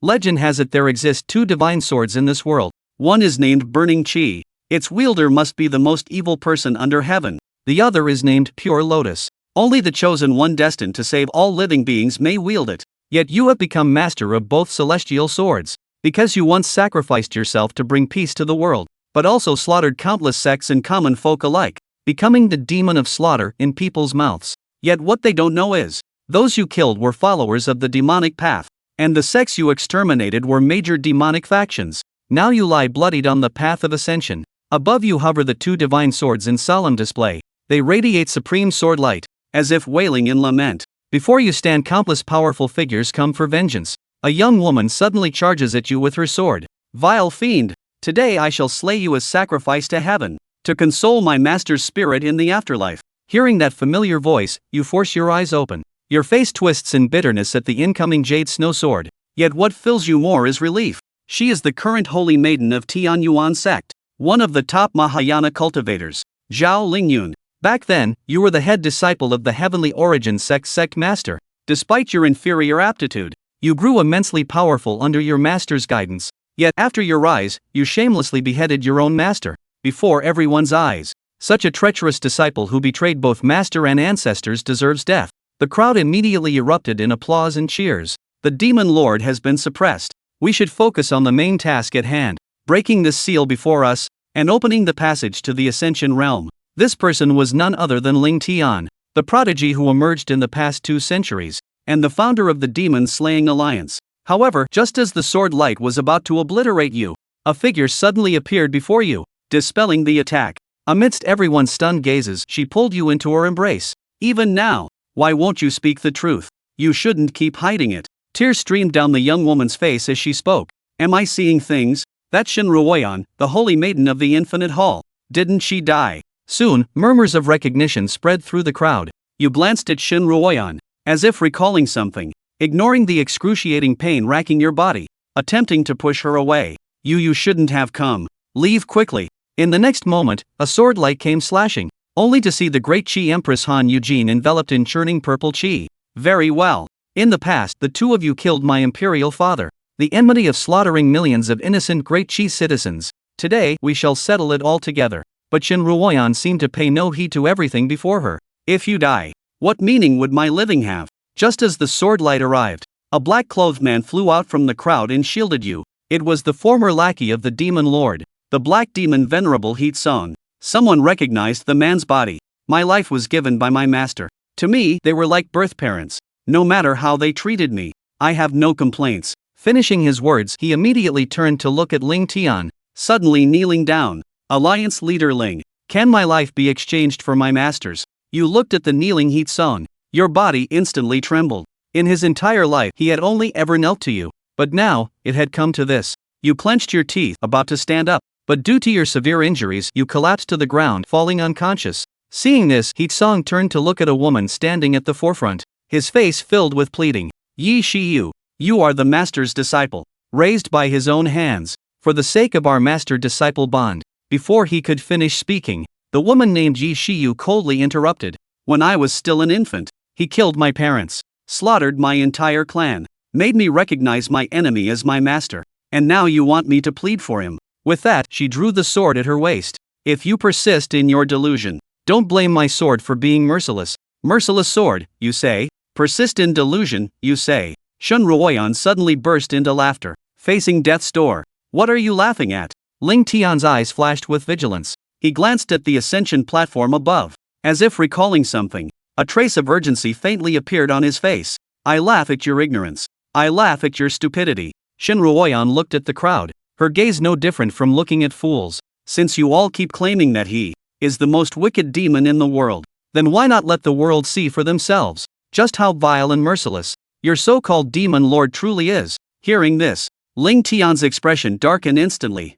Legend has it there exist two divine swords in this world. One is named Burning Chi. Its wielder must be the most evil person under heaven. The other is named Pure Lotus. Only the chosen one destined to save all living beings may wield it. Yet you have become master of both celestial swords, because you once sacrificed yourself to bring peace to the world, but also slaughtered countless sects and common folk alike, becoming the demon of slaughter in people's mouths. Yet what they don't know is, those you killed were followers of the demonic path, and the sects you exterminated were major demonic factions. Now you lie bloodied on the path of ascension. Above you hover the two divine swords in solemn display. They radiate supreme sword light, as if wailing in lament. Before you stand countless powerful figures come for vengeance. A young woman suddenly charges at you with her sword. Vile fiend, today I shall slay you as sacrifice to heaven, to console my master's spirit in the afterlife. Hearing that familiar voice, you force your eyes open. Your face twists in bitterness at the incoming jade snow sword. Yet what fills you more is relief. She is the current holy maiden of Tianyuan sect, one of the top Mahayana cultivators, Zhao Lingyun. Back then, you were the head disciple of the heavenly origin sect master. Despite your inferior aptitude, you grew immensely powerful under your master's guidance. Yet after your rise, you shamelessly beheaded your own master, before everyone's eyes. Such a treacherous disciple who betrayed both master and ancestors deserves death. The crowd immediately erupted in applause and cheers. The demon lord has been suppressed. We should focus on the main task at hand, breaking this seal before us, and opening the passage to the Ascension realm. This person was none other than Ling Tian, the prodigy who emerged in the past 2 centuries, and the founder of the demon-slaying alliance. However, just as the sword light was about to obliterate you, a figure suddenly appeared before you, dispelling the attack. Amidst everyone's stunned gazes, she pulled you into her embrace. Even now, why won't you speak the truth? You shouldn't keep hiding it. Tears streamed down the young woman's face as she spoke. Am I seeing things? That Shin Ruoyan, the holy maiden of the infinite hall, didn't she die? Soon, murmurs of recognition spread through the crowd. You glanced at Shin Ruoyan, as if recalling something, ignoring the excruciating pain racking your body, attempting to push her away. You shouldn't have come. Leave quickly. In the next moment, a sword light came slashing, only to see the great Qi Empress Han Eugene enveloped in churning purple Qi. Very well. In the past, the two of you killed my imperial father, the enmity of slaughtering millions of innocent great Qi citizens. Today, we shall settle it all together. But Shin Ruoyan seemed to pay no heed to everything before her. If you die, what meaning would my living have? Just as the sword light arrived, a black-clothed man flew out from the crowd and shielded you. It was the former lackey of the demon lord, the black demon venerable Heat Song. Someone recognized the man's body. My life was given by my master. To me, they were like birth parents. No matter how they treated me, I have no complaints. Finishing his words, he immediately turned to look at Ling Tian, suddenly kneeling down. Alliance leader Ling, can my life be exchanged for my master's? You looked at the kneeling Heat Song. Your body instantly trembled. In his entire life, he had only ever knelt to you. But now, it had come to this. You clenched your teeth, about to stand up. But due to your severe injuries, you collapsed to the ground, falling unconscious. Seeing this, Heat Song turned to look at a woman standing at the forefront, his face filled with pleading. Yi Shiyu, you are the master's disciple, raised by his own hands, for the sake of our master-disciple bond. Before he could finish speaking, the woman named Yi Shiyu coldly interrupted. When I was still an infant, he killed my parents, slaughtered my entire clan, made me recognize my enemy as my master, and now you want me to plead for him. With that, she drew the sword at her waist. If you persist in your delusion, don't blame my sword for being merciless. Merciless sword, you say? Persist in delusion, you say? Shun Ruoyan suddenly burst into laughter, facing death's door. What are you laughing at? Ling Tian's eyes flashed with vigilance. He glanced at the ascension platform above, as if recalling something. A trace of urgency faintly appeared on his face. I laugh at your ignorance. I laugh at your stupidity. Shin Ruoyan looked at the crowd, her gaze no different from looking at fools. Since you all keep claiming that he is the most wicked demon in the world, then why not let the world see for themselves just how vile and merciless your so-called demon lord truly is? Hearing this, Ling Tian's expression darkened instantly.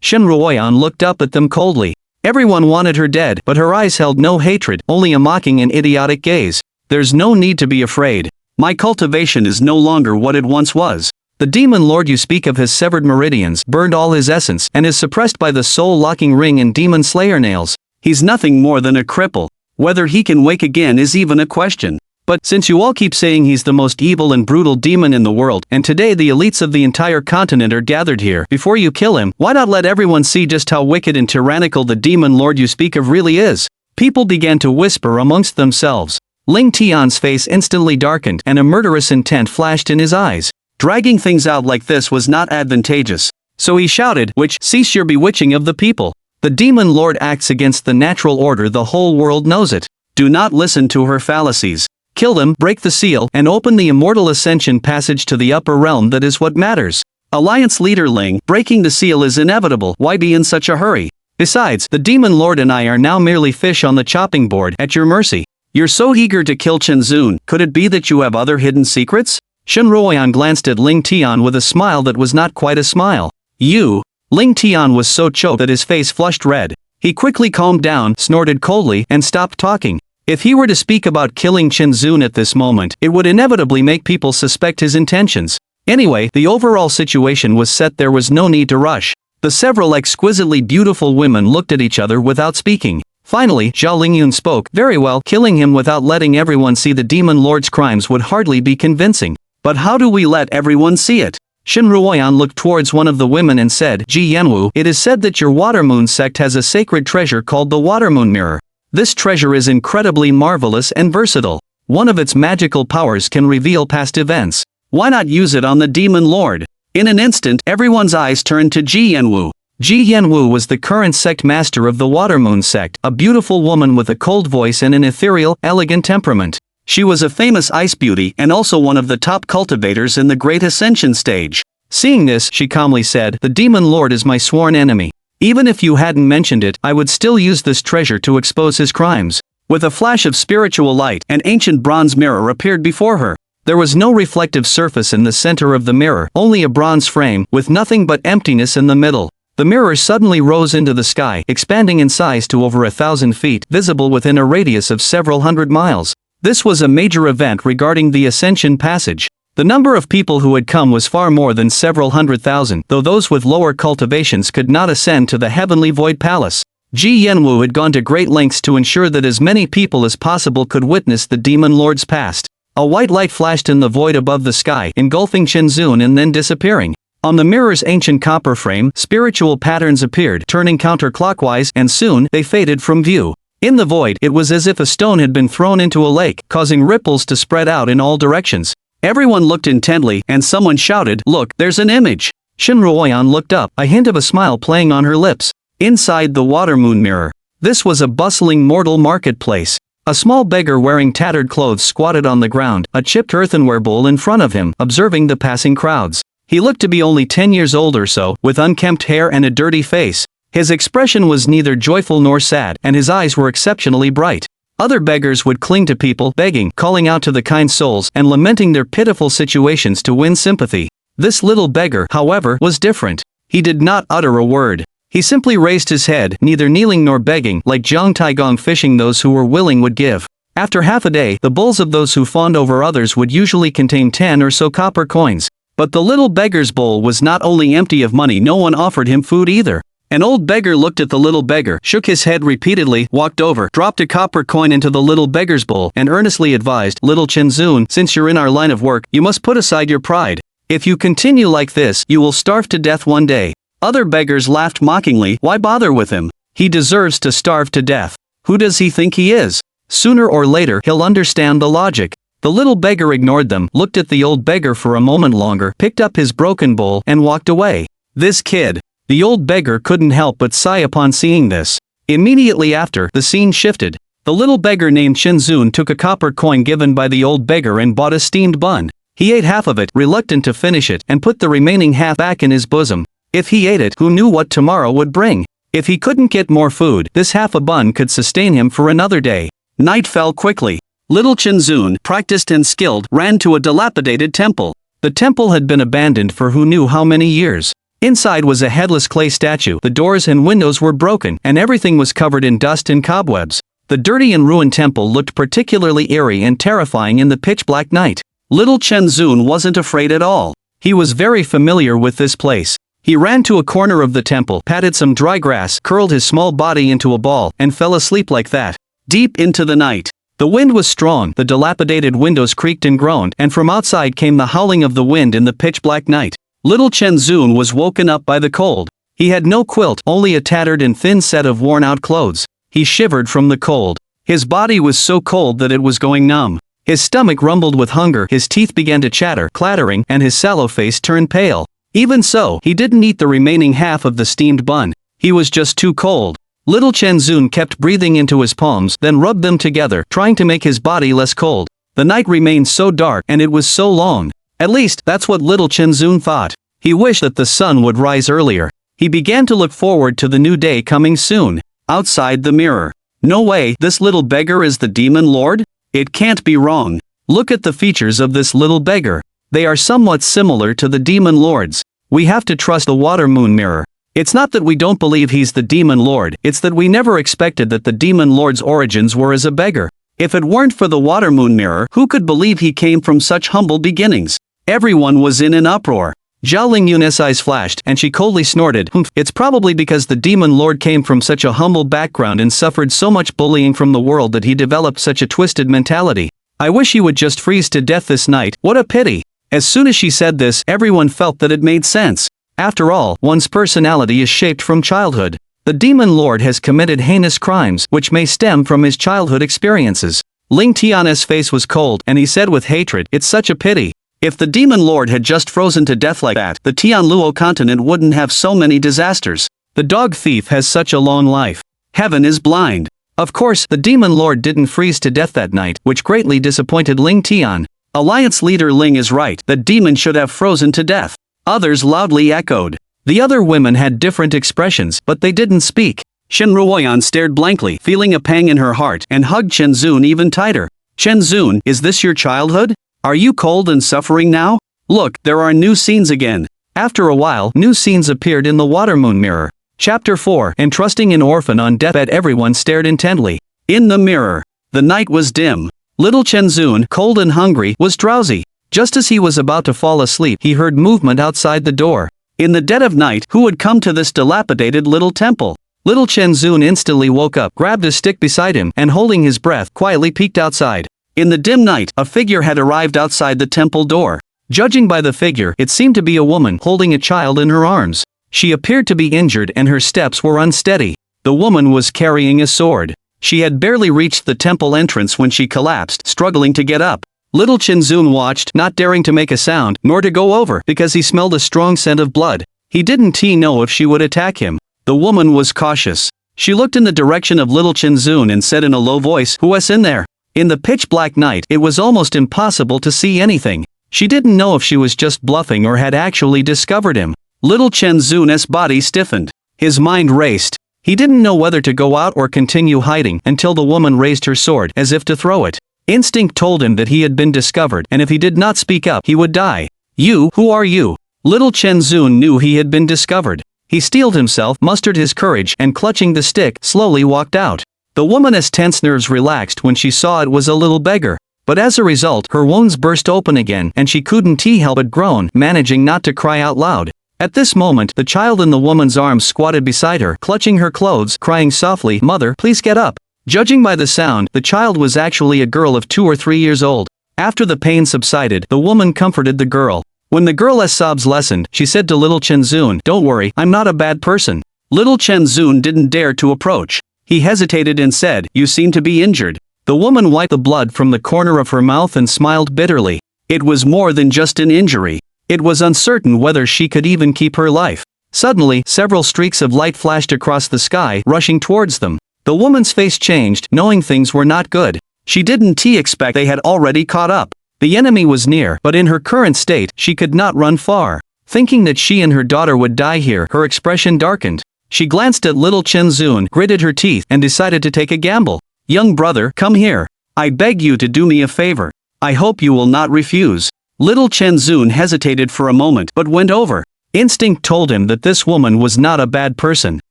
Shin Ruoyan looked up at them coldly. Everyone wanted her dead, but her eyes held no hatred, only a mocking and idiotic gaze. There's no need to be afraid. My cultivation is no longer what it once was. The demon lord you speak of has severed meridians, burned all his essence, and is suppressed by the soul-locking ring and demon slayer nails. He's nothing more than a cripple. Whether he can wake again is even a question. But since you all keep saying he's the most evil and brutal demon in the world, and today the elites of the entire continent are gathered here, before you kill him, why not let everyone see just how wicked and tyrannical the demon lord you speak of really is? People began to whisper amongst themselves. Ling Tian's face instantly darkened and a murderous intent flashed in his eyes. Dragging things out like this was not advantageous. So he shouted, cease your bewitching of the people. The demon lord acts against the natural order, the whole world knows it. Do not listen to her fallacies. Kill them, break the seal, and open the immortal ascension passage to the upper realm. That is what matters. Alliance leader Ling, breaking the seal is inevitable. Why be in such a hurry? Besides, the demon lord and I are now merely fish on the chopping board, at your mercy. You're so eager to kill Chen Zun, could it be that you have other hidden secrets? Shen Ruoyan glanced at Ling Tian with a smile that was not quite a smile. You? Ling Tian was so choked that his face flushed red. He quickly calmed down, snorted coldly, and stopped talking. If he were to speak about killing Chen Zun at this moment, it would inevitably make people suspect his intentions. Anyway, the overall situation was set, there was no need to rush. The several exquisitely beautiful women looked at each other without speaking. Finally, Zhao Lingyun spoke. Very well, killing him without letting everyone see the demon lord's crimes would hardly be convincing. But how do we let everyone see it? Shen Ruoyan looked towards one of the women and said, Ji Yanwu, it is said that your Watermoon sect has a sacred treasure called the Watermoon Mirror. This treasure is incredibly marvelous and versatile. One of its magical powers can reveal past events. Why not use it on the demon lord? In an instant, everyone's eyes turned to Ji Yanwu. Ji Yanwu was the current sect master of the Watermoon sect, a beautiful woman with a cold voice and an ethereal, elegant temperament. She was a famous ice beauty and also one of the top cultivators in the Great Ascension stage. Seeing this, she calmly said, the demon lord is my sworn enemy. Even if you hadn't mentioned it, I would still use this treasure to expose his crimes. With a flash of spiritual light, an ancient bronze mirror appeared before her. There was no reflective surface in the center of the mirror, only a bronze frame, with nothing but emptiness in the middle. The mirror suddenly rose into the sky, expanding in size to over 1,000 feet, visible within a radius of several hundred miles. This was a major event regarding the Ascension Passage. The number of people who had come was far more than several 100,000, though those with lower cultivations could not ascend to the Heavenly Void Palace. Ji Yanwu had gone to great lengths to ensure that as many people as possible could witness the demon lord's past. A white light flashed in the void above the sky, engulfing Chen Zun and then disappearing. On the mirror's ancient copper frame, spiritual patterns appeared, turning counterclockwise, and soon, they faded from view. In the void, it was as if a stone had been thrown into a lake, causing ripples to spread out in all directions. Everyone looked intently, and someone shouted, look, there's an image. Shen Ruoyan looked up, a hint of a smile playing on her lips. Inside the Watermoon Mirror. This was a bustling mortal marketplace. A small beggar wearing tattered clothes squatted on the ground, a chipped earthenware bowl in front of him, observing the passing crowds. He looked to be only 10 years old or so, with unkempt hair and a dirty face. His expression was neither joyful nor sad, and his eyes were exceptionally bright. Other beggars would cling to people, begging, calling out to the kind souls, and lamenting their pitiful situations to win sympathy. This little beggar, however, was different. He did not utter a word. He simply raised his head, neither kneeling nor begging, like Zhang Taigong fishing those who were willing would give. After half a day, the bowls of those who fawned over others would usually contain 10 or so copper coins. But the little beggar's bowl was not only empty of money, no one offered him food either. An old beggar looked at the little beggar, shook his head repeatedly, walked over, dropped a copper coin into the little beggar's bowl, and earnestly advised, little Chen Zun, since you're in our line of work, you must put aside your pride. If you continue like this, you will starve to death one day. Other beggars laughed mockingly, why bother with him? He deserves to starve to death. Who does he think he is? Sooner or later, he'll understand the logic. The little beggar ignored them, looked at the old beggar for a moment longer, picked up his broken bowl, and walked away. This kid. The old beggar couldn't help but sigh upon seeing this. Immediately after, the scene shifted. The little beggar named Chen Zun took a copper coin given by the old beggar and bought a steamed bun. He ate half of it, reluctant to finish it, and put the remaining half back in his bosom. If he ate it, who knew what tomorrow would bring? If he couldn't get more food, this half a bun could sustain him for another day. Night fell quickly. Little Chen Zun, practiced and skilled, ran to a dilapidated temple. The temple had been abandoned for who knew how many years. Inside was a headless clay statue, the doors and windows were broken, and everything was covered in dust and cobwebs. The dirty and ruined temple looked particularly eerie and terrifying in the pitch-black night. Little Chen Zun wasn't afraid at all. He was very familiar with this place. He ran to a corner of the temple, patted some dry grass, curled his small body into a ball, and fell asleep like that. Deep into the night. The wind was strong, the dilapidated windows creaked and groaned, and from outside came the howling of the wind in the pitch-black night. Little Chenzun was woken up by the cold. He had no quilt, only a tattered and thin set of worn-out clothes. He shivered from the cold. His body was so cold that it was going numb. His stomach rumbled with hunger, his teeth began to chatter, clattering, and his sallow face turned pale. Even so, he didn't eat the remaining half of the steamed bun. He was just too cold. Little Chenzun kept breathing into his palms, then rubbed them together, trying to make his body less cold. The night remained so dark, and it was so long. At least, that's what little Chenzun thought. He wished that the sun would rise earlier. He began to look forward to the new day coming soon. Outside the mirror. No way, this little beggar is the demon lord? It can't be wrong. Look at the features of this little beggar. They are somewhat similar to the demon lords. We have to trust the water moon mirror. It's not that we don't believe he's the demon lord, it's that we never expected that the demon lord's origins were as a beggar. If it weren't for the water moon mirror, who could believe he came from such humble beginnings? Everyone was in an uproar. Zhao Lingyun's eyes flashed, and she coldly snorted, It's probably because the demon lord came from such a humble background and suffered so much bullying from the world that he developed such a twisted mentality. I wish he would just freeze to death this night, what a pity. As soon as she said this, everyone felt that it made sense. After all, one's personality is shaped from childhood. The demon lord has committed heinous crimes, which may stem from his childhood experiences. Ling Tian's face was cold, and he said with hatred, It's such a pity. If the demon lord had just frozen to death like that, the Tianluo continent wouldn't have so many disasters. The dog thief has such a long life. Heaven is blind. Of course, the demon lord didn't freeze to death that night, which greatly disappointed Ling Tian. Alliance leader Ling is right, the demon should have frozen to death. Others loudly echoed. The other women had different expressions, but they didn't speak. Shen Ruoyan stared blankly, feeling a pang in her heart, and hugged Chenzun even tighter. Chenzun, is this your childhood? Are you cold and suffering now? Look, there are new scenes again. After a while, new scenes appeared in the water moon mirror. Chapter 4, Entrusting an orphan on deathbed. Everyone stared intently. In the mirror. The night was dim. Little Chenzun, cold and hungry, was drowsy. Just as he was about to fall asleep, he heard movement outside the door. In the dead of night, who would come to this dilapidated little temple? Little Chenzun instantly woke up, grabbed a stick beside him, and holding his breath, quietly peeked outside. In the dim night, a figure had arrived outside the temple door. Judging by the figure, it seemed to be a woman holding a child in her arms. She appeared to be injured and her steps were unsteady. The woman was carrying a sword. She had barely reached the temple entrance when she collapsed, struggling to get up. Little Chenzun watched, not daring to make a sound, nor to go over, because he smelled a strong scent of blood. He didn't know if she would attack him. The woman was cautious. She looked in the direction of little Chenzun and said in a low voice, "Who's in there?" In the pitch-black night, it was almost impossible to see anything. She didn't know if she was just bluffing or had actually discovered him. Little Chenzun's body stiffened. His mind raced. He didn't know whether to go out or continue hiding until the woman raised her sword, as if to throw it. Instinct told him that he had been discovered, and if he did not speak up, he would die. "You, who are you?" Little Chenzun knew he had been discovered. He steeled himself, mustered his courage, and clutching the stick, slowly walked out. The woman's tense nerves relaxed when she saw it was a little beggar. But as a result, her wounds burst open again, and she couldn't help but groan, managing not to cry out loud. At this moment, the child in the woman's arms squatted beside her, clutching her clothes, crying softly, "Mother, please get up." Judging by the sound, the child was actually a girl of 2 or 3 years old. After the pain subsided, the woman comforted the girl. When the girl's sobs lessened, she said to little Chenzun, "Don't worry, I'm not a bad person." Little Chenzun didn't dare to approach. He hesitated and said, "You seem to be injured." The woman wiped the blood from the corner of her mouth and smiled bitterly. It was more than just an injury. It was uncertain whether she could even keep her life. Suddenly, several streaks of light flashed across the sky, rushing towards them. The woman's face changed, knowing things were not good. She didn't expect they had already caught up. The enemy was near, but in her current state, she could not run far. Thinking that she and her daughter would die here, her expression darkened. She glanced at little Chenzun, gritted her teeth, and decided to take a gamble. "Young brother, come here. I beg you to do me a favor. I hope you will not refuse." Little Chenzun hesitated for a moment, but went over. Instinct told him that this woman was not a bad person.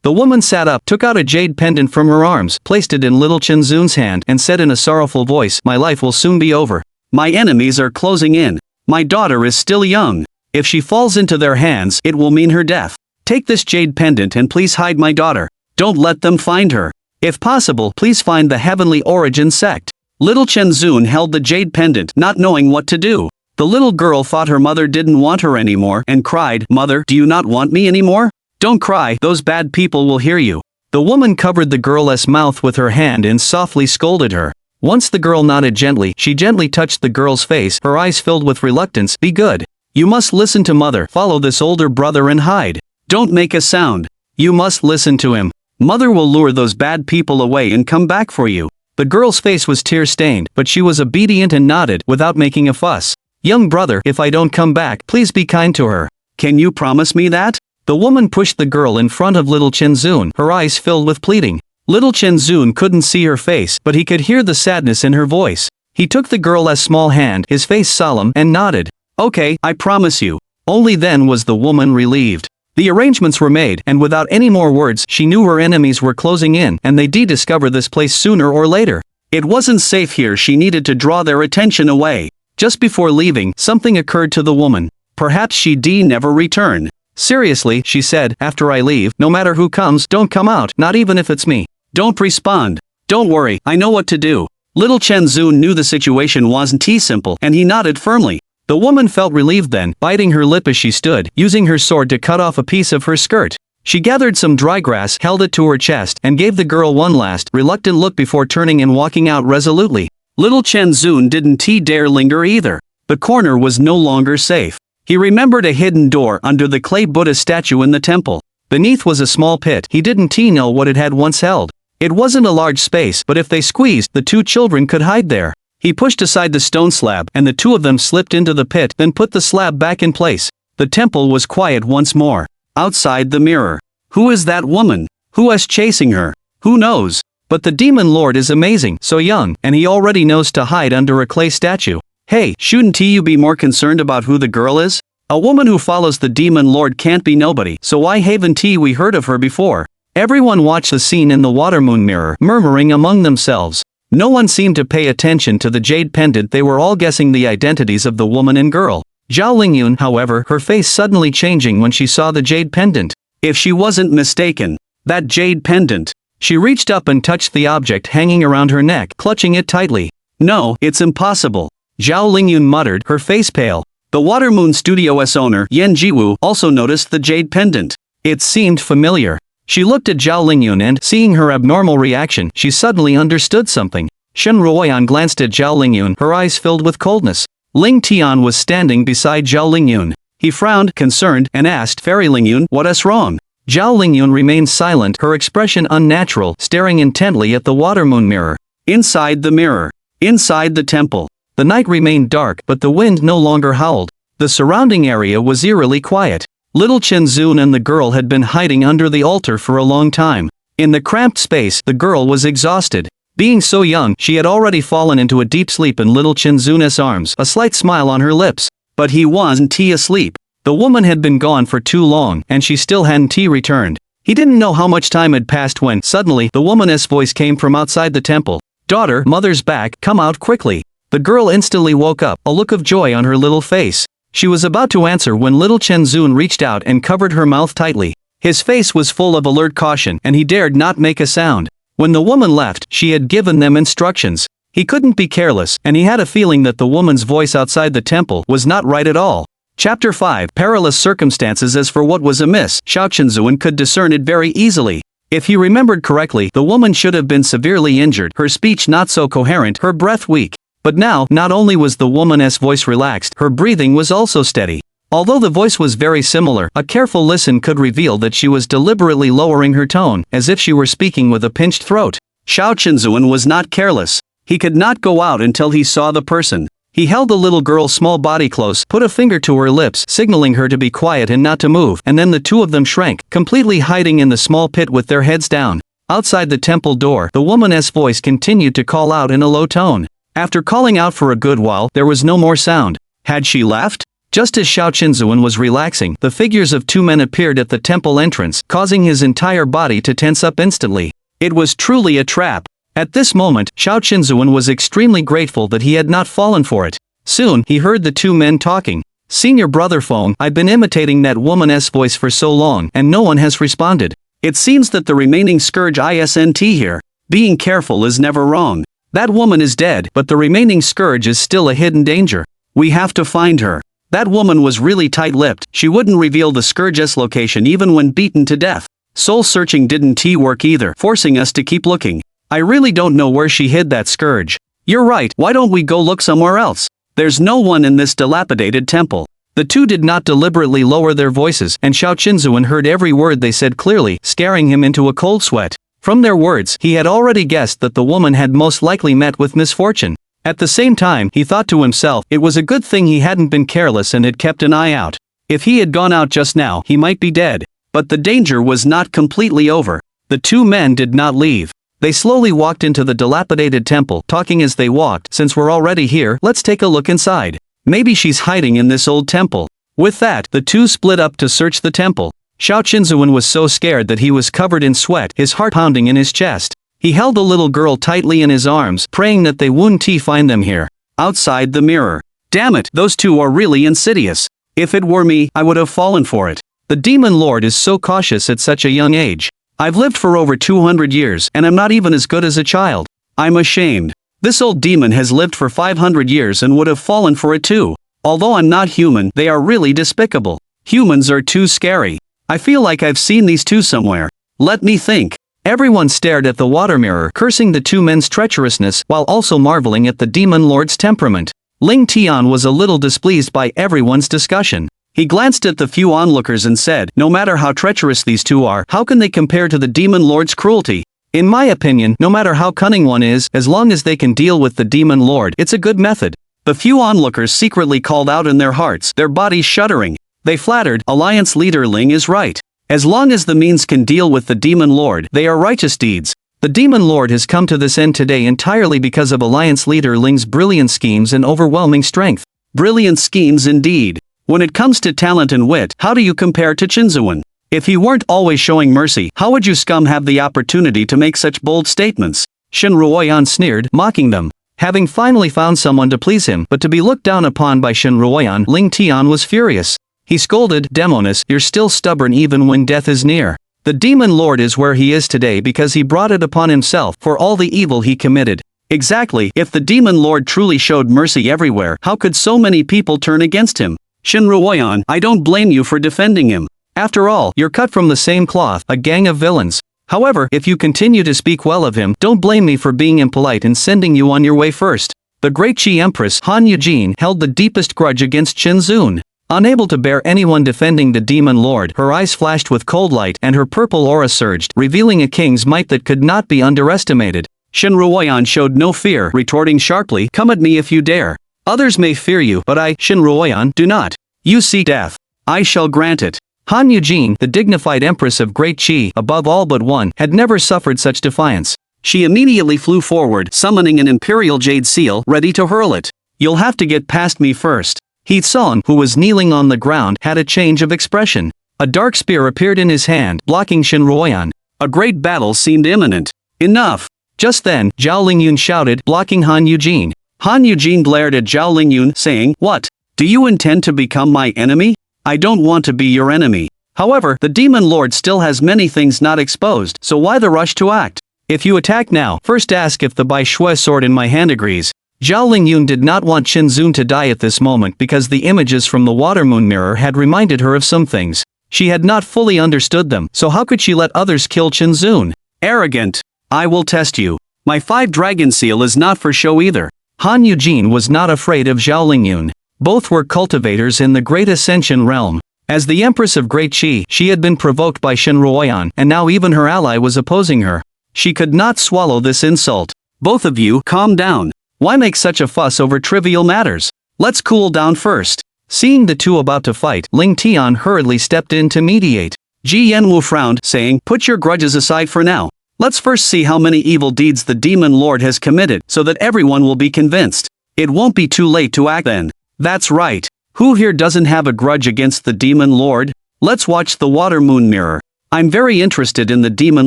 The woman sat up, took out a jade pendant from her arms, placed it in little Chenzun's hand, and said in a sorrowful voice, "My life will soon be over. My enemies are closing in. My daughter is still young. If she falls into their hands, it will mean her death. Take this jade pendant and please hide my daughter. Don't let them find her. If possible, please find the Heavenly Origin sect." Little Chenzun held the jade pendant, not knowing what to do. The little girl thought her mother didn't want her anymore and cried, "Mother, do you not want me anymore? Don't cry, those bad people will hear you." The woman covered the girl's mouth with her hand and softly scolded her. Once the girl nodded gently, she gently touched the girl's face, her eyes filled with reluctance. "Be good. You must listen to mother. Follow this older brother and hide. Don't make a sound. You must listen to him. Mother will lure those bad people away and come back for you." The girl's face was tear-stained, but she was obedient and nodded, without making a fuss. "Young brother, if I don't come back, please be kind to her. Can you promise me that?" The woman pushed the girl in front of little Chenzun, her eyes filled with pleading. Little Chenzun couldn't see her face, but he could hear the sadness in her voice. He took the girl's small hand, his face solemn, and nodded. "Okay, I promise you." Only then was the woman relieved. The arrangements were made, and without any more words, she knew her enemies were closing in, and they'd discover this place sooner or later. It wasn't safe here, she needed to draw their attention away. Just before leaving, something occurred to the woman. Perhaps she'd never return. "Seriously," she said, "after I leave, no matter who comes, don't come out, not even if it's me. Don't respond. Don't worry, I know what to do." Little Chenzun knew the situation wasn't simple, and he nodded firmly. The woman felt relieved then, biting her lip as she stood, using her sword to cut off a piece of her skirt. She gathered some dry grass, held it to her chest, and gave the girl one last, reluctant look before turning and walking out resolutely. Little Chenzun didn't dare linger either. The corner was no longer safe. He remembered a hidden door under the clay Buddha statue in the temple. Beneath was a small pit. He didn't know what it had once held. It wasn't a large space, but if they squeezed, the two children could hide there. He pushed aside the stone slab, and the two of them slipped into the pit, then put the slab back in place. The temple was quiet once more. Outside the mirror. Who is that woman? Who is chasing her? Who knows? But the demon lord is amazing, so young, and he already knows to hide under a clay statue. Hey, shouldn't you be more concerned about who the girl is? A woman who follows the demon lord can't be nobody, so why haven't we heard of her before? Everyone watched the scene in the water moon mirror, murmuring among themselves. No one seemed to pay attention to the jade pendant. They were all guessing the identities of the woman and girl. Zhao Lingyun, however, her face suddenly changing when she saw the jade pendant. If she wasn't mistaken, that jade pendant. She reached up and touched the object hanging around her neck, clutching it tightly. "No, it's impossible," Zhao Lingyun muttered, her face pale. The Water Moon Studio's owner, Yan Jiwu, also noticed the jade pendant. It seemed familiar. She looked at Zhao Lingyun and, seeing her abnormal reaction, she suddenly understood something. Shen Ruoyan glanced at Zhao Lingyun, her eyes filled with coldness. Ling Tian was standing beside Zhao Lingyun. He frowned, concerned, and asked, "Fairy Lingyun, what is wrong?" Zhao Lingyun remained silent, her expression unnatural, staring intently at the water moon mirror. Inside the mirror. Inside the temple. The night remained dark, but the wind no longer howled. The surrounding area was eerily quiet. Little Chenzun and the girl had been hiding under the altar for a long time. In the cramped space, the girl was exhausted. Being so young, she had already fallen into a deep sleep in little Chenzun's arms, a slight smile on her lips. But he wasn't asleep. The woman had been gone for too long, and she still hadn't returned. He didn't know how much time had passed when, suddenly, the woman's voice came from outside the temple. "Daughter, mother's back, come out quickly." The girl instantly woke up, a look of joy on her little face. She was about to answer when little Chenzun reached out and covered her mouth tightly. His face was full of alert caution, and he dared not make a sound. When the woman left, she had given them instructions. He couldn't be careless, and he had a feeling that the woman's voice outside the temple was not right at all. Chapter 5 Perilous Circumstances. As for what was amiss, Xiao Chenzun could discern it very easily. If he remembered correctly, the woman should have been severely injured, her speech not so coherent, her breath weak. But now, not only was the woman's voice relaxed, her breathing was also steady. Although the voice was very similar, a careful listen could reveal that she was deliberately lowering her tone, as if she were speaking with a pinched throat. Xiao Chenzun was not careless. He could not go out until he saw the person. He held the little girl's small body close, put a finger to her lips, signaling her to be quiet and not to move, and then the two of them shrank, completely hiding in the small pit with their heads down. Outside the temple door, the woman's voice continued to call out in a low tone. After calling out for a good while, there was no more sound. Had she left? Just as Xiao Chenzun was relaxing, the figures of two men appeared at the temple entrance, causing his entire body to tense up instantly. It was truly a trap. At this moment, Xiao Chenzun was extremely grateful that he had not fallen for it. Soon, he heard the two men talking. "Senior brother Feng, I've been imitating that woman's voice for so long, and no one has responded. It seems that the remaining scourge isn't here. Being careful is never wrong. That woman is dead, but the remaining scourge is still a hidden danger. We have to find her. That woman was really tight-lipped, she wouldn't reveal the scourge's location even when beaten to death. Soul searching didn't work either, forcing us to keep looking. I really don't know where she hid that scourge. You're right, why don't we go look somewhere else? There's no one in this dilapidated temple. The two did not deliberately lower their voices, and Xiao Qinzuan heard every word they said clearly, scaring him into a cold sweat. From their words, he had already guessed that the woman had most likely met with misfortune. At the same time, he thought to himself, it was a good thing he hadn't been careless and had kept an eye out. If he had gone out just now, he might be dead. But the danger was not completely over. The two men did not leave. They slowly walked into the dilapidated temple, talking as they walked. Since we're already here, let's take a look inside. Maybe she's hiding in this old temple. With that, the two split up to search the temple. Xiao Qinzuan was so scared that he was covered in sweat, his heart pounding in his chest. He held the little girl tightly in his arms, praying that they wouldn't find them here. Outside the mirror. Damn it, those two are really insidious. If it were me, I would have fallen for it. The demon lord is so cautious at such a young age. I've lived for over 200 years, and I'm not even as good as a child. I'm ashamed. This old demon has lived for 500 years and would have fallen for it too. Although I'm not human, they are really despicable. Humans are too scary. I feel like I've seen these two somewhere. Let me think. Everyone stared at the water mirror, cursing the two men's treacherousness, while also marveling at the demon lord's temperament. Ling Tian was a little displeased by everyone's discussion. He glanced at the few onlookers and said, no matter how treacherous these two are, how can they compare to the demon lord's cruelty? In my opinion, no matter how cunning one is, as long as they can deal with the demon lord, it's a good method. The few onlookers secretly called out in their hearts, their bodies shuddering. They flattered, Alliance leader Ling is right. As long as the means can deal with the demon lord, they are righteous deeds. The demon lord has come to this end today entirely because of Alliance leader Ling's brilliant schemes and overwhelming strength. Brilliant schemes indeed. When it comes to talent and wit, how do you compare to Qinzuan? If he weren't always showing mercy, how would you scum have the opportunity to make such bold statements? Shen Ruoyan sneered, mocking them. Having finally found someone to please him, but to be looked down upon by Shen Ruoyan, Ling Tian was furious. He scolded, Demoness, you're still stubborn even when death is near. The demon lord is where he is today because he brought it upon himself for all the evil he committed. Exactly, if the demon lord truly showed mercy everywhere, how could so many people turn against him? Shen Ruoyan, I don't blame you for defending him. After all, you're cut from the same cloth, a gang of villains. However, if you continue to speak well of him, don't blame me for being impolite and sending you on your way first. The great Qi Empress, Han Yujin, held the deepest grudge against Qinzun. Unable to bear anyone defending the demon lord, her eyes flashed with cold light and her purple aura surged, revealing a king's might that could not be underestimated. Shen Ruoyan showed no fear, retorting sharply, come at me if you dare. Others may fear you, but I, Shen Ruoyan, do not. You seek death. I shall grant it. Han Yujin, the dignified empress of Great Qi, above all but one, had never suffered such defiance. She immediately flew forward, summoning an imperial jade seal, ready to hurl it. You'll have to get past me first. He Song, who was kneeling on the ground, had a change of expression. A dark spear appeared in his hand, blocking Shen Ruoyan. A great battle seemed imminent. Enough! Just then, Zhao Lingyun shouted, blocking Han Yujin. Han Yujin glared at Zhao Lingyun, saying, what? Do you intend to become my enemy? I don't want to be your enemy. However, the demon lord still has many things not exposed, so why the rush to act? If you attack now, first ask if the Bai Shui sword in my hand agrees. Zhao Lingyun did not want Qinzun to die at this moment because the images from the water moon mirror had reminded her of some things. She had not fully understood them, so how could she let others kill Qinzun? Arrogant! I will test you. My 5-dragon seal is not for show either. Han Yujin was not afraid of Zhao Lingyun. Both were cultivators in the Great Ascension realm. As the Empress of Great Qi, she had been provoked by Shen Ruoyan, and now even her ally was opposing her. She could not swallow this insult. Both of you, calm down. Why make such a fuss over trivial matters? Let's cool down first. Seeing the two about to fight, Ling Tian hurriedly stepped in to mediate. Ji Yanwu frowned, saying, put your grudges aside for now. Let's first see how many evil deeds the demon lord has committed, so that everyone will be convinced. It won't be too late to act then. That's right. Who here doesn't have a grudge against the demon lord? Let's watch the water moon mirror. I'm very interested in the demon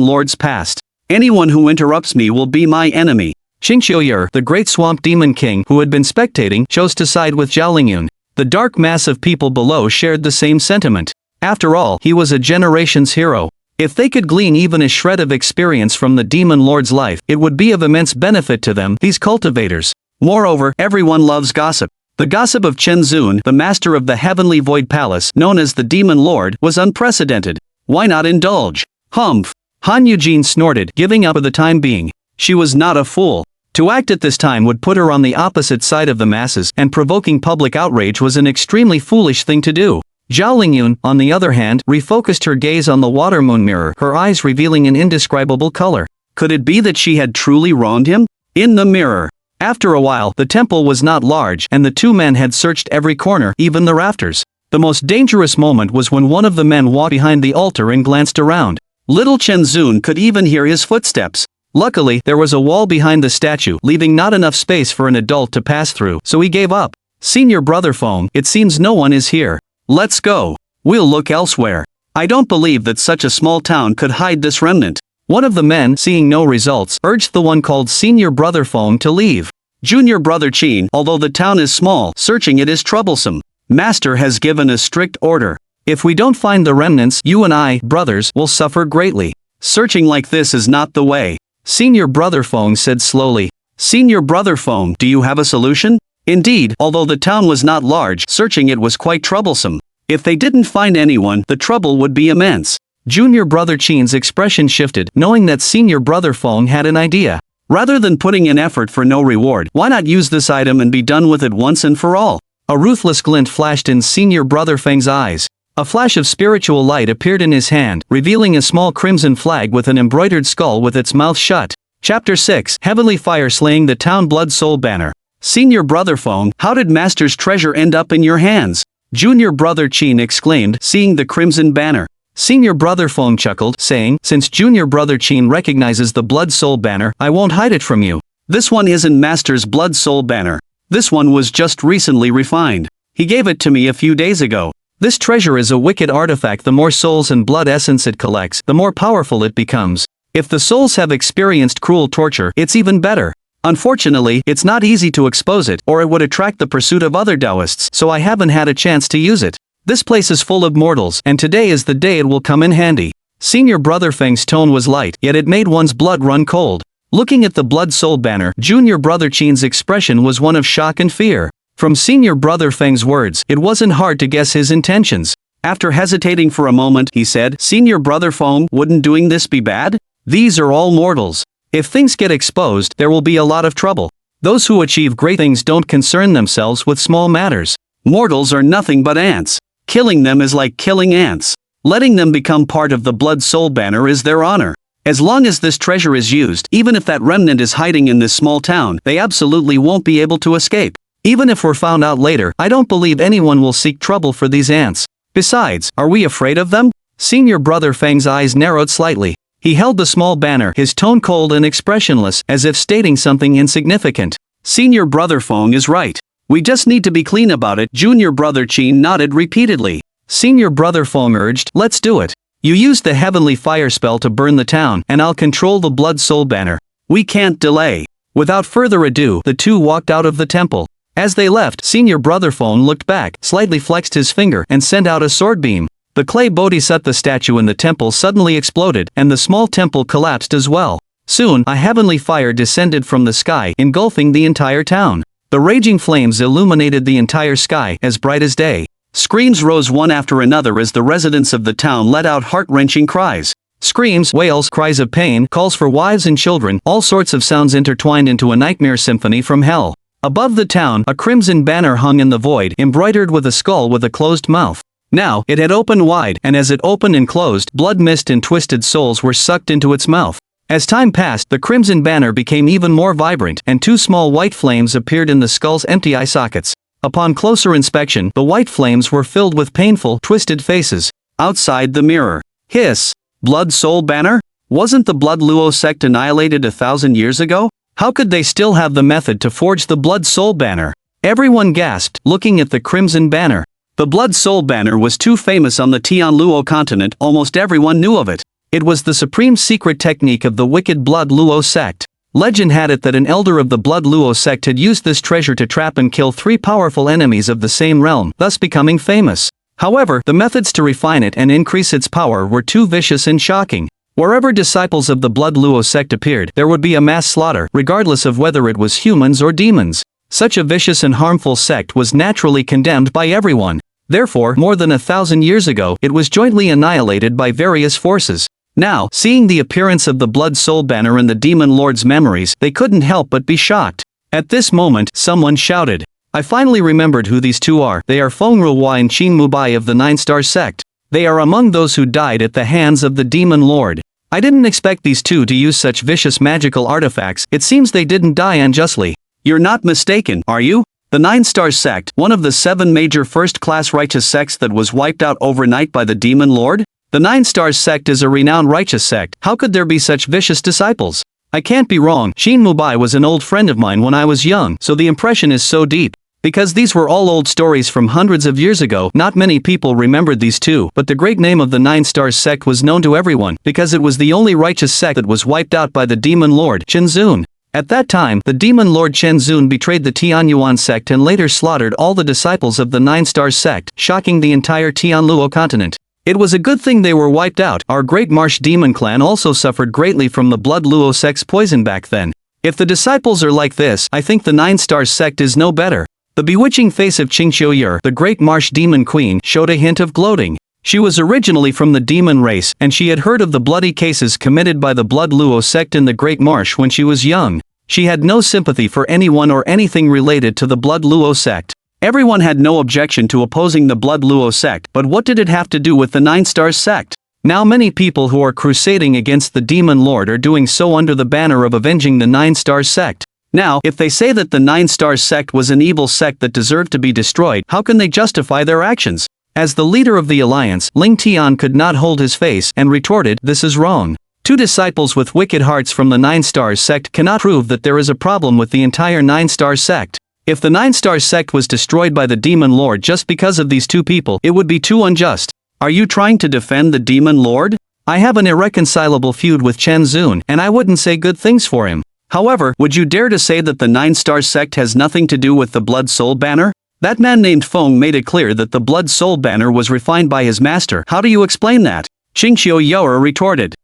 lord's past. Anyone who interrupts me will be my enemy. Xingqiuye, the great swamp demon king who had been spectating, chose to side with Zhao Lingyun. The dark mass of people below shared the same sentiment. After all, he was a generation's hero. If they could glean even a shred of experience from the demon lord's life, it would be of immense benefit to them, these cultivators. Moreover, everyone loves gossip. The gossip of Chen Zun, the master of the heavenly void palace, known as the demon lord, was unprecedented. Why not indulge? Humph. Han Eugene snorted, giving up for the time being. She was not a fool. To act at this time would put her on the opposite side of the masses, and provoking public outrage was an extremely foolish thing to do. Zhao Lingyun, on the other hand, refocused her gaze on the water moon mirror, her eyes revealing an indescribable color. Could it be that she had truly wronged him? In the mirror. After a while, the temple was not large, and the two men had searched every corner, even the rafters. The most dangerous moment was when one of the men walked behind the altar and glanced around. Little Chen Zun could even hear his footsteps. Luckily, there was a wall behind the statue, leaving not enough space for an adult to pass through, so he gave up. Senior Brother Feng, it seems no one is here. Let's go. We'll look elsewhere. I don't believe that such a small town could hide this remnant. One of the men, seeing no results, urged the one called Senior Brother Feng to leave. Junior Brother Qin, although the town is small, searching it is troublesome. Master has given a strict order. If we don't find the remnants, you and I, brothers, will suffer greatly. Searching like this is not the way. Senior Brother Feng said slowly. Senior Brother Feng, do you have a solution? Indeed, although the town was not large, searching it was quite troublesome. If they didn't find anyone, the trouble would be immense. Junior Brother Qin's expression shifted, knowing that Senior Brother Feng had an idea. Rather than putting in effort for no reward, why not use this item and be done with it once and for all? A ruthless glint flashed in Senior Brother Feng's eyes. A flash of spiritual light appeared in his hand, revealing a small crimson flag with an embroidered skull with its mouth shut. Chapter 6, Heavenly Fire Slaying the Town Blood Soul Banner. Senior Brother Feng, how did Master's treasure end up in your hands? Junior Brother Qin exclaimed, seeing the crimson banner. Senior Brother Feng chuckled, saying, since Junior Brother Qin recognizes the Blood Soul Banner, I won't hide it from you. This one isn't Master's Blood Soul Banner. This one was just recently refined. He gave it to me a few days ago. This treasure is a wicked artifact. The more souls and blood essence it collects, the more powerful it becomes. If the souls have experienced cruel torture, it's even better. Unfortunately, it's not easy to expose it, or it would attract the pursuit of other Taoists, so I haven't had a chance to use it. This place is full of mortals, and today is the day it will come in handy. Senior Brother Feng's tone was light, yet it made one's blood run cold. Looking at the Blood Soul Banner, Junior Brother Qin's expression was one of shock and fear. From Senior Brother Feng's words, it wasn't hard to guess his intentions. After hesitating for a moment, he said, Senior Brother Feng, wouldn't doing this be bad? These are all mortals. If things get exposed, there will be a lot of trouble. Those who achieve great things don't concern themselves with small matters. Mortals are nothing but ants. Killing them is like killing ants. Letting them become part of the Blood Soul Banner is their honor. As long as this treasure is used, even if that remnant is hiding in this small town, they absolutely won't be able to escape. Even if we're found out later, I don't believe anyone will seek trouble for these ants. Besides, are we afraid of them? Senior Brother Feng's eyes narrowed slightly. He held the small banner, his tone cold and expressionless, as if stating something insignificant. Senior Brother Feng is right. We just need to be clean about it. Junior Brother Qin nodded repeatedly. Senior Brother Feng urged, let's do it. You used the Heavenly Fire spell to burn the town, and I'll control the Blood Soul Banner. We can't delay. Without further ado, the two walked out of the temple. As they left, Senior Brother Feng looked back, slightly flexed his finger, and sent out a sword beam. The clay bodhisattva statue in the temple suddenly exploded, and the small temple collapsed as well. Soon, a heavenly fire descended from the sky, engulfing the entire town. The raging flames illuminated the entire sky, as bright as day. Screams rose one after another as the residents of the town let out heart-wrenching cries. Screams, wails, cries of pain, calls for wives and children, all sorts of sounds intertwined into a nightmare symphony from hell. Above the town, a crimson banner hung in the void, embroidered with a skull with a closed mouth. Now, it had opened wide, and as it opened and closed, blood mist and twisted souls were sucked into its mouth. As time passed, the crimson banner became even more vibrant, and two small white flames appeared in the skull's empty eye sockets. Upon closer inspection, the white flames were filled with painful, twisted faces. Outside the mirror. Hiss. Blood Soul Banner? Wasn't the Blood Luo sect annihilated 1,000 years ago? How could they still have the method to forge the Blood Soul Banner? Everyone gasped, looking at the crimson banner. The Blood Soul Banner was too famous on the Tianluo continent, almost everyone knew of it. It was the supreme secret technique of the wicked Blood Luo sect. Legend had it that an elder of the Blood Luo sect had used this treasure to trap and kill 3 powerful enemies of the same realm, thus becoming famous. However, the methods to refine it and increase its power were too vicious and shocking. Wherever disciples of the Blood Luo sect appeared, there would be a mass slaughter, regardless of whether it was humans or demons. Such a vicious and harmful sect was naturally condemned by everyone. Therefore, more than 1,000 years ago, it was jointly annihilated by various forces. Now, seeing the appearance of the Blood Soul banner in the Demon Lord's memories, they couldn't help but be shocked. At this moment, someone shouted, "I finally remembered who these two are. They are Feng Ruhua and Qin Mubai of the Nine-Star sect. They are among those who died at the hands of the Demon Lord. I didn't expect these two to use such vicious magical artifacts. It seems they didn't die unjustly." "You're not mistaken, are you? The Nine-Star sect, one of the 7 major first-class righteous sects that was wiped out overnight by the Demon Lord? The Nine-Star sect is a renowned righteous sect. How could there be such vicious disciples? I can't be wrong. Qin Mubai was an old friend of mine when I was young, so the impression is so deep. Because these were all old stories from hundreds of years ago, not many people remembered these two, but the great name of the Nine-Star sect was known to everyone, because it was the only righteous sect that was wiped out by the Demon Lord, Chenzun. At that time, the Demon Lord Chenzun betrayed the Tianyuan sect and later slaughtered all the disciples of the Nine-Star sect, shocking the entire Tianluo continent. It was a good thing they were wiped out. Our Great Marsh Demon clan also suffered greatly from the Blood Luo sect's poison back then. If the disciples are like this, I think the Nine-Star sect is no better. The bewitching face of Qingxiuyer, the Great Marsh Demon Queen, showed a hint of gloating. She was originally from the demon race, and she had heard of the bloody cases committed by the Blood Luo sect in the Great Marsh when she was young. She had no sympathy for anyone or anything related to the Blood Luo sect. Everyone had no objection to opposing the Blood Luo sect, but what did it have to do with the Nine-Star sect? Now many people who are crusading against the Demon Lord are doing so under the banner of avenging the Nine-Star sect. Now, if they say that the Nine-Star sect was an evil sect that deserved to be destroyed, how can they justify their actions? As the leader of the alliance, Ling Tian could not hold his face and retorted, "This is wrong. 2 disciples with wicked hearts from the Nine-Star sect cannot prove that there is a problem with the entire Nine-Star sect. If the Nine-Star sect was destroyed by the Demon Lord just because of these 2 people, it would be too unjust. Are you trying to defend the Demon Lord? I have an irreconcilable feud with Chenzun, and I wouldn't say good things for him. However, would you dare to say that the Nine-Star sect has nothing to do with the Blood Soul banner? That man named Feng made it clear that the Blood Soul banner was refined by his master. How do you explain that?" Qingxiuyer retorted.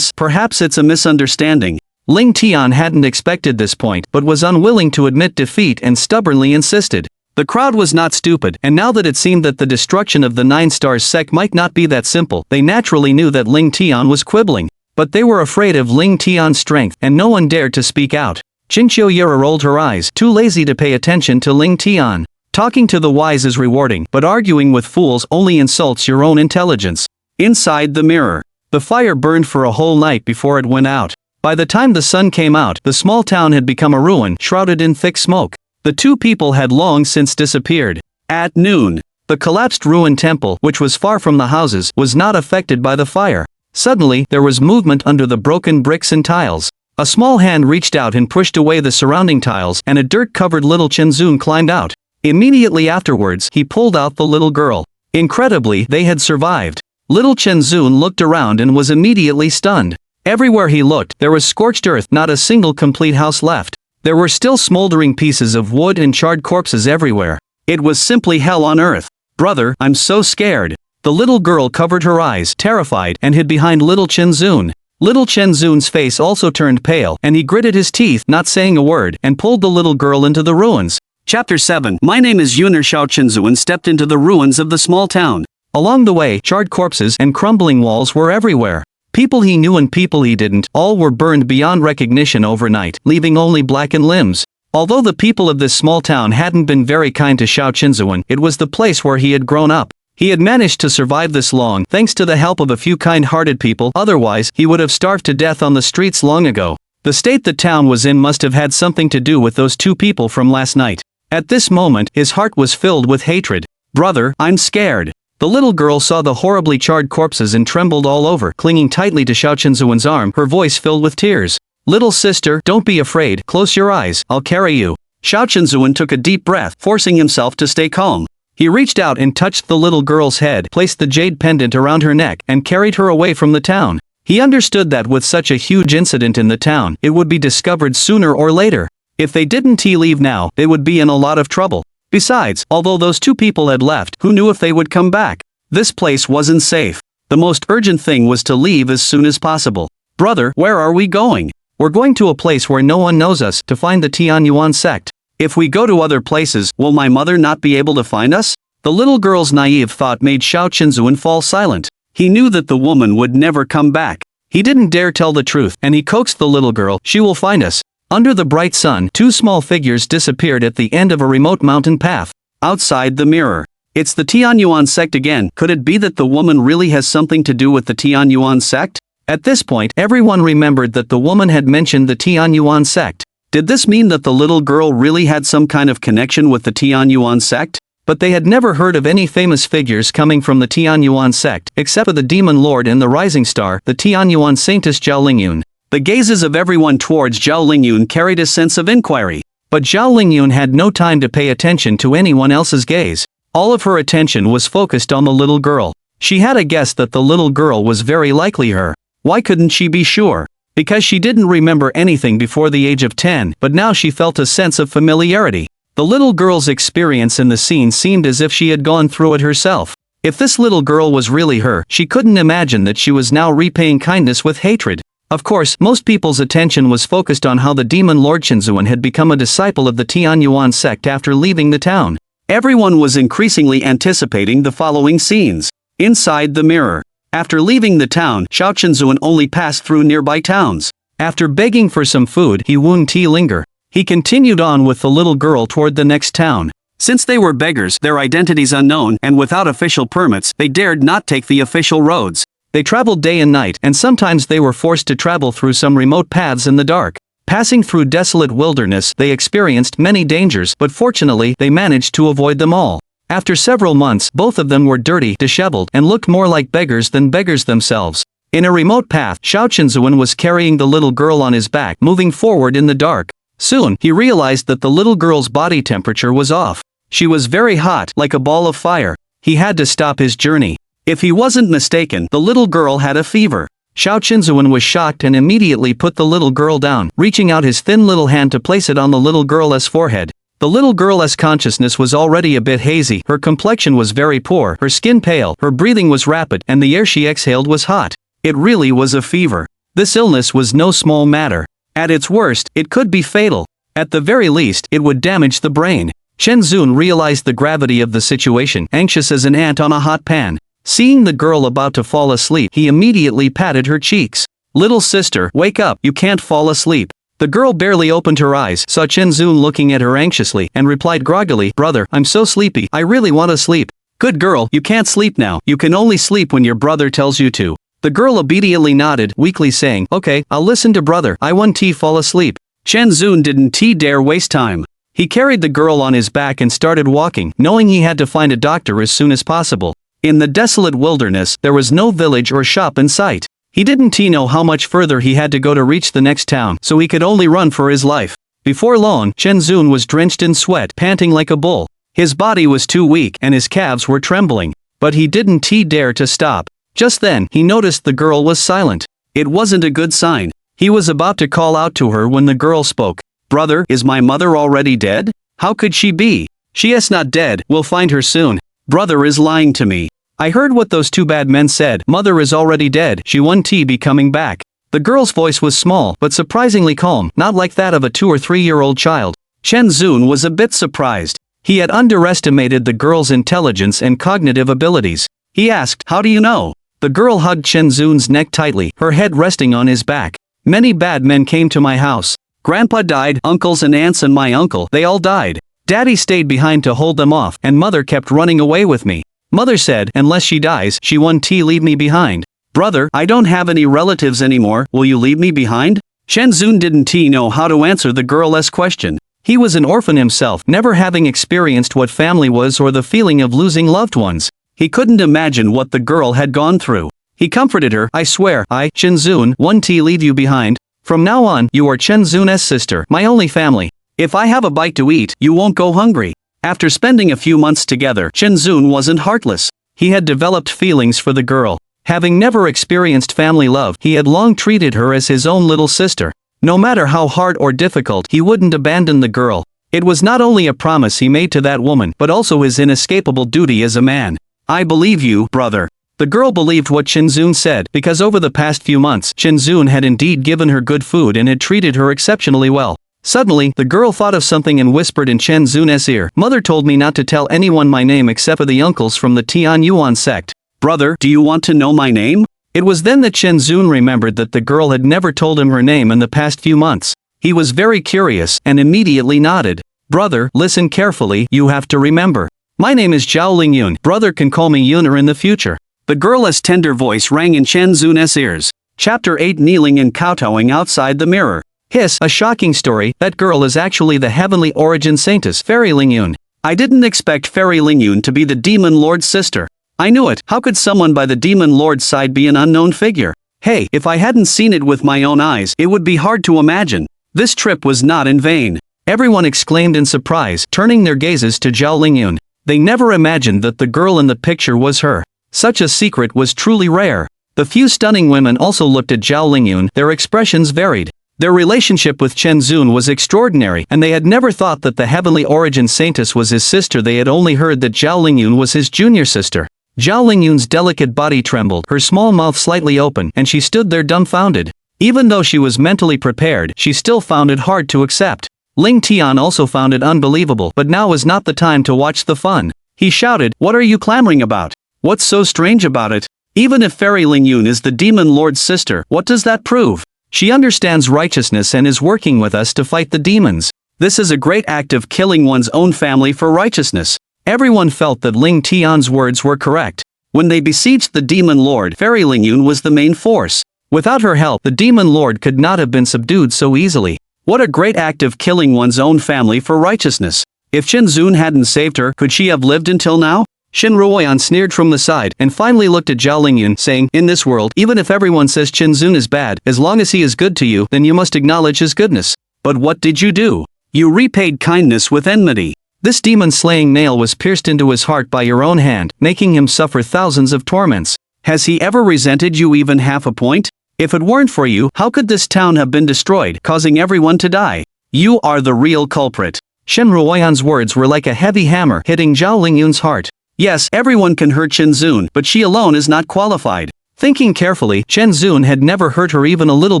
Perhaps it's a misunderstanding. Ling Tian hadn't expected this point, but was unwilling to admit defeat and stubbornly insisted. The crowd was not stupid, and now that it seemed that the destruction of the Nine-Star sect might not be that simple, they naturally knew that Ling Tian was quibbling. But they were afraid of Ling Tian's strength, and no one dared to speak out. Qingxiuyer rolled her eyes, too lazy to pay attention to Ling Tian. Talking to the wise is rewarding, but arguing with fools only insults your own intelligence. Inside the mirror, the fire burned for a whole night before it went out. By the time the sun came out, the small town had become a ruin, shrouded in thick smoke. The 2 people had long since disappeared. At noon, the collapsed ruined temple, which was far from the houses, was not affected by the fire. Suddenly, there was movement under the broken bricks and tiles. A small hand reached out and pushed away the surrounding tiles, and a dirt-covered little Chenzun climbed out. Immediately afterwards, he pulled out the little girl. Incredibly, they had survived. Little Chenzun looked around and was immediately stunned. Everywhere he looked, there was scorched earth, not a single complete house left. There were still smoldering pieces of wood and charred corpses everywhere. It was simply hell on earth. "Brother, I'm so scared." The little girl covered her eyes, terrified, and hid behind little Chenzun. Little Chenzun's face also turned pale, and he gritted his teeth, not saying a word, and pulled the little girl into the ruins. Chapter 7. My name is Yuner Xiao Chenzun stepped into the ruins of the small town. Along the way, charred corpses and crumbling walls were everywhere. People he knew and people he didn't, all were burned beyond recognition overnight, leaving only blackened limbs. Although the people of this small town hadn't been very kind to Xiao Chenzun, it was the place where he had grown up. He had managed to survive this long, thanks to the help of a few kind-hearted people, otherwise, he would have starved to death on the streets long ago. The state the town was in must have had something to do with those 2 people from last night. At this moment, his heart was filled with hatred. "Brother, I'm scared." The little girl saw the horribly charred corpses and trembled all over, clinging tightly to Xiao Chenzun's arm, her voice filled with tears. "Little sister, don't be afraid, close your eyes, I'll carry you." Xiao Chenzun took a deep breath, forcing himself to stay calm. He reached out and touched the little girl's head, placed the jade pendant around her neck, and carried her away from the town. He understood that with such a huge incident in the town, it would be discovered sooner or later. If they didn't leave now, they would be in a lot of trouble. Besides, although those two people had left, who knew if they would come back? This place wasn't safe. The most urgent thing was to leave as soon as possible. Brother, where are we going? We're going to a place where no one knows us, to find the Tianyuan sect. If we go to other places, will my mother not be able to find us? The little girl's naive thought made Xiao Qinzuan fall silent. He knew that the woman would never come back. He didn't dare tell the truth, and he coaxed the little girl. She will find us. Under the bright sun, two small figures disappeared at the end of a remote mountain path. Outside the mirror. It's the Tianyuan sect again. Could it be that the woman really has something to do with the Tianyuan sect? At this point, everyone remembered that the woman had mentioned the Tianyuan sect. Did this mean that the little girl really had some kind of connection with the Tianyuan sect? But they had never heard of any famous figures coming from the Tianyuan sect, except for the demon lord and the rising star, the Tianyuan saintess Zhao Lingyun. The gazes of everyone towards Zhao Lingyun carried a sense of inquiry. But Zhao Lingyun had no time to pay attention to anyone else's gaze. All of her attention was focused on the little girl. She had a guess that the little girl was very likely her. Why couldn't she be sure? Because she didn't remember anything before the age of 10, but now she felt a sense of familiarity. The little girl's experience in the scene seemed as if she had gone through it herself. If this little girl was really her, she couldn't imagine that she was now repaying kindness with hatred. Of course, most people's attention was focused on how the demon Lord Qinzuan had become a disciple of the Tianyuan sect after leaving the town. Everyone was increasingly anticipating the following scenes. Inside the mirror. After leaving the town, Xiao Qinzuan only passed through nearby towns. After begging for some food, he wouldn't linger. He continued on with the little girl toward the next town. Since they were beggars, their identities unknown, and without official permits, they dared not take the official roads. They traveled day and night, and sometimes they were forced to travel through some remote paths in the dark. Passing through desolate wilderness, they experienced many dangers, but fortunately, they managed to avoid them all. After several months, both of them were dirty, disheveled, and looked more like beggars than beggars themselves. In a remote path, Xiao Qinzuan was carrying the little girl on his back, moving forward in the dark. Soon, he realized that the little girl's body temperature was off. She was very hot, like a ball of fire. He had to stop his journey. If he wasn't mistaken, the little girl had a fever. Xiao Qinzuan was shocked and immediately put the little girl down, reaching out his thin little hand to place it on the little girl's forehead. The little girl's consciousness was already a bit hazy, her complexion was very poor, her skin pale, her breathing was rapid, and the air she exhaled was hot. It really was a fever. This illness was no small matter. At its worst, it could be fatal. At the very least, it would damage the brain. Qinzuan realized the gravity of the situation, anxious as an ant on a hot pan. Seeing the girl about to fall asleep, he immediately patted her cheeks. "Little sister, wake up, you can't fall asleep." The girl barely opened her eyes, saw Qinzuan looking at her anxiously, and replied groggily, "Brother, I'm so sleepy, I really want to sleep." "Good girl, you can't sleep now, you can only sleep when your brother tells you to." The girl obediently nodded, weakly saying, "Okay, I'll listen to brother, I want to fall asleep." Qinzuan didn't dare waste time. He carried the girl on his back and started walking, knowing he had to find a doctor as soon as possible. In the desolate wilderness, there was no village or shop in sight. He didn't know how much further he had to go to reach the next town, so he could only run for his life. Before long, Qinzuan was drenched in sweat, panting like a bull. His body was too weak, and his calves were trembling. But he didn't dare to stop. Just then, he noticed the girl was silent. It wasn't a good sign. He was about to call out to her when the girl spoke. "Brother, is my mother already dead? How could she be?" "She is not dead, we'll find her soon. Brother is lying to me. I heard what those two bad men said. Mother is already dead, she won't be coming back." The girl's voice was small, but surprisingly calm, not like that of a 2 or 3-year-old child. Qinzuan was a bit surprised. He had underestimated the girl's intelligence and cognitive abilities. He asked, "How do you know?" The girl hugged Qinzuan's neck tightly, her head resting on his back. "Many bad men came to my house. Grandpa died, uncles and aunts and my uncle, they all died. Daddy stayed behind to hold them off, and mother kept running away with me. Mother said, unless she dies, she won't leave me behind. Brother, I don't have any relatives anymore, will you leave me behind?" Qinzuan didn't know how to answer the girl's question. He was an orphan himself, never having experienced what family was or the feeling of losing loved ones. He couldn't imagine what the girl had gone through. He comforted her, "I swear, Qinzuan, won't leave you behind. From now on, you are Qinzuan's sister, my only family. If I have a bite to eat, you won't go hungry." After spending a few months together, Qinzuan wasn't heartless. He had developed feelings for the girl. Having never experienced family love, he had long treated her as his own little sister. No matter how hard or difficult, he wouldn't abandon the girl. It was not only a promise he made to that woman but also his inescapable duty as a man. I believe you, brother. The girl believed what Shinzun said because over the past few months Shinzun had indeed given her good food and had treated her exceptionally well. Suddenly, the girl thought of something and whispered in Shenzun's ear, "Mother told me not to tell anyone my name except for the uncles from the Tian Yuan sect. Brother, do you want to know my name?" It was then that Shenzun remembered that the girl had never told him her name in the past few months. He was very curious and immediately nodded. "Brother, listen carefully, you have to remember. My name is Zhao Lingyun. Brother can call me Yuner in the future." The girl's tender voice rang in Shenzun's ears. Chapter 8 Kneeling and kowtowing outside the mirror. Hiss, a shocking story, that girl is actually the heavenly origin saintess Fairy Lingyun. I didn't expect Fairy Lingyun to be the Demon Lord's sister. I knew it, how could someone by the Demon Lord's side be an unknown figure? Hey, if I hadn't seen it with my own eyes, it would be hard to imagine. This trip was not in vain. Everyone exclaimed in surprise, turning their gazes to Zhao Lingyun. They never imagined that the girl in the picture was her. Such a secret was truly rare. The few stunning women also looked at Zhao Lingyun, their expressions varied. Their relationship with Shenzun was extraordinary and they had never thought that the heavenly origin saintess was his sister. They had only heard that Zhao Lingyun was his junior sister. Zhao Lingyun's delicate body trembled, her small mouth slightly open, and she stood there dumbfounded. Even though she was mentally prepared, she still found it hard to accept. Ling Tian also found it unbelievable, but now was not the time to watch the fun. He shouted, "What are you clamoring about? What's so strange about it? Even if Fairy Lingyun is the Demon Lord's sister, what does that prove? She understands righteousness and is working with us to fight the demons. This is a great act of killing one's own family for righteousness." Everyone felt that Ling Tian's words were correct. When they besieged the Demon Lord, Fairy Lingyun was the main force. Without her help, the Demon Lord could not have been subdued so easily. What a great act of killing one's own family for righteousness. If Shinzun hadn't saved her, could she have lived until now? Shin Ruoyan sneered from the side and finally looked at Zhao Lingyun, saying, "In this world, even if everyone says Shinzun is bad, as long as he is good to you, then you must acknowledge his goodness. But what did you do? You repaid kindness with enmity. This demon-slaying nail was pierced into his heart by your own hand, making him suffer thousands of torments. Has he ever resented you even half a point? If it weren't for you, how could this town have been destroyed, causing everyone to die? You are the real culprit." Shin Ruoyan's words were like a heavy hammer hitting Zhao Lingyun's heart. Yes, everyone can hurt Shinzun, but she alone is not qualified. Thinking carefully, Shinzun had never hurt her even a little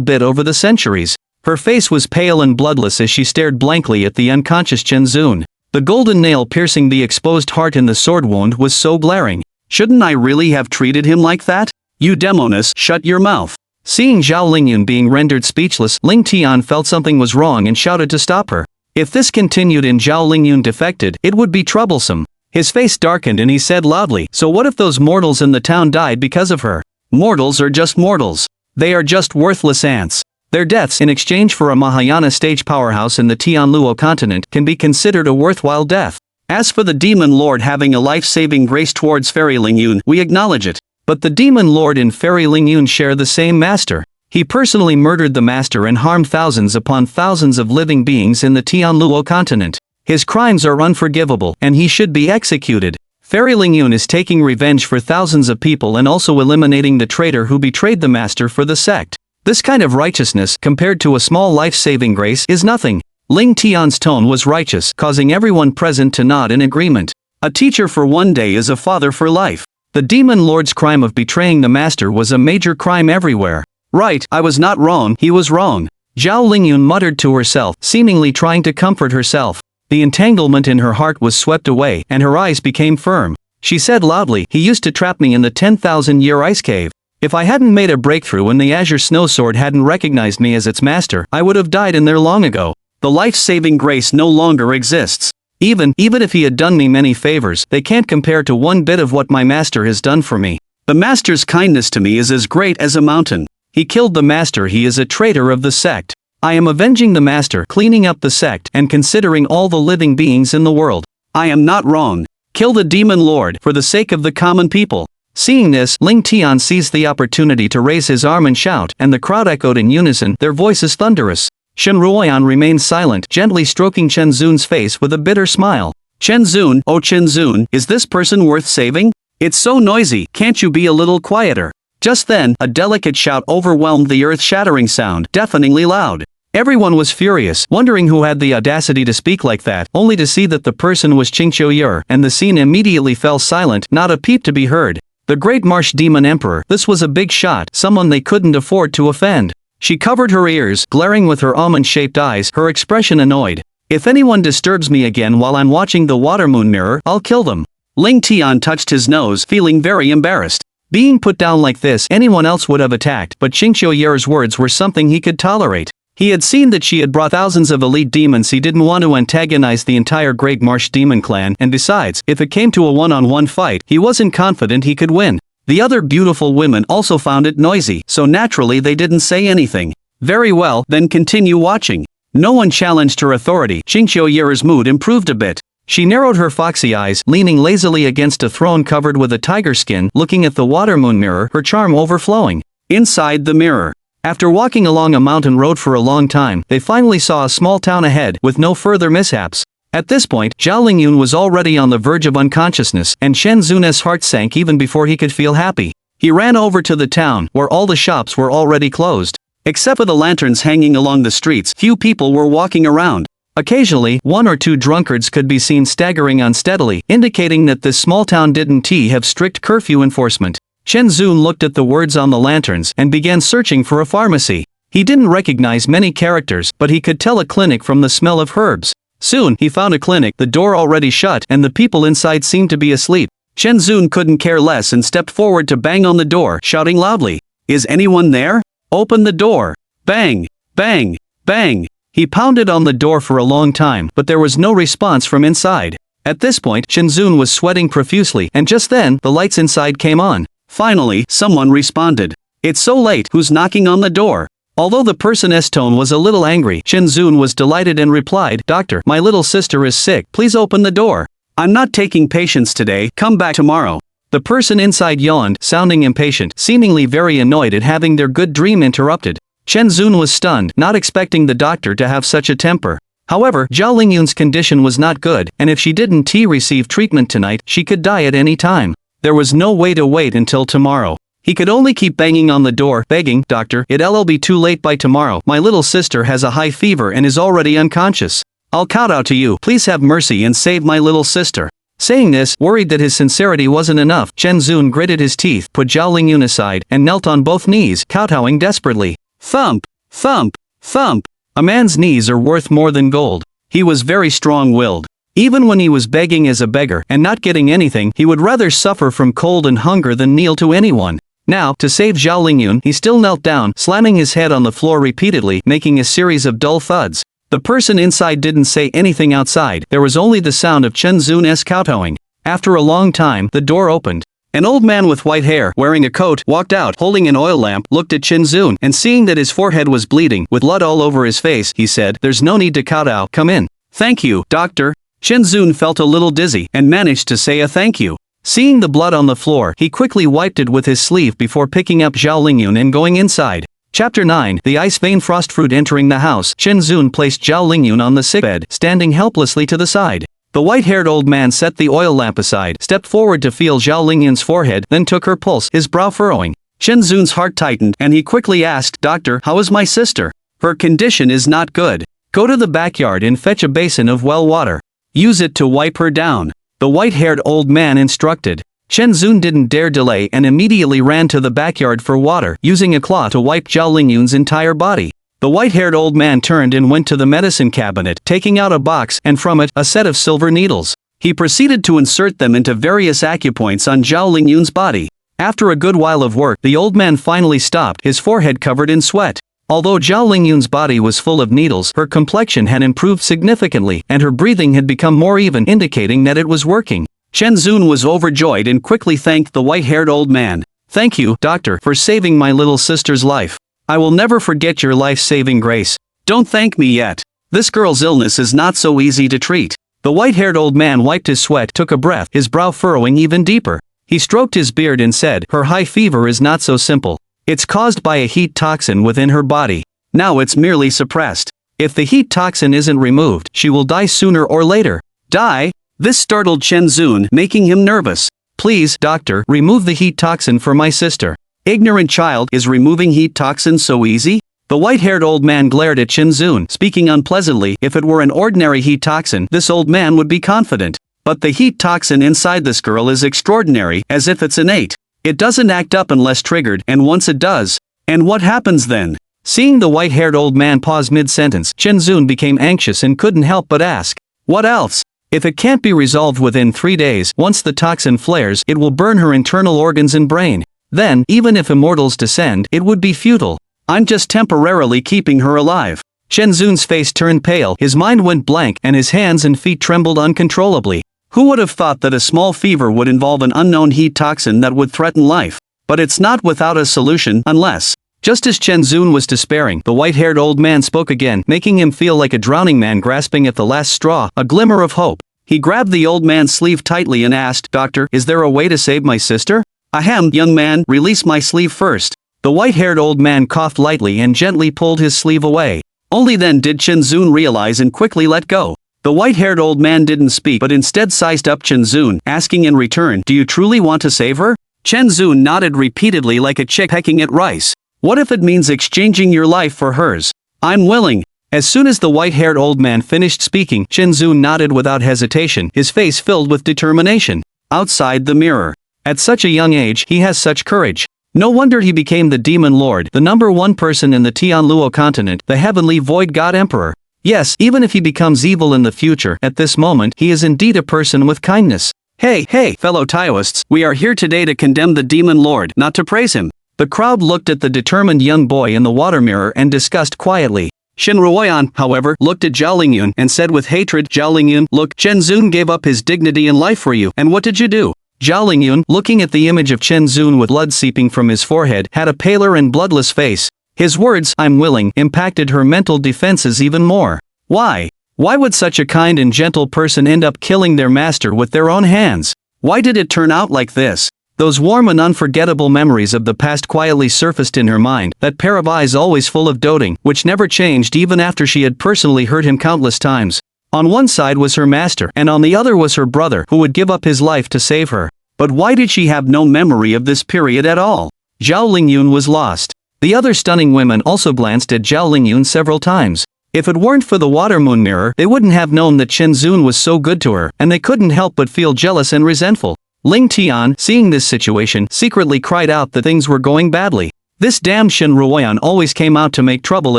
bit over the centuries. Her face was pale and bloodless as she stared blankly at the unconscious Shinzun. The golden nail piercing the exposed heart in the sword wound was so glaring. Shouldn't I really have treated him like that? You demoness, shut your mouth. Seeing Zhao Lingyun being rendered speechless, Ling Tian felt something was wrong and shouted to stop her. If this continued and Zhao Lingyun defected, it would be troublesome. His face darkened and he said loudly, "So what if those mortals in the town died because of her? Mortals are just mortals. They are just worthless ants. Their deaths in exchange for a Mahayana stage powerhouse in the Tianluo continent can be considered a worthwhile death. As for the Demon Lord having a life-saving grace towards Fairy Lingyun, we acknowledge it. But the Demon Lord and Fairy Lingyun share the same master. He personally murdered the master and harmed thousands upon thousands of living beings in the Tianluo continent. His crimes are unforgivable, and he should be executed. Fairy Lingyun is taking revenge for thousands of people and also eliminating the traitor who betrayed the master for the sect. This kind of righteousness, compared to a small life-saving grace, is nothing." Ling Tian's tone was righteous, causing everyone present to nod in agreement. A teacher for one day is a father for life. The Demon Lord's crime of betraying the master was a major crime everywhere. Right, I was not wrong, he was wrong. Zhao Lingyun muttered to herself, seemingly trying to comfort herself. The entanglement in her heart was swept away, and her eyes became firm. She said loudly, "He used to trap me in the 10,000-year ice cave. If I hadn't made a breakthrough and the Azure Snow Sword hadn't recognized me as its master, I would have died in there long ago. The life-saving grace no longer exists. Even if he had done me many favors, they can't compare to one bit of what my master has done for me. The master's kindness to me is as great as a mountain. He killed the master, he is a traitor of the sect. I am avenging the master, cleaning up the sect, and considering all the living beings in the world. I am not wrong. Kill the Demon Lord, for the sake of the common people." Seeing this, Ling Tian seized the opportunity to raise his arm and shout, and the crowd echoed in unison, their voices thunderous. Shen Ruoyan remained silent, gently stroking Chen Zun's face with a bitter smile. "Chen Zun, oh Chen Zun, is this person worth saving? It's so noisy, can't you be a little quieter?" Just then, a delicate shout overwhelmed the earth-shattering sound, deafeningly loud. Everyone was furious, wondering who had the audacity to speak like that, only to see that the person was Qingqiu, and the scene immediately fell silent, not a peep to be heard. The Great Marsh Demon Emperor, this was a big shot, someone they couldn't afford to offend. She covered her ears, glaring with her almond-shaped eyes, her expression annoyed. If anyone disturbs me again while I'm watching the water moon mirror, I'll kill them. Ling Tian touched his nose, feeling very embarrassed. Being put down like this, anyone else would have attacked, but Qingqiu's words were something he could tolerate. He had seen that she had brought thousands of elite demons. He didn't want to antagonize the entire Great Marsh Demon clan, and besides, if it came to a one-on-one fight, he wasn't confident he could win. The other beautiful women also found it noisy, so naturally they didn't say anything. Very well, then continue watching. No one challenged her authority. Qingqiu's mood improved a bit. She narrowed her foxy eyes, leaning lazily against a throne covered with a tiger skin, looking at the water moon mirror, her charm overflowing. Inside the mirror. After walking along a mountain road for a long time, they finally saw a small town ahead, with no further mishaps. At this point, Zhao Lingyun was already on the verge of unconsciousness, and Shen Zun's heart sank even before he could feel happy. He ran over to the town, where all the shops were already closed. Except for the lanterns hanging along the streets, few people were walking around. Occasionally, one or two drunkards could be seen staggering unsteadily, indicating that this small town didn't have strict curfew enforcement. Shen Zun looked at the words on the lanterns and began searching for a pharmacy. He didn't recognize many characters, but he could tell a clinic from the smell of herbs. Soon, he found a clinic, the door already shut, and the people inside seemed to be asleep. Shen Zun couldn't care less and stepped forward to bang on the door, shouting loudly, "Is anyone there? Open the door!" Bang! Bang! Bang! He pounded on the door for a long time, but there was no response from inside. At this point, Shen Zun was sweating profusely, and just then, the lights inside came on. Finally, someone responded. "It's so late, who's knocking on the door?" Although the person's tone was a little angry, Shen Zun was delighted and replied, "Doctor, my little sister is sick, please open the door. I'm not taking patients today, come back tomorrow." The person inside yawned, sounding impatient, seemingly very annoyed at having their good dream interrupted. Shen Zun was stunned, not expecting the doctor to have such a temper. However, Zhao Lingyun's condition was not good, and if she didn't receive treatment tonight, she could die at any time. There was no way to wait until tomorrow. He could only keep banging on the door, begging, "Doctor, it'll be too late by tomorrow. My little sister has a high fever and is already unconscious. I'll kowtow to you, please have mercy and save my little sister." Saying this, worried that his sincerity wasn't enough, Shen Zun gritted his teeth, put Zhao Lingyun aside, and knelt on both knees, kowtowing desperately. Thump! Thump! Thump! A man's knees are worth more than gold. He was very strong-willed. Even when he was begging as a beggar and not getting anything, he would rather suffer from cold and hunger than kneel to anyone. Now, to save Zhao Lingyun, he still knelt down, slamming his head on the floor repeatedly, making a series of dull thuds. The person inside didn't say anything outside, there was only the sound of Shen Zun's kowtowing. After a long time, the door opened. An old man with white hair, wearing a coat, walked out, holding an oil lamp, looked at Shen Zun, and seeing that his forehead was bleeding, with blood all over his face, he said, "There's no need to kowtow, come in." "Thank you, doctor." Shen Zun felt a little dizzy, and managed to say a thank you. Seeing the blood on the floor, he quickly wiped it with his sleeve before picking up Zhao Lingyun and going inside. Chapter 9, The Ice Vein Frostfruit. Entering the house, Shen Zun placed Zhao Lingyun on the sickbed, standing helplessly to the side. The white-haired old man set the oil lamp aside, stepped forward to feel Zhao Lingyun's forehead, then took her pulse, his brow furrowing. Shen Zun's heart tightened, and he quickly asked, "Doctor, how is my sister?" "Her condition is not good. Go to the backyard and fetch a basin of well water. Use it to wipe her down," the white-haired old man instructed. Shen Zun didn't dare delay and immediately ran to the backyard for water, using a claw to wipe Zhao Lingyun's entire body. The white-haired old man turned and went to the medicine cabinet, taking out a box, and from it, a set of silver needles. He proceeded to insert them into various acupoints on Zhao Lingyun's body. After a good while of work, the old man finally stopped, his forehead covered in sweat. Although Zhao Lingyun's body was full of needles, her complexion had improved significantly, and her breathing had become more even, indicating that it was working. Shen Zun was overjoyed and quickly thanked the white-haired old man. "Thank you, doctor, for saving my little sister's life. I will never forget your life-saving grace." "Don't thank me yet. This girl's illness is not so easy to treat." The white-haired old man wiped his sweat, took a breath, his brow furrowing even deeper. He stroked his beard and said, "Her high fever is not so simple. It's caused by a heat toxin within her body. Now it's merely suppressed. If the heat toxin isn't removed, she will die sooner or later." "Die?" This startled Shen Zun, making him nervous. "Please, doctor, remove the heat toxin for my sister." "Ignorant child, is removing heat toxin so easy?" The white-haired old man glared at Shinzun, speaking unpleasantly. If it were an ordinary heat toxin, this old man would be confident. But the heat toxin inside this girl is extraordinary, as if it's innate. It doesn't act up unless triggered, and once it does. And what happens then? Seeing the white-haired old man pause mid-sentence, Shinzun became anxious and couldn't help but ask, what else? If it can't be resolved within 3 days, once the toxin flares, it will burn her internal organs and brain. Then, even if immortals descend, it would be futile. I'm just temporarily keeping her alive. Shinzun's face turned pale, his mind went blank, and his hands and feet trembled uncontrollably. Who would have thought that a small fever would involve an unknown heat toxin that would threaten life? But it's not without a solution, unless... Just as Shinzun was despairing, the white-haired old man spoke again, making him feel like a drowning man grasping at the last straw, a glimmer of hope. He grabbed the old man's sleeve tightly and asked, Doctor, is there a way to save my sister? Ahem, young man, release my sleeve first. The white-haired old man coughed lightly and gently pulled his sleeve away. Only then did Shinzun realize and quickly let go. The white-haired old man didn't speak but instead sized up Shinzun, asking in return, do you truly want to save her? Shinzun nodded repeatedly like a chick pecking at rice. What if it means exchanging your life for hers? I'm willing. As soon as the white-haired old man finished speaking, Shinzun nodded without hesitation, his face filled with determination. Outside the mirror. At such a young age, he has such courage. No wonder he became the Demon Lord, the #1 person in the Tianluo continent, the heavenly void god emperor. Yes, even if he becomes evil in the future, at this moment, he is indeed a person with kindness. Hey, fellow Taoists, we are here today to condemn the Demon Lord, not to praise him. The crowd looked at the determined young boy in the water mirror and discussed quietly. Shen Ruoyan, however, looked at Zhao Lingyun and said with hatred, Zhao Lingyun, look, Shinzun gave up his dignity and life for you, and what did you do? Zhao Lingyun, looking at the image of Shinzun with blood seeping from his forehead, had a paler and bloodless face. His words, I'm willing, impacted her mental defenses even more. Why? Why would such a kind and gentle person end up killing their master with their own hands? Why did it turn out like this? Those warm and unforgettable memories of the past quietly surfaced in her mind, that pair of eyes always full of doting, which never changed even after she had personally hurt him countless times. On one side was her master, and on the other was her brother, who would give up his life to save her. But why did she have no memory of this period at all? Zhao Lingyun was lost. The other stunning women also glanced at Zhao Lingyun several times. If it weren't for the water moon mirror, they wouldn't have known that Shinzun was so good to her, and they couldn't help but feel jealous and resentful. Ling Tian, seeing this situation, secretly cried out that things were going badly. This damn Shen Ruoyan always came out to make trouble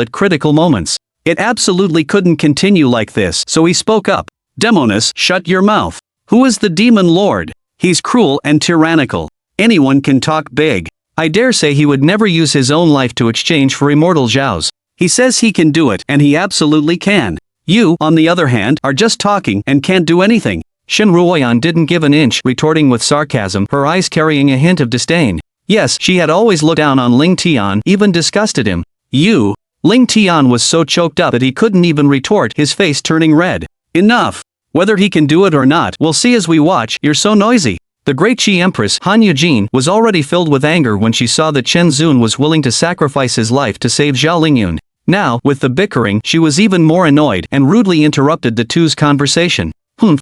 at critical moments. It absolutely couldn't continue like this, so he spoke up. Demoness, shut your mouth. Who is the Demon Lord? He's cruel and tyrannical. Anyone can talk big. I dare say he would never use his own life to exchange for immortal Zhao's. He says he can do it, and he absolutely can. You, on the other hand, are just talking and can't do anything. Shen Ruoyan didn't give an inch, retorting with sarcasm, her eyes carrying a hint of disdain. Yes, she had always looked down on Ling Tian, even disgusted him. You? Ling Tian was so choked up that he couldn't even retort, his face turning red. Enough. Whether he can do it or not, we'll see as we watch. You're so noisy. The great Qi Empress, Han Yujin, was already filled with anger when she saw that Shinzun was willing to sacrifice his life to save Zhao Lingyun. Now, with the bickering, she was even more annoyed, and rudely interrupted the two's conversation.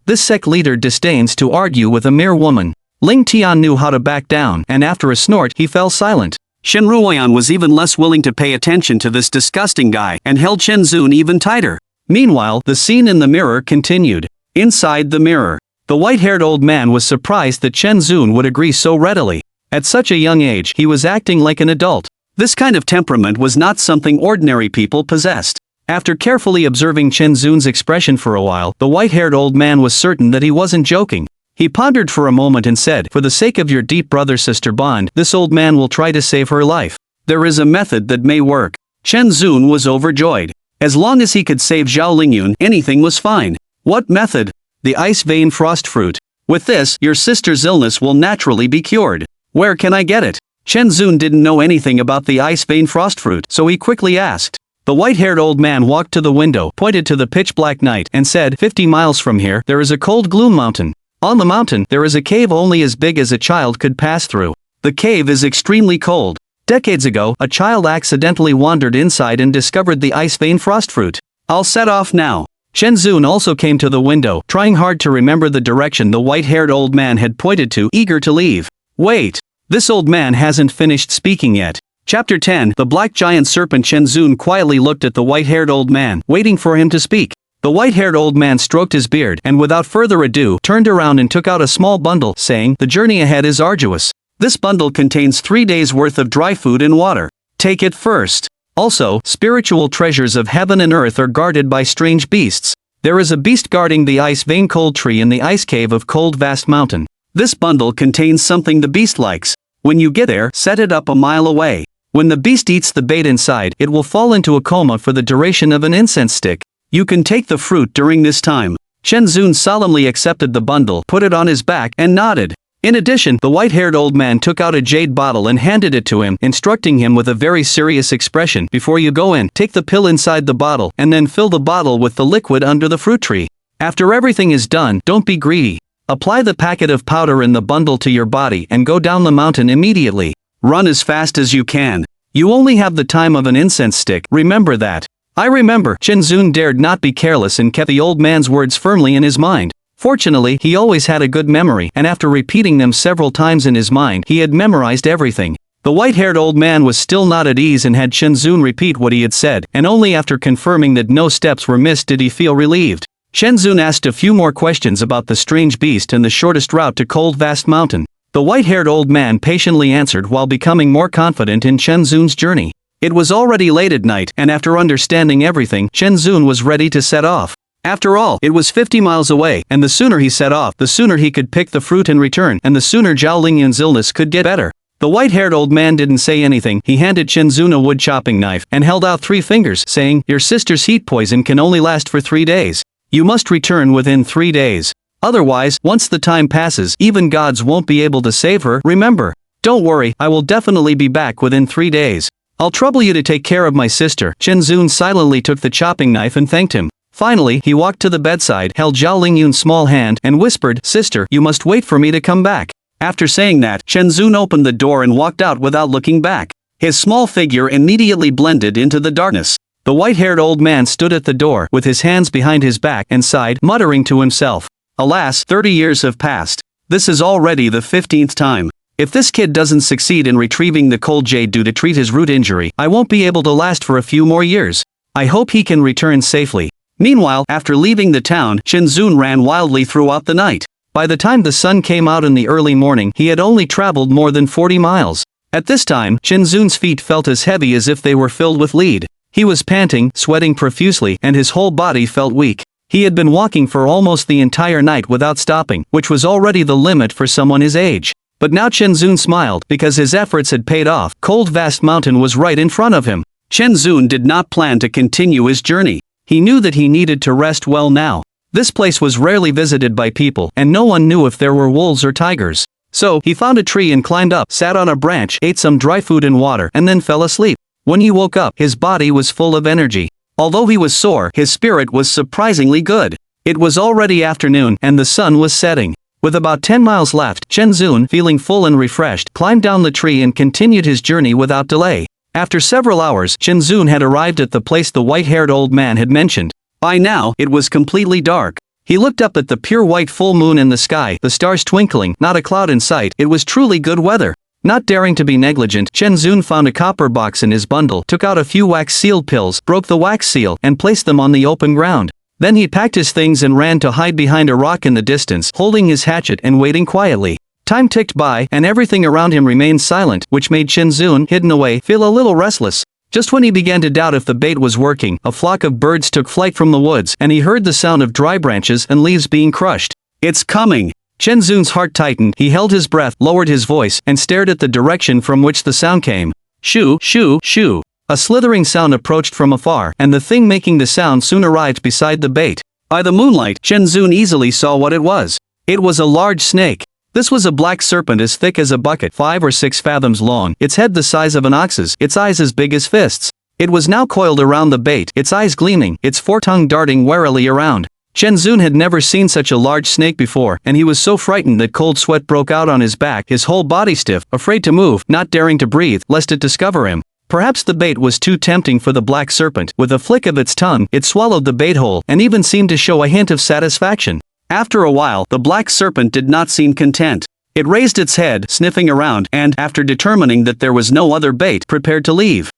This sect leader disdains to argue with a mere woman. Ling Tian knew how to back down, and after a snort, he fell silent. Shen Ruoyan was even less willing to pay attention to this disgusting guy, and held Shinzun even tighter. Meanwhile, the scene in the mirror continued. Inside the mirror, the white-haired old man was surprised that Shinzun would agree so readily. At such a young age, he was acting like an adult. This kind of temperament was not something ordinary people possessed. After carefully observing Shinzun's expression for a while, the white-haired old man was certain that he wasn't joking. He pondered for a moment and said, for the sake of your deep brother-sister bond, this old man will try to save her life. There is a method that may work. Shinzun was overjoyed. As long as he could save Zhao Lingyun, anything was fine. What method? The ice vein frost fruit. With this, your sister's illness will naturally be cured. Where can I get it? Shinzun didn't know anything about the ice vein frost fruit, so he quickly asked. The white-haired old man walked to the window, pointed to the pitch-black night, and said, 50 miles from here, there is a cold gloom mountain. On the mountain, there is a cave only as big as a child could pass through. The cave is extremely cold. Decades ago, a child accidentally wandered inside and discovered the ice vein frost fruit. I'll set off now. Shinzun also came to the window, trying hard to remember the direction the white-haired old man had pointed to, eager to leave. Wait. This old man hasn't finished speaking yet. Chapter 10. The black giant serpent. Shenzun quietly looked at the white-haired old man, waiting for him to speak. The white-haired old man stroked his beard and without further ado turned around and took out a small bundle, saying, "The journey ahead is arduous. This bundle contains 3 days' worth of dry food and water. Take it first. Also, spiritual treasures of heaven and earth are guarded by strange beasts. There is a beast guarding the ice vein cold tree in the ice cave of cold vast mountain. This bundle contains something the beast likes. When you get there, set it up a mile away. When the beast eats the bait inside, it will fall into a coma for the duration of an incense stick. You can take the fruit during this time." Shenzun solemnly accepted the bundle, put it on his back, and nodded. In addition, the white-haired old man took out a jade bottle and handed it to him, instructing him with a very serious expression, "Before you go in, take the pill inside the bottle and then fill the bottle with the liquid under the fruit tree. After everything is done, don't be greedy. Apply the packet of powder in the bundle to your body and go down the mountain immediately. Run as fast as you can. You only have the time of an incense stick, remember that." "I remember." Shenzun dared not be careless and kept the old man's words firmly in his mind. Fortunately, he always had a good memory, and after repeating them several times in his mind, he had memorized everything. The white-haired old man was still not at ease and had Shenzun repeat what he had said, and only after confirming that no steps were missed did he feel relieved. Shenzun asked a few more questions about the strange beast and the shortest route to cold vast mountain. The white-haired old man patiently answered while becoming more confident in Shenzun's journey. It was already late at night, and after understanding everything, Shenzun was ready to set off. After all, it was 50 miles away, and the sooner he set off, the sooner he could pick the fruit and return, and the sooner Zhao Lingyun's illness could get better. The white-haired old man didn't say anything. He handed Shenzun a wood-chopping knife and held out 3 fingers, saying, "Your sister's heat poison can only last for 3 days. You must return within 3 days. Otherwise, once the time passes, even gods won't be able to save her, remember. Don't worry, I will definitely be back within 3 days. I'll trouble you to take care of my sister." Shenzun silently took the chopping knife and thanked him. Finally, he walked to the bedside, held Zhao Lingyun's small hand, and whispered, "Sister, you must wait for me to come back." After saying that, Shenzun opened the door and walked out without looking back. His small figure immediately blended into the darkness. The white-haired old man stood at the door, with his hands behind his back, and sighed, muttering to himself. "Alas, 30 years have passed. This is already the 15th time. If this kid doesn't succeed in retrieving the cold jade due to treat his root injury, I won't be able to last for a few more years. I hope he can return safely." Meanwhile, after leaving the town, Shenzun ran wildly throughout the night. By the time the sun came out in the early morning, he had only traveled more than 40 miles. At this time, Shenzun's feet felt as heavy as if they were filled with lead. He was panting, sweating profusely, and his whole body felt weak. He had been walking for almost the entire night without stopping, which was already the limit for someone his age. But now Shenzun smiled, because his efforts had paid off. Cold vast mountain was right in front of him. Shenzun did not plan to continue his journey. He knew that he needed to rest well now. This place was rarely visited by people, and no one knew if there were wolves or tigers. So, he found a tree and climbed up, sat on a branch, ate some dry food and water, and then fell asleep. When he woke up, his body was full of energy. Although he was sore, his spirit was surprisingly good. It was already afternoon, and the sun was setting. With about 10 miles left, Shenzun, feeling full and refreshed, climbed down the tree and continued his journey without delay. After several hours, Shenzun had arrived at the place the white-haired old man had mentioned. By now, it was completely dark. He looked up at the pure white full moon in the sky, the stars twinkling, not a cloud in sight. It was truly good weather. Not daring to be negligent, Shenzun found a copper box in his bundle, took out a few wax-sealed pills, broke the wax seal, and placed them on the open ground. Then he packed his things and ran to hide behind a rock in the distance, holding his hatchet and waiting quietly. Time ticked by, and everything around him remained silent, which made Shenzun, hidden away, feel a little restless. Just when he began to doubt if the bait was working, a flock of birds took flight from the woods, and he heard the sound of dry branches and leaves being crushed. "It's coming!" Shenzun's heart tightened, he held his breath, lowered his voice, and stared at the direction from which the sound came. Shoo, shoo, shoo. A slithering sound approached from afar, and the thing making the sound soon arrived beside the bait. By the moonlight, Shenzun easily saw what it was. It was a large snake. This was a black serpent as thick as a bucket, 5 or 6 fathoms long, its head the size of an ox's, its eyes as big as fists. It was now coiled around the bait, its eyes gleaming, its foretongue darting warily around. Shenzun had never seen such a large snake before, and he was so frightened that cold sweat broke out on his back, his whole body stiff, afraid to move, not daring to breathe, lest it discover him. Perhaps the bait was too tempting for the black serpent. With a flick of its tongue, it swallowed the bait whole, and even seemed to show a hint of satisfaction. After a while, the black serpent did not seem content. It raised its head, sniffing around, and, after determining that there was no other bait, prepared to leave.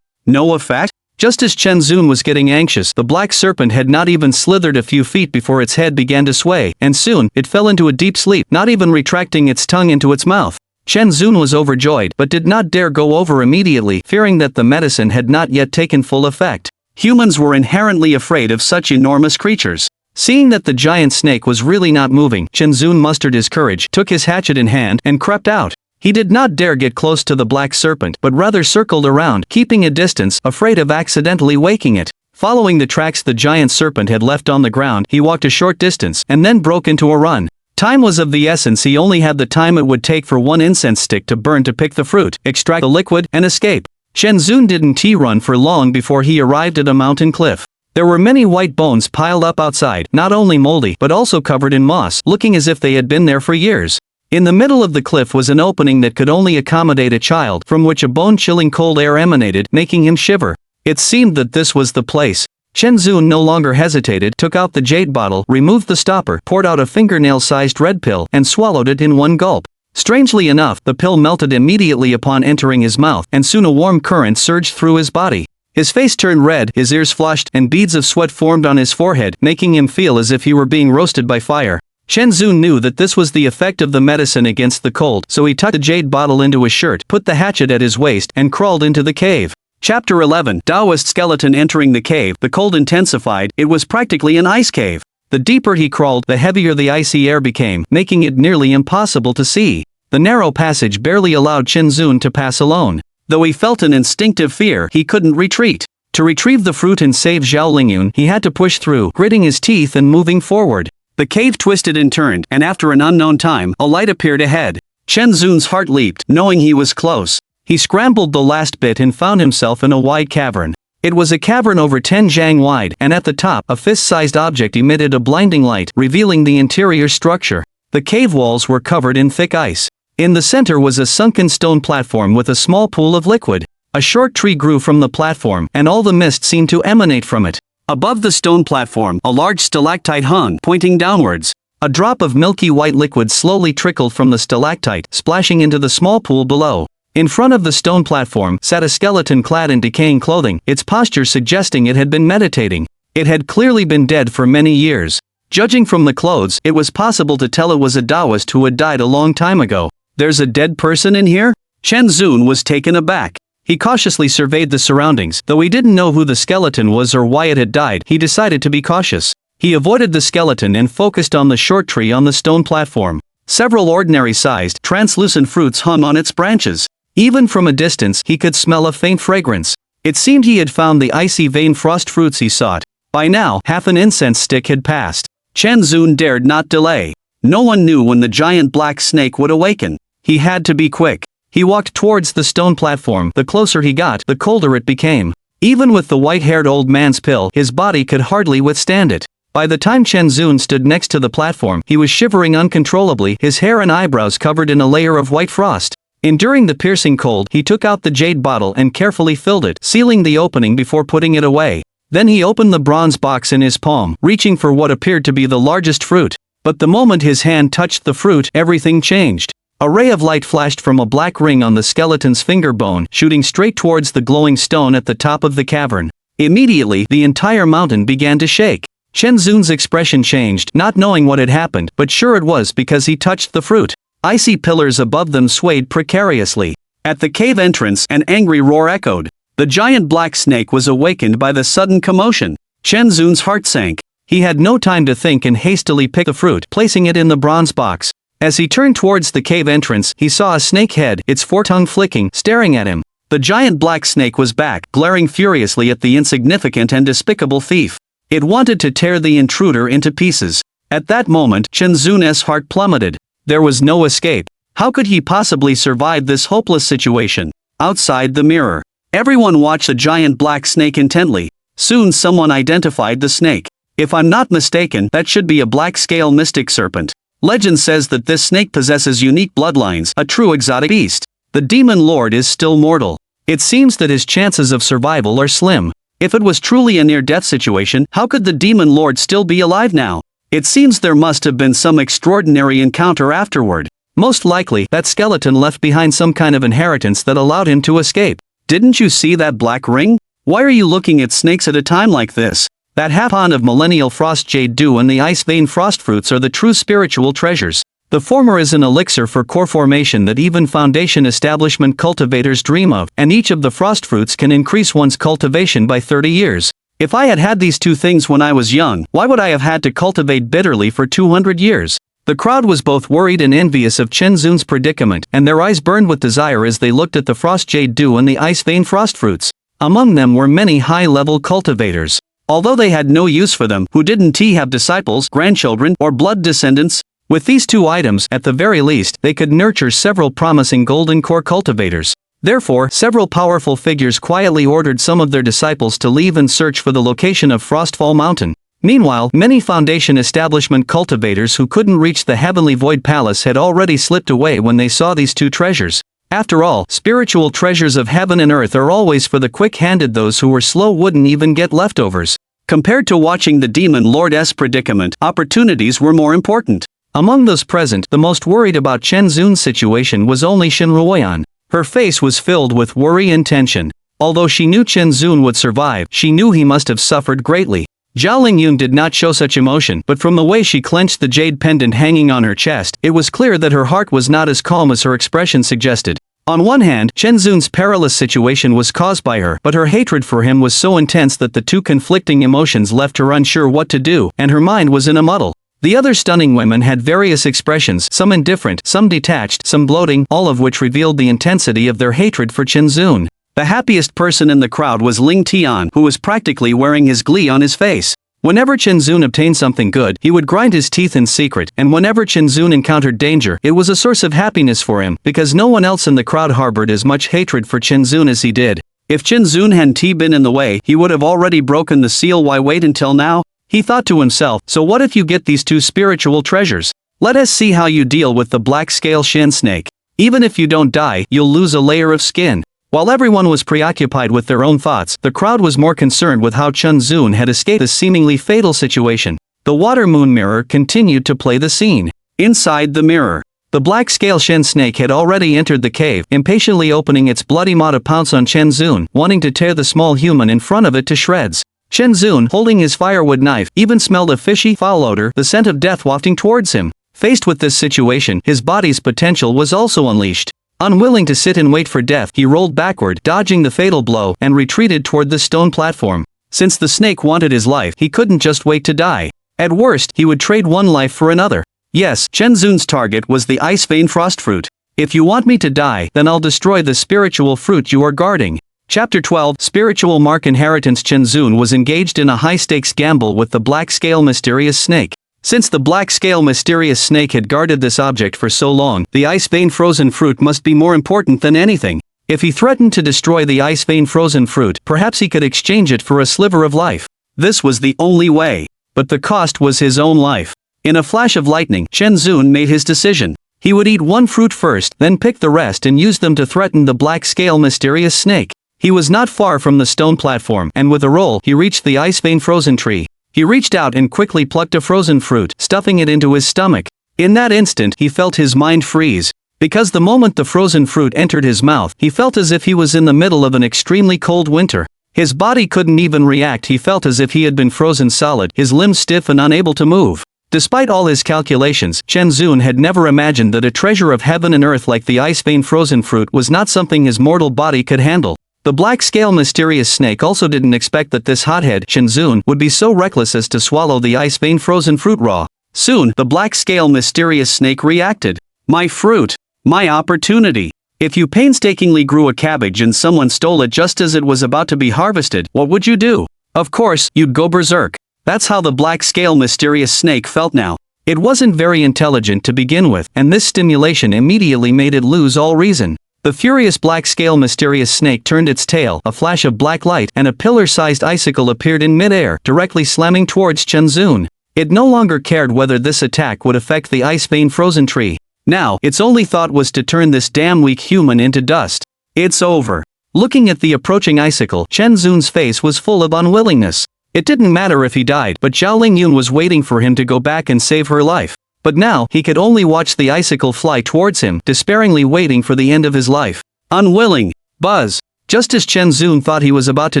No effect? Just as Chen Zun was getting anxious, the black serpent had not even slithered a few feet before its head began to sway, and soon, it fell into a deep sleep, not even retracting its tongue into its mouth. Chen Zun was overjoyed, but did not dare go over immediately, fearing that the medicine had not yet taken full effect. Humans were inherently afraid of such enormous creatures. Seeing that the giant snake was really not moving, Chen Zun mustered his courage, took his hatchet in hand, and crept out. He did not dare get close to the black serpent, but rather circled around, keeping a distance, afraid of accidentally waking it. Following the tracks the giant serpent had left on the ground, he walked a short distance, and then broke into a run. Time was of the essence. He only had the time it would take for one incense stick to burn to pick the fruit, extract the liquid, and escape. Chen Zun didn't run for long before he arrived at a mountain cliff. There were many white bones piled up outside, not only moldy, but also covered in moss, looking as if they had been there for years. In the middle of the cliff was an opening that could only accommodate a child, from which a bone-chilling cold air emanated, making him shiver. It seemed that this was the place. Chen Zun no longer hesitated, took out the jade bottle, removed the stopper, poured out a fingernail-sized red pill, and swallowed it in one gulp. Strangely enough, the pill melted immediately upon entering his mouth, and soon a warm current surged through his body. His face turned red, his ears flushed, and beads of sweat formed on his forehead, making him feel as if he were being roasted by fire. Chen Zun knew that this was the effect of the medicine against the cold, so he tucked the jade bottle into his shirt, put the hatchet at his waist, and crawled into the cave. Chapter 11. Taoist skeleton entering the cave. The cold intensified. It was practically an ice cave. The deeper he crawled, the heavier the icy air became, making it nearly impossible to see. The narrow passage barely allowed Chen Zun to pass alone. Though he felt an instinctive fear, he couldn't retreat. To retrieve the fruit and save Zhao Lingyun, he had to push through, gritting his teeth and moving forward. The cave twisted and turned, and after an unknown time, a light appeared ahead. Chen Zun's heart leaped, knowing he was close. He scrambled the last bit and found himself in a wide cavern. It was a cavern over 10 zhang wide, and at the top, a fist-sized object emitted a blinding light, revealing the interior structure. The cave walls were covered in thick ice. In the center was a sunken stone platform with a small pool of liquid. A short tree grew from the platform, and all the mist seemed to emanate from it. Above the stone platform, a large stalactite hung, pointing downwards. A drop of milky white liquid slowly trickled from the stalactite, splashing into the small pool below. In front of the stone platform sat a skeleton clad in decaying clothing, its posture suggesting it had been meditating. It had clearly been dead for many years. Judging from the clothes, it was possible to tell it was a Taoist who had died a long time ago. "There's a dead person in here?" Chen Zun was taken aback. He cautiously surveyed the surroundings. Though he didn't know who the skeleton was or why it had died, he decided to be cautious. He avoided the skeleton and focused on the short tree on the stone platform. Several ordinary-sized, translucent fruits hung on its branches. Even from a distance, he could smell a faint fragrance. It seemed he had found the icy vein frost fruits he sought. By now, half an incense stick had passed. Chen Zun dared not delay. No one knew when the giant black snake would awaken. He had to be quick. He walked towards the stone platform. The closer he got, the colder it became. Even with the white-haired old man's pill, his body could hardly withstand it. By the time Chen Zun stood next to the platform, he was shivering uncontrollably, his hair and eyebrows covered in a layer of white frost. Enduring the piercing cold, he took out the jade bottle and carefully filled it, sealing the opening before putting it away. Then he opened the bronze box in his palm, reaching for what appeared to be the largest fruit. But the moment his hand touched the fruit, everything changed. A ray of light flashed from a black ring on the skeleton's finger bone, shooting straight towards the glowing stone at the top of the cavern. Immediately, the entire mountain began to shake. Chen Zun's expression changed, not knowing what had happened, but sure it was because he touched the fruit. Icy pillars above them swayed precariously. At the cave entrance, an angry roar echoed. The giant black snake was awakened by the sudden commotion. Chen Zun's heart sank. He had no time to think and hastily picked the fruit, placing it in the bronze box. As he turned towards the cave entrance, he saw a snake head, its foretongue flicking, staring at him. The giant black snake was back, glaring furiously at the insignificant and despicable thief. It wanted to tear the intruder into pieces. At that moment, Chen Zun's heart plummeted. There was no escape. How could he possibly survive this hopeless situation? Outside the mirror, everyone watched the giant black snake intently. Soon someone identified the snake. "If I'm not mistaken, that should be a black-scale mystic serpent. Legend says that this snake possesses unique bloodlines, a true exotic beast. The demon lord is still mortal. It seems that his chances of survival are slim. If it was truly a near-death situation, how could the demon lord still be alive now? It seems there must have been some extraordinary encounter afterward." Most likely, that skeleton left behind some kind of inheritance that allowed him to escape. Didn't you see that black ring? Why are you looking at snakes at a time like this? That half pond of millennial frost jade dew and the ice vein frost fruits are the true spiritual treasures. The former is an elixir for core formation that even foundation establishment cultivators dream of, and each of the frost fruits can increase one's cultivation by 30 years. If I had had these two things when I was young, why would I have had to cultivate bitterly for 200 years? The crowd was both worried and envious of Chen Zun's predicament, and their eyes burned with desire as they looked at the frost jade dew and the ice vein frost fruits. Among them were many high-level cultivators. Although they had no use for them, who didn't have disciples, grandchildren, or blood descendants? With these two items, at the very least, they could nurture several promising golden core cultivators. Therefore, several powerful figures quietly ordered some of their disciples to leave and search for the location of Frostfall Mountain. Meanwhile, many foundation establishment cultivators who couldn't reach the Heavenly Void Palace had already slipped away when they saw these two treasures. After all, spiritual treasures of heaven and earth are always for the quick-handed. Those who were slow wouldn't even get leftovers. Compared to watching the Demon Lord's predicament, opportunities were more important. Among those present, the most worried about Chen Zun's situation was only Shen Ruoyan. Her face was filled with worry and tension. Although she knew Chen Zun would survive, she knew he must have suffered greatly. Zhao Lingyun did not show such emotion, but from the way she clenched the jade pendant hanging on her chest, it was clear that her heart was not as calm as her expression suggested. On one hand, Chen Zun's perilous situation was caused by her, but her hatred for him was so intense that the two conflicting emotions left her unsure what to do, and her mind was in a muddle. The other stunning women had various expressions, some indifferent, some detached, some gloating, all of which revealed the intensity of their hatred for Chen Zun. The happiest person in the crowd was Ling Tian, who was practically wearing his glee on his face. Whenever Chen Zun obtained something good, he would grind his teeth in secret, and whenever Chen Zun encountered danger, it was a source of happiness for him, because no one else in the crowd harbored as much hatred for Chen Zun as he did. If Chen Zun hadn't been in the way, he would have already broken the seal. Why wait until now? He thought to himself, so what if you get these two spiritual treasures? Let us see how you deal with the black scale shen snake. Even if you don't die, you'll lose a layer of skin. While everyone was preoccupied with their own thoughts, the crowd was more concerned with how Chen Zun had escaped this seemingly fatal situation. The water moon mirror continued to play the scene. Inside the mirror, the black scale shen snake had already entered the cave, impatiently opening its bloody maw to pounce on Chen Zun, wanting to tear the small human in front of it to shreds. Chen Zun, holding his firewood knife, even smelled a fishy, foul odor, the scent of death wafting towards him. Faced with this situation, his body's potential was also unleashed. Unwilling to sit and wait for death, he rolled backward, dodging the fatal blow, and retreated toward the stone platform. Since the snake wanted his life, he couldn't just wait to die. At worst, he would trade one life for another. Yes, Chen Zun's target was the ice vein frost fruit. If you want me to die, then I'll destroy the spiritual fruit you are guarding. Chapter 12, Spiritual Mark Inheritance. Chen Zun was engaged in a high-stakes gamble with the black-scale mysterious snake. Since the black-scale mysterious snake had guarded this object for so long, the ice vein frozen fruit must be more important than anything. If he threatened to destroy the ice vein frozen fruit, perhaps he could exchange it for a sliver of life. This was the only way. But the cost was his own life. In a flash of lightning, Chen Zun made his decision. He would eat one fruit first, then pick the rest and use them to threaten the black-scale mysterious snake. He was not far from the stone platform, and with a roll, he reached the ice vein frozen tree. He reached out and quickly plucked a frozen fruit, stuffing it into his stomach. In that instant, he felt his mind freeze. Because the moment the frozen fruit entered his mouth, he felt as if he was in the middle of an extremely cold winter. His body couldn't even react. He felt as if he had been frozen solid, his limbs stiff and unable to move. Despite all his calculations, Chen Zun had never imagined that a treasure of heaven and earth like the ice vein frozen fruit was not something his mortal body could handle. The black-scale mysterious snake also didn't expect that this hothead, Chen Zun, would be so reckless as to swallow the ice vein frozen fruit raw. Soon, the black-scale mysterious snake reacted. My fruit. My opportunity. If you painstakingly grew a cabbage and someone stole it just as it was about to be harvested, what would you do? Of course, you'd go berserk. That's how the black-scale mysterious snake felt now. It wasn't very intelligent to begin with, and this stimulation immediately made it lose all reason. The furious black-scale mysterious snake turned its tail, a flash of black light, and a pillar-sized icicle appeared in midair, directly slamming towards Chen Zun. It no longer cared whether this attack would affect the ice vein frozen tree. Now, its only thought was to turn this damn weak human into dust. It's over. Looking at the approaching icicle, Chen Zun's face was full of unwillingness. It didn't matter if he died, but Zhao Lingyun was waiting for him to go back and save her life. But now, he could only watch the icicle fly towards him, despairingly waiting for the end of his life. Unwilling. Buzz. Just as Chen Zun thought he was about to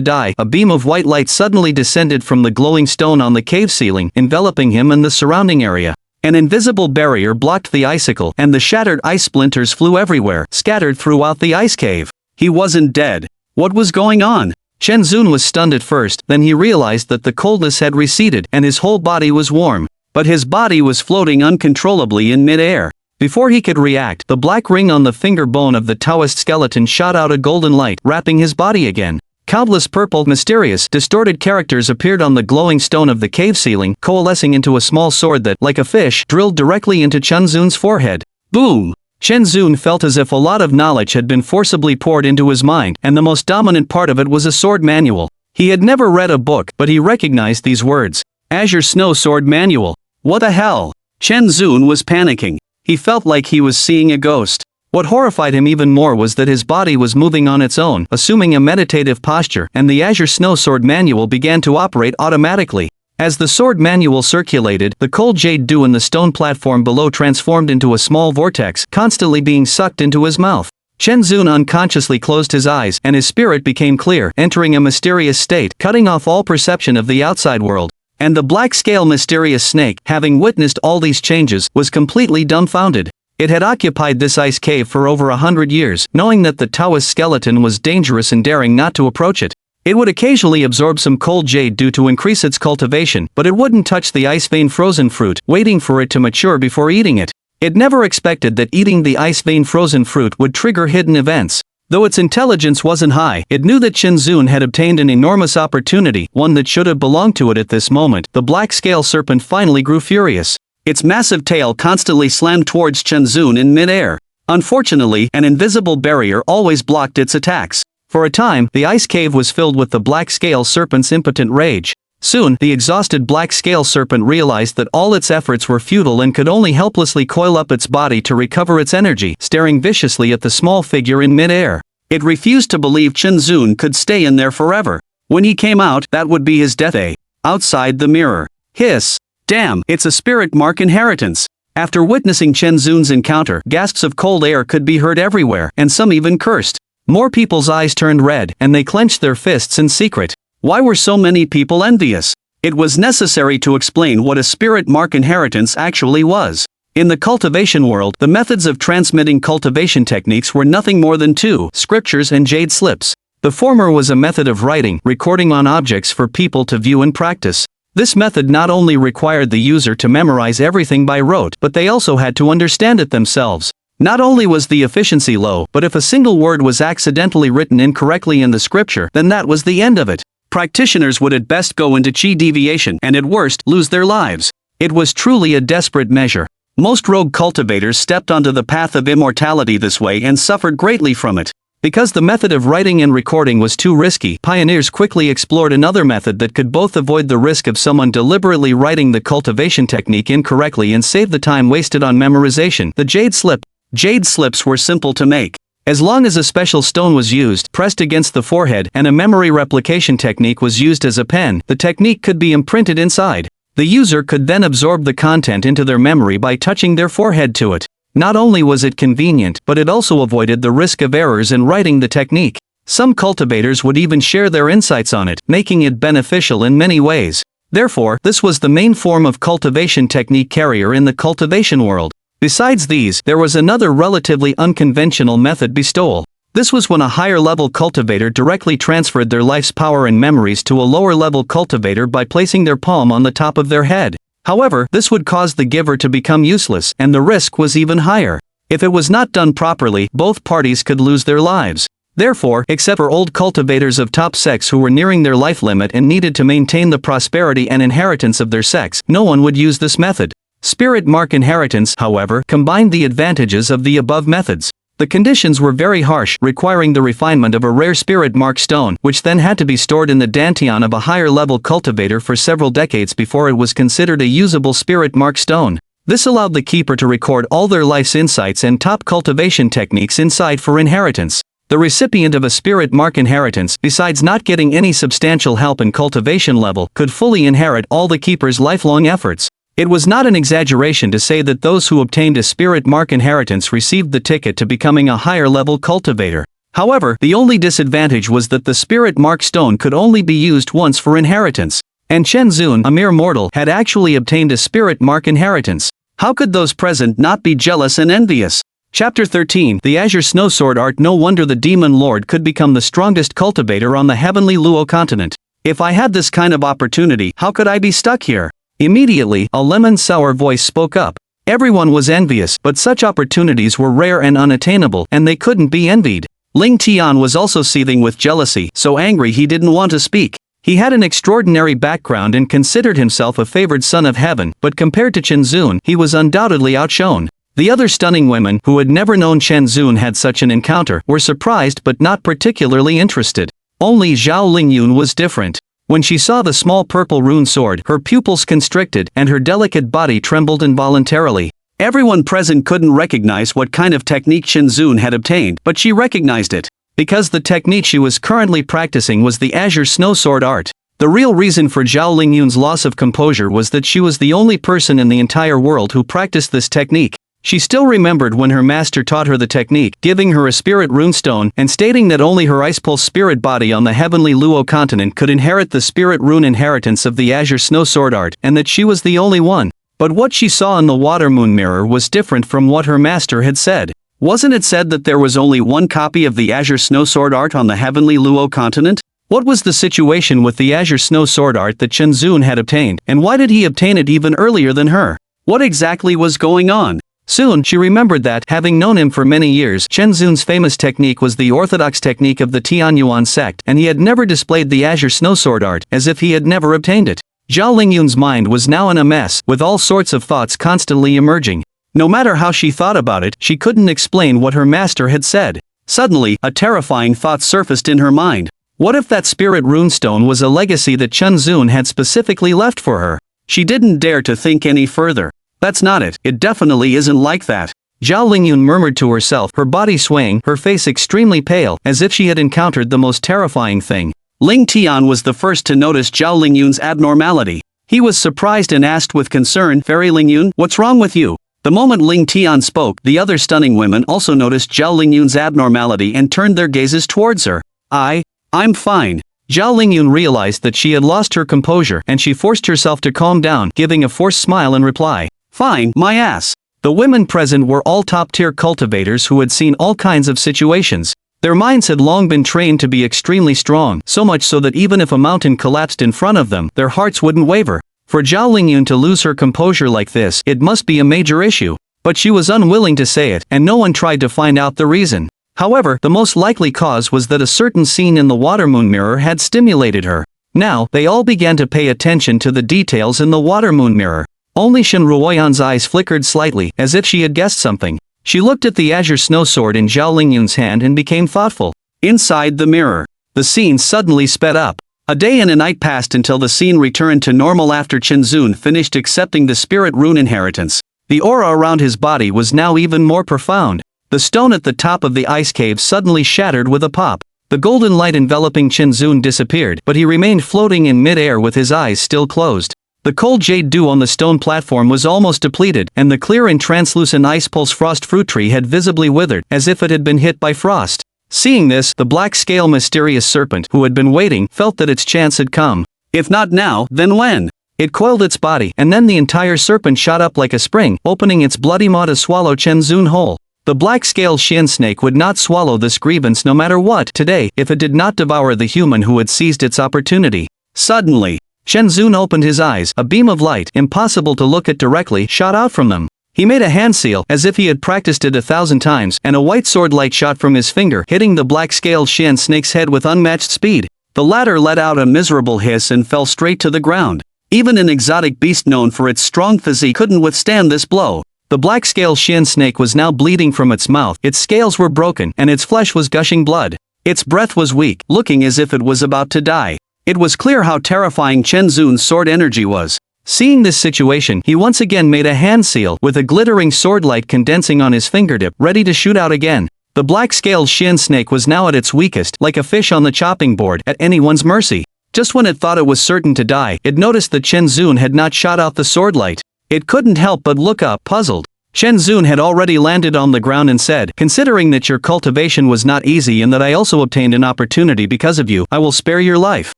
die, a beam of white light suddenly descended from the glowing stone on the cave ceiling, enveloping him and the surrounding area. An invisible barrier blocked the icicle, and the shattered ice splinters flew everywhere, scattered throughout the ice cave. He wasn't dead. What was going on? Chen Zun was stunned at first, then he realized that the coldness had receded and his whole body was warm. But his body was floating uncontrollably in mid-air. Before he could react, the black ring on the finger bone of the Taoist skeleton shot out a golden light, wrapping his body again. Countless purple, mysterious, distorted characters appeared on the glowing stone of the cave ceiling, coalescing into a small sword that, like a fish, drilled directly into Chen Zun's forehead. Boom! Chen Zun felt as if a lot of knowledge had been forcibly poured into his mind, and the most dominant part of it was a sword manual. He had never read a book, but he recognized these words. Azure Snow Sword Manual. What the hell? Chen Zun was panicking. He felt like he was seeing a ghost. What horrified him even more was that his body was moving on its own, assuming a meditative posture, and the Azure Snow Sword Manual began to operate automatically. As the sword manual circulated, the cold jade dew in the stone platform below transformed into a small vortex, constantly being sucked into his mouth. Chen Zun unconsciously closed his eyes, and his spirit became clear, entering a mysterious state, cutting off all perception of the outside world. And the black-scale mysterious snake, having witnessed all these changes, was completely dumbfounded. It had occupied this ice cave for over 100 years, knowing that the Taoist skeleton was dangerous and daring not to approach it. It would occasionally absorb some cold jade dew to increase its cultivation, but it wouldn't touch the ice vein frozen fruit, waiting for it to mature before eating it. It never expected that eating the ice vein frozen fruit would trigger hidden events. Though its intelligence wasn't high, it knew that Chen Zun had obtained an enormous opportunity, one that should have belonged to it at this moment. The black scale serpent finally grew furious. Its massive tail constantly slammed towards Chen Zun in mid-air. Unfortunately, an invisible barrier always blocked its attacks. For a time, the ice cave was filled with the black scale serpent's impotent rage. Soon, the exhausted black scale serpent realized that all its efforts were futile and could only helplessly coil up its body to recover its energy, staring viciously at the small figure in mid-air. It refused to believe Chen Zun could stay in there forever. When he came out, that would be his death. Outside the mirror. Hiss. Damn, it's a spirit mark inheritance. After witnessing Chen Zun's encounter, gasps of cold air could be heard everywhere, and some even cursed. More people's eyes turned red, and they clenched their fists in secret. Why were so many people envious? It was necessary to explain what a spirit mark inheritance actually was. In the cultivation world, the methods of transmitting cultivation techniques were nothing more than two: scriptures and jade slips. The former was a method of writing, recording on objects for people to view and practice. This method not only required the user to memorize everything by rote, but they also had to understand it themselves. Not only was the efficiency low, but if a single word was accidentally written incorrectly in the scripture, then that was the end of it. Practitioners would at best go into chi deviation and at worst lose their lives. It was truly a desperate measure. Most rogue cultivators stepped onto the path of immortality this way and suffered greatly from it. Because the method of writing and recording was too risky, pioneers quickly explored another method that could both avoid the risk of someone deliberately writing the cultivation technique incorrectly and save the time wasted on memorization: the jade slip. Jade slips were simple to make. As long as a special stone was used, pressed against the forehead, and a memory replication technique was used as a pen, the technique could be imprinted inside. The user could then absorb the content into their memory by touching their forehead to it. Not only was it convenient, but it also avoided the risk of errors in writing the technique. Some cultivators would even share their insights on it, making it beneficial in many ways. Therefore, this was the main form of cultivation technique carrier in the cultivation world. Besides these, there was another relatively unconventional method: bestowal. This was when a higher-level cultivator directly transferred their life's power and memories to a lower-level cultivator by placing their palm on the top of their head. However, this would cause the giver to become useless, and the risk was even higher. If it was not done properly, both parties could lose their lives. Therefore, except for old cultivators of top sects who were nearing their life limit and needed to maintain the prosperity and inheritance of their sects, no one would use this method. Spirit mark inheritance, however, combined the advantages of the above methods. The conditions were very harsh, requiring the refinement of a rare spirit mark stone, which then had to be stored in the dantian of a higher-level cultivator for several decades before it was considered a usable spirit mark stone. This allowed the keeper to record all their life's insights and top cultivation techniques inside for inheritance. The recipient of a spirit mark inheritance, besides not getting any substantial help in cultivation level, could fully inherit all the keeper's lifelong efforts. It was not an exaggeration to say that those who obtained a spirit mark inheritance received the ticket to becoming a higher-level cultivator. However, the only disadvantage was that the spirit mark stone could only be used once for inheritance. And Chen Zun, a mere mortal, had actually obtained a spirit mark inheritance. How could those present not be jealous and envious? Chapter 13, The Azure Snowsword Art. No wonder the Demon Lord could become the strongest cultivator on the heavenly Luo continent. If I had this kind of opportunity, how could I be stuck here? Immediately, a lemon-sour voice spoke up. Everyone was envious, but such opportunities were rare and unattainable, and they couldn't be envied. Ling Tian was also seething with jealousy, so angry he didn't want to speak. He had an extraordinary background and considered himself a favored son of heaven, but compared to Chen Zun, he was undoubtedly outshone. The other stunning women, who had never known Chen Zun had such an encounter, were surprised but not particularly interested. Only Zhao Lingyun was different. When she saw the small purple rune sword, her pupils constricted, and her delicate body trembled involuntarily. Everyone present couldn't recognize what kind of technique Chen Zun had obtained, but she recognized it. Because the technique she was currently practicing was the Azure Snowsword Art. The real reason for Zhao Lingyun's loss of composure was that she was the only person in the entire world who practiced this technique. She still remembered when her master taught her the technique, giving her a spirit runestone, and stating that only her Ice Pulse spirit body on the heavenly Luo continent could inherit the spirit rune inheritance of the Azure Snowsword Art, and that she was the only one. But what she saw in the water moon mirror was different from what her master had said. Wasn't it said that there was only one copy of the Azure Snowsword Art on the heavenly Luo continent? What was the situation with the Azure Snowsword Art that Chen Zun had obtained, and why did he obtain it even earlier than her? What exactly was going on? Soon, she remembered that, having known him for many years, Chen Zun's famous technique was the orthodox technique of the Tianyuan sect, and he had never displayed the Azure Snowsword Art, as if he had never obtained it. Zhao Lingyun's mind was now in a mess, with all sorts of thoughts constantly emerging. No matter how she thought about it, she couldn't explain what her master had said. Suddenly, a terrifying thought surfaced in her mind. What if that spirit runestone was a legacy that Chen Zun had specifically left for her? She didn't dare to think any further. That's not it, it definitely isn't like that. Zhao Lingyun murmured to herself, her body swaying, her face extremely pale, as if she had encountered the most terrifying thing. Ling Tian was the first to notice Zhao Lingyun's abnormality. He was surprised and asked with concern, "Fairy Lingyun, what's wrong with you?" The moment Ling Tian spoke, the other stunning women also noticed Zhao Lingyun's abnormality and turned their gazes towards her. I'm fine. Zhao Lingyun realized that she had lost her composure, and she forced herself to calm down, giving a forced smile in reply. Fine, my ass. The women present were all top-tier cultivators who had seen all kinds of situations. Their minds had long been trained to be extremely strong, so much so that even if a mountain collapsed in front of them, their hearts wouldn't waver. For Zhao Lingyun to lose her composure like this, it must be a major issue. But she was unwilling to say it, and no one tried to find out the reason. However, the most likely cause was that a certain scene in the water moon mirror had stimulated her. Now, they all began to pay attention to the details in the water moon mirror. Only Shen Ruoyan's eyes flickered slightly, as if she had guessed something. She looked at the azure snowsword in Zhao Lingyun's hand and became thoughtful. Inside the mirror, the scene suddenly sped up. A day and a night passed until the scene returned to normal after Chen Zun finished accepting the spirit rune inheritance. The aura around his body was now even more profound. The stone at the top of the ice cave suddenly shattered with a pop. The golden light enveloping Chen Zun disappeared, but he remained floating in mid-air with his eyes still closed. The cold jade dew on the stone platform was almost depleted, and the clear and translucent ice pulse frost fruit tree had visibly withered, as if it had been hit by frost. Seeing this, the black-scale mysterious serpent, who had been waiting, felt that its chance had come. If not now, then when? It coiled its body, and then the entire serpent shot up like a spring, opening its bloody maw to swallow Chen Zun whole. The black-scaled Xian snake would not swallow this grievance no matter what today, if it did not devour the human who had seized its opportunity. Suddenly, Chen Zun opened his eyes, a beam of light, impossible to look at directly, shot out from them. He made a hand seal, as if he had practiced it 1,000 times, and a white sword light shot from his finger, hitting the black-scaled Xian snake's head with unmatched speed. The latter let out a miserable hiss and fell straight to the ground. Even an exotic beast known for its strong physique couldn't withstand this blow. The black-scaled Xian snake was now bleeding from its mouth, its scales were broken, and its flesh was gushing blood. Its breath was weak, looking as if it was about to die. It was clear how terrifying Chen Zun's sword energy was. Seeing this situation, he once again made a hand seal, with a glittering sword light condensing on his fingertip, ready to shoot out again. The black-scaled Xian snake was now at its weakest, like a fish on the chopping board, at anyone's mercy. Just when it thought it was certain to die, it noticed that Chen Zun had not shot out the sword light. It couldn't help but look up, puzzled. Chen Zun had already landed on the ground and said, "Considering that your cultivation was not easy and that I also obtained an opportunity because of you, I will spare your life.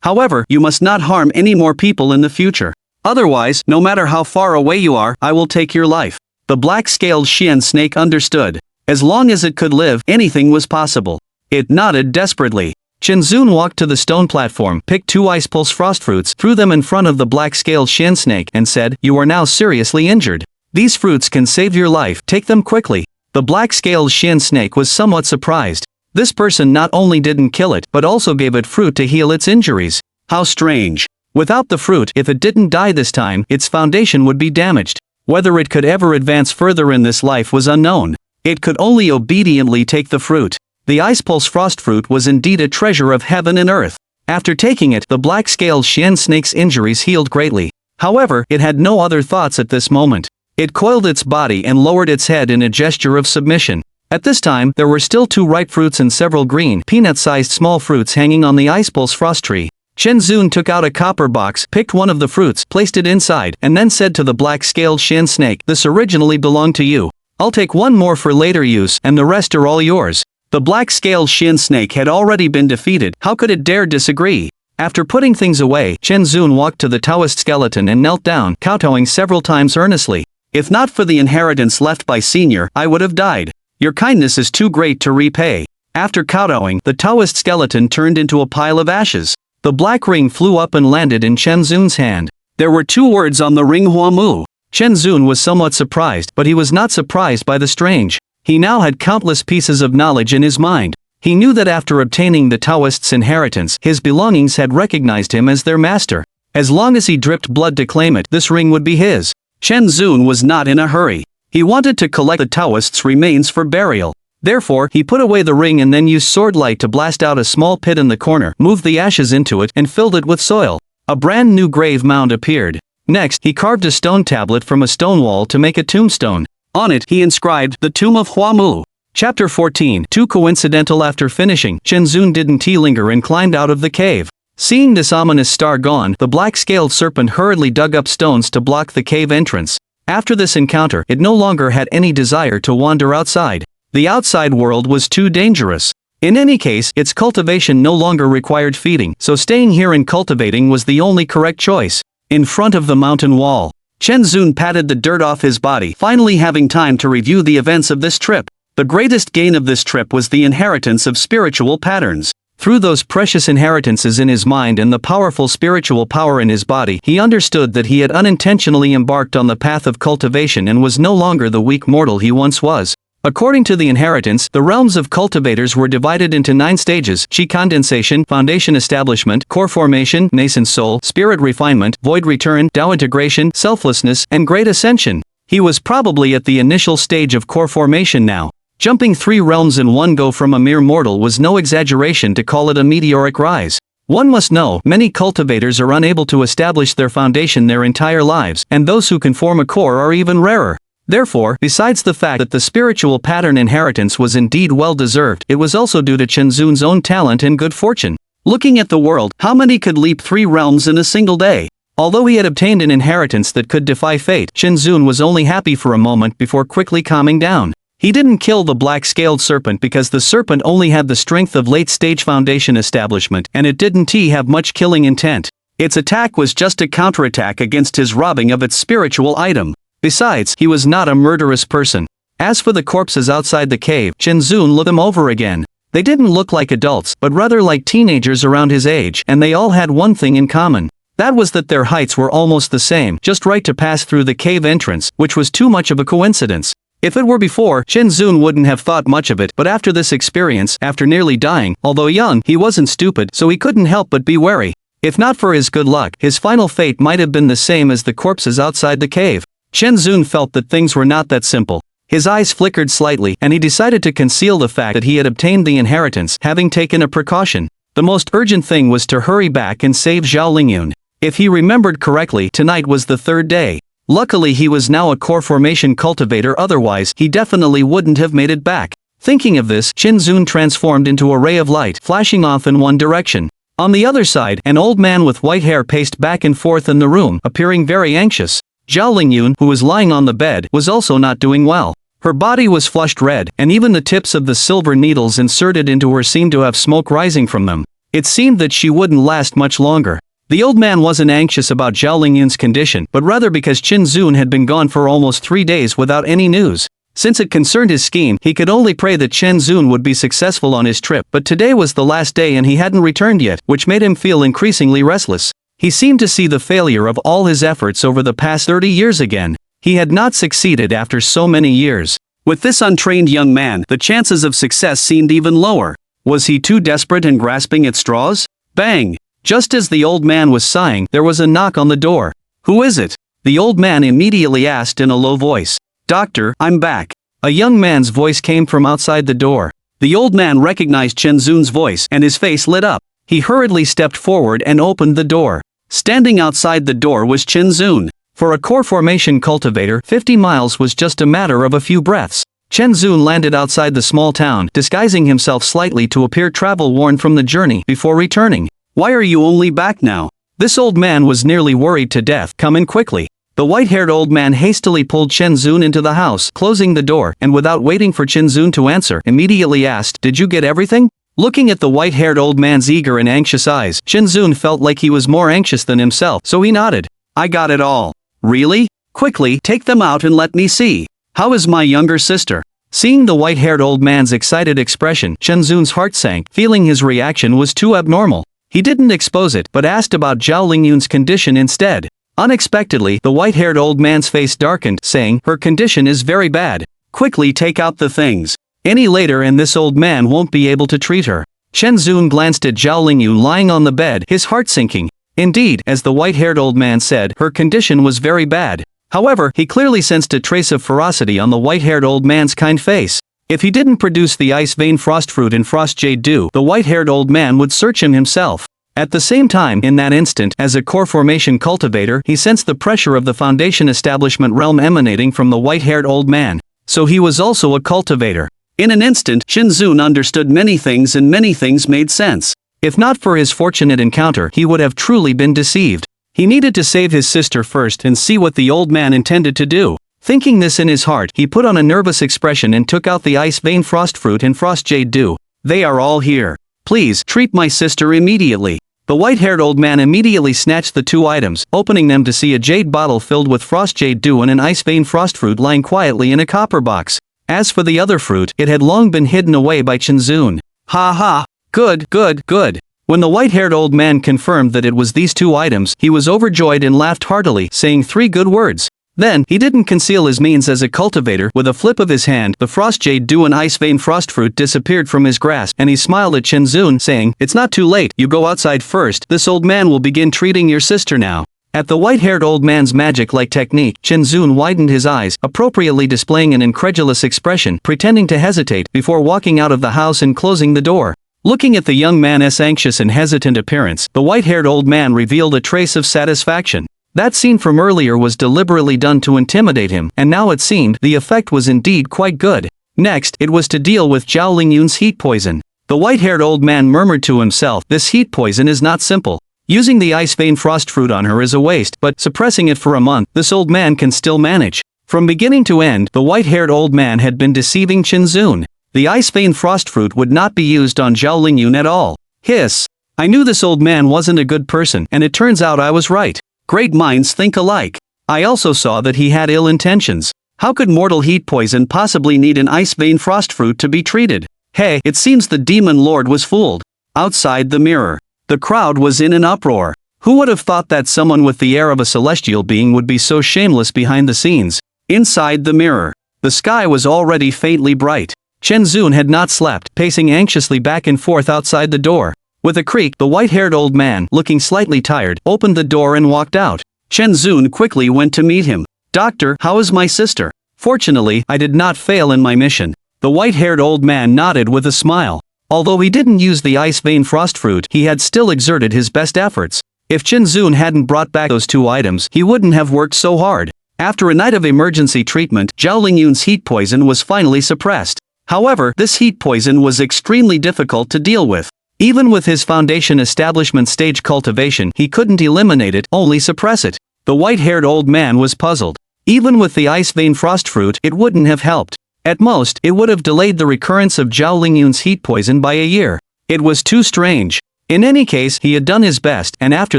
However, you must not harm any more people in the future. Otherwise, no matter how far away you are, I will take your life." The black-scaled Xian snake understood. As long as it could live, anything was possible. It nodded desperately. Chen Zun walked to the stone platform, picked 2 ice pulse frost fruits, threw them in front of the black-scaled Xian snake, and said, "You are now seriously injured. These fruits can save your life, take them quickly." The black-scaled Xian snake was somewhat surprised. This person not only didn't kill it, but also gave it fruit to heal its injuries. How strange. Without the fruit, if it didn't die this time, its foundation would be damaged. Whether it could ever advance further in this life was unknown. It could only obediently take the fruit. The ice pulse frost fruit was indeed a treasure of heaven and earth. After taking it, the black-scaled Xian snake's injuries healed greatly. However, it had no other thoughts at this moment. It coiled its body and lowered its head in a gesture of submission. At this time, there were still 2 ripe fruits and several green, peanut-sized small fruits hanging on the ice pulse frost tree. Chen Zun took out a copper box, picked one of the fruits, placed it inside, and then said to the black-scaled Xian snake, "This originally belonged to you. I'll take one more for later use, and the rest are all yours." The black-scaled Xian snake had already been defeated. How could it dare disagree? After putting things away, Chen Zun walked to the Taoist skeleton and knelt down, kowtowing several times earnestly. "If not for the inheritance left by Senior, I would have died. Your kindness is too great to repay." After kowtowing, the Taoist skeleton turned into a pile of ashes. The black ring flew up and landed in Chen Zun's hand. There were 2 words on the ring: Huamu. Chen Zun was somewhat surprised, but he was not surprised by the strange. He now had countless pieces of knowledge in his mind. He knew that after obtaining the Taoist's inheritance, his belongings had recognized him as their master. As long as he dripped blood to claim it, this ring would be his. Chen Zun was not in a hurry. He wanted to collect the Taoist's remains for burial. Therefore, he put away the ring and then used sword light to blast out a small pit in the corner, moved the ashes into it, and filled it with soil. A brand new grave mound appeared. Next, he carved a stone tablet from a stone wall to make a tombstone. On it, he inscribed, "The Tomb of Huamu." Chapter 14. Too coincidental. After finishing, Chen Zun didn't linger and climbed out of the cave. Seeing this ominous star gone, the black-scaled serpent hurriedly dug up stones to block the cave entrance. After this encounter, it no longer had any desire to wander outside. The outside world was too dangerous. In any case, its cultivation no longer required feeding, so staying here and cultivating was the only correct choice. In front of the mountain wall, Chen Zun patted the dirt off his body, finally having time to review the events of this trip. The greatest gain of this trip was the inheritance of spiritual patterns. Through those precious inheritances in his mind and the powerful spiritual power in his body, he understood that he had unintentionally embarked on the path of cultivation and was no longer the weak mortal he once was. According to the inheritance, the realms of cultivators were divided into 9 stages: chi condensation, foundation establishment, core formation, nascent soul, spirit refinement, void return, Tao integration, selflessness, and great ascension. He was probably at the initial stage of core formation now. Jumping 3 realms in one go from a mere mortal was no exaggeration to call it a meteoric rise. One must know, many cultivators are unable to establish their foundation their entire lives, and those who can form a core are even rarer. Therefore, besides the fact that the spiritual pattern inheritance was indeed well-deserved, it was also due to Chen Zun's own talent and good fortune. Looking at the world, how many could leap 3 realms in a single day? Although he had obtained an inheritance that could defy fate, Chen Zun was only happy for a moment before quickly calming down. He didn't kill the black-scaled serpent because the serpent only had the strength of late-stage foundation establishment, and it didn't have much killing intent. Its attack was just a counterattack against his robbing of its spiritual item. Besides, he was not a murderous person. As for the corpses outside the cave, Chen Zun looked them over again. They didn't look like adults, but rather like teenagers around his age, and they all had one thing in common. That was that their heights were almost the same, just right to pass through the cave entrance, which was too much of a coincidence. If it were before, Chen Zun wouldn't have thought much of it, but after this experience, after nearly dying, although young, he wasn't stupid, so he couldn't help but be wary. If not for his good luck, his final fate might have been the same as the corpses outside the cave. Chen Zun felt that things were not that simple. His eyes flickered slightly, and he decided to conceal the fact that he had obtained the inheritance, having taken a precaution. The most urgent thing was to hurry back and save Zhao Lingyun. If he remembered correctly, tonight was the 3rd day. Luckily he was now a core formation cultivator, otherwise he definitely wouldn't have made it back. Thinking of this, Chen Zun transformed into a ray of light, flashing off in one direction. On the other side, an old man with white hair paced back and forth in the room, appearing very anxious. Zhao Lingyun, who was lying on the bed, was also not doing well. Her body was flushed red, and even the tips of the silver needles inserted into her seemed to have smoke rising from them. It seemed that she wouldn't last much longer. The old man wasn't anxious about Zhao Lingyun's condition, but rather because Qin Zun had been gone for almost 3 days without any news. Since it concerned his scheme, he could only pray that Qin Zun would be successful on his trip, but today was the last day and he hadn't returned yet, which made him feel increasingly restless. He seemed to see the failure of all his efforts over the past 30 years again. He had not succeeded after so many years. With this untrained young man, the chances of success seemed even lower. Was he too desperate and grasping at straws? Bang! Just as the old man was sighing, there was a knock on the door. "Who is it?" the old man immediately asked in a low voice. "Doctor, I'm back." A young man's voice came from outside the door. The old man recognized Qin Zun's voice, and his face lit up. He hurriedly stepped forward and opened the door. Standing outside the door was Qin Zun. For a core formation cultivator, 50 miles was just a matter of a few breaths. Qin Zun landed outside the small town, disguising himself slightly to appear travel-worn from the journey, before returning. "Why are you only back now?" This old man was nearly worried to death. "Come in quickly." The white-haired old man hastily pulled Qin Zun into the house, closing the door, and without waiting for Qin Zun to answer, immediately asked, "Did you get everything?" Looking at the white-haired old man's eager and anxious eyes, Qin Zun felt like he was more anxious than himself, so he nodded. "I got it all." "Really? Quickly, take them out and let me see. How is my younger sister?" Seeing the white-haired old man's excited expression, Qin Zun's heart sank, feeling his reaction was too abnormal. He didn't expose it, but asked about Zhao Lingyun's condition instead. Unexpectedly, the white-haired old man's face darkened, saying, "Her condition is very bad. Quickly take out the things. Any later and this old man won't be able to treat her." Qin Zun glanced at Zhao Lingyun lying on the bed, his heart sinking. Indeed, as the white-haired old man said, her condition was very bad. However, he clearly sensed a trace of ferocity on the white-haired old man's kind face. If he didn't produce the ice vein frost fruit and frost jade dew, the white-haired old man would search him himself. At the same time, in that instant, as a core formation cultivator, he sensed the pressure of the foundation establishment realm emanating from the white-haired old man. So he was also a cultivator. In an instant, Qin Zun understood many things and many things made sense. If not for his fortunate encounter, he would have truly been deceived. He needed to save his sister first and see what the old man intended to do. Thinking this in his heart, he put on a nervous expression and took out the ice vein frost fruit and frost jade dew. "They are all here. Please, treat my sister immediately." The white-haired old man immediately snatched the 2 items, opening them to see a jade bottle filled with frost jade dew and an ice vein frost fruit lying quietly in a copper box. As for the other fruit, it had long been hidden away by Qin Zun. "Ha ha! Good, good, good." When the white-haired old man confirmed that it was these 2 items, he was overjoyed and laughed heartily, saying 3 good words. Then, he didn't conceal his means as a cultivator. With a flip of his hand, the frost jade dew and ice vein frost fruit disappeared from his grasp, and he smiled at Qin Zun, saying, "It's not too late, you go outside first, this old man will begin treating your sister now." At the white-haired old man's magic-like technique, Qin Zun widened his eyes, appropriately displaying an incredulous expression, pretending to hesitate, before walking out of the house and closing the door. Looking at the young man's anxious and hesitant appearance, the white-haired old man revealed a trace of satisfaction. That scene from earlier was deliberately done to intimidate him, and now it seemed the effect was indeed quite good. Next, it was to deal with Zhao Lingyun's heat poison. The white-haired old man murmured to himself, "This heat poison is not simple. Using the ice vein frost fruit on her is a waste, but suppressing it for a month, this old man can still manage." From beginning to end, the white-haired old man had been deceiving Qin Zun. The ice vein frost fruit would not be used on Zhao Lingyun at all. Hiss! I knew this old man wasn't a good person, and it turns out I was right. Great minds think alike. I also saw that he had ill intentions. How could mortal heat poison possibly need an ice vein frost fruit to be treated? Hey, it seems the demon lord was fooled. Outside the mirror, the crowd was in an uproar. Who would have thought that someone with the air of a celestial being would be so shameless behind the scenes? Inside the mirror, the sky was already faintly bright. Qin Zun had not slept, pacing anxiously back and forth outside the door. With a creak, the white-haired old man, looking slightly tired, opened the door and walked out. Qin Zun quickly went to meet him. "Doctor, how is my sister?" "Fortunately, I did not fail in my mission." The white-haired old man nodded with a smile. Although he didn't use the ice vein frost fruit, he had still exerted his best efforts. If Qin Zun hadn't brought back those 2 items, he wouldn't have worked so hard. After a night of emergency treatment, Zhao Lingyun's heat poison was finally suppressed. However, this heat poison was extremely difficult to deal with. Even with his foundation establishment stage cultivation, he couldn't eliminate it, only suppress it. The white-haired old man was puzzled. Even with the ice vein frost fruit, it wouldn't have helped. At most, it would have delayed the recurrence of Zhao Lingyun's heat poison by a year. It was too strange. In any case, he had done his best, and after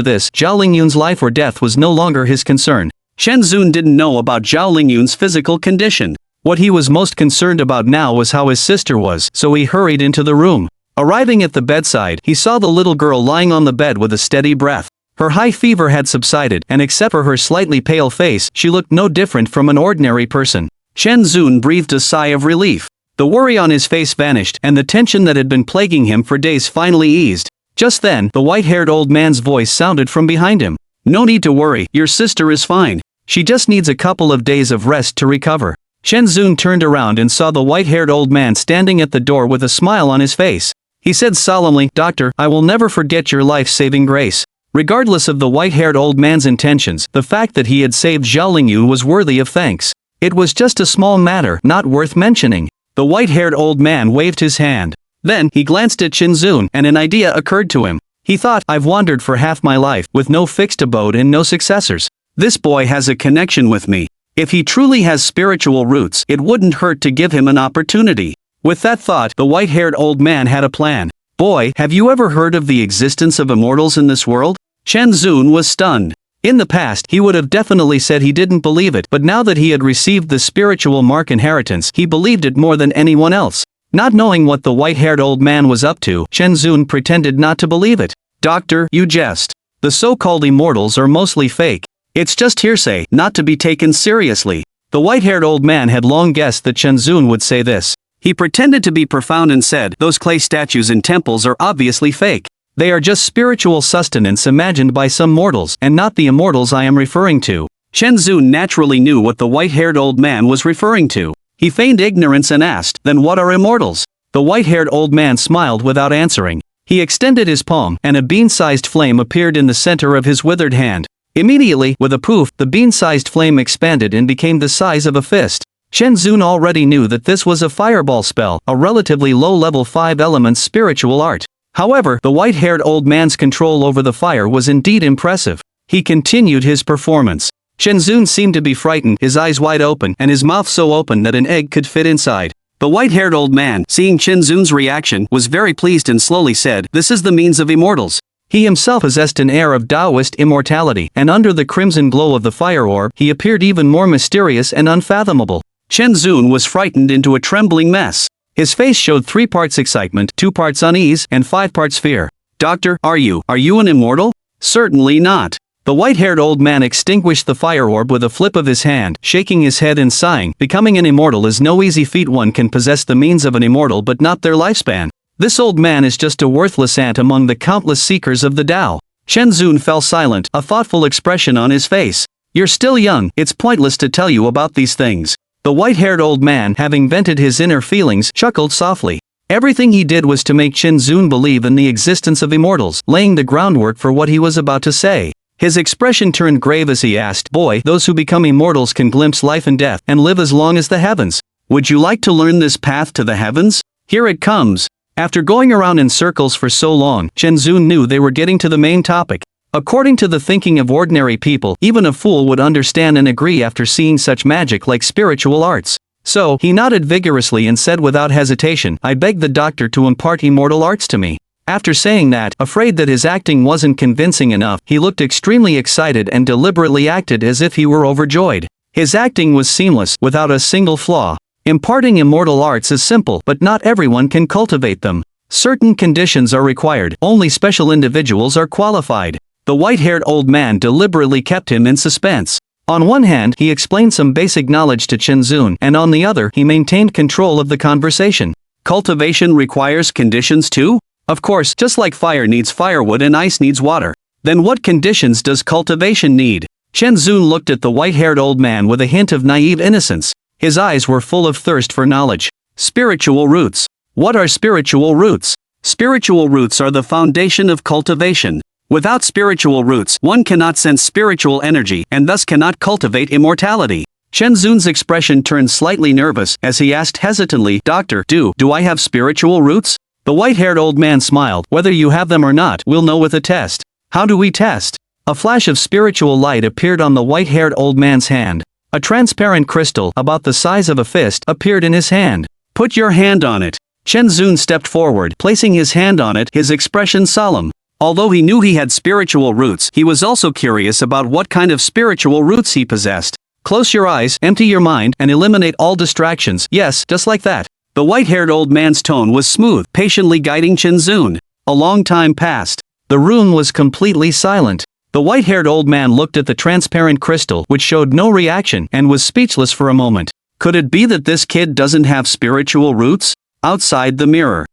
this, Zhao Lingyun's life or death was no longer his concern. Shen Zun didn't know about Zhao Lingyun's physical condition. What he was most concerned about now was how his sister was, so he hurried into the room. Arriving at the bedside, he saw the little girl lying on the bed with a steady breath. Her high fever had subsided, and except for her slightly pale face, she looked no different from an ordinary person. Shen Zun breathed a sigh of relief. The worry on his face vanished, and the tension that had been plaguing him for days finally eased. Just then, the white-haired old man's voice sounded from behind him. "No need to worry, your sister is fine. She just needs a couple of days of rest to recover." Shen Zun turned around and saw the white-haired old man standing at the door with a smile on his face. He said solemnly, "Doctor, I will never forget your life-saving grace." Regardless of the white-haired old man's intentions, the fact that he had saved Zhao Lingyu was worthy of thanks. It was just a small matter, not worth mentioning. The white-haired old man waved his hand. Then, he glanced at Shen Zun, and an idea occurred to him. He thought, "I've wandered for half my life, with no fixed abode and no successors. This boy has a connection with me. If he truly has spiritual roots, it wouldn't hurt to give him an opportunity." With that thought, the white-haired old man had a plan. "Boy, have you ever heard of the existence of immortals in this world?" Shen Zun was stunned. In the past, he would have definitely said he didn't believe it, but now that he had received the spiritual mark inheritance, he believed it more than anyone else. Not knowing what the white-haired old man was up to, Shen Zun pretended not to believe it. "Doctor, you jest. The so-called immortals are mostly fake. It's just hearsay, not to be taken seriously." The white-haired old man had long guessed that Shen Zun would say this. He pretended to be profound and said, "Those clay statues in temples are obviously fake. They are just spiritual sustenance imagined by some mortals, and not the immortals I am referring to." Shen Zun naturally knew what the white-haired old man was referring to. He feigned ignorance and asked, "Then what are immortals?" The white-haired old man smiled without answering. He extended his palm, and a bean-sized flame appeared in the center of his withered hand. Immediately, with a poof, the bean-sized flame expanded and became the size of a fist. Shen Zun already knew that this was a fireball spell, a relatively low-level 5-element spiritual art. However, the white-haired old man's control over the fire was indeed impressive. He continued his performance. Shen Zun seemed to be frightened, his eyes wide open, and his mouth so open that an egg could fit inside. The white-haired old man, seeing Shen Zun's reaction, was very pleased and slowly said, "This is the means of immortals." He himself possessed an air of Taoist immortality, and under the crimson glow of the fire orb, he appeared even more mysterious and unfathomable. Shen Zun was frightened into a trembling mess. His face showed 3 parts excitement, 2 parts unease, and 5 parts fear. "Doctor, are you an immortal?" "Certainly not." The white-haired old man extinguished the fire orb with a flip of his hand, shaking his head and sighing. "Becoming an immortal is no easy feat. One can possess the means of an immortal but not their lifespan. This old man is just a worthless ant among the countless seekers of the Tao." Shen Zun fell silent, a thoughtful expression on his face. "You're still young, it's pointless to tell you about these things." The white-haired old man, having vented his inner feelings, chuckled softly. Everything he did was to make Shen Zun believe in the existence of immortals, laying the groundwork for what he was about to say. His expression turned grave as he asked, "Boy, those who become immortals can glimpse life and death, and live as long as the heavens. Would you like to learn this path to the heavens? Here it comes." After going around in circles for so long, Shen Zun knew they were getting to the main topic. According to the thinking of ordinary people, even a fool would understand and agree after seeing such magic like spiritual arts. So, he nodded vigorously and said without hesitation, "I beg the doctor to impart immortal arts to me." After saying that, afraid that his acting wasn't convincing enough, he looked extremely excited and deliberately acted as if he were overjoyed. His acting was seamless, without a single flaw. Imparting immortal arts is simple, but not everyone can cultivate them. Certain conditions are required, only special individuals are qualified. The white-haired old man deliberately kept him in suspense. On one hand, he explained some basic knowledge to Shen Zun, and on the other, he maintained control of the conversation. "Cultivation requires conditions too? Of course, just like fire needs firewood and ice needs water. Then what conditions does cultivation need?" Shen Zun looked at the white-haired old man with a hint of naive innocence. His eyes were full of thirst for knowledge. "Spiritual roots. What are spiritual roots?" "Spiritual roots are the foundation of cultivation. Without spiritual roots, one cannot sense spiritual energy, and thus cannot cultivate immortality." Shen Zun's expression turned slightly nervous, as he asked hesitantly, "Doctor, do I have spiritual roots?" The white-haired old man smiled. "Whether you have them or not, we'll know with a test." "How do we test?" A flash of spiritual light appeared on the white-haired old man's hand. A transparent crystal, about the size of a fist, appeared in his hand. "Put your hand on it." Chen Zun stepped forward, placing his hand on it, his expression solemn. Although he knew he had spiritual roots, he was also curious about what kind of spiritual roots he possessed. "Close your eyes, empty your mind, and eliminate all distractions." Yes, just like that. The white-haired old man's tone was smooth, patiently guiding Chen Zun. A long time passed. The room was completely silent. The white-haired old man looked at the transparent crystal, which showed no reaction, and was speechless for a moment. Could it be that this kid doesn't have spiritual roots? Outside the mirror.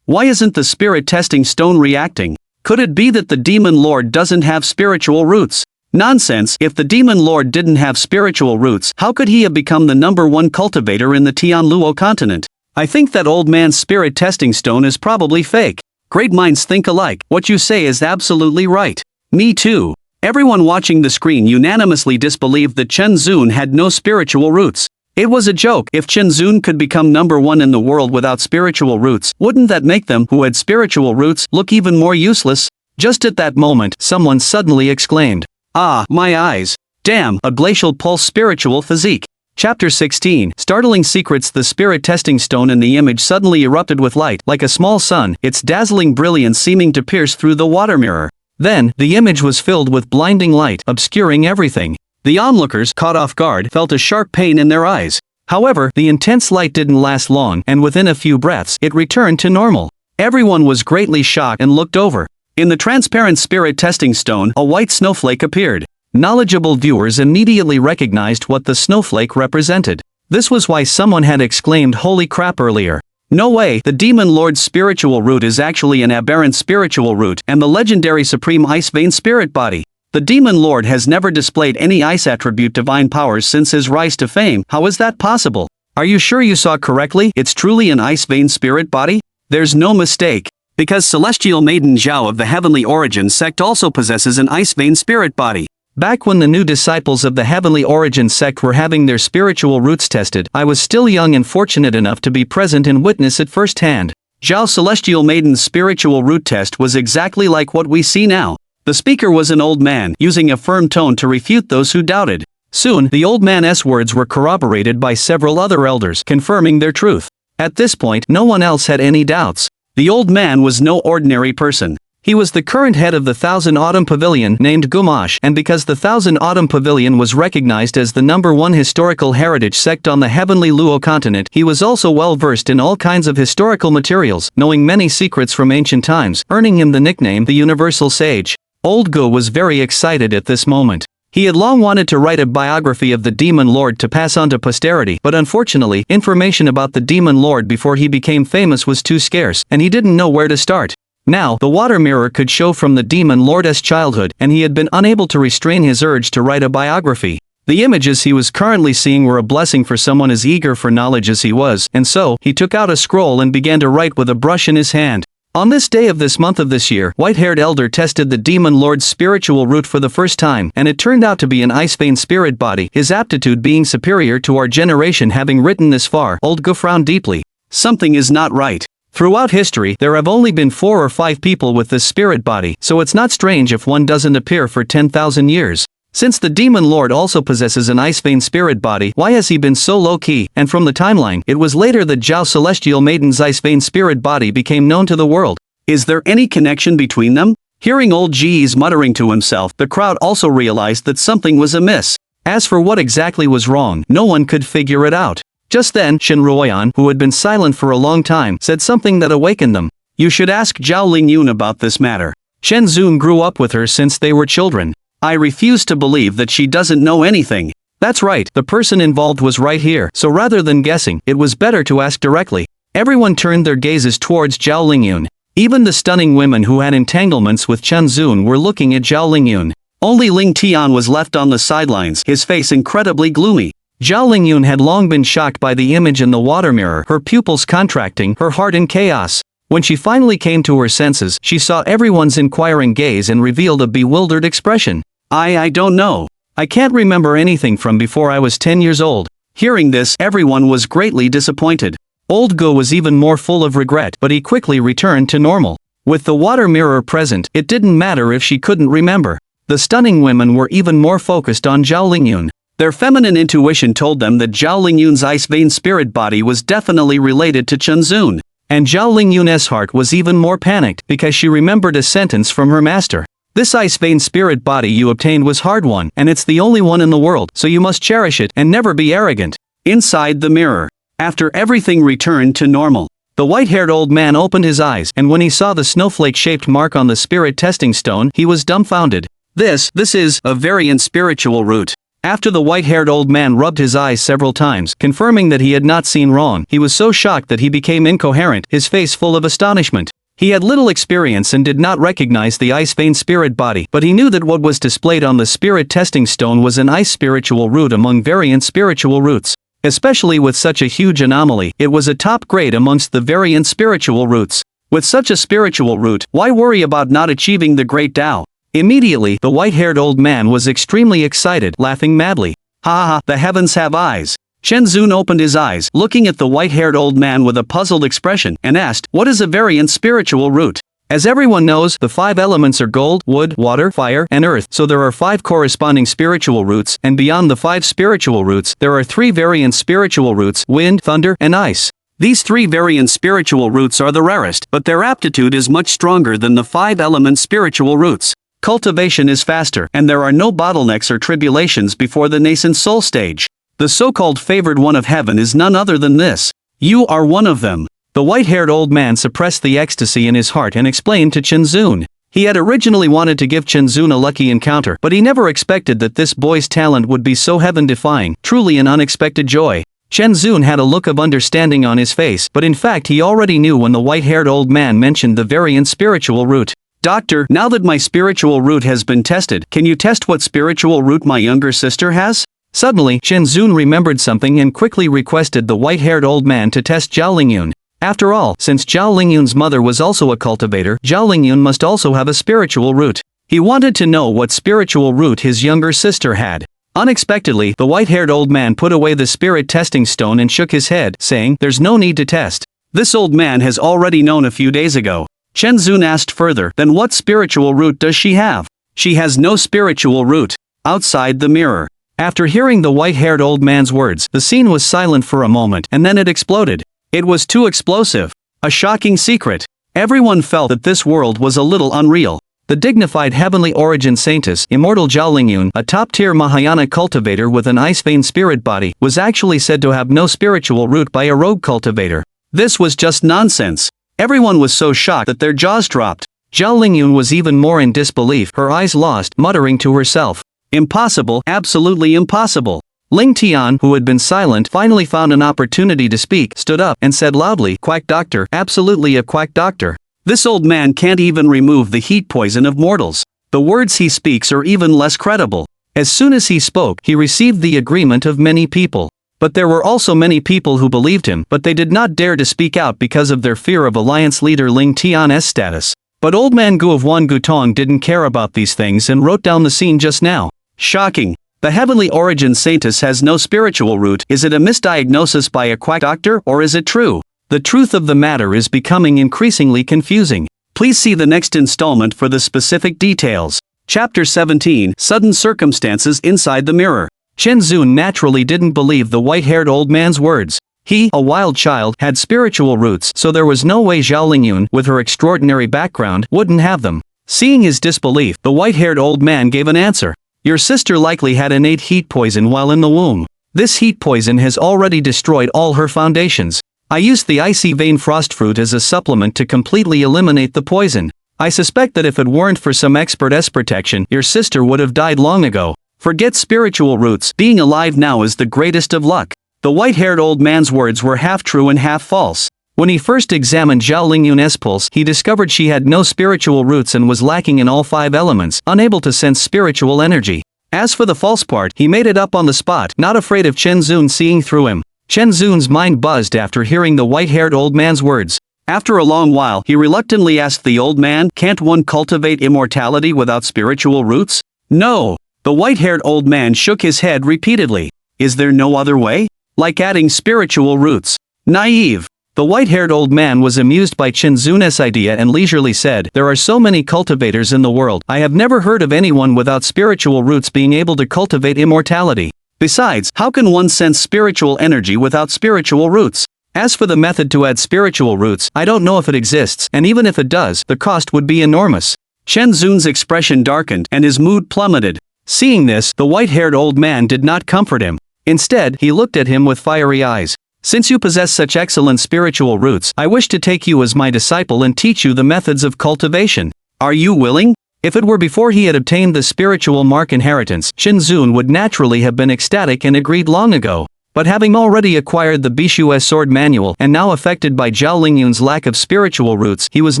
Why isn't the spirit testing stone reacting? Could it be that the demon lord doesn't have spiritual roots? Nonsense, if the demon lord didn't have spiritual roots, how could he have become the #1 cultivator in the Tianluo continent? I think that old man's spirit testing stone is probably fake. Great minds think alike, what you say is absolutely right. Me too. Everyone watching the screen unanimously disbelieved that Chen Zun had no spiritual roots. It was a joke. If Chen Zun could become #1 in the world without spiritual roots, wouldn't that make them, who had spiritual roots, look even more useless? Just at that moment, someone suddenly exclaimed, "Ah, my eyes. Damn, a glacial pulse spiritual physique." Chapter 16, Startling Secrets. The spirit testing stone in the image suddenly erupted with light, like a small sun, its dazzling brilliance seeming to pierce through the water mirror. Then, the image was filled with blinding light, obscuring everything. The onlookers, caught off guard, felt a sharp pain in their eyes. However, the intense light didn't last long, and within a few breaths, it returned to normal. Everyone was greatly shocked and looked over. In the transparent spirit testing stone, a white snowflake appeared. Knowledgeable viewers immediately recognized what the snowflake represented. This was why someone had exclaimed "Holy crap" earlier. No way, the demon lord's spiritual root is actually an aberrant spiritual root, and the legendary supreme ice vein spirit body. The demon lord has never displayed any ice attribute divine powers since his rise to fame. How is that possible? Are you sure you saw correctly? It's truly an ice vein spirit body? There's no mistake. Because celestial maiden Zhao of the heavenly origin sect also possesses an ice vein spirit body. Back when the new disciples of the Heavenly Origin sect were having their spiritual roots tested, I was still young and fortunate enough to be present and witness it firsthand. Zhao's Celestial Maiden's spiritual root test was exactly like what we see now. The speaker was an old man, using a firm tone to refute those who doubted. Soon, the old man's words were corroborated by several other elders, confirming their truth. At this point, no one else had any doubts. The old man was no ordinary person. He was the current head of the Thousand Autumn Pavilion, named Gumash, and because the Thousand Autumn Pavilion was recognized as the #1 historical heritage sect on the heavenly Luo continent, he was also well versed in all kinds of historical materials, knowing many secrets from ancient times, earning him the nickname the Universal Sage. Old Gu was very excited at this moment. He had long wanted to write a biography of the Demon Lord to pass on to posterity, but unfortunately, information about the Demon Lord before he became famous was too scarce, and he didn't know where to start. Now, the water mirror could show from the Demon Lord's childhood, and he had been unable to restrain his urge to write a biography. The images he was currently seeing were a blessing for someone as eager for knowledge as he was, and so, he took out a scroll and began to write with a brush in his hand. On this day of this month of this year, white-haired elder tested the Demon Lord's spiritual root for the first time, and it turned out to be an ice vein spirit body, his aptitude being superior to our generation. Having written this far, Old Gu frowned deeply. Something is not right. Throughout history, there have only been 4 or 5 people with this spirit body, so it's not strange if one doesn't appear for 10,000 years. Since the Demon Lord also possesses an ice vein spirit body, why has he been so low-key? And from the timeline, it was later that Zhao Celestial Maiden's ice vein spirit body became known to the world. Is there any connection between them? Hearing old Ji's muttering to himself, the crowd also realized that something was amiss. As for what exactly was wrong, no one could figure it out. Just then, Shen Ruoyan, who had been silent for a long time, said something that awakened them. You should ask Zhao Lingyun about this matter. Shen Zun grew up with her since they were children. I refuse to believe that she doesn't know anything. That's right, the person involved was right here, so rather than guessing, it was better to ask directly. Everyone turned their gazes towards Zhao Lingyun. Even the stunning women who had entanglements with Chen Zun were looking at Zhao Lingyun. Only Ling Tian was left on the sidelines, his face incredibly gloomy. Zhao Lingyun had long been shocked by the image in the water mirror, her pupils contracting, her heart in chaos. When she finally came to her senses, she saw everyone's inquiring gaze and revealed a bewildered expression. I don't know. I can't remember anything from before I was 10 years old. Hearing this, everyone was greatly disappointed. Old Go was even more full of regret, but he quickly returned to normal. With the water mirror present, it didn't matter if she couldn't remember. The stunning women were even more focused on Zhao Lingyun. Their feminine intuition told them that Zhao Lingyun's ice vein spirit body was definitely related to Chen Zun. And Zhao Lingyun's heart was even more panicked because she remembered a sentence from her master. This ice vein spirit body you obtained was hard won, and it's the only one in the world, so you must cherish it and never be arrogant. Inside the mirror. After everything returned to normal, the white-haired old man opened his eyes, and when he saw the snowflake-shaped mark on the spirit testing stone, he was dumbfounded. This is a variant spiritual root. After the white-haired old man rubbed his eyes several times, confirming that he had not seen wrong, he was so shocked that he became incoherent, his face full of astonishment. He had little experience and did not recognize the ice vein spirit body, but he knew that what was displayed on the spirit testing stone was an ice spiritual root among variant spiritual roots. Especially with such a huge anomaly, it was a top grade amongst the variant spiritual roots. With such a spiritual root, why worry about not achieving the great Tao? Immediately, the white-haired old man was extremely excited, laughing madly. Ha ha, the heavens have eyes. Chen Zun opened his eyes, looking at the white-haired old man with a puzzled expression, and asked, what is a variant spiritual root? As everyone knows, the 5 elements are gold, wood, water, fire, and earth, so there are 5 corresponding spiritual roots, and beyond the 5 spiritual roots, there are 3 variant spiritual roots, wind, thunder, and ice. These 3 variant spiritual roots are the rarest, but their aptitude is much stronger than the 5 element spiritual roots. Cultivation is faster, and there are no bottlenecks or tribulations before the nascent soul stage. The so-called favored one of heaven is none other than this. You are one of them. The white-haired old man suppressed the ecstasy in his heart and explained to Chen Zun. He had originally wanted to give Chen Zun a lucky encounter, but he never expected that this boy's talent would be so heaven-defying, truly an unexpected joy. Chen Zun had a look of understanding on his face, but in fact he already knew when the white-haired old man mentioned the variant spiritual root. Doctor, now that my spiritual root has been tested, can you test what spiritual root my younger sister has? Suddenly, Chen Zun remembered something and quickly requested the white-haired old man to test Zhao Lingyun. After all, since Zhao Lingyun's mother was also a cultivator, Zhao Lingyun must also have a spiritual root. He wanted to know what spiritual root his younger sister had. Unexpectedly, the white-haired old man put away the spirit testing stone and shook his head, saying, there's no need to test. This old man has already known a few days ago. Chen Zun asked further, then what spiritual root does she have? She has no spiritual root. Outside the mirror. After hearing the white-haired old man's words, the scene was silent for a moment, and then it exploded. It was too explosive. A shocking secret. Everyone felt that this world was a little unreal. The dignified heavenly origin saintess, immortal Zhao Lingyun, a top-tier Mahayana cultivator with an ice vein spirit body, was actually said to have no spiritual root by a rogue cultivator. This was just nonsense. Everyone was so shocked that their jaws dropped. Zhao Lingyun was even more in disbelief, her eyes lost, muttering to herself. Impossible, absolutely impossible. Ling Tian, who had been silent, finally found an opportunity to speak, stood up, and said loudly, quack doctor, absolutely a quack doctor. This old man can't even remove the heat poison of mortals. The words he speaks are even less credible. As soon as he spoke, he received the agreement of many people. But there were also many people who believed him, but they did not dare to speak out because of their fear of alliance leader Ling Tian's status. But old man Gu of Wan Gutong didn't care about these things and wrote down the scene just now. Shocking. The heavenly origin saintess has no spiritual root. Is it a misdiagnosis by a quack doctor, or is it true? The truth of the matter is becoming increasingly confusing. Please see the next installment for the specific details. Chapter 17, Sudden Circumstances Inside the Mirror. Chen Zun naturally didn't believe the white-haired old man's words. He, a wild child, had spiritual roots, so there was no way Zhao Lingyun, with her extraordinary background, wouldn't have them. Seeing his disbelief, the white-haired old man gave an answer. Your sister likely had innate heat poison while in the womb. This heat poison has already destroyed all her foundations. I used the icy vein frost fruit as a supplement to completely eliminate the poison. I suspect that if it weren't for some expert's protection, your sister would have died long ago. Forget spiritual roots, being alive now is the greatest of luck. The white-haired old man's words were half true and half false. When he first examined Zhao Lingyun's pulse, he discovered she had no spiritual roots and was lacking in all 5 elements, unable to sense spiritual energy. As for the false part, he made it up on the spot, not afraid of Chen Zun seeing through him. Chen Zun's mind buzzed after hearing the white-haired old man's words. After a long while, he reluctantly asked the old man, can't one cultivate immortality without spiritual roots? No. The white-haired old man shook his head repeatedly. Is there no other way? Like adding spiritual roots. Naive. The white-haired old man was amused by Chen Zun's idea and leisurely said, "There are so many cultivators in the world. I have never heard of anyone without spiritual roots being able to cultivate immortality. Besides, how can one sense spiritual energy without spiritual roots? As for the method to add spiritual roots, I don't know if it exists, and even if it does, the cost would be enormous." Chen Zun's expression darkened, and his mood plummeted. Seeing this, the white-haired old man did not comfort him. Instead, he looked at him with fiery eyes. "Since you possess such excellent spiritual roots, I wish to take you as my disciple and teach you the methods of cultivation. Are you willing?" If it were before he had obtained the spiritual mark inheritance, Chen Zun would naturally have been ecstatic and agreed long ago. But having already acquired the Bishu's sword manual and now affected by Zhao Lingyun's lack of spiritual roots, he was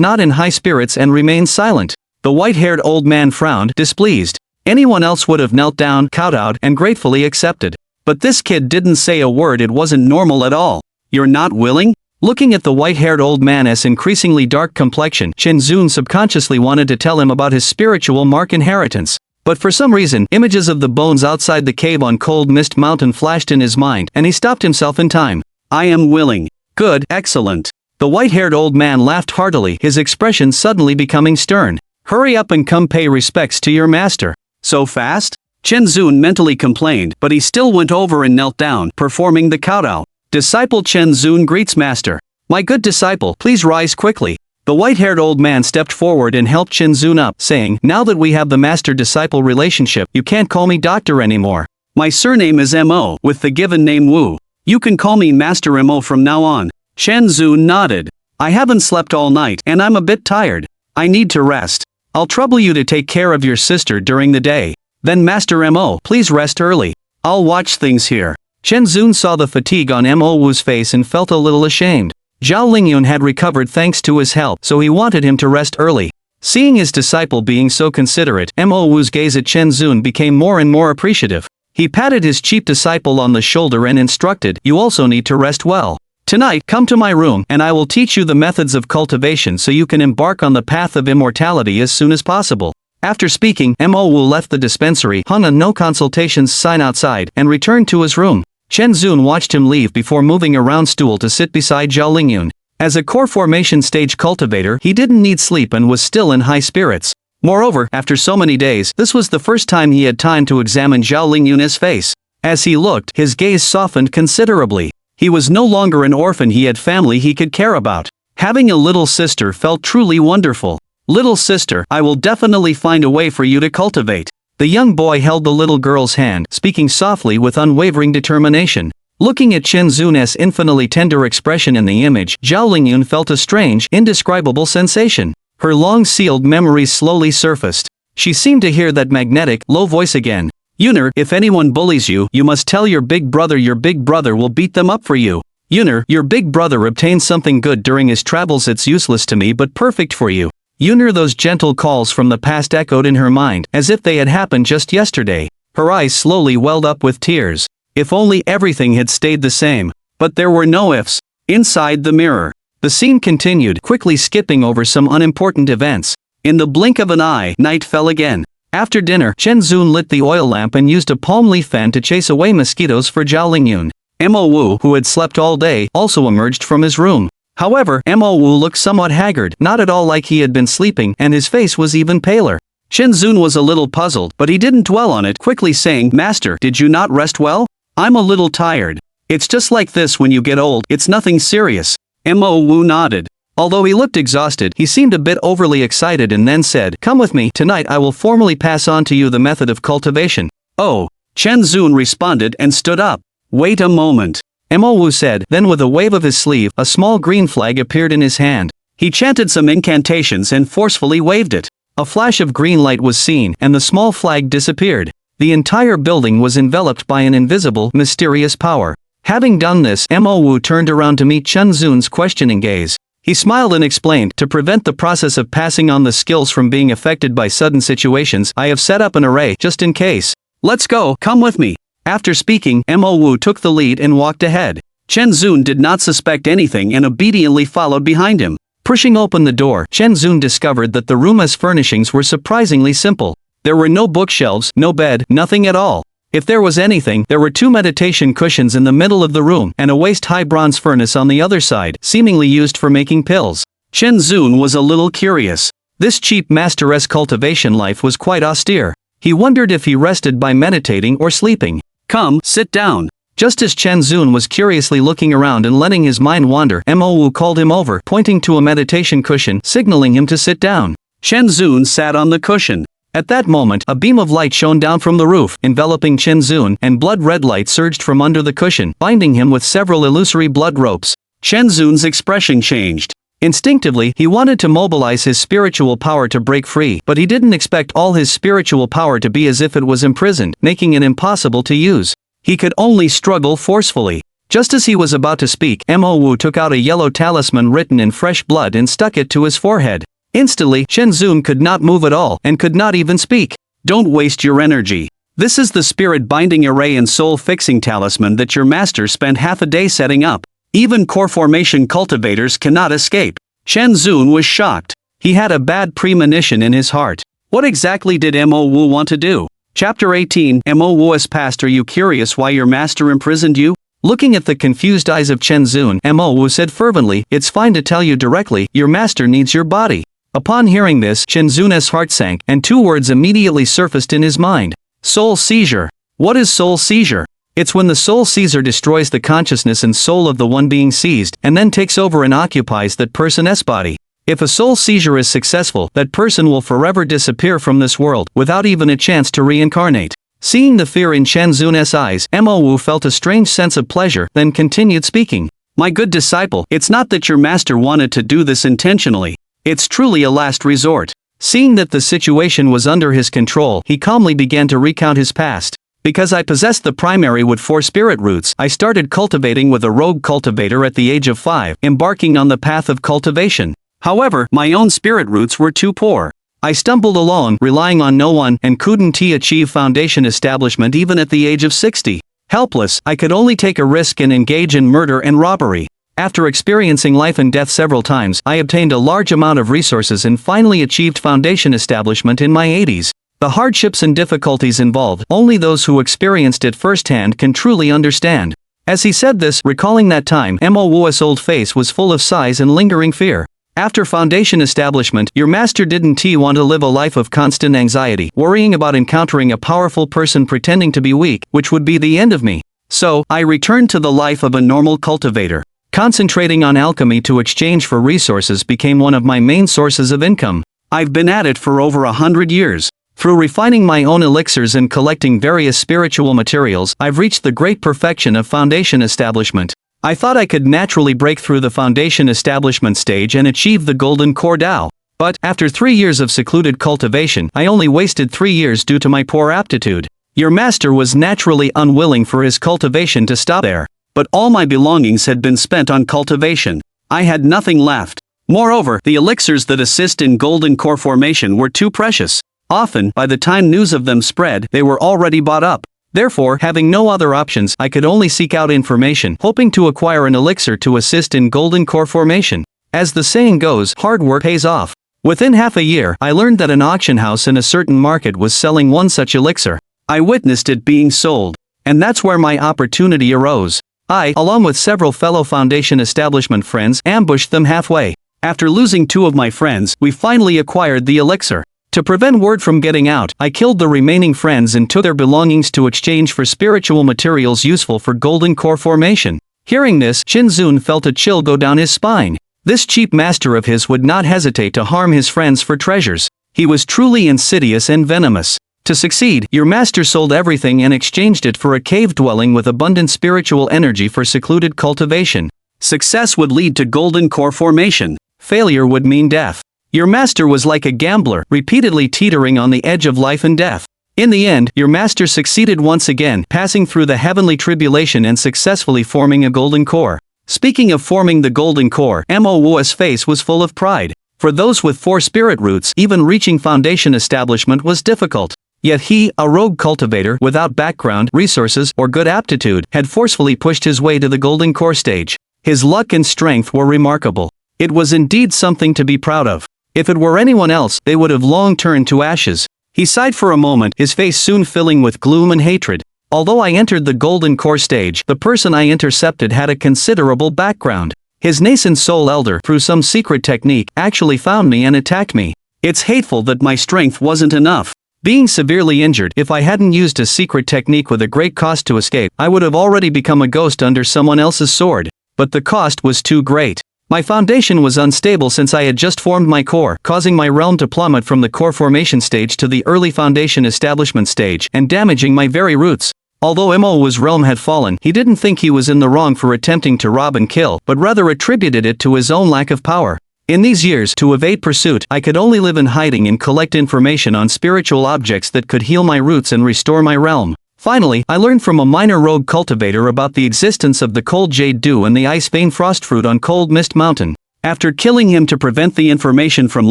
not in high spirits and remained silent. The white-haired old man frowned, displeased. Anyone else would have knelt down, kowtowed, and gratefully accepted. But this kid didn't say a word. It wasn't normal at all. "You're not willing?" Looking at the white-haired old man's increasingly dark complexion, Chen Zun subconsciously wanted to tell him about his spiritual mark inheritance. But for some reason, images of the bones outside the cave on Cold Mist Mountain flashed in his mind, and he stopped himself in time. "I am willing." "Good, excellent." The white-haired old man laughed heartily, his expression suddenly becoming stern. "Hurry up and come pay respects to your master." "So fast?" Chen Zun mentally complained, but he still went over and knelt down, performing the kowtow. Disciple Chen Zun greets master. "My good disciple, please rise quickly." The white-haired old man stepped forward and helped Chen Zun up, saying, "Now that we have the master-disciple relationship, you can't call me doctor anymore. My surname is Mo, with the given name Wu. You can call me Master Mo from now on." Chen Zun nodded. "I haven't slept all night, and I'm a bit tired. I need to rest. I'll trouble you to take care of your sister during the day. Then Master Mo, please rest early. I'll watch things here." Chen Zun saw the fatigue on Mo Wu's face and felt a little ashamed. Zhao Lingyun had recovered thanks to his help, so he wanted him to rest early. Seeing his disciple being so considerate, Mo Wu's gaze at Chen Zun became more and more appreciative. He patted his cheap disciple on the shoulder and instructed, "You also need to rest well. Tonight, come to my room, and I will teach you the methods of cultivation so you can embark on the path of immortality as soon as possible." After speaking, Mo Wu left the dispensary, hung a no consultations sign outside, and returned to his room. Chen Zun watched him leave before moving a round stool to sit beside Zhao Lingyun. As a core formation stage cultivator, he didn't need sleep and was still in high spirits. Moreover, after so many days, this was the first time he had time to examine Zhao Lingyun's face. As he looked, his gaze softened considerably. He was no longer an orphan, he had family he could care about. Having a little sister felt truly wonderful. "Little sister, I will definitely find a way for you to cultivate." The young boy held the little girl's hand, speaking softly with unwavering determination. Looking at Chen Zun's infinitely tender expression in the image, Zhao Lingyun felt a strange, indescribable sensation. Her long-sealed memories slowly surfaced. She seemed to hear that magnetic, low voice again. "Yuner, if anyone bullies you, you must tell your big brother will beat them up for you. Yuner, your big brother obtained something good during his travels, it's useless to me but perfect for you. Yuner." Those gentle calls from the past echoed in her mind, as if they had happened just yesterday. Her eyes slowly welled up with tears. If only everything had stayed the same. But there were no ifs. Inside the mirror, the scene continued, quickly skipping over some unimportant events. In the blink of an eye, night fell again. After dinner, Chen Zun lit the oil lamp and used a palm leaf fan to chase away mosquitoes for Zhao Lingyun. Mo Wu, who had slept all day, also emerged from his room. However, Mo Wu looked somewhat haggard, not at all like he had been sleeping, and his face was even paler. Chen Zun was a little puzzled, but he didn't dwell on it, quickly saying, "Master, did you not rest well? I'm a little tired." "It's just like this when you get old, it's nothing serious." Mo Wu nodded. Although he looked exhausted, he seemed a bit overly excited and then said, "Come with me, tonight I will formally pass on to you the method of cultivation." "Oh," Chen Zun responded and stood up. "Wait a moment," Mo Wu said, then with a wave of his sleeve, a small green flag appeared in his hand. He chanted some incantations and forcefully waved it. A flash of green light was seen, and the small flag disappeared. The entire building was enveloped by an invisible, mysterious power. Having done this, Mo Wu turned around to meet Chen Zun's questioning gaze. He smiled and explained, "To prevent the process of passing on the skills from being affected by sudden situations, I have set up an array, just in case. Let's go, come with me." After speaking, Mo Wu took the lead and walked ahead. Chen Zun did not suspect anything and obediently followed behind him. Pushing open the door, Chen Zun discovered that the room's furnishings were surprisingly simple. There were no bookshelves, no bed, nothing at all. If there was anything, there were 2 meditation cushions in the middle of the room and a waist-high bronze furnace on the other side, seemingly used for making pills. Chen Zun was a little curious. This cheap master's cultivation life was quite austere. He wondered if he rested by meditating or sleeping. "Come, sit down." Just as Chen Zun was curiously looking around and letting his mind wander, Mo Wu called him over, pointing to a meditation cushion, signaling him to sit down. Chen Zun sat on the cushion. At that moment, a beam of light shone down from the roof, enveloping Chen Zun, and blood-red light surged from under the cushion, binding him with several illusory blood ropes. Chen Zun's expression changed. Instinctively, he wanted to mobilize his spiritual power to break free, but he didn't expect all his spiritual power to be as if it was imprisoned, making it impossible to use. He could only struggle forcefully. Just as he was about to speak, Mo Wu took out a yellow talisman written in fresh blood and stuck it to his forehead. Instantly, Chen Zun could not move at all, and could not even speak. "Don't waste your energy. This is the spirit binding array and soul fixing talisman that your master spent half a day setting up. Even core formation cultivators cannot escape." Chen Zun was shocked. He had a bad premonition in his heart. What exactly did Mo Wu want to do? Chapter 18, Mo Wu's past. Are you curious why your master imprisoned you? Looking at the confused eyes of Chen Zun, Mo Wu said fervently, "It's fine to tell you directly, your master needs your body." Upon hearing this, Chen Zun's heart sank, and 2 words immediately surfaced in his mind. Soul seizure. What is soul seizure? It's when the soul seizer destroys the consciousness and soul of the one being seized, and then takes over and occupies that person's body. If a soul seizure is successful, that person will forever disappear from this world, without even a chance to reincarnate. Seeing the fear in Chen Zun's eyes, Mo Wu felt a strange sense of pleasure, then continued speaking. "My good disciple, it's not that your master wanted to do this intentionally. It's truly a last resort." Seeing that the situation was under his control, he calmly began to recount his past. "Because I possessed the primary wood 4 spirit roots, I started cultivating with a rogue cultivator at the age of 5, embarking on the path of cultivation. However, my own spirit roots were too poor. I stumbled along, relying on no one, and couldn't achieve foundation establishment even at the age of 60. Helpless, I could only take a risk and engage in murder and robbery. After experiencing life and death several times, I obtained a large amount of resources and finally achieved foundation establishment in my 80s. The hardships and difficulties involved, only those who experienced it firsthand can truly understand." As he said this, recalling that time, Mo Wu's old face was full of sighs and lingering fear. After foundation establishment, your master didn't want to live a life of constant anxiety, worrying about encountering a powerful person pretending to be weak, which would be the end of me. So, I returned to the life of a normal cultivator. Concentrating on alchemy to exchange for resources became one of my main sources of income. I've been at it for over 100 years. Through refining my own elixirs and collecting various spiritual materials, I've reached the great perfection of foundation establishment. I thought I could naturally break through the foundation establishment stage and achieve the golden core Tao. But, after 3 years of secluded cultivation, I only wasted 3 years due to my poor aptitude. Your master was naturally unwilling for his cultivation to stop there. But all my belongings had been spent on cultivation. I had nothing left. Moreover, the elixirs that assist in golden core formation were too precious. Often, by the time news of them spread, they were already bought up. Therefore, having no other options, I could only seek out information, hoping to acquire an elixir to assist in golden core formation. As the saying goes, hard work pays off. Within half a year, I learned that an auction house in a certain market was selling one such elixir. I witnessed it being sold. And that's where my opportunity arose. I, along with several fellow foundation establishment friends, ambushed them halfway. After losing 2 of my friends, we finally acquired the elixir. To prevent word from getting out, I killed the remaining friends and took their belongings to exchange for spiritual materials useful for golden core formation. Hearing this, Chen Zun felt a chill go down his spine. This cheap master of his would not hesitate to harm his friends for treasures. He was truly insidious and venomous. To succeed, your master sold everything and exchanged it for a cave dwelling with abundant spiritual energy for secluded cultivation. Success would lead to golden core formation. Failure would mean death. Your master was like a gambler, repeatedly teetering on the edge of life and death. In the end, your master succeeded once again, passing through the heavenly tribulation and successfully forming a golden core. Speaking of forming the golden core, Mo Wu's face was full of pride. For those with 4 spirit roots, even reaching foundation establishment was difficult. Yet he, a rogue cultivator, without background, resources, or good aptitude, had forcefully pushed his way to the golden core stage. His luck and strength were remarkable. It was indeed something to be proud of. If it were anyone else, they would have long turned to ashes. He sighed for a moment, his face soon filling with gloom and hatred. Although I entered the golden core stage, the person I intercepted had a considerable background. His nascent soul elder, through some secret technique, actually found me and attacked me. It's hateful that my strength wasn't enough. Being severely injured, if I hadn't used a secret technique with a great cost to escape, I would have already become a ghost under someone else's sword. But the cost was too great. My foundation was unstable since I had just formed my core, causing my realm to plummet from the core formation stage to the early foundation establishment stage and damaging my very roots. Although Mo's realm had fallen, he didn't think he was in the wrong for attempting to rob and kill, but rather attributed it to his own lack of power. In these years, to evade pursuit, I could only live in hiding and collect information on spiritual objects that could heal my roots and restore my realm. Finally, I learned from a minor rogue cultivator about the existence of the cold jade dew and the ice vein frost fruit on Cold Mist Mountain. After killing him to prevent the information from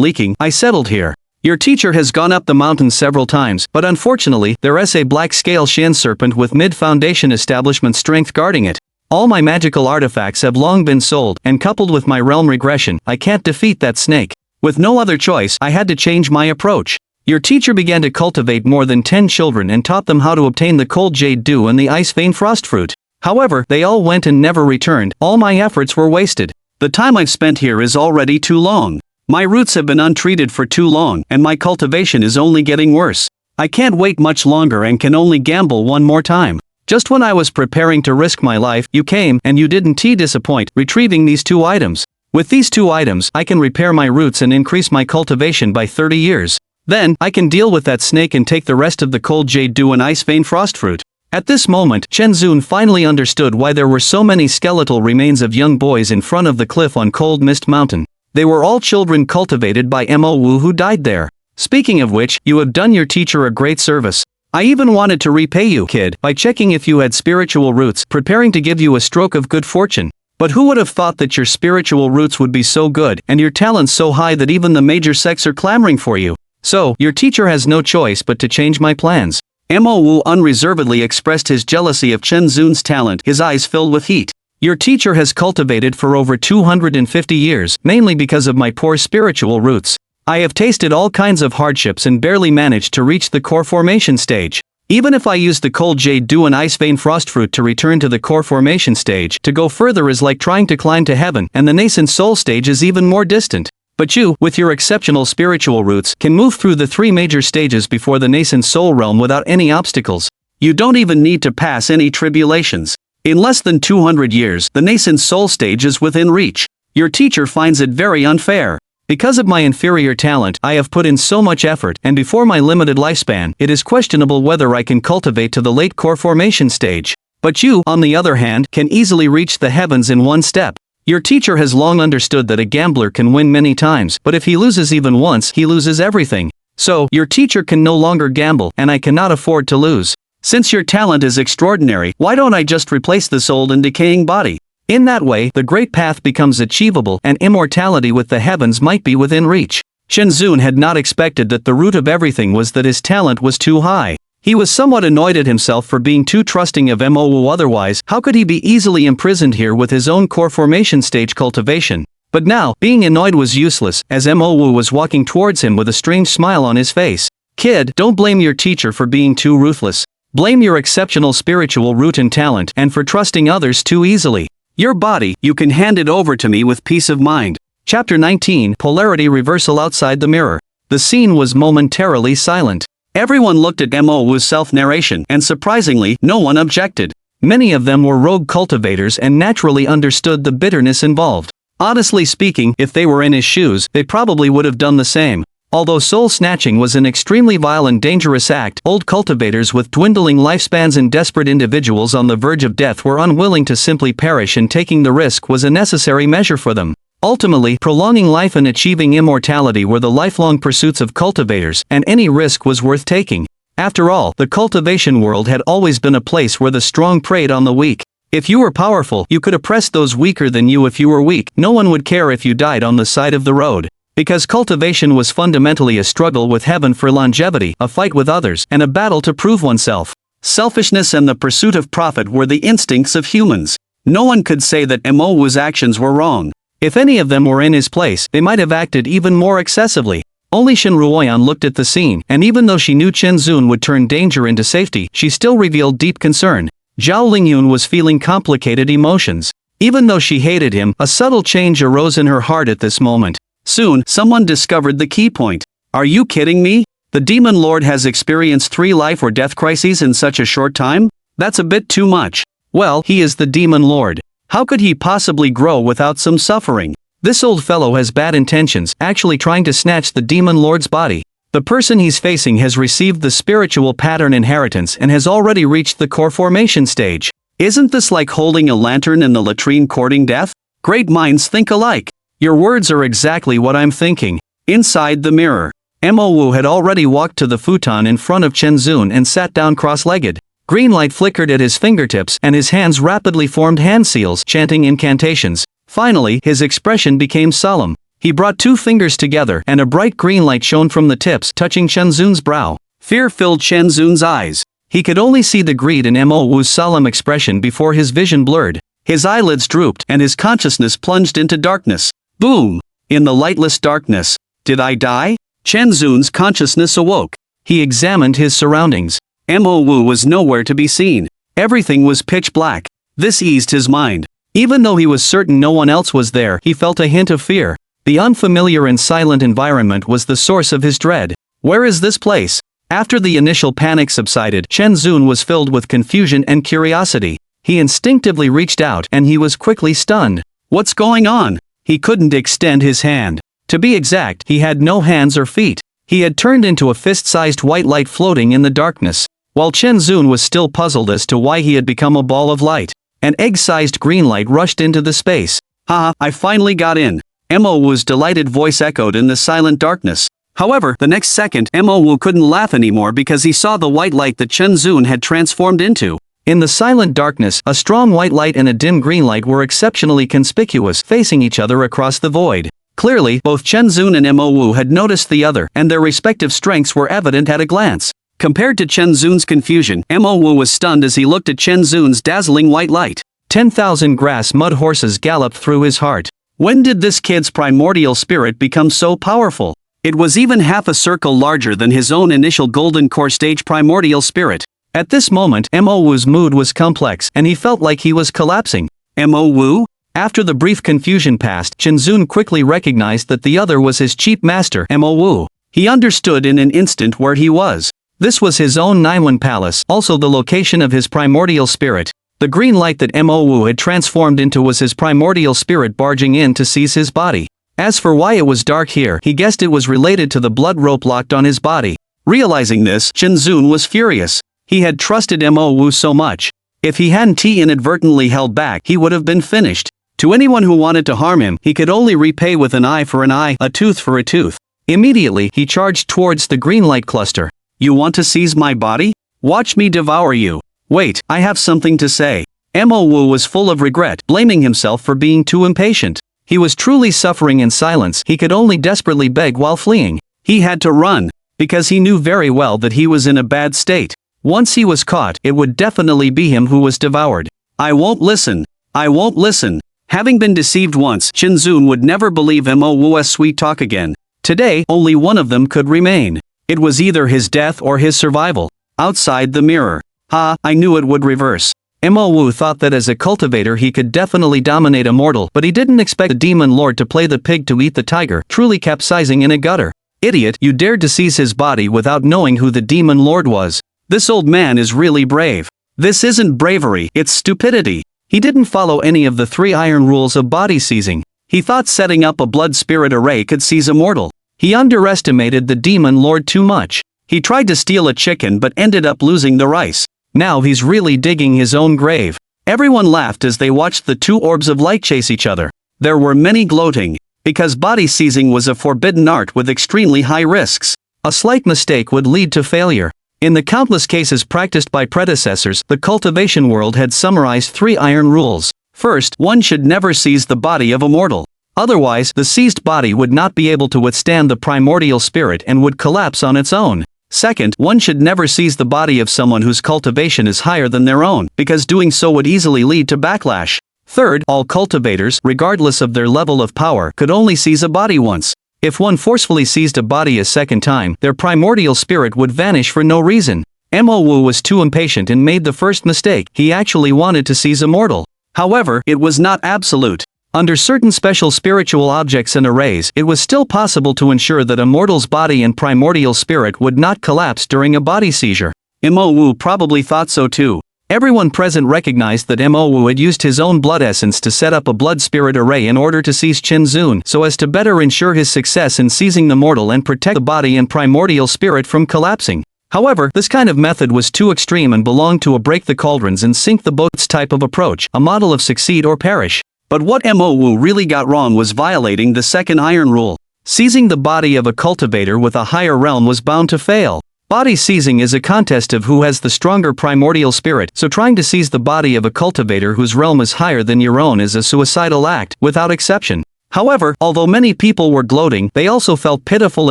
leaking, I settled here. Your teacher has gone up the mountain several times, but unfortunately, there's a black scale shin serpent with mid-foundation establishment strength guarding it. All my magical artifacts have long been sold, and coupled with my realm regression, I can't defeat that snake. With no other choice, I had to change my approach. Your teacher began to cultivate more than 10 children and taught them how to obtain the cold jade dew and the ice vein frost fruit. However, they all went and never returned. All my efforts were wasted. The time I've spent here is already too long. My roots have been untreated for too long, and my cultivation is only getting worse. I can't wait much longer and can only gamble one more time. Just when I was preparing to risk my life, you came, and you didn't disappoint, retrieving these 2 items. With these 2 items, I can repair my roots and increase my cultivation by 30 years. Then, I can deal with that snake and take the rest of the cold jade dew and ice vein frost fruit. At this moment, Chen Zun finally understood why there were so many skeletal remains of young boys in front of the cliff on Cold Mist Mountain. They were all children cultivated by Mo Wu who died there. Speaking of which, you have done your teacher a great service. I even wanted to repay you, kid, by checking if you had spiritual roots, preparing to give you a stroke of good fortune. But who would have thought that your spiritual roots would be so good, and your talents so high that even the major sects are clamoring for you? So, your teacher has no choice but to change my plans. Mo Wu unreservedly expressed his jealousy of Chen Zun's talent, his eyes filled with heat. Your teacher has cultivated for over 250 years, mainly because of my poor spiritual roots. I have tasted all kinds of hardships and barely managed to reach the core formation stage. Even if I use the cold jade dew and ice vein frost fruit to return to the core formation stage, to go further is like trying to climb to heaven, and the nascent soul stage is even more distant. But you, with your exceptional spiritual roots, can move through the 3 major stages before the nascent soul realm without any obstacles. You don't even need to pass any tribulations. In less than 200 years, the nascent soul stage is within reach. Your teacher finds it very unfair. Because of my inferior talent, I have put in so much effort, and before my limited lifespan, it is questionable whether I can cultivate to the late core formation stage. But you, on the other hand, can easily reach the heavens in 1 step. Your teacher has long understood that a gambler can win many times, but if he loses even once, he loses everything. So, your teacher can no longer gamble, and I cannot afford to lose. Since your talent is extraordinary, why don't I just replace this old and decaying body? In that way, the great path becomes achievable, and immortality with the heavens might be within reach. Chen Zun had not expected that the root of everything was that his talent was too high. He was somewhat annoyed at himself for being too trusting of Mo Wu, otherwise, how could he be easily imprisoned here with his own core formation stage cultivation? But now, being annoyed was useless, as Mo Wu was walking towards him with a strange smile on his face. Kid, don't blame your teacher for being too ruthless. Blame your exceptional spiritual root and talent, and for trusting others too easily. Your body, you can hand it over to me with peace of mind. Chapter 19, Polarity Reversal Outside the Mirror. The scene was momentarily silent. Everyone looked at Mo Wu's self-narration, and surprisingly, no one objected. Many of them were rogue cultivators and naturally understood the bitterness involved. Honestly speaking, if they were in his shoes, they probably would have done the same. Although soul-snatching was an extremely vile and dangerous act, old cultivators with dwindling lifespans and desperate individuals on the verge of death were unwilling to simply perish, and taking the risk was a necessary measure for them. Ultimately, prolonging life and achieving immortality were the lifelong pursuits of cultivators, and any risk was worth taking. After all, the cultivation world had always been a place where the strong preyed on the weak. If you were powerful, you could oppress those weaker than you. If you were weak, no one would care if you died on the side of the road. Because cultivation was fundamentally a struggle with heaven for longevity, a fight with others, and a battle to prove oneself. Selfishness and the pursuit of profit were the instincts of humans. No one could say that Mo Wu's actions were wrong. If any of them were in his place, they might have acted even more excessively. Only Shin Ruoyan looked at the scene, and even though she knew Chen Zun would turn danger into safety, she still revealed deep concern. Zhao Lingyun was feeling complicated emotions. Even though she hated him, a subtle change arose in her heart at this moment. Soon, someone discovered the key point. Are you kidding me? The Demon Lord has experienced 3 life or death crises in such a short time? That's a bit too much. Well, he is the Demon Lord. How could he possibly grow without some suffering? This old fellow has bad intentions, actually trying to snatch the Demon Lord's body. The person he's facing has received the spiritual pattern inheritance and has already reached the core formation stage. Isn't this like holding a lantern in the latrine courting death? Great minds think alike. Your words are exactly what I'm thinking. Inside the mirror, Mo Wu had already walked to the futon in front of Chen Zun and sat down cross-legged. Green light flickered at his fingertips and his hands rapidly formed hand seals, chanting incantations. Finally, his expression became solemn. He brought 2 fingers together and a bright green light shone from the tips, touching Chen Zun's brow. Fear filled Chen Zun's eyes. He could only see the greed in Mo Wu's solemn expression before his vision blurred. His eyelids drooped and his consciousness plunged into darkness. Boom! In the lightless darkness. Did I die? Chen Zun's consciousness awoke. He examined his surroundings. Mo Wu was nowhere to be seen. Everything was pitch black. This eased his mind. Even though he was certain no one else was there, he felt a hint of fear. The unfamiliar and silent environment was the source of his dread. Where is this place? After the initial panic subsided, Chen Zun was filled with confusion and curiosity. He instinctively reached out and he was quickly stunned. What's going on? He couldn't extend his hand. To be exact, he had no hands or feet. He had turned into a fist-sized white light floating in the darkness. While Chen Zun was still puzzled as to why he had become a ball of light, an egg-sized green light rushed into the space. Haha, I finally got in. Mo Wu's delighted voice echoed in the silent darkness. However, the next second, Mo Wu couldn't laugh anymore because he saw the white light that Chen Zun had transformed into. In the silent darkness, a strong white light and a dim green light were exceptionally conspicuous, facing each other across the void. Clearly, both Chen Zun and Mo Wu had noticed the other, and their respective strengths were evident at a glance. Compared to Chen Zun's confusion, Mo Wu was stunned as he looked at Chen Zun's dazzling white light. 10,000 grass mud horses galloped through his heart. When did this kid's primordial spirit become so powerful? It was even half a circle larger than his own initial golden core stage primordial spirit. At this moment, Mo Wu's mood was complex, and he felt like he was collapsing. Mo Wu? After the brief confusion passed, Chen Zun quickly recognized that the other was his chief master, Mo Wu. He understood in an instant where he was. This was his own Naiwan Palace, also the location of his primordial spirit. The green light that Mo Wu had transformed into was his primordial spirit barging in to seize his body. As for why it was dark here, he guessed it was related to the blood rope locked on his body. Realizing this, Chen Zun was furious. He had trusted Mo Wu so much. If he hadn't inadvertently held back, he would have been finished. To anyone who wanted to harm him, he could only repay with an eye for an eye, a tooth for a tooth. Immediately, he charged towards the green light cluster. You want to seize my body? Watch me devour you. Wait, I have something to say. Mo Wu was full of regret, blaming himself for being too impatient. He was truly suffering in silence. He could only desperately beg while fleeing. He had to run, because he knew very well that he was in a bad state. Once he was caught, it would definitely be him who was devoured. I won't listen. I won't listen. Having been deceived once, Chen Zun would never believe Mo Wu's sweet talk again. Today, only one of them could remain. It was either his death or his survival. Outside the mirror. Ha, I knew it would reverse. Mo Wu thought that as a cultivator he could definitely dominate a mortal, but he didn't expect the demon lord to play the pig to eat the tiger, truly capsizing in a gutter. Idiot, you dared to seize his body without knowing who the demon lord was. This old man is really brave. This isn't bravery, it's stupidity. He didn't follow any of the 3 iron rules of body seizing. He thought setting up a blood spirit array could seize a mortal. He underestimated the demon lord too much. He tried to steal a chicken but ended up losing the rice. Now he's really digging his own grave. Everyone laughed as they watched the 2 orbs of light chase each other. There were many gloating. Because body seizing was a forbidden art with extremely high risks. A slight mistake would lead to failure. In the countless cases practiced by predecessors, the cultivation world had summarized 3 iron rules. First, one should never seize the body of a mortal. Otherwise, the seized body would not be able to withstand the primordial spirit and would collapse on its own. Second, one should never seize the body of someone whose cultivation is higher than their own, because doing so would easily lead to backlash. Third, all cultivators, regardless of their level of power, could only seize a body once. If one forcefully seized a body a second time, their primordial spirit would vanish for no reason. Mo Wu was too impatient and made the first mistake. He actually wanted to seize a mortal. However, it was not absolute. Under certain special spiritual objects and arrays, it was still possible to ensure that a mortal's body and primordial spirit would not collapse during a body seizure. Mo Wu probably thought so too. Everyone present recognized that Mo Wu had used his own blood essence to set up a blood spirit array in order to seize Chen Zun so as to better ensure his success in seizing the mortal and protect the body and primordial spirit from collapsing. However, this kind of method was too extreme and belonged to a break the cauldrons and sink the boats type of approach, a model of succeed or perish. But what Mo Wu really got wrong was violating the second iron rule. Seizing the body of a cultivator with a higher realm was bound to fail. Body seizing is a contest of who has the stronger primordial spirit, so trying to seize the body of a cultivator whose realm is higher than your own is a suicidal act, without exception. However, although many people were gloating, they also felt pitiful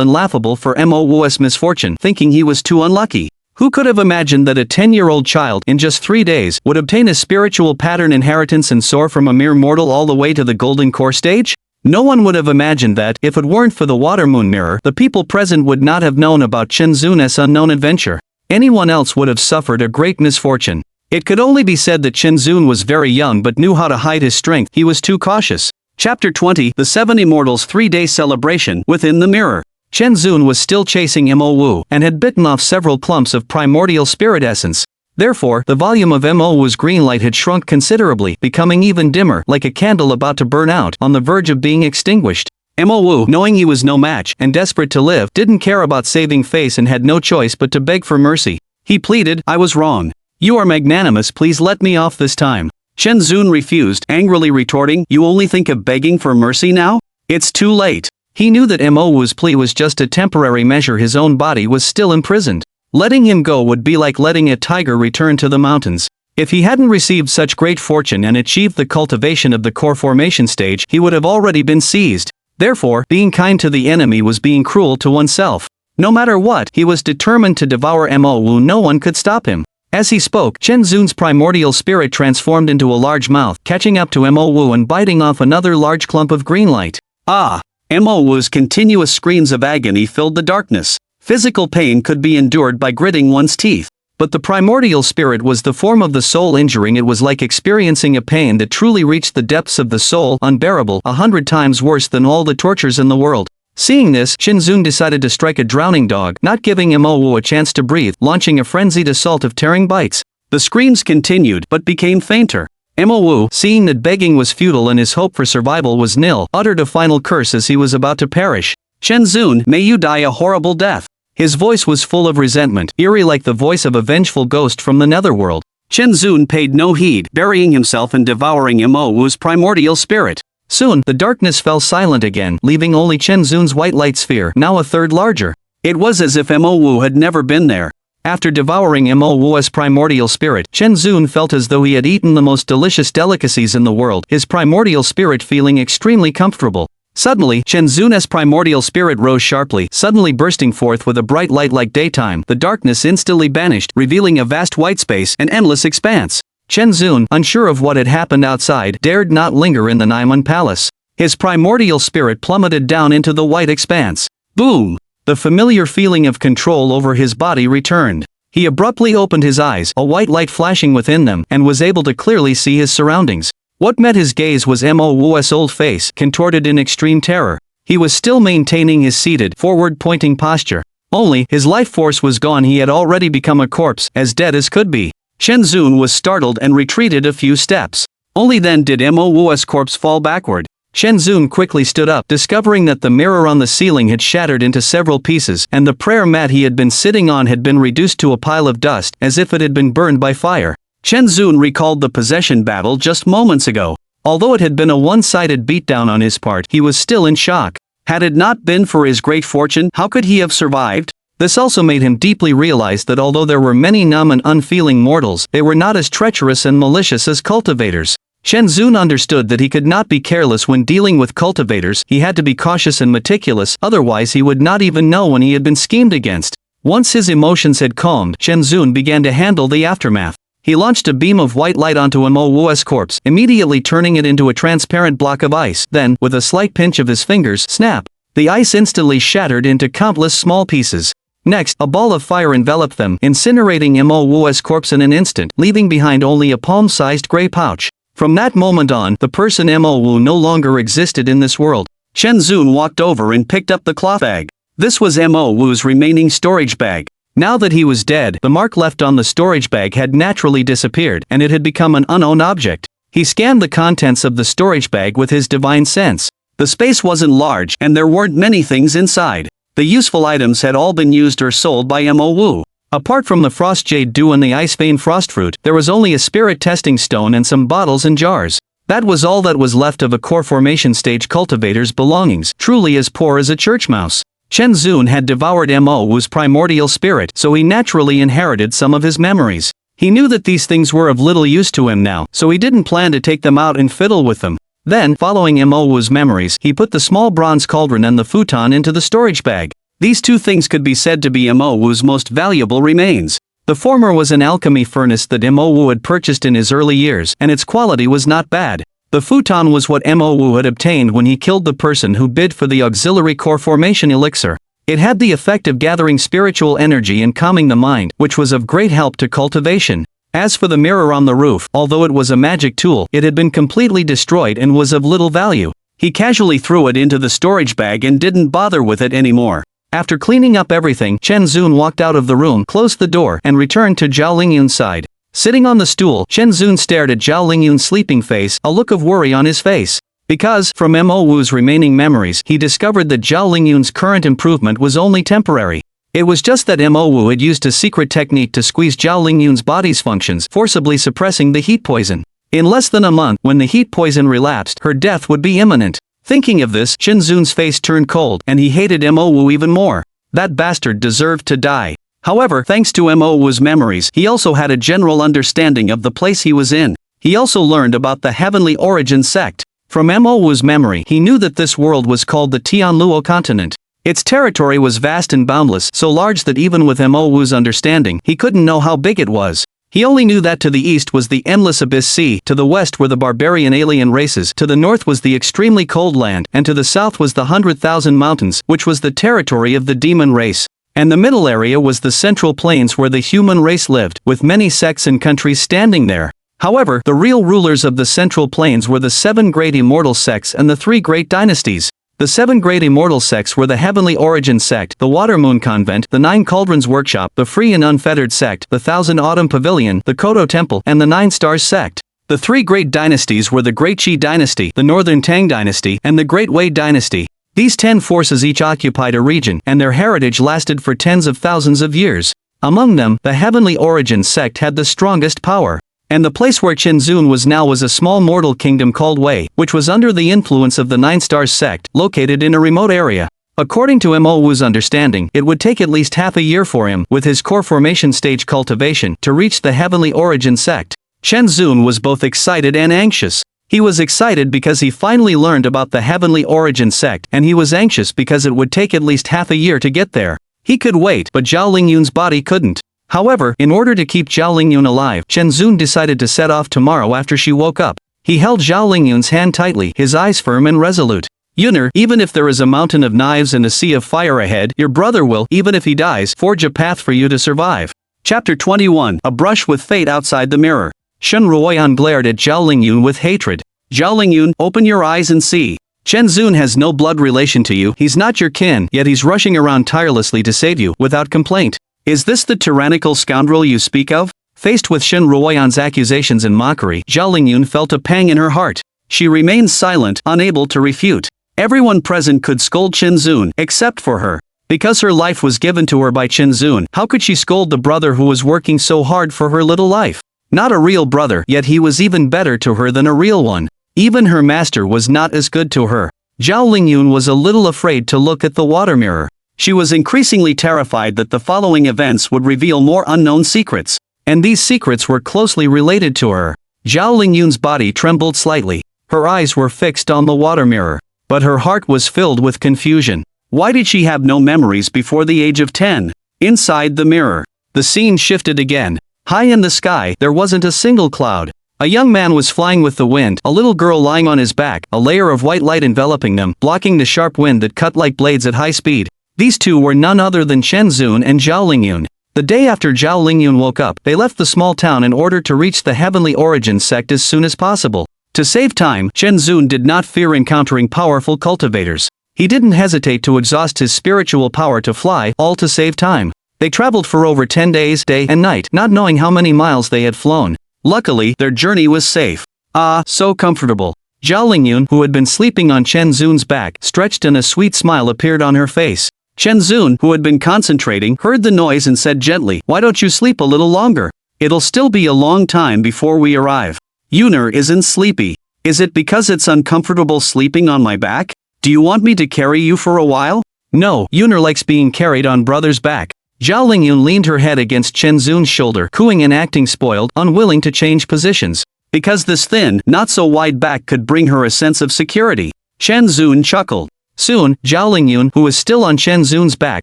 and laughable for Mo Wu's misfortune, thinking he was too unlucky. Who could have imagined that a 10-year-old child, in just 3 days, would obtain a spiritual pattern inheritance and soar from a mere mortal all the way to the golden core stage? No one would have imagined that, if it weren't for the water moon mirror, the people present would not have known about Chen Zun's unknown adventure. Anyone else would have suffered a great misfortune. It could only be said that Chen Zun was very young but knew how to hide his strength. He was too cautious. Chapter 20, The 7 Immortals 3-Day Celebration. Within the mirror, Chen Zun was still chasing Mo Wu, and had bitten off several clumps of primordial spirit essence. Therefore, the volume of Mo Wu's green light had shrunk considerably, becoming even dimmer, like a candle about to burn out, on the verge of being extinguished. Mo Wu, knowing he was no match, and desperate to live, didn't care about saving face and had no choice but to beg for mercy. He pleaded, "I was wrong. You are magnanimous, please let me off this time." Chen Zun refused, angrily retorting, "You only think of begging for mercy now? It's too late." He knew that Mo Wu's plea was just a temporary measure. His own body was still imprisoned. Letting him go would be like letting a tiger return to the mountains. If he hadn't received such great fortune and achieved the cultivation of the core formation stage, he would have already been seized. Therefore, being kind to the enemy was being cruel to oneself. No matter what, he was determined to devour Mo Wu. No one could stop him. As he spoke, Chen Zun's primordial spirit transformed into a large mouth, catching up to Mo Wu and biting off another large clump of green light. Mo Wu's continuous screams of agony filled the darkness. Physical pain could be endured by gritting one's teeth. But the primordial spirit was the form of the soul injuring. It was like experiencing a pain that truly reached the depths of the soul, unbearable, 100 times worse than all the tortures in the world. Seeing this, Chen Zun decided to strike a drowning dog, not giving Mo Wu a chance to breathe, launching a frenzied assault of tearing bites. The screams continued, but became fainter. Mo Wu, seeing that begging was futile and his hope for survival was nil, uttered a final curse as he was about to perish. "Chen Zun, may you die a horrible death." His voice was full of resentment, eerie like the voice of a vengeful ghost from the netherworld. Chen Zun paid no heed, burying himself and devouring Mo Wu's primordial spirit. Soon, the darkness fell silent again, leaving only Chen Zun's white light sphere, now a third larger. It was as if Mo Wu had never been there. After devouring Mo Wu's primordial spirit, Chen Zun felt as though he had eaten the most delicious delicacies in the world, his primordial spirit feeling extremely comfortable. Suddenly, Chen Zun's primordial spirit rose sharply, suddenly bursting forth with a bright light like daytime. The darkness instantly vanished, revealing a vast white space, an endless expanse. Chen Zun, unsure of what had happened outside, dared not linger in the Naiman Palace. His primordial spirit plummeted down into the white expanse. Boom! The familiar feeling of control over his body returned. He abruptly opened his eyes, a white light flashing within them, and was able to clearly see his surroundings. What met his gaze was Mo Wu's old face, contorted in extreme terror. He was still maintaining his seated, forward-pointing posture. Only, his life force was gone. He had already become a corpse, as dead as could be. Chen Zun was startled and retreated a few steps. Only then did Mo Wu's corpse fall backward. Chen Zun quickly stood up, discovering that the mirror on the ceiling had shattered into several pieces, and the prayer mat he had been sitting on had been reduced to a pile of dust, as if it had been burned by fire. Chen Zun recalled the possession battle just moments ago. Although it had been a one-sided beatdown on his part, he was still in shock. Had it not been for his great fortune, how could he have survived? This also made him deeply realize that although there were many numb and unfeeling mortals, they were not as treacherous and malicious as cultivators. Chen Zun understood that he could not be careless when dealing with cultivators. He had to be cautious and meticulous, otherwise he would not even know when he had been schemed against. Once his emotions had calmed, Chen Zun began to handle the aftermath. He launched a beam of white light onto Mo Wu's corpse, immediately turning it into a transparent block of ice. Then, with a slight pinch of his fingers, snap! The ice instantly shattered into countless small pieces. Next, a ball of fire enveloped them, incinerating Mo Wu's corpse in an instant, leaving behind only a palm-sized gray pouch. From that moment on, the person Mo Wu no longer existed in this world. Chen Zun walked over and picked up the cloth bag. This was Mo Wu's remaining storage bag. Now that he was dead, the mark left on the storage bag had naturally disappeared, and it had become an unowned object. He scanned the contents of the storage bag with his divine sense. The space wasn't large, and there weren't many things inside. The useful items had all been used or sold by Mo Wu. Apart from the frost jade dew and the ice vein frost fruit, there was only a spirit testing stone and some bottles and jars. That was all that was left of a core formation stage cultivator's belongings, truly as poor as a church mouse. Chen Zun had devoured Mo Wu's primordial spirit, so he naturally inherited some of his memories. He knew that these things were of little use to him now, so he didn't plan to take them out and fiddle with them. Then, following Mo Wu's memories, he put the small bronze cauldron and the futon into the storage bag. These two things could be said to be Mo Wu's most valuable remains. The former was an alchemy furnace that Mo Wu had purchased in his early years, and its quality was not bad. The futon was what Mo Wu had obtained when he killed the person who bid for the auxiliary core formation elixir. It had the effect of gathering spiritual energy and calming the mind, which was of great help to cultivation. As for the mirror on the roof, although it was a magic tool, it had been completely destroyed and was of little value. He casually threw it into the storage bag and didn't bother with it anymore. After cleaning up everything, Chen Zun walked out of the room, closed the door, and returned to Zhao Lingyun's side. Sitting on the stool, Chen Zun stared at Zhao Lingyun's sleeping face, a look of worry on his face. Because, from Mo Wu's remaining memories, he discovered that Zhao Lingyun's current improvement was only temporary. It was just that Mo Wu had used a secret technique to squeeze Zhao Lingyun's body's functions, forcibly suppressing the heat poison. In less than a month, when the heat poison relapsed, her death would be imminent. Thinking of this, Chen Zun's face turned cold, and he hated Mo Wu even more. That bastard deserved to die. However, thanks to Mo Wu's memories, he also had a general understanding of the place he was in. He also learned about the Heavenly Origin sect. From Mo Wu's memory, he knew that this world was called the Tianluo continent. Its territory was vast and boundless, so large that even with Mo Wu's understanding, he couldn't know how big it was. He only knew that to the east was the endless abyss sea, to the west were the barbarian alien races, to the north was the extremely cold land, and to the south was the 100,000 mountains, which was the territory of the demon race. And the middle area was the central plains where the human race lived, with many sects and countries standing there. However, the real rulers of the central plains were the 7 great immortal sects and the 3 great dynasties. The 7 great immortal sects were the Heavenly Origin sect, the Watermoon Convent, the 9 Cauldrons Workshop, the Free and Unfettered sect, the 1000 Autumn Pavilion, the Kodo Temple, and the 9 Stars sect. The 3 great dynasties were the Great Qi dynasty, the Northern Tang dynasty, and the Great Wei dynasty. These 10 forces each occupied a region, and their heritage lasted for tens of thousands of years. Among them, the Heavenly Origin sect had the strongest power. And the place where Chen Zun was now was a small mortal kingdom called Wei, which was under the influence of the 9 Stars sect, located in a remote area. According to Mo Wu's understanding, it would take at least half a year for him, with his core formation stage cultivation, to reach the Heavenly Origin sect. Chen Zun was both excited and anxious. He was excited because he finally learned about the Heavenly Origin sect, and he was anxious because it would take at least half a year to get there. He could wait, but Zhao Lingyun's body couldn't. However, in order to keep Zhao Lingyun alive, Chen Zun decided to set off tomorrow after she woke up. He held Zhao Lingyun's hand tightly, his eyes firm and resolute. Yuner, even if there is a mountain of knives and a sea of fire ahead, your brother will, even if he dies, forge a path for you to survive. Chapter 21, A Brush with Fate Outside the Mirror. Shen Ruoyan glared at Zhao Lingyun with hatred. Zhao Lingyun, open your eyes and see. Chen Zun has no blood relation to you, he's not your kin, yet he's rushing around tirelessly to save you, without complaint. Is this the tyrannical scoundrel you speak of? Faced with Shen Ruoyan's accusations and mockery, Zhao Lingyun felt a pang in her heart. She remained silent, unable to refute. Everyone present could scold Chen Zun, except for her. Because her life was given to her by Chen Zun, how could she scold the brother who was working so hard for her little life? Not a real brother, yet he was even better to her than a real one. Even her master was not as good to her. Zhao Lingyun was a little afraid to look at the water mirror. She was increasingly terrified that the following events would reveal more unknown secrets. And these secrets were closely related to her. Zhao Lingyun's body trembled slightly. Her eyes were fixed on the water mirror. But her heart was filled with confusion. Why did she have no memories before the age of 10? Inside the mirror, the scene shifted again. High in the sky, there wasn't a single cloud. A young man was flying with the wind, a little girl lying on his back, a layer of white light enveloping them, blocking the sharp wind that cut like blades at high speed. These two were none other than Chen Zun and Zhao Lingyun. The day after Zhao Lingyun woke up, they left the small town in order to reach the Heavenly Origin sect as soon as possible. To save time, Chen Zun did not fear encountering powerful cultivators. He didn't hesitate to exhaust his spiritual power to fly, all to save time. They traveled for over 10 days, day and night, not knowing how many miles they had flown. Luckily, their journey was safe. Ah, so comfortable. Zhao Lingyun, who had been sleeping on Chen Zun's back, stretched and a sweet smile appeared on her face. Chen Zun, who had been concentrating, heard the noise and said gently, "Why don't you sleep a little longer? It'll still be a long time before we arrive." "Yuner isn't sleepy. Is it because it's uncomfortable sleeping on my back? Do you want me to carry you for a while?" "No, Yuner likes being carried on brother's back." Zhao Lingyun leaned her head against Chen Zun's shoulder, cooing and acting spoiled, unwilling to change positions. Because this thin, not-so-wide back could bring her a sense of security. Chen Zun chuckled. Soon, Zhao Lingyun, who was still on Chen Zun's back,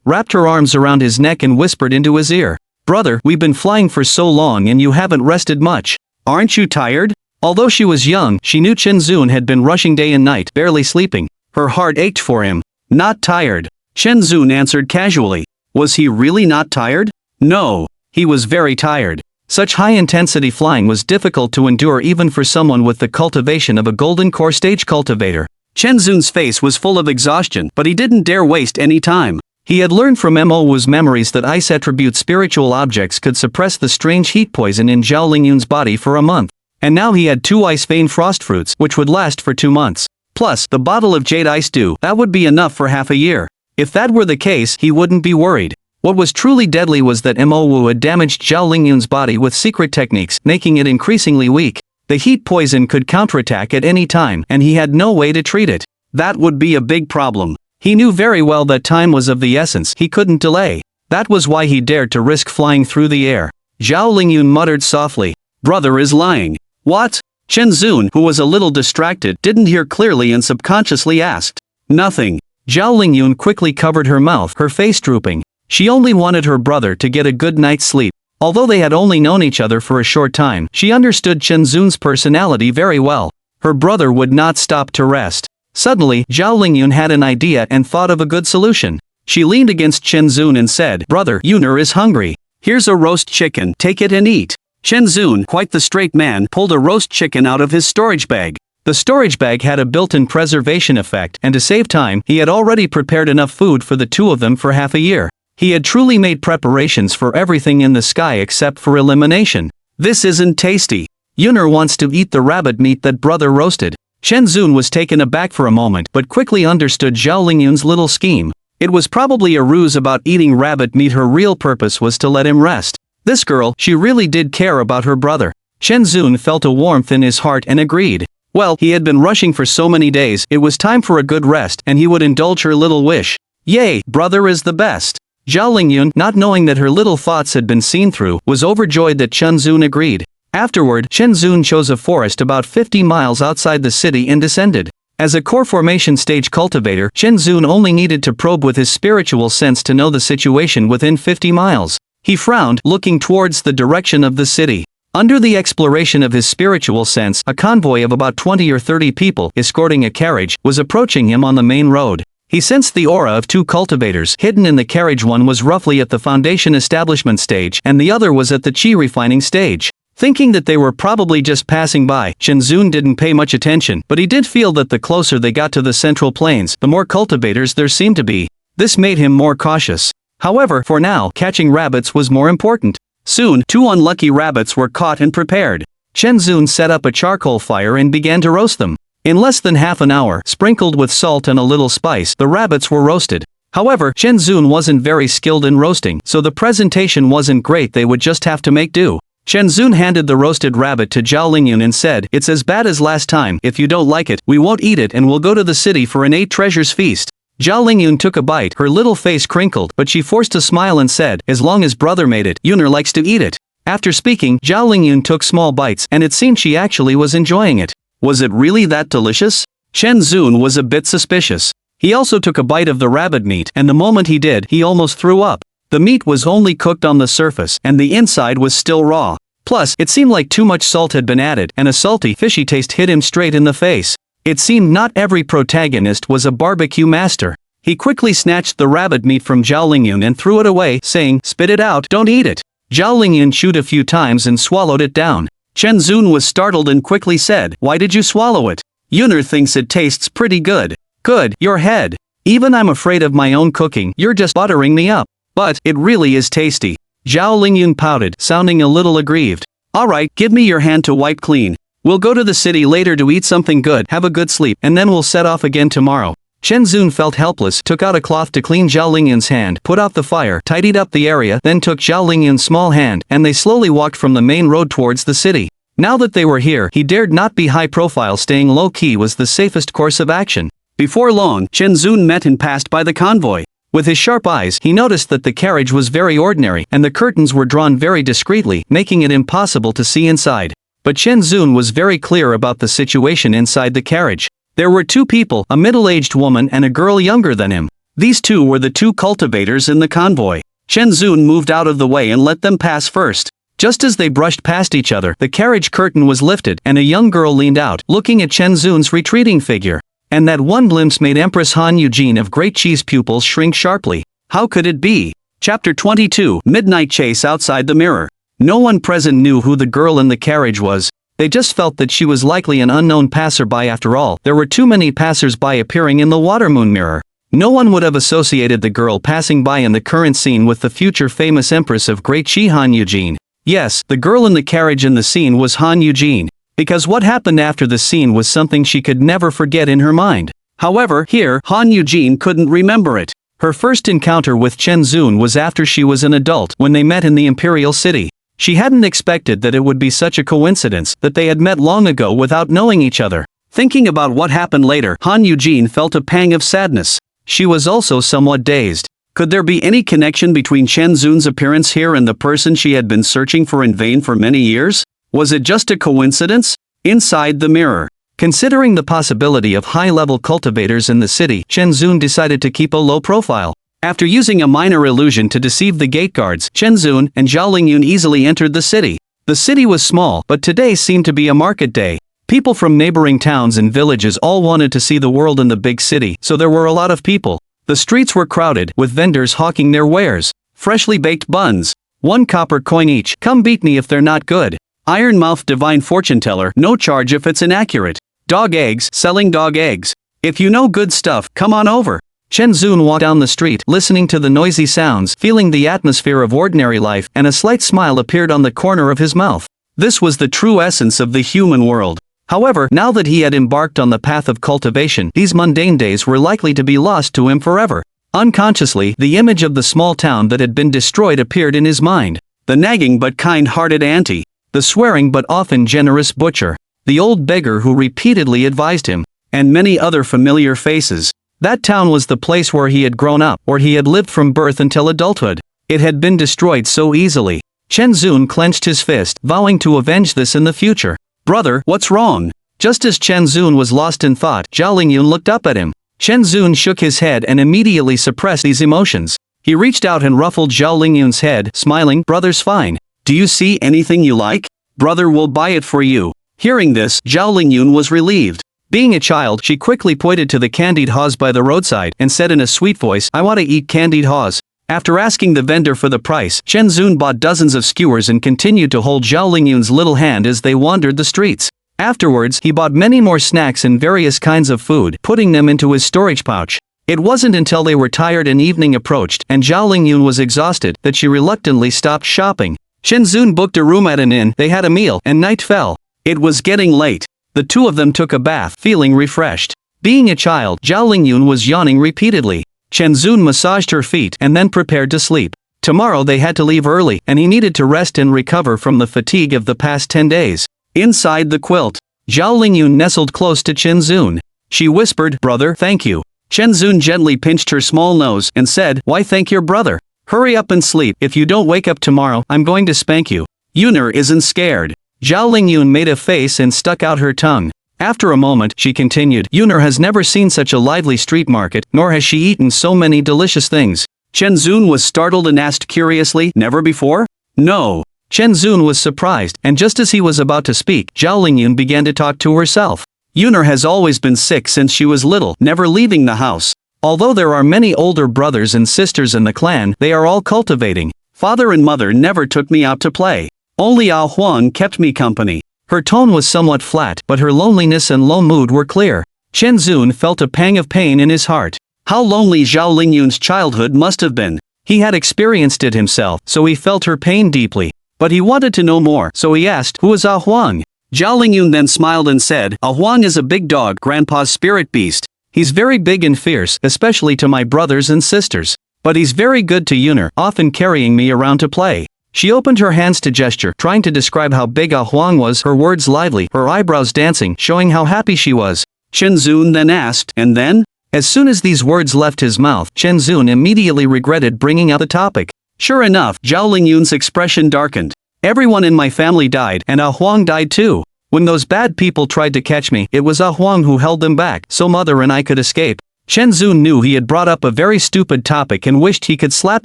wrapped her arms around his neck and whispered into his ear. "Brother, we've been flying for so long and you haven't rested much. Aren't you tired?" Although she was young, she knew Chen Zun had been rushing day and night, barely sleeping. Her heart ached for him. "Not tired," Chen Zun answered casually. Was he really not tired? No, he was very tired. Such high-intensity flying was difficult to endure even for someone with the cultivation of a golden core stage cultivator. Chen Zun's face was full of exhaustion, but he didn't dare waste any time. He had learned from Mo memories that ice attribute spiritual objects could suppress the strange heat poison in Zhao Lingyun's body for a month. And now he had 2 ice vein frost fruits, which would last for 2 months. Plus, the bottle of jade ice dew, that would be enough for half a year. If that were the case, he wouldn't be worried. What was truly deadly was that Mo had damaged Zhao Lingyun's body with secret techniques, making it increasingly weak. The heat poison could counterattack at any time, and he had no way to treat it. That would be a big problem. He knew very well that time was of the essence, he couldn't delay. That was why he dared to risk flying through the air. Zhao Lingyun muttered softly. "Brother is lying." "What?" Chen Zun, who was a little distracted, didn't hear clearly and subconsciously asked. "Nothing." Zhao Lingyun quickly covered her mouth, her face drooping. She only wanted her brother to get a good night's sleep. Although they had only known each other for a short time, she understood Chen Zun's personality very well. Her brother would not stop to rest. Suddenly, Zhao Lingyun had an idea and thought of a good solution. She leaned against Chen Zun and said, "Brother, Yuner is hungry. Here's a roast chicken, take it and eat." Chen Zun, quite the straight man, pulled a roast chicken out of his storage bag. The storage bag had a built-in preservation effect, and to save time, he had already prepared enough food for the two of them for half a year. He had truly made preparations for everything in the sky except for elimination. "This isn't tasty. Yuner wants to eat the rabbit meat that brother roasted." Chen Zun was taken aback for a moment but quickly understood Zhao Lingyun's little scheme. It was probably a ruse about eating rabbit meat. Her real purpose was to let him rest. This girl, she really did care about her brother. Chen Zun felt a warmth in his heart and agreed. Well, he had been rushing for so many days, it was time for a good rest and he would indulge her little wish. "Yay, brother is the best." Zhao Lingyun, not knowing that her little thoughts had been seen through, was overjoyed that Chen Zun agreed. Afterward, Chen Zun chose a forest about 50 miles outside the city and descended. As a core formation stage cultivator, Chen Zun only needed to probe with his spiritual sense to know the situation within 50 miles. He frowned, looking towards the direction of the city. Under the exploration of his spiritual sense, a convoy of about 20 or 30 people, escorting a carriage, was approaching him on the main road. He sensed the aura of 2 cultivators hidden in the carriage. One was roughly at the foundation establishment stage and the other was at the chi refining stage. Thinking that they were probably just passing by, Chen Zun didn't pay much attention, but he did feel that the closer they got to the central plains, the more cultivators there seemed to be. This made him more cautious. However, for now, catching rabbits was more important. Soon, 2 unlucky rabbits were caught and prepared. Chen Zun set up a charcoal fire and began to roast them. In less than half an hour, sprinkled with salt and a little spice, the rabbits were roasted. However, Chen Zun wasn't very skilled in roasting, so the presentation wasn't great. They would just have to make do. Chen Zun handed the roasted rabbit to Zhao Lingyun and said, "It's as bad as last time. If you don't like it, we won't eat it and we'll go to the city for an 8 treasures feast." Zhao Lingyun took a bite, her little face crinkled, but she forced a smile and said, "As long as brother made it, Yuner likes to eat it." After speaking, Zhao Lingyun took small bites, and it seemed she actually was enjoying it. Was it really that delicious? Chen Zun was a bit suspicious. He also took a bite of the rabbit meat, and the moment he did, he almost threw up. The meat was only cooked on the surface, and the inside was still raw. Plus, it seemed like too much salt had been added, and a salty, fishy taste hit him straight in the face. It seemed not every protagonist was a barbecue master. He quickly snatched the rabbit meat from Zhao Lingyun and threw it away, saying, "Spit it out, don't eat it." Zhao Lingyun chewed a few times and swallowed it down. Chen Zun was startled and quickly said, "Why did you swallow it? Yuner thinks it tastes pretty good." "Good, your head. Even I'm afraid of my own cooking, you're just buttering me up. But, it really is tasty." Zhao Lingyun pouted, sounding a little aggrieved. "Alright, give me your hand to wipe clean. We'll go to the city later to eat something good, have a good sleep, and then we'll set off again tomorrow." Chen Zun felt helpless, took out a cloth to clean Zhao Lingyun's hand, put out the fire, tidied up the area, then took Zhao Lingyun's small hand, and they slowly walked from the main road towards the city. Now that they were here, he dared not be high profile. Staying low-key was the safest course of action. Before long, Chen Zun met and passed by the convoy. With his sharp eyes, he noticed that the carriage was very ordinary, and the curtains were drawn very discreetly, making it impossible to see inside. But Chen Zun was very clear about the situation inside the carriage. There were two people, a middle-aged woman and a girl younger than him. These two were the two cultivators in the convoy. Chen Zun moved out of the way and let them pass first. Just as they brushed past each other, the carriage curtain was lifted, and a young girl leaned out, looking at Chen Zun's retreating figure. And that one glimpse made Empress Han Eugene of Great Cheese pupils shrink sharply. How could it be? Chapter 22, Midnight Chase Outside the Mirror. No one present knew who the girl in the carriage was. They just felt that she was likely an unknown passerby. After all, there were too many passersby appearing in the watermoon mirror. No one would have associated the girl passing by in the current scene with the future famous Empress of Great Qi, Han Eugene. Yes, the girl in the carriage in the scene was Han Eugene. Because what happened after the scene was something she could never forget in her mind. However, here, Han Eugene couldn't remember it. Her first encounter with Chen Zun was after she was an adult, when they met in the Imperial City. She hadn't expected that it would be such a coincidence that they had met long ago without knowing each other. Thinking about what happened later, Han Eugene felt a pang of sadness. She was also somewhat dazed. Could there be any connection between Chen Zun's appearance here and the person she had been searching for in vain for many years? Was it just a coincidence? Inside the mirror. Considering the possibility of high-level cultivators in the city, Chen Zun decided to keep a low profile. After using a minor illusion to deceive the gate guards, Chen Zun and Zhao Lingyun easily entered the city. The city was small, but today seemed to be a market day. People from neighboring towns and villages all wanted to see the world in the big city, so there were a lot of people. The streets were crowded, with vendors hawking their wares. Freshly baked buns. 1 copper coin each. Come beat me if they're not good. Iron-mouthed divine fortune teller, no charge if it's inaccurate. Dog eggs, selling dog eggs. If you know good stuff, come on over. Chen Zun walked down the street, listening to the noisy sounds, feeling the atmosphere of ordinary life, and a slight smile appeared on the corner of his mouth. This was the true essence of the human world. However, now that he had embarked on the path of cultivation, these mundane days were likely to be lost to him forever. Unconsciously, the image of the small town that had been destroyed appeared in his mind. The nagging but kind-hearted auntie. The swearing but often generous butcher. The old beggar who repeatedly advised him. And many other familiar faces. That town was the place where he had grown up, where he had lived from birth until adulthood. It had been destroyed so easily. Chen Zun clenched his fist, vowing to avenge this in the future. "Brother, what's wrong?" Just as Chen Zun was lost in thought, Zhao Lingyun looked up at him. Chen Zun shook his head and immediately suppressed these emotions. He reached out and ruffled Zhao Lingyun's head, smiling, "Brother's fine. Do you see anything you like? Brother will buy it for you." Hearing this, Zhao Lingyun was relieved. Being a child, she quickly pointed to the candied haws by the roadside and said in a sweet voice, "I want to eat candied haws." After asking the vendor for the price, Chen Zun bought dozens of skewers and continued to hold Zhao Lingyun's little hand as they wandered the streets. Afterwards, he bought many more snacks and various kinds of food, putting them into his storage pouch. It wasn't until they were tired and evening approached, and Zhao Lingyun was exhausted, that she reluctantly stopped shopping. Chen Zun booked a room at an inn, they had a meal, and night fell. It was getting late. The two of them took a bath, feeling refreshed. Being a child, Zhao Lingyun was yawning repeatedly. Chen Zun massaged her feet and then prepared to sleep. Tomorrow they had to leave early, and he needed to rest and recover from the fatigue of the past 10 days. Inside the quilt, Zhao Lingyun nestled close to Chen Zun. She whispered, "Brother, thank you." Chen Zun gently pinched her small nose and said, "Why thank your brother? Hurry up and sleep. If you don't wake up tomorrow, I'm going to spank you." Yuner isn't scared. Zhao Lingyun made a face and stuck out her tongue. After a moment, she continued, "Yuner has never seen such a lively street market, nor has she eaten so many delicious things." Chen Zun was startled and asked curiously, "Never before?" "No." Chen Zun was surprised, and just as he was about to speak, Zhao Lingyun began to talk to herself. Yuner has always been sick since she was little, never leaving the house. Although there are many older brothers and sisters in the clan, they are all cultivating. Father and mother never took me out to play. Only Ah Huang kept me company. Her tone was somewhat flat, but her loneliness and low mood were clear. Chen Zun felt a pang of pain in his heart. How lonely Zhao Lingyun's childhood must have been. He had experienced it himself, so he felt her pain deeply. But he wanted to know more, so he asked, "Who is Ah Huang?" Zhao Lingyun then smiled and said, "Ah Huang is a big dog, Grandpa's spirit beast. He's very big and fierce, especially to my brothers and sisters. But he's very good to Yuner, often carrying me around to play." She opened her hands to gesture, trying to describe how big Ah Huang was, her words lively, her eyebrows dancing, showing how happy she was. Chen Zun then asked, "And then?" As soon as these words left his mouth, Chen Zun immediately regretted bringing out the topic. Sure enough, Zhao Lingyun's expression darkened. "Everyone in my family died, and Ah Huang died too. When those bad people tried to catch me, it was Ah Huang who held them back, so mother and I could escape." Chen Zun knew he had brought up a very stupid topic and wished he could slap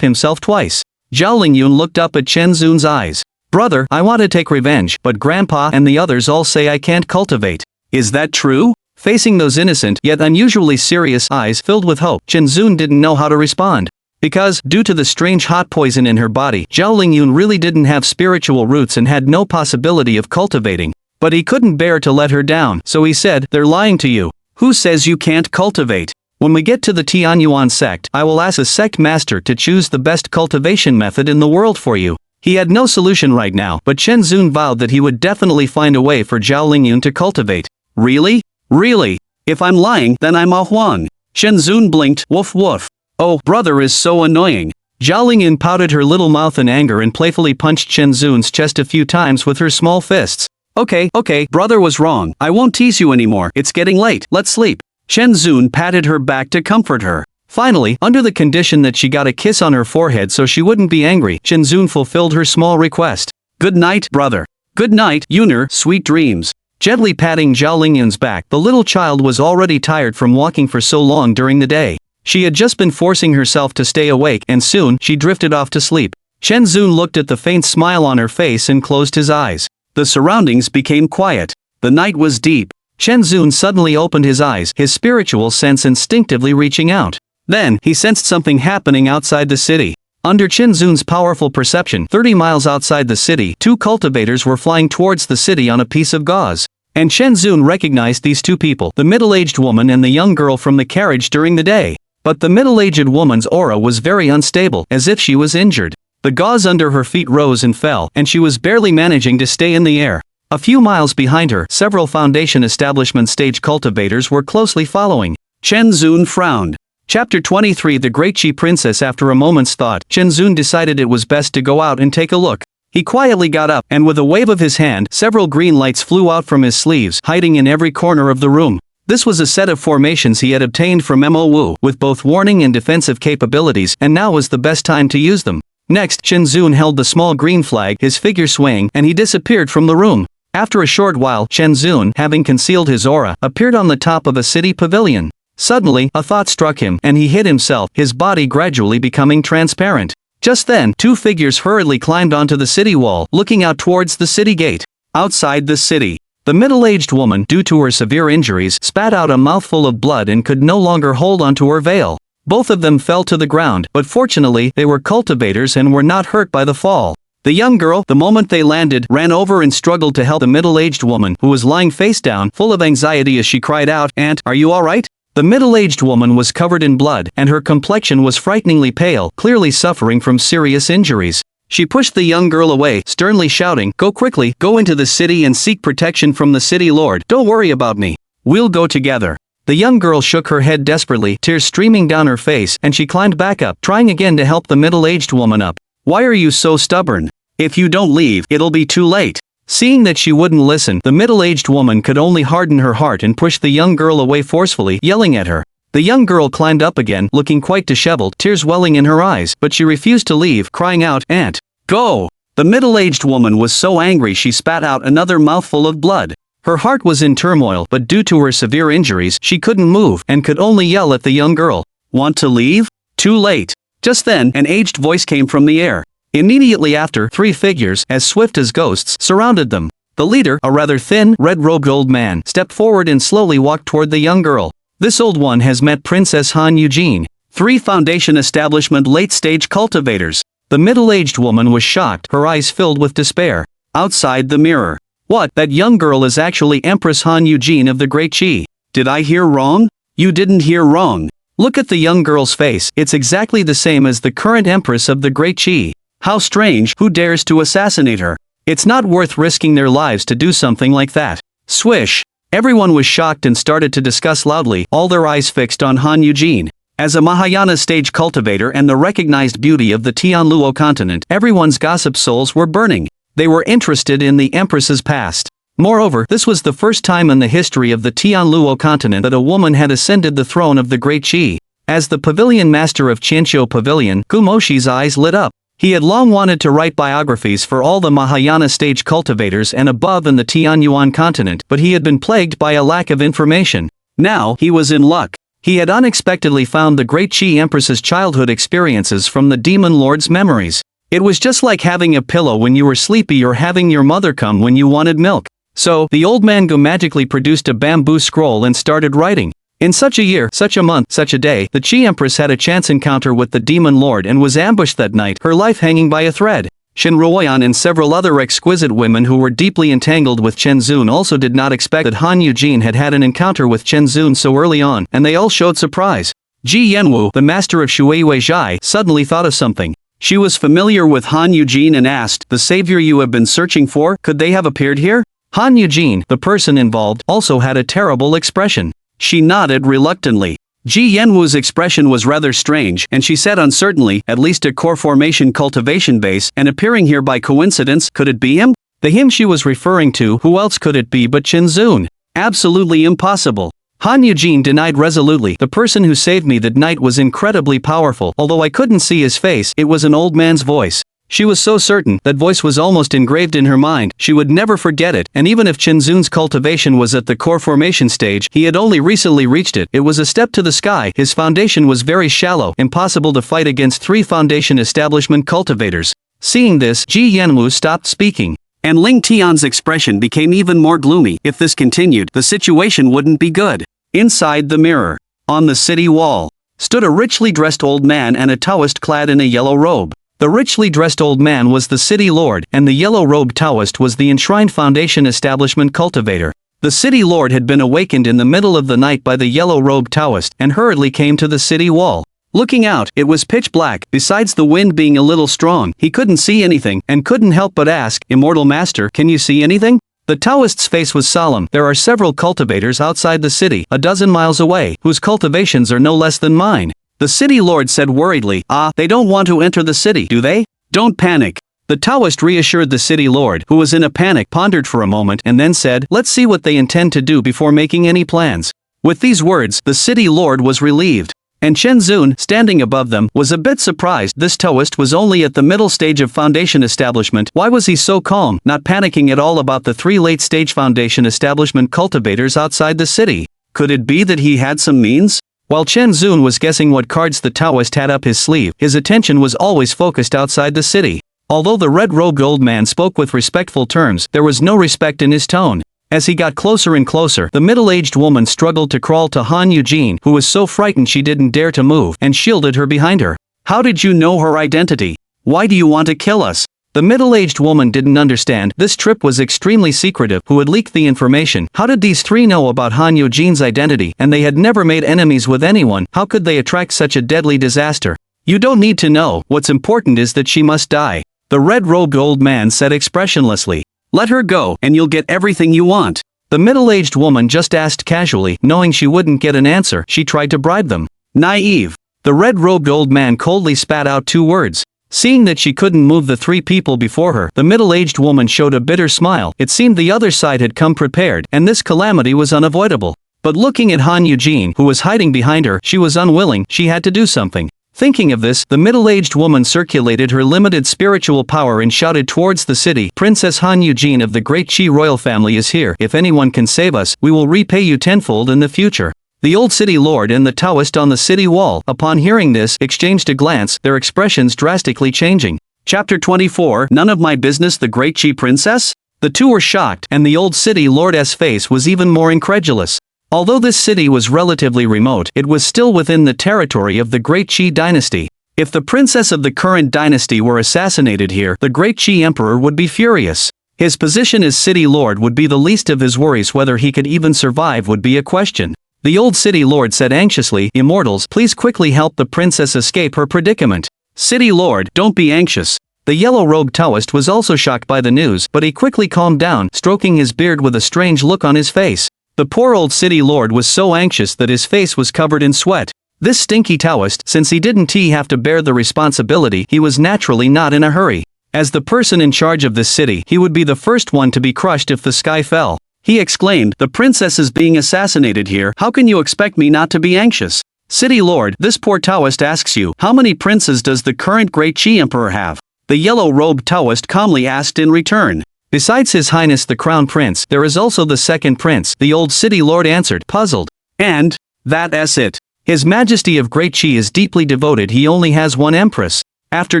himself twice. Zhao Lingyun looked up at Chen Zun's eyes. "Brother, I want to take revenge, but Grandpa and the others all say I can't cultivate. Is that true?" Facing those innocent yet unusually serious eyes filled with hope, Chen Zun didn't know how to respond. Because, due to the strange hot poison in her body, Zhao Lingyun really didn't have spiritual roots and had no possibility of cultivating. But he couldn't bear to let her down, so he said, "They're lying to you. Who says you can't cultivate? When we get to the Tianyuan sect, I will ask a sect master to choose the best cultivation method in the world for you." He had no solution right now, but Chen Zun vowed that he would definitely find a way for Zhao Lingyun to cultivate. "Really? Really? If I'm lying, then I'm Ah Huang." Chen Zun blinked, woof woof. "Oh, brother is so annoying." Zhao Lingyun pouted her little mouth in anger and playfully punched Chen Zun's chest a few times with her small fists. Okay, brother was wrong. I won't tease you anymore. It's getting late. Let's sleep." Chen Zun patted her back to comfort her. Finally, under the condition that she got a kiss on her forehead so she wouldn't be angry, Chen Zun fulfilled her small request. "Good night, brother." "Good night, Yuner, sweet dreams." Gently patting Zhao Lingyun's back, the little child was already tired from walking for so long during the day. She had just been forcing herself to stay awake, and soon, she drifted off to sleep. Chen Zun looked at the faint smile on her face and closed his eyes. The surroundings became quiet. The night was deep. Chen Zun suddenly opened his eyes, his spiritual sense instinctively reaching out. Then, he sensed something happening outside the city. Under Chen Zun's powerful perception, 30 miles outside the city, two cultivators were flying towards the city on a piece of gauze. And Chen Zun recognized these two people, the middle-aged woman and the young girl from the carriage during the day. But the middle-aged woman's aura was very unstable, as if she was injured. The gauze under her feet rose and fell, and she was barely managing to stay in the air. A few miles behind her, several Foundation Establishment stage cultivators were closely following. Chen Zun frowned. Chapter 23 The Great Chi Princess. After a moment's thought, Chen Zun decided it was best to go out and take a look. He quietly got up, and with a wave of his hand, several green lights flew out from his sleeves, hiding in every corner of the room. This was a set of formations he had obtained from Mo Wu, with both warning and defensive capabilities, and now was the best time to use them. Next, Chen Zun held the small green flag, his figure swaying, and he disappeared from the room. After a short while, Chen Zun, having concealed his aura, appeared on the top of a city pavilion. Suddenly, a thought struck him, and he hid himself, his body gradually becoming transparent. Just then, two figures hurriedly climbed onto the city wall, looking out towards the city gate. Outside the city, the middle-aged woman, due to her severe injuries, spat out a mouthful of blood and could no longer hold onto her veil. Both of them fell to the ground, but fortunately, they were cultivators and were not hurt by the fall. The young girl, the moment they landed, ran over and struggled to help the middle-aged woman, who was lying face down, full of anxiety as she cried out, "Aunt, are you alright?" The middle-aged woman was covered in blood, and her complexion was frighteningly pale, clearly suffering from serious injuries. She pushed the young girl away, sternly shouting, "Go quickly, go into the city and seek protection from the city lord. Don't worry about me. We'll go together." The young girl shook her head desperately, tears streaming down her face, and she climbed back up, trying again to help the middle-aged woman up. "Why are you so stubborn? If you don't leave, it'll be too late." Seeing that she wouldn't listen, the middle-aged woman could only harden her heart and push the young girl away forcefully, yelling at her. The young girl climbed up again, looking quite disheveled, tears welling in her eyes, but she refused to leave, crying out, "Aunt, go!" The middle-aged woman was so angry she spat out another mouthful of blood. Her heart was in turmoil, but due to her severe injuries, she couldn't move, and could only yell at the young girl. "Want to leave? Too late." Just then, an aged voice came from the air. Immediately after, 3 figures, as swift as ghosts, surrounded them. The leader, a rather thin, red-robed old man, stepped forward and slowly walked toward the young girl. This old one has met Princess Han Eugene. 3 Foundation Establishment late-stage cultivators. The middle-aged woman was shocked, her eyes filled with despair. Outside the mirror. What? That young girl is actually Empress Han Eugene of the Great Qi. Did I hear wrong? You didn't hear wrong. Look at the young girl's face, it's exactly the same as the current Empress of the Great Qi. How strange, who dares to assassinate her? It's not worth risking their lives to do something like that. Swish. Everyone was shocked and started to discuss loudly, all their eyes fixed on Han Eugene. As a Mahayana stage cultivator and the recognized beauty of the Tianluo continent, everyone's gossip souls were burning. They were interested in the Empress's past. Moreover, this was the first time in the history of the Tianluo continent that a woman had ascended the throne of the Great Qi. As the pavilion master of Qianqiu Pavilion, Gumoshi's eyes lit up. He had long wanted to write biographies for all the Mahayana stage cultivators and above in the Tianyuan continent, but he had been plagued by a lack of information. Now, he was in luck. He had unexpectedly found the Great Qi Empress's childhood experiences from the Demon Lord's memories. It was just like having a pillow when you were sleepy or having your mother come when you wanted milk. So, the old man magically produced a bamboo scroll and started writing. In such a year, such a month, such a day, the Qi Empress had a chance encounter with the Demon Lord and was ambushed that night, her life hanging by a thread. Shen Ruoyan and several other exquisite women who were deeply entangled with Chen Zun also did not expect that Han Eugene had had an encounter with Chen Zun so early on, and they all showed surprise. Ji Yanwu, the master of Shuiwei Zhai, suddenly thought of something. She was familiar with Han Eugene and asked, "The savior you have been searching for, could they have appeared here?" Han Eugene, the person involved, also had a terrible expression. She nodded reluctantly. Ji Yanwu's expression was rather strange, and she said uncertainly, "At least a core formation cultivation base, and appearing here by coincidence, could it be him?" The him she was referring to, who else could it be but Chen Zun? Absolutely impossible. Han Eugene denied resolutely, "The person who saved me that night was incredibly powerful, although I couldn't see his face, it was an old man's voice." She was so certain, that voice was almost engraved in her mind, she would never forget it, and even if Chen Zun's cultivation was at the core formation stage, he had only recently reached it, it was a step to the sky, his foundation was very shallow, impossible to fight against 3 foundation establishment cultivators. Seeing this, Ji Yanwu stopped speaking. And Ling Tian's expression became even more gloomy. If this continued, the situation wouldn't be good. Inside the mirror, on the city wall, stood a richly dressed old man and a Taoist clad in a yellow robe. The richly dressed old man was the city lord, and the yellow-robed Taoist was the enshrined foundation establishment cultivator. The city lord had been awakened in the middle of the night by the yellow-robed Taoist, and hurriedly came to the city wall. Looking out, it was pitch black, besides the wind being a little strong, he couldn't see anything, and couldn't help but ask, "Immortal Master, can you see anything?" The Taoist's face was solemn. "There are several cultivators outside the city, a dozen miles away, whose cultivations are no less than mine." The city lord said worriedly, "Ah, they don't want to enter the city, do they? Don't panic." The Taoist reassured the city lord, who was in a panic, pondered for a moment, and then said, "Let's see what they intend to do before making any plans." With these words, the city lord was relieved. And Chen Zun, standing above them, was a bit surprised. This Taoist was only at the middle stage of foundation establishment. Why was he so calm, not panicking at all about the 3 late-stage foundation establishment cultivators outside the city? Could it be that he had some means? While Chen Zun was guessing what cards the Taoist had up his sleeve, his attention was always focused outside the city. Although the red-robed old man spoke with respectful terms, there was no respect in his tone. As he got closer and closer, the middle-aged woman struggled to crawl to Han Eugene, who was so frightened she didn't dare to move, and shielded her behind her. "How did you know her identity? Why do you want to kill us?" The middle-aged woman didn't understand. This trip was extremely secretive. Who had leaked the information? How did these 3 know about Han Eugene's identity? And they had never made enemies with anyone. How could they attract such a deadly disaster? "You don't need to know. What's important is that she must die," the red-robed old man said expressionlessly. "Let her go, and you'll get everything you want." The middle-aged woman just asked casually, knowing she wouldn't get an answer. She tried to bribe them. "Naive." The red-robed old man coldly spat out 2 words. Seeing that she couldn't move the 3 people before her, the middle-aged woman showed a bitter smile. It seemed the other side had come prepared, and this calamity was unavoidable. But looking at Han Eugene, who was hiding behind her, she was unwilling. She had to do something. Thinking of this, the middle-aged woman circulated her limited spiritual power and shouted towards the city, "Princess Han Eugene of the Great Qi royal family is here. If anyone can save us, we will repay you tenfold in the future." The old city lord and the Taoist on the city wall, upon hearing this, exchanged a glance, their expressions drastically changing. Chapter 24, None of My Business, the Great Chi Princess? The two were shocked, and the old city lord's face was even more incredulous. Although this city was relatively remote, it was still within the territory of the Great Chi dynasty. If the princess of the current dynasty were assassinated here, the Great Chi Emperor would be furious. His position as city lord would be the least of his worries. Whether he could even survive would be a question. The old city lord said anxiously, "Immortals, please quickly help the princess escape her predicament." "City lord, don't be anxious." The yellow-robed Taoist was also shocked by the news, but he quickly calmed down, stroking his beard with a strange look on his face. The poor old city lord was so anxious that his face was covered in sweat. This stinky Taoist, since he didn't have to bear the responsibility, he was naturally not in a hurry. As the person in charge of this city, he would be the first one to be crushed if the sky fell. He exclaimed, "The princess is being assassinated here. How can you expect me not to be anxious?" "City lord, this poor Taoist asks you, how many princes does the current Great Chi Emperor have?" The yellow-robed Taoist calmly asked in return. "Besides His Highness the Crown Prince, there is also the second prince," the old city lord answered, puzzled. "And that's it. His Majesty of Great Chi is deeply devoted. He only has one empress. After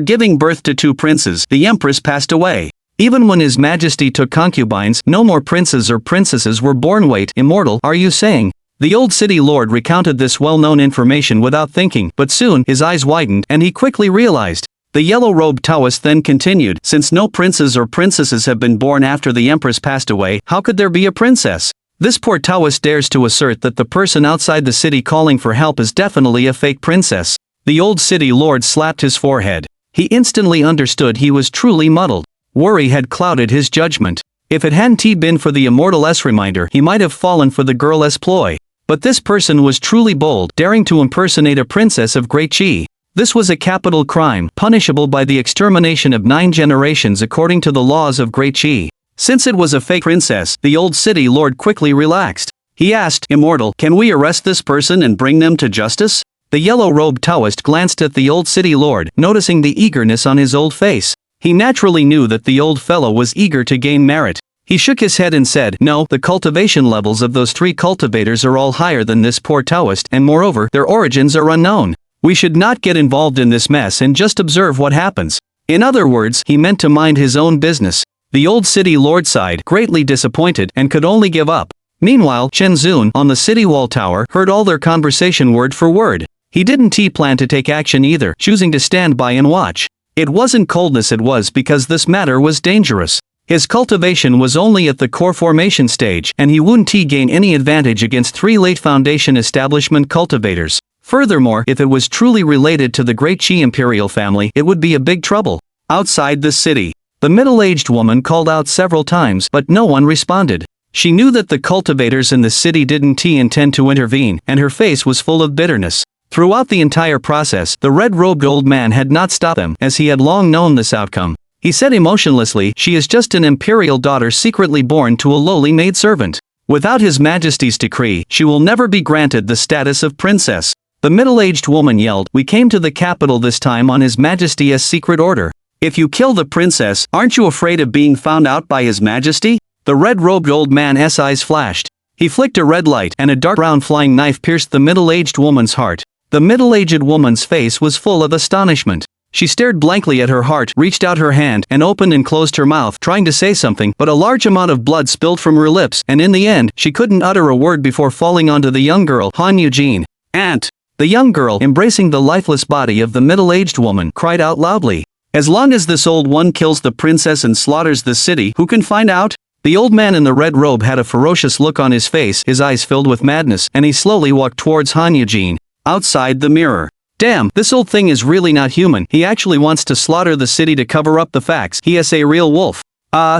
giving birth to two princes, the empress passed away. Even when His Majesty took concubines, no more princes or princesses were born." "Wait, immortal, are you saying?" The old city lord recounted this well-known information without thinking, but soon his eyes widened and he quickly realized. The yellow-robed Taoist then continued, "Since no princes or princesses have been born after the empress passed away, how could there be a princess? This poor Taoist dares to assert that the person outside the city calling for help is definitely a fake princess." The old city lord slapped his forehead. He instantly understood he was truly muddled. Worry had clouded his judgment. If it hadn't been for the immortal's reminder, he might have fallen for the girl's ploy. But this person was truly bold, daring to impersonate a princess of Great Chi. This was a capital crime, punishable by the extermination of 9 generations according to the laws of Great Chi. Since it was a fake princess, the old city lord quickly relaxed. He asked, "Immortal, can we arrest this person and bring them to justice?" The yellow-robed Taoist glanced at the old city lord, noticing the eagerness on his old face. He naturally knew that the old fellow was eager to gain merit. He shook his head and said, "No, the cultivation levels of those 3 cultivators are all higher than this poor Taoist, and moreover, their origins are unknown. We should not get involved in this mess and just observe what happens." In other words, he meant to mind his own business. The old city lord sighed, greatly disappointed, and could only give up. Meanwhile, Chen Zun, on the city wall tower, heard all their conversation word for word. He didn't plan to take action either, choosing to stand by and watch. It wasn't coldness, it was because this matter was dangerous. His cultivation was only at the core formation stage, and he wouldn't gain any advantage against 3 late foundation establishment cultivators. Furthermore, if it was truly related to the Great Chi imperial family, it would be a big trouble. Outside the city, the middle-aged woman called out several times, but no one responded. She knew that the cultivators in the city didn't intend to intervene, and her face was full of bitterness. Throughout the entire process, the red-robed old man had not stopped them, as he had long known this outcome. He said emotionlessly, "She is just an imperial daughter secretly born to a lowly maidservant. Without His Majesty's decree, she will never be granted the status of princess." The middle-aged woman yelled, "We came to the capital this time on His Majesty's secret order. If you kill the princess, aren't you afraid of being found out by His Majesty?" The red-robed old man's eyes flashed. He flicked a red light, and a dark brown flying knife pierced the middle-aged woman's heart. The middle-aged woman's face was full of astonishment. She stared blankly at her heart, reached out her hand, and opened and closed her mouth, trying to say something, but a large amount of blood spilled from her lips, and in the end, she couldn't utter a word before falling onto the young girl, Han Eugene. "Aunt!" The young girl, embracing the lifeless body of the middle-aged woman, cried out loudly. "As long as this old one kills the princess and slaughters the city, who can find out?" The old man in the red robe had a ferocious look on his face, his eyes filled with madness, and he slowly walked towards Han Eugene. Outside the mirror. "Damn, this old thing is really not human. He actually wants to slaughter the city to cover up the facts. He is a real wolf."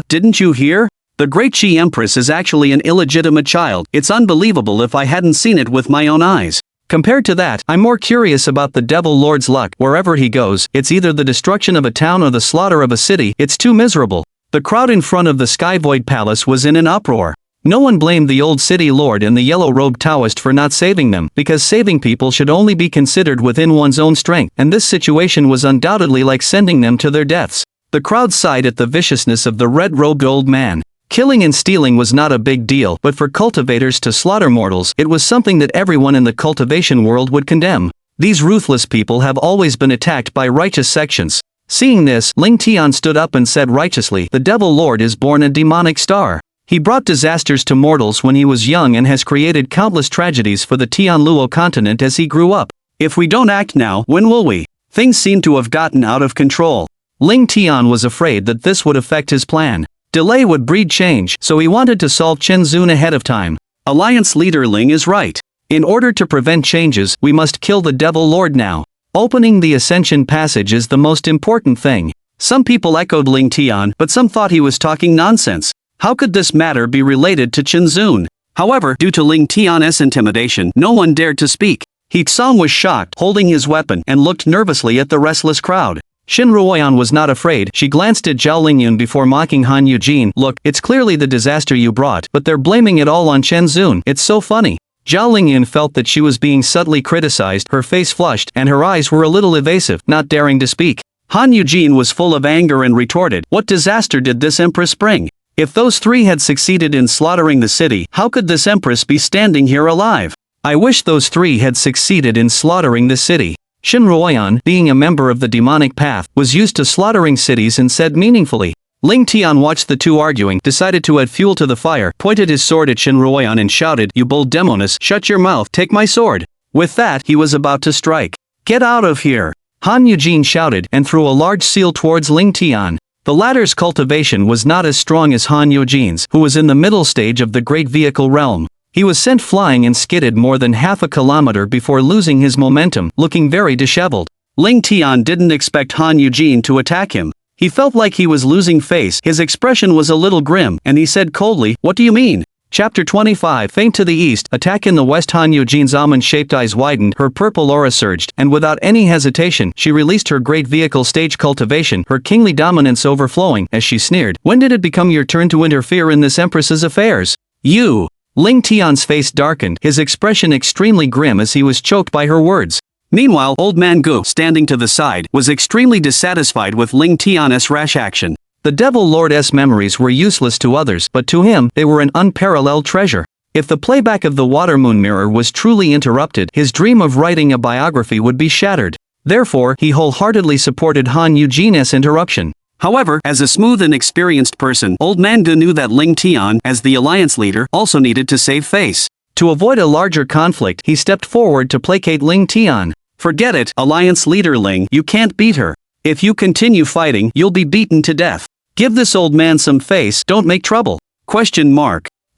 Didn't you hear? The Great Chi Empress is actually an illegitimate child. It's unbelievable if I hadn't seen it with my own eyes. Compared to that, I'm more curious about the Devil Lord's luck. Wherever he goes, it's either the destruction of a town or the slaughter of a city. It's too miserable." The crowd in front of the Sky Void Palace was in an uproar. No one blamed the old city lord and the yellow-robed Taoist for not saving them, because saving people should only be considered within one's own strength, and this situation was undoubtedly like sending them to their deaths. The crowd sighed at the viciousness of the red-robed old man. Killing and stealing was not a big deal, but for cultivators to slaughter mortals, it was something that everyone in the cultivation world would condemn. These ruthless people have always been attacked by righteous sections. Seeing this, Ling Tian stood up and said righteously, "The Devil Lord is born a demonic star. He brought disasters to mortals when he was young and has created countless tragedies for the Tianluo continent as he grew up. If we don't act now, when will we? Things seem to have gotten out of control." Ling Tian was afraid that this would affect his plan. Delay would breed change, so he wanted to solve Chen Zun ahead of time. Alliance leader Ling is right. In order to prevent changes, we must kill the Devil Lord now. Opening the Ascension Passage is the most important thing. Some people echoed Ling Tian, but some thought he was talking nonsense. How could this matter be related to Chen Zun? However, due to Ling Tian's intimidation, no one dared to speak. He Tsang was shocked, holding his weapon, and looked nervously at the restless crowd. Xin Ruoyan was not afraid. She glanced at Zhao Lingyun before mocking Han Eugene. "Look, it's clearly the disaster you brought, but they're blaming it all on Chen Zun. It's so funny." Zhao Lingyun felt that she was being subtly criticized. Her face flushed, and her eyes were a little evasive, not daring to speak. Han Eugene was full of anger and retorted, "What disaster did this empress bring? If those three had succeeded in slaughtering the city, how could this empress be standing here alive? I wish those three had succeeded in slaughtering the city." Xin Ruoyan, being a member of the demonic path, was used to slaughtering cities and said meaningfully. Ling Tian watched the two arguing, decided to add fuel to the fire, pointed his sword at Xin Ruoyan and shouted, "You bold demoness, shut your mouth, take my sword." With that, he was about to strike. "Get out of here!" Han Eugene shouted, and threw a large seal towards Ling Tian. The latter's cultivation was not as strong as Han Eugene's, who was in the middle stage of the great vehicle realm. He was sent flying and skidded more than half a kilometer before losing his momentum, looking very disheveled. Ling Tian didn't expect Han Eugene to attack him. He felt like he was losing face. His expression was a little grim, and he said coldly, "What do you mean?" Chapter 25. Feint to the east, attack in the west. Han Eugene's almond-shaped eyes widened, her purple aura surged, and without any hesitation, she released her great vehicle stage cultivation, her kingly dominance overflowing, as she sneered, "When did it become your turn to interfere in this empress's affairs? You!" Ling Tian's face darkened, his expression extremely grim as he was choked by her words. Meanwhile, old man Gu, standing to the side, was extremely dissatisfied with Ling Tian's rash action. The Devil Lord's memories were useless to others, but to him, they were an unparalleled treasure. If the playback of the Water Moon Mirror was truly interrupted, his dream of writing a biography would be shattered. Therefore, he wholeheartedly supported Han Eugene's interruption. However, as a smooth and experienced person, old man Gu knew that Ling Tian, as the alliance leader, also needed to save face. To avoid a larger conflict, he stepped forward to placate Ling Tian. "Forget it, alliance leader Ling, you can't beat her. If you continue fighting, you'll be beaten to death. Give this old man some face, don't make trouble."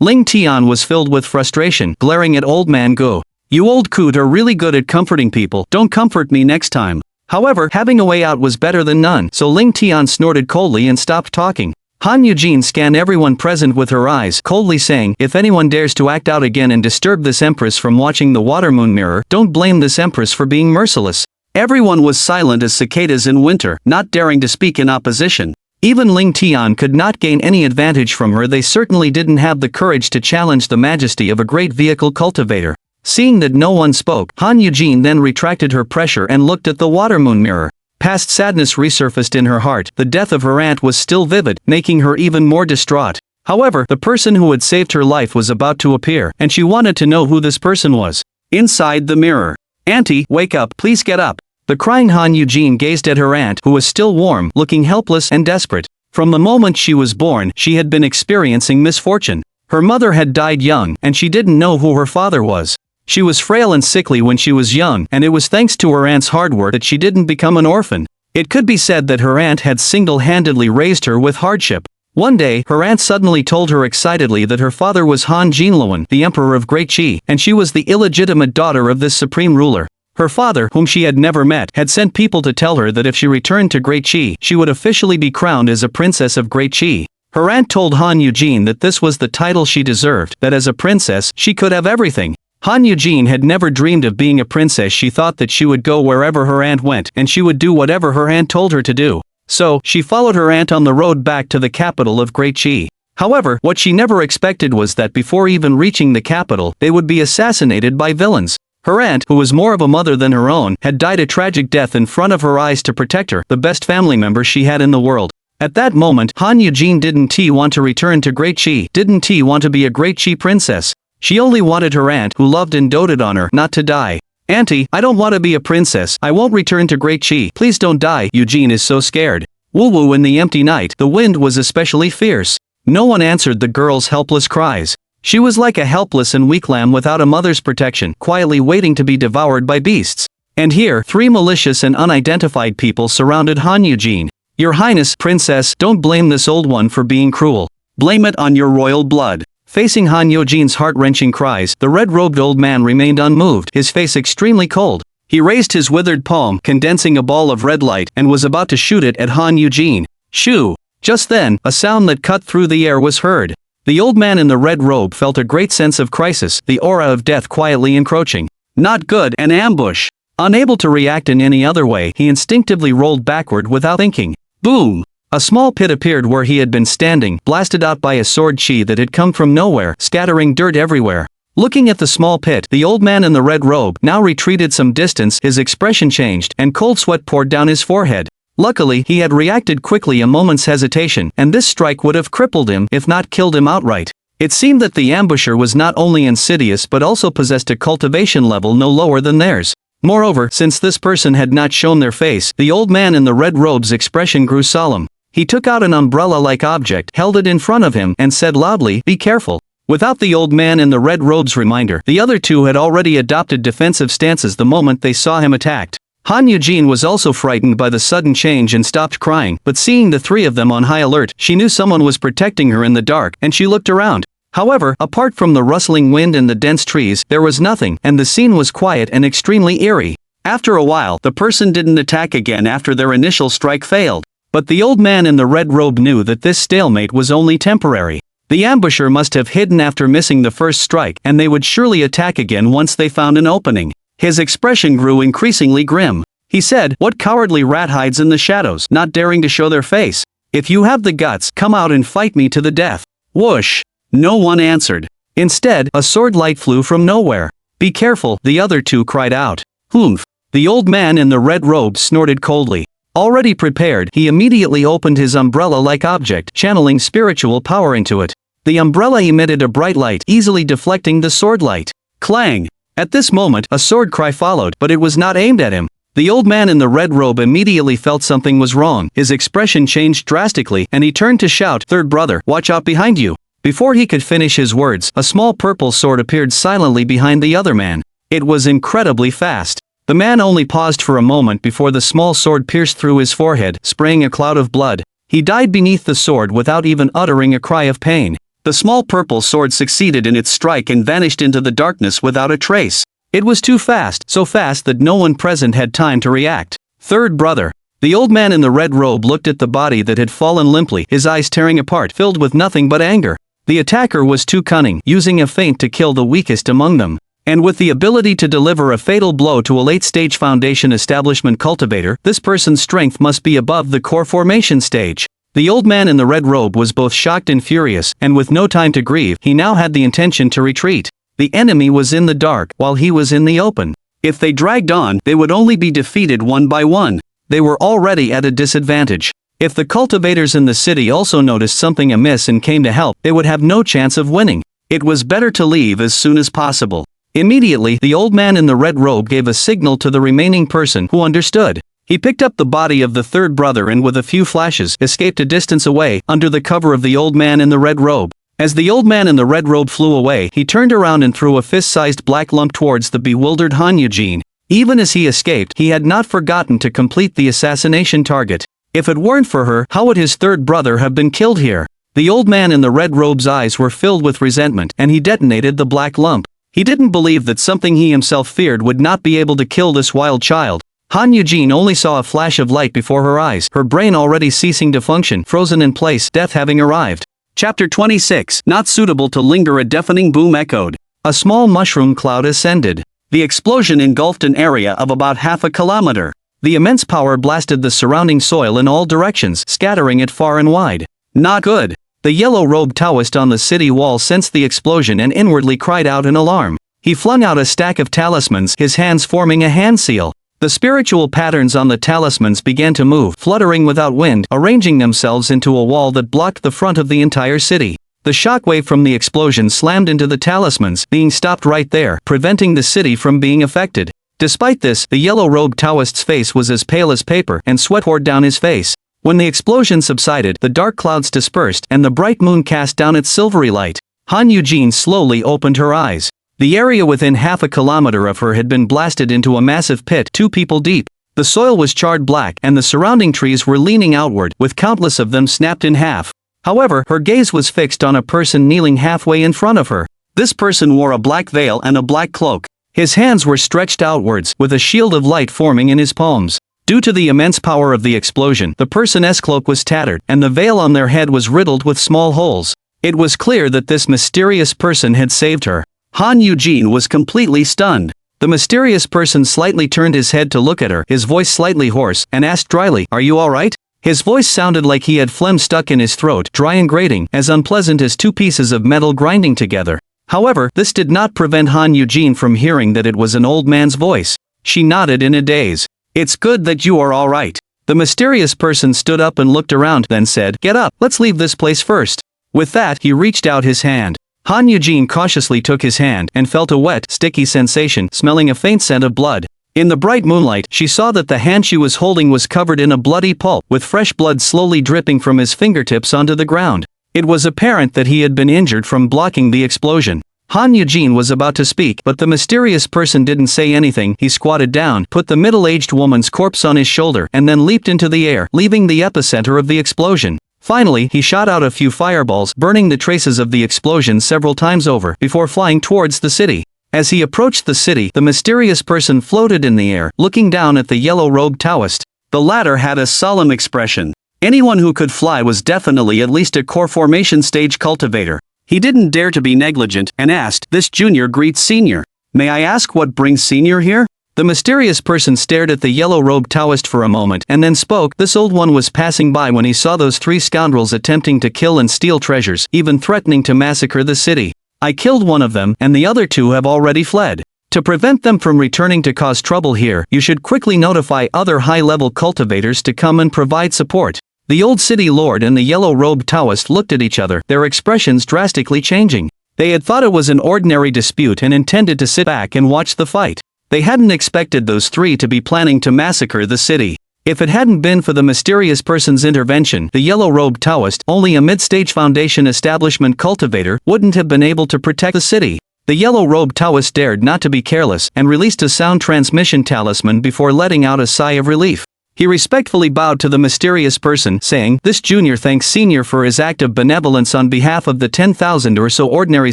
Ling Tian was filled with frustration, glaring at old man Gu. "You old coot are really good at comforting people, don't comfort me next time." However, having a way out was better than none, so Ling Tian snorted coldly and stopped talking. Han Eugene scanned everyone present with her eyes, coldly saying, "If anyone dares to act out again and disturb this empress from watching the Water Moon Mirror, don't blame this empress for being merciless." Everyone was silent as cicadas in winter, not daring to speak in opposition. Even Ling Tian could not gain any advantage from her. They certainly didn't have the courage to challenge the majesty of a great vehicle cultivator. Seeing that no one spoke, Han Eugene then retracted her pressure and looked at the Water Moon Mirror. Past sadness resurfaced in her heart. The death of her aunt was still vivid, making her even more distraught. However, the person who had saved her life was about to appear, and she wanted to know who this person was. Inside the mirror. "Auntie, wake up, please get up." The crying Han Eugene gazed at her aunt, who was still warm, looking helpless and desperate. From the moment she was born, she had been experiencing misfortune. Her mother had died young, and she didn't know who her father was. She was frail and sickly when she was young, and it was thanks to her aunt's hard work that she didn't become an orphan. It could be said that her aunt had single-handedly raised her with hardship. One day, her aunt suddenly told her excitedly that her father was Han Jinluan, the emperor of Great Qi, and she was the illegitimate daughter of this supreme ruler. Her father, whom she had never met, had sent people to tell her that if she returned to Great Qi, she would officially be crowned as a princess of Great Qi. Her aunt told Han Eugene that this was the title she deserved, that as a princess, she could have everything. Han Eugene had never dreamed of being a princess. She thought that she would go wherever her aunt went, and she would do whatever her aunt told her to do. So, she followed her aunt on the road back to the capital of Great Qi. However, what she never expected was that before even reaching the capital, they would be assassinated by villains. Her aunt, who was more of a mother than her own, had died a tragic death in front of her eyes to protect her, the best family member she had in the world. At that moment, Han Eugene didn't want to return to Great Qi, didn't want to be a Great Qi princess. She only wanted her aunt, who loved and doted on her, not to die. Auntie, I don't want to be a princess. I won't return to Great Chi. Please don't die. Eugene is so scared. Woo-woo. In the empty night, the wind was especially fierce. No one answered the girl's helpless cries. She was like a helpless and weak lamb without a mother's protection, quietly waiting to be devoured by beasts. And here, 3 malicious and unidentified people surrounded Han Eugene. Your Highness, Princess, don't blame this old one for being cruel. Blame it on your royal blood. Facing Han Eugene's heart-wrenching cries, the red-robed old man remained unmoved, his face extremely cold. He raised his withered palm, condensing a ball of red light, and was about to shoot it at Han Eugene. Shoo! Just then, a sound that cut through the air was heard. The old man in the red robe felt a great sense of crisis, the aura of death quietly encroaching. Not good, an ambush. Unable to react in any other way, he instinctively rolled backward without thinking. Boom! A small pit appeared where he had been standing, blasted out by a sword chi that had come from nowhere, scattering dirt everywhere. Looking at the small pit, the old man in the red robe now retreated some distance, his expression changed, and cold sweat poured down his forehead. Luckily, he had reacted quickly, a moment's hesitation, and this strike would have crippled him, if not killed him outright. It seemed that the ambusher was not only insidious but also possessed a cultivation level no lower than theirs. Moreover, since this person had not shown their face, the old man in the red robe's expression grew solemn. He took out an umbrella-like object, held it in front of him, and said loudly, "Be careful." Without the old man in the red robe's reminder, the other 2 had already adopted defensive stances the moment they saw him attacked. Han Eugene was also frightened by the sudden change and stopped crying, but seeing the 3 of them on high alert, she knew someone was protecting her in the dark, and she looked around. However, apart from the rustling wind and the dense trees, there was nothing, and the scene was quiet and extremely eerie. After a while, the person didn't attack again after their initial strike failed. But the old man in the red robe knew that this stalemate was only temporary. The ambusher must have hidden after missing the first strike, and they would surely attack again once they found an opening. His expression grew increasingly grim. He said, "What cowardly rat hides in the shadows, not daring to show their face? If you have the guts, come out and fight me to the death." Whoosh! No one answered. Instead, a sword light flew from nowhere. "Be careful," the other 2 cried out. "Humph!" The old man in the red robe snorted coldly. Already prepared, he immediately opened his umbrella-like object, channeling spiritual power into it. The umbrella emitted a bright light, easily deflecting the sword light. Clang! At this moment, a sword cry followed, but it was not aimed at him. The old man in the red robe immediately felt something was wrong. His expression changed drastically, and he turned to shout, "Third brother, watch out behind you." Before he could finish his words, a small purple sword appeared silently behind the other man. It was incredibly fast. The man only paused for a moment before the small sword pierced through his forehead, spraying a cloud of blood. He died beneath the sword without even uttering a cry of pain. The small purple sword succeeded in its strike and vanished into the darkness without a trace. It was too fast, so fast that no one present had time to react. Third brother. The old man in the red robe looked at the body that had fallen limply, his eyes tearing apart, filled with nothing but anger. The attacker was too cunning, using a feint to kill the weakest among them. And with the ability to deliver a fatal blow to a late-stage foundation establishment cultivator, this person's strength must be above the core formation stage. The old man in the red robe was both shocked and furious, and with no time to grieve, he now had the intention to retreat. The enemy was in the dark, while he was in the open. If they dragged on, they would only be defeated one by one. They were already at a disadvantage. If the cultivators in the city also noticed something amiss and came to help, they would have no chance of winning. It was better to leave as soon as possible. Immediately, the old man in the red robe gave a signal to the remaining person, who understood. He picked up the body of the third brother and with a few flashes, escaped a distance away, under the cover of the old man in the red robe. As the old man in the red robe flew away, he turned around and threw a fist-sized black lump towards the bewildered Han Eugene. Even as he escaped, he had not forgotten to complete the assassination target. If it weren't for her, how would his third brother have been killed here? The old man in the red robe's eyes were filled with resentment, and he detonated the black lump. He didn't believe that something he himself feared would not be able to kill this wild child. Han Eugene only saw a flash of light before her eyes, her brain already ceasing to function, frozen in place, death having arrived. Chapter 26, Not Suitable to Linger. A deafening boom echoed. A small mushroom cloud ascended. The explosion engulfed an area of about half a kilometer. The immense power blasted the surrounding soil in all directions, scattering it far and wide. Not good. The yellow-robed Taoist on the city wall sensed the explosion and inwardly cried out in alarm. He flung out a stack of talismans, his hands forming a hand seal. The spiritual patterns on the talismans began to move, fluttering without wind, arranging themselves into a wall that blocked the front of the entire city. The shockwave from the explosion slammed into the talismans, being stopped right there, preventing the city from being affected. Despite this, the yellow-robed Taoist's face was as pale as paper and sweat poured down his face. When the explosion subsided, the dark clouds dispersed and the bright moon cast down its silvery light. Han Eugene slowly opened her eyes. The area within half a kilometer of her had been blasted into a massive pit 2 people deep. The soil was charred black and the surrounding trees were leaning outward, with countless of them snapped in half. However, her gaze was fixed on a person kneeling halfway in front of her. This person wore a black veil and a black cloak. His hands were stretched outwards, with a shield of light forming in his palms. Due to the immense power of the explosion, the person's cloak was tattered, and the veil on their head was riddled with small holes. It was clear that this mysterious person had saved her. Han Eugene was completely stunned. The mysterious person slightly turned his head to look at her, his voice slightly hoarse, and asked dryly, "Are you alright?" His voice sounded like he had phlegm stuck in his throat, dry and grating, as unpleasant as 2 pieces of metal grinding together. However, this did not prevent Han Eugene from hearing that it was an old man's voice. She nodded in a daze. "It's good that you are alright." The mysterious person stood up and looked around, then said, "Get up, let's leave this place first." With that, he reached out his hand. Han Eugene cautiously took his hand and felt a wet, sticky sensation, smelling a faint scent of blood. In the bright moonlight, she saw that the hand she was holding was covered in a bloody pulp, with fresh blood slowly dripping from his fingertips onto the ground. It was apparent that he had been injured from blocking the explosion. Han Eugene was about to speak, but the mysterious person didn't say anything. He squatted down, put the middle-aged woman's corpse on his shoulder, and then leaped into the air, leaving the epicenter of the explosion. Finally, he shot out a few fireballs, burning the traces of the explosion several times over, before flying towards the city. As he approached the city, the mysterious person floated in the air, looking down at the yellow-robed Taoist. The latter had a solemn expression. Anyone who could fly was definitely at least a core formation stage cultivator. He didn't dare to be negligent, and asked, "This junior greets senior. May I ask what brings senior here?" The mysterious person stared at the yellow-robed Taoist for a moment and then spoke. This old one was passing by when he saw those 3 scoundrels attempting to kill and steal treasures, even threatening to massacre the city. "I killed one of them, and the other 2 have already fled. To prevent them from returning to cause trouble here, you should quickly notify other high-level cultivators to come and provide support." The old city lord and the yellow-robed Taoist looked at each other, their expressions drastically changing. They had thought it was an ordinary dispute and intended to sit back and watch the fight. They hadn't expected those 3 to be planning to massacre the city. If it hadn't been for the mysterious person's intervention, the yellow-robed Taoist, only a mid-stage foundation establishment cultivator, wouldn't have been able to protect the city. The yellow-robed Taoist dared not to be careless, and released a sound transmission talisman before letting out a sigh of relief. He respectfully bowed to the mysterious person, saying, "This junior thanks senior for his act of benevolence on behalf of the 10,000 or so ordinary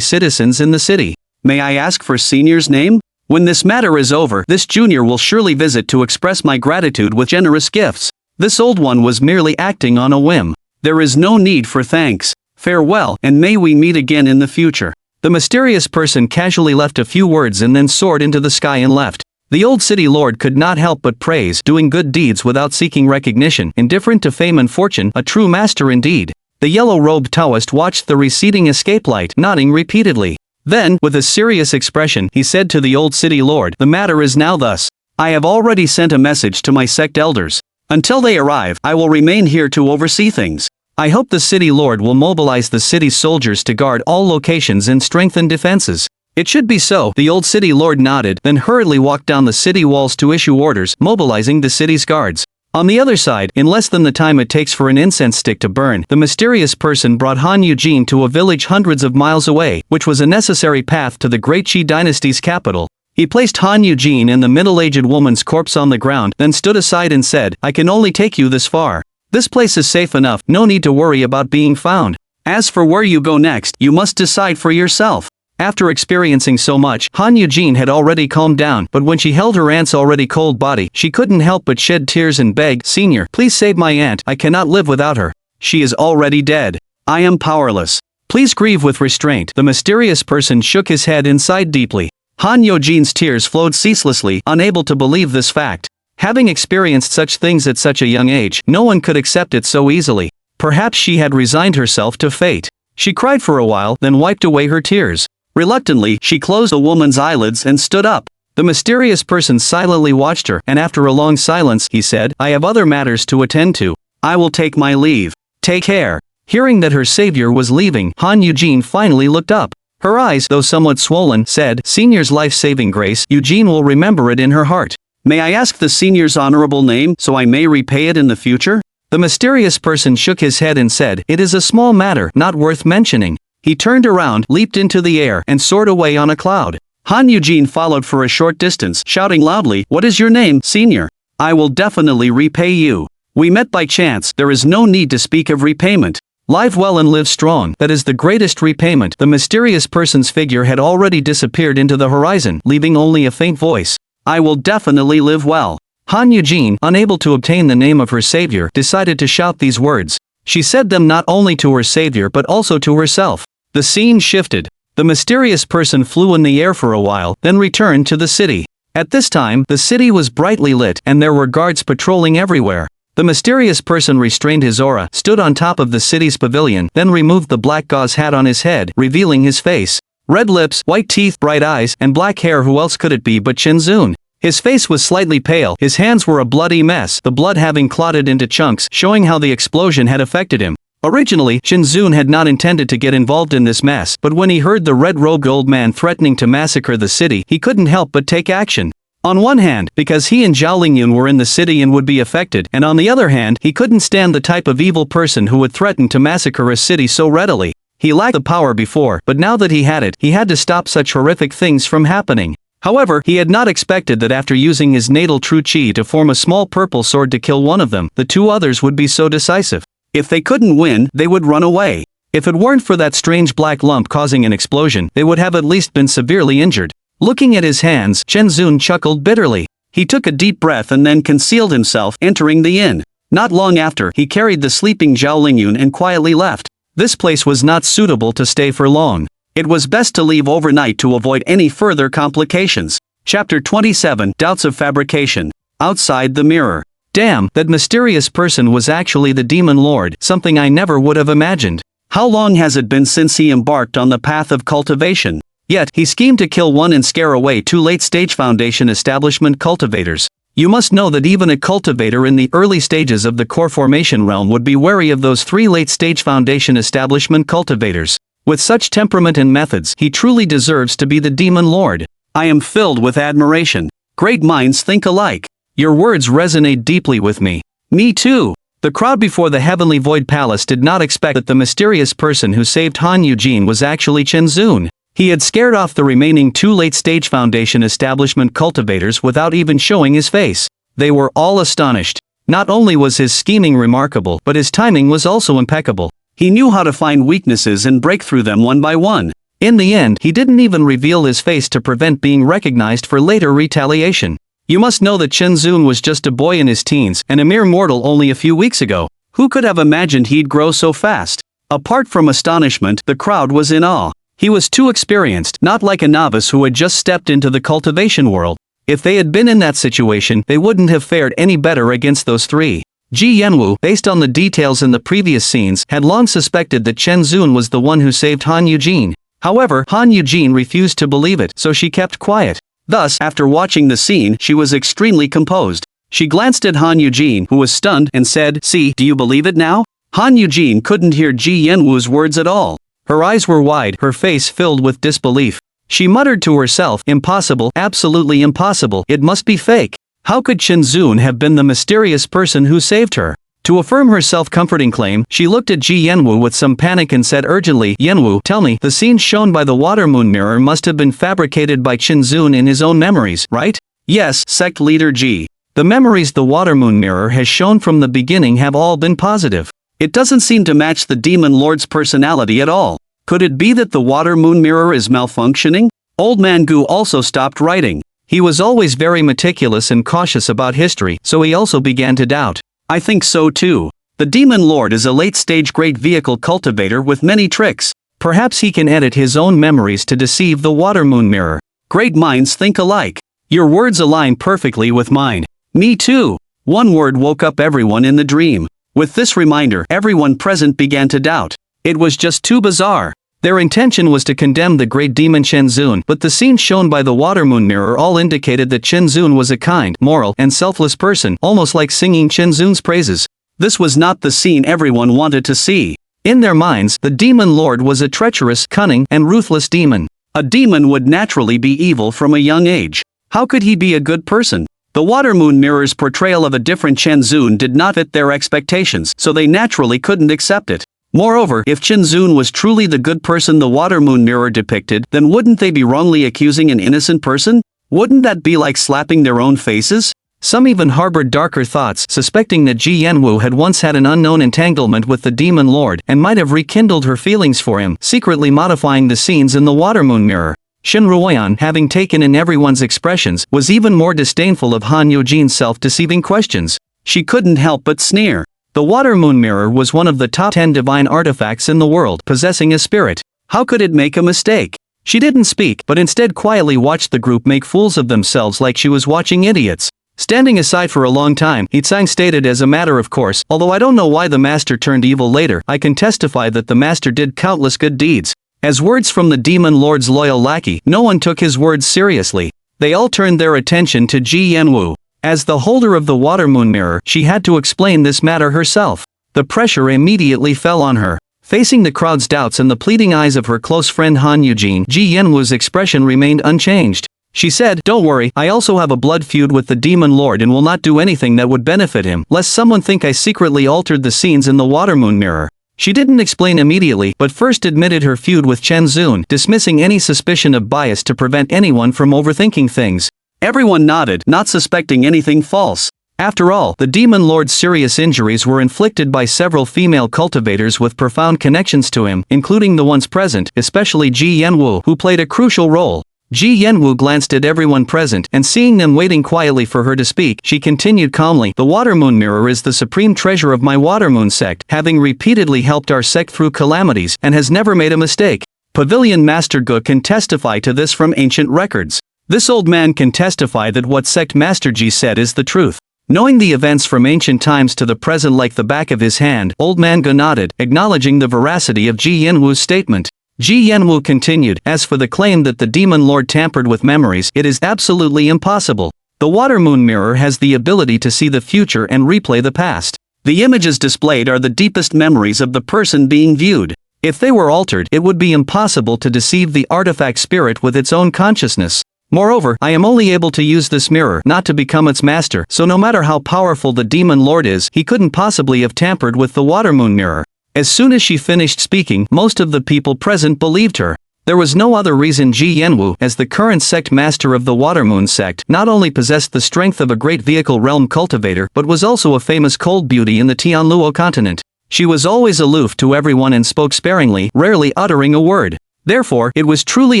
citizens in the city. May I ask for senior's name? When this matter is over, this junior will surely visit to express my gratitude with generous gifts." This old one was merely acting on a whim. "There is no need for thanks. Farewell, and may we meet again in the future." The mysterious person casually left a few words and then soared into the sky and left. The old city lord could not help but praise, doing good deeds without seeking recognition, indifferent to fame and fortune, a true master indeed. The yellow-robed Taoist watched the receding escape light, nodding repeatedly. Then, with a serious expression, he said to the old city lord, "The matter is now thus. I have already sent a message to my sect elders. Until they arrive, I will remain here to oversee things. I hope the city lord will mobilize the city's soldiers to guard all locations and strengthen defenses." "It should be so." The old city lord nodded, then hurriedly walked down the city walls to issue orders, mobilizing the city's guards. On the other side, in less than the time it takes for an incense stick to burn, the mysterious person brought Han Eugene to a village hundreds of miles away, which was a necessary path to the Great Qi dynasty's capital. He placed Han Eugene and the middle-aged woman's corpse on the ground, then stood aside and said, "I can only take you this far. This place is safe enough, no need to worry about being found. As for where you go next, you must decide for yourself." After experiencing so much, Han Eugene had already calmed down, but when she held her aunt's already cold body, she couldn't help but shed tears and beg, "Senior, please save my aunt, I cannot live without her. She is already dead. I am powerless. Please grieve with restraint." The mysterious person shook his head and sighed deeply. Han Eugene's tears flowed ceaselessly, unable to believe this fact. Having experienced such things at such a young age, no one could accept it so easily. Perhaps she had resigned herself to fate. She cried for a while, then wiped away her tears. Reluctantly, she closed the woman's eyelids and stood up. The mysterious person silently watched her, and after a long silence, he said, "I have other matters to attend to. I will take my leave. Take care." Hearing that her savior was leaving, Han Eugene finally looked up. Her eyes, though somewhat swollen, said, "Senior's life-saving grace, Eugene will remember it in her heart. May I ask the senior's honorable name, so I may repay it in the future?" The mysterious person shook his head and said, "It is a small matter, not worth mentioning." He turned around, leaped into the air, and soared away on a cloud. Han Eugene followed for a short distance, shouting loudly, "What is your name, senior? I will definitely repay you. We met by chance, there is no need to speak of repayment. Live well and live strong, that is the greatest repayment." The mysterious person's figure had already disappeared into the horizon, leaving only a faint voice. "I will definitely live well." Han Eugene, unable to obtain the name of her savior, decided to shout these words. She said them not only to her savior but also to herself. The scene shifted. The mysterious person flew in the air for a while, then returned to the city. At this time, the city was brightly lit, and there were guards patrolling everywhere. The mysterious person restrained his aura, stood on top of the city's pavilion, then removed the black gauze hat on his head, revealing his face. Red lips, white teeth, bright eyes, and black hair. Who else could it be but Shinzun? His face was slightly pale, his hands were a bloody mess, the blood having clotted into chunks, showing how the explosion had affected him. Originally, Shinzun had not intended to get involved in this mess, but when he heard the red-robed old man threatening to massacre the city, he couldn't help but take action. On one hand, because he and Zhao Lingyun were in the city and would be affected, and on the other hand, he couldn't stand the type of evil person who would threaten to massacre a city so readily. He lacked the power before, but now that he had it, he had to stop such horrific things from happening. However, he had not expected that after using his natal true chi to form a small purple sword to kill one of them, the two others would be so decisive. If they couldn't win, they would run away. If it weren't for that strange black lump causing an explosion, they would have at least been severely injured. Looking at his hands, Shinzun chuckled bitterly. He took a deep breath and then concealed himself, entering the inn. Not long after, he carried the sleeping Zhao Lingyun and quietly left. This place was not suitable to stay for long. It was best to leave overnight to avoid any further complications. Chapter 27, Doubts of Fabrication. Outside the mirror. Damn, that mysterious person was actually the Demon Lord, something I never would have imagined. How long has it been since he embarked on the path of cultivation? Yet, he schemed to kill one and scare away two late-stage Foundation establishment cultivators. You must know that even a cultivator in the early stages of the core formation realm would be wary of those three late-stage Foundation establishment cultivators. With such temperament and methods, he truly deserves to be the Demon Lord. I am filled with admiration. Great minds think alike. Your words resonate deeply with me. Me too. The crowd before the Heavenly Void Palace did not expect that the mysterious person who saved Han Eugene was actually Shinzun. He had scared off the remaining two late-stage Foundation establishment cultivators without even showing his face. They were all astonished. Not only was his scheming remarkable, but his timing was also impeccable. He knew how to find weaknesses and break through them one by one. In the end, he didn't even reveal his face to prevent being recognized for later retaliation. You must know that Shinzun was just a boy in his teens, and a mere mortal only a few weeks ago. Who could have imagined he'd grow so fast? Apart from astonishment, the crowd was in awe. He was too experienced, not like a novice who had just stepped into the cultivation world. If they had been in that situation, they wouldn't have fared any better against those three. Ji Yanwu, based on the details in the previous scenes, had long suspected that Shinzun was the one who saved Han Eugene. However, Han Eugene refused to believe it, so she kept quiet. Thus, after watching the scene, she was extremely composed. She glanced at Han Eugene, who was stunned, and said, "See, do you believe it now?" Han Eugene couldn't hear Ji Yanwu's words at all. Her eyes were wide, her face filled with disbelief. She muttered to herself, "Impossible, absolutely impossible, it must be fake." How could Shinzun have been the mysterious person who saved her? To affirm her self-comforting claim, she looked at Ji Yanwu with some panic and said urgently, "Yanwu, tell me, the scenes shown by the water moon mirror must have been fabricated by Shinzun in his own memories, right?" "Yes, sect leader Ji. The memories the water moon mirror has shown from the beginning have all been positive. It doesn't seem to match the Demon Lord's personality at all. Could it be that the water moon mirror is malfunctioning?" Old Man Gu also stopped writing. He was always very meticulous and cautious about history, so he also began to doubt. "I think so too. The Demon Lord is a late-stage great vehicle cultivator with many tricks. Perhaps he can edit his own memories to deceive the water moon mirror. Great minds think alike. Your words align perfectly with mine." "Me too." One word woke up everyone in the dream. With this reminder, everyone present began to doubt. It was just too bizarre. Their intention was to condemn the great demon Shinzun, but the scenes shown by the water moon mirror all indicated that Shinzun was a kind, moral, and selfless person, almost like singing Shinzun's praises. This was not the scene everyone wanted to see. In their minds, the demon lord was a treacherous, cunning, and ruthless demon. A demon would naturally be evil from a young age. How could he be a good person? The water moon mirror's portrayal of a different Chenzun did not fit their expectations, so they naturally couldn't accept it. Moreover, if Chenzun was truly the good person the water moon mirror depicted, then wouldn't they be wrongly accusing an innocent person? Wouldn't that be like slapping their own faces? Some even harbored darker thoughts, suspecting that Ji Yanwu had once had an unknown entanglement with the demon lord and might have rekindled her feelings for him, secretly modifying the scenes in the water moon mirror. Shin Ruoyan, having taken in everyone's expressions, was even more disdainful of Han Yojin's self-deceiving questions. She couldn't help but sneer. The water moon mirror was one of the top 10 divine artifacts in the world, possessing a spirit. How could it make a mistake? She didn't speak, but instead quietly watched the group make fools of themselves like she was watching idiots. Standing aside for a long time, Yitzhang stated as a matter of course, although I don't know why the master turned evil later, I can testify that the master did countless good deeds. As words from the demon lord's loyal lackey, no one took his words seriously. They all turned their attention to Ji Yanwu. As the holder of the water moon mirror, she had to explain this matter herself. The pressure immediately fell on her. Facing the crowd's doubts and the pleading eyes of her close friend Han Yujin, Ji Yanwu's expression remained unchanged. She said, "Don't worry, I also have a blood feud with the demon lord and will not do anything that would benefit him, lest someone think I secretly altered the scenes in the water moon mirror." She didn't explain immediately, but first admitted her feud with Chenzun, dismissing any suspicion of bias to prevent anyone from overthinking things. Everyone nodded, not suspecting anything false. After all, the demon lord's serious injuries were inflicted by several female cultivators with profound connections to him, including the ones present, especially Ji Yanwu, who played a crucial role. Ji Yanwu glanced at everyone present, and seeing them waiting quietly for her to speak, she continued calmly, "The water moon mirror is the supreme treasure of my water moon sect, having repeatedly helped our sect through calamities, and has never made a mistake. Pavilion Master Gu can testify to this from ancient records. This old man can testify that what sect Master Ji said is the truth." Knowing the events from ancient times to the present like the back of his hand, old man Gu nodded, acknowledging the veracity of Ji Yanwu's statement. Ji Yanwu continued, "As for the claim that the demon lord tampered with memories, it is absolutely impossible. The water moon mirror has the ability to see the future and replay the past. The images displayed are the deepest memories of the person being viewed. If they were altered, it would be impossible to deceive the artifact spirit with its own consciousness. Moreover, I am only able to use this mirror, not to become its master, so no matter how powerful the demon lord is, he couldn't possibly have tampered with the water moon mirror." As soon as she finished speaking, most of the people present believed her. There was no other reason Ji Yanwu, as the current sect master of the Water Moon sect, not only possessed the strength of a great vehicle realm cultivator, but was also a famous cold beauty in the Tianluo continent. She was always aloof to everyone and spoke sparingly, rarely uttering a word. Therefore, it was truly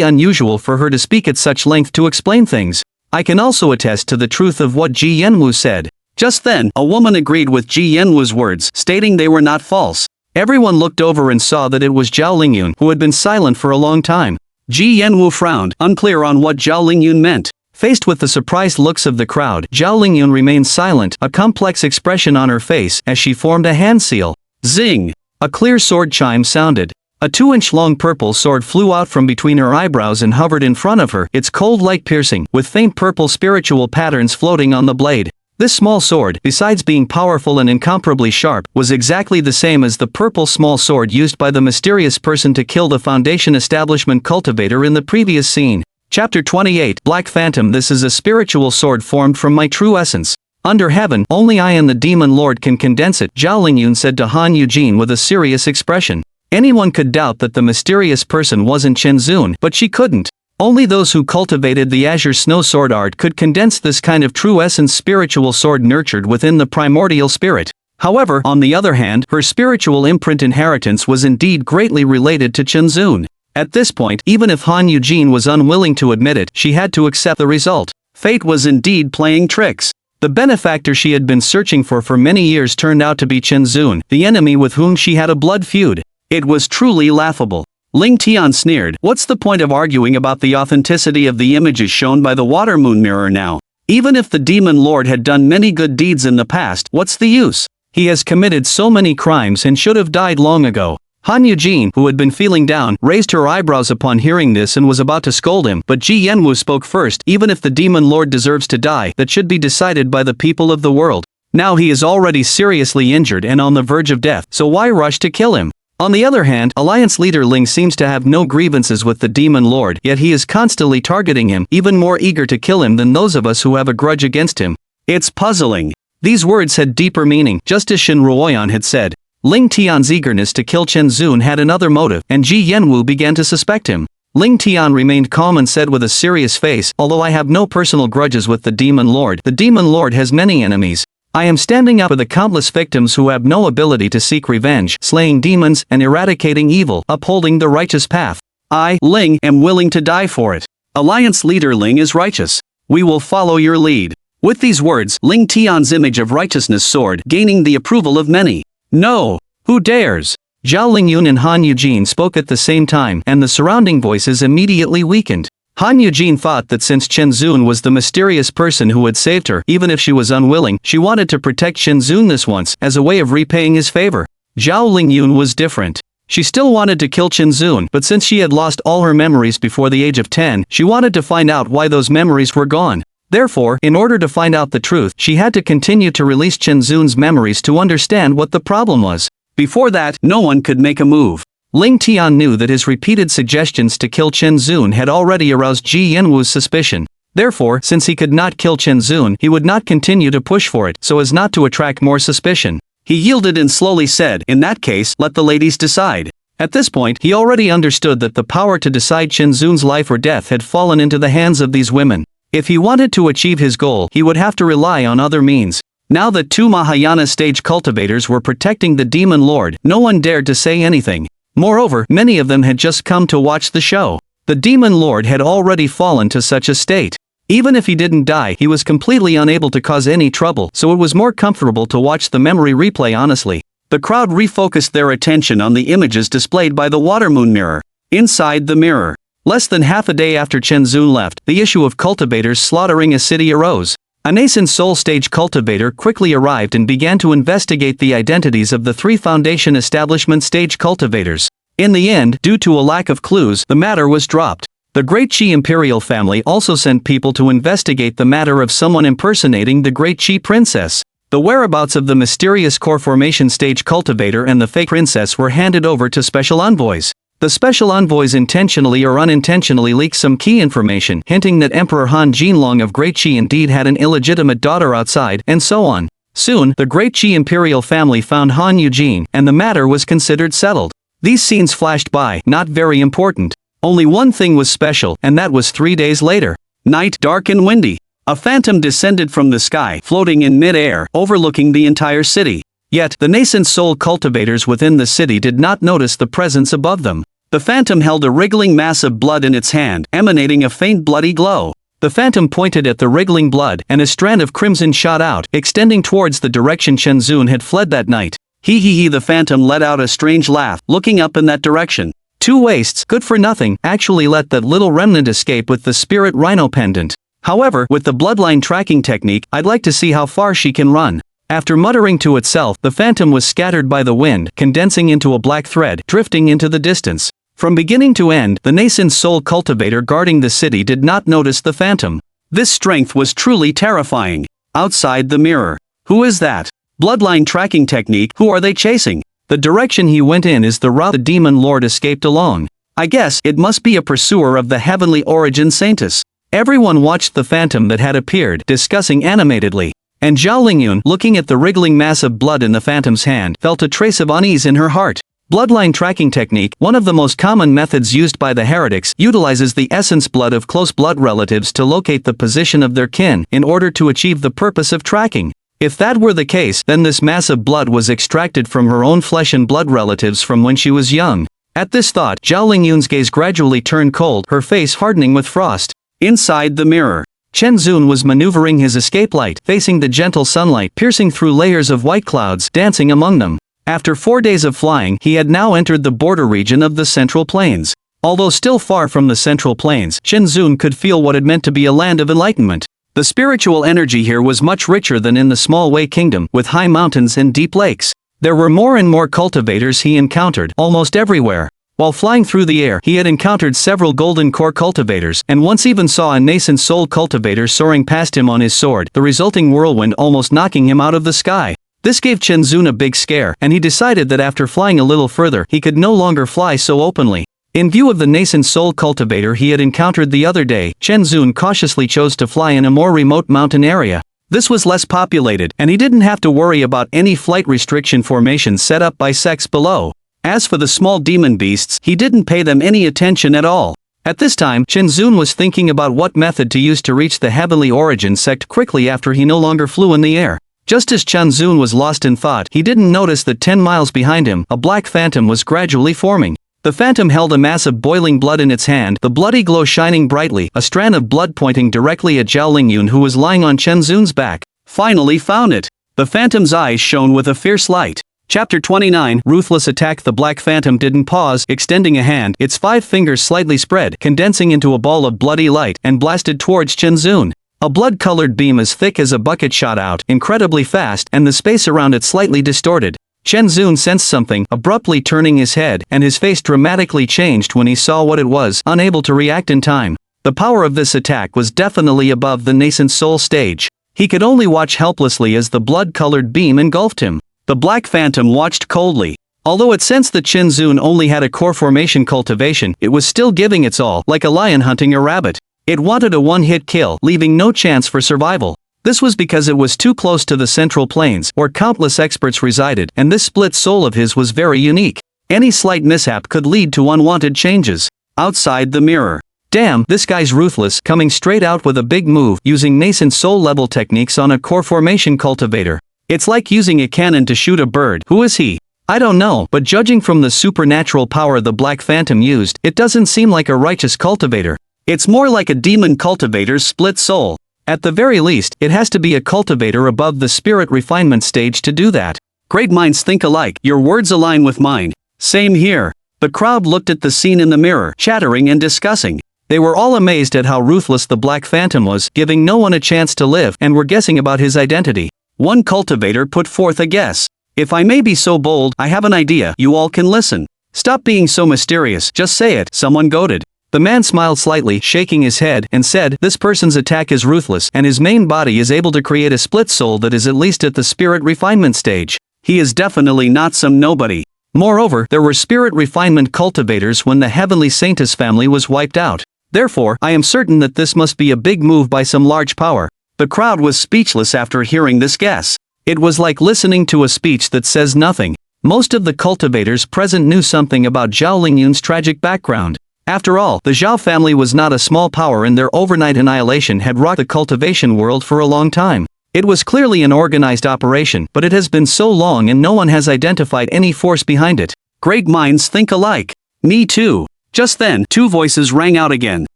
unusual for her to speak at such length to explain things. I can also attest to the truth of what Ji Yanwu said. Just then, a woman agreed with Ji Yanwu's words, stating they were not false. Everyone looked over and saw that it was Zhao Lingyun, who had been silent for a long time. Ji Yanwu frowned, unclear on what Zhao Lingyun meant. Faced with the surprised looks of the crowd, Zhao Lingyun remained silent, a complex expression on her face, as she formed a hand seal. Zing! A clear sword chime sounded. A 2-inch-long purple sword flew out from between her eyebrows and hovered in front of her, its cold light piercing, with faint purple spiritual patterns floating on the blade. This small sword, besides being powerful and incomparably sharp, was exactly the same as the purple small sword used by the mysterious person to kill the Foundation Establishment cultivator in the previous scene. Chapter 28, Black Phantom. This is a spiritual sword formed from my true essence. Under heaven, only I and the demon lord can condense it, Zhao Lingyun said to Han Yujin with a serious expression. Anyone could doubt that the mysterious person wasn't Chenzun, but she couldn't. Only those who cultivated the Azure Snow Sword art could condense this kind of true essence spiritual sword nurtured within the primordial spirit. However, on the other hand, her spiritual imprint inheritance was indeed greatly related to Chenzun. At this point, even if Han Yujin was unwilling to admit it, she had to accept the result. Fate was indeed playing tricks. The benefactor she had been searching for many years turned out to be Chenzun, the enemy with whom she had a blood feud. It was truly laughable. Ling Tian sneered, "What's the point of arguing about the authenticity of the images shown by the water moon mirror now? Even if the demon lord had done many good deeds in the past, what's the use? He has committed so many crimes and should have died long ago." Han Yujin, who had been feeling down, raised her eyebrows upon hearing this and was about to scold him, but Ji Yanwu spoke first. "Even if the demon lord deserves to die, that should be decided by the people of the world. Now he is already seriously injured and on the verge of death, so why rush to kill him? On the other hand, Alliance leader Ling seems to have no grievances with the Demon Lord, yet he is constantly targeting him, even more eager to kill him than those of us who have a grudge against him. It's puzzling. These words had deeper meaning, just as Shin Ruoyan had said. Ling Tian's eagerness to kill Chen Zun had another motive, and Ji Yanwu began to suspect him. Ling Tian remained calm and said with a serious face, although I have no personal grudges with the Demon Lord has many enemies. I am standing up for the countless victims who have no ability to seek revenge, slaying demons and eradicating evil, upholding the righteous path. I, Ling, am willing to die for it. Alliance leader Ling is righteous. We will follow your lead. With these words, Ling Tian's image of righteousness soared, gaining the approval of many. No! Who dares? Zhao Lingyun and Han Eugene spoke at the same time, and the surrounding voices immediately weakened. Han Eugene thought that since Chen Zun was the mysterious person who had saved her, even if she was unwilling, she wanted to protect Chen Zun this once, as a way of repaying his favor. Zhao Lingyun was different. She still wanted to kill Chen Zun, but since she had lost all her memories before the age of 10, she wanted to find out why those memories were gone. Therefore, in order to find out the truth, she had to continue to release Chen Zun's memories to understand what the problem was. Before that, no one could make a move. Ling Tian knew that his repeated suggestions to kill Chen Zun had already aroused Ji Yanwu's suspicion. Therefore, since he could not kill Chen Zun, he would not continue to push for it, so as not to attract more suspicion. He yielded and slowly said, in that case, let the ladies decide. At this point, he already understood that the power to decide Chen Zun's life or death had fallen into the hands of these women. If he wanted to achieve his goal, he would have to rely on other means. Now that two Mahayana stage cultivators were protecting the Demon Lord, no one dared to say anything. Moreover, many of them had just come to watch the show. The Demon Lord had already fallen to such a state. Even if he didn't die, he was completely unable to cause any trouble, so it was more comfortable to watch the memory replay honestly. The crowd refocused their attention on the images displayed by the water moon mirror. Inside the mirror. Less than half a day after Chen Zun left, the issue of cultivators slaughtering a city arose. A nascent soul stage cultivator quickly arrived and began to investigate the identities of the three Foundation establishment stage cultivators. In the end, due to a lack of clues, the matter was dropped. The Great Qi Imperial family also sent people to investigate the matter of someone impersonating the Great Qi Princess. The whereabouts of the mysterious core formation stage cultivator and the fake princess were handed over to special envoys. The special envoys intentionally or unintentionally leaked some key information, hinting that Emperor Han Jinlong of Great Qi indeed had an illegitimate daughter outside, and so on. Soon, the Great Qi Imperial family found Han Eugene, and the matter was considered settled. These scenes flashed by, not very important. Only one thing was special, and that was 3 days later. Night, dark and windy. A phantom descended from the sky, floating in mid-air, overlooking the entire city. Yet, the nascent soul cultivators within the city did not notice the presence above them. The phantom held a wriggling mass of blood in its hand, emanating a faint bloody glow. The phantom pointed at the wriggling blood, and a strand of crimson shot out, extending towards the direction Chen Zun had fled that night. Hee, the phantom let out a strange laugh, looking up in that direction. Two wastes, good for nothing, actually let that little remnant escape with the spirit rhino pendant. However, with the bloodline tracking technique, I'd like to see how far she can run. After muttering to itself, the phantom was scattered by the wind, condensing into a black thread, drifting into the distance. From beginning to end, the nascent soul cultivator guarding the city did not notice the phantom. This strength was truly terrifying. Outside the mirror. Who is that? Bloodline tracking technique, who are they chasing? The direction he went in is the route the Demon Lord escaped along. I guess it must be a pursuer of the heavenly origin Saintus. Everyone watched the phantom that had appeared, discussing animatedly. And Zhao Lingyun, looking at the wriggling mass of blood in the phantom's hand, felt a trace of unease in her heart. Bloodline tracking technique, one of the most common methods used by the heretics, utilizes the essence blood of close blood relatives to locate the position of their kin, in order to achieve the purpose of tracking. If that were the case, then this mass of blood was extracted from her own flesh and blood relatives from when she was young. At this thought, Zhao Lingyun's gaze gradually turned cold, her face hardening with frost. Inside the mirror. Chen Zun was maneuvering his escape light, facing the gentle sunlight, piercing through layers of white clouds, dancing among them. After 4 days of flying, he had now entered the border region of the Central Plains. Although still far from the Central Plains, Chen Zun could feel what it meant to be a land of enlightenment. The spiritual energy here was much richer than in the Small Wei Kingdom, with high mountains and deep lakes. There were more and more cultivators he encountered, almost everywhere. While flying through the air, he had encountered several golden core cultivators, and once even saw a nascent soul cultivator soaring past him on his sword, the resulting whirlwind almost knocking him out of the sky. This gave Chen Zun a big scare, and he decided that after flying a little further, he could no longer fly so openly. In view of the nascent soul cultivator he had encountered the other day, Chen Zun cautiously chose to fly in a more remote mountain area. This was less populated, and he didn't have to worry about any flight restriction formations set up by sects below. As for the small demon beasts, he didn't pay them any attention at all. At this time, Chen Zun was thinking about what method to use to reach the Heavenly Origin sect quickly after he no longer flew in the air. Just as Chen Zun was lost in thought, he didn't notice that 10 miles behind him, a black phantom was gradually forming. The phantom held a mass of boiling blood in its hand, the bloody glow shining brightly, a strand of blood pointing directly at Zhao Lingyun who was lying on Chen Zun's back. Finally found it! The phantom's eyes shone with a fierce light. Chapter 29 Ruthless attack. The black phantom didn't pause, extending a hand, its 5 fingers slightly spread, condensing into a ball of bloody light, and blasted towards Chen Zun. A blood-colored beam as thick as a bucket shot out, incredibly fast, and the space around it slightly distorted. Chen Zun sensed something, abruptly turning his head, and his face dramatically changed when he saw what it was, unable to react in time. The power of this attack was definitely above the nascent soul stage. He could only watch helplessly as the blood-colored beam engulfed him. The black phantom watched coldly. Although it sensed that Chen Zun only had a core formation cultivation, it was still giving its all, like a lion hunting a rabbit. It wanted a one-hit kill, leaving no chance for survival. This was because it was too close to the Central Plains, where countless experts resided, and this split soul of his was very unique. Any slight mishap could lead to unwanted changes. Outside the mirror. Damn, this guy's ruthless, coming straight out with a big move, using nascent soul level techniques on a core formation cultivator. It's like using a cannon to shoot a bird. Who is he? I don't know, but judging from the supernatural power the Black Phantom used, it doesn't seem like a righteous cultivator. It's more like a demon cultivator's split soul. At the very least, it has to be a cultivator above the spirit refinement stage to do that. Great minds think alike, your words align with mine. Same here. The crowd looked at the scene in the mirror, chattering and discussing. They were all amazed at how ruthless the Black Phantom was, giving no one a chance to live, and were guessing about his identity. One cultivator put forth a guess. If I may be so bold, I have an idea, you all can listen. Stop being so mysterious, just say it, someone goaded. The man smiled slightly, shaking his head, and said, this person's attack is ruthless, and his main body is able to create a split soul that is at least at the spirit refinement stage. He is definitely not some nobody. Moreover, there were spirit refinement cultivators when the Heavenly Saintess family was wiped out. Therefore, I am certain that this must be a big move by some large power. The crowd was speechless after hearing this guess. It was like listening to a speech that says nothing. Most of the cultivators present knew something about Zhao Lingyun's tragic background. After all, the Zhao family was not a small power and their overnight annihilation had rocked the cultivation world for a long time. It was clearly an organized operation, but it has been so long and no one has identified any force behind it. Great minds think alike. Me too. Just then, 2 voices rang out again.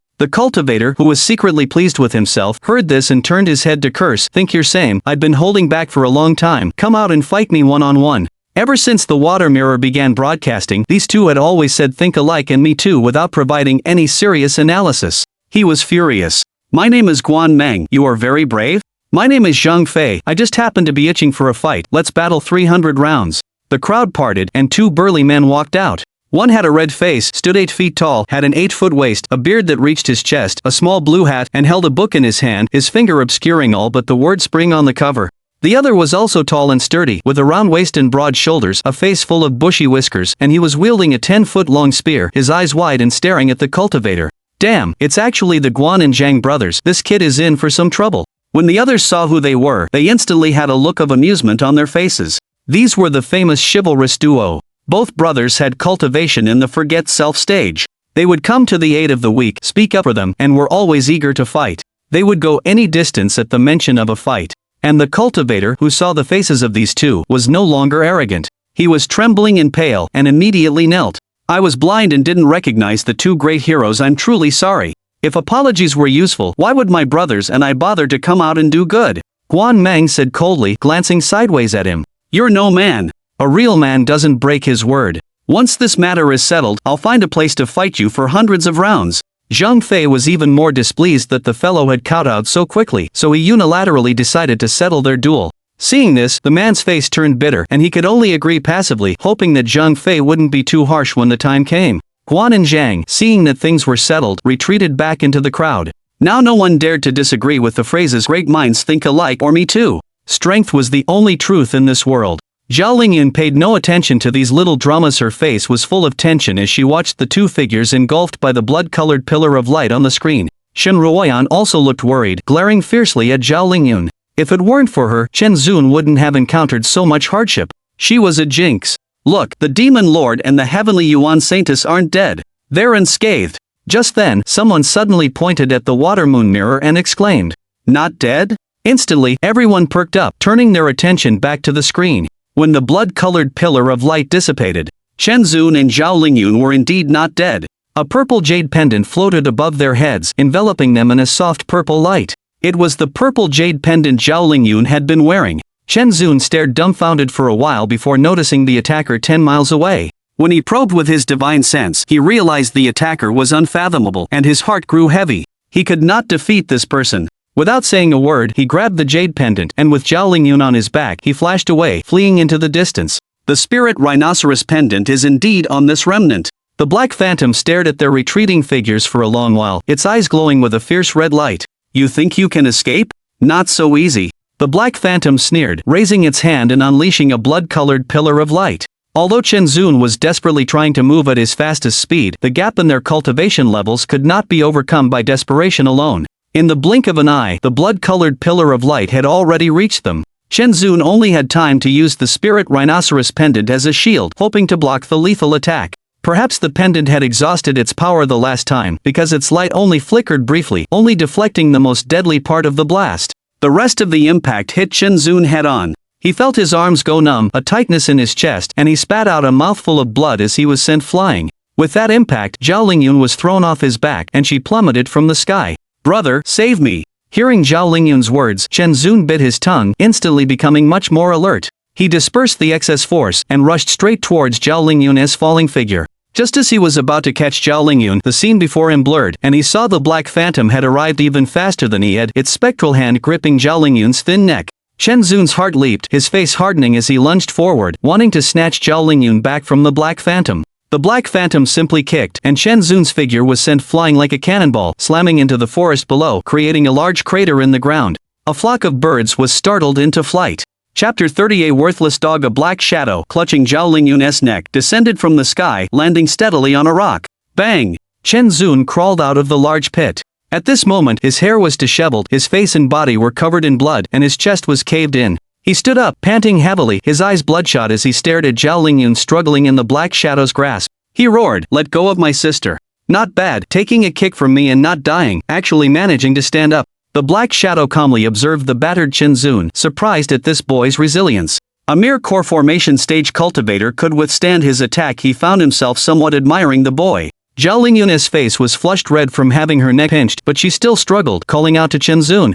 The cultivator, who was secretly pleased with himself, heard this and turned his head to curse. Think you're same, I'd been holding back for a long time, come out and fight me one-on-one. Ever since the water mirror began broadcasting, these two had always said think alike and me too without providing any serious analysis. He was furious. My name is Guan Meng, you are very brave? My name is Zhang Fei, I just happened to be itching for a fight, let's battle 300 rounds. The crowd parted, and 2 burly men walked out. One had a red face, stood 8 feet tall, had an 8-foot waist, a beard that reached his chest, a small blue hat, and held a book in his hand, his finger obscuring all but the word spring on the cover. The other was also tall and sturdy, with a round waist and broad shoulders, a face full of bushy whiskers, and he was wielding a 10-foot-long spear, his eyes wide and staring at the cultivator. Damn, it's actually the Guan and Zhang brothers, this kid is in for some trouble. When the others saw who they were, they instantly had a look of amusement on their faces. These were the famous chivalrous duo. Both brothers had cultivation in the forget self stage. They would come to the aid of the weak, speak up for them, and were always eager to fight. They would go any distance at the mention of a fight. And the cultivator, who saw the faces of these two, was no longer arrogant. He was trembling and pale, and immediately knelt. I was blind and didn't recognize the 2 great heroes. I'm truly sorry. If apologies were useful, why would my brothers and I bother to come out and do good? Guan Meng said coldly, glancing sideways at him. You're no man. A real man doesn't break his word. Once this matter is settled, I'll find a place to fight you for hundreds of rounds. Zhang Fei was even more displeased that the fellow had kowtowed so quickly, so he unilaterally decided to settle their duel. Seeing this, the man's face turned bitter, and he could only agree passively, hoping that Zhang Fei wouldn't be too harsh when the time came. Guan and Zhang, seeing that things were settled, retreated back into the crowd. Now no one dared to disagree with the phrases great minds think alike or me too. Strength was the only truth in this world. Zhao Lingyun paid no attention to these little dramas. Her face was full of tension as she watched the two figures engulfed by the blood-colored pillar of light on the screen. Shen Ruoyan also looked worried, glaring fiercely at Zhao Lingyun. If it weren't for her, Chen Zun wouldn't have encountered so much hardship. She was a jinx. Look, the Demon Lord and the Heavenly Yuan Saintess aren't dead. They're unscathed. Just then, someone suddenly pointed at the water moon mirror and exclaimed, "Not dead?" Instantly, everyone perked up, turning their attention back to the screen. When the blood-colored pillar of light dissipated, Chen Zun and Zhao Lingyun were indeed not dead. A purple jade pendant floated above their heads, enveloping them in a soft purple light. It was the purple jade pendant Zhao Lingyun had been wearing. Chen Zun stared dumbfounded for a while before noticing the attacker 10 miles away. When he probed with his divine sense, he realized the attacker was unfathomable, and his heart grew heavy. He could not defeat this person. Without saying a word, he grabbed the jade pendant, and with Zhao Lingyun on his back, he flashed away, fleeing into the distance. The spirit rhinoceros pendant is indeed on this remnant. The black phantom stared at their retreating figures for a long while, its eyes glowing with a fierce red light. You think you can escape? Not so easy. The black phantom sneered, raising its hand and unleashing a blood-colored pillar of light. Although Chen Zun was desperately trying to move at his fastest speed, the gap in their cultivation levels could not be overcome by desperation alone. In the blink of an eye, the blood-colored pillar of light had already reached them. Chen Zun only had time to use the spirit rhinoceros pendant as a shield, hoping to block the lethal attack. Perhaps the pendant had exhausted its power the last time, because its light only flickered briefly, only deflecting the most deadly part of the blast. The rest of the impact hit Chen Zun head-on. He felt his arms go numb, a tightness in his chest, and he spat out a mouthful of blood as he was sent flying. With that impact, Zhao Lingyun was thrown off his back, and she plummeted from the sky. "Brother, save me!" Hearing Zhao Lingyun's words, Chen Zun bit his tongue, instantly becoming much more alert. He dispersed the excess force, and rushed straight towards Zhao Lingyun's falling figure. Just as he was about to catch Zhao Lingyun, the scene before him blurred, and he saw the black phantom had arrived even faster than he had, its spectral hand gripping Zhao Lingyun's thin neck. Chen Zun's heart leaped, his face hardening as he lunged forward, wanting to snatch Zhao Lingyun back from the black phantom. The black phantom simply kicked, and Chen Zun's figure was sent flying like a cannonball, slamming into the forest below, creating a large crater in the ground. A flock of birds was startled into flight. Chapter 30. A worthless dog. A black shadow, clutching Zhao Lingyun's neck, descended from the sky, landing steadily on a rock. Bang! Chen Zun crawled out of the large pit. At this moment, his hair was disheveled, his face and body were covered in blood, and his chest was caved in. He stood up, panting heavily, his eyes bloodshot as he stared at Zhao Lingyun struggling in the black shadow's grasp. He roared, "Let go of my sister." Not bad, taking a kick from me and not dying, actually managing to stand up. The black shadow calmly observed the battered Chen Zun, surprised at this boy's resilience. A mere core formation stage cultivator could withstand his attack. He found himself somewhat admiring the boy. Zhao Lingyun's face was flushed red from having her neck pinched, but she still struggled, calling out to Chen Zun,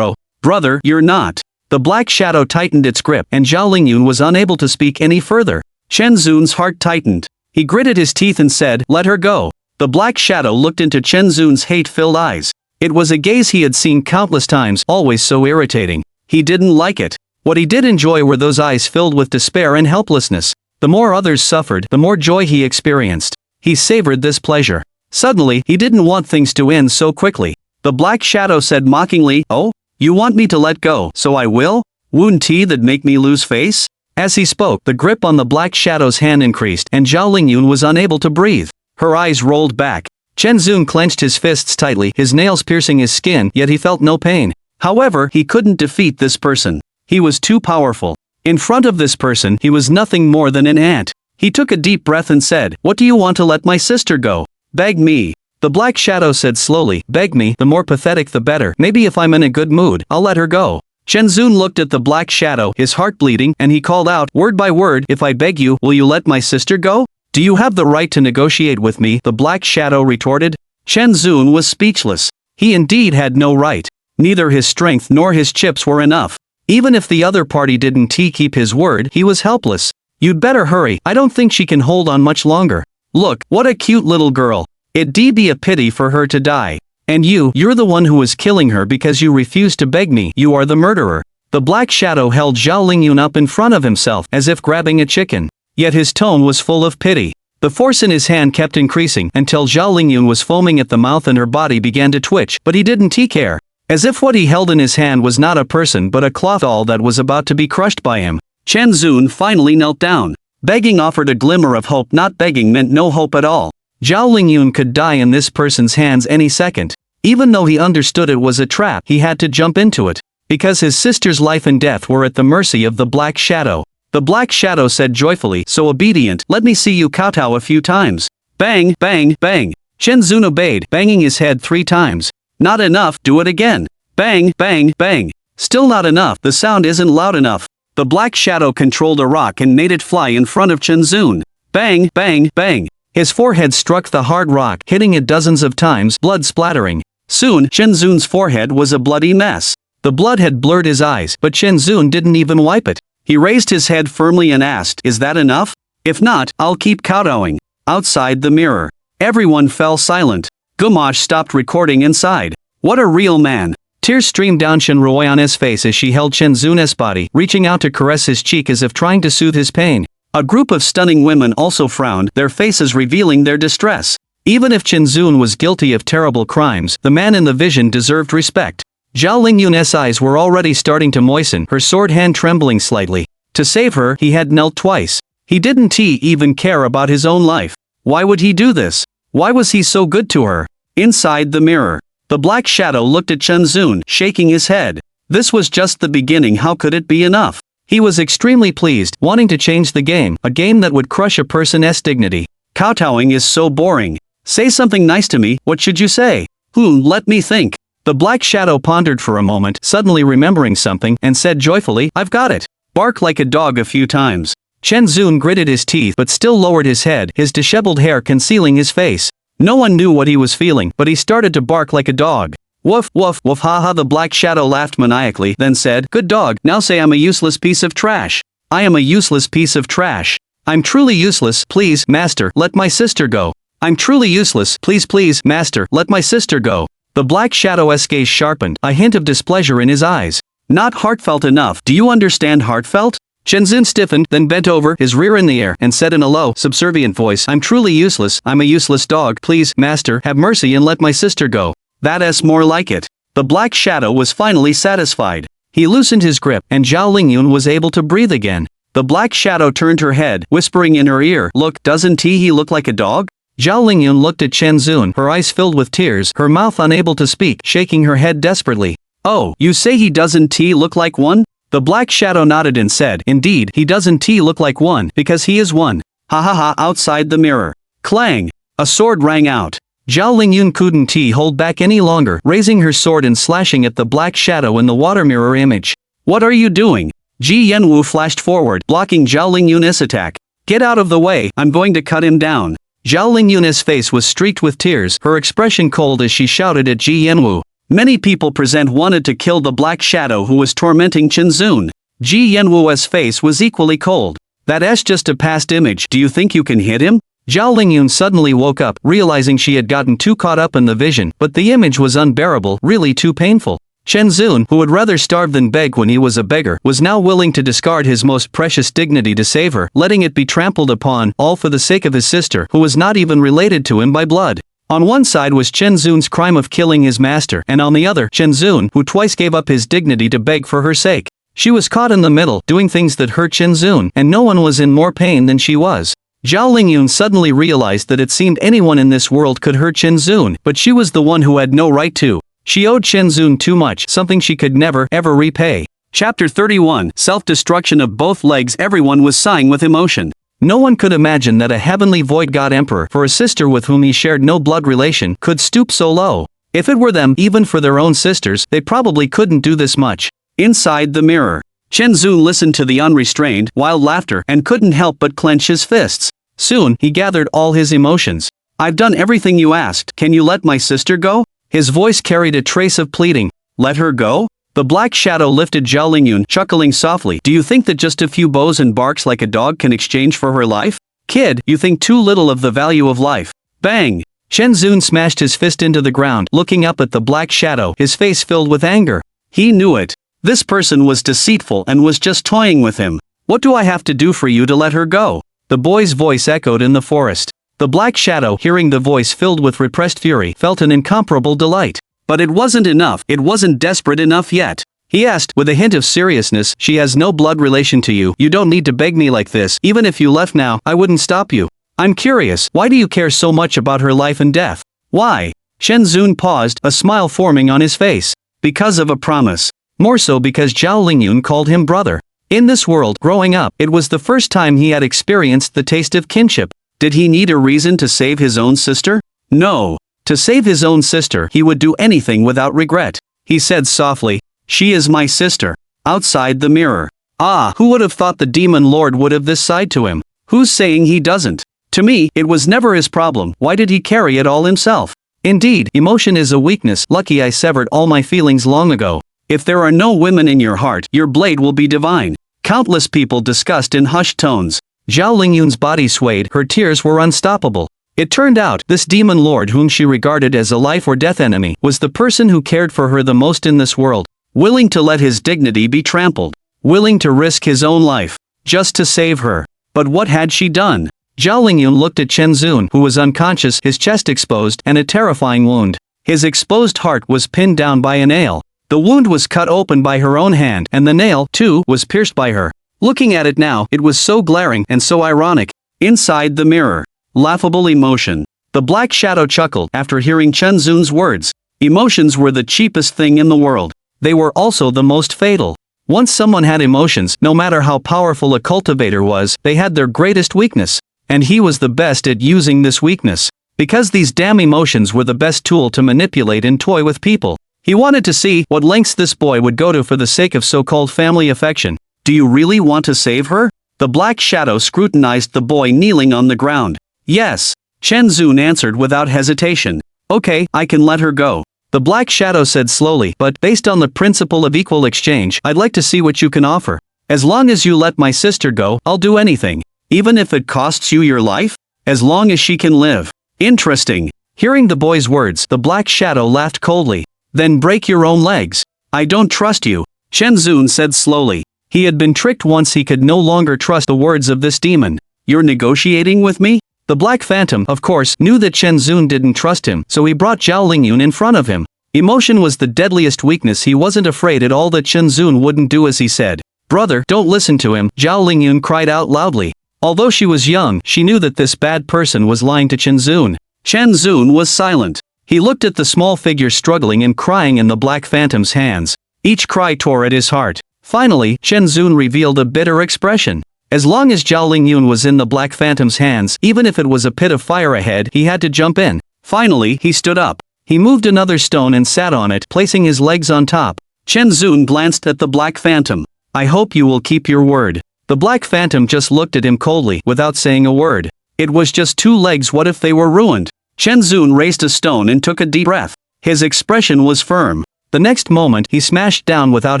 Brother, you're not." The black shadow tightened its grip, and Zhao Lingyun was unable to speak any further. Chen Zun's heart tightened. He gritted his teeth and said, "Let her go." The black shadow looked into Chen Zun's hate-filled eyes. It was a gaze he had seen countless times, always so irritating. He didn't like it. What he did enjoy were those eyes filled with despair and helplessness. The more others suffered, the more joy he experienced. He savored this pleasure. Suddenly, he didn't want things to end so quickly. The black shadow said mockingly, "Oh? You want me to let go, so I will? Wound tea that make me lose face?" As he spoke, the grip on the black shadow's hand increased, and Zhao Lingyun was unable to breathe. Her eyes rolled back. Chen Zun clenched his fists tightly, his nails piercing his skin, yet he felt no pain. However, he couldn't defeat this person. He was too powerful. In front of this person, he was nothing more than an ant. He took a deep breath and said, "What do you want to let my sister go?" "Beg me." The black shadow said slowly, "Beg me, the more pathetic the better. Maybe if I'm in a good mood, I'll let her go." Chen Zun looked at the black shadow, his heart bleeding, and he called out, word by word, "If I beg you, will you let my sister go?" "Do you have the right to negotiate with me?" the black shadow retorted. Chen Zun was speechless. He indeed had no right. Neither his strength nor his chips were enough. Even if the other party didn't keep his word, he was helpless. "You'd better hurry, I don't think she can hold on much longer. Look, what a cute little girl. It'd be a pity for her to die. And you're the one who was killing her because you refused to beg me. You are the murderer." The black shadow held Zhao Lingyun up in front of himself, as if grabbing a chicken. Yet his tone was full of pity. The force in his hand kept increasing, until Zhao Lingyun was foaming at the mouth and her body began to twitch, but he didn't care. as if what he held in his hand was not a person but a cloth doll that was about to be crushed by him. Chen Zun finally knelt down. Begging offered a glimmer of hope. Not begging meant no hope at all. Zhao Lingyun could die in this person's hands any second. Even though he understood it was a trap, he had to jump into it, because his sister's life and death were at the mercy of the Black Shadow. The Black Shadow said joyfully, "So obedient, let me see you kowtow a few times." Bang, bang, bang. Chen Zun obeyed, banging his head 3 times. Not enough, do it again. Bang, bang, bang. Still not enough, the sound isn't loud enough. The Black Shadow controlled a rock and made it fly in front of Chen Zun. Bang, bang, bang. His forehead struck the hard rock, hitting it dozens of times, blood splattering. Soon, Chen Zun's forehead was a bloody mess. The blood had blurred his eyes, but Chen Zun didn't even wipe it. He raised his head firmly and asked, "Is that enough? If not, I'll keep kowtowing." Outside the mirror, everyone fell silent. Gumash stopped recording inside. What a real man. Tears streamed down Shen Ruoyan's face as she held Chen Zun's body, reaching out to caress his cheek as if trying to soothe his pain. A group of stunning women also frowned, their faces revealing their distress. Even if Chen Zun was guilty of terrible crimes, the man in the vision deserved respect. Zhao Lingyun's eyes were already starting to moisten, her sword hand trembling slightly. To save her, he had knelt twice. He didn't even care about his own life. Why would he do this? Why was he so good to her? Inside the mirror, the Black Shadow looked at Chen Zun, shaking his head. This was just the beginning. How could it be enough? He was extremely pleased, wanting to change the game, a game that would crush a person's dignity. Kowtowing is so boring. Say something nice to me, what should you say? Let me think. The Black Shadow pondered for a moment, suddenly remembering something, and said joyfully, "I've got it. Bark like a dog a few times." Chen Zun gritted his teeth but still lowered his head, his disheveled hair concealing his face. No one knew what he was feeling, but he started to bark like a dog. Woof, woof, woof, haha. The Black Shadow laughed maniacally, then said, "Good dog, now say I'm a useless piece of trash." "I am a useless piece of trash. I'm truly useless, please, master, let my sister go. I'm truly useless, please, master, let my sister go." The Black Shadow's gaze sharpened, a hint of displeasure in his eyes. "Not heartfelt enough, do you understand heartfelt?" Chen Zun stiffened, then bent over, his rear in the air, and said in a low, subservient voice, "I'm truly useless, I'm a useless dog, please, master, have mercy and let my sister go." "That's more like it." The Black Shadow was finally satisfied. He loosened his grip, and Zhao Lingyun was able to breathe again. The Black Shadow turned her head, whispering in her ear, "Look, doesn't he look like a dog?" Zhao Lingyun looked at Chen Zun, her eyes filled with tears, her mouth unable to speak, shaking her head desperately. "Oh, you say he doesn't look like one?" The Black Shadow nodded and said, "Indeed, he doesn't look like one, because he is one." Ha ha ha. Outside the mirror. Clang! A sword rang out. Zhao Lingyun couldn't hold back any longer, raising her sword and slashing at the Black Shadow in the water mirror image. "What are you doing?" Ji Yanwu flashed forward, blocking Zhao Lingyun's attack. "Get out of the way, I'm going to cut him down." Zhao Lingyun's face was streaked with tears, her expression cold as she shouted at Ji Yanwu. Many people present wanted to kill the Black Shadow who was tormenting Chen Zun. Ji Yanwu's face was equally cold. "That's just a past image, do you think you can hit him?" Zhao Lingyun suddenly woke up, realizing she had gotten too caught up in the vision, but the image was unbearable, really too painful. Chen Zun, who would rather starve than beg when he was a beggar, was now willing to discard his most precious dignity to save her, letting it be trampled upon, all for the sake of his sister, who was not even related to him by blood. On one side was Chen Zun's crime of killing his master, and on the other, Chen Zun, who twice gave up his dignity to beg for her sake. She was caught in the middle, doing things that hurt Chen Zun, and no one was in more pain than she was. Zhao Lingyun suddenly realized that it seemed anyone in this world could hurt Chen Zun, but she was the one who had no right to. She owed Chen Zun too much, something she could never, ever repay. Chapter 31, Self-Destruction of Both Legs. Everyone was sighing with emotion. No one could imagine that a heavenly void god emperor, for a sister with whom he shared no blood relation, could stoop so low. If it were them, even for their own sisters, they probably couldn't do this much. Inside the mirror, Chen Zun listened to the unrestrained, wild laughter, and couldn't help but clench his fists. Soon, he gathered all his emotions. "I've done everything you asked, can you let my sister go?" His voice carried a trace of pleading. "Let her go?" The Black Shadow lifted Zhao Lingyun, chuckling softly. "Do you think that just a few bows and barks like a dog can exchange for her life? Kid, you think too little of the value of life." Bang! Chen Zun smashed his fist into the ground, looking up at the Black Shadow, his face filled with anger. He knew it. This person was deceitful and was just toying with him. "What do I have to do for you to let her go?" The boy's voice echoed in the forest. The Black Shadow, hearing the voice filled with repressed fury, felt an incomparable delight. But it wasn't enough, it wasn't desperate enough yet. He asked, with a hint of seriousness, she has no blood relation to you, you don't need to beg me like this, even if you left now, I wouldn't stop you. I'm curious, why do you care so much about her life and death? Why? Shenzun paused, a smile forming on his face. Because of a promise. More so because Zhao Lingyun called him brother. In this world, growing up, it was the first time he had experienced the taste of kinship. Did he need a reason to save his own sister? No. To save his own sister, he would do anything without regret. He said softly, "She is my sister." Outside the mirror. Ah, who would have thought the demon lord would have this side to him? Who's saying he doesn't? To me, it was never his problem, why did he carry it all himself? Indeed, emotion is a weakness, lucky I severed all my feelings long ago. If there are no women in your heart, your blade will be divine. Countless people discussed in hushed tones. Zhao Lingyun's body swayed, her tears were unstoppable. It turned out, this demon lord whom she regarded as a life or death enemy, was the person who cared for her the most in this world. Willing to let his dignity be trampled. Willing to risk his own life. Just to save her. But what had she done? Zhao Lingyun looked at Shenzun, who was unconscious, his chest exposed, and a terrifying wound. His exposed heart was pinned down by a nail. The wound was cut open by her own hand, and the nail, too, was pierced by her. Looking at it now, it was so glaring and so ironic. Inside the mirror. Laughable emotion. The black shadow chuckled after hearing Shenzun's words. Emotions were the cheapest thing in the world. They were also the most fatal. Once someone had emotions, no matter how powerful a cultivator was, they had their greatest weakness. And he was the best at using this weakness. Because these damn emotions were the best tool to manipulate and toy with people. He wanted to see what lengths this boy would go to for the sake of so-called family affection. Do you really want to save her? The black shadow scrutinized the boy kneeling on the ground. Yes. Shenzun answered without hesitation. Okay, I can let her go. The black shadow said slowly, but based on the principle of equal exchange, I'd like to see what you can offer. As long as you let my sister go, I'll do anything. Even if it costs you your life? As long as she can live. Interesting. Hearing the boy's words, the black shadow laughed coldly. Then break your own legs. I don't trust you. Shenzun said slowly. He had been tricked once, he could no longer trust the words of this demon. You're negotiating with me? The Black Phantom, of course, knew that Shenzun didn't trust him, so he brought Zhao Lingyun in front of him. Emotion was the deadliest weakness, he wasn't afraid at all that Shenzun wouldn't do as he said. Brother, don't listen to him, Zhao Lingyun cried out loudly. Although she was young, she knew that this bad person was lying to Shenzun. Shenzun was silent. He looked at the small figure struggling and crying in the Black Phantom's hands. Each cry tore at his heart. Finally, Shenzun revealed a bitter expression. As long as Zhao Lingyun was in the Black Phantom's hands, even if it was a pit of fire ahead, he had to jump in. Finally, he stood up. He moved another stone and sat on it, placing his legs on top. Shenzun glanced at the Black Phantom. I hope you will keep your word. The Black Phantom just looked at him coldly, without saying a word. It was just 2 legs, what if they were ruined? Shenzun raised a stone and took a deep breath. His expression was firm. The next moment, he smashed down without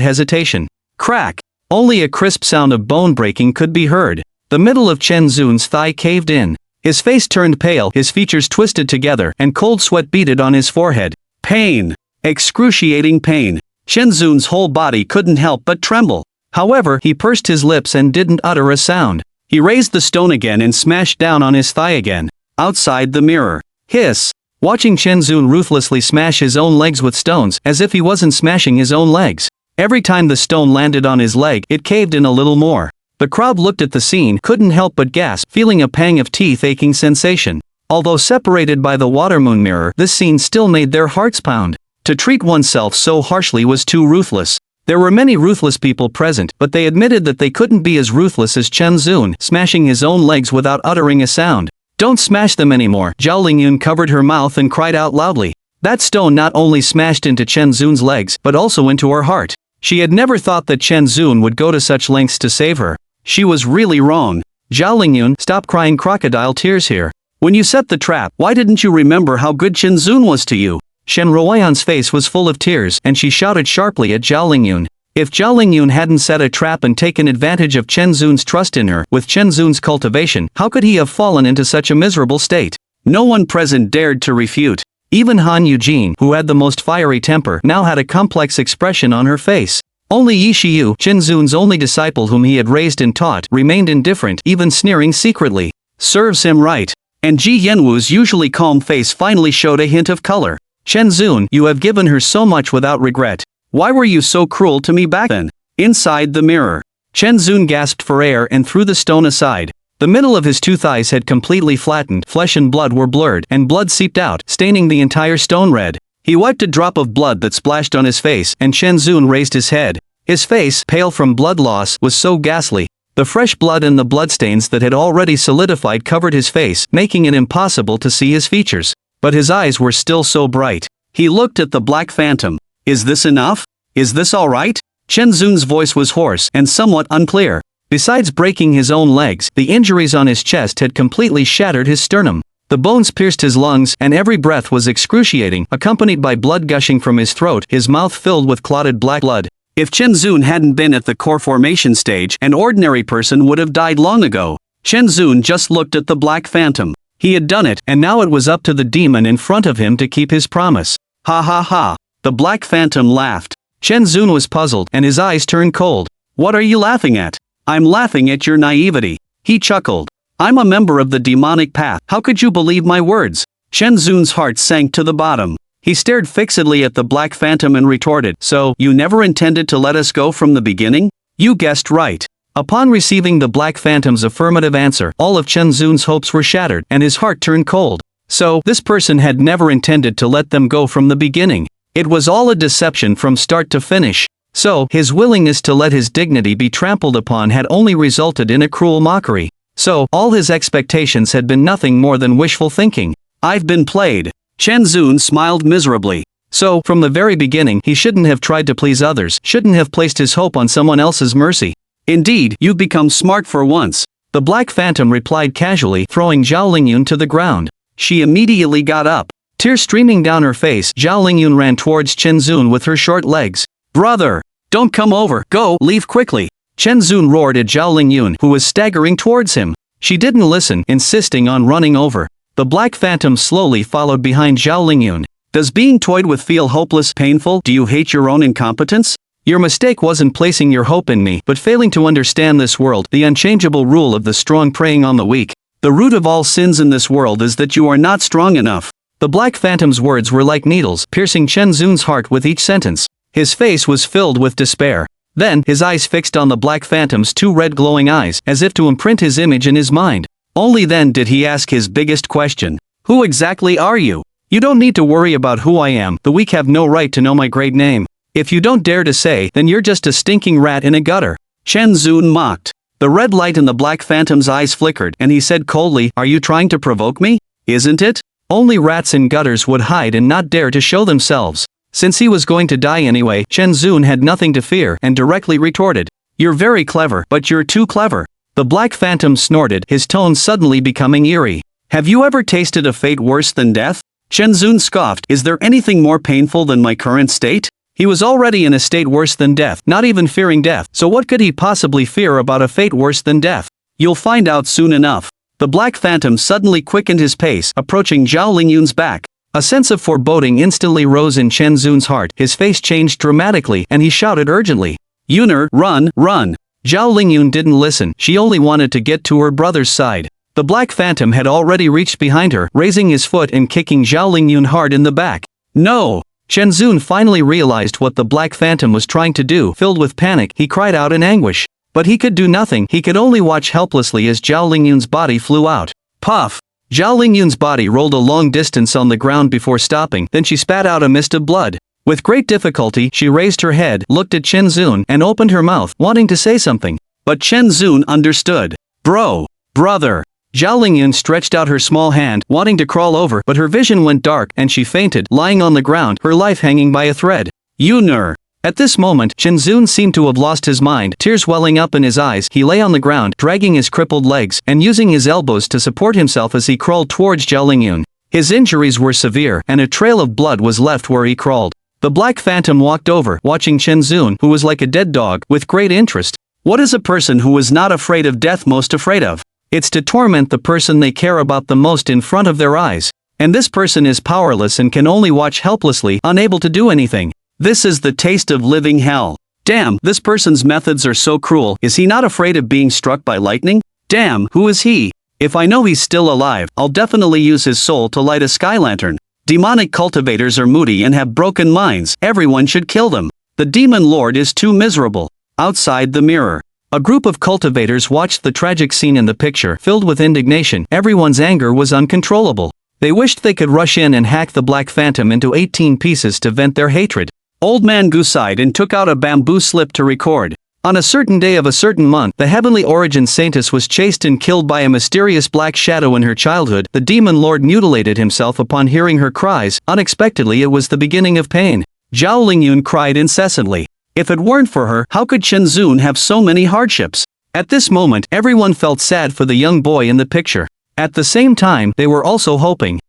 hesitation. Crack! Only a crisp sound of bone breaking could be heard. The middle of Shenzun's thigh caved in. His face turned pale, his features twisted together, and cold sweat beaded on his forehead. Pain! Excruciating pain. Shenzun's whole body couldn't help but tremble. However, he pursed his lips and didn't utter a sound. He raised the stone again and smashed down on his thigh again. Outside the mirror. Hiss! Watching Shenzun ruthlessly smash his own legs with stones, as if he wasn't smashing his own legs. Every time the stone landed on his leg, it caved in a little more. The crowd looked at the scene, couldn't help but gasp, feeling a pang of teeth-aching sensation. Although separated by the water moon mirror, this scene still made their hearts pound. To treat oneself so harshly was too ruthless. There were many ruthless people present, but they admitted that they couldn't be as ruthless as Shenzun, smashing his own legs without uttering a sound. Don't smash them anymore. Zhao Lingyun covered her mouth and cried out loudly. That stone not only smashed into Shenzun's legs, but also into her heart. She had never thought that Shenzun would go to such lengths to save her. She was really wrong. Zhao Lingyun, stop crying crocodile tears here. When you set the trap, why didn't you remember how good Shenzun was to you? Shen Ruoyan's face was full of tears, and she shouted sharply at Zhao Lingyun. If Zhao Lingyun hadn't set a trap and taken advantage of Shenzun's trust in her, with Shenzun's cultivation, how could he have fallen into such a miserable state? No one present dared to refute. Even Han Eugene, who had the most fiery temper, now had a complex expression on her face. Only Yi Shiyu, Shenzun's only disciple whom he had raised and taught, remained indifferent, even sneering secretly. Serves him right. And Ji Yanwu's usually calm face finally showed a hint of color. Chen Zun, you have given her so much without regret. Why were you so cruel to me back then? Inside the mirror, Chen Zun gasped for air and threw the stone aside. The middle of his two thighs had completely flattened, flesh and blood were blurred, and blood seeped out, staining the entire stone red. He wiped a drop of blood that splashed on his face, and Chen Zun raised his head. His face, pale from blood loss, was so ghastly. The fresh blood and the bloodstains that had already solidified covered his face, making it impossible to see his features. But his eyes were still so bright. He looked at the Black Phantom. Is this enough? Is this all right? Chen Zun's voice was hoarse and somewhat unclear. Besides breaking his own legs, the injuries on his chest had completely shattered his sternum. The bones pierced his lungs, and every breath was excruciating, accompanied by blood gushing from his throat, his mouth filled with clotted black blood. If Chen Zun hadn't been at the core formation stage, an ordinary person would have died long ago. Chen Zun just looked at the Black Phantom. He had done it, and now it was up to the demon in front of him to keep his promise. Ha ha ha. The Black Phantom laughed. Chen Zun was puzzled, and his eyes turned cold. What are you laughing at? I'm laughing at your naivety. He chuckled. I'm a member of the demonic path. How could you believe my words? Chen Zun's heart sank to the bottom. He stared fixedly at the Black Phantom and retorted, so, you never intended to let us go from the beginning? You guessed right. Upon receiving the Black Phantom's affirmative answer, all of Chen Zun's hopes were shattered, and his heart turned cold. So, this person had never intended to let them go from the beginning. It was all a deception from start to finish. So, his willingness to let his dignity be trampled upon had only resulted in a cruel mockery. So, all his expectations had been nothing more than wishful thinking. I've been played. Chen Zun smiled miserably. So, from the very beginning, he shouldn't have tried to please others, shouldn't have placed his hope on someone else's mercy. Indeed, you've become smart for once. The Black Phantom replied casually, throwing Zhao Lingyun to the ground. She immediately got up. Tears streaming down her face, Zhao Lingyun ran towards Chen Zun with her short legs. Brother! Don't come over, go, leave quickly. Chen Zun roared at Zhao Lingyun, who was staggering towards him. She didn't listen, insisting on running over. The Black Phantom slowly followed behind Zhao Lingyun. Does being toyed with feel hopeless, painful? Do you hate your own incompetence? Your mistake wasn't placing your hope in me, but failing to understand this world, the unchangeable rule of the strong preying on the weak. The root of all sins in this world is that you are not strong enough. The Black Phantom's words were like needles, piercing Chen Zun's heart with each sentence. His face was filled with despair. Then, his eyes fixed on the Black Phantom's two red glowing eyes, as if to imprint his image in his mind. Only then did he ask his biggest question. Who exactly are you? You don't need to worry about who I am, the weak have no right to know my great name. If you don't dare to say, then you're just a stinking rat in a gutter. Chen Zun mocked. The red light in the Black Phantom's eyes flickered, and he said coldly, are you trying to provoke me? Isn't it? Only rats in gutters would hide and not dare to show themselves. Since he was going to die anyway, Chen Zun had nothing to fear and directly retorted. You're very clever, but you're too clever. The Black Phantom snorted, his tone suddenly becoming eerie. Have you ever tasted a fate worse than death? Chen Zun scoffed, is there anything more painful than my current state? He was already in a state worse than death, not even fearing death, so what could he possibly fear about a fate worse than death? You'll find out soon enough. The Black Phantom suddenly quickened his pace, approaching Zhao Lingyun's back. A sense of foreboding instantly rose in Chen Zun's heart, his face changed dramatically, and he shouted urgently. Yuner, run, run! Zhao Lingyun didn't listen, she only wanted to get to her brother's side. The Black Phantom had already reached behind her, raising his foot and kicking Zhao Lingyun hard in the back. No! Chen Zun finally realized what the Black Phantom was trying to do. Filled with panic, he cried out in anguish. But he could do nothing, he could only watch helplessly as Zhao Lingyun's body flew out. Puff! Zhao Lingyun's body rolled a long distance on the ground before stopping, then she spat out a mist of blood. With great difficulty, she raised her head, looked at Chen Zun, and opened her mouth, wanting to say something. But Chen Zun understood. Brother! Zhao Lingyun stretched out her small hand, wanting to crawl over, but her vision went dark, and she fainted, lying on the ground, her life hanging by a thread. Yuner! At this moment, Chen Zun seemed to have lost his mind, tears welling up in his eyes. He lay on the ground, dragging his crippled legs, and using his elbows to support himself as he crawled towards Zhao Lingyun. His injuries were severe, and a trail of blood was left where he crawled. The Black Phantom walked over, watching Chen Zun, who was like a dead dog, with great interest. What is a person who is not afraid of death most afraid of? It's to torment the person they care about the most in front of their eyes. And this person is powerless and can only watch helplessly, unable to do anything. This is the taste of living hell. Damn, this person's methods are so cruel. Is he not afraid of being struck by lightning? Damn, who is he? If I know he's still alive, I'll definitely use his soul to light a sky lantern. Demonic cultivators are moody and have broken minds. Everyone should kill them. The demon lord is too miserable. Outside the mirror. A group of cultivators watched the tragic scene in the picture. Filled with indignation, everyone's anger was uncontrollable. They wished they could rush in and hack the Black Phantom into 18 pieces to vent their hatred. Old Man Gu sighed and took out a bamboo slip to record. On a certain day of a certain month, the heavenly origin saintess was chased and killed by a mysterious black shadow in her childhood. The demon lord mutilated himself upon hearing her cries. Unexpectedly, it was the beginning of pain. Zhao Lingyun cried incessantly. If it weren't for her, how could Chen Zun have so many hardships? At this moment, everyone felt sad for the young boy in the picture. At the same time, they were also hoping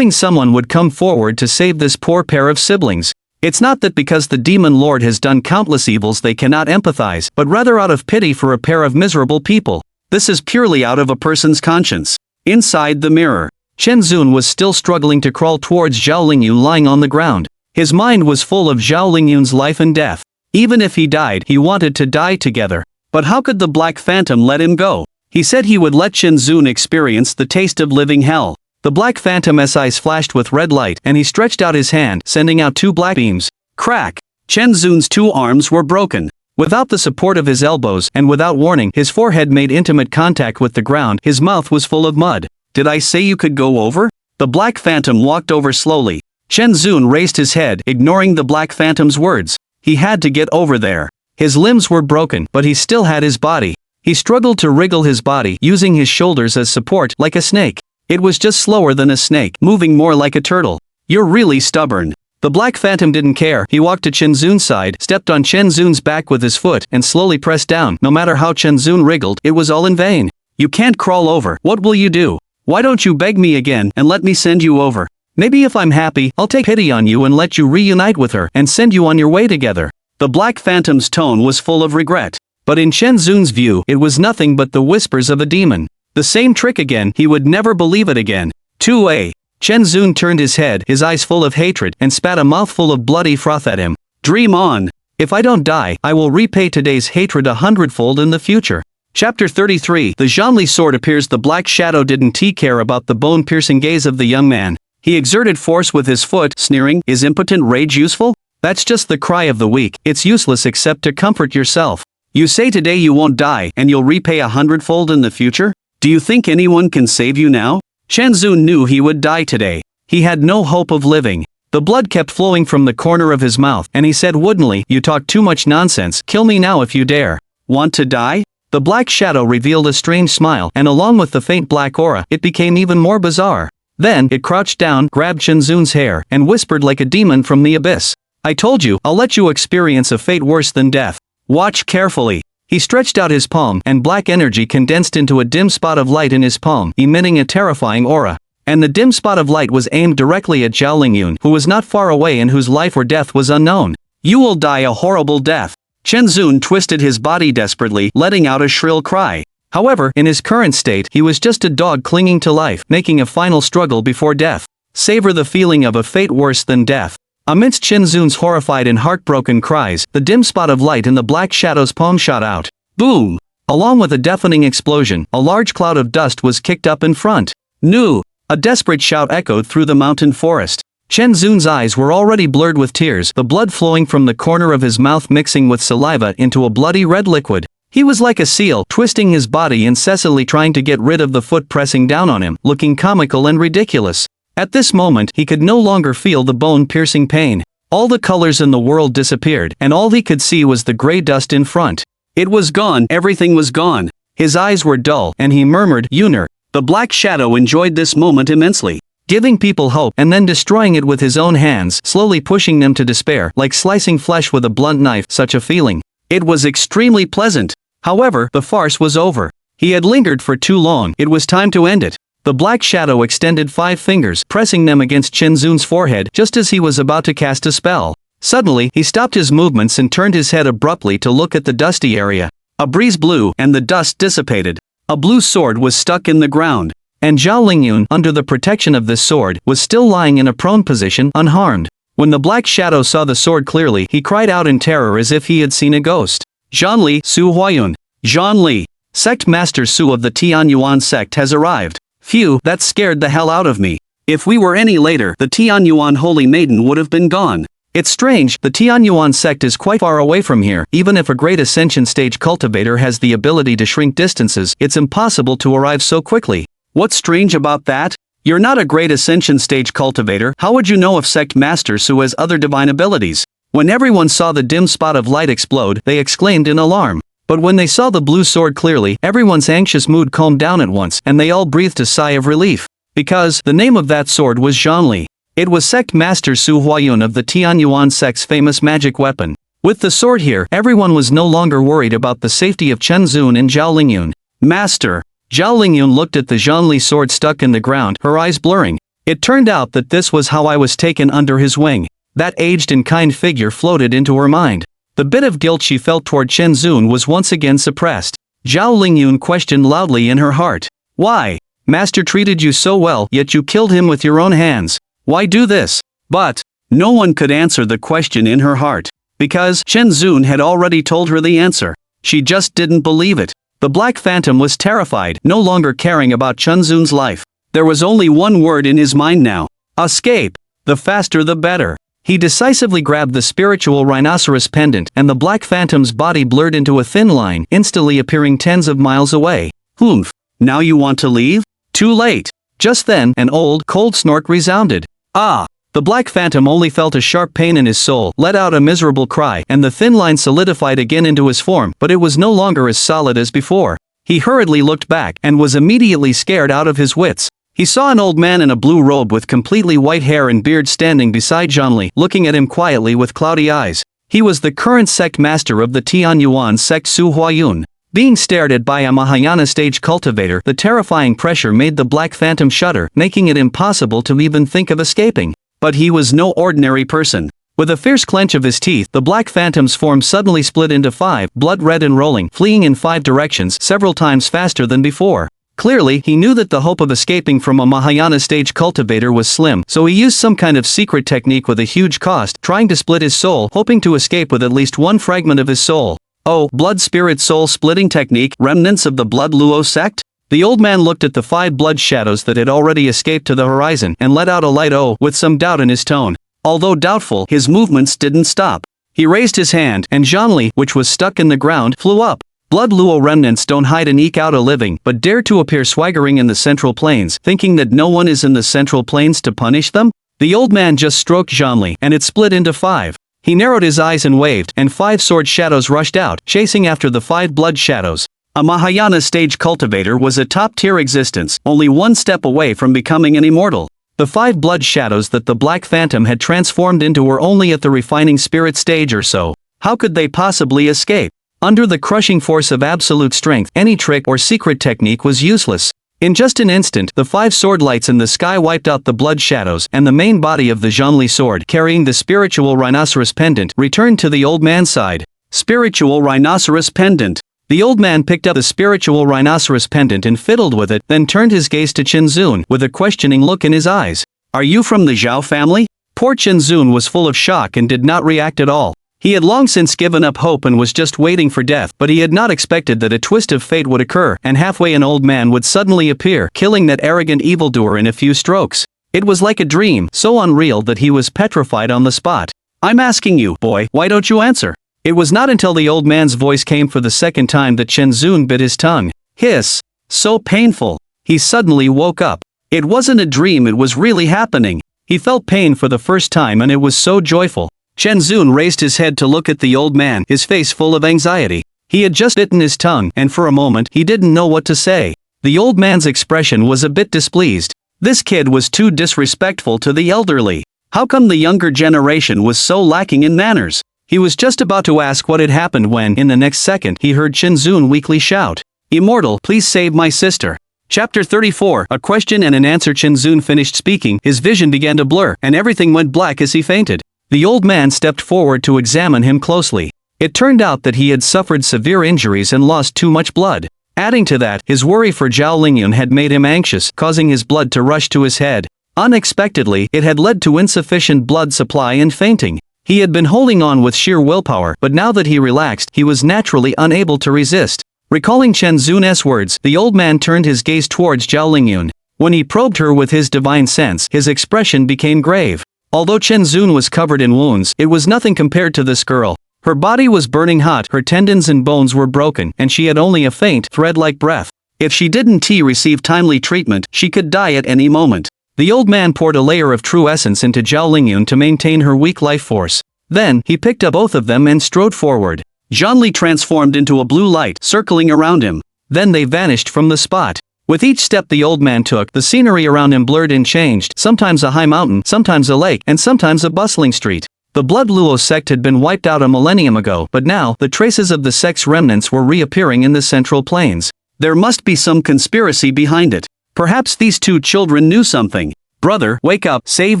someone would come forward to save this poor pair of siblings. It's not that because the demon lord has done countless evils they cannot empathize, but rather out of pity for a pair of miserable people. This is purely out of a person's conscience. Inside the mirror, Chen Zun was still struggling to crawl towards Zhao Lingyun lying on the ground. His mind was full of Zhao Lingyun's life and death. Even if he died, he wanted to die together. But how could the Black Phantom let him go? He said he would let Chen Zun experience the taste of living hell. The Black Phantom's eyes flashed with red light, and he stretched out his hand, sending out 2 black beams. Crack! Chen Zun's 2 arms were broken. Without the support of his elbows, and without warning, his forehead made intimate contact with the ground. His mouth was full of mud. Did I say you could go over? The Black Phantom walked over slowly. Chen Zun raised his head, ignoring the Black Phantom's words. He had to get over there. His limbs were broken, but he still had his body. He struggled to wriggle his body, using his shoulders as support, like a snake. It was just slower than a snake, moving more like a turtle. You're really stubborn. The Black Phantom didn't care. He walked to Chen Zun's side, stepped on Chen Zun's back with his foot, and slowly pressed down. No matter how Chen Zun wriggled, it was all in vain. You can't crawl over. What will you do? Why don't you beg me again, and let me send you over? Maybe if I'm happy, I'll take pity on you and let you reunite with her, and send you on your way together. The Black Phantom's tone was full of regret. But in Chen Zun's view, it was nothing but the whispers of a demon. The same trick again, he would never believe it again. 2A. Chen Zun turned his head, his eyes full of hatred, and spat a mouthful of bloody froth at him. Dream on. If I don't die, I will repay today's hatred 100-fold in the future. Chapter 33. The Zhanli sword appears. The black shadow didn't care about the bone-piercing gaze of the young man. He exerted force with his foot, sneering, "Is impotent rage useful? That's just the cry of the weak. It's useless except to comfort yourself. You say today you won't die, and you'll repay 100-fold in the future? Do you think anyone can save you now?" Chen Zun knew he would die today. He had no hope of living. The blood kept flowing from the corner of his mouth, and he said woodenly, "You talk too much nonsense. Kill me now if you dare." Want to die? The black shadow revealed a strange smile, and along with the faint black aura, it became even more bizarre. Then, it crouched down, grabbed Chen Zun's hair, and whispered like a demon from the abyss. "I told you, I'll let you experience a fate worse than death. Watch carefully." He stretched out his palm, and black energy condensed into a dim spot of light in his palm, emitting a terrifying aura. And the dim spot of light was aimed directly at Zhao Lingyun, who was not far away and whose life or death was unknown. "You will die a horrible death." Chen Zun twisted his body desperately, letting out a shrill cry. However, in his current state, he was just a dog clinging to life, making a final struggle before death. Savor the feeling of a fate worse than death. Amidst Chen Zun's horrified and heartbroken cries, the dim spot of light in the black shadow's palm shot out. Boom! Along with a deafening explosion, a large cloud of dust was kicked up in front. "Nu!" A desperate shout echoed through the mountain forest. Chen Zun's eyes were already blurred with tears, the blood flowing from the corner of his mouth mixing with saliva into a bloody red liquid. He was like a seal, twisting his body incessantly trying to get rid of the foot pressing down on him, looking comical and ridiculous. At this moment, he could no longer feel the bone-piercing pain. All the colors in the world disappeared, and all he could see was the gray dust in front. It was gone, everything was gone. His eyes were dull, and he murmured, "Yuner." The black shadow enjoyed this moment immensely, giving people hope and then destroying it with his own hands, slowly pushing them to despair, like slicing flesh with a blunt knife. Such a feeling. It was extremely pleasant. However, the farce was over. He had lingered for too long, it was time to end it. The black shadow extended 5 fingers, pressing them against Chen Zun's forehead, just as he was about to cast a spell. Suddenly, he stopped his movements and turned his head abruptly to look at the dusty area. A breeze blew, and the dust dissipated. A blue sword was stuck in the ground. And Zhao Lingyun, under the protection of this sword, was still lying in a prone position, unharmed. When the black shadow saw the sword clearly, he cried out in terror as if he had seen a ghost. "Zhanli, Su Huayun. Zhanli. Sect Master Su of the Tianyuan sect has arrived. Phew, that scared the hell out of me. If we were any later, the Tianyuan Holy Maiden would have been gone. It's strange, the Tianyuan sect is quite far away from here. Even if a great ascension stage cultivator has the ability to shrink distances, it's impossible to arrive so quickly. What's strange about that? You're not a great ascension stage cultivator, how would you know if sect master Su has other divine abilities? When everyone saw the dim spot of light explode, they exclaimed in alarm. But when they saw the blue sword clearly, everyone's anxious mood calmed down at once, and they all breathed a sigh of relief. Because the name of that sword was Zhongli. It was Sect Master Su Huayun of the Tianyuan sect's famous magic weapon. With the sword here, everyone was no longer worried about the safety of Chen Zun and Zhao Lingyun. Master. Zhao Lingyun looked at the Zhongli sword stuck in the ground, her eyes blurring. It turned out that this was how I was taken under his wing. That aged and kind figure floated into her mind. The bit of guilt she felt toward Chen Zun was once again suppressed. Zhao Lingyun questioned loudly in her heart. Why? Master treated you so well, yet you killed him with your own hands. Why do this? But no one could answer the question in her heart. Because Chen Zun had already told her the answer. She just didn't believe it. The Black Phantom was terrified, no longer caring about Chen Zun's life. There was only one word in his mind now. Escape. The faster the better. He decisively grabbed the spiritual rhinoceros pendant, and the Black Phantom's body blurred into a thin line, instantly appearing tens of miles away. Humph. Now you want to leave? Too late. Just then, an old, cold snort resounded. Ah! The Black Phantom only felt a sharp pain in his soul, let out a miserable cry, and the thin line solidified again into his form, but it was no longer as solid as before. He hurriedly looked back, and was immediately scared out of his wits. He saw an old man in a blue robe with completely white hair and beard standing beside Zhongli, looking at him quietly with cloudy eyes. He was the current sect master of the Tianyuan sect Su Huayun. Being stared at by a Mahayana stage cultivator, the terrifying pressure made the Black Phantom shudder, making it impossible to even think of escaping. But he was no ordinary person. With a fierce clench of his teeth, the Black Phantom's form suddenly split into 5, blood red and rolling, fleeing in 5 directions, several times faster than before. Clearly, he knew that the hope of escaping from a Mahayana stage cultivator was slim, so he used some kind of secret technique with a huge cost, trying to split his soul, hoping to escape with at least one fragment of his soul. Oh, blood spirit soul splitting technique, remnants of the blood Luo sect? The old man looked at the 5 blood shadows that had already escaped to the horizon, and let out a light "oh" with some doubt in his tone. Although doubtful, his movements didn't stop. He raised his hand, and Zhongli, which was stuck in the ground, flew up. Blood Luo remnants don't hide and eke out a living, but dare to appear swaggering in the Central Plains, thinking that no one is in the Central Plains to punish them? The old man just stroked Zhongli, and it split into 5. He narrowed his eyes and waved, and 5 sword shadows rushed out, chasing after the 5 blood shadows. A Mahayana stage cultivator was a top-tier existence, only one step away from becoming an immortal. The 5 blood shadows that the Black Phantom had transformed into were only at the refining spirit stage or so. How could they possibly escape? Under the crushing force of absolute strength, any trick or secret technique was useless. In just an instant, the 5 sword lights in the sky wiped out the blood shadows, and the main body of the Zhongli sword, carrying the spiritual rhinoceros pendant, returned to the old man's side. Spiritual rhinoceros pendant. The old man picked up the spiritual rhinoceros pendant and fiddled with it, then turned his gaze to Chen Zun, with a questioning look in his eyes. Are you from the Zhao family? Poor Chen Zun was full of shock and did not react at all. He had long since given up hope and was just waiting for death, but he had not expected that a twist of fate would occur, and halfway an old man would suddenly appear, killing that arrogant evildoer in a few strokes. It was like a dream, so unreal that he was petrified on the spot. I'm asking you, boy, why don't you answer? It was not until the old man's voice came for the second time that Chen Zun bit his tongue. Hiss. So painful. He suddenly woke up. It wasn't a dream, it was really happening. He felt pain for the first time and it was so joyful. Chen Zun raised his head to look at the old man, his face full of anxiety. He had just bitten his tongue, and for a moment, he didn't know what to say. The old man's expression was a bit displeased. This kid was too disrespectful to the elderly. How come the younger generation was so lacking in manners? He was just about to ask what had happened when, in the next second, he heard Chen Zun weakly shout, "Immortal, please save my sister." Chapter 34, a question and an answer. Chen Zun finished speaking, his vision began to blur, and everything went black as he fainted. The old man stepped forward to examine him closely. It turned out that he had suffered severe injuries and lost too much blood. Adding to that, his worry for Zhao Lingyun had made him anxious, causing his blood to rush to his head. Unexpectedly, it had led to insufficient blood supply and fainting. He had been holding on with sheer willpower, but now that he relaxed, he was naturally unable to resist. Recalling Chen Zun's words, the old man turned his gaze towards Zhao Lingyun. When he probed her with his divine sense, his expression became grave. Although Chen Zun was covered in wounds, it was nothing compared to this girl. Her body was burning hot, her tendons and bones were broken, and she had only a faint, thread-like breath. If she didn't receive timely treatment, she could die at any moment. The old man poured a layer of true essence into Zhao Lingyun to maintain her weak life force. Then, he picked up both of them and strode forward. Zhanli transformed into a blue light, circling around him. Then they vanished from the spot. With each step the old man took, the scenery around him blurred and changed, sometimes a high mountain, sometimes a lake, and sometimes a bustling street. The Blood Luo sect had been wiped out a millennium ago, but now, the traces of the sect's remnants were reappearing in the central plains. There must be some conspiracy behind it. Perhaps these two children knew something. Brother, wake up, save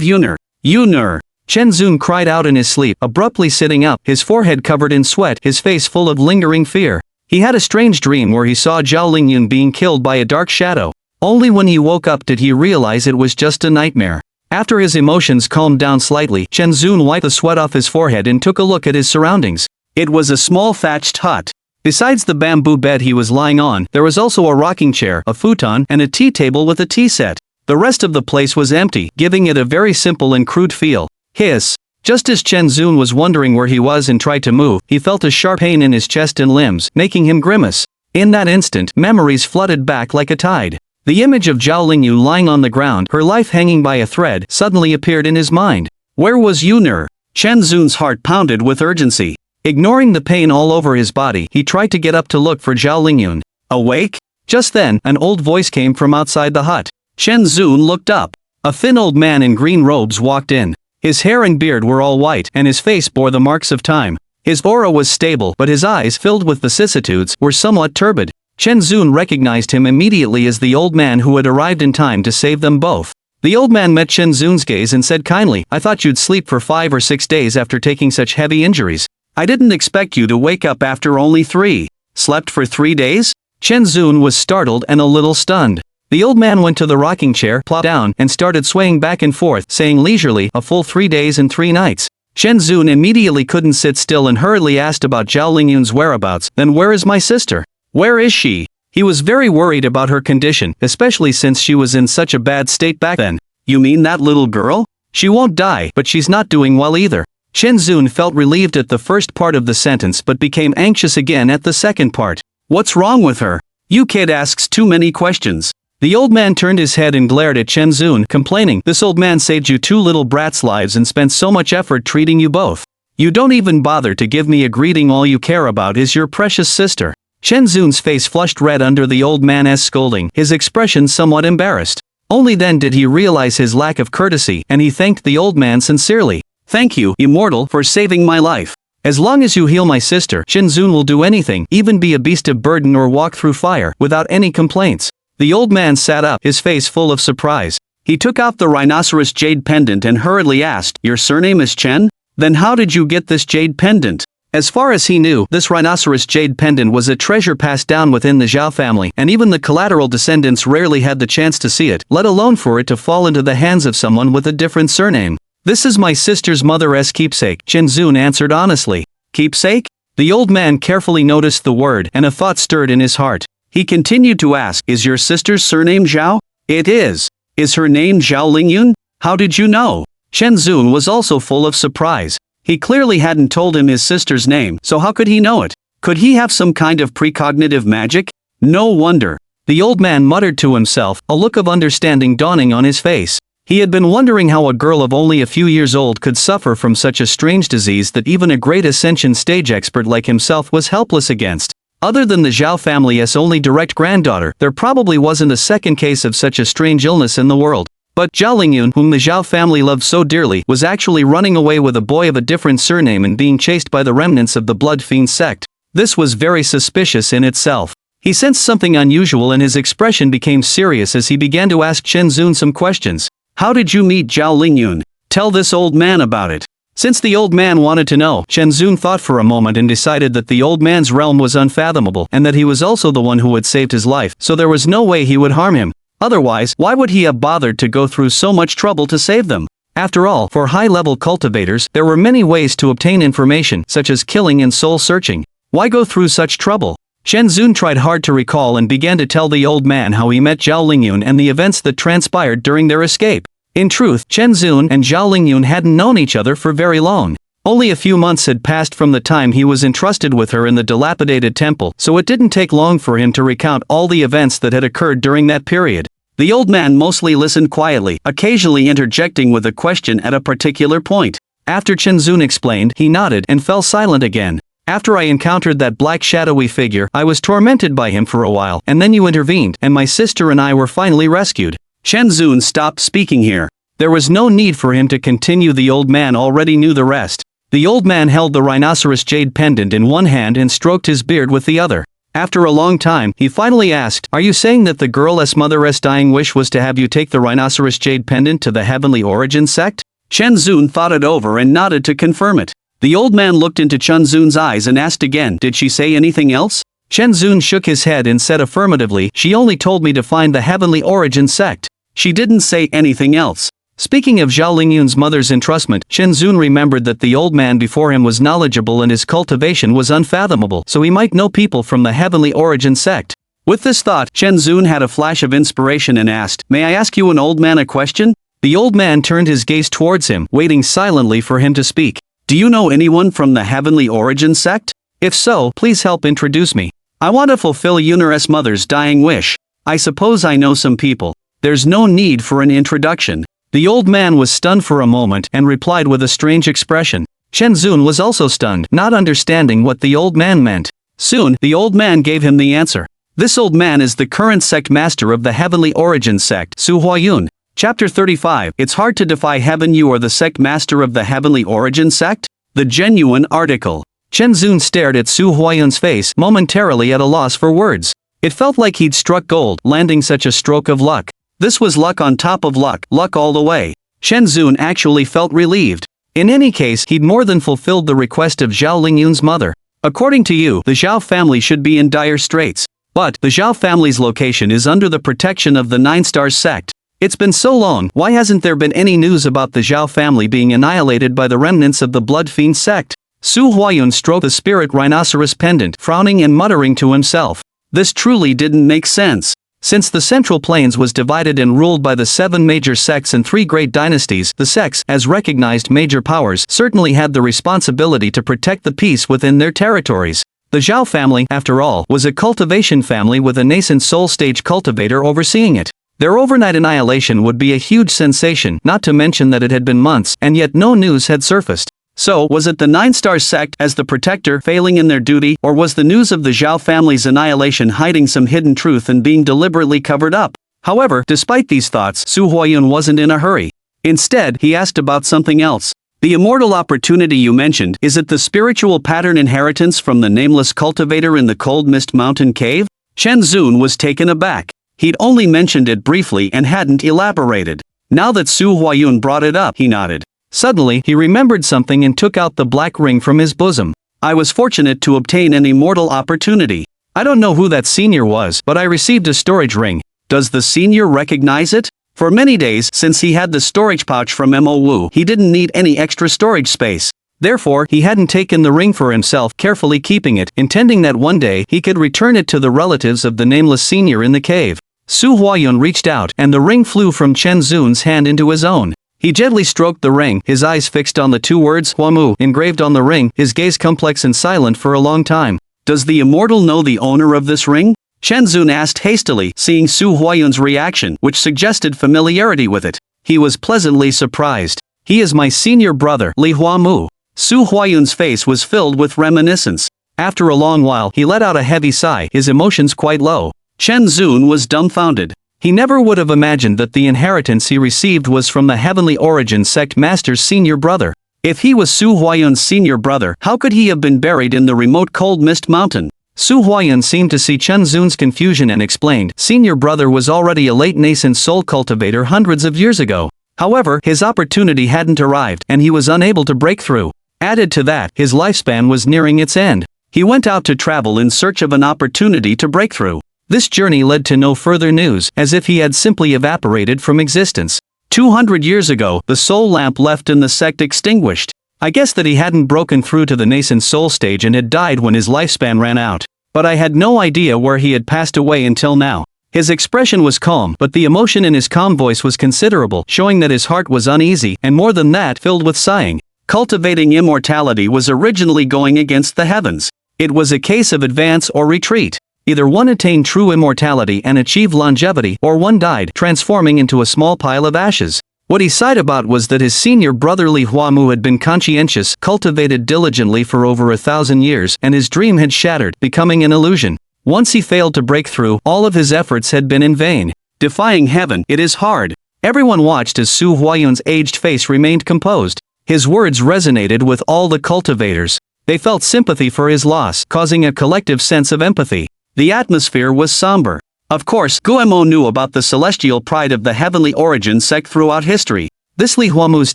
Yun'er. Yun'er! Chen Zun cried out in his sleep, abruptly sitting up, his forehead covered in sweat, his face full of lingering fear. He had a strange dream where he saw Zhao Lingyun being killed by a dark shadow. Only when he woke up did he realize it was just a nightmare. After his emotions calmed down slightly, Chen Zun wiped the sweat off his forehead and took a look at his surroundings. It was a small thatched hut. Besides the bamboo bed he was lying on, there was also a rocking chair, a futon, and a tea table with a tea set. The rest of the place was empty, giving it a very simple and crude feel. Hiss. Just as Chen Zun was wondering where he was and tried to move, he felt a sharp pain in his chest and limbs, making him grimace. In that instant, memories flooded back like a tide. The image of Zhao Lingyun lying on the ground, her life hanging by a thread, suddenly appeared in his mind. Where was Yun'er? Chen Zun's heart pounded with urgency. Ignoring the pain all over his body, he tried to get up to look for Zhao Lingyun. Awake? Just then, an old voice came from outside the hut. Chen Zun looked up. A thin old man in green robes walked in. His hair and beard were all white, and his face bore the marks of time. His aura was stable, but his eyes, filled with vicissitudes, were somewhat turbid. Chen Zun recognized him immediately as the old man who had arrived in time to save them both. The old man met Chen Zun's gaze and said kindly, I thought you'd sleep for 5 or 6 days after taking such heavy injuries. I didn't expect you to wake up after only 3. Slept for 3 days? Chen Zun was startled and a little stunned. The old man went to the rocking chair, plopped down, and started swaying back and forth, saying leisurely, a full 3 days and 3 nights. Chen Zun immediately couldn't sit still and hurriedly asked about Zhao Lingyun's whereabouts. Then where is my sister? Where is she? He was very worried about her condition, especially since she was in such a bad state back then. You mean that little girl? She won't die, but she's not doing well either. Chen Zun felt relieved at the first part of the sentence but became anxious again at the second part. What's wrong with her? You kid asks too many questions. The old man turned his head and glared at Chen Zun, complaining, this old man saved you 2 little brats' lives and spent so much effort treating you both. You don't even bother to give me a greeting. All you care about is your precious sister. Chen Zun's face flushed red under the old man's scolding, his expression somewhat embarrassed. Only then did he realize his lack of courtesy, and he thanked the old man sincerely. Thank you, immortal, for saving my life. As long as you heal my sister, Chen Zun will do anything, even be a beast of burden or walk through fire, without any complaints. The old man sat up, his face full of surprise. He took off the rhinoceros jade pendant and hurriedly asked, your surname is Chen? Then how did you get this jade pendant? As far as he knew, this rhinoceros jade pendant was a treasure passed down within the Zhao family, and even the collateral descendants rarely had the chance to see it, let alone for it to fall into the hands of someone with a different surname. This is my sister's mother's keepsake, Chen Zun answered honestly. Keepsake? The old man carefully noticed the word, and a thought stirred in his heart. He continued to ask, is your sister's surname Zhao? It is. Is her name Zhao Lingyun? How did you know? Chen Zun was also full of surprise. He clearly hadn't told him his sister's name, so how could he know it? Could he have some kind of precognitive magic? No wonder. The old man muttered to himself, a look of understanding dawning on his face. He had been wondering how a girl of only a few years old could suffer from such a strange disease that even a great ascension stage expert like himself was helpless against. Other than the Zhao family's only direct granddaughter, there probably wasn't a second case of such a strange illness in the world. But Zhao Lingyun, whom the Zhao family loved so dearly, was actually running away with a boy of a different surname and being chased by the remnants of the Blood Fiend sect. This was very suspicious in itself. He sensed something unusual and his expression became serious as he began to ask Chen Zun some questions. How did you meet Zhao Lingyun? Tell this old man about it. Since the old man wanted to know, Chen Zun thought for a moment and decided that the old man's realm was unfathomable and that he was also the one who had saved his life, so there was no way he would harm him. Otherwise, why would he have bothered to go through so much trouble to save them? After all, for high-level cultivators, there were many ways to obtain information, such as killing and soul searching. Why go through such trouble? Chen Zun tried hard to recall and began to tell the old man how he met Zhao Lingyun and the events that transpired during their escape. In truth, Chen Zun and Zhao Lingyun hadn't known each other for very long. Only a few months had passed from the time he was entrusted with her in the dilapidated temple, so it didn't take long for him to recount all the events that had occurred during that period. The old man mostly listened quietly, occasionally interjecting with a question at a particular point. After Chen Zun explained, he nodded and fell silent again. After I encountered that black shadowy figure, I was tormented by him for a while, and then you intervened, and my sister and I were finally rescued. Chen Zun stopped speaking here. There was no need for him to continue. The old man already knew the rest. The old man held the rhinoceros jade pendant in one hand and stroked his beard with the other. After a long time, he finally asked, "Are you saying that the girl's mother's dying wish was to have you take the rhinoceros jade pendant to the Heavenly Origin sect?" Chen Zun thought it over and nodded to confirm it. The old man looked into Chen Zun's eyes and asked again, "Did she say anything else?" Chen Zun shook his head and said affirmatively, "She only told me to find the Heavenly Origin sect. She didn't say anything else." Speaking of Zhao Lingyun's mother's entrustment, Chen Zun remembered that the old man before him was knowledgeable and his cultivation was unfathomable, so he might know people from the Heavenly Origin sect. With this thought, Chen Zun had a flash of inspiration and asked, "May I ask you an old man a question?" The old man turned his gaze towards him, waiting silently for him to speak. "Do you know anyone from the Heavenly Origin sect? If so, please help introduce me. I want to fulfill Yunar's mother's dying wish. I suppose I know some people. There's no need for an introduction." The old man was stunned for a moment and replied with a strange expression. Chen Zun was also stunned, not understanding what the old man meant. Soon, the old man gave him the answer. This old man is the current sect master of the Heavenly Origin sect, Su Huayun. Chapter 35. It's hard to defy heaven. You are the sect master of the Heavenly Origin sect? The genuine article. Chen Zun stared at Su Huayun's face, momentarily at a loss for words. It felt like he'd struck gold, landing such a stroke of luck. This was luck on top of luck, luck all the way. Chen Zun actually felt relieved. In any case, he'd more than fulfilled the request of Zhao Lingyun's mother. According to you, the Zhao family should be in dire straits. But, the Zhao family's location is under the protection of the Nine Stars sect. It's been so long, why hasn't there been any news about the Zhao family being annihilated by the remnants of the Blood Fiend sect? Su Huayun stroked the spirit rhinoceros pendant, frowning and muttering to himself. This truly didn't make sense. Since the Central Plains was divided and ruled by the 7 major sects and 3 great dynasties, the sects, as recognized major powers, certainly had the responsibility to protect the peace within their territories. The Zhao family, after all, was a cultivation family with a nascent soul stage cultivator overseeing it. Their overnight annihilation would be a huge sensation, not to mention that it had been months, and yet no news had surfaced. So, was it the Nine Stars sect, as the protector, failing in their duty, or was the news of the Zhao family's annihilation hiding some hidden truth and being deliberately covered up? However, despite these thoughts, Su Huayun wasn't in a hurry. Instead, he asked about something else. The immortal opportunity you mentioned, is it the spiritual pattern inheritance from the nameless cultivator in the Cold Mist Mountain cave? Chen Zun was taken aback. He'd only mentioned it briefly and hadn't elaborated. Now that Su Huayun brought it up, he nodded. Suddenly, he remembered something and took out the black ring from his bosom. I was fortunate to obtain an immortal opportunity. I don't know who that senior was, but I received a storage ring. Does the senior recognize it? For many days, since he had the storage pouch from Mo Wu, he didn't need any extra storage space. Therefore, he hadn't taken the ring for himself, carefully keeping it, intending that one day he could return it to the relatives of the nameless senior in the cave. Su Huayun reached out, and the ring flew from Chen Zun's hand into his own. He gently stroked the ring, his eyes fixed on the 2 words, Huamu, engraved on the ring, his gaze complex and silent for a long time. Does the immortal know the owner of this ring? Chen Zun asked hastily, seeing Su Huayun's reaction, which suggested familiarity with it. He was pleasantly surprised. He is my senior brother, Li Huamu. Su Huayun's face was filled with reminiscence. After a long while, he let out a heavy sigh, his emotions quite low. Chen Zun was dumbfounded. He never would have imagined that the inheritance he received was from the Heavenly Origin sect master's senior brother. If he was Su Huayun's senior brother, how could he have been buried in the remote Cold Mist Mountain? Su Huayun seemed to see Chen Zun's confusion and explained, senior brother was already a late nascent soul cultivator hundreds of years ago. However, his opportunity hadn't arrived, and he was unable to break through. Added to that, his lifespan was nearing its end. He went out to travel in search of an opportunity to break through. This journey led to no further news, as if he had simply evaporated from existence. 200 years ago, the soul lamp left in the sect extinguished. I guess that he hadn't broken through to the nascent soul stage and had died when his lifespan ran out. but I had no idea where he had passed away until now. His expression was calm, but the emotion in his calm voice was considerable, showing that his heart was uneasy, and more than that, filled with sighing. Cultivating immortality was originally going against the heavens. It was a case of advance or retreat. Either one attained true immortality and achieved longevity, or one died, transforming into a small pile of ashes. What he sighed about was that his senior brother Li Huamu had been conscientious, cultivated diligently for over 1,000 years, and his dream had shattered, becoming an illusion. Once he failed to break through, all of his efforts had been in vain. Defying heaven, it is hard. Everyone watched as Su Huayun's aged face remained composed. His words resonated with all the cultivators. They felt sympathy for his loss, causing a collective sense of empathy. The atmosphere was somber. Of course, Guemo knew about the celestial pride of the heavenly origin sect throughout history. This Li Huamu's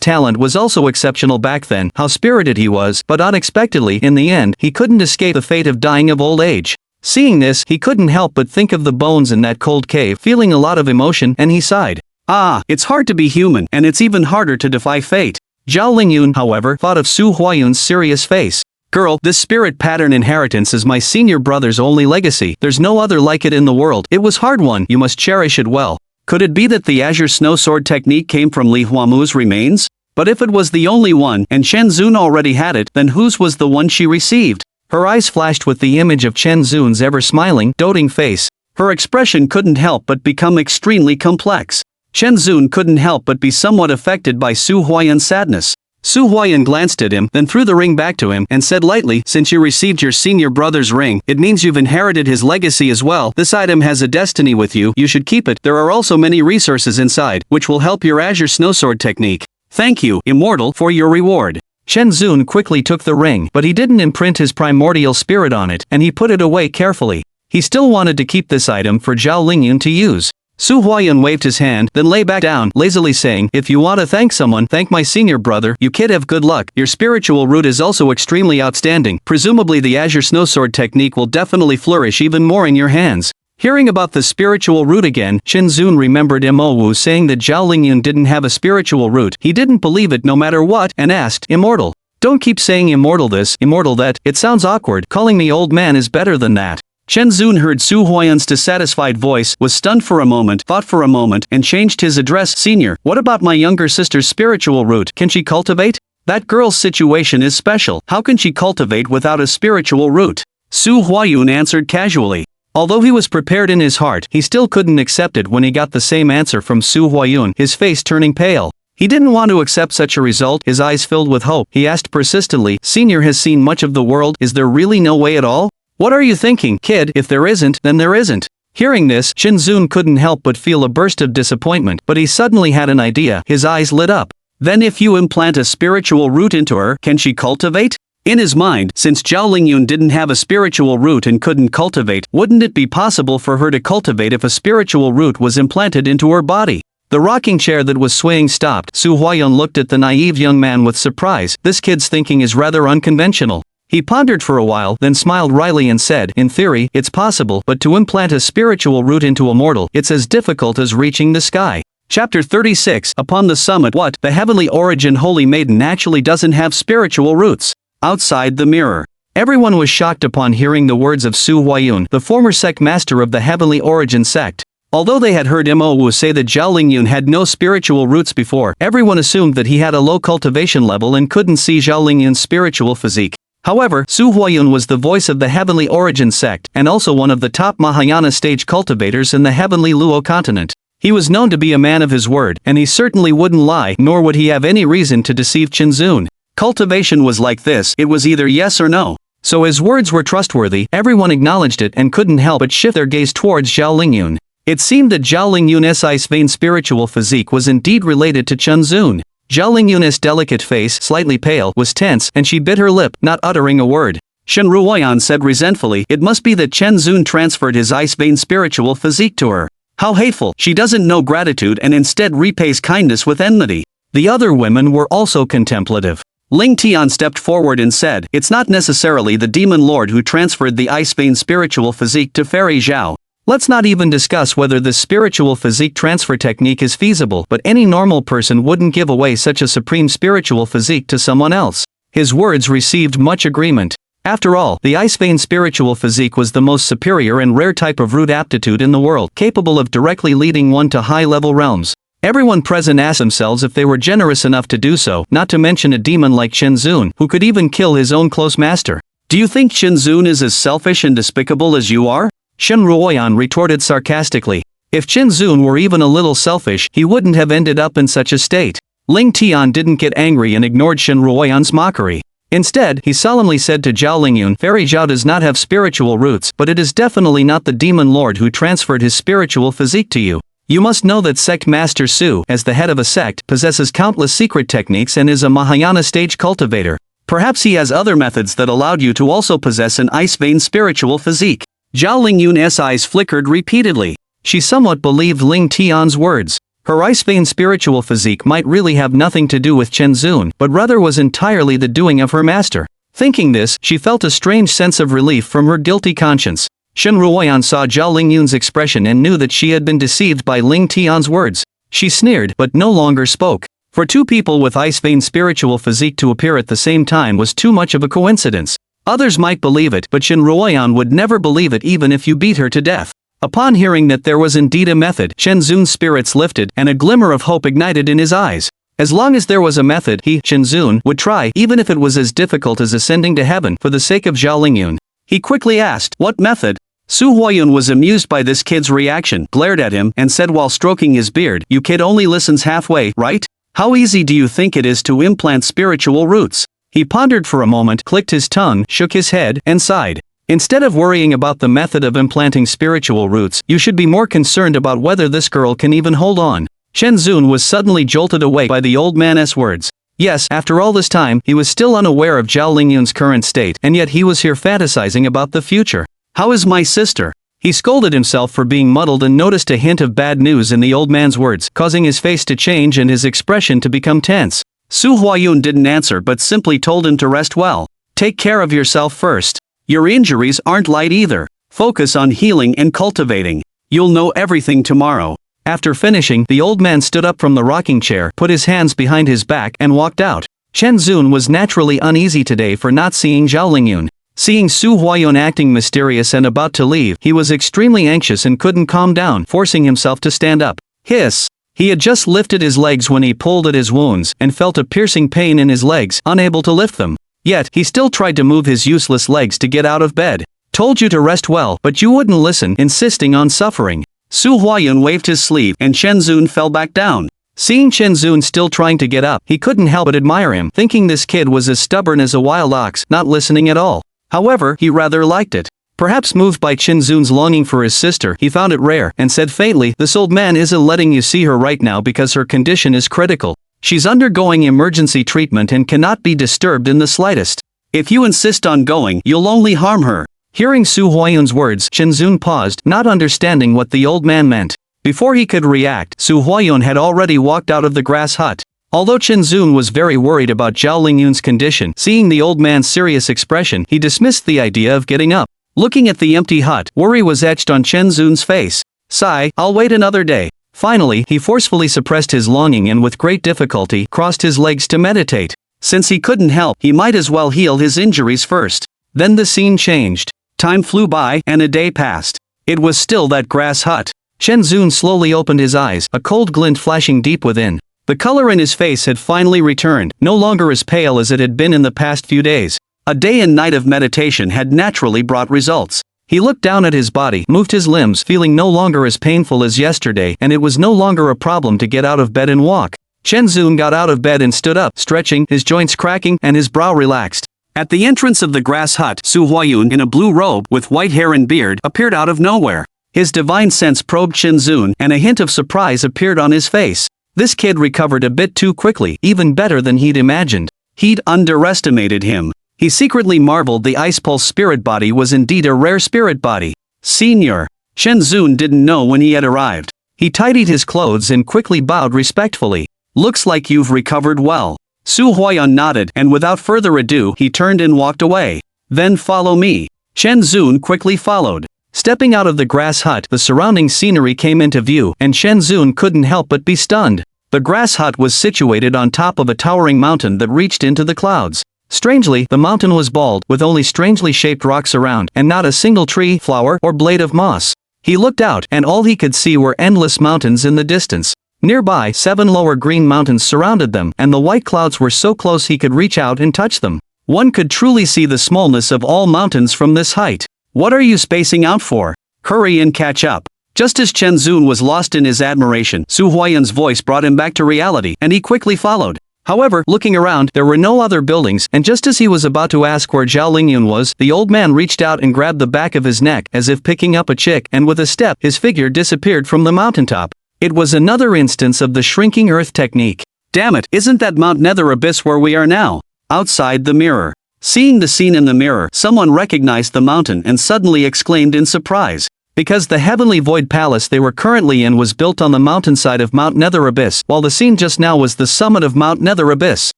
talent was also exceptional back then, how spirited he was, but unexpectedly, in the end, he couldn't escape the fate of dying of old age. Seeing this, he couldn't help but think of the bones in that cold cave, feeling a lot of emotion, and he sighed. Ah, it's hard to be human, and it's even harder to defy fate. Zhao Lingyun, however, thought of Su Huayun's serious face. Girl, this spirit pattern inheritance is my senior brother's only legacy. There's no other like it in the world. It was hard won, you must cherish it well. Could it be that the Azure Snow Sword technique came from Li Huamu's remains? But if it was the only one, and Chen Zun already had it, then whose was the one she received? Her eyes flashed with the image of Chen Zun's ever-smiling, doting face. Her expression couldn't help but become extremely complex. Chen Zun couldn't help but be somewhat affected by Su Huayun's sadness. Su Huayun glanced at him, then threw the ring back to him, and said lightly, since you received your senior brother's ring, it means you've inherited his legacy as well. This item has a destiny with you, you should keep it. There are also many resources inside, which will help your Azure Snow Sword technique. Thank you, Immortal, for your reward. Chen Zun quickly took the ring, but he didn't imprint his primordial spirit on it, and he put it away carefully. He still wanted to keep this item for Zhao Lingyun to use. Su Huayun waved his hand, then lay back down, lazily saying, if you want to thank someone, thank my senior brother. You kid have good luck. Your spiritual root is also extremely outstanding. Presumably the Azure Snow Sword technique will definitely flourish even more in your hands. Hearing about the spiritual root again, Chen Zun remembered Mo Wu saying that Zhao Lingyun didn't have a spiritual root. He didn't believe it no matter what, and asked, Immortal. Don't keep saying immortal this, immortal that, it sounds awkward. Calling me old man is better than that. Chen Zun heard Su Huayun's dissatisfied voice, was stunned for a moment, thought for a moment, and changed his address. Senior, what about my younger sister's spiritual root? Can she cultivate? That girl's situation is special. How can she cultivate without a spiritual root? Su Huayun answered casually. Although he was prepared in his heart, he still couldn't accept it when he got the same answer from Su Huayun, his face turning pale. He didn't want to accept such a result, his eyes filled with hope. He asked persistently, Senior has seen much of the world, is there really no way at all? What are you thinking, kid? If there isn't, then there isn't. Hearing this, Chen Zun couldn't help but feel a burst of disappointment, but he suddenly had an idea. His eyes lit up. Then if you implant a spiritual root into her, can she cultivate? In his mind, since Zhao Lingyun didn't have a spiritual root and couldn't cultivate, wouldn't it be possible for her to cultivate if a spiritual root was implanted into her body? The rocking chair that was swaying stopped. Su Huayun looked at the naive young man with surprise. This kid's thinking is rather unconventional. He pondered for a while, then smiled wryly and said, in theory, it's possible, but to implant a spiritual root into a mortal, it's as difficult as reaching the sky. Chapter 36, Upon the Summit. What? The heavenly origin holy maiden actually doesn't have spiritual roots. Outside the mirror. Everyone was shocked upon hearing the words of Su Huayun, the former sect master of the heavenly origin sect. Although they had heard Mo Wu say that Zhao Lingyun had no spiritual roots before, everyone assumed that he had a low cultivation level and couldn't see Zhao Lingyun's spiritual physique. However, Su Huayun was the voice of the heavenly origin sect, and also one of the top Mahayana stage cultivators in the heavenly Luo continent. He was known to be a man of his word, and he certainly wouldn't lie, nor would he have any reason to deceive Chen Zun. Cultivation was like this, it was either yes or no. So his words were trustworthy, everyone acknowledged it and couldn't help but shift their gaze towards Zhao Lingyun. It seemed that Zhao Lingyun's ice vein spiritual physique was indeed related to Chen Zun. Zhao Lingyun's delicate face, slightly pale, was tense, and she bit her lip, not uttering a word. Shen Ruoyan said resentfully, it must be that Chen Zun transferred his ice vein spiritual physique to her. How hateful, she doesn't know gratitude and instead repays kindness with enmity. The other women were also contemplative. Ling Tian stepped forward and said, it's not necessarily the demon lord who transferred the ice vein spiritual physique to Fairy Zhao. Let's not even discuss whether this spiritual physique transfer technique is feasible, but any normal person wouldn't give away such a supreme spiritual physique to someone else. His words received much agreement. After all, the Ice Vein spiritual physique was the most superior and rare type of root aptitude in the world, capable of directly leading one to high-level realms. Everyone present asked themselves if they were generous enough to do so, not to mention a demon like Shinzun, who could even kill his own close master. Do you think Shinzun is as selfish and despicable as you are? Shen Ruoyan retorted sarcastically. If Shinzun were even a little selfish, he wouldn't have ended up in such a state. Ling Tian didn't get angry and ignored Shen Ruoyan's mockery. Instead, he solemnly said to Zhao Lingyun, Fairy Zhao does not have spiritual roots, but it is definitely not the demon lord who transferred his spiritual physique to you. You must know that Sect Master Su, as the head of a sect, possesses countless secret techniques and is a Mahayana stage cultivator. Perhaps he has other methods that allowed you to also possess an Ice Vein spiritual physique. Zhao Lingyun's eyes flickered repeatedly. She somewhat believed Ling Tian's words. Her Ice Vein spiritual physique might really have nothing to do with Shinzun, but rather was entirely the doing of her master. Thinking this, she felt a strange sense of relief from her guilty conscience. Shen Ruoyan saw Zhao Lingyun's expression and knew that she had been deceived by Ling Tian's words. She sneered, but no longer spoke. For two people with Ice Vein spiritual physique to appear at the same time was too much of a coincidence. Others might believe it, but Shen Ruoyan would never believe it even if you beat her to death. Upon hearing that there was indeed a method, Shenzun's spirits lifted, and a glimmer of hope ignited in his eyes. As long as there was a method, he, Shenzun, would try, even if it was as difficult as ascending to heaven, for the sake of Zhao Lingyun. He quickly asked, what method? Su Huayun was amused by this kid's reaction, glared at him, and said while stroking his beard, you kid only listens halfway, right? How easy do you think it is to implant spiritual roots? He pondered for a moment, clicked his tongue, shook his head, and sighed. Instead of worrying about the method of implanting spiritual roots, you should be more concerned about whether this girl can even hold on. Shenzun was suddenly jolted awake by the old man's words. Yes, after all this time, he was still unaware of Zhao Lingyun's current state, and yet he was here fantasizing about the future. How is my sister? He scolded himself for being muddled and noticed a hint of bad news in the old man's words, causing his face to change and his expression to become tense. Su Huayun didn't answer but simply told him to rest well. Take care of yourself first. Your injuries aren't light either. Focus on healing and cultivating. You'll know everything tomorrow. After finishing, the old man stood up from the rocking chair, put his hands behind his back, and walked out. Shenzun was naturally uneasy today for not seeing Zhao Lingyun. Seeing Su Huayun acting mysterious and about to leave, he was extremely anxious and couldn't calm down, forcing himself to stand up. Hiss! He had just lifted his legs when he pulled at his wounds, and felt a piercing pain in his legs, unable to lift them. Yet, he still tried to move his useless legs to get out of bed. Told you to rest well, but you wouldn't listen, insisting on suffering. Su Huayun waved his sleeve, and Shenzun fell back down. Seeing Shenzun still trying to get up, he couldn't help but admire him, thinking this kid was as stubborn as a wild ox, not listening at all. However, he rather liked it. Perhaps moved by Shenzun's longing for his sister, he found it rare, and said faintly, this old man isn't letting you see her right now because her condition is critical. She's undergoing emergency treatment and cannot be disturbed in the slightest. If you insist on going, you'll only harm her. Hearing Su Huayun's words, Shenzun paused, not understanding what the old man meant. Before he could react, Su Huayun had already walked out of the grass hut. Although Shenzun was very worried about Zhao Lingyun's condition, seeing the old man's serious expression, he dismissed the idea of getting up. Looking at the empty hut, worry was etched on Shenzun's face. Sigh, I'll wait another day. Finally, he forcefully suppressed his longing and with great difficulty, crossed his legs to meditate. Since he couldn't help, he might as well heal his injuries first. Then the scene changed. Time flew by, and a day passed. It was still that grass hut. Shenzun slowly opened his eyes, a cold glint flashing deep within. The color in his face had finally returned, no longer as pale as it had been in the past few days. A day and night of meditation had naturally brought results. He looked down at his body, moved his limbs, feeling no longer as painful as yesterday, and it was no longer a problem to get out of bed and walk. Shenzun got out of bed and stood up, stretching, his joints cracking, and his brow relaxed. At the entrance of the grass hut, Su Huayun, in a blue robe, with white hair and beard, appeared out of nowhere. His divine sense probed Shenzun, and a hint of surprise appeared on his face. This kid recovered a bit too quickly, even better than he'd imagined. He'd underestimated him. He secretly marveled the Ice Pulse spirit body was indeed a rare spirit body. Senior. Shenzun didn't know when he had arrived. He tidied his clothes and quickly bowed respectfully. Looks like you've recovered well. Su Huayun nodded, and without further ado, he turned and walked away. Then follow me. Shenzun quickly followed. Stepping out of the grass hut, the surrounding scenery came into view, and Shenzun couldn't help but be stunned. The grass hut was situated on top of a towering mountain that reached into the clouds. Strangely, the mountain was bald, with only strangely shaped rocks around, and not a single tree, flower, or blade of moss. He looked out, and all he could see were endless mountains in the distance. Nearby, 7 lower green mountains surrounded them, and the white clouds were so close he could reach out and touch them. One could truly see the smallness of all mountains from this height. What are you spacing out for? Hurry and catch up. Just as Chen Zun was lost in his admiration, Su Huayan's voice brought him back to reality, and he quickly followed. However, looking around, there were no other buildings, and just as he was about to ask where Zhao Lingyun was, the old man reached out and grabbed the back of his neck, as if picking up a chick, and with a step, his figure disappeared from the mountaintop. It was another instance of the shrinking earth technique. Damn it, isn't that Mount Nether Abyss where we are now? Outside the mirror. Seeing the scene in the mirror, someone recognized the mountain and suddenly exclaimed in surprise. Because the heavenly void palace they were currently in was built on the mountainside of Mount Nether Abyss, while the scene just now was the summit of Mount Nether Abyss.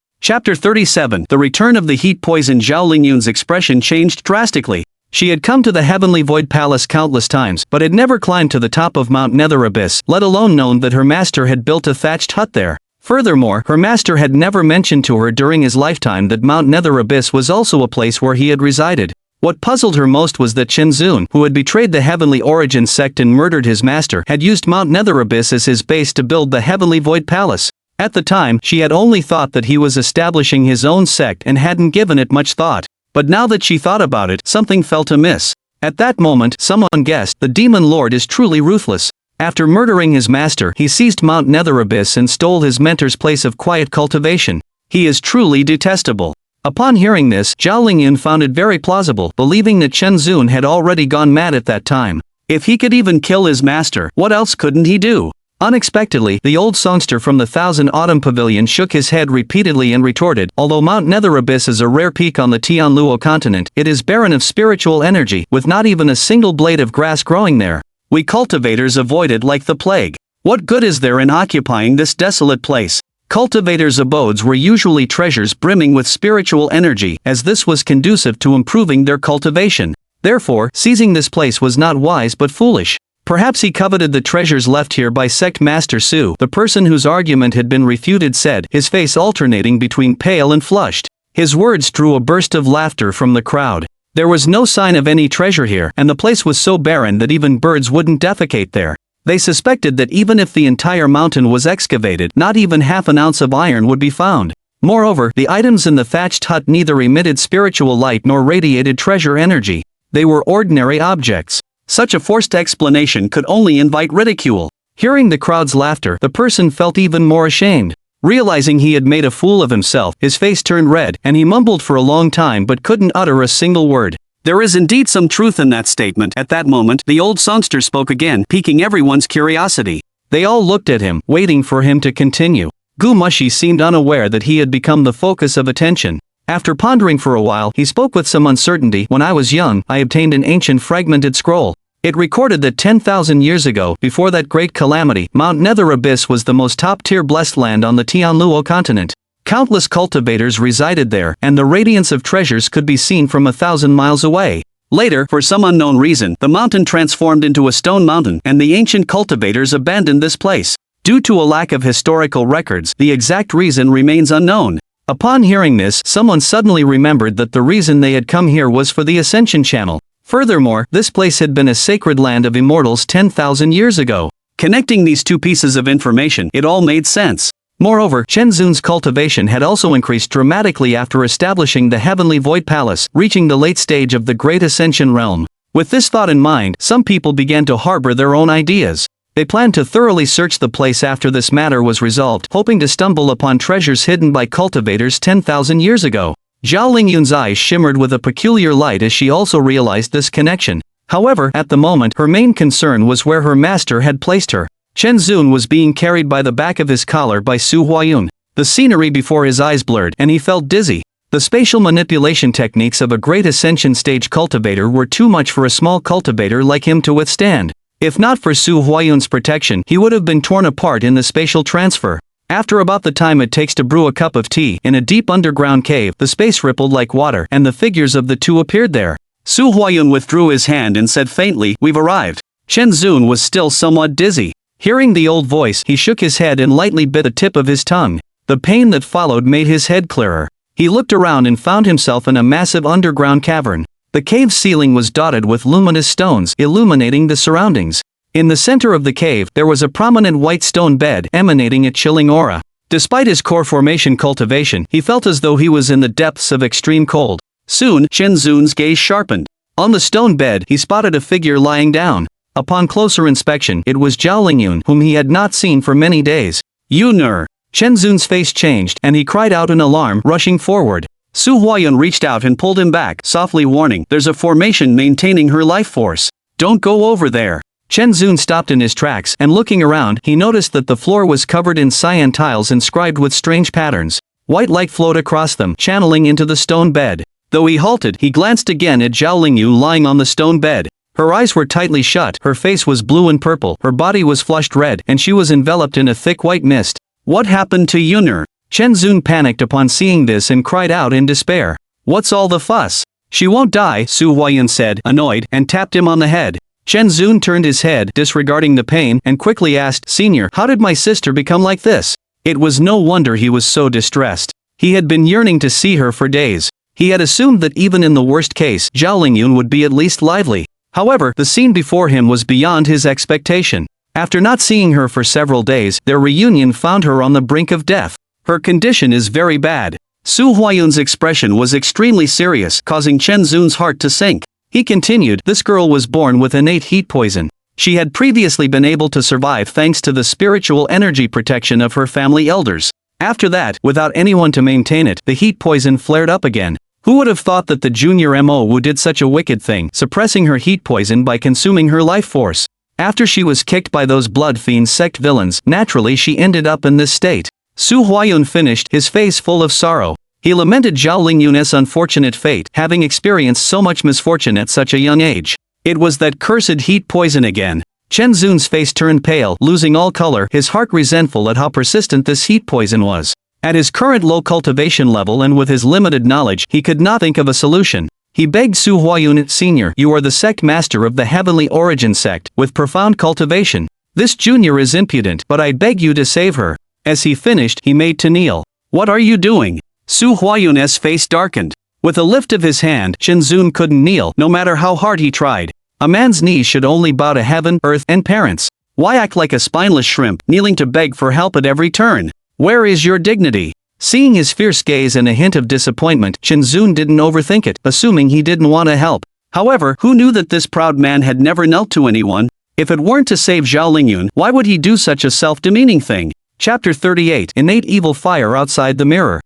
Chapter 37. The return of the heat poison. Zhao Lingyun's expression changed drastically. She had come to the heavenly void palace countless times, but had never climbed to the top of Mount Nether Abyss, let alone known that her master had built a thatched hut there. Furthermore, her master had never mentioned to her during his lifetime that Mount Nether Abyss was also a place where he had resided. What puzzled her most was that Chen Zun, who had betrayed the Heavenly Origin sect and murdered his master, had used Mount Nether Abyss as his base to build the Heavenly Void Palace. At the time, she had only thought that he was establishing his own sect and hadn't given it much thought. But now that she thought about it, something felt amiss. At that moment, someone guessed, the Demon Lord is truly ruthless. After murdering his master, he seized Mount Nether Abyss and stole his mentor's place of quiet cultivation. He is truly detestable. Upon hearing this, Zhao Lingyun found it very plausible, believing that Chen Zun had already gone mad at that time. If he could even kill his master, what else couldn't he do? Unexpectedly, the old songster from the Thousand Autumn Pavilion shook his head repeatedly and retorted, although Mount Nether Abyss is a rare peak on the Tianluo continent, it is barren of spiritual energy, with not even a single blade of grass growing there. We cultivators avoid it like the plague. What good is there in occupying this desolate place? Cultivators' abodes were usually treasures brimming with spiritual energy, as this was conducive to improving their cultivation. Therefore, seizing this place was not wise but foolish. Perhaps he coveted the treasures left here by sect master Su. The person whose argument had been refuted said, his face alternating between pale and flushed. His words drew a burst of laughter from the crowd. There was no sign of any treasure here, and the place was so barren that even birds wouldn't defecate there. They suspected that even if the entire mountain was excavated, not even half an ounce of iron would be found. Moreover, the items in the thatched hut neither emitted spiritual light nor radiated treasure energy. They were ordinary objects. Such a forced explanation could only invite ridicule. Hearing the crowd's laughter, the person felt even more ashamed. Realizing he had made a fool of himself, his face turned red, and he mumbled for a long time but couldn't utter a single word. There is indeed some truth in that statement. At that moment, the old songster spoke again, piquing everyone's curiosity. They all looked at him, waiting for him to continue. Gu Mushi seemed unaware that he had become the focus of attention. After pondering for a while, he spoke with some uncertainty. When I was young, I obtained an ancient fragmented scroll. It recorded that 10,000 years ago, before that great calamity, Mount Nether Abyss was the most top-tier blessed land on the Tianluo continent. Countless cultivators resided there, and the radiance of treasures could be seen from 1,000 miles away. Later, for some unknown reason, the mountain transformed into a stone mountain, and the ancient cultivators abandoned this place. Due to a lack of historical records, the exact reason remains unknown. Upon hearing this, someone suddenly remembered that the reason they had come here was for the Ascension Channel. Furthermore, this place had been a sacred land of immortals 10,000 years ago. Connecting these two pieces of information, it all made sense. Moreover, Chen Zun's cultivation had also increased dramatically after establishing the Heavenly Void Palace, reaching the late stage of the Great Ascension Realm. With this thought in mind, some people began to harbor their own ideas. They planned to thoroughly search the place after this matter was resolved, hoping to stumble upon treasures hidden by cultivators 10,000 years ago. Zhao Lingyun's eyes shimmered with a peculiar light as she also realized this connection. However, at the moment, her main concern was where her master had placed her. Chen Zun was being carried by the back of his collar by Su Huayun. The scenery before his eyes blurred, and he felt dizzy. The spatial manipulation techniques of a great ascension stage cultivator were too much for a small cultivator like him to withstand. If not for Su Huayun's protection, he would have been torn apart in the spatial transfer. After about the time it takes to brew a cup of tea in a deep underground cave, the space rippled like water, and the figures of the two appeared there. Su Huayun withdrew his hand and said faintly, "We've arrived." Chen Zun was still somewhat dizzy. Hearing the old voice, he shook his head and lightly bit the tip of his tongue. The pain that followed made his head clearer. He looked around and found himself in a massive underground cavern. The cave's ceiling was dotted with luminous stones, illuminating the surroundings. In the center of the cave, there was a prominent white stone bed, emanating a chilling aura. Despite his core formation cultivation, he felt as though he was in the depths of extreme cold. Soon, Chen Zun's gaze sharpened. On the stone bed, he spotted a figure lying down. Upon closer inspection, it was Zhao Lingyun, whom he had not seen for many days. "Yun'er!" Chen Zun's face changed, and he cried out in alarm, rushing forward. Su Huayun reached out and pulled him back, softly warning, "There's a formation maintaining her life force. Don't go over there." Chen Zun stopped in his tracks, and looking around, he noticed that the floor was covered in cyan tiles inscribed with strange patterns. White light flowed across them, channeling into the stone bed. Though he halted, he glanced again at Zhao Lingyu lying on the stone bed. Her eyes were tightly shut, her face was blue and purple, her body was flushed red, and she was enveloped in a thick white mist. "What happened to Yun'er?" Chen Zun panicked upon seeing this and cried out in despair. "What's all the fuss?" "She won't die," Su Huayun said, annoyed, and tapped him on the head. Chen Zun turned his head, disregarding the pain, and quickly asked, "Senior, how did my sister become like this?" It was no wonder he was so distressed. He had been yearning to see her for days. He had assumed that even in the worst case, Zhao Lingyun would be at least lively. However, the scene before him was beyond his expectation. After not seeing her for several days, their reunion found her on the brink of death. "Her condition is very bad." Su Huayun's expression was extremely serious, causing Chen Zun's heart to sink. He continued, "This girl was born with innate heat poison. She had previously been able to survive thanks to the spiritual energy protection of her family elders. After that, without anyone to maintain it, the heat poison flared up again. Who would have thought that the junior MO did such a wicked thing, suppressing her heat poison by consuming her life force? After she was kicked by those blood fiend sect villains, naturally she ended up in this state." Su Huayun finished, his face full of sorrow. He lamented Zhao Lingyun's unfortunate fate, having experienced so much misfortune at such a young age. It was that cursed heat poison again. Chen Zun's face turned pale, losing all color, his heart resentful at how persistent this heat poison was. At his current low cultivation level and with his limited knowledge, he could not think of a solution. He begged Su Huayun, "Senior, you are the sect master of the Heavenly Origin sect, with profound cultivation. This junior is impudent, but I beg you to save her." As he finished, he made to kneel. "What are you doing?" Su Huayun's face darkened. With a lift of his hand, Chen Zun couldn't kneel, no matter how hard he tried. A man's knees should only bow to heaven, earth, and parents. Why act like a spineless shrimp, kneeling to beg for help at every turn? Where is your dignity? Seeing his fierce gaze and a hint of disappointment, Chen Zun didn't overthink it, assuming he didn't want to help. However, who knew that this proud man had never knelt to anyone? If it weren't to save Zhao Lingyun, why would he do such a self-demeaning thing? Chapter 38, Innate Evil Fire Outside the Mirror.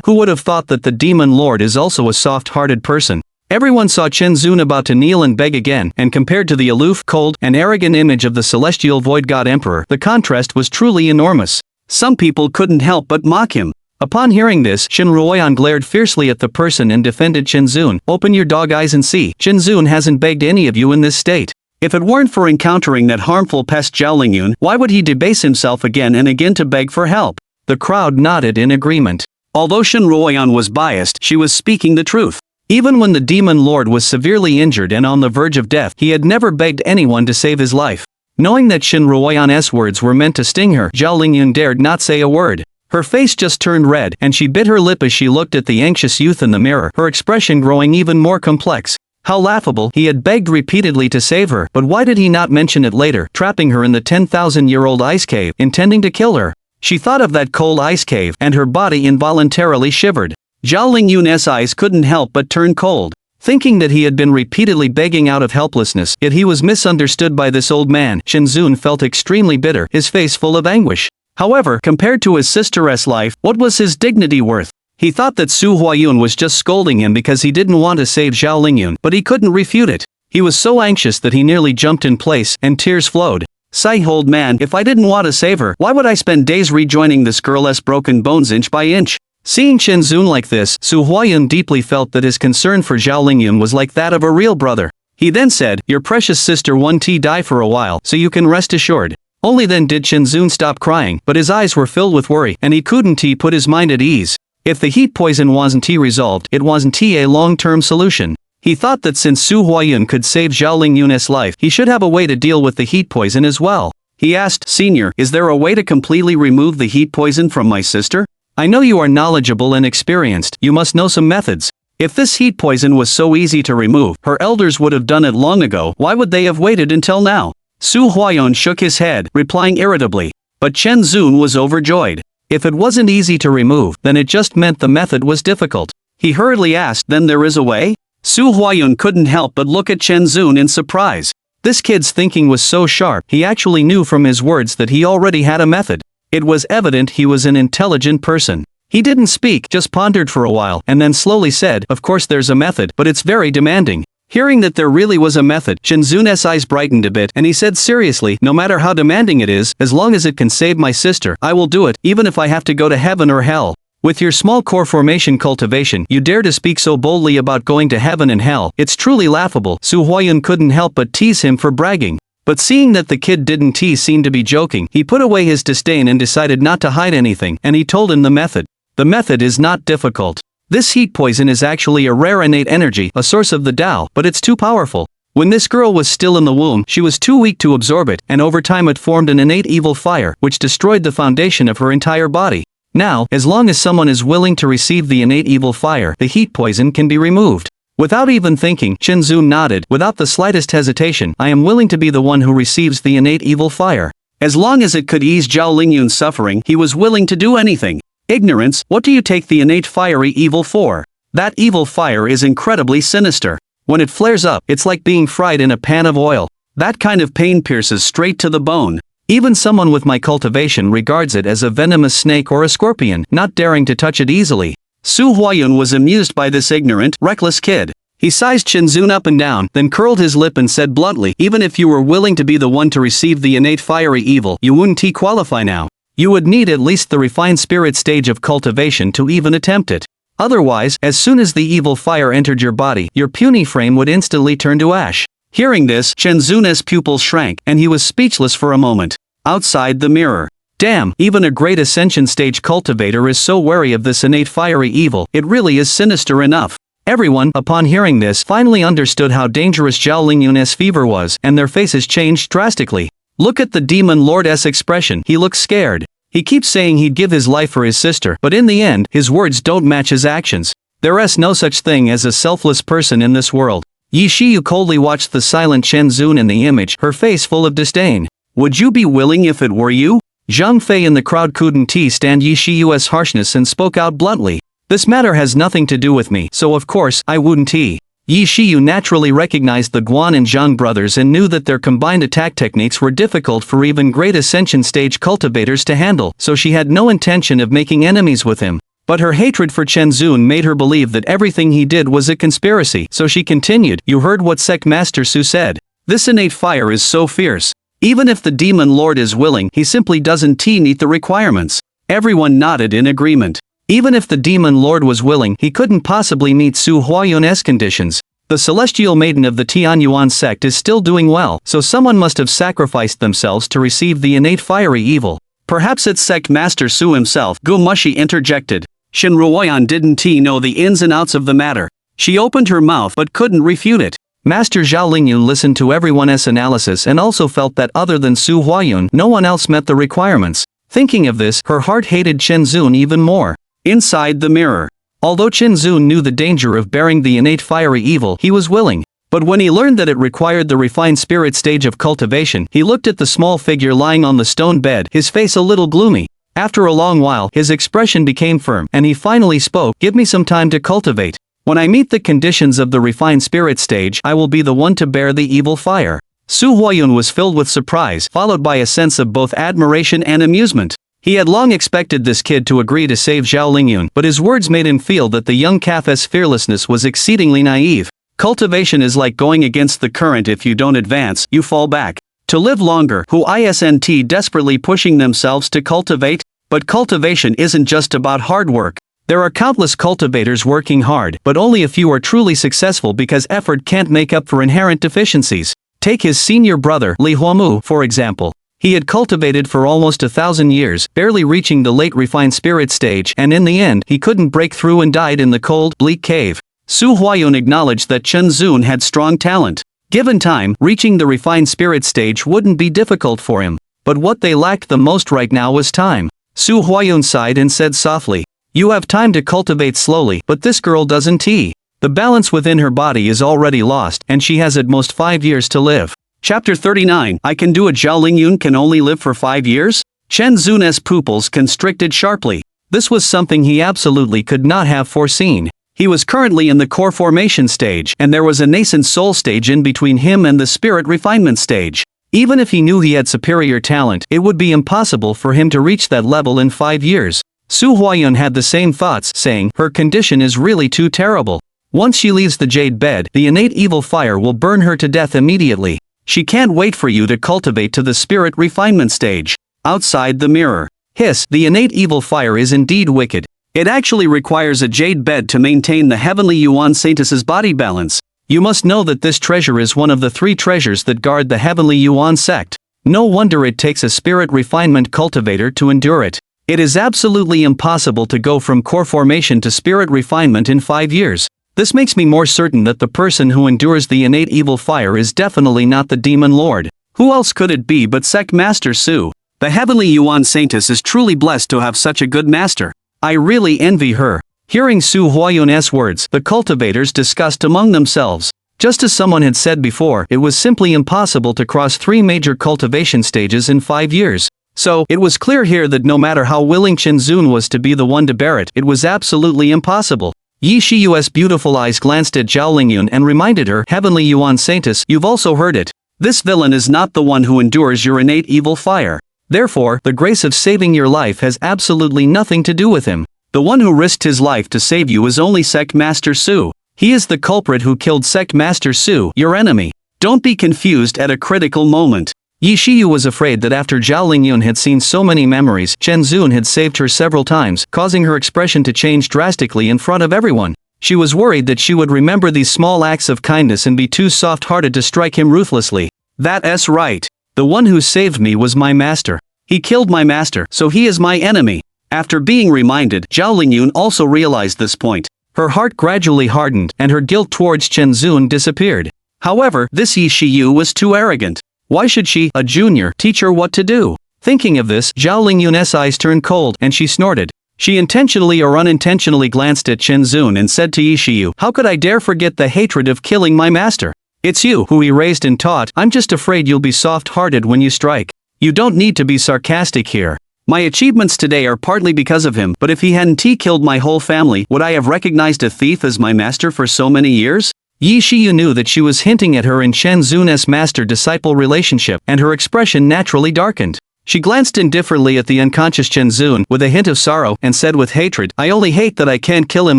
Who would have thought that the Demon Lord is also a soft-hearted person? Everyone saw Chen Zun about to kneel and beg again, and compared to the aloof, cold, and arrogant image of the celestial void god emperor, the contrast was truly enormous. Some people couldn't help but mock him. Upon hearing this, Shen Ruoyan glared fiercely at the person and defended Chen Zun. "Open your dog eyes and see, Chen Zun hasn't begged any of you in this state. If it weren't for encountering that harmful pest Zhao Lingyun, why would he debase himself again and again to beg for help?" The crowd nodded in agreement. Although Shen Ruoyan was biased, she was speaking the truth. Even when the Demon Lord was severely injured and on the verge of death, he had never begged anyone to save his life. Knowing that Shen Ruoyan's words were meant to sting her, Zhao Lingyun dared not say a word. Her face just turned red, and she bit her lip as she looked at the anxious youth in the mirror, her expression growing even more complex. How laughable, he had begged repeatedly to save her, but why did he not mention it later, trapping her in the 10,000-year-old ice cave, intending to kill her? She thought of that cold ice cave, and her body involuntarily shivered. Zhao Lingyun's eyes couldn't help but turn cold. Thinking that he had been repeatedly begging out of helplessness, yet he was misunderstood by this old man, Chen Zun felt extremely bitter, his face full of anguish. However, compared to his sister's life, what was his dignity worth? He thought that Su Huayun was just scolding him because he didn't want to save Zhao Lingyun, but he couldn't refute it. He was so anxious that he nearly jumped in place, and tears flowed. "Sigh, old man, if I didn't want to save her, why would I spend days rejoining this girl's broken bones inch by inch?" Seeing Chen Zun like this, Su Huayun deeply felt that his concern for Zhao Lingyun was like that of a real brother. He then said, "Your precious sister won't die for a while, so you can rest assured." Only then did Chen Zun stop crying, but his eyes were filled with worry, and he couldn't put his mind at ease. If the heat poison wasn't resolved, it wasn't a long-term solution. He thought that since Su Huayun could save Zhao Lingyun's life, he should have a way to deal with the heat poison as well. He asked, "Senior, is there a way to completely remove the heat poison from my sister?" I know you are knowledgeable and experienced, you must know some methods. If this heat poison was so easy to remove, her elders would have done it long ago, why would they have waited until now? Su Huayun shook his head, replying irritably. But Chen Zun was overjoyed. If it wasn't easy to remove, then it just meant the method was difficult. He hurriedly asked, then there is a way? Su Huayun couldn't help but look at Chen Zun in surprise. This kid's thinking was so sharp, he actually knew from his words that he already had a method. It was evident he was an intelligent person. He didn't speak, just pondered for a while, and then slowly said, of course there's a method, but it's very demanding. Hearing that there really was a method, Chen Zun's eyes brightened a bit, and he said seriously, no matter how demanding it is, as long as it can save my sister, I will do it, even if I have to go to heaven or hell. With your small core formation cultivation, you dare to speak so boldly about going to heaven and hell, it's truly laughable. Su Huayun couldn't help but tease him for bragging. But seeing that the kid didn't tease seemed to be joking, he put away his disdain and decided not to hide anything, and he told him the method. The method is not difficult. This heat poison is actually a rare innate energy, a source of the Tao, but it's too powerful. When this girl was still in the womb, she was too weak to absorb it, and over time it formed an innate evil fire, which destroyed the foundation of her entire body. Now, as long as someone is willing to receive the innate evil fire, the heat poison can be removed. Without even thinking, Chen Zun nodded, without the slightest hesitation, I am willing to be the one who receives the innate evil fire. As long as it could ease Zhao Lingyun's suffering, he was willing to do anything. Ignorance, what do you take the innate fiery evil for? That evil fire is incredibly sinister. When it flares up, it's like being fried in a pan of oil. That kind of pain pierces straight to the bone. Even someone with my cultivation regards it as a venomous snake or a scorpion, not daring to touch it easily. Su Huayun was amused by this ignorant, reckless kid. He sized Chen Zun up and down, then curled his lip and said bluntly, even if you were willing to be the one to receive the innate fiery evil, you wouldn't qualify now. You would need at least the refined spirit stage of cultivation to even attempt it. Otherwise, as soon as the evil fire entered your body, your puny frame would instantly turn to ash. Hearing this, Chen Zun's pupils shrank, and he was speechless for a moment. Outside the mirror. Damn, even a great ascension stage cultivator is so wary of this innate fiery evil, it really is sinister enough. Everyone, upon hearing this, finally understood how dangerous Zhao Lingyun's fever was, and their faces changed drastically. Look at the demon lord's expression, he looks scared. He keeps saying he'd give his life for his sister, but in the end, his words don't match his actions. There is no such thing as a selfless person in this world. Yi Shiyu coldly watched the silent Chen Zun in the image, her face full of disdain. Would you be willing if it were you? Zhang Fei in the crowd couldn't stand Yi Shiyu's harshness and spoke out bluntly. This matter has nothing to do with me, so of course, I wouldn't. Yi Shiyu naturally recognized the Guan and Zhang brothers and knew that their combined attack techniques were difficult for even great ascension stage cultivators to handle, so she had no intention of making enemies with him. But her hatred for Chen Zun made her believe that everything he did was a conspiracy, so she continued, you heard what Sect Master Su said. This innate fire is so fierce. Even if the demon lord is willing, he simply doesn't meet the requirements. Everyone nodded in agreement. Even if the demon lord was willing, he couldn't possibly meet Su Huayun's conditions. The celestial maiden of the Tianyuan sect is still doing well, so someone must have sacrificed themselves to receive the innate fiery evil. Perhaps it's Sect Master Su himself, Gu Mushi interjected. Shin Ruoyan didn't know the ins and outs of the matter. She opened her mouth but couldn't refute it. Master Zhao Lingyun listened to everyone's analysis and also felt that other than Su Huayun, no one else met the requirements. Thinking of this, her heart hated Chen Zun even more. Inside the mirror. Although Chen Zun knew the danger of bearing the innate fiery evil, he was willing. But when he learned that it required the refined spirit stage of cultivation, he looked at the small figure lying on the stone bed, his face a little gloomy. After a long while, his expression became firm, and he finally spoke, give me some time to cultivate. When I meet the conditions of the refined spirit stage, I will be the one to bear the evil fire. Su Huayun was filled with surprise, followed by a sense of both admiration and amusement. He had long expected this kid to agree to save Zhao Lingyun, but his words made him feel that the young calf's fearlessness was exceedingly naive. Cultivation is like going against the current. If you don't advance, you fall back. To live longer, who isn't desperately pushing themselves to cultivate? But cultivation isn't just about hard work. There are countless cultivators working hard, but only a few are truly successful because effort can't make up for inherent deficiencies. Take his senior brother, Li Huamu, for example. He had cultivated for almost 1,000 years, barely reaching the late refined spirit stage, and in the end, he couldn't break through and died in the cold, bleak cave. Su Huayun acknowledged that Chen Zun had strong talent. Given time, reaching the refined spirit stage wouldn't be difficult for him. But what they lacked the most right now was time. Su Huayun sighed and said softly, "You have time to cultivate slowly, but this girl doesn't. The balance within her body is already lost, and she has at most 5 years to live." Chapter 39. I can do it. Zhao Lingyun can only live for 5 years? Chen Zun's pupils constricted sharply. This was something he absolutely could not have foreseen. He was currently in the core formation stage, and there was a nascent soul stage in between him and the spirit refinement stage. Even if he knew he had superior talent, it would be impossible for him to reach that level in 5 years. Su Huayun had the same thoughts, saying, her condition is really too terrible. Once she leaves the jade bed, the innate evil fire will burn her to death immediately. She can't wait for you to cultivate to the spirit refinement stage. Outside the mirror. Hiss, the innate evil fire is indeed wicked. It actually requires a jade bed to maintain the heavenly Yuan Saintess's body balance. You must know that this treasure is one of the 3 treasures that guard the heavenly Yuan sect. No wonder it takes a spirit refinement cultivator to endure it. It is absolutely impossible to go from core formation to spirit refinement in 5 years. This makes me more certain that the person who endures the innate evil fire is definitely not the demon lord. Who else could it be but Sect Master Su? The heavenly Yuan Saintess is truly blessed to have such a good master. I really envy her. Hearing Su Huayun's words, the cultivators discussed among themselves. Just as someone had said before, it was simply impossible to cross 3 major cultivation stages in 5 years. So, it was clear here that no matter how willing Chen Zun was to be the one to bear it, it was absolutely impossible. Yi Shiyu's beautiful eyes glanced at Zhao Lingyun and reminded her, Heavenly Yuan Saintess, you've also heard it. This villain is not the one who endures your innate evil fire. Therefore, the grace of saving your life has absolutely nothing to do with him. The one who risked his life to save you is only Sect Master Su. He is the culprit who killed Sect Master Su, your enemy. Don't be confused at a critical moment. Yi Shiyu was afraid that after Zhao Lingyun had seen so many memories, Chen Zun had saved her several times, causing her expression to change drastically in front of everyone. She was worried that she would remember these small acts of kindness and be too soft-hearted to strike him ruthlessly. That's right. The one who saved me was my master. He killed my master, so he is my enemy. After being reminded, Zhao Lingyun also realized this point. Her heart gradually hardened, and her guilt towards Chen Zun disappeared. However, this Yi Shiyu was too arrogant. Why should she, a junior, teach her what to do? Thinking of this, Zhao Lingyun's eyes turned cold, and she snorted. She intentionally or unintentionally glanced at Chen Zun and said to Yi Shiyu, how could I dare forget the hatred of killing my master? It's you who he raised and taught. I'm just afraid you'll be soft-hearted when you strike. You don't need to be sarcastic here. My achievements today are partly because of him, but if he hadn't killed my whole family, would I have recognized a thief as my master for so many years? Yi Shiyu knew that she was hinting at her and Chen Zun's master-disciple relationship, and her expression naturally darkened. She glanced indifferently at the unconscious Chen Zun, with a hint of sorrow, and said with hatred, I only hate that I can't kill him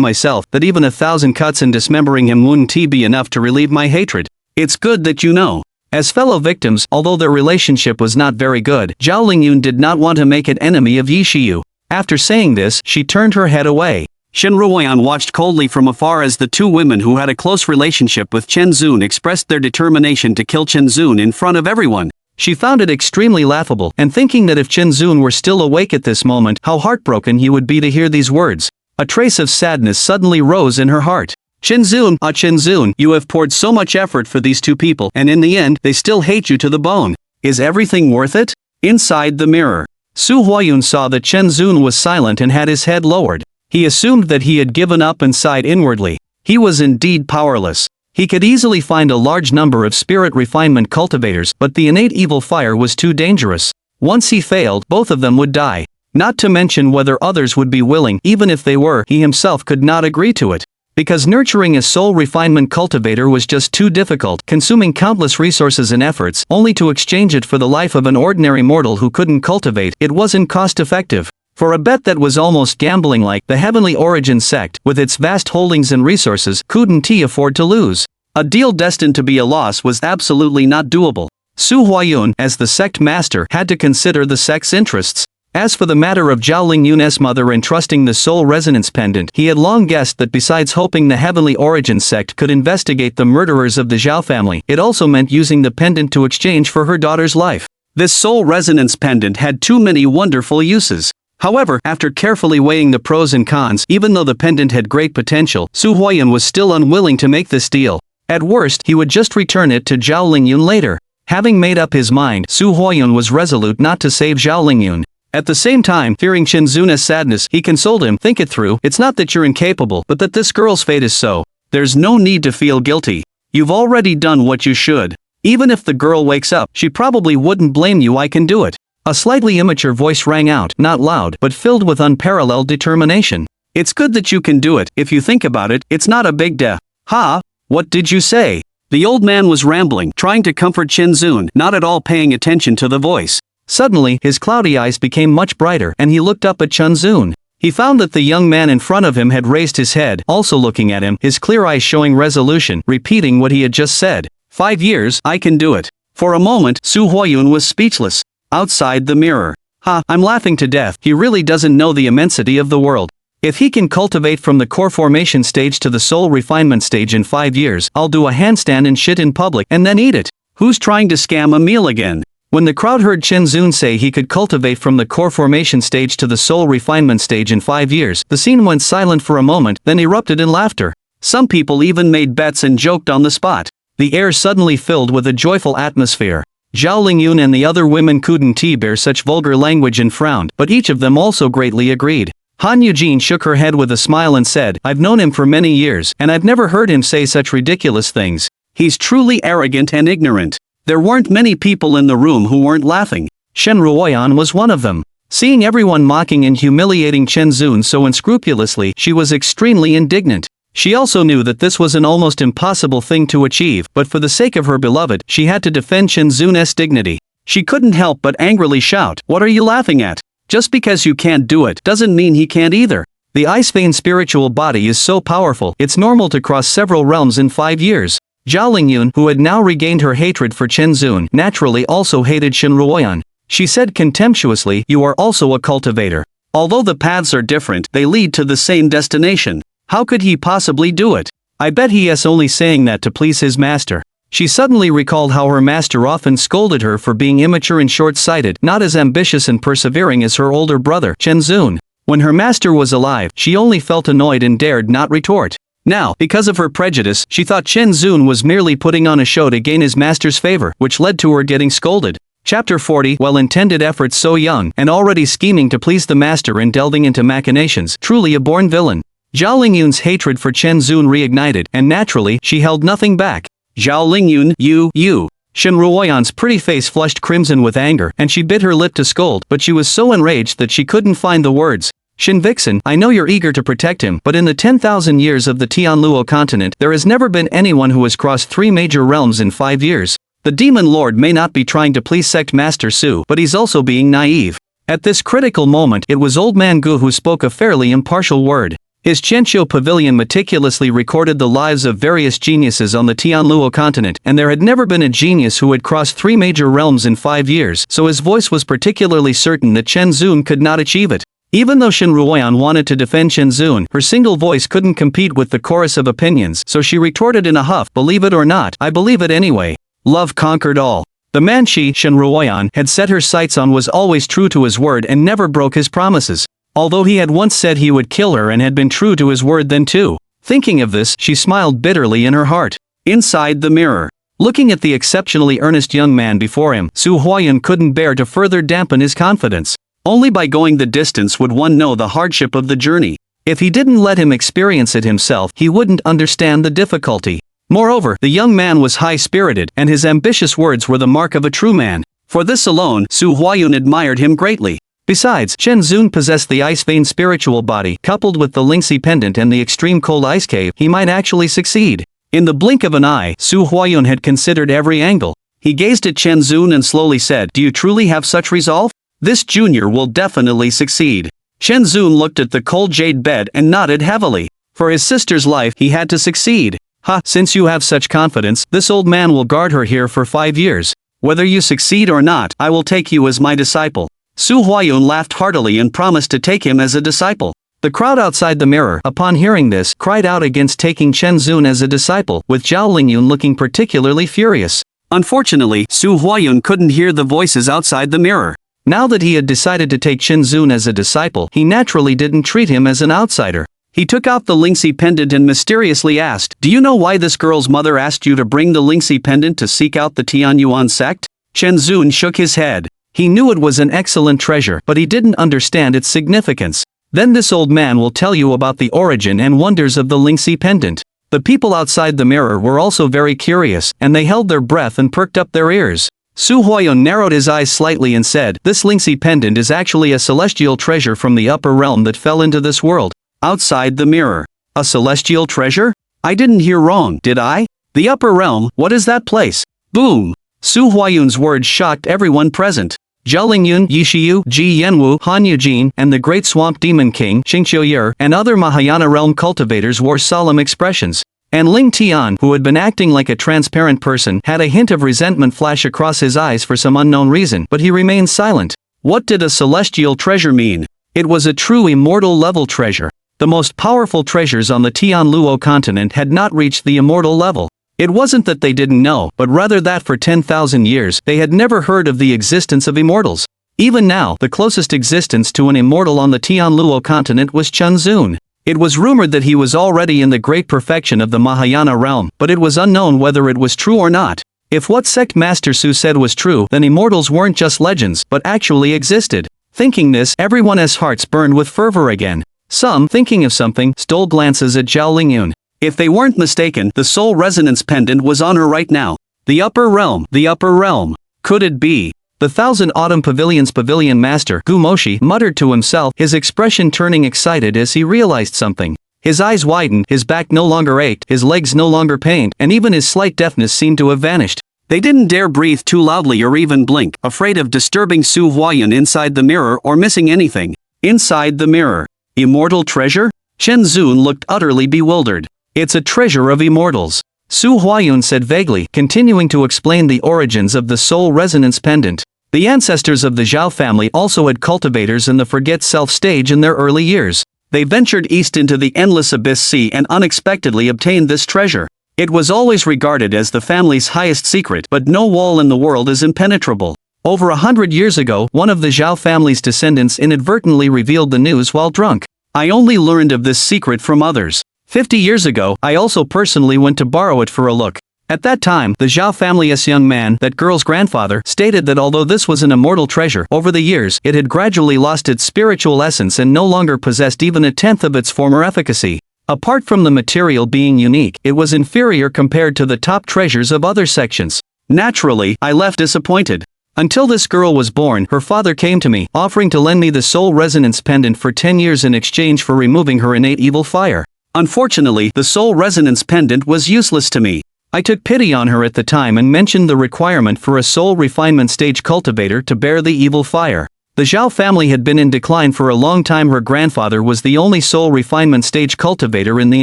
myself, that even 1,000 cuts and dismembering him wouldn't be enough to relieve my hatred. It's good that you know. As fellow victims, although their relationship was not very good, Zhao Lingyun did not want to make an enemy of Yi Shiyu. After saying this, she turned her head away. Shen Ruoyan watched coldly from afar as the 2 women who had a close relationship with Chen Zun expressed their determination to kill Chen Zun in front of everyone. She found it extremely laughable, and thinking that if Chen Zun were still awake at this moment, how heartbroken he would be to hear these words. A trace of sadness suddenly rose in her heart. Chen Zun, you have poured so much effort for these 2 people, and in the end, they still hate you to the bone. Is everything worth it? Inside the mirror. Su Huayun saw that Chen Zun was silent and had his head lowered. He assumed that he had given up and sighed inwardly. He was indeed powerless. He could easily find a large number of spirit refinement cultivators, but the innate evil fire was too dangerous. Once he failed, both of them would die. Not to mention whether others would be willing, even if they were, he himself could not agree to it. Because nurturing a soul refinement cultivator was just too difficult, consuming countless resources and efforts, only to exchange it for the life of an ordinary mortal who couldn't cultivate, it wasn't cost-effective. For a bet that was almost gambling-like, the Heavenly Origin sect, with its vast holdings and resources, couldn't afford to lose. A deal destined to be a loss was absolutely not doable. Su Huayun, as the sect master, had to consider the sect's interests. As for the matter of Zhao Lingyun's mother entrusting the soul resonance pendant, he had long guessed that besides hoping the Heavenly Origin sect could investigate the murderers of the Zhao family, it also meant using the pendant to exchange for her daughter's life. This soul resonance pendant had too many wonderful uses. However, after carefully weighing the pros and cons, even though the pendant had great potential, Su Huayun was still unwilling to make this deal. At worst, he would just return it to Zhao Lingyun later. Having made up his mind, Su Huayun was resolute not to save Zhao Lingyun. At the same time, fearing Chen Zun's sadness, he consoled him, think it through, it's not that you're incapable, but that this girl's fate is so. There's no need to feel guilty. You've already done what you should. Even if the girl wakes up, she probably wouldn't blame you. I can do it. A slightly immature voice rang out, not loud, but filled with unparalleled determination. It's good that you can do it. If you think about it, it's not a big deal. Ha? What did you say? The old man was rambling, trying to comfort Chen Zun, not at all paying attention to the voice. Suddenly, his cloudy eyes became much brighter, and he looked up at Chen Zun. He found that the young man in front of him had raised his head, also looking at him, his clear eyes showing resolution, repeating what he had just said. 5 years, I can do it. For a moment, Su Huayun was speechless. Outside the mirror. Ha, I'm laughing to death. He really doesn't know the immensity of the world. If he can cultivate from the core formation stage to the soul refinement stage in 5 years, I'll do a handstand and shit in public and then eat it. Who's trying to scam a meal again? When the crowd heard Chen Zun say he could cultivate from the core formation stage to the soul refinement stage in 5 years, the scene went silent for a moment, then erupted in laughter. Some people even made bets and joked on the spot. The air suddenly filled with a joyful atmosphere. Zhao Lingyun and the other women couldn't bear such vulgar language and frowned, but each of them also greatly agreed. Han Eugene shook her head with a smile and said, I've known him for many years, and I've never heard him say such ridiculous things. He's truly arrogant and ignorant. There weren't many people in the room who weren't laughing. Shen Ruoyan was one of them. Seeing everyone mocking and humiliating Chen Zun so unscrupulously, she was extremely indignant. She also knew that this was an almost impossible thing to achieve, but for the sake of her beloved, she had to defend Chen Zun's dignity. She couldn't help but angrily shout, What are you laughing at? Just because you can't do it, doesn't mean he can't either. The Ice Vein spiritual body is so powerful, it's normal to cross several realms in 5 years. Zhao Lingyun, who had now regained her hatred for Chen Zun, naturally also hated Shen Ruoyan. She said contemptuously, You are also a cultivator. Although the paths are different, they lead to the same destination. How could he possibly do it? I bet he is only saying that to please his master. She suddenly recalled how her master often scolded her for being immature and short-sighted, not as ambitious and persevering as her older brother, Chen Zun. When her master was alive, she only felt annoyed and dared not retort. Now, because of her prejudice, she thought Chen Zun was merely putting on a show to gain his master's favor, which led to her getting scolded. Chapter 40 Well-intended efforts so young, and already scheming to please the master and delving into machinations, truly a born villain. Zhao Lingyun's hatred for Chen Zun reignited, and naturally, she held nothing back. Zhao Lingyun, you. Shen Ruoyan's pretty face flushed crimson with anger, and she bit her lip to scold, but she was so enraged that she couldn't find the words. Shin Vixen, I know you're eager to protect him, but in the 10,000 years of the Tianluo continent, there has never been anyone who has crossed 3 major realms in 5 years. The Demon Lord may not be trying to please Sect Master Su, but he's also being naive. At this critical moment, it was Old Man Gu who spoke a fairly impartial word. His Qianqiu pavilion meticulously recorded the lives of various geniuses on the Tianluo continent, and there had never been a genius who had crossed 3 major realms in 5 years, so his voice was particularly certain that Chen Zun could not achieve it. Even though Shen Ruoyan wanted to defend Chen Zun, her single voice couldn't compete with the chorus of opinions, so she retorted in a huff, Believe it or not, I believe it anyway. Love conquered all. The man she, Shen Ruoyan, had set her sights on was always true to his word and never broke his promises. Although he had once said he would kill her and had been true to his word then too. Thinking of this, she smiled bitterly in her heart. Inside the mirror. Looking at the exceptionally earnest young man before him, Su Huayun couldn't bear to further dampen his confidence. Only by going the distance would one know the hardship of the journey. If he didn't let him experience it himself, he wouldn't understand the difficulty. Moreover, the young man was high-spirited, and his ambitious words were the mark of a true man. For this alone, Su Huayun admired him greatly. Besides, Chen Zun possessed the Ice Vein spiritual body, coupled with the Lingxi pendant and the extreme cold ice cave, he might actually succeed. In the blink of an eye, Su Huayun had considered every angle. He gazed at Chen Zun and slowly said, Do you truly have such resolve? This junior will definitely succeed. Chen Zun looked at the cold jade bed and nodded heavily. For his sister's life, he had to succeed. Ha, since you have such confidence, this old man will guard her here for 5 years. Whether you succeed or not, I will take you as my disciple. Su Huayun laughed heartily and promised to take him as a disciple. The crowd outside the mirror, upon hearing this, cried out against taking Chen Zun as a disciple, with Zhao Lingyun looking particularly furious. Unfortunately, Su Huayun couldn't hear the voices outside the mirror. Now that he had decided to take Chen Zun as a disciple, he naturally didn't treat him as an outsider. He took out the Lingxi pendant and mysteriously asked, Do you know why this girl's mother asked you to bring the Lingxi pendant to seek out the Tianyuan sect? Chen Zun shook his head. He knew it was an excellent treasure, but he didn't understand its significance. Then this old man will tell you about the origin and wonders of the Lingxi pendant. The people outside the mirror were also very curious, and they held their breath and perked up their ears. Su Huayun narrowed his eyes slightly and said, "This Lingxi pendant is actually a celestial treasure from the upper realm that fell into this world, outside the mirror." A celestial treasure? I didn't hear wrong, did I? The upper realm, what is that place? Boom! Su Huayun's words shocked everyone present. Zhao Lingyun, Yishiyu, Ji Yanwu, Han Yujin, and the great swamp demon king, Qingqiuyer, and other Mahayana realm cultivators wore solemn expressions. And Ling Tian, who had been acting like a transparent person, had a hint of resentment flash across his eyes for some unknown reason, but he remained silent. What did a celestial treasure mean? It was a true immortal level treasure. The most powerful treasures on the Tianluo continent had not reached the immortal level. It wasn't that they didn't know, but rather that for 10,000 years, they had never heard of the existence of immortals. Even now, the closest existence to an immortal on the Tianluo continent was Chen Zun. It was rumored that he was already in the great perfection of the Mahayana realm, but it was unknown whether it was true or not. If what sect Master Su said was true, then immortals weren't just legends, but actually existed. Thinking this, everyone's hearts burned with fervor again. Some, thinking of something, stole glances at Zhao Lingyun. If they weren't mistaken, the soul resonance pendant was on her right now. The upper realm, the upper realm. Could it be? The Thousand Autumn Pavilion's pavilion master, Gumoshi, muttered to himself, his expression turning excited as he realized something. His eyes widened, his back no longer ached, his legs no longer pained, and even his slight deafness seemed to have vanished. They didn't dare breathe too loudly or even blink, afraid of disturbing Su Huayun inside the mirror or missing anything. Inside the mirror. Immortal treasure? Chen Zun looked utterly bewildered. It's a treasure of immortals. Su Huayun said vaguely, continuing to explain the origins of the soul resonance pendant. The ancestors of the Zhao family also had cultivators in the forget self stage in their early years. They ventured east into the endless abyss sea and unexpectedly obtained this treasure. It was always regarded as the family's highest secret, but no wall in the world is impenetrable. Over 100 years ago, one of the Zhao family's descendants inadvertently revealed the news while drunk. I only learned of this secret from others. 50 years ago, I also personally went to borrow it for a look. At that time, the Zhao family's young man, that girl's grandfather, stated that although this was an immortal treasure, over the years, it had gradually lost its spiritual essence and no longer possessed even a tenth of its former efficacy. Apart from the material being unique, it was inferior compared to the top treasures of other sections. Naturally, I left disappointed. Until this girl was born, her father came to me, offering to lend me the soul resonance pendant for 10 years in exchange for removing her innate evil fire. Unfortunately, the soul resonance pendant was useless to me. I took pity on her at the time and mentioned the requirement for a soul refinement stage cultivator to bear the evil fire. The Zhao family had been in decline for a long time. Her grandfather was the only soul refinement stage cultivator in the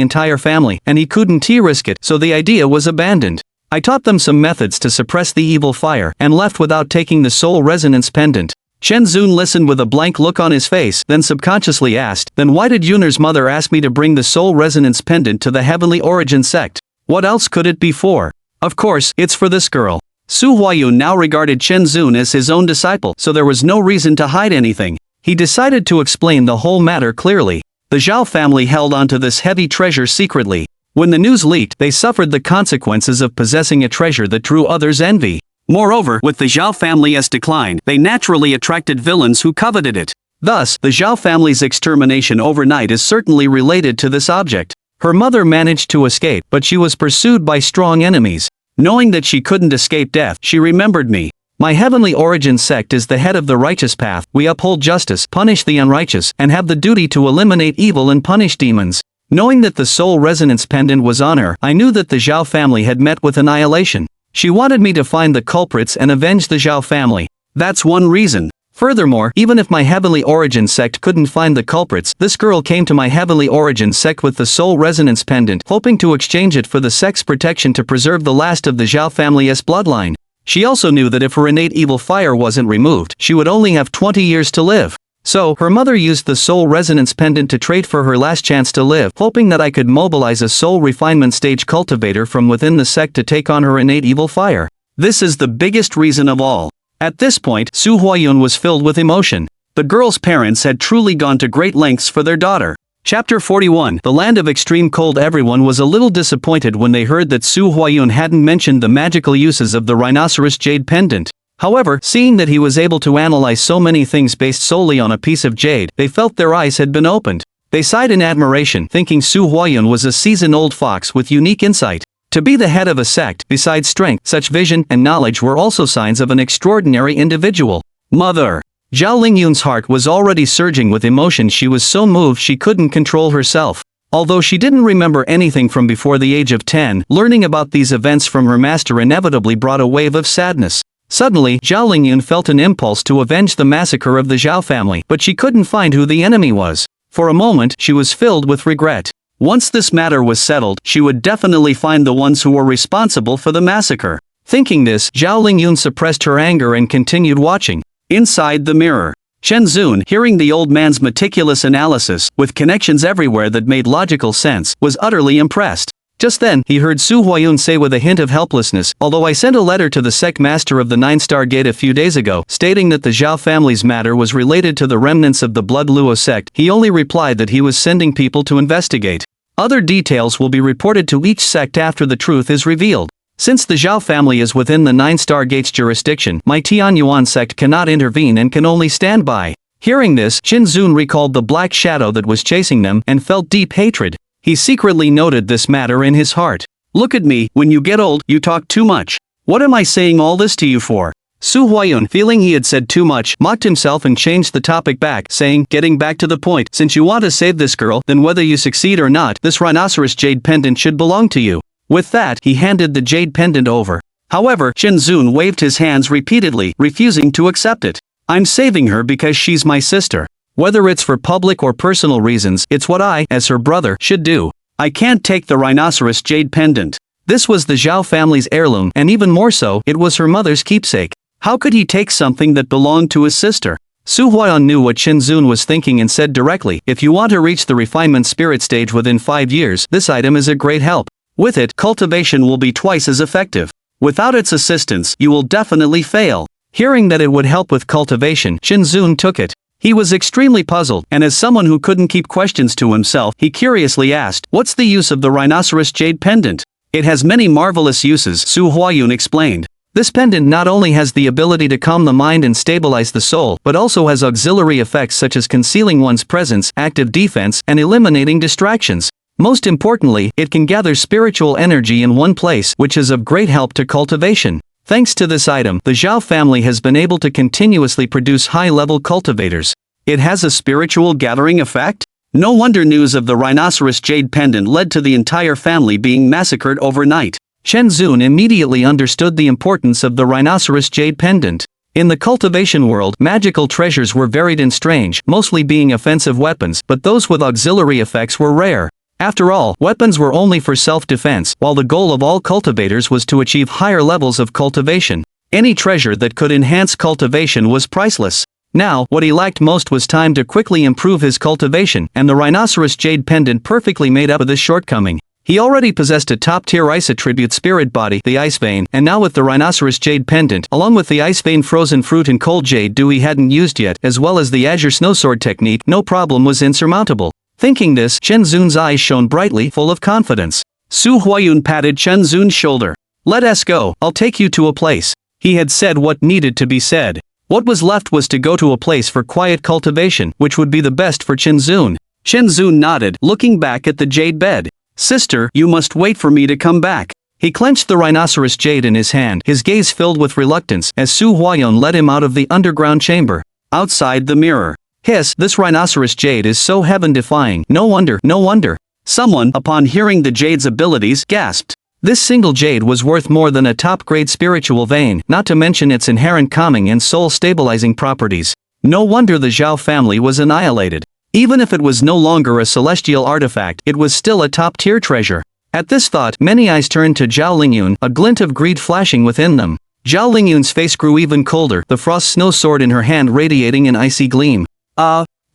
entire family, and he couldn't risk it, so the idea was abandoned. I taught them some methods to suppress the evil fire, and left without taking the soul resonance pendant. Chen Zun listened with a blank look on his face, then subconsciously asked, "Then why did Yunar's mother ask me to bring the soul resonance pendant to the Heavenly Origin sect? What else could it be for? Of course, it's for this girl." Su Huayun now regarded Chen Zun as his own disciple, so there was no reason to hide anything. He decided to explain the whole matter clearly. The Zhao family held onto this heavy treasure secretly. When the news leaked, they suffered the consequences of possessing a treasure that drew others' envy. Moreover, with the Zhao family's decline, they naturally attracted villains who coveted it. Thus, the Zhao family's extermination overnight is certainly related to this object. Her mother managed to escape, but she was pursued by strong enemies. Knowing that she couldn't escape death, she remembered me. My Heavenly Origin sect is the head of the righteous path. We uphold justice, punish the unrighteous, and have the duty to eliminate evil and punish demons. Knowing that the soul resonance pendant was on her, I knew that the Zhao family had met with annihilation. She wanted me to find the culprits and avenge the Zhao family. That's one reason. Furthermore, even if my Heavenly Origin sect couldn't find the culprits, this girl came to my Heavenly Origin sect with the soul resonance pendant, hoping to exchange it for the sect's protection to preserve the last of the Zhao family's bloodline. She also knew that if her innate evil fire wasn't removed, she would only have 20 years to live. So, her mother used the soul resonance pendant to trade for her last chance to live, hoping that I could mobilize a soul refinement stage cultivator from within the sect to take on her innate evil fire. This is the biggest reason of all. At this point, Su Huayun was filled with emotion. The girl's parents had truly gone to great lengths for their daughter. Chapter 41, The Land of Extreme Cold. Everyone was a little disappointed when they heard that Su Huayun hadn't mentioned the magical uses of the rhinoceros jade pendant. However, seeing that he was able to analyze so many things based solely on a piece of jade, they felt their eyes had been opened. They sighed in admiration, thinking Su Huayun was a seasoned old fox with unique insight. To be the head of a sect, besides strength, such vision and knowledge were also signs of an extraordinary individual. Mother! Zhao Lingyun's heart was already surging with emotion. She was so moved she couldn't control herself. Although she didn't remember anything from before the age of 10, learning about these events from her master inevitably brought a wave of sadness. Suddenly, Zhao Lingyun felt an impulse to avenge the massacre of the Zhao family, but she couldn't find who the enemy was. For a moment, she was filled with regret. Once this matter was settled, she would definitely find the ones who were responsible for the massacre. Thinking this, Zhao Lingyun suppressed her anger and continued watching. Inside the mirror, Chen Zun, hearing the old man's meticulous analysis, with connections everywhere that made logical sense, was utterly impressed. Just then, he heard Su Huayun say with a hint of helplessness, "Although I sent a letter to the sect master of the 9-star gate a few days ago, stating that the Zhao family's matter was related to the remnants of the Blood Luo sect, he only replied that he was sending people to investigate. Other details will be reported to each sect after the truth is revealed. Since the Zhao family is within the 9-star gate's jurisdiction, my Tianyuan sect cannot intervene and can only stand by." Hearing this, Qin Zun recalled the black shadow that was chasing them and felt deep hatred. He secretly noted this matter in his heart. "Look at me, when you get old, you talk too much. What am I saying all this to you for?" Su Huayun, feeling he had said too much, mocked himself and changed the topic back, saying, "Getting back to the point, since you want to save this girl, then whether you succeed or not, this rhinoceros jade pendant should belong to you." With that, he handed the jade pendant over. However, Qin Zun waved his hands repeatedly, refusing to accept it. "I'm saving her because she's my sister. Whether it's for public or personal reasons, it's what I, as her brother, should do. I can't take the rhinoceros jade pendant." This was the Zhao family's heirloom, and even more so, it was her mother's keepsake. How could he take something that belonged to his sister? Su Huayun knew what Qin Zun was thinking and said directly, "If you want to reach the refinement spirit stage within 5 years, this item is a great help. With it, cultivation will be twice as effective. Without its assistance, you will definitely fail." Hearing that it would help with cultivation, Qin Zun took it. He was extremely puzzled, and as someone who couldn't keep questions to himself, he curiously asked, "What's the use of the rhinoceros jade pendant?" "It has many marvelous uses," Su Huayun explained. "This pendant not only has the ability to calm the mind and stabilize the soul, but also has auxiliary effects such as concealing one's presence, active defense, and eliminating distractions. Most importantly, it can gather spiritual energy in one place, which is of great help to cultivation. Thanks to this item, the Zhao family has been able to continuously produce high-level cultivators. It has a spiritual gathering effect? No wonder news of the rhinoceros jade pendant led to the entire family being massacred overnight." Chen Zun immediately understood the importance of the rhinoceros jade pendant. In the cultivation world, magical treasures were varied and strange, mostly being offensive weapons, but those with auxiliary effects were rare. After all, weapons were only for self-defense, while the goal of all cultivators was to achieve higher levels of cultivation. Any treasure that could enhance cultivation was priceless. Now, what he lacked most was time to quickly improve his cultivation, and the rhinoceros jade pendant perfectly made up for this shortcoming. He already possessed a top-tier ice attribute spirit body, the Ice Vein, and now with the rhinoceros jade pendant, along with the Ice Vein frozen fruit and cold jade dew he hadn't used yet, as well as the Azure Snowsword technique, no problem was insurmountable. Thinking this, Chen Zun's eyes shone brightly, full of confidence. Su Huayun patted Chen Zun's shoulder. "Let us go, I'll take you to a place." He had said what needed to be said. What was left was to go to a place for quiet cultivation, which would be the best for Chen Zun. Chen Zun nodded, looking back at the jade bed. "Sister, you must wait for me to come back." He clenched the rhinoceros jade in his hand, his gaze filled with reluctance, as Su Huayun led him out of the underground chamber. Outside the mirror. "Hiss, this rhinoceros jade is so heaven-defying, no wonder. Someone, upon hearing the jade's abilities, gasped. This single jade was worth more than a top-grade spiritual vein, not to mention its inherent calming and soul-stabilizing properties. No wonder the Zhao family was annihilated. Even if it was no longer a celestial artifact, it was still a top-tier treasure. At this thought, many eyes turned to Zhao Lingyun, a glint of greed flashing within them. Zhao Lingyun's face grew even colder, the frost snow sword in her hand radiating an icy gleam.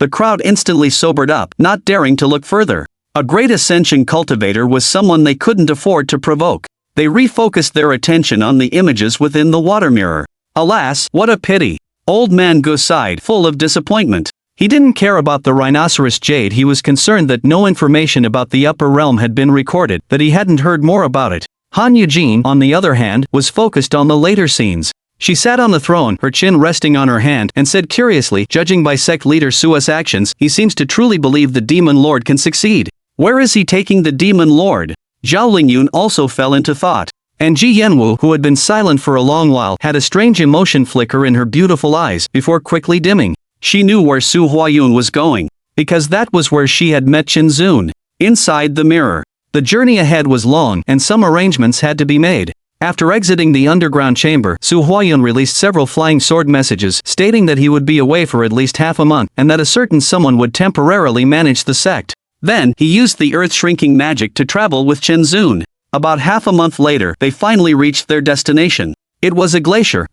The crowd instantly sobered up, not daring to look further. A great ascension cultivator was someone they couldn't afford to provoke. They refocused their attention on the images within the water mirror. Alas, what a pity. Old man Gu sighed, full of disappointment. He didn't care about the rhinoceros jade, he was concerned that no information about the upper realm had been recorded, that he hadn't heard more about it. Han Eugene, on the other hand, was focused on the later scenes. She sat on the throne, her chin resting on her hand, and said curiously, judging by sect leader Sua's actions, he seems to truly believe the demon lord can succeed. Where is he taking the demon lord? Zhao Lingyun also fell into thought. And Ji Yanwu, who had been silent for a long while, had a strange emotion flicker in her beautiful eyes, before quickly dimming. She knew where Su Huayun was going, because that was where she had met Qin Zun. Inside the mirror. The journey ahead was long, and some arrangements had to be made. After exiting the underground chamber, Su Huayun released several flying sword messages, stating that he would be away for at least half a month, and that a certain someone would temporarily manage the sect. Then, he used the earth-shrinking magic to travel with Qin Zun. About half a month later, they finally reached their destination. It was a glacier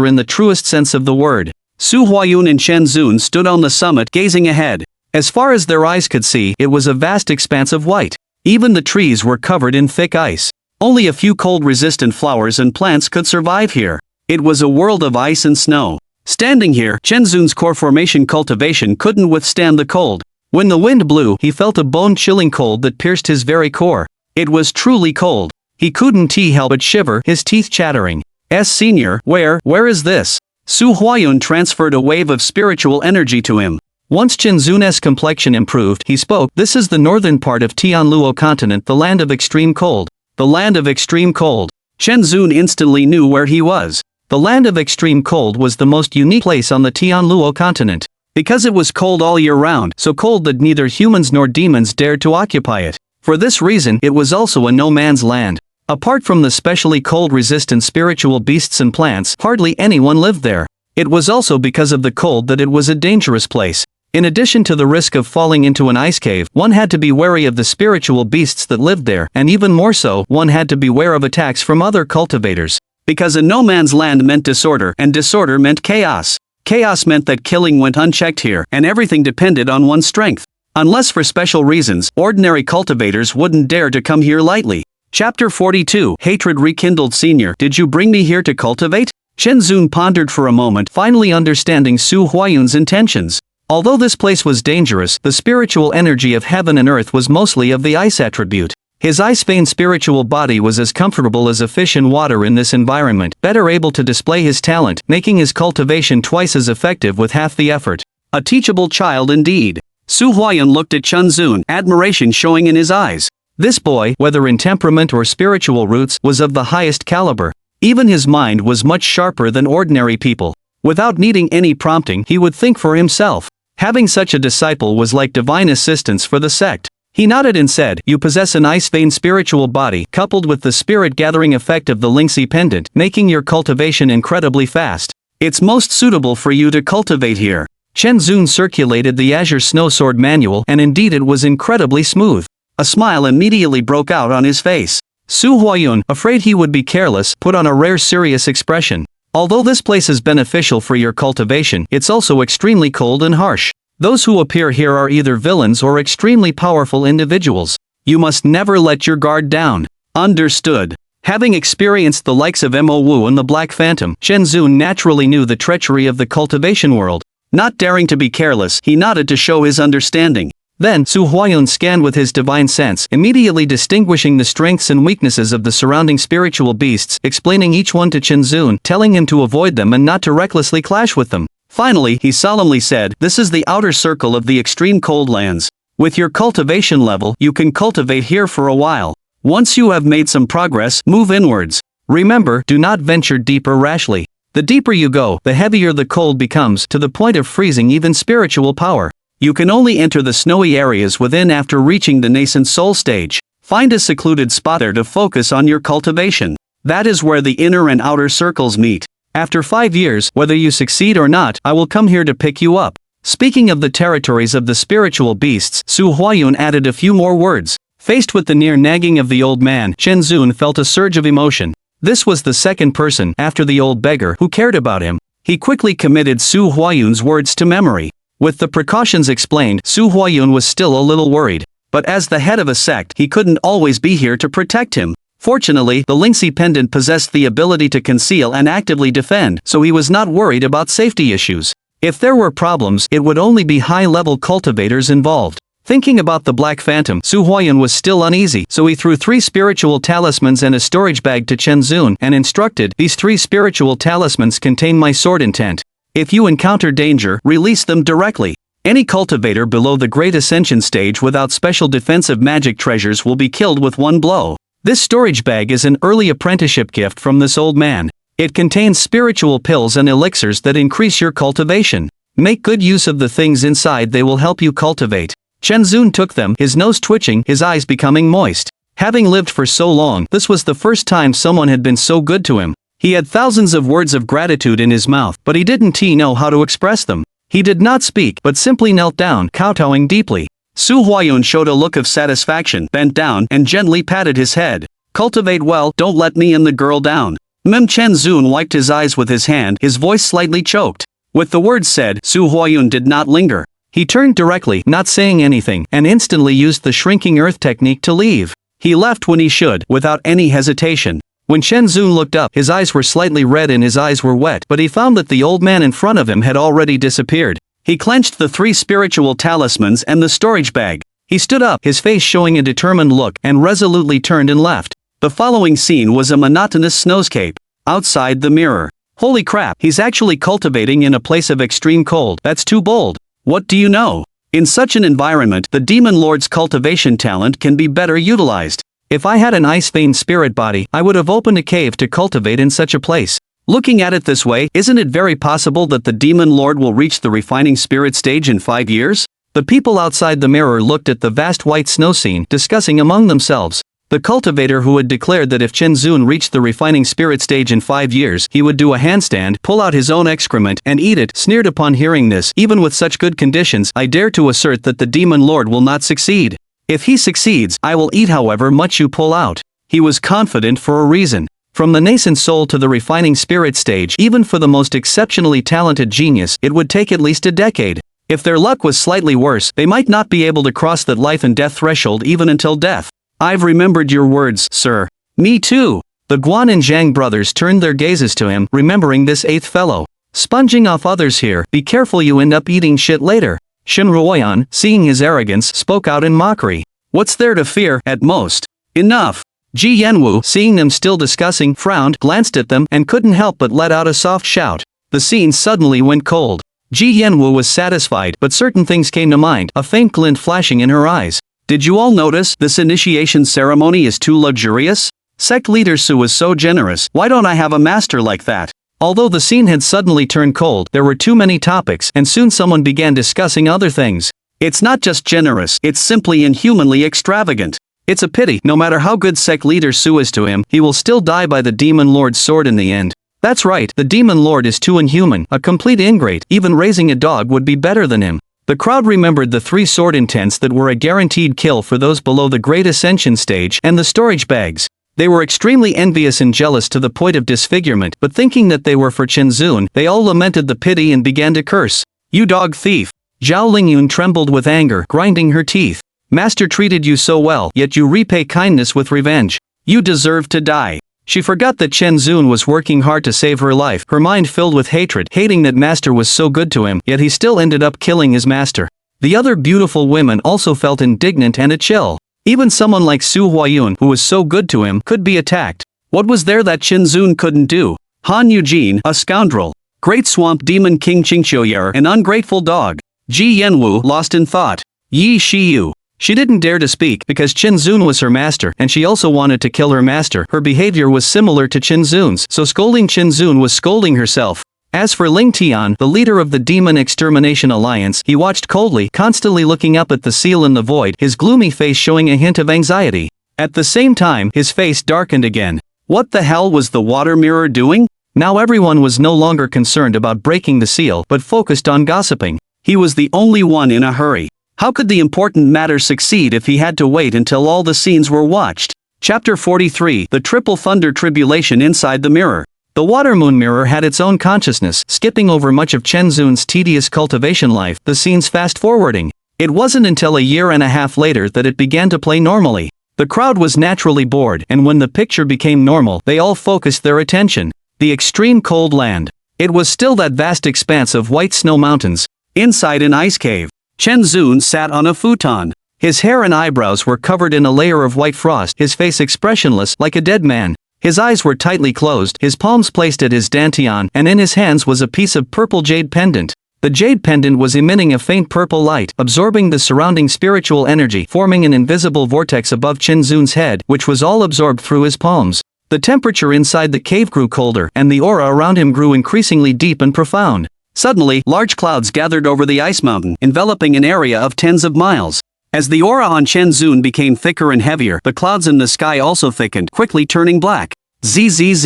in the truest sense of the word. Su Huayun and Qin Zun stood on the summit, gazing ahead. As far as their eyes could see, it was a vast expanse of white. Even the trees were covered in thick ice. Only a few cold-resistant flowers and plants could survive here. It was a world of ice and snow. Standing here, Qin Zun's core formation cultivation couldn't withstand the cold. When the wind blew, he felt a bone-chilling cold that pierced his very core. It was truly cold. He couldn't help but shiver, his teeth chattering. Senior, where is this? Su Huayun transferred a wave of spiritual energy to him. Once Qin Zun's complexion improved, he spoke, "This is the northern part of Tianluo continent, the land of extreme cold." The land of extreme cold. Qin Zun instantly knew where he was. The land of extreme cold was the most unique place on the Tianluo continent. Because it was cold all year round, so cold that neither humans nor demons dared to occupy it. For this reason, it was also a no-man's land. Apart from the specially cold-resistant spiritual beasts and plants, hardly anyone lived there. It was also because of the cold that it was a dangerous place. In addition to the risk of falling into an ice cave, one had to be wary of the spiritual beasts that lived there, and even more so, one had to beware of attacks from other cultivators. Because a no-man's land meant disorder, and disorder meant chaos. Chaos meant that killing went unchecked here, and everything depended on one's strength. Unless for special reasons, ordinary cultivators wouldn't dare to come here lightly. Chapter 42, Hatred Rekindled. Senior, did you bring me here to cultivate? Qin Zun pondered for a moment, finally understanding Su Huayun's intentions. Although this place was dangerous, the spiritual energy of heaven and earth was mostly of the ice attribute. His ice-veined spiritual body was as comfortable as a fish in water in this environment, better able to display his talent, making his cultivation twice as effective with half the effort. A teachable child indeed. Su Huayun looked at Qin Zun, admiration showing in his eyes. This boy, whether in temperament or spiritual roots, was of the highest caliber. Even his mind was much sharper than ordinary people. Without needing any prompting, he would think for himself. Having such a disciple was like divine assistance for the sect. He nodded and said, "You possess an ice-veined spiritual body, coupled with the spirit-gathering effect of the Lingxi pendant, making your cultivation incredibly fast. It's most suitable for you to cultivate here." Qin Zun circulated the Azure Snow Sword manual, and indeed it was incredibly smooth. A smile immediately broke out on his face. Su Huayun, afraid he would be careless, put on a rare serious expression. "Although this place is beneficial for your cultivation, it's also extremely cold and harsh. Those who appear here are either villains or extremely powerful individuals. You must never let your guard down." Understood. Having experienced the likes of Mo Wu and the Black Phantom, Qin Zun naturally knew the treachery of the cultivation world. Not daring to be careless, he nodded to show his understanding. Then, Su Huayun scanned with his divine sense, immediately distinguishing the strengths and weaknesses of the surrounding spiritual beasts, explaining each one to Qin Zun, telling him to avoid them and not to recklessly clash with them. Finally, he solemnly said, "This is the outer circle of the extreme cold lands. With your cultivation level, you can cultivate here for a while. Once you have made some progress, move inwards. Remember, do not venture deeper rashly. The deeper you go, the heavier the cold becomes, to the point of freezing even spiritual power. You can only enter the snowy areas within after reaching the nascent soul stage. Find a secluded spot there to focus on your cultivation. That is where the inner and outer circles meet. After 5 years, whether you succeed or not, I will come here to pick you up." Speaking of the territories of the spiritual beasts, Su Huayun added a few more words. Faced with the near nagging of the old man, Qin Zun felt a surge of emotion. This was the second person, after the old beggar, who cared about him. He quickly committed Su Huayun's words to memory. With the precautions explained, Su Huayun was still a little worried. But as the head of a sect, he couldn't always be here to protect him. Fortunately, the Lingxi pendant possessed the ability to conceal and actively defend, so he was not worried about safety issues. If there were problems, it would only be high-level cultivators involved. Thinking about the Black Phantom, Su Huayun was still uneasy, so he threw 3 spiritual talismans and a storage bag to Chen Zun and instructed, "These 3 spiritual talismans contain my sword intent. If you encounter danger, release them directly. Any cultivator below the Great Ascension stage without special defensive magic treasures will be killed with one blow." This storage bag is an early apprenticeship gift from this old man. It contains spiritual pills and elixirs that increase your cultivation. Make good use of the things inside, they will help you cultivate. Chen Zun took them, his nose twitching, his eyes becoming moist. Having lived for so long, this was the first time someone had been so good to him. He had thousands of words of gratitude in his mouth, but he didn't know how to express them. He did not speak, but simply knelt down, kowtowing deeply. Su Huayun showed a look of satisfaction, bent down, and gently patted his head. "Cultivate well, don't let me and the girl down." Chen Zun wiped his eyes with his hand, his voice slightly choked. With the words said, Su Huayun did not linger. He turned directly, not saying anything, and instantly used the shrinking earth technique to leave. He left when he should, without any hesitation. When Chen Zun looked up, his eyes were slightly red and his eyes were wet, but he found that the old man in front of him had already disappeared. He clenched the 3 spiritual talismans and the storage bag. He stood up, his face showing a determined look, and resolutely turned and left. The following scene was a monotonous snowscape. Outside the mirror. Holy crap, he's actually cultivating in a place of extreme cold. That's too bold. What do you know? In such an environment, the Demon Lord's cultivation talent can be better utilized. If I had an ice vein spirit body, I would have opened a cave to cultivate in such a place. Looking at it this way, isn't it very possible that the Demon Lord will reach the refining spirit stage in 5 years? The people outside the mirror looked at the vast white snow scene, discussing among themselves. The cultivator who had declared that if Chen Zun reached the refining spirit stage in 5 years, he would do a handstand, pull out his own excrement, and eat it, sneered upon hearing this. Even with such good conditions, I dare to assert that the Demon Lord will not succeed. If he succeeds, I will eat however much you pull out. He was confident for a reason. From the nascent soul to the refining spirit stage, even for the most exceptionally talented genius, it would take at least a decade. If their luck was slightly worse, they might not be able to cross that life and death threshold even until death. I've remembered your words, sir. Me too. The Guan and Zhang brothers turned their gazes to him, remembering this 8th fellow. Sponging off others here, be careful you end up eating shit later. Shen Ruoyan, seeing his arrogance, spoke out in mockery. What's there to fear, at most? Enough. Ji Yanwu, seeing them still discussing, frowned, glanced at them, and couldn't help but let out a soft shout. The scene suddenly went cold. Ji Yanwu was satisfied, but certain things came to mind, a faint glint flashing in her eyes. Did you all notice, this initiation ceremony is too luxurious? Sect leader Su is so generous, why don't I have a master like that? Although the scene had suddenly turned cold, there were too many topics, and soon someone began discussing other things. It's not just generous, it's simply inhumanly extravagant. It's a pity, no matter how good sect leader Su is to him, he will still die by the Demon Lord's sword in the end. That's right, the Demon Lord is too inhuman, a complete ingrate, even raising a dog would be better than him. The crowd remembered the 3 sword intents that were a guaranteed kill for those below the Great Ascension stage, and the storage bags. They were extremely envious and jealous to the point of disfigurement, but thinking that they were for Chen Zun, they all lamented the pity and began to curse. You dog thief! Zhao Lingyun trembled with anger, grinding her teeth. Master treated you so well, yet you repay kindness with revenge. You deserve to die. She forgot that Chen Zun was working hard to save her life, her mind filled with hatred, hating that master was so good to him, yet he still ended up killing his master. The other beautiful women also felt indignant and a chill. Even someone like Su Huayun, who was so good to him, could be attacked. What was there that Chen Zun couldn't do? Han Eugene, a scoundrel. Great Swamp Demon King Qingqiuyer, an ungrateful dog. Ji Yanwu, lost in thought. Yi Shiyu. She didn't dare to speak because Chen Zun was her master, and she also wanted to kill her master. Her behavior was similar to Chen Zun's, so scolding Chen Zun was scolding herself. As for Ling Tian, the leader of the Demon Extermination Alliance, he watched coldly, constantly looking up at the seal in the void, his gloomy face showing a hint of anxiety. At the same time, his face darkened again. What the hell was the water mirror doing? Now everyone was no longer concerned about breaking the seal, but focused on gossiping. He was the only one in a hurry. How could the important matter succeed if he had to wait until all the scenes were watched? Chapter 43, The Triple Thunder Tribulation Inside the Mirror. The water moon mirror had its own consciousness, skipping over much of Chen Zun's tedious cultivation life, the scenes fast-forwarding. It wasn't until a year and a half later that it began to play normally. The crowd was naturally bored, and when the picture became normal, they all focused their attention. The extreme cold land. It was still that vast expanse of white snow mountains. Inside an ice cave. Chen Zun sat on a futon. His hair and eyebrows were covered in a layer of white frost, his face expressionless like a dead man. His eyes were tightly closed, his palms placed at his dantian, and in his hands was a piece of purple jade pendant. The jade pendant was emitting a faint purple light, absorbing the surrounding spiritual energy, forming an invisible vortex above Chen Zun's head, which was all absorbed through his palms. The temperature inside the cave grew colder, and the aura around him grew increasingly deep and profound. Suddenly, large clouds gathered over the ice mountain, enveloping an area of tens of miles. As the aura on Chen Zun became thicker and heavier, the clouds in the sky also thickened, quickly turning black. Zzz.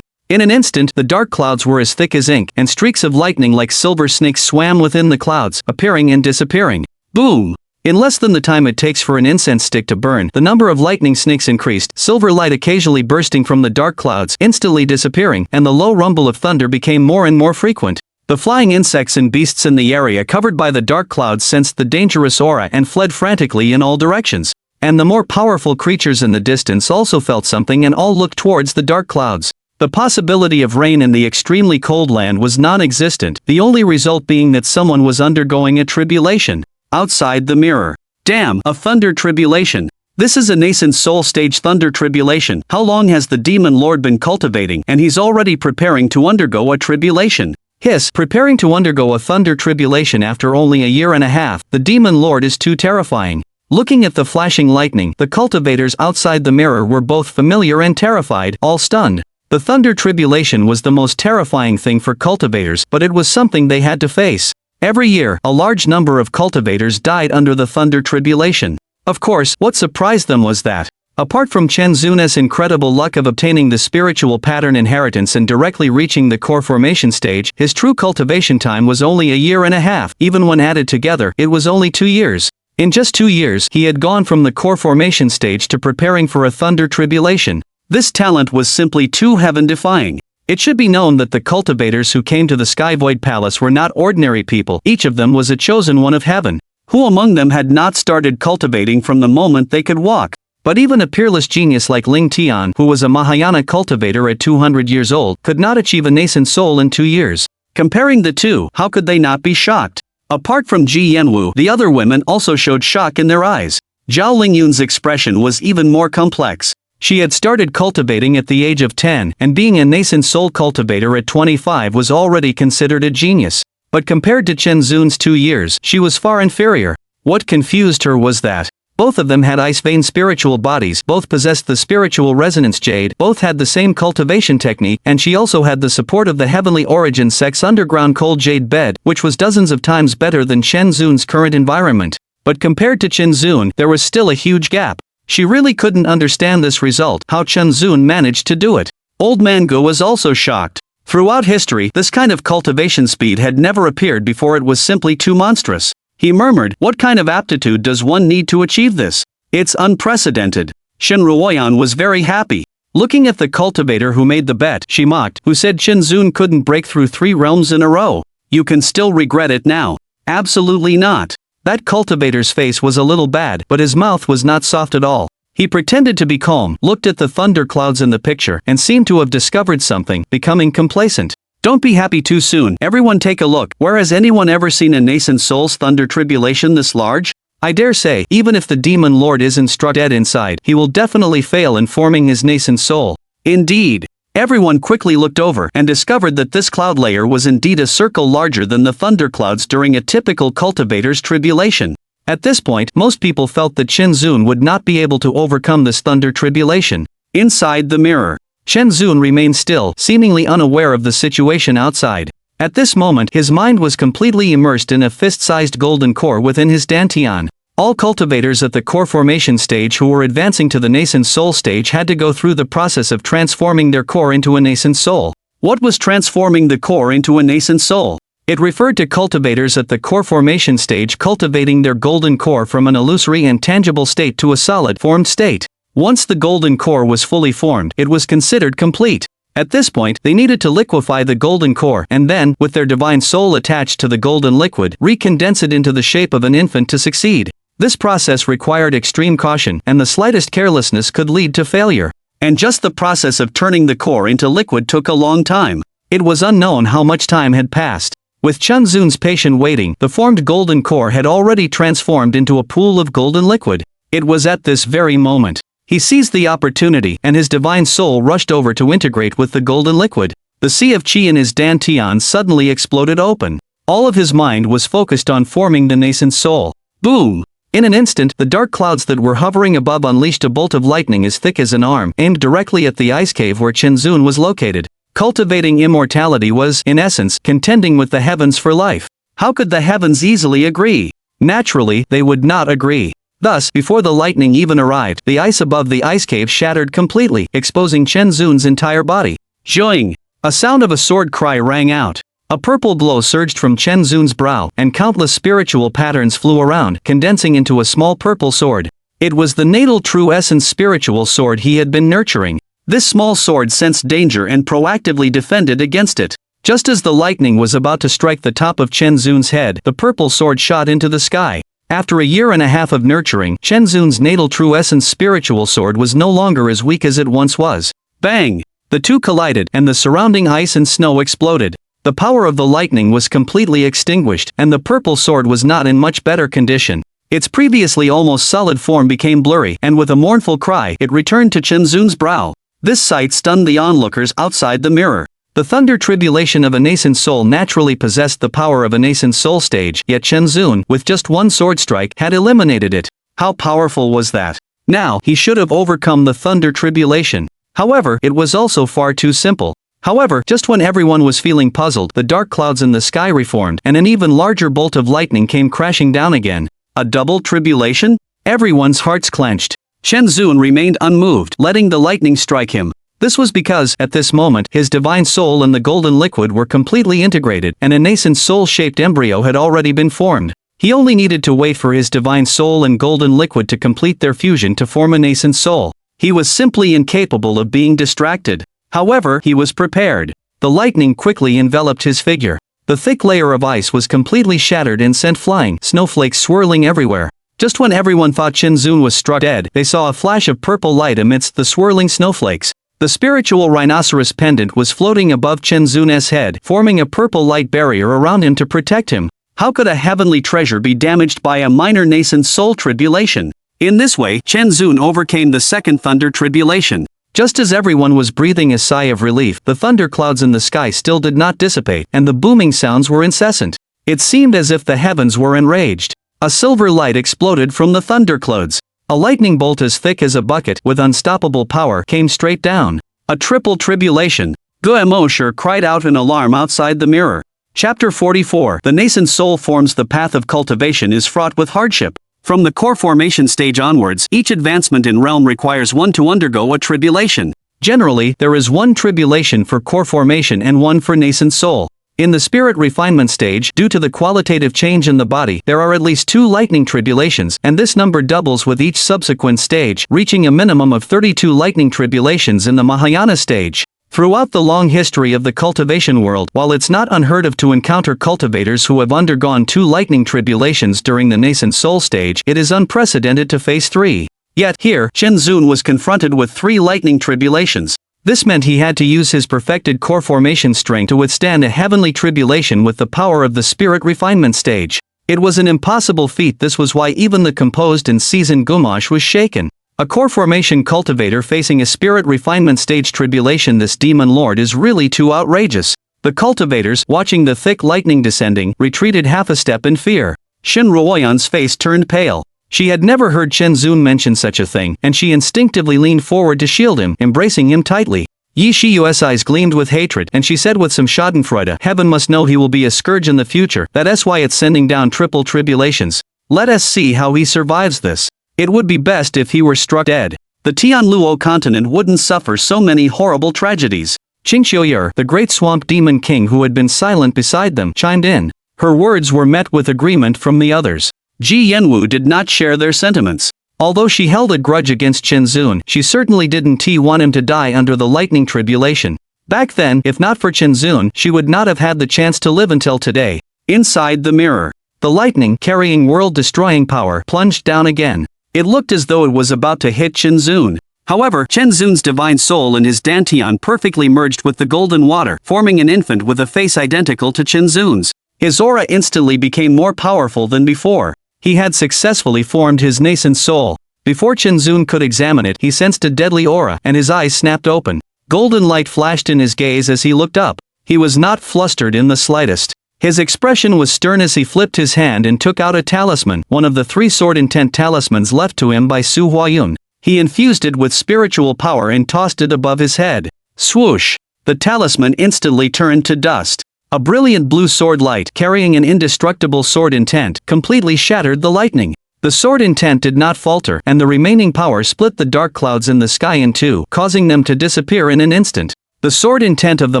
In an instant, the dark clouds were as thick as ink, and streaks of lightning like silver snakes swam within the clouds, appearing and disappearing. Boom! In less than the time it takes for an incense stick to burn, the number of lightning snakes increased, silver light occasionally bursting from the dark clouds, instantly disappearing, and the low rumble of thunder became more and more frequent. The flying insects and beasts in the area covered by the dark clouds sensed the dangerous aura and fled frantically in all directions. And the more powerful creatures in the distance also felt something and all looked towards the dark clouds. The possibility of rain in the extremely cold land was non-existent, the only result being that someone was undergoing a tribulation. Outside the mirror. Damn, a thunder tribulation. This is a nascent soul stage thunder tribulation. How long has the demon lord been cultivating, and he's already preparing to undergo a tribulation? Hiss, preparing to undergo a thunder tribulation after only a year and a half, the demon lord is too terrifying. Looking at the flashing lightning, the cultivators outside the mirror were both familiar and terrified, all stunned. The thunder tribulation was the most terrifying thing for cultivators, but it was something they had to face. Every year, a large number of cultivators died under the thunder tribulation. Of course, what surprised them was that, apart from Chen Zun's incredible luck of obtaining the spiritual pattern inheritance and directly reaching the core formation stage, his true cultivation time was only a year and a half. Even when added together, it was only 2 years. In just 2 years, he had gone from the core formation stage to preparing for a thunder tribulation. This talent was simply too heaven-defying. It should be known that the cultivators who came to the Sky Void Palace were not ordinary people. Each of them was a chosen one of heaven. Who among them had not started cultivating from the moment they could walk? But even a peerless genius like Ling Tian, who was a Mahayana cultivator at 200 years old, could not achieve a nascent soul in 2 years. Comparing the two, how could they not be shocked? Apart from Ji Yanwu, the other women also showed shock in their eyes. Zhao Lingyun's expression was even more complex. She had started cultivating at the age of 10, and being a nascent soul cultivator at 25 was already considered a genius. But compared to Chen Zun's 2 years, she was far inferior. What confused her was that both of them had ice vein spiritual bodies, both possessed the spiritual resonance jade, both had the same cultivation technique, and she also had the support of the heavenly origin sect's underground cold jade bed, which was dozens of times better than Chen Zun's current environment. But compared to Chen Zun, there was still a huge gap. She really couldn't understand this result, how Chen Zun managed to do it. Old Man Gu was also shocked. Throughout history, this kind of cultivation speed had never appeared before. It was simply too monstrous. He murmured, "What kind of aptitude does one need to achieve this? It's unprecedented." Shen Ruoyan was very happy. Looking at the cultivator who made the bet, she mocked, who said Chen Zun couldn't break through 3 realms in a row. "You can still regret it now." Absolutely not. That cultivator's face was a little bad, but his mouth was not soft at all. He pretended to be calm, looked at the thunder clouds in the picture, and seemed to have discovered something, becoming complacent. "Don't be happy too soon, everyone take a look. Where has anyone ever seen a nascent soul's thunder tribulation this large? I dare say, even if the demon lord isn't struck dead inside, he will definitely fail in forming his nascent soul." Indeed. Everyone quickly looked over and discovered that this cloud layer was indeed a circle larger than the thunder clouds during a typical cultivator's tribulation. At this point, most people felt that Chen Zun would not be able to overcome this thunder tribulation. Inside the mirror, Chen Zun remained still, seemingly unaware of the situation outside. At this moment, his mind was completely immersed in a fist-sized golden core within his dantian. All cultivators at the core formation stage who were advancing to the nascent soul stage had to go through the process of transforming their core into a nascent soul. What was transforming the core into a nascent soul? It referred to cultivators at the core formation stage cultivating their golden core from an illusory and tangible state to a solid, formed state. Once the golden core was fully formed, it was considered complete. At this point, they needed to liquefy the golden core and then, with their divine soul attached to the golden liquid, recondense it into the shape of an infant to succeed. This process required extreme caution, and the slightest carelessness could lead to failure. And just the process of turning the core into liquid took a long time. It was unknown how much time had passed. With Chen Zun's patient waiting, the formed golden core had already transformed into a pool of golden liquid. It was at this very moment he seized the opportunity, and his divine soul rushed over to integrate with the golden liquid. The sea of qi in his dantian suddenly exploded open. All of his mind was focused on forming the nascent soul. Boom! In an instant, the dark clouds that were hovering above unleashed a bolt of lightning as thick as an arm, aimed directly at the ice cave where Chen Zun was located. Cultivating immortality was, in essence, contending with the heavens for life. How could the heavens easily agree? Naturally, they would not agree. Thus, before the lightning even arrived, the ice above the ice cave shattered completely, exposing Chen Zun's entire body. Zhoing! A sound of a sword cry rang out. A purple glow surged from Chen Zun's brow, and countless spiritual patterns flew around, condensing into a small purple sword. It was the natal true essence spiritual sword he had been nurturing. This small sword sensed danger and proactively defended against it. Just as the lightning was about to strike the top of Chen Zun's head, the purple sword shot into the sky. After a year and a half of nurturing, Chen Zun's natal true essence spiritual sword was no longer as weak as it once was. Bang! The two collided, and the surrounding ice and snow exploded. The power of the lightning was completely extinguished, and the purple sword was not in much better condition. Its previously almost solid form became blurry, and with a mournful cry, it returned to Chen Zun's brow. This sight stunned the onlookers outside the mirror. The thunder tribulation of a nascent soul naturally possessed the power of a nascent soul stage, yet Chen Zun, with just one sword strike, had eliminated it. How powerful was that? Now, he should have overcome the thunder tribulation. However, it was also far too simple. However, just when everyone was feeling puzzled, the dark clouds in the sky reformed, and an even larger bolt of lightning came crashing down again. A double tribulation? Everyone's hearts clenched. Chen Zun remained unmoved, letting the lightning strike him. This was because, at this moment, his divine soul and the golden liquid were completely integrated, and a nascent soul-shaped embryo had already been formed. He only needed to wait for his divine soul and golden liquid to complete their fusion to form a nascent soul. He was simply incapable of being distracted. However, he was prepared. The lightning quickly enveloped his figure. The thick layer of ice was completely shattered and sent flying, snowflakes swirling everywhere. Just when everyone thought Chen Zun was struck dead, they saw a flash of purple light amidst the swirling snowflakes. The spiritual rhinoceros pendant was floating above Chen Zun's head, forming a purple light barrier around him to protect him. How could a heavenly treasure be damaged by a minor nascent soul tribulation? In this way, Chen Zun overcame the second thunder tribulation. Just as everyone was breathing a sigh of relief, the thunder clouds in the sky still did not dissipate, and the booming sounds were incessant. It seemed as if the heavens were enraged. A silver light exploded from the thunder clouds. A lightning bolt as thick as a bucket, with unstoppable power, came straight down. A triple tribulation. Guemo Shi cried out in alarm outside the mirror. Chapter 44. The nascent soul forms. The path of cultivation is fraught with hardship. From the core formation stage onwards, each advancement in realm requires one to undergo a tribulation. Generally, there is one tribulation for core formation and one for nascent soul. In the spirit refinement stage, due to the qualitative change in the body, there are at least 2 lightning tribulations, and this number doubles with each subsequent stage, reaching a minimum of 32 lightning tribulations in the Mahayana stage. Throughout the long history of the cultivation world, while it's not unheard of to encounter cultivators who have undergone 2 lightning tribulations during the nascent soul stage, it is unprecedented to face 3. Yet, here, Chen Zun was confronted with 3 lightning tribulations. This meant he had to use his perfected core formation strength to withstand a heavenly tribulation with the power of the spirit refinement stage. It was an impossible feat. This was why even the composed and seasoned Gumash was shaken. A core formation cultivator facing a spirit refinement stage tribulation, this demon lord, is really too outrageous. The cultivators, watching the thick lightning descending, retreated half a step in fear. Shin Ruoyan's face turned pale. She had never heard Chen Zun mention such a thing, and she instinctively leaned forward to shield him, embracing him tightly. Yi Shiyu's eyes gleamed with hatred, and she said with some schadenfreude, "Heaven must know he will be a scourge in the future, that's why it's sending down triple tribulations. Let us see how he survives this. It would be best if he were struck dead. The Tianluo continent wouldn't suffer so many horrible tragedies." Qingxiuyer, the great swamp demon king who had been silent beside them, chimed in. Her words were met with agreement from the others. Ji Yanwu did not share their sentiments. Although she held a grudge against Chen Zun, she certainly didn't want him to die under the lightning tribulation. Back then, if not for Chen Zun, she would not have had the chance to live until today. Inside the mirror, the lightning, carrying world-destroying power, plunged down again. It looked as though it was about to hit Chen Zun. However, Chen Zun's divine soul and his dantian perfectly merged with the golden water, forming an infant with a face identical to Chen Zun's. His aura instantly became more powerful than before. He had successfully formed his nascent soul. Before Chinzun could examine it, he sensed a deadly aura, and his eyes snapped open. Golden light flashed in his gaze as he looked up. He was not flustered in the slightest. His expression was stern as he flipped his hand and took out a talisman, one of the 3 sword intent talismans left to him by Su Huayun. He infused it with spiritual power and tossed it above his head. Swoosh! The talisman instantly turned to dust. A brilliant blue sword light carrying an indestructible sword intent completely shattered the lightning. The sword intent did not falter, and the remaining power split the dark clouds in the sky in two, causing them to disappear in an instant. The sword intent of the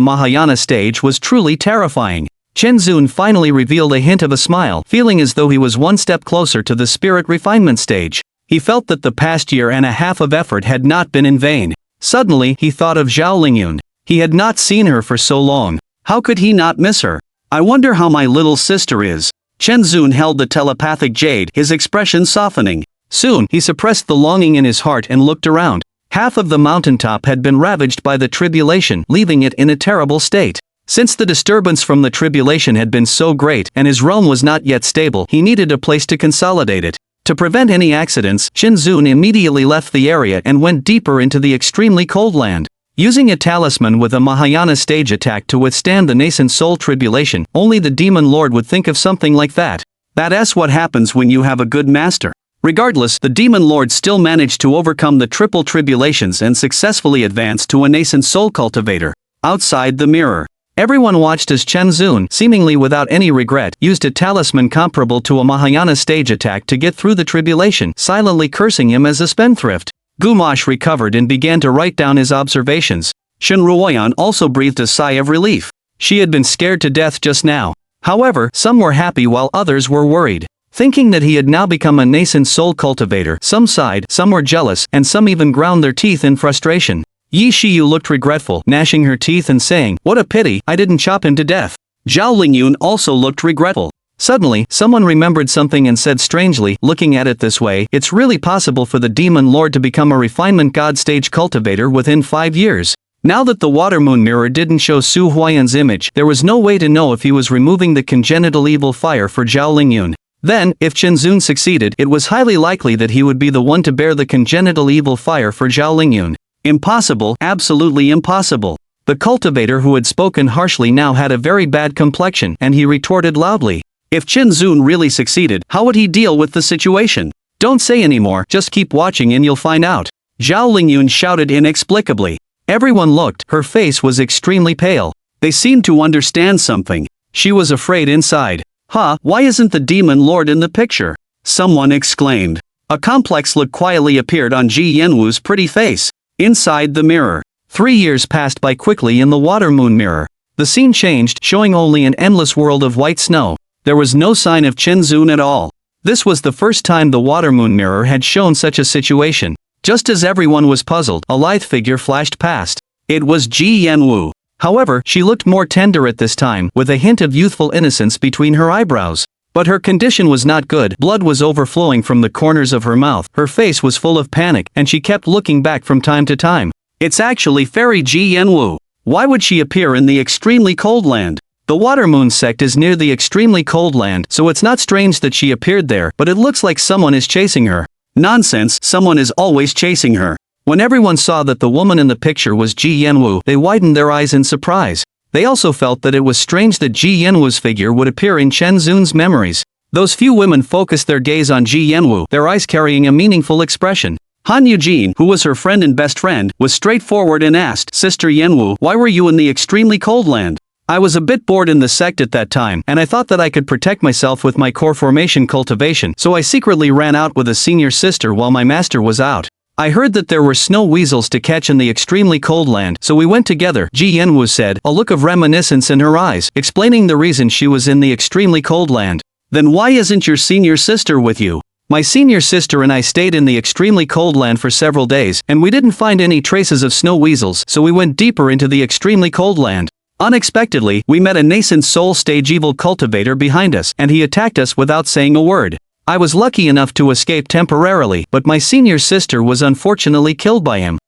Mahayana stage was truly terrifying. Chinzun finally revealed a hint of a smile, feeling as though he was one step closer to the spirit refinement stage. He felt that the past year and a half of effort had not been in vain. Suddenly, he thought of Zhao Lingyun. He had not seen her for so long. How could he not miss her? I wonder how my little sister is. Chinzun held the telepathic jade, his expression softening. Soon, he suppressed the longing in his heart and looked around. Half of the mountaintop had been ravaged by the tribulation, leaving it in a terrible state. Since the disturbance from the tribulation had been so great and his realm was not yet stable, he needed a place to consolidate it. To prevent any accidents, Chinzun immediately left the area and went deeper into the extremely cold land. Using a talisman with a Mahayana stage attack to withstand the nascent soul tribulation, only the demon lord would think of something like that. That's what happens when you have a good master. Regardless, the demon lord still managed to overcome the triple tribulations and successfully advance to a nascent soul cultivator. Outside the mirror, everyone watched as Chinzun, seemingly without any regret, used a talisman comparable to a Mahayana stage attack to get through the tribulation, silently cursing him as a spendthrift. Gumash recovered and began to write down his observations. Shen Ruoyan also breathed a sigh of relief. She had been scared to death just now. However, some were happy while others were worried. Thinking that he had now become a nascent soul cultivator, some sighed, some were jealous, and some even ground their teeth in frustration. Yi Shiyu looked regretful, gnashing her teeth and saying, "What a pity, I didn't chop him to death." Zhao Lingyun also looked regretful. Suddenly, someone remembered something and said strangely, looking at it this way, it's really possible for the demon lord to become a refinement god stage cultivator within 5 years. Now that the water moon mirror didn't show Su Huayan's image, there was no way to know if he was removing the congenital evil fire for Zhao Lingyun. Then, if Chinzun succeeded, it was highly likely that he would be the one to bear the congenital evil fire for Zhao Lingyun. Impossible, absolutely impossible. The cultivator who had spoken harshly now had a very bad complexion, and he retorted loudly. If Chinzun really succeeded, how would he deal with the situation? Don't say anymore, just keep watching and you'll find out. Zhao Lingyun shouted inexplicably. Everyone looked, her face was extremely pale. They seemed to understand something. She was afraid inside. Why isn't the demon lord in the picture? Someone exclaimed. A complex look quietly appeared on Ji Yanwu's pretty face. Inside the mirror. 3 years passed by quickly in the water moon mirror. The scene changed, showing only an endless world of white snow. There was no sign of Chinzun at all. This was the first time the water moon mirror had shown such a situation. Just as everyone was puzzled, a lithe figure flashed past. It was Ji Yanwu. However, she looked more tender at this time, with a hint of youthful innocence between her eyebrows. But her condition was not good, blood was overflowing from the corners of her mouth, her face was full of panic, and she kept looking back from time to time. It's actually Fairy Ji Yanwu. Why would she appear in the extremely cold land? The water moon sect is near the extremely cold land, so it's not strange that she appeared there, but it looks like someone is chasing her. Nonsense, someone is always chasing her. When everyone saw that the woman in the picture was Ji Yanwu, they widened their eyes in surprise. They also felt that it was strange that Ji Yanwu's figure would appear in Chinzun's memories. Those few women focused their gaze on Ji Yanwu, their eyes carrying a meaningful expression. Han Eugene, who was her friend and best friend, was straightforward and asked, "Sister Yanwu, why were you in the extremely cold land?" I was a bit bored in the sect at that time, and I thought that I could protect myself with my core formation cultivation, so I secretly ran out with a senior sister while my master was out. I heard that there were snow weasels to catch in the extremely cold land, so we went together, Ji Yanwu said, a look of reminiscence in her eyes, explaining the reason she was in the extremely cold land. Then why isn't your senior sister with you? My senior sister and I stayed in the extremely cold land for several days, and we didn't find any traces of snow weasels, so we went deeper into the extremely cold land. Unexpectedly, we met a nascent soul stage evil cultivator behind us, and he attacked us without saying a word. I was lucky enough to escape temporarily, but my senior sister was unfortunately killed by him.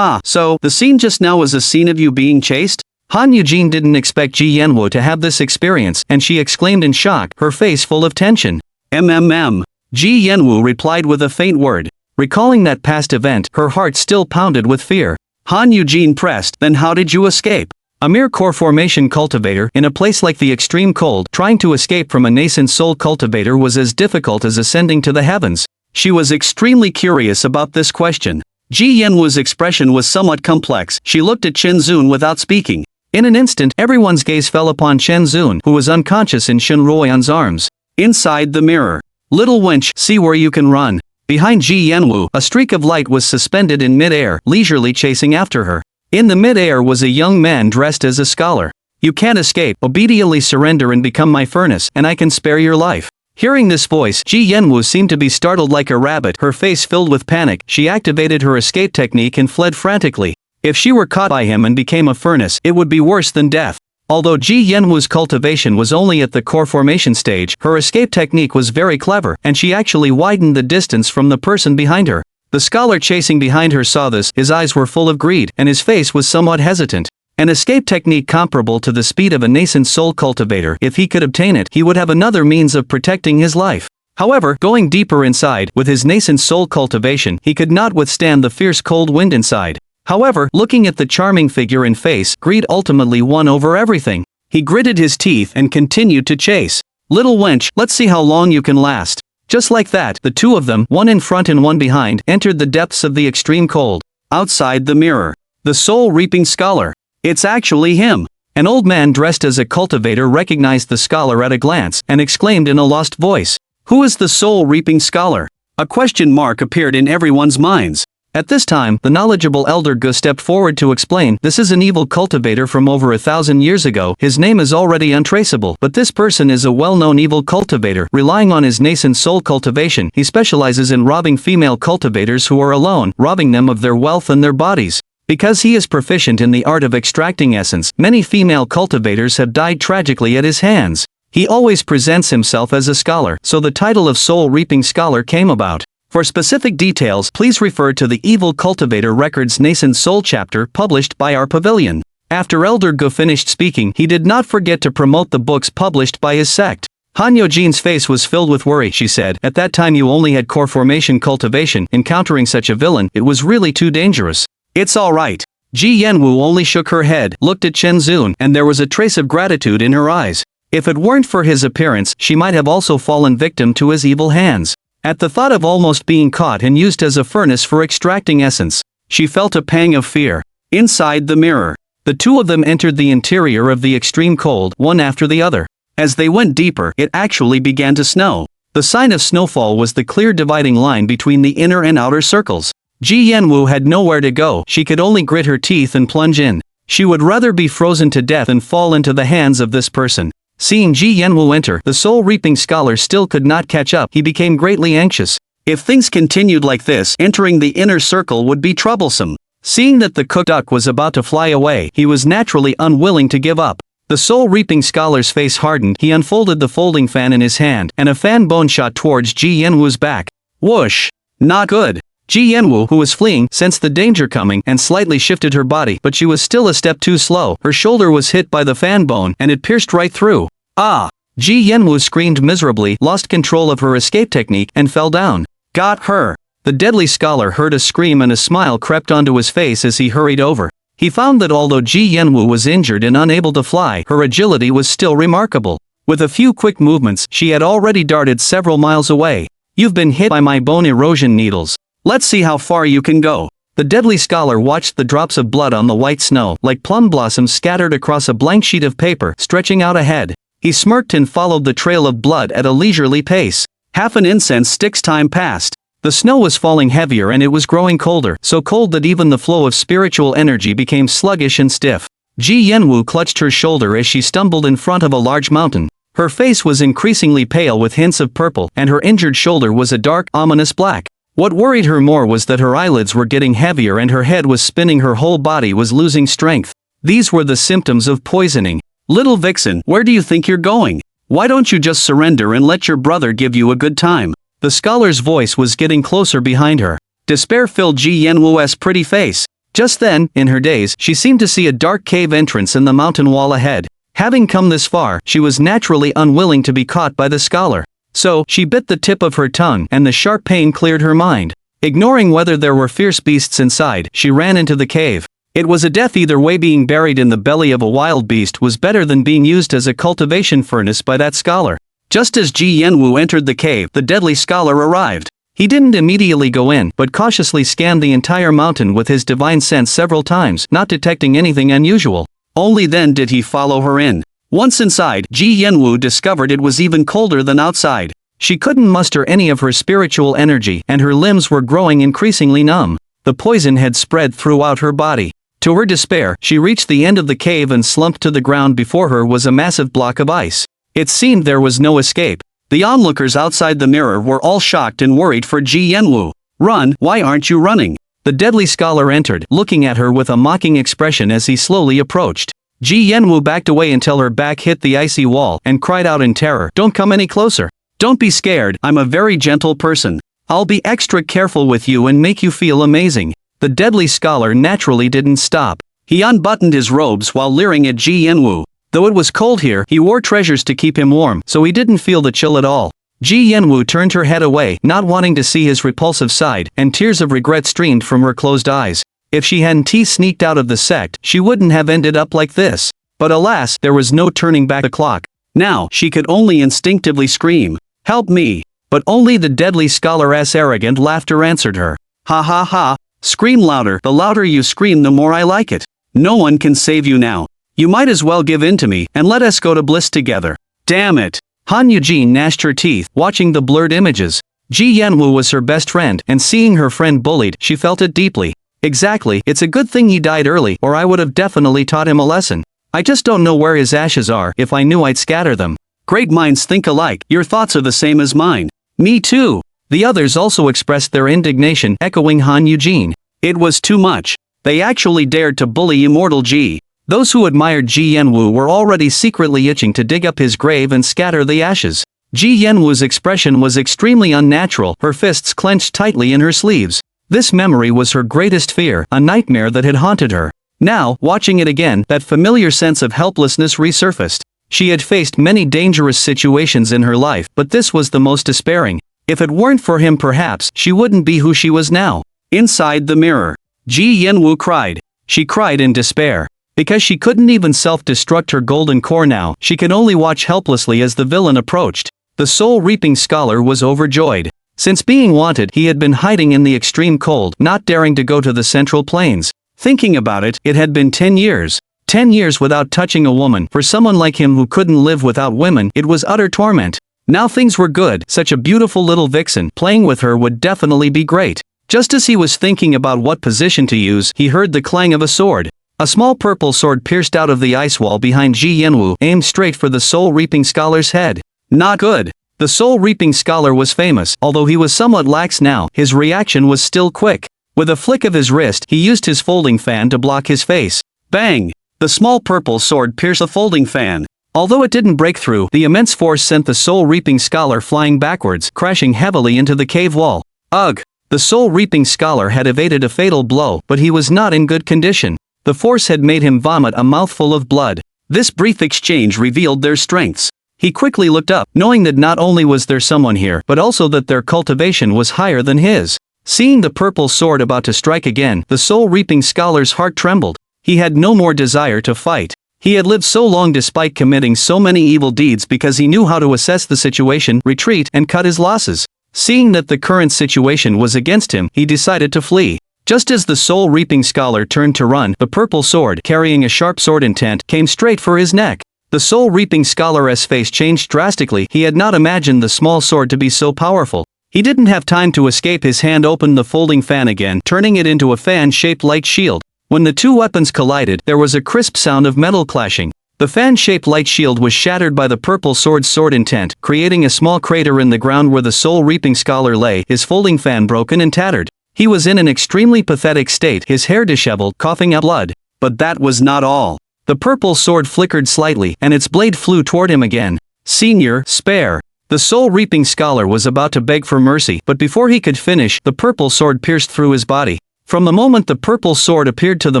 So, the scene just now was a scene of you being chased? Han Eugene didn't expect Ji Yanwu to have this experience, and she exclaimed in shock, her face full of tension. Ji Yanwu replied with a faint word. Recalling that past event, her heart still pounded with fear. Han Eugene pressed, then how did you escape? A mere core formation cultivator, in a place like the extreme cold, trying to escape from a nascent soul cultivator was as difficult as ascending to the heavens. She was extremely curious about this question. Ji Yanwu's expression was somewhat complex. She looked at Chen Zun without speaking. In an instant, everyone's gaze fell upon Chen Zun, who was unconscious in Shen Ruoyan's arms. Inside the mirror. Little wench, see where you can run. Behind Ji Yanwu, a streak of light was suspended in mid-air, leisurely chasing after her. In the mid-air was a young man dressed as a scholar. You can't escape, obediently surrender and become my furnace, and I can spare your life. Hearing this voice, Ji Yanwu seemed to be startled like a rabbit, her face filled with panic. She activated her escape technique and fled frantically. If she were caught by him and became a furnace, it would be worse than death. Although Ji Yanwu's cultivation was only at the core formation stage, her escape technique was very clever, and she actually widened the distance from the person behind her. The scholar chasing behind her saw this, his eyes were full of greed, and his face was somewhat hesitant. An escape technique comparable to the speed of a nascent soul cultivator, if he could obtain it, he would have another means of protecting his life. However, going deeper inside, with his nascent soul cultivation, he could not withstand the fierce cold wind inside. However, looking at the charming figure in face, greed ultimately won over everything. He gritted his teeth and continued to chase. Little wench, let's see how long you can last. Just like that, the two of them, one in front and one behind, entered the depths of the extreme cold. Outside the mirror. The soul-reaping scholar. It's actually him. An old man dressed as a cultivator recognized the scholar at a glance, and exclaimed in a lost voice. Who is the soul-reaping scholar? A question mark appeared in everyone's minds. At this time, the knowledgeable elder Gu stepped forward to explain, this is an evil cultivator from over 1,000 years ago. His name is already untraceable, but this person is a well-known evil cultivator. Relying on his nascent soul cultivation, he specializes in robbing female cultivators who are alone, robbing them of their wealth and their bodies. Because he is proficient in the art of extracting essence, many female cultivators have died tragically at his hands. He always presents himself as a scholar, so the title of soul-reaping scholar came about. For specific details, please refer to the Evil Cultivator Records Nascent Soul chapter published by our pavilion. After Elder Gu finished speaking, he did not forget to promote the books published by his sect. Han Yojine's face was filled with worry, she said. At that time you only had core formation cultivation. Encountering such a villain, it was really too dangerous. It's alright. Ji Yanwu only shook her head, looked at Chen Zun, and there was a trace of gratitude in her eyes. If it weren't for his appearance, she might have also fallen victim to his evil hands. At the thought of almost being caught and used as a furnace for extracting essence, she felt a pang of fear. Inside the mirror, the two of them entered the interior of the extreme cold, one after the other. As they went deeper, it actually began to snow. The sign of snowfall was the clear dividing line between the inner and outer circles. Ji Yanwu had nowhere to go, she could only grit her teeth and plunge in. She would rather be frozen to death than fall into the hands of this person. Seeing Ji Yanwu enter, the soul-reaping scholar still could not catch up. He became greatly anxious. If things continued like this, entering the inner circle would be troublesome. Seeing that the cooked duck was about to fly away, he was naturally unwilling to give up. The soul-reaping scholar's face hardened. He unfolded the folding fan in his hand, and a fan bone shot towards Ji Yanwu's back. Whoosh! Not good. Ji Yanwu, who was fleeing, sensed the danger coming and slightly shifted her body, but she was still a step too slow. Her shoulder was hit by the fan bone, and it pierced right through. Ah! Ji Yanwu screamed miserably, lost control of her escape technique, and fell down. Got her! The deadly scholar heard a scream and a smile crept onto his face as he hurried over. He found that although Ji Yanwu was injured and unable to fly, her agility was still remarkable. With a few quick movements, she had already darted several miles away. You've been hit by my bone erosion needles. Let's see how far you can go. The deadly scholar watched the drops of blood on the white snow, like plum blossoms scattered across a blank sheet of paper, stretching out ahead. He smirked and followed the trail of blood at a leisurely pace. Half an incense stick's time passed. The snow was falling heavier and it was growing colder, so cold that even the flow of spiritual energy became sluggish and stiff. Ji Yanwu clutched her shoulder as she stumbled in front of a large mountain. Her face was increasingly pale with hints of purple, and her injured shoulder was a dark, ominous black. What worried her more was that her eyelids were getting heavier and her head was spinning, her whole body was losing strength. These were the symptoms of poisoning. Little vixen, where do you think you're going? Why don't you just surrender and let your brother give you a good time? The scholar's voice was getting closer behind her. Despair filled Ji Yanwu's pretty face. Just then, in her daze, she seemed to see a dark cave entrance in the mountain wall ahead. Having come this far, she was naturally unwilling to be caught by the scholar. So, she bit the tip of her tongue, and the sharp pain cleared her mind. Ignoring whether there were fierce beasts inside, she ran into the cave. It was a death either way. Being buried in the belly of a wild beast was better than being used as a cultivation furnace by that scholar. Just as Ji Yanwu entered the cave, the deadly scholar arrived. He didn't immediately go in, but cautiously scanned the entire mountain with his divine sense several times, not detecting anything unusual. Only then did he follow her in. Once inside, Ji Yanwu discovered it was even colder than outside. She couldn't muster any of her spiritual energy, and her limbs were growing increasingly numb. The poison had spread throughout her body. To her despair, she reached the end of the cave and slumped to the ground. Before her was a massive block of ice. It seemed there was no escape. The onlookers outside the mirror were all shocked and worried for Ji Yanwu. "Run, why aren't you running?" The deadly scholar entered, looking at her with a mocking expression as he slowly approached. Ji Yanwu backed away until her back hit the icy wall, and cried out in terror, "Don't come any closer. Don't be scared, I'm a very gentle person. I'll be extra careful with you and make you feel amazing." The deadly scholar naturally didn't stop. He unbuttoned his robes while leering at Ji Yanwu. Though it was cold here, he wore treasures to keep him warm, so he didn't feel the chill at all. Ji Yanwu turned her head away, not wanting to see his repulsive side, and tears of regret streamed from her closed eyes. If she hadn't sneaked out of the sect, she wouldn't have ended up like this. But alas, there was no turning back the clock. Now, she could only instinctively scream, "Help me!" But only the deadly scholar's arrogant laughter answered her. "Ha ha ha! Scream louder, the louder you scream the more I like it. No one can save you now. You might as well give in to me, and let us go to bliss together." Damn it! Han Eugene gnashed her teeth, watching the blurred images. Ji Yanwu was her best friend, and seeing her friend bullied, she felt it deeply. Exactly, it's a good thing he died early, or I would have definitely taught him a lesson. I just don't know where his ashes are. If I knew, I'd scatter them. Great minds think alike. Your thoughts are the same as mine. Me too. The others also expressed their indignation, echoing Han Eugene. It was too much. They actually dared to bully immortal Ji. Those who admired Ji Yanwu were already secretly itching to dig up his grave and scatter the ashes. Ji Yanwu's expression was extremely unnatural, her fists clenched tightly in her sleeves. This memory was her greatest fear, a nightmare that had haunted her. Now, watching it again, that familiar sense of helplessness resurfaced. She had faced many dangerous situations in her life, but this was the most despairing. If it weren't for him, perhaps she wouldn't be who she was now. Inside the mirror, Ji Yanwu cried. She cried in despair. Because she couldn't even self-destruct her golden core now, she could only watch helplessly as the villain approached. The soul-reaping scholar was overjoyed. Since being wanted, he had been hiding in the extreme cold, not daring to go to the central plains. Thinking about it, it had been 10 years. 10 years without touching a woman. For someone like him who couldn't live without women, it was utter torment. Now things were good. Such a beautiful little vixen, playing with her would definitely be great. Just as he was thinking about what position to use, he heard the clang of a sword. A small purple sword pierced out of the ice wall behind Ji Yanwu, aimed straight for the soul-reaping scholar's head. Not good. The soul-reaping scholar was famous. Although he was somewhat lax now, his reaction was still quick. With a flick of his wrist, he used his folding fan to block his face. Bang! The small purple sword pierced the folding fan. Although it didn't break through, the immense force sent the soul-reaping scholar flying backwards, crashing heavily into the cave wall. Ugh! The soul-reaping scholar had evaded a fatal blow, but he was not in good condition. The force had made him vomit a mouthful of blood. This brief exchange revealed their strengths. He quickly looked up, knowing that not only was there someone here, but also that their cultivation was higher than his. Seeing the purple sword about to strike again, the soul-reaping scholar's heart trembled. He had no more desire to fight. He had lived so long despite committing so many evil deeds because he knew how to assess the situation, retreat, and cut his losses. Seeing that the current situation was against him, he decided to flee. Just as the soul-reaping scholar turned to run, the purple sword, carrying a sharp sword intent, came straight for his neck. The soul-reaping scholar's face changed drastically. He had not imagined the small sword to be so powerful. He didn't have time to escape. His hand opened the folding fan again, turning it into a fan-shaped light shield. When the two weapons collided, there was a crisp sound of metal clashing. The fan-shaped light shield was shattered by the purple sword's sword intent, creating a small crater in the ground where the soul-reaping scholar lay, his folding fan broken and tattered. He was in an extremely pathetic state, his hair disheveled, coughing up blood. But that was not all. The purple sword flickered slightly, and its blade flew toward him again. "Senior, spare." The soul-reaping scholar was about to beg for mercy, but before he could finish, the purple sword pierced through his body. From the moment the purple sword appeared to the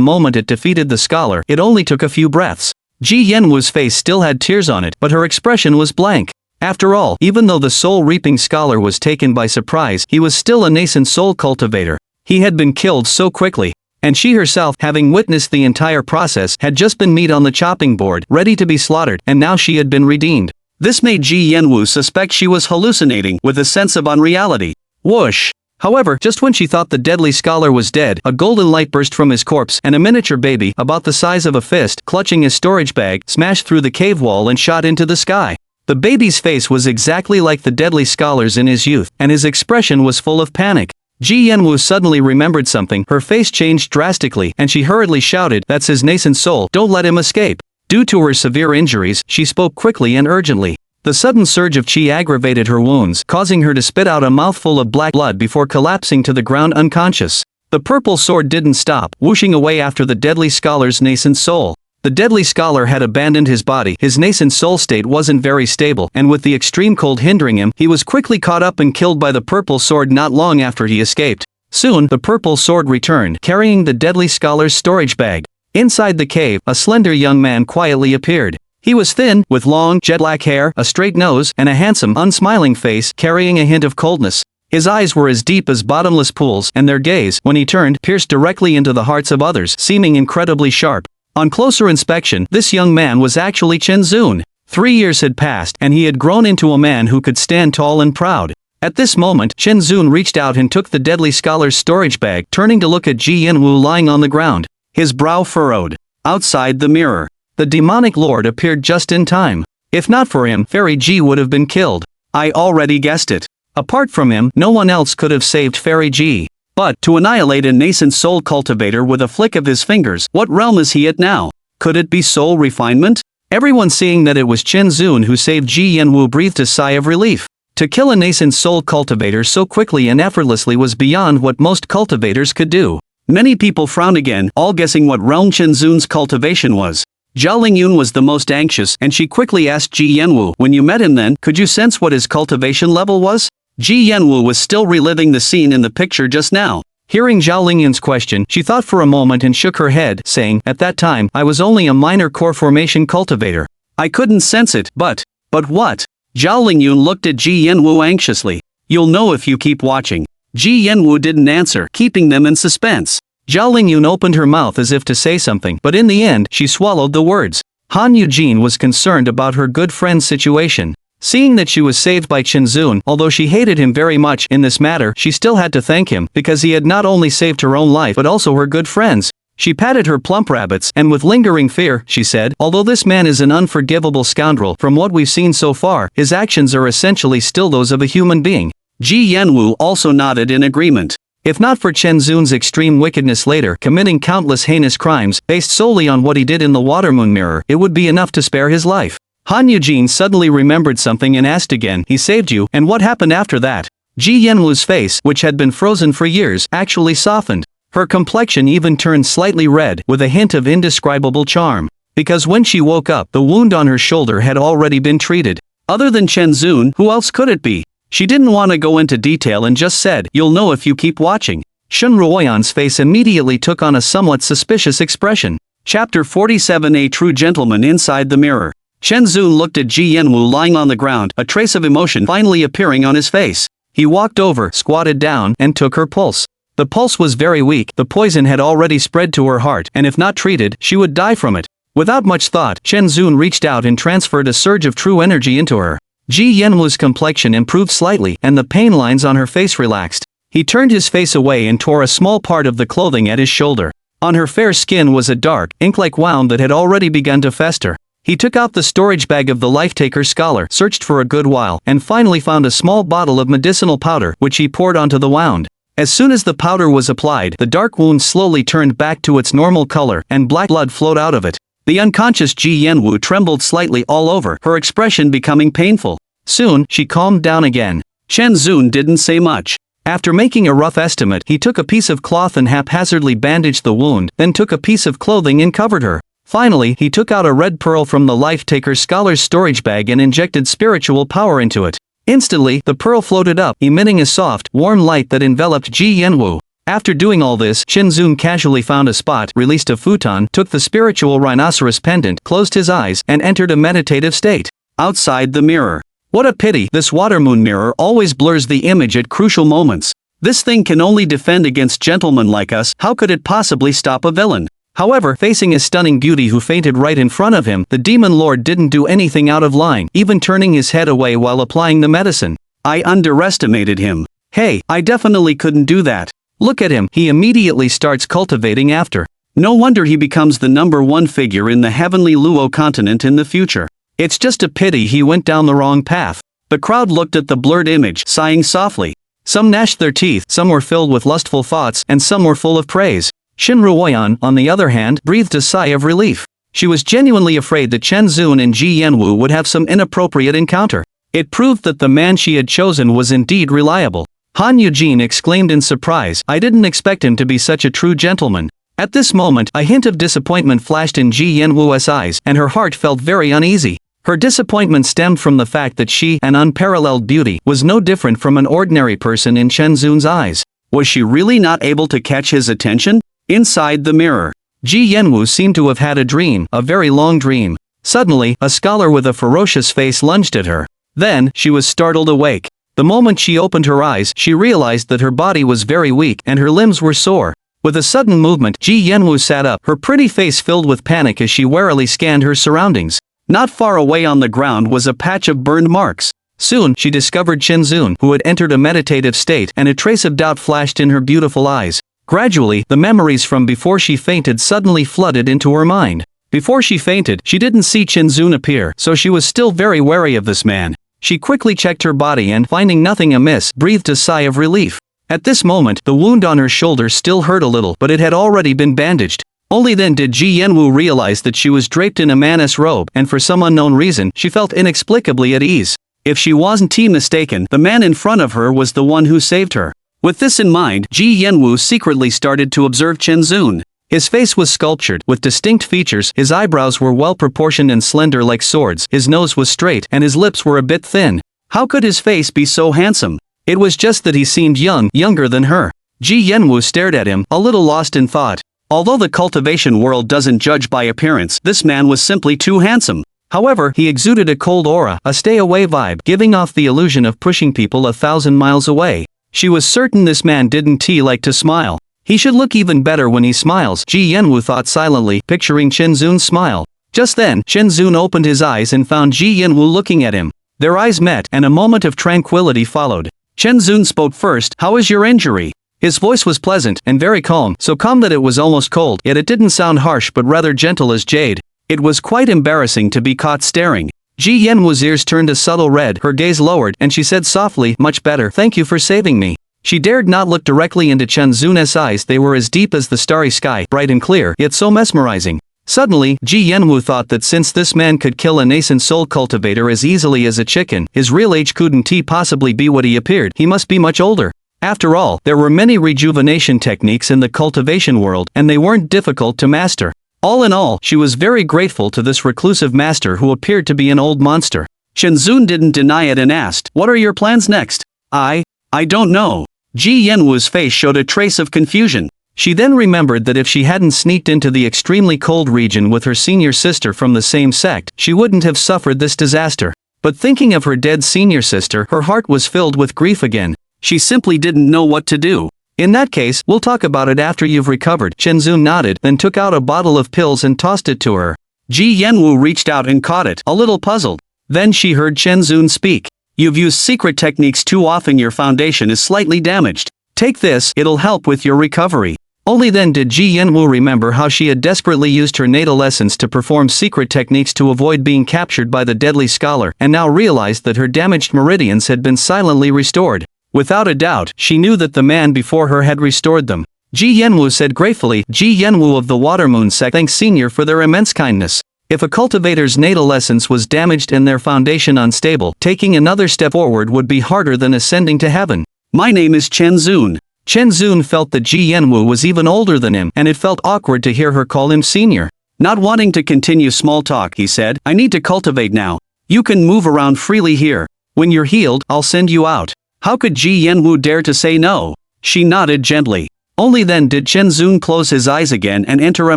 moment it defeated the scholar, it only took a few breaths. Ji Yanwu's face still had tears on it, but her expression was blank. After all, even though the soul-reaping scholar was taken by surprise, he was still a nascent soul cultivator. He had been killed so quickly. And she herself, having witnessed the entire process, had just been meat on the chopping board, ready to be slaughtered, and now she had been redeemed. This made Ji Yanwu suspect she was hallucinating, with a sense of unreality. Whoosh! However, just when she thought the deadly scholar was dead, a golden light burst from his corpse, and a miniature baby, about the size of a fist, clutching his storage bag, smashed through the cave wall and shot into the sky. The baby's face was exactly like the deadly scholar's in his youth, and his expression was full of panic. Ji Yanwu suddenly remembered something, her face changed drastically, and she hurriedly shouted, "That's his nascent soul, don't let him escape." Due to her severe injuries, she spoke quickly and urgently. The sudden surge of qi aggravated her wounds, causing her to spit out a mouthful of black blood before collapsing to the ground unconscious. The purple sword didn't stop, whooshing away after the deadly scholar's nascent soul. The deadly scholar had abandoned his body, his nascent soul state wasn't very stable, and with the extreme cold hindering him, he was quickly caught up and killed by the purple sword not long after he escaped. Soon, the purple sword returned, carrying the deadly scholar's storage bag. Inside the cave, a slender young man quietly appeared. He was thin, with long, jet-black hair, a straight nose, and a handsome, unsmiling face, carrying a hint of coldness. His eyes were as deep as bottomless pools, and their gaze, when he turned, pierced directly into the hearts of others, seeming incredibly sharp. On closer inspection, this young man was actually Chen Zun. 3 years had passed, and he had grown into a man who could stand tall and proud. At this moment, Chen Zun reached out and took the deadly scholar's storage bag, turning to look at Ji Yanwu lying on the ground. His brow furrowed. Outside the mirror, the demonic lord appeared just in time. If not for him, Fairy Ji would have been killed. I already guessed it. Apart from him, no one else could have saved Fairy Ji. But, to annihilate a nascent soul cultivator with a flick of his fingers, what realm is he at now? Could it be soul refinement? Everyone seeing that it was Chen Zun who saved Ji Yanwu breathed a sigh of relief. To kill a nascent soul cultivator so quickly and effortlessly was beyond what most cultivators could do. Many people frowned again, all guessing what realm Chen Zun's cultivation was. Zhao Lingyun was the most anxious, and she quickly asked Ji Yanwu, "When you met him then, could you sense what his cultivation level was?" Ji Yanwu was still reliving the scene in the picture just now. Hearing Zhao Lingyun's question, she thought for a moment and shook her head, saying, "At that time, I was only a minor core formation cultivator. I couldn't sense it, but what?" Zhao Lingyun looked at Ji Yanwu anxiously. "You'll know if you keep watching." Ji Yanwu didn't answer, keeping them in suspense. Zhao Lingyun opened her mouth as if to say something, but in the end, she swallowed the words. Han Eugene was concerned about her good friend's situation. Seeing that she was saved by Chen Zun, although she hated him very much in this matter, she still had to thank him, because he had not only saved her own life but also her good friend's. She patted her plump rabbits, and with lingering fear, she said, "Although this man is an unforgivable scoundrel, from what we've seen so far, his actions are essentially still those of a human being." Ji Yanwu also nodded in agreement. If not for Chen Zun's extreme wickedness later, committing countless heinous crimes, based solely on what he did in the Watermoon Mirror, it would be enough to spare his life. Han Eugene suddenly remembered something and asked again, "He saved you, and what happened after that?" Ji Yanwu's face, which had been frozen for years, actually softened. Her complexion even turned slightly red, with a hint of indescribable charm. Because when she woke up, the wound on her shoulder had already been treated. Other than Chen Zun, who else could it be? She didn't want to go into detail and just said, "You'll know if you keep watching." Shun Ruoyan's face immediately took on a somewhat suspicious expression. Chapter 47. A True Gentleman Inside the Mirror. Chen Zun looked at Ji Yanwu lying on the ground, a trace of emotion finally appearing on his face. He walked over, squatted down, and took her pulse. The pulse was very weak, the poison had already spread to her heart, and if not treated, she would die from it. Without much thought, Chen Zun reached out and transferred a surge of true energy into her. Ji Yanwu's complexion improved slightly, and the pain lines on her face relaxed. He turned his face away and tore a small part of the clothing at his shoulder. On her fair skin was a dark, ink-like wound that had already begun to fester. He took out the storage bag of the life-taker scholar, searched for a good while, and finally found a small bottle of medicinal powder, which he poured onto the wound. As soon as the powder was applied, the dark wound slowly turned back to its normal color, and black blood flowed out of it. The unconscious Ji Yanwu trembled slightly all over, her expression becoming painful. Soon, she calmed down again. Chen Zun didn't say much. After making a rough estimate, he took a piece of cloth and haphazardly bandaged the wound, then took a piece of clothing and covered her. Finally, he took out a red pearl from the life-taker scholar's storage bag and injected spiritual power into it. Instantly, the pearl floated up, emitting a soft, warm light that enveloped Ji Yanwu. After doing all this, Chen Zun casually found a spot, released a futon, took the spiritual rhinoceros pendant, closed his eyes, and entered a meditative state. Outside the mirror. What a pity, this watermoon mirror always blurs the image at crucial moments. This thing can only defend against gentlemen like us, how could it possibly stop a villain? However, facing a stunning beauty who fainted right in front of him, the demon lord didn't do anything out of line, even turning his head away while applying the medicine. I underestimated him. Hey, I definitely couldn't do that. Look at him, he immediately starts cultivating after. No wonder he becomes the #1 figure in the heavenly Luo continent in the future. It's just a pity he went down the wrong path. The crowd looked at the blurred image, sighing softly. Some gnashed their teeth, some were filled with lustful thoughts, and some were full of praise. Shin Ruoyan, on the other hand, breathed a sigh of relief. She was genuinely afraid that Chen Zun and Ji Yanwu would have some inappropriate encounter. It proved that the man she had chosen was indeed reliable. Han Eugene exclaimed in surprise, I didn't expect him to be such a true gentleman. At this moment, a hint of disappointment flashed in Ji Yanwu's eyes, and her heart felt very uneasy. Her disappointment stemmed from the fact that she, an unparalleled beauty, was no different from an ordinary person in Chen Zun's eyes. Was she really not able to catch his attention? Inside the mirror, Ji Yanwu seemed to have had a dream, a very long dream. Suddenly, a scholar with a ferocious face lunged at her. Then, she was startled awake. The moment she opened her eyes, she realized that her body was very weak and her limbs were sore. With a sudden movement, Ji Yanwu sat up, her pretty face filled with panic as she warily scanned her surroundings. Not far away on the ground was a patch of burned marks. Soon, she discovered Chen Zun, who had entered a meditative state, and a trace of doubt flashed in her beautiful eyes. Gradually, the memories from before she fainted suddenly flooded into her mind. Before she fainted, she didn't see Chen Zun appear, so she was still very wary of this man. She quickly checked her body and, finding nothing amiss, breathed a sigh of relief. At this moment, the wound on her shoulder still hurt a little, but it had already been bandaged. Only then did Ji Yanwu realize that she was draped in a man's robe, and for some unknown reason, she felt inexplicably at ease. If she wasn't mistaken, the man in front of her was the one who saved her. With this in mind, Ji Yanwu secretly started to observe Chen Zun. His face was sculptured, with distinct features, his eyebrows were well proportioned and slender like swords, his nose was straight, and his lips were a bit thin. How could his face be so handsome? It was just that he seemed younger than her. Ji Yanwu stared at him, a little lost in thought. Although the cultivation world doesn't judge by appearance, this man was simply too handsome. However, he exuded a cold aura, a stay-away vibe, giving off the illusion of pushing people 1,000 miles away. She was certain this man didn't like to smile. He should look even better when he smiles, Ji Yanwu thought silently, picturing Chen Zun's smile. Just then, Chen Zun opened his eyes and found Ji Yanwu looking at him. Their eyes met, and a moment of tranquility followed. Chen Zun spoke first, "How is your injury?" His voice was pleasant, and very calm, so calm that it was almost cold, yet it didn't sound harsh but rather gentle as jade. It was quite embarrassing to be caught staring. Ji Yanwu's ears turned a subtle red, her gaze lowered, and she said softly, "Much better, thank you for saving me." She dared not look directly into Chen Zun's eyes, they were as deep as the starry sky, bright and clear, yet so mesmerizing. Suddenly, Ji Yanwu thought that since this man could kill a nascent soul cultivator as easily as a chicken, his real age couldn't possibly be what he appeared, he must be much older. After all, there were many rejuvenation techniques in the cultivation world, and they weren't difficult to master. All in all, she was very grateful to this reclusive master who appeared to be an old monster. Chen Zun didn't deny it and asked, "What are your plans next?" I don't know." Ji Yanwu's face showed a trace of confusion. She then remembered that if she hadn't sneaked into the extremely cold region with her senior sister from the same sect, she wouldn't have suffered this disaster. But thinking of her dead senior sister, her heart was filled with grief again. She simply didn't know what to do. "In that case, we'll talk about it after you've recovered." Chen Zun nodded, then took out a bottle of pills and tossed it to her. Ji Yanwu reached out and caught it, a little puzzled. Then she heard Chen Zun speak. "You've used secret techniques too often, your foundation is slightly damaged. Take this, it'll help with your recovery." Only then did Ji Yanwu remember how she had desperately used her natal essence to perform secret techniques to avoid being captured by the deadly scholar, and now realized that her damaged meridians had been silently restored. Without a doubt, she knew that the man before her had restored them. Ji Yanwu said gratefully, "Ji Yanwu of the Watermoon sect thanks Senior for their immense kindness. If a cultivator's natal essence was damaged and their foundation unstable, taking another step forward would be harder than ascending to heaven. My name is Chen Zun." Chen Zun felt that Ji Yanwu was even older than him, and it felt awkward to hear her call him senior. Not wanting to continue small talk, he said, "I need to cultivate now. You can move around freely here. When you're healed, I'll send you out." How could Ji Yanwu dare to say no? She nodded gently. Only then did Chen Zun close his eyes again and enter a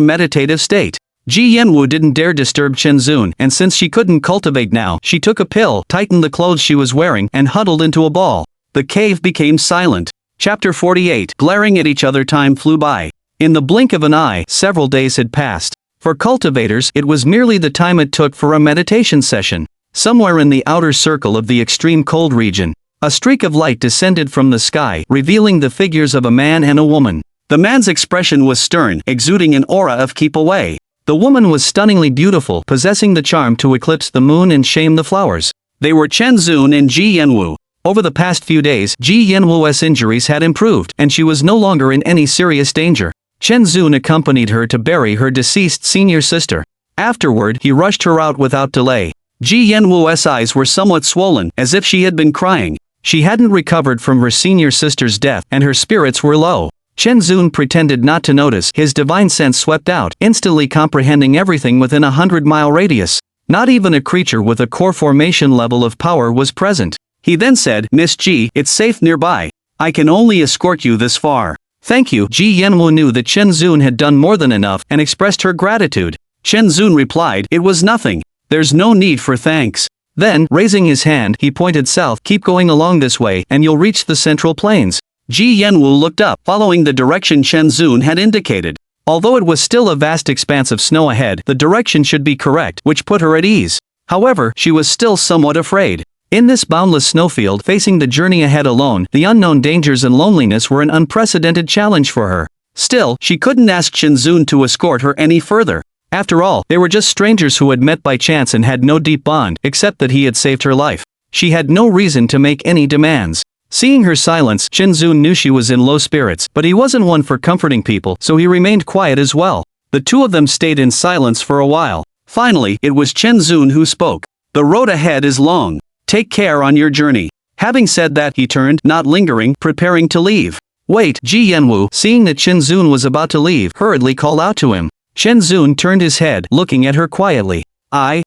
meditative state. Ji Yanwu didn't dare disturb Chen Zun, and since she couldn't cultivate now, she took a pill, tightened the clothes she was wearing, and huddled into a ball. The cave became silent. Chapter 48. Glaring at each other, time flew by. In the blink of an eye, several days had passed. For cultivators, it was merely the time it took for a meditation session. Somewhere in the outer circle of the extreme cold region, a streak of light descended from the sky, revealing the figures of a man and a woman. The man's expression was stern, exuding an aura of keep away. The woman was stunningly beautiful, possessing the charm to eclipse the moon and shame the flowers. They were Chen Zun and Ji Yanwu. Over the past few days, Ji Yanwu's injuries had improved, and she was no longer in any serious danger. Chen Zun accompanied her to bury her deceased senior sister. Afterward, he rushed her out without delay. Ji Yanwu's eyes were somewhat swollen, as if she had been crying. She hadn't recovered from her senior sister's death, and her spirits were low. Chen Zun pretended not to notice. His divine sense swept out, instantly comprehending everything within a 100-mile radius. Not even a creature with a core formation level of power was present. He then said, "Miss Ji, it's safe nearby. I can only escort you this far." "Thank you." Ji Yanwu knew that Chen Zun had done more than enough, and expressed her gratitude. Chen Zun replied, "It was nothing. There's no need for thanks." Then, raising his hand, he pointed south. "Keep going along this way, and you'll reach the central plains." Ji Yanwu looked up, following the direction Chen Zun had indicated. Although it was still a vast expanse of snow ahead, the direction should be correct, which put her at ease. However, she was still somewhat afraid. In this boundless snowfield, facing the journey ahead alone, the unknown dangers and loneliness were an unprecedented challenge for her. Still, she couldn't ask Chen Zun to escort her any further. After all, they were just strangers who had met by chance and had no deep bond, except that he had saved her life. She had no reason to make any demands. Seeing her silence, Chen Zun knew she was in low spirits, but he wasn't one for comforting people, so he remained quiet as well. The two of them stayed in silence for a while. Finally, it was Chen Zun who spoke. "The road ahead is long. Take care on your journey." Having said that, he turned, not lingering, preparing to leave. "Wait!" Ji Yanwu, seeing that Chen Zun was about to leave, hurriedly called out to him. Chen Zun turned his head, looking at her quietly. I.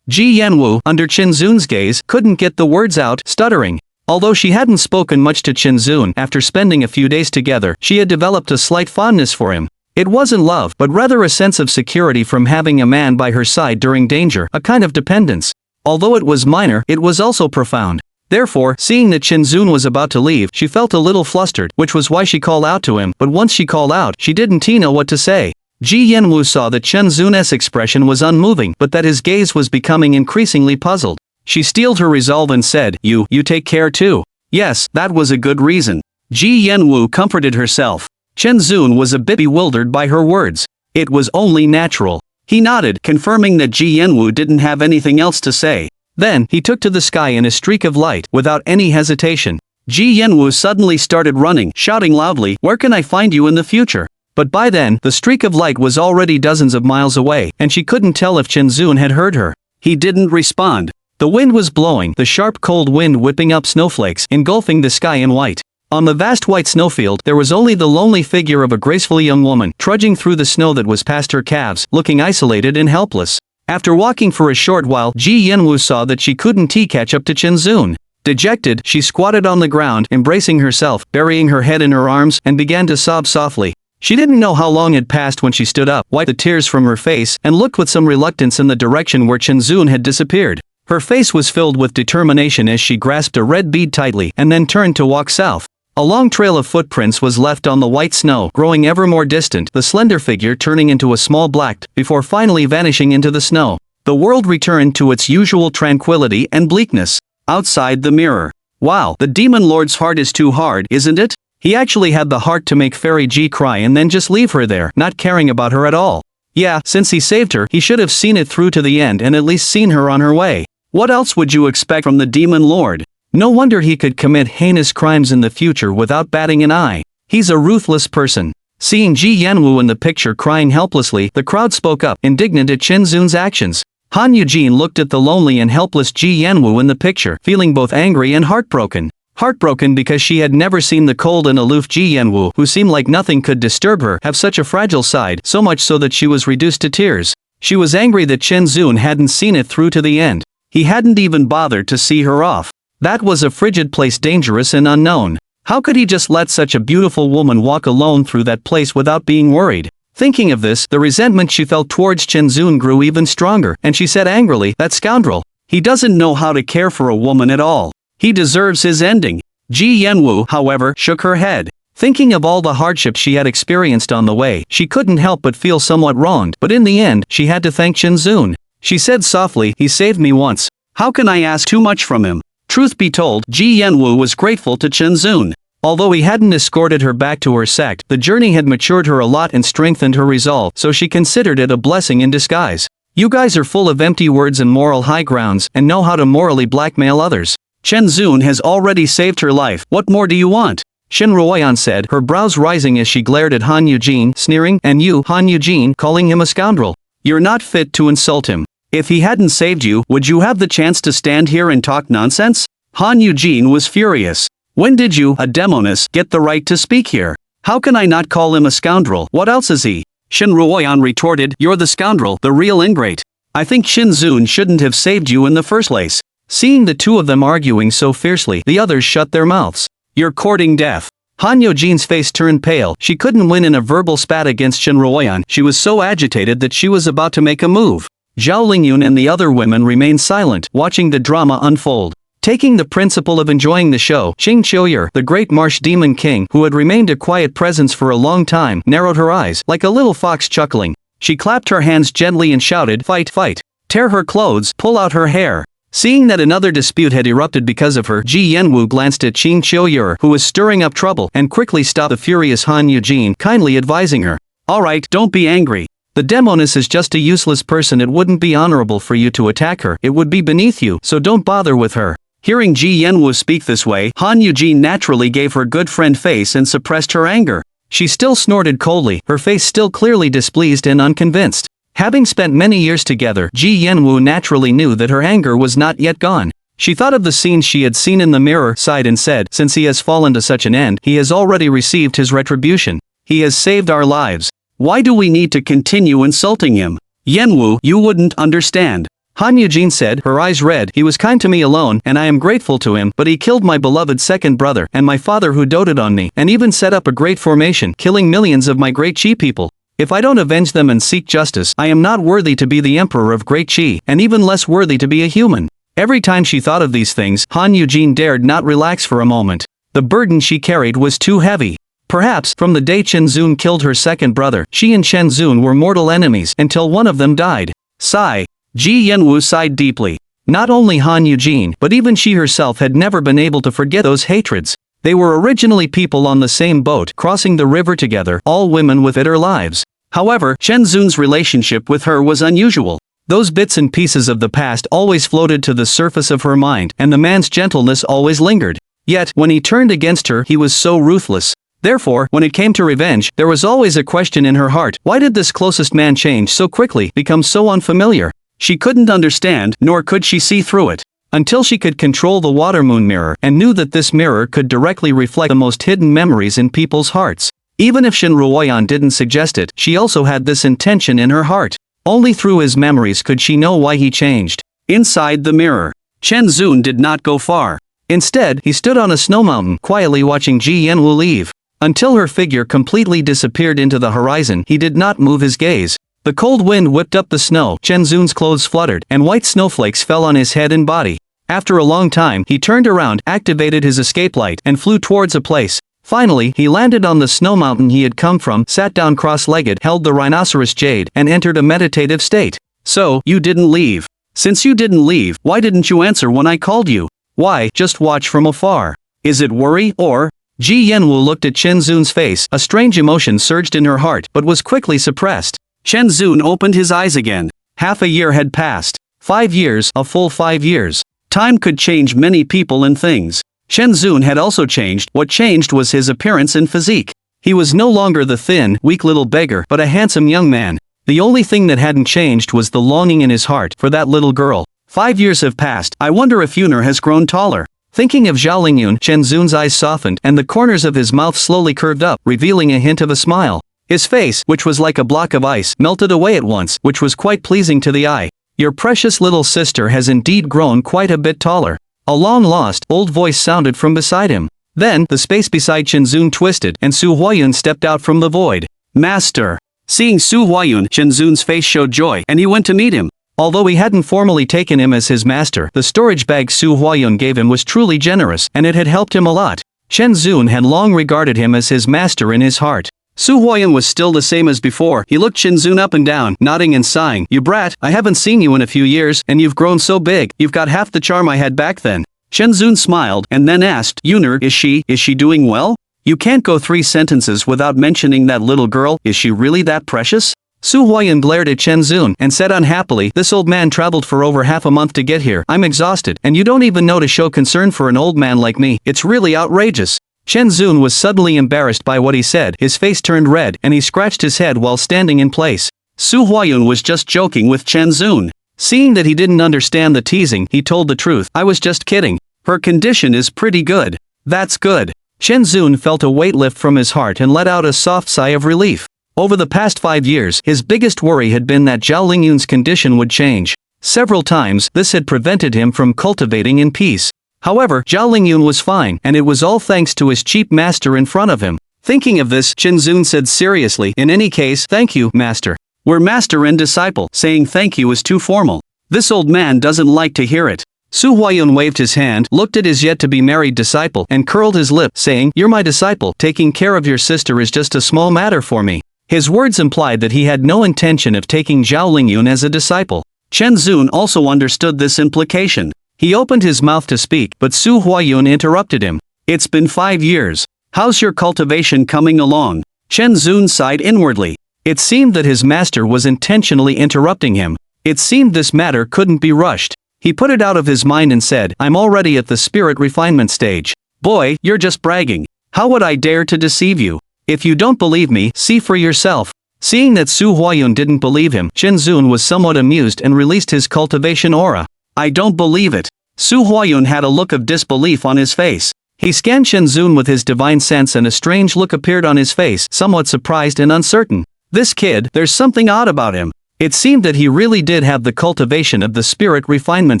Ji Yanwu, under Chen Zun's gaze, couldn't get the words out, stuttering. Although she hadn't spoken much to Chen Zun, after spending a few days together, she had developed a slight fondness for him. It wasn't love, but rather a sense of security from having a man by her side during danger, a kind of dependence. Although it was minor, it was also profound. Therefore, seeing that Chen Zun was about to leave, she felt a little flustered, which was why she called out to him, but once she called out, she didn't know what to say. Ji Yanwu saw that Chen Zun's expression was unmoving, but that his gaze was becoming increasingly puzzled. She steeled her resolve and said, You take care too." Yes, that was a good reason. Ji Yanwu comforted herself. Chen Zun was a bit bewildered by her words. It was only natural. He nodded, confirming that Ji Yanwu didn't have anything else to say. Then, he took to the sky in a streak of light, without any hesitation. Ji Yanwu suddenly started running, shouting loudly, "Where can I find you in the future?" But by then, the streak of light was already dozens of miles away, and she couldn't tell if Chen Zun had heard her. He didn't respond. The wind was blowing, the sharp cold wind whipping up snowflakes, engulfing the sky in white. On the vast white snowfield, there was only the lonely figure of a graceful young woman, trudging through the snow that was past her calves, looking isolated and helpless. After walking for a short while, Ji Yanwu saw that she couldn't catch up to Chen Zun. Dejected, she squatted on the ground, embracing herself, burying her head in her arms, and began to sob softly. She didn't know how long had passed when she stood up, wiped the tears from her face, and looked with some reluctance in the direction where Chen Zun had disappeared. Her face was filled with determination as she grasped a red bead tightly and then turned to walk south. A long trail of footprints was left on the white snow, growing ever more distant, the slender figure turning into a small black, before finally vanishing into the snow. The world returned to its usual tranquility and bleakness. Outside the mirror. Wow, the demon lord's heart is too hard, isn't it? He actually had the heart to make Fairy Ji cry and then just leave her there, not caring about her at all. Yeah, since he saved her, he should have seen it through to the end and at least seen her on her way. What else would you expect from the demon lord? No wonder he could commit heinous crimes in the future without batting an eye. He's a ruthless person. Seeing Ji Yanwu in the picture crying helplessly, the crowd spoke up, indignant at Chen Zun's actions. Han Eugene looked at the lonely and helpless Ji Yanwu in the picture, feeling both angry and heartbroken. Heartbroken because she had never seen the cold and aloof Ji Yanwu, who seemed like nothing could disturb her, have such a fragile side, so much so that she was reduced to tears. She was angry that Chen Zun hadn't seen it through to the end. He hadn't even bothered to see her off. That was a frigid place, dangerous and unknown. How could he just let such a beautiful woman walk alone through that place without being worried? Thinking of this, the resentment she felt towards Chenzoon grew even stronger, and she said angrily, "That scoundrel. He doesn't know how to care for a woman at all. He deserves his ending." Ji Yanwu, however, shook her head. Thinking of all the hardships she had experienced on the way, she couldn't help but feel somewhat wronged, but in the end, she had to thank Chenzoon. She said softly, "He saved me once. How can I ask too much from him?" Truth be told, Ji Yanwu was grateful to Chenzoon. Although he hadn't escorted her back to her sect, the journey had matured her a lot and strengthened her resolve, so she considered it a blessing in disguise. You guys are full of empty words and moral high grounds, and know how to morally blackmail others. Chenzoon has already saved her life, what more do you want? Shen Ruoyan said, her brows rising as she glared at Han Eugene, sneering, and you, Han Eugene, calling him a scoundrel. You're not fit to insult him. If he hadn't saved you, would you have the chance to stand here and talk nonsense? Han Eugene was furious. When did you, a demoness, get the right to speak here? How can I not call him a scoundrel? What else is he? Shen Ruoyan retorted, you're the scoundrel, the real ingrate. I think Chenzoon shouldn't have saved you in the first place. Seeing the two of them arguing so fiercely, the others shut their mouths. You're courting death. Han Eugene's face turned pale. She couldn't win in a verbal spat against Shen Ruoyan. She was so agitated that she was about to make a move. Zhao Lingyun and the other women remained silent, watching the drama unfold. Taking the principle of enjoying the show, Qing Qiuyer, the great marsh demon king, who had remained a quiet presence for a long time, narrowed her eyes, like a little fox chuckling. She clapped her hands gently and shouted, fight, fight. Tear her clothes, pull out her hair. Seeing that another dispute had erupted because of her, Ji Yanwu glanced at Qing Qiuyer, who was stirring up trouble, and quickly stopped the furious Han Eugene, kindly advising her. Alright, don't be angry. The demoness is just a useless person. It wouldn't be honorable for you to attack her, it would be beneath you, so don't bother with her. Hearing Ji Yanwu speak this way, Han Eugene naturally gave her good friend face and suppressed her anger. She still snorted coldly, her face still clearly displeased and unconvinced. Having spent many years together, Ji Yanwu naturally knew that her anger was not yet gone. She thought of the scenes she had seen in the mirror, sighed and said, since he has fallen to such an end, he has already received his retribution. He has saved our lives. Why do we need to continue insulting him? Yanwu, you wouldn't understand. Han Eugene said, her eyes red, he was kind to me alone, and I am grateful to him, but he killed my beloved second brother, and my father who doted on me, and even set up a great formation, killing millions of my great Qi people. If I don't avenge them and seek justice, I am not worthy to be the emperor of Great Qi, and even less worthy to be a human. Every time she thought of these things, Han Eugene dared not relax for a moment. The burden she carried was too heavy. Perhaps, from the day Chenzoon killed her second brother, she and Chenzoon were mortal enemies, until one of them died. Sigh. Ji Yanwu sighed deeply. Not only Han Eugene, but even she herself had never been able to forget those hatreds. They were originally people on the same boat, crossing the river together, all women with bitter lives. However, Chenzoon's relationship with her was unusual. Those bits and pieces of the past always floated to the surface of her mind, and the man's gentleness always lingered. Yet, when he turned against her, he was so ruthless. Therefore, when it came to revenge, there was always a question in her heart. Why did this closest man change so quickly, become so unfamiliar? She couldn't understand, nor could she see through it. Until she could control the water moon mirror, and knew that this mirror could directly reflect the most hidden memories in people's hearts. Even if Shen Ruoyan didn't suggest it, she also had this intention in her heart. Only through his memories could she know why he changed. Inside the mirror, Chenzoon did not go far. Instead, he stood on a snow mountain, quietly watching Ji Yanwu leave. Until her figure completely disappeared into the horizon, he did not move his gaze. The cold wind whipped up the snow, Chenzoon's clothes fluttered, and white snowflakes fell on his head and body. After a long time, he turned around, activated his escape light, and flew towards a place. Finally, he landed on the snow mountain he had come from, sat down cross-legged, held the rhinoceros jade, and entered a meditative state. So, you didn't leave. Since you didn't leave, why didn't you answer when I called you? Why, just watch from afar? Is it worry, or? Ji Yanwu looked at Chenzoon's face, a strange emotion surged in her heart, but was quickly suppressed. Chenzoon opened his eyes again. Half a year had passed. 5 years, a full 5 years. Time could change many people and things. Chenzoon had also changed. What changed was his appearance and physique. He was no longer the thin, weak little beggar, but a handsome young man. The only thing that hadn't changed was the longing in his heart for that little girl. 5 years have passed. I wonder if Yun'er has grown taller. Thinking of Zhao Lingyun, Chenzoon's eyes softened, and the corners of his mouth slowly curved up, revealing a hint of a smile. His face, which was like a block of ice, melted away at once, which was quite pleasing to the eye. Your precious little sister has indeed grown quite a bit taller. A long-lost, old voice sounded from beside him. Then, the space beside Shenzun twisted, and Su Huayun stepped out from the void. Master! Seeing Su Huayun, Shenzun's face showed joy, and he went to meet him. Although he hadn't formally taken him as his master, the storage bag Su Huayun gave him was truly generous, and it had helped him a lot. Shenzun had long regarded him as his master in his heart. Su Huayun was still the same as before. He looked Shenzun up and down, nodding and sighing. You brat, I haven't seen you in a few years, and you've grown so big, you've got half the charm I had back then. Shenzun smiled, and then asked, Yuner, is she doing well? You can't go 3 sentences without mentioning that little girl. Is she really that precious? Su Huayun glared at Shenzun, and said unhappily, this old man traveled for over half a month to get here. I'm exhausted, and you don't even know to show concern for an old man like me. It's really outrageous. Shenzun was suddenly embarrassed by what he said. His face turned red, and he scratched his head while standing in place. Su Huayun was just joking with Shenzun. Seeing that he didn't understand the teasing, he told the truth. I was just kidding. Her condition is pretty good. That's good. Shenzun felt a weight lift from his heart and let out a soft sigh of relief. Over the past 5 years, his biggest worry had been that Zhao Lingyun's condition would change. Several times, this had prevented him from cultivating in peace. However, Zhao Lingyun was fine, and it was all thanks to his cheap master in front of him. Thinking of this, Shenzun said seriously, in any case, thank you, master. We're master and disciple. Saying thank you is too formal. This old man doesn't like to hear it. Su Huayun waved his hand, looked at his yet-to-be-married disciple, and curled his lip, saying, You're my disciple. Taking care of your sister is just a small matter for me. His words implied that he had no intention of taking Zhao Lingyun as a disciple. Shenzun also understood this implication. He opened his mouth to speak, but Su Huayun interrupted him. It's been 5 years. How's your cultivation coming along? Shenzun sighed inwardly. It seemed that his master was intentionally interrupting him. It seemed this matter couldn't be rushed. He put it out of his mind and said, I'm already at the spirit refinement stage. Boy, you're just bragging. How would I dare to deceive you? If you don't believe me, see for yourself. Seeing that Su Huayun didn't believe him, Shenzun was somewhat amused and released his cultivation aura. I don't believe it. Su Huayun had a look of disbelief on his face. He scanned Shenzun with his divine sense and a strange look appeared on his face, somewhat surprised and uncertain. This kid, there's something odd about him. It seemed that he really did have the cultivation of the spirit refinement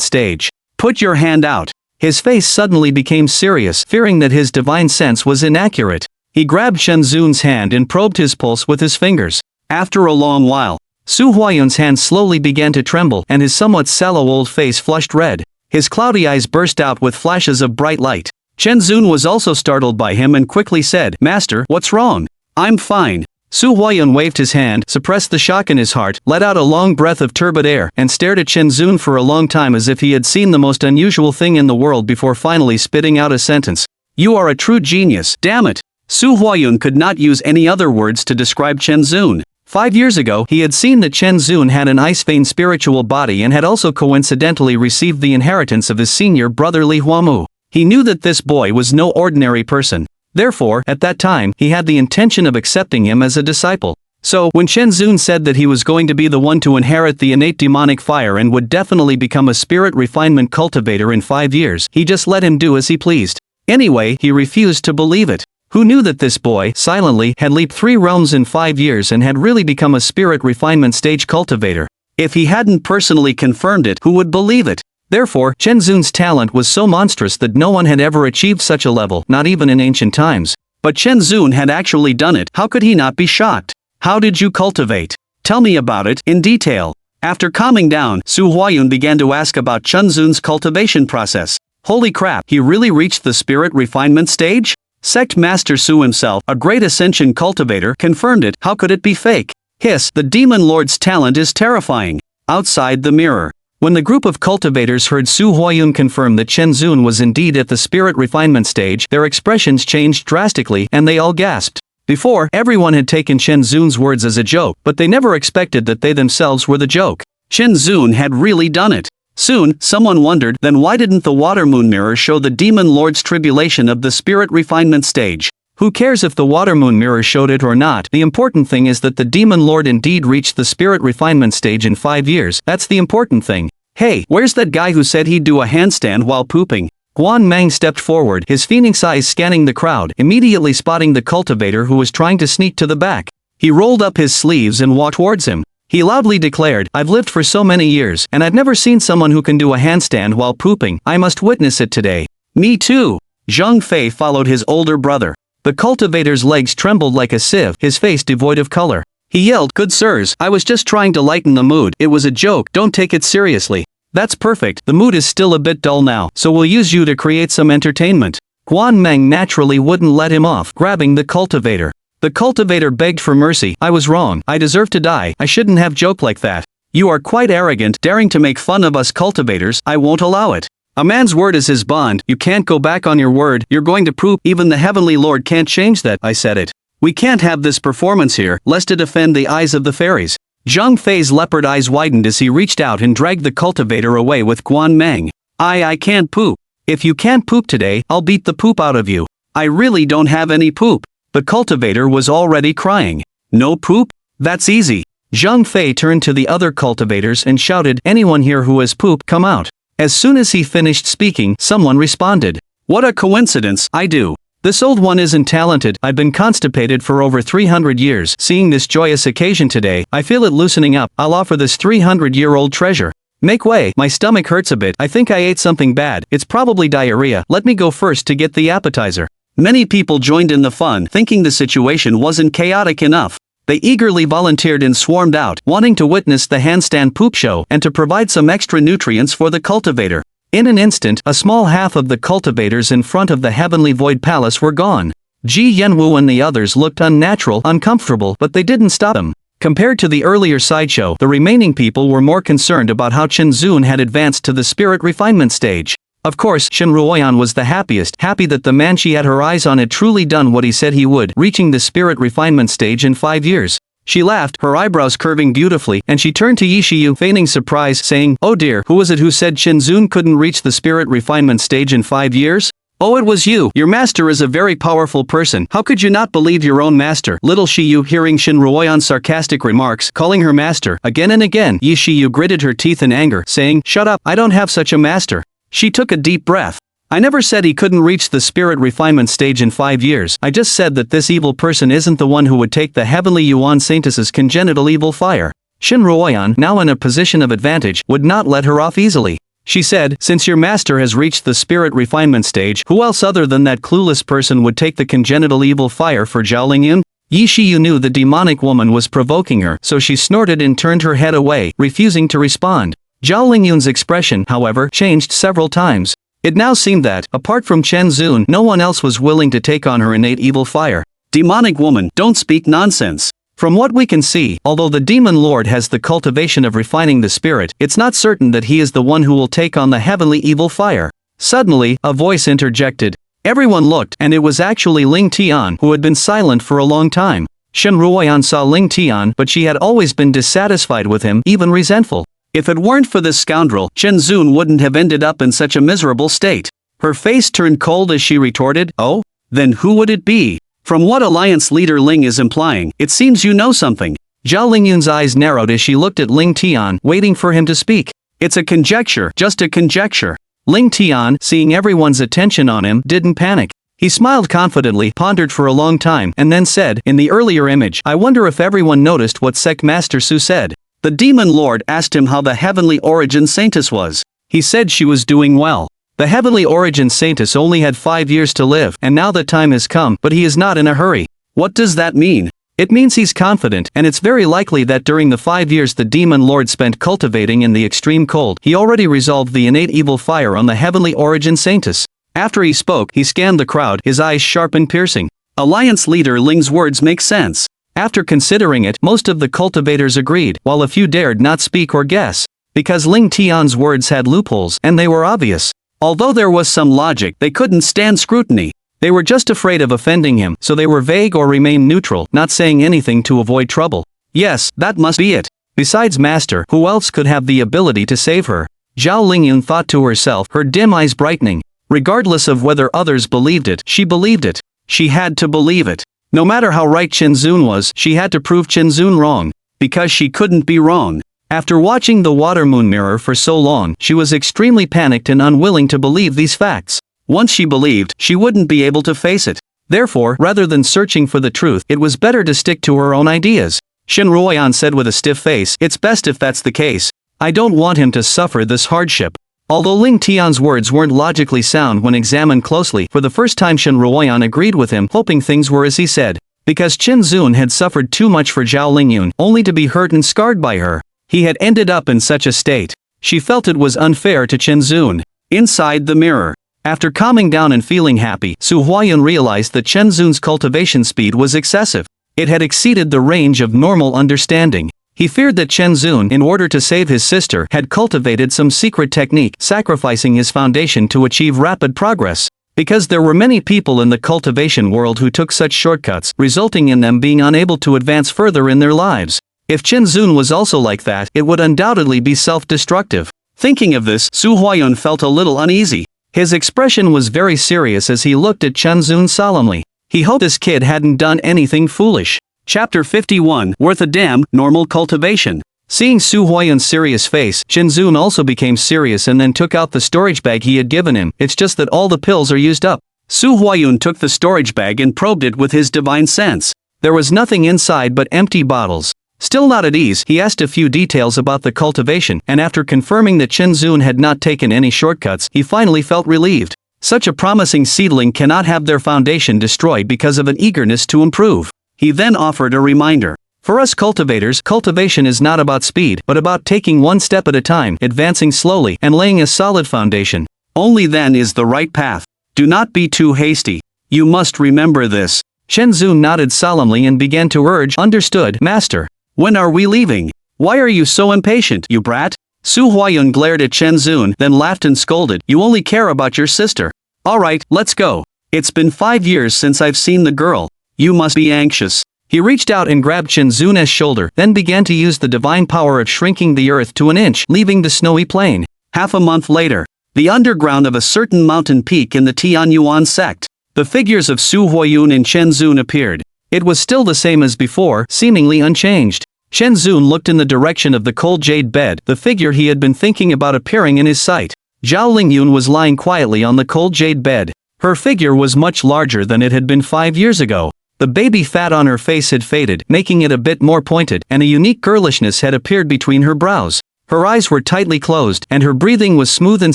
stage. Put your hand out. His face suddenly became serious, fearing that his divine sense was inaccurate. He grabbed Shenzun's hand and probed his pulse with his fingers. After a long while, Su Huayun's hand slowly began to tremble, and his somewhat sallow old face flushed red. His cloudy eyes burst out with flashes of bright light. Shenzun was also startled by him and quickly said, Master, what's wrong? I'm fine. Su Huayun waved his hand, suppressed the shock in his heart, let out a long breath of turbid air, and stared at Shenzun for a long time as if he had seen the most unusual thing in the world before finally spitting out a sentence. You are a true genius, damn it. Su Huayun could not use any other words to describe Shenzun. 5 years ago, he had seen that Shenzun had an ice vein spiritual body and had also coincidentally received the inheritance of his senior brother Li Huamu. He knew that this boy was no ordinary person. Therefore, at that time, he had the intention of accepting him as a disciple. So, when Shenzun said that he was going to be the one to inherit the innate demonic fire and would definitely become a spirit refinement cultivator in 5 years, he just let him do as he pleased. Anyway, he refused to believe it. Who knew that this boy, silently, had leaped 3 realms in 5 years and had really become a spirit refinement stage cultivator? If he hadn't personally confirmed it, who would believe it? Therefore, Shenzun's talent was so monstrous that no one had ever achieved such a level, not even in ancient times. But Shenzun had actually done it. How could he not be shocked? How did you cultivate? Tell me about it, in detail. After calming down, Su Huayun began to ask about Shenzun's cultivation process. Holy crap, he really reached the spirit refinement stage? Sect Master Su himself, a great ascension cultivator, confirmed it. How could it be fake? Hiss, the demon lord's talent is terrifying. Outside the mirror. When the group of cultivators heard Su Huayun confirm that Shenzun was indeed at the spirit refinement stage, their expressions changed drastically, and they all gasped. Before, everyone had taken Shenzun's words as a joke, but they never expected that they themselves were the joke. Shenzun had really done it. Soon, someone wondered, then why didn't the water moon mirror show the demon lord's tribulation of the spirit refinement stage? Who cares if the water moon mirror showed it or not? The important thing is that the demon lord indeed reached the spirit refinement stage in 5 years. That's the important thing. Hey, where's that guy who said he'd do a handstand while pooping? Guan Mang stepped forward, his phoenix eyes scanning the crowd, immediately spotting the cultivator who was trying to sneak to the back. He rolled up his sleeves and walked towards him. He loudly declared, I've lived for so many years, and I've never seen someone who can do a handstand while pooping. I must witness it today. Me too. Zhang Fei followed his older brother. The cultivator's legs trembled like a sieve, his face devoid of color. He yelled, "Good sirs, I was just trying to lighten the mood. It was a joke, don't take it seriously." "That's perfect, the mood is still a bit dull now, so we'll use you to create some entertainment." Guan Meng naturally wouldn't let him off, grabbing the cultivator. The cultivator begged for mercy. "I was wrong, I deserve to die, I shouldn't have joked like that. You are quite arrogant, daring to make fun of us cultivators, I won't allow it. A man's word is his bond, you can't go back on your word, you're going to poop, even the Heavenly Lord can't change that, I said it. We can't have this performance here, lest it offend the eyes of the fairies." Zhang Fei's leopard eyes widened as he reached out and dragged the cultivator away with Guan Meng. I can't poop. If you can't poop today, I'll beat the poop out of you. I really don't have any poop." The cultivator was already crying. "No poop? That's easy." Zhang Fei turned to the other cultivators and shouted, "Anyone here who has poop, come out." As soon as he finished speaking, someone responded. "What a coincidence, I do. This old one isn't talented, I've been constipated for over 300 years. Seeing this joyous occasion today, I feel it loosening up, I'll offer this 300-year-old treasure. Make way, my stomach hurts a bit, I think I ate something bad, it's probably diarrhea, let me go first to get the appetizer." Many people joined in the fun, thinking the situation wasn't chaotic enough. They eagerly volunteered and swarmed out, wanting to witness the handstand poop show and to provide some extra nutrients for the cultivator. In an instant, a small half of the cultivators in front of the Heavenly Void Palace were gone. Ji Yanwu and the others looked unnatural, uncomfortable, but they didn't stop them. Compared to the earlier sideshow, the remaining people were more concerned about how Chen Zun had advanced to the spirit refinement stage. Of course, Shen Ruoyan was the happiest, happy that the man she had her eyes on had truly done what he said he would, reaching the spirit refinement stage in 5 years. She laughed, her eyebrows curving beautifully, and she turned to Yi Shiyu, feigning surprise, saying, "Oh dear, who was it who said Chen Zun couldn't reach the spirit refinement stage in 5 years? Oh, it was you. Your master is a very powerful person. How could you not believe your own master?" Little Shiyu, hearing Shen Ruoyan's sarcastic remarks, calling her master, again and again, Yi Shiyu gritted her teeth in anger, saying, "Shut up, I don't have such a master." She took a deep breath. "I never said he couldn't reach the spirit refinement stage in 5 years, I just said that this evil person isn't the one who would take the heavenly Yuan Saintess's congenital evil fire." Shen Ruoyan, now in a position of advantage, would not let her off easily. She said, "Since your master has reached the spirit refinement stage, who else other than that clueless person would take the congenital evil fire for Zhao Lingyun?" Yi Shiyu knew the demonic woman was provoking her, so she snorted and turned her head away, refusing to respond. Zhao Lingyun's expression, however, changed several times. It now seemed that, apart from Chen Zun, no one else was willing to take on her innate evil fire. "Demonic woman, don't speak nonsense. From what we can see, although the demon lord has the cultivation of refining the spirit, it's not certain that he is the one who will take on the heavenly evil fire." Suddenly, a voice interjected. Everyone looked, and it was actually Ling Tian, who had been silent for a long time. Shen Ruoyan saw Ling Tian, but she had always been dissatisfied with him, even resentful. If it weren't for this scoundrel, Chen Zun wouldn't have ended up in such a miserable state. Her face turned cold as she retorted, "Oh? Then who would it be? From what alliance leader Ling is implying, it seems you know something." Zhao Lingyun's eyes narrowed as she looked at Ling Tian, waiting for him to speak. "It's a conjecture, just a conjecture." Ling Tian, seeing everyone's attention on him, didn't panic. He smiled confidently, pondered for a long time, and then said, "In the earlier image, I wonder if everyone noticed what Sect Master Su said. The demon lord asked him how the heavenly origin saintess was. He said she was doing well. The heavenly origin saintess only had 5 years to live, and now the time has come, but he is not in a hurry." "What does that mean?" "It means he's confident, and it's very likely that during the 5 years the demon lord spent cultivating in the extreme cold, he already resolved the innate evil fire on the heavenly origin saintess." After he spoke, he scanned the crowd, his eyes sharp and piercing. Alliance leader Ling's words make sense. After considering it, most of the cultivators agreed, while a few dared not speak or guess. Because Ling Tian's words had loopholes, and they were obvious. Although there was some logic, they couldn't stand scrutiny. They were just afraid of offending him, so they were vague or remained neutral, not saying anything to avoid trouble. Yes, that must be it. Besides Master, who else could have the ability to save her? Zhao Lingyun thought to herself, her dim eyes brightening. Regardless of whether others believed it, she believed it. She had to believe it. No matter how right Chen Zun was, she had to prove Chen Zun wrong. Because she couldn't be wrong. After watching the water moon mirror for so long, she was extremely panicked and unwilling to believe these facts. Once she believed, she wouldn't be able to face it. Therefore, rather than searching for the truth, it was better to stick to her own ideas. Shen Ruoyan said with a stiff face, "It's best if that's the case. I don't want him to suffer this hardship." Although Ling Tian's words weren't logically sound when examined closely, for the first time Shen Ruoyan agreed with him, hoping things were as he said. Because Chen Zun had suffered too much for Zhao Lingyun, only to be hurt and scarred by her. He had ended up in such a state. She felt it was unfair to Chen Zun. Inside the mirror. After calming down and feeling happy, Su Huayun realized that Chen Zun's cultivation speed was excessive. It had exceeded the range of normal understanding. He feared that Chen Zun, in order to save his sister, had cultivated some secret technique, sacrificing his foundation to achieve rapid progress. Because there were many people in the cultivation world who took such shortcuts, resulting in them being unable to advance further in their lives. If Chen Zun was also like that, it would undoubtedly be self-destructive. Thinking of this, Su Huayun felt a little uneasy. His expression was very serious as he looked at Chen Zun solemnly. He hoped this kid hadn't done anything foolish. Chapter 51, Worth a Damn, Normal Cultivation. Seeing Su Huayun's serious face, Chen Zun also became serious and then took out the storage bag he had given him. It's just that all the pills are used up. Su Huayun took the storage bag and probed it with his divine sense. There was nothing inside but empty bottles. Still not at ease, he asked a few details about the cultivation, and after confirming that Chen Zun had not taken any shortcuts, he finally felt relieved. Such a promising seedling cannot have their foundation destroyed because of an eagerness to improve. He then offered a reminder. For us cultivators, cultivation is not about speed, but about taking one step at a time, advancing slowly, and laying a solid foundation. Only then is the right path. Do not be too hasty. You must remember this. Chen Zun nodded solemnly and began to urge, "Understood, master. When are we leaving? Why are you so impatient, you brat?" Su Huayun glared at Chen Zun, then laughed and scolded, "You only care about your sister. Alright, let's go. It's been 5 years since I've seen the girl. You must be anxious." He reached out and grabbed Chen Zun's shoulder, then began to use the divine power of shrinking the earth to an inch, leaving the snowy plain. Half a month later, the underground of a certain mountain peak in the Tianyuan sect. The figures of Su Huayun and Chen Zun appeared. It was still the same as before, seemingly unchanged. Chen Zun looked in the direction of the cold jade bed, the figure he had been thinking about appearing in his sight. Zhao Lingyun was lying quietly on the cold jade bed. Her figure was much larger than it had been 5 years ago. The baby fat on her face had faded, making it a bit more pointed, and a unique girlishness had appeared between her brows. Her eyes were tightly closed, and her breathing was smooth and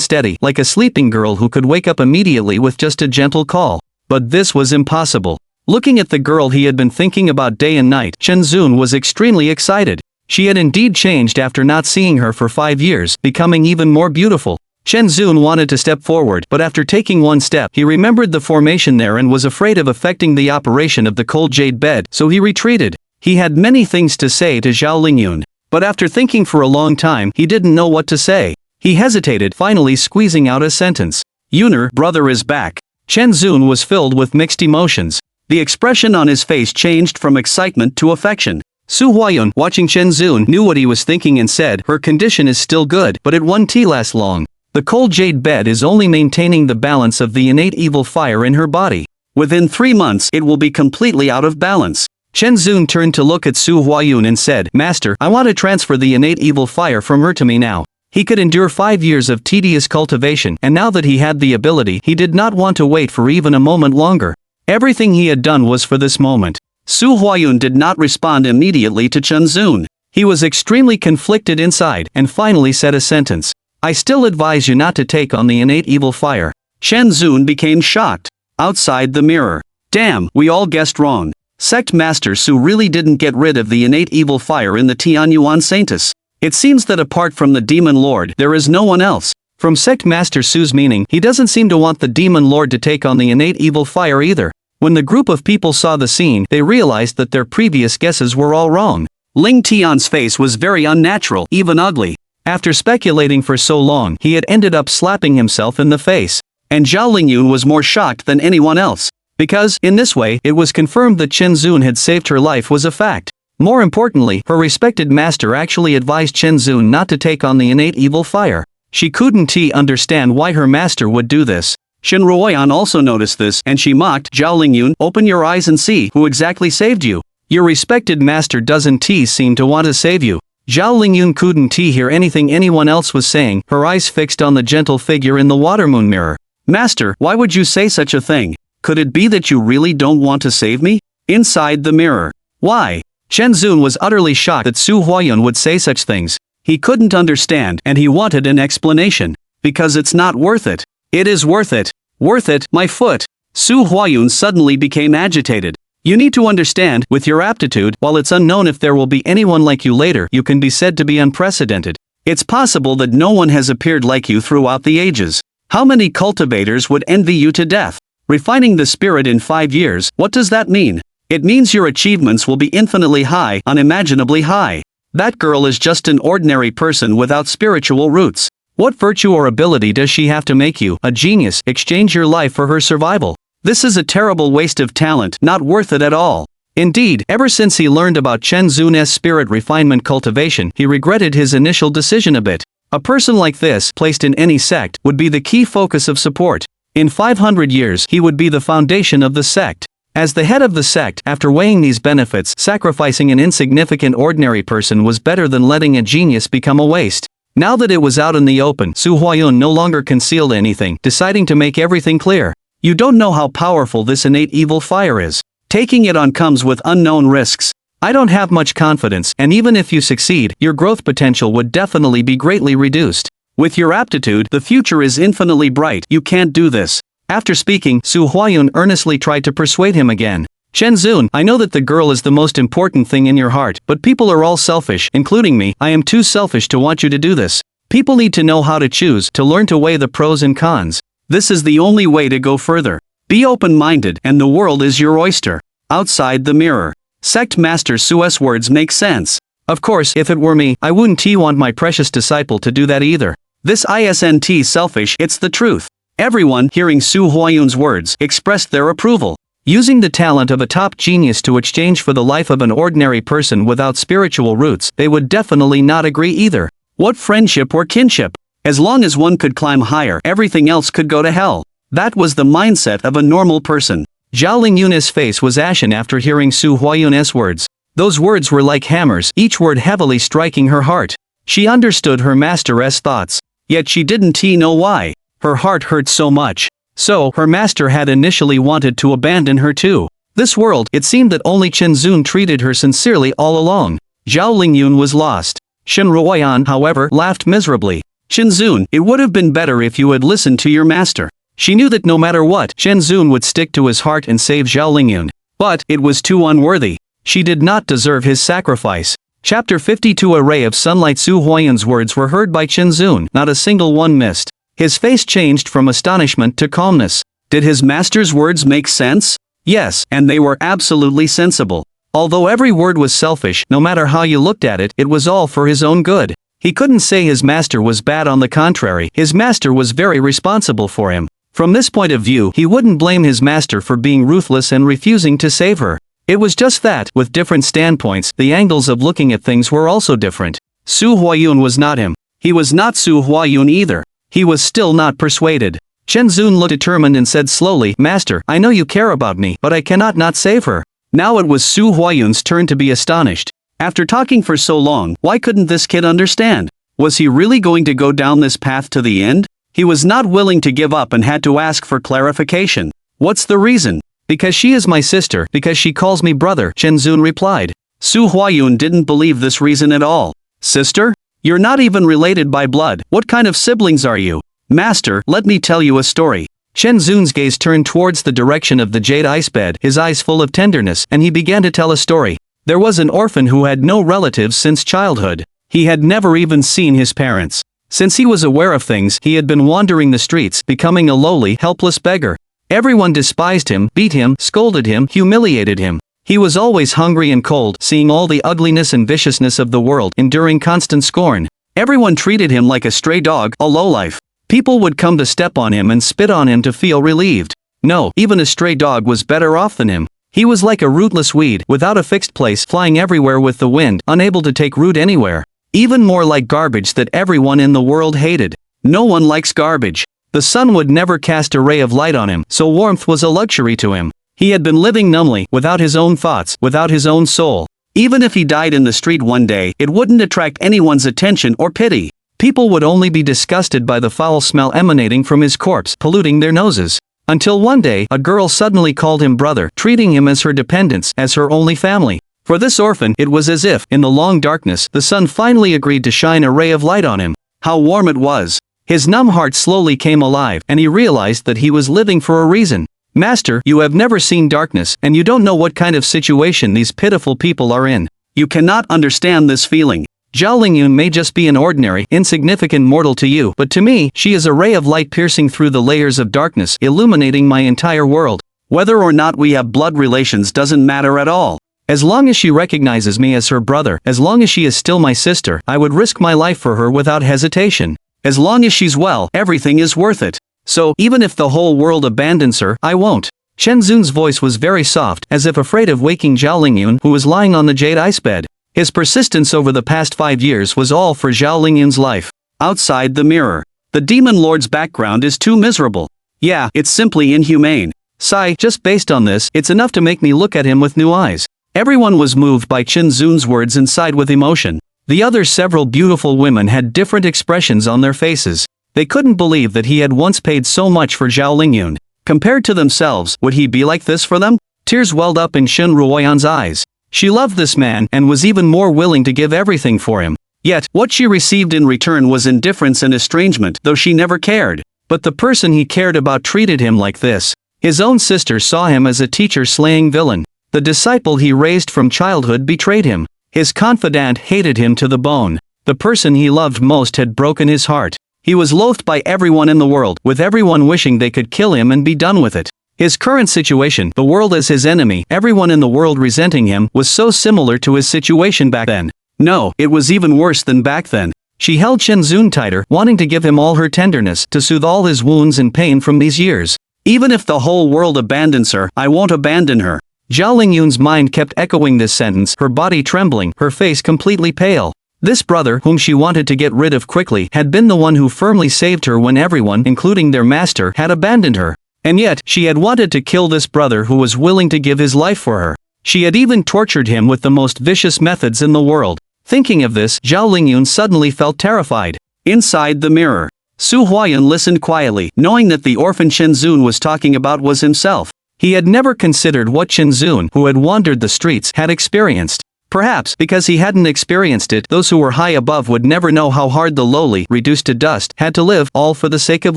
steady, like a sleeping girl who could wake up immediately with just a gentle call. But this was impossible. Looking at the girl he had been thinking about day and night, Chen Zun was extremely excited. She had indeed changed after not seeing her for 5 years, becoming even more beautiful. Chen Zun wanted to step forward, but after taking one step, he remembered the formation there and was afraid of affecting the operation of the cold jade bed, so he retreated. He had many things to say to Zhao Lingyun, but after thinking for a long time, he didn't know what to say. He hesitated, finally squeezing out a sentence. "Yuner, brother is back." Chen Zun was filled with mixed emotions. The expression on his face changed from excitement to affection. Su Huayun, watching Chen Zun, knew what he was thinking and said, "Her condition is still good, but it won't last long. The cold jade bed is only maintaining the balance of the innate evil fire in her body. Within 3 months, it will be completely out of balance." Chen Zun turned to look at Su Huayun and said, "Master, I want to transfer the innate evil fire from her to me now." He could endure 5 years of tedious cultivation, and now that he had the ability, he did not want to wait for even a moment longer. Everything he had done was for this moment. Su Huayun did not respond immediately to Chen Zun. He was extremely conflicted inside, and finally said a sentence. "I still advise you not to take on the innate evil fire." Chen Zun became shocked. Outside the mirror. "Damn, we all guessed wrong. Sect Master Su really didn't get rid of the innate evil fire in the Tianyuan Saintus. It seems that apart from the Demon Lord, there is no one else." From Sect Master Su's meaning, he doesn't seem to want the Demon Lord to take on the innate evil fire either. When the group of people saw the scene, they realized that their previous guesses were all wrong. Ling Tian's face was very unnatural, even ugly. After speculating for so long, he had ended up slapping himself in the face. And Zhao Lingyun was more shocked than anyone else. Because, in this way, it was confirmed that Chen Zun had saved her life was a fact. More importantly, her respected master actually advised Chen Zun not to take on the innate evil fire. She couldn't understand why her master would do this. Shen Ruoyan also noticed this, and she mocked, "Zhao Lingyun, open your eyes and see who exactly saved you. Your respected master doesn't seem to want to save you." Zhao Lingyun couldn't hear anything anyone else was saying, her eyes fixed on the gentle figure in the watermoon mirror. "Master, why would you say such a thing? Could it be that you really don't want to save me?" Inside the mirror. "Why?" Chen Zun was utterly shocked that Su Huayun would say such things. He couldn't understand, and he wanted an explanation. Because it's not worth it. It is worth it. Worth it, my foot. Su Huayun suddenly became agitated. You need to understand, with your aptitude, while it's unknown if there will be anyone like you later, you can be said to be unprecedented. It's possible that no one has appeared like you throughout the ages. How many cultivators would envy you to death? Refining the spirit in 5 years, what does that mean? It means your achievements will be infinitely high, unimaginably high. That girl is just an ordinary person without spiritual roots. What virtue or ability does she have to make you, a genius, exchange your life for her survival? This is a terrible waste of talent, not worth it at all. Indeed, ever since he learned about Chen Zun's spirit refinement cultivation, he regretted his initial decision a bit. A person like this, placed in any sect, would be the key focus of support. In 500 years, he would be the foundation of the sect. As the head of the sect, after weighing these benefits, sacrificing an insignificant ordinary person was better than letting a genius become a waste. Now that it was out in the open, Su Huayun no longer concealed anything, deciding to make everything clear. You don't know how powerful this innate evil fire is. Taking it on comes with unknown risks. I don't have much confidence, and even if you succeed, your growth potential would definitely be greatly reduced. With your aptitude, the future is infinitely bright. You can't do this. After speaking, Su Huayun earnestly tried to persuade him again. Chen Zun, I know that the girl is the most important thing in your heart, but people are all selfish, including me. I am too selfish to want you to do this. People need to know how to choose, to learn to weigh the pros and cons. This is the only way to go further. Be open-minded, and the world is your oyster. Outside the mirror. Sect Master Su's words make sense. Of course, if it were me, I wouldn't want my precious disciple to do that either. This isn't selfish, it's the truth. Everyone, hearing Su Huayun's words, expressed their approval. Using the talent of a top genius to exchange for the life of an ordinary person without spiritual roots, they would definitely not agree either. What friendship or kinship? As long as one could climb higher, everything else could go to hell. That was the mindset of a normal person. Zhao Lingyun's face was ashen after hearing Su Huayun's words. Those words were like hammers, each word heavily striking her heart. She understood her master's thoughts. Yet she didn't know why. Her heart hurt so much. So, her master had initially wanted to abandon her too. This world, it seemed that only Chen Zun treated her sincerely all along. Zhao Lingyun was lost. Shen Ruoyan, however, laughed miserably. Chen Zun, it would have been better if you had listened to your master. She knew that no matter what, Chen Zun would stick to his heart and save Zhao Lingyun. But, it was too unworthy. She did not deserve his sacrifice. Chapter 52. A ray of sunlight. Su Huayun's words were heard by Chen Zun, not a single one missed. His face changed from astonishment to calmness. Did his master's words make sense? Yes, and they were absolutely sensible. Although every word was selfish, no matter how you looked at it, it was all for his own good. He couldn't say his master was bad. On the contrary, his master was very responsible for him. From this point of view, he wouldn't blame his master for being ruthless and refusing to save her. It was just that, with different standpoints, the angles of looking at things were also different. Su Huayun was not him. He was not Su Huayun either. He was still not persuaded. Chen Zun looked determined and said slowly, Master, I know you care about me, but I cannot not save her. Now it was Su Huayun's turn to be astonished. After talking for so long, why couldn't this kid understand? Was he really going to go down this path to the end? He was not willing to give up and had to ask for clarification. What's the reason? Because she is my sister, because she calls me brother, Chen Zun replied. Su Huayun didn't believe this reason at all. Sister? You're not even related by blood. What kind of siblings are you? Master, let me tell you a story. Chen Zun's gaze turned towards the direction of the jade ice bed, his eyes full of tenderness, and he began to tell a story. There was an orphan who had no relatives since childhood. He had never even seen his parents. Since he was aware of things, he had been wandering the streets, becoming a lowly, helpless beggar. Everyone despised him, beat him, scolded him, humiliated him. He was always hungry and cold, seeing all the ugliness and viciousness of the world, enduring constant scorn. Everyone treated him like a stray dog, a lowlife. People would come to step on him and spit on him to feel relieved. No, even a stray dog was better off than him. He was like a rootless weed, without a fixed place, flying everywhere with the wind, unable to take root anywhere. Even more like garbage that everyone in the world hated. No one likes garbage. The sun would never cast a ray of light on him, so warmth was a luxury to him. He had been living numbly, without his own thoughts, without his own soul. Even if he died in the street one day, it wouldn't attract anyone's attention or pity. People would only be disgusted by the foul smell emanating from his corpse, polluting their noses. Until one day, a girl suddenly called him brother, treating him as her dependents, as her only family. For this orphan, it was as if, in the long darkness, the sun finally agreed to shine a ray of light on him. How warm it was! His numb heart slowly came alive, and he realized that he was living for a reason. Master, you have never seen darkness, and you don't know what kind of situation these pitiful people are in. You cannot understand this feeling. Zhao Lingyun may just be an ordinary, insignificant mortal to you, but to me, she is a ray of light piercing through the layers of darkness, illuminating my entire world. Whether or not we have blood relations doesn't matter at all. As long as she recognizes me as her brother, as long as she is still my sister, I would risk my life for her without hesitation. As long as she's well, everything is worth it. So, even if the whole world abandons her, I won't. Chen Zun's voice was very soft, as if afraid of waking Zhao Lingyun, who was lying on the jade ice bed. His persistence over the past 5 years was all for Zhao Lingyun's life. Outside the mirror. The demon lord's background is too miserable. Yeah, it's simply inhumane. Sigh, just based on this, it's enough to make me look at him with new eyes. Everyone was moved by Chen Zun's words and sighed with emotion. The other several beautiful women had different expressions on their faces. They couldn't believe that he had once paid so much for Zhao Lingyun. Compared to themselves, would he be like this for them? Tears welled up in Shen Ruoyan's eyes. She loved this man and was even more willing to give everything for him. Yet, what she received in return was indifference and estrangement, though she never cared. But the person he cared about treated him like this. His own sister saw him as a teacher-slaying villain. The disciple he raised from childhood betrayed him. His confidant hated him to the bone. The person he loved most had broken his heart. He was loathed by everyone in the world, with everyone wishing they could kill him and be done with it. His current situation, the world as his enemy, everyone in the world resenting him, was so similar to his situation back then. No, it was even worse than back then. She held Chen Zun tighter, wanting to give him all her tenderness, to soothe all his wounds and pain from these years. Even if the whole world abandons her, I won't abandon her. Zhao Lingyun's mind kept echoing this sentence, her body trembling, her face completely pale. This brother, whom she wanted to get rid of quickly, had been the one who firmly saved her when everyone, including their master, had abandoned her. And yet, she had wanted to kill this brother who was willing to give his life for her. She had even tortured him with the most vicious methods in the world. Thinking of this, Zhao Lingyun suddenly felt terrified. Inside the mirror. Su Huayan listened quietly, knowing that the orphan Chen Zun was talking about was himself. He had never considered what Chen Zun, who had wandered the streets, had experienced. Perhaps, because he hadn't experienced it, those who were high above would never know how hard the lowly, reduced to dust, had to live, all for the sake of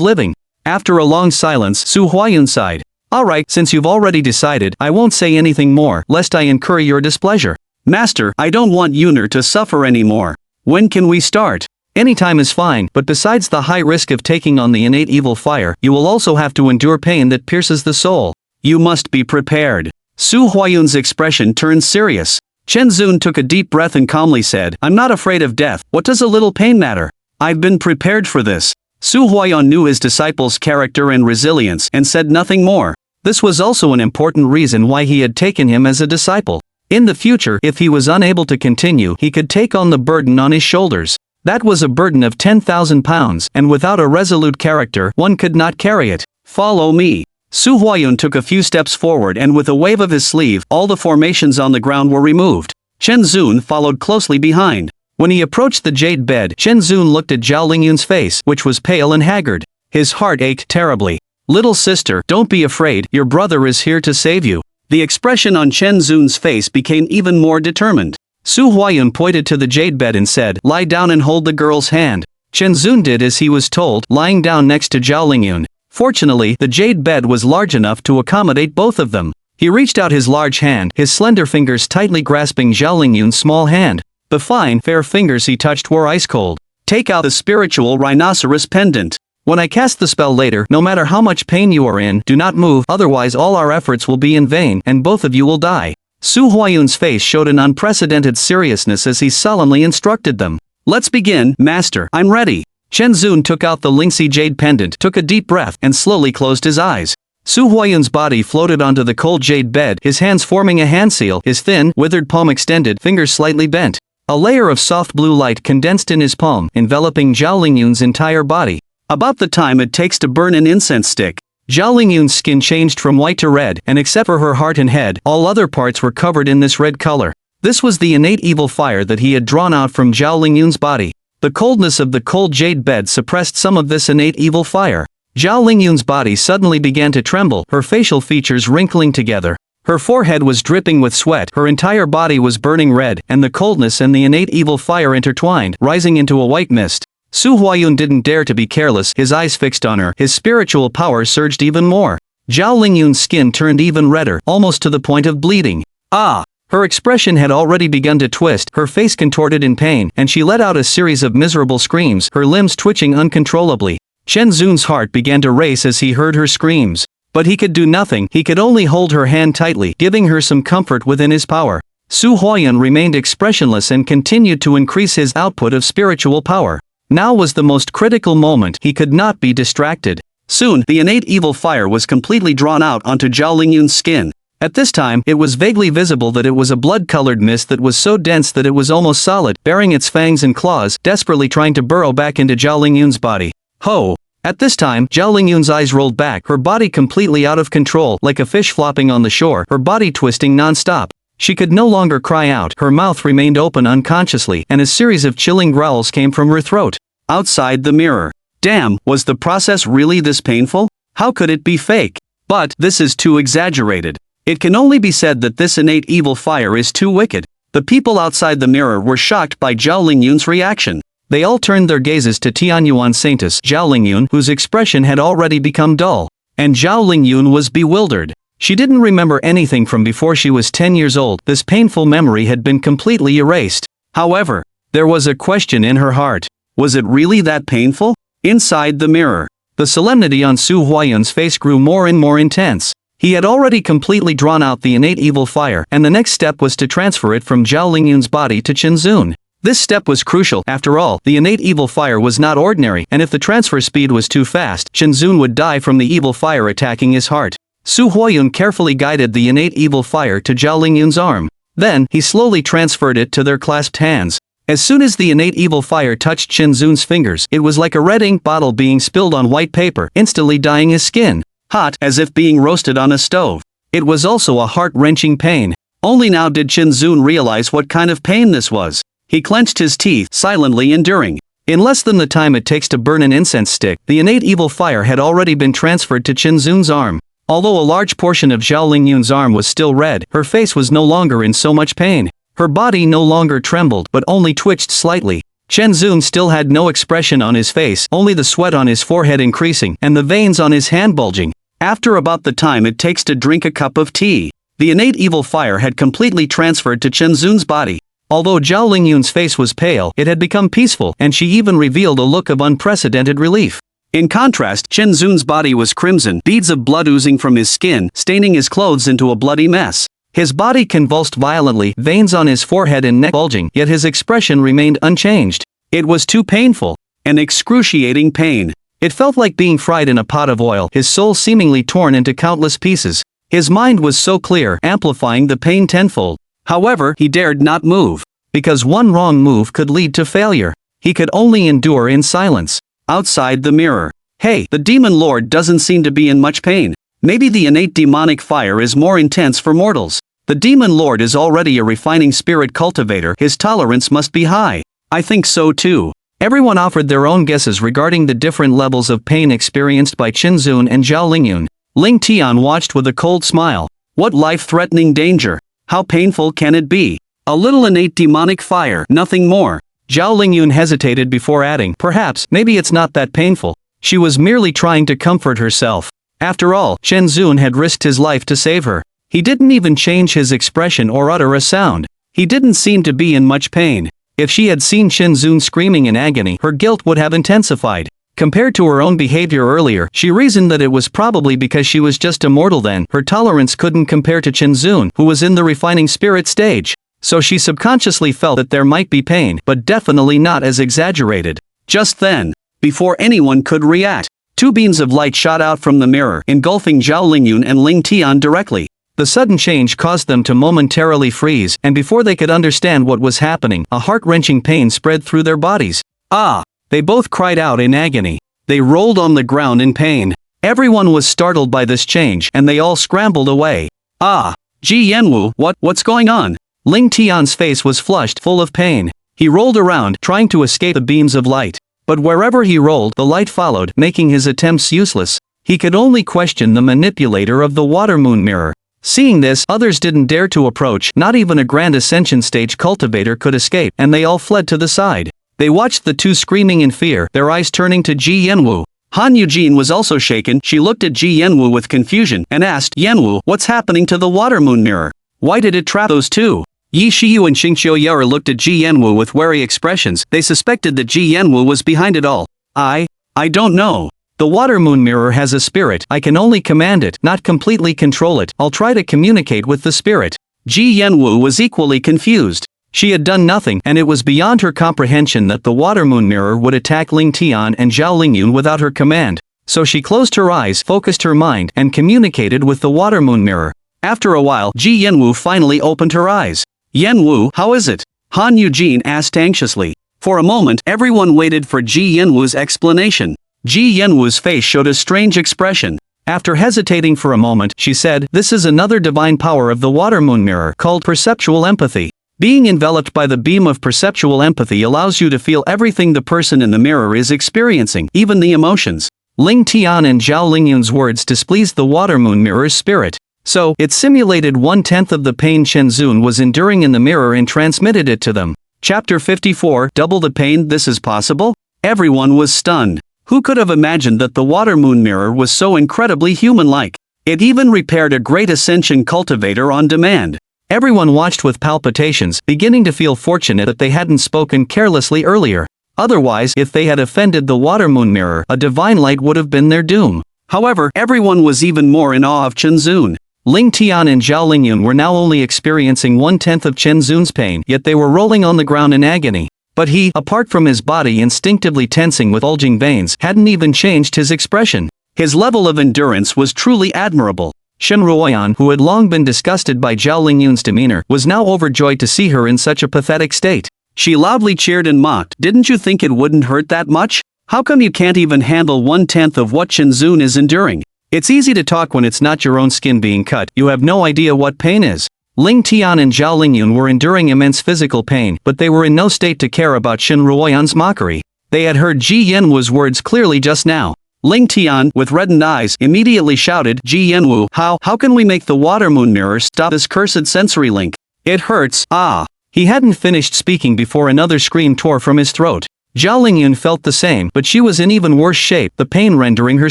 living. After a long silence, Su Huayan sighed. Alright, since you've already decided, I won't say anything more, lest I incur your displeasure. Master, I don't want Yuner to suffer anymore. When can we start? Any time is fine, but besides the high risk of taking on the innate evil fire, you will also have to endure pain that pierces the soul. You must be prepared. Su Huayan's expression turned serious. Chen Zun took a deep breath and calmly said, I'm not afraid of death, what does a little pain matter? I've been prepared for this. Su Huayan knew his disciple's character and resilience and said nothing more. This was also an important reason why he had taken him as a disciple. In the future, if he was unable to continue, he could take on the burden on his shoulders. That was a burden of 10,000 pounds, and without a resolute character, one could not carry it. Follow me. Su Huayan took a few steps forward and with a wave of his sleeve, all the formations on the ground were removed. Chen Zun followed closely behind. When he approached the jade bed, Chen Zun looked at Zhao Lingyun's face, which was pale and haggard. His heart ached terribly. Little sister, don't be afraid, your brother is here to save you. The expression on Chen Zun's face became even more determined. Su Huayan pointed to the jade bed and said, lie down and hold the girl's hand. Chen Zun did as he was told, lying down next to Zhao Lingyun. Fortunately, the jade bed was large enough to accommodate both of them. He reached out his large hand, his slender fingers tightly grasping Zhao Lingyun's small hand. The fine, fair fingers he touched were ice cold. Take out the spiritual rhinoceros pendant. When I cast the spell later, no matter how much pain you are in, do not move, otherwise all our efforts will be in vain, and both of you will die. Su Huayan's face showed an unprecedented seriousness as he solemnly instructed them. Let's begin, master, I'm ready. Chen Zun took out the Lingxi jade pendant, took a deep breath, and slowly closed his eyes. Su Huayan's body floated onto the cold jade bed, his hands forming a hand seal, his thin, withered palm extended, fingers slightly bent. A layer of soft blue light condensed in his palm, enveloping Zhao Lingyun's entire body. About the time it takes to burn an incense stick. Zhao Lingyun's skin changed from white to red, and except for her heart and head, all other parts were covered in this red color. This was the innate evil fire that he had drawn out from Zhao Lingyun's body. The coldness of the cold jade bed suppressed some of this innate evil fire. Zhao Lingyun's body suddenly began to tremble, her facial features wrinkling together. Her forehead was dripping with sweat, her entire body was burning red, and the coldness and the innate evil fire intertwined, rising into a white mist. Su Huayun didn't dare to be careless, his eyes fixed on her, his spiritual power surged even more. Zhao Lingyun's skin turned even redder, almost to the point of bleeding. Ah! Her expression had already begun to twist, her face contorted in pain, and she let out a series of miserable screams, her limbs twitching uncontrollably. Chen Zun's heart began to race as he heard her screams. But he could do nothing, he could only hold her hand tightly, giving her some comfort within his power. Su Huayun remained expressionless and continued to increase his output of spiritual power. Now was the most critical moment, he could not be distracted. Soon, the innate evil fire was completely drawn out onto Zhao Lingyun's skin. At this time, it was vaguely visible that it was a blood-colored mist that was so dense that it was almost solid, bearing its fangs and claws, desperately trying to burrow back into Zhao Lingyun's body. Ho! At this time, Zhao Lingyun's eyes rolled back, her body completely out of control, like a fish flopping on the shore, her body twisting non-stop. She could no longer cry out, her mouth remained open unconsciously, and a series of chilling growls came from her throat. Outside the mirror. Damn, was the process really this painful? How could it be fake? But, this is too exaggerated. It can only be said that this innate evil fire is too wicked. The people outside the mirror were shocked by Zhao Lingyun's reaction. They all turned their gazes to Tianyuan Saintess Zhao Lingyun, whose expression had already become dull. And Zhao Lingyun was bewildered. She didn't remember anything from before she was 10 years old, this painful memory had been completely erased. However, there was a question in her heart. Was it really that painful? Inside the mirror. The solemnity on Su Huayun's face grew more and more intense. He had already completely drawn out the innate evil fire, and the next step was to transfer it from Zhao Lingyun's body to Chen Zun. This step was crucial, after all, the innate evil fire was not ordinary, and if the transfer speed was too fast, Chen Zun would die from the evil fire attacking his heart. Su Huayun carefully guided the innate evil fire to Zhao Lingyun's arm. Then, he slowly transferred it to their clasped hands. As soon as the innate evil fire touched Chen Zun's fingers, it was like a red ink bottle being spilled on white paper, instantly dyeing his skin. Hot, as if being roasted on a stove. It was also a heart-wrenching pain. Only now did Chen Zun realize what kind of pain this was. He clenched his teeth, silently enduring. In less than the time it takes to burn an incense stick, the innate evil fire had already been transferred to Chen Zun's arm. Although a large portion of Zhao Lingyun's arm was still red, her face was no longer in so much pain. Her body no longer trembled, but only twitched slightly. Chen Zun still had no expression on his face, only the sweat on his forehead increasing, and the veins on his hand bulging. After about the time it takes to drink a cup of tea, the innate evil fire had completely transferred to Chen Zun's body. Although Zhao Lingyun's face was pale, it had become peaceful, and she even revealed a look of unprecedented relief. In contrast, Chen Zun's body was crimson, beads of blood oozing from his skin, staining his clothes into a bloody mess. His body convulsed violently, veins on his forehead and neck bulging, yet his expression remained unchanged. It was too painful. An excruciating pain. It felt like being fried in a pot of oil, his soul seemingly torn into countless pieces. His mind was so clear, amplifying the pain tenfold. However, he dared not move. Because one wrong move could lead to failure. He could only endure in silence. Outside the mirror. Hey, the demon lord doesn't seem to be in much pain. Maybe the innate demonic fire is more intense for mortals. The demon lord is already a refining spirit cultivator, his tolerance must be high. I think so too. Everyone offered their own guesses regarding the different levels of pain experienced by Chen Zun and Zhao Lingyun. Ling Tian watched with a cold smile. What life-threatening danger? How painful can it be? A little innate demonic fire, nothing more. Zhao Lingyun hesitated before adding, perhaps, maybe it's not that painful. She was merely trying to comfort herself. After all, Chen Zun had risked his life to save her. He didn't even change his expression or utter a sound. He didn't seem to be in much pain. If she had seen Chen Zun screaming in agony, her guilt would have intensified. Compared to her own behavior earlier, she reasoned that it was probably because she was just a mortal then. Her tolerance couldn't compare to Chen Zun, who was in the refining spirit stage. So she subconsciously felt that there might be pain, but definitely not as exaggerated. Just then, before anyone could react, two beams of light shot out from the mirror, engulfing Zhao Lingyun and Ling Tian directly. The sudden change caused them to momentarily freeze, and before they could understand what was happening, a heart-wrenching pain spread through their bodies. Ah! They both cried out in agony. They rolled on the ground in pain. Everyone was startled by this change, and they all scrambled away. Ah! Ji Yanwu, what's going on? Ling Tian's face was flushed, full of pain. He rolled around, trying to escape the beams of light. But wherever he rolled, the light followed, making his attempts useless. He could only question the manipulator of the water moon mirror. Seeing this, others didn't dare to approach, not even a Grand Ascension stage cultivator could escape, and they all fled to the side. They watched the two screaming in fear, their eyes turning to Ji Yanwu. Han Yujin was also shaken. She looked at Ji Yanwu with confusion and asked, Yanwu, what's happening to the water moon mirror? Why did it trap those two? Yi Shiyu and Xingqiu Yara looked at Ji Yanwu with wary expressions. They suspected that Ji Yanwu was behind it all. I don't know. The water moon mirror has a spirit. I can only command it, not completely control it. I'll try to communicate with the spirit. Ji Yanwu was equally confused. She had done nothing, and it was beyond her comprehension that the water moon mirror would attack Ling Tian and Zhao Lingyun without her command. So she closed her eyes, focused her mind, and communicated with the water moon mirror. After a while, Ji Yanwu finally opened her eyes. Yanwu, how is it? Han Yujin asked anxiously. For a moment, everyone waited for Ji Yanwu's explanation. Ji Yanwu's face showed a strange expression. After hesitating for a moment, she said, this is another divine power of the water moon mirror called perceptual empathy. Being enveloped by the beam of perceptual empathy allows you to feel everything the person in the mirror is experiencing, even the emotions. Ling Tian and Zhao Lingyun's words displeased the water moon mirror's spirit. So, it simulated 1/10 of the pain Chen Zun was enduring in the mirror and transmitted it to them. Chapter 54, Double the Pain. This is possible? Everyone was stunned. Who could have imagined that the water moon mirror was so incredibly human-like? It even repaired a great ascension cultivator on demand. Everyone watched with palpitations, beginning to feel fortunate that they hadn't spoken carelessly earlier. Otherwise, if they had offended the water moon mirror, a divine light would have been their doom. However, everyone was even more in awe of Chen Zun. Ling Tian and Zhao Lingyun were now only experiencing 1/10 of Chen Zun's pain, yet they were rolling on the ground in agony. But he, apart from his body instinctively tensing with bulging veins, hadn't even changed his expression. His level of endurance was truly admirable. Shen Ruoyan, who had long been disgusted by Zhao Lingyun's demeanor, was now overjoyed to see her in such a pathetic state. She loudly cheered and mocked. Didn't you think it wouldn't hurt that much? How come you can't even handle 1/10 of what Chen Zun is enduring? It's easy to talk when it's not your own skin being cut. You have no idea what pain is. Ling Tian and Zhao Lingyun were enduring immense physical pain, but they were in no state to care about Shen Ruoyan's mockery. They had heard Ji Yanwu's words clearly just now. Ling Tian, with reddened eyes, immediately shouted, Ji Yanwu, how can we make the water moon mirror stop this cursed sensory link? It hurts, ah. He hadn't finished speaking before another scream tore from his throat. Zhao Lingyun felt the same, but she was in even worse shape, the pain rendering her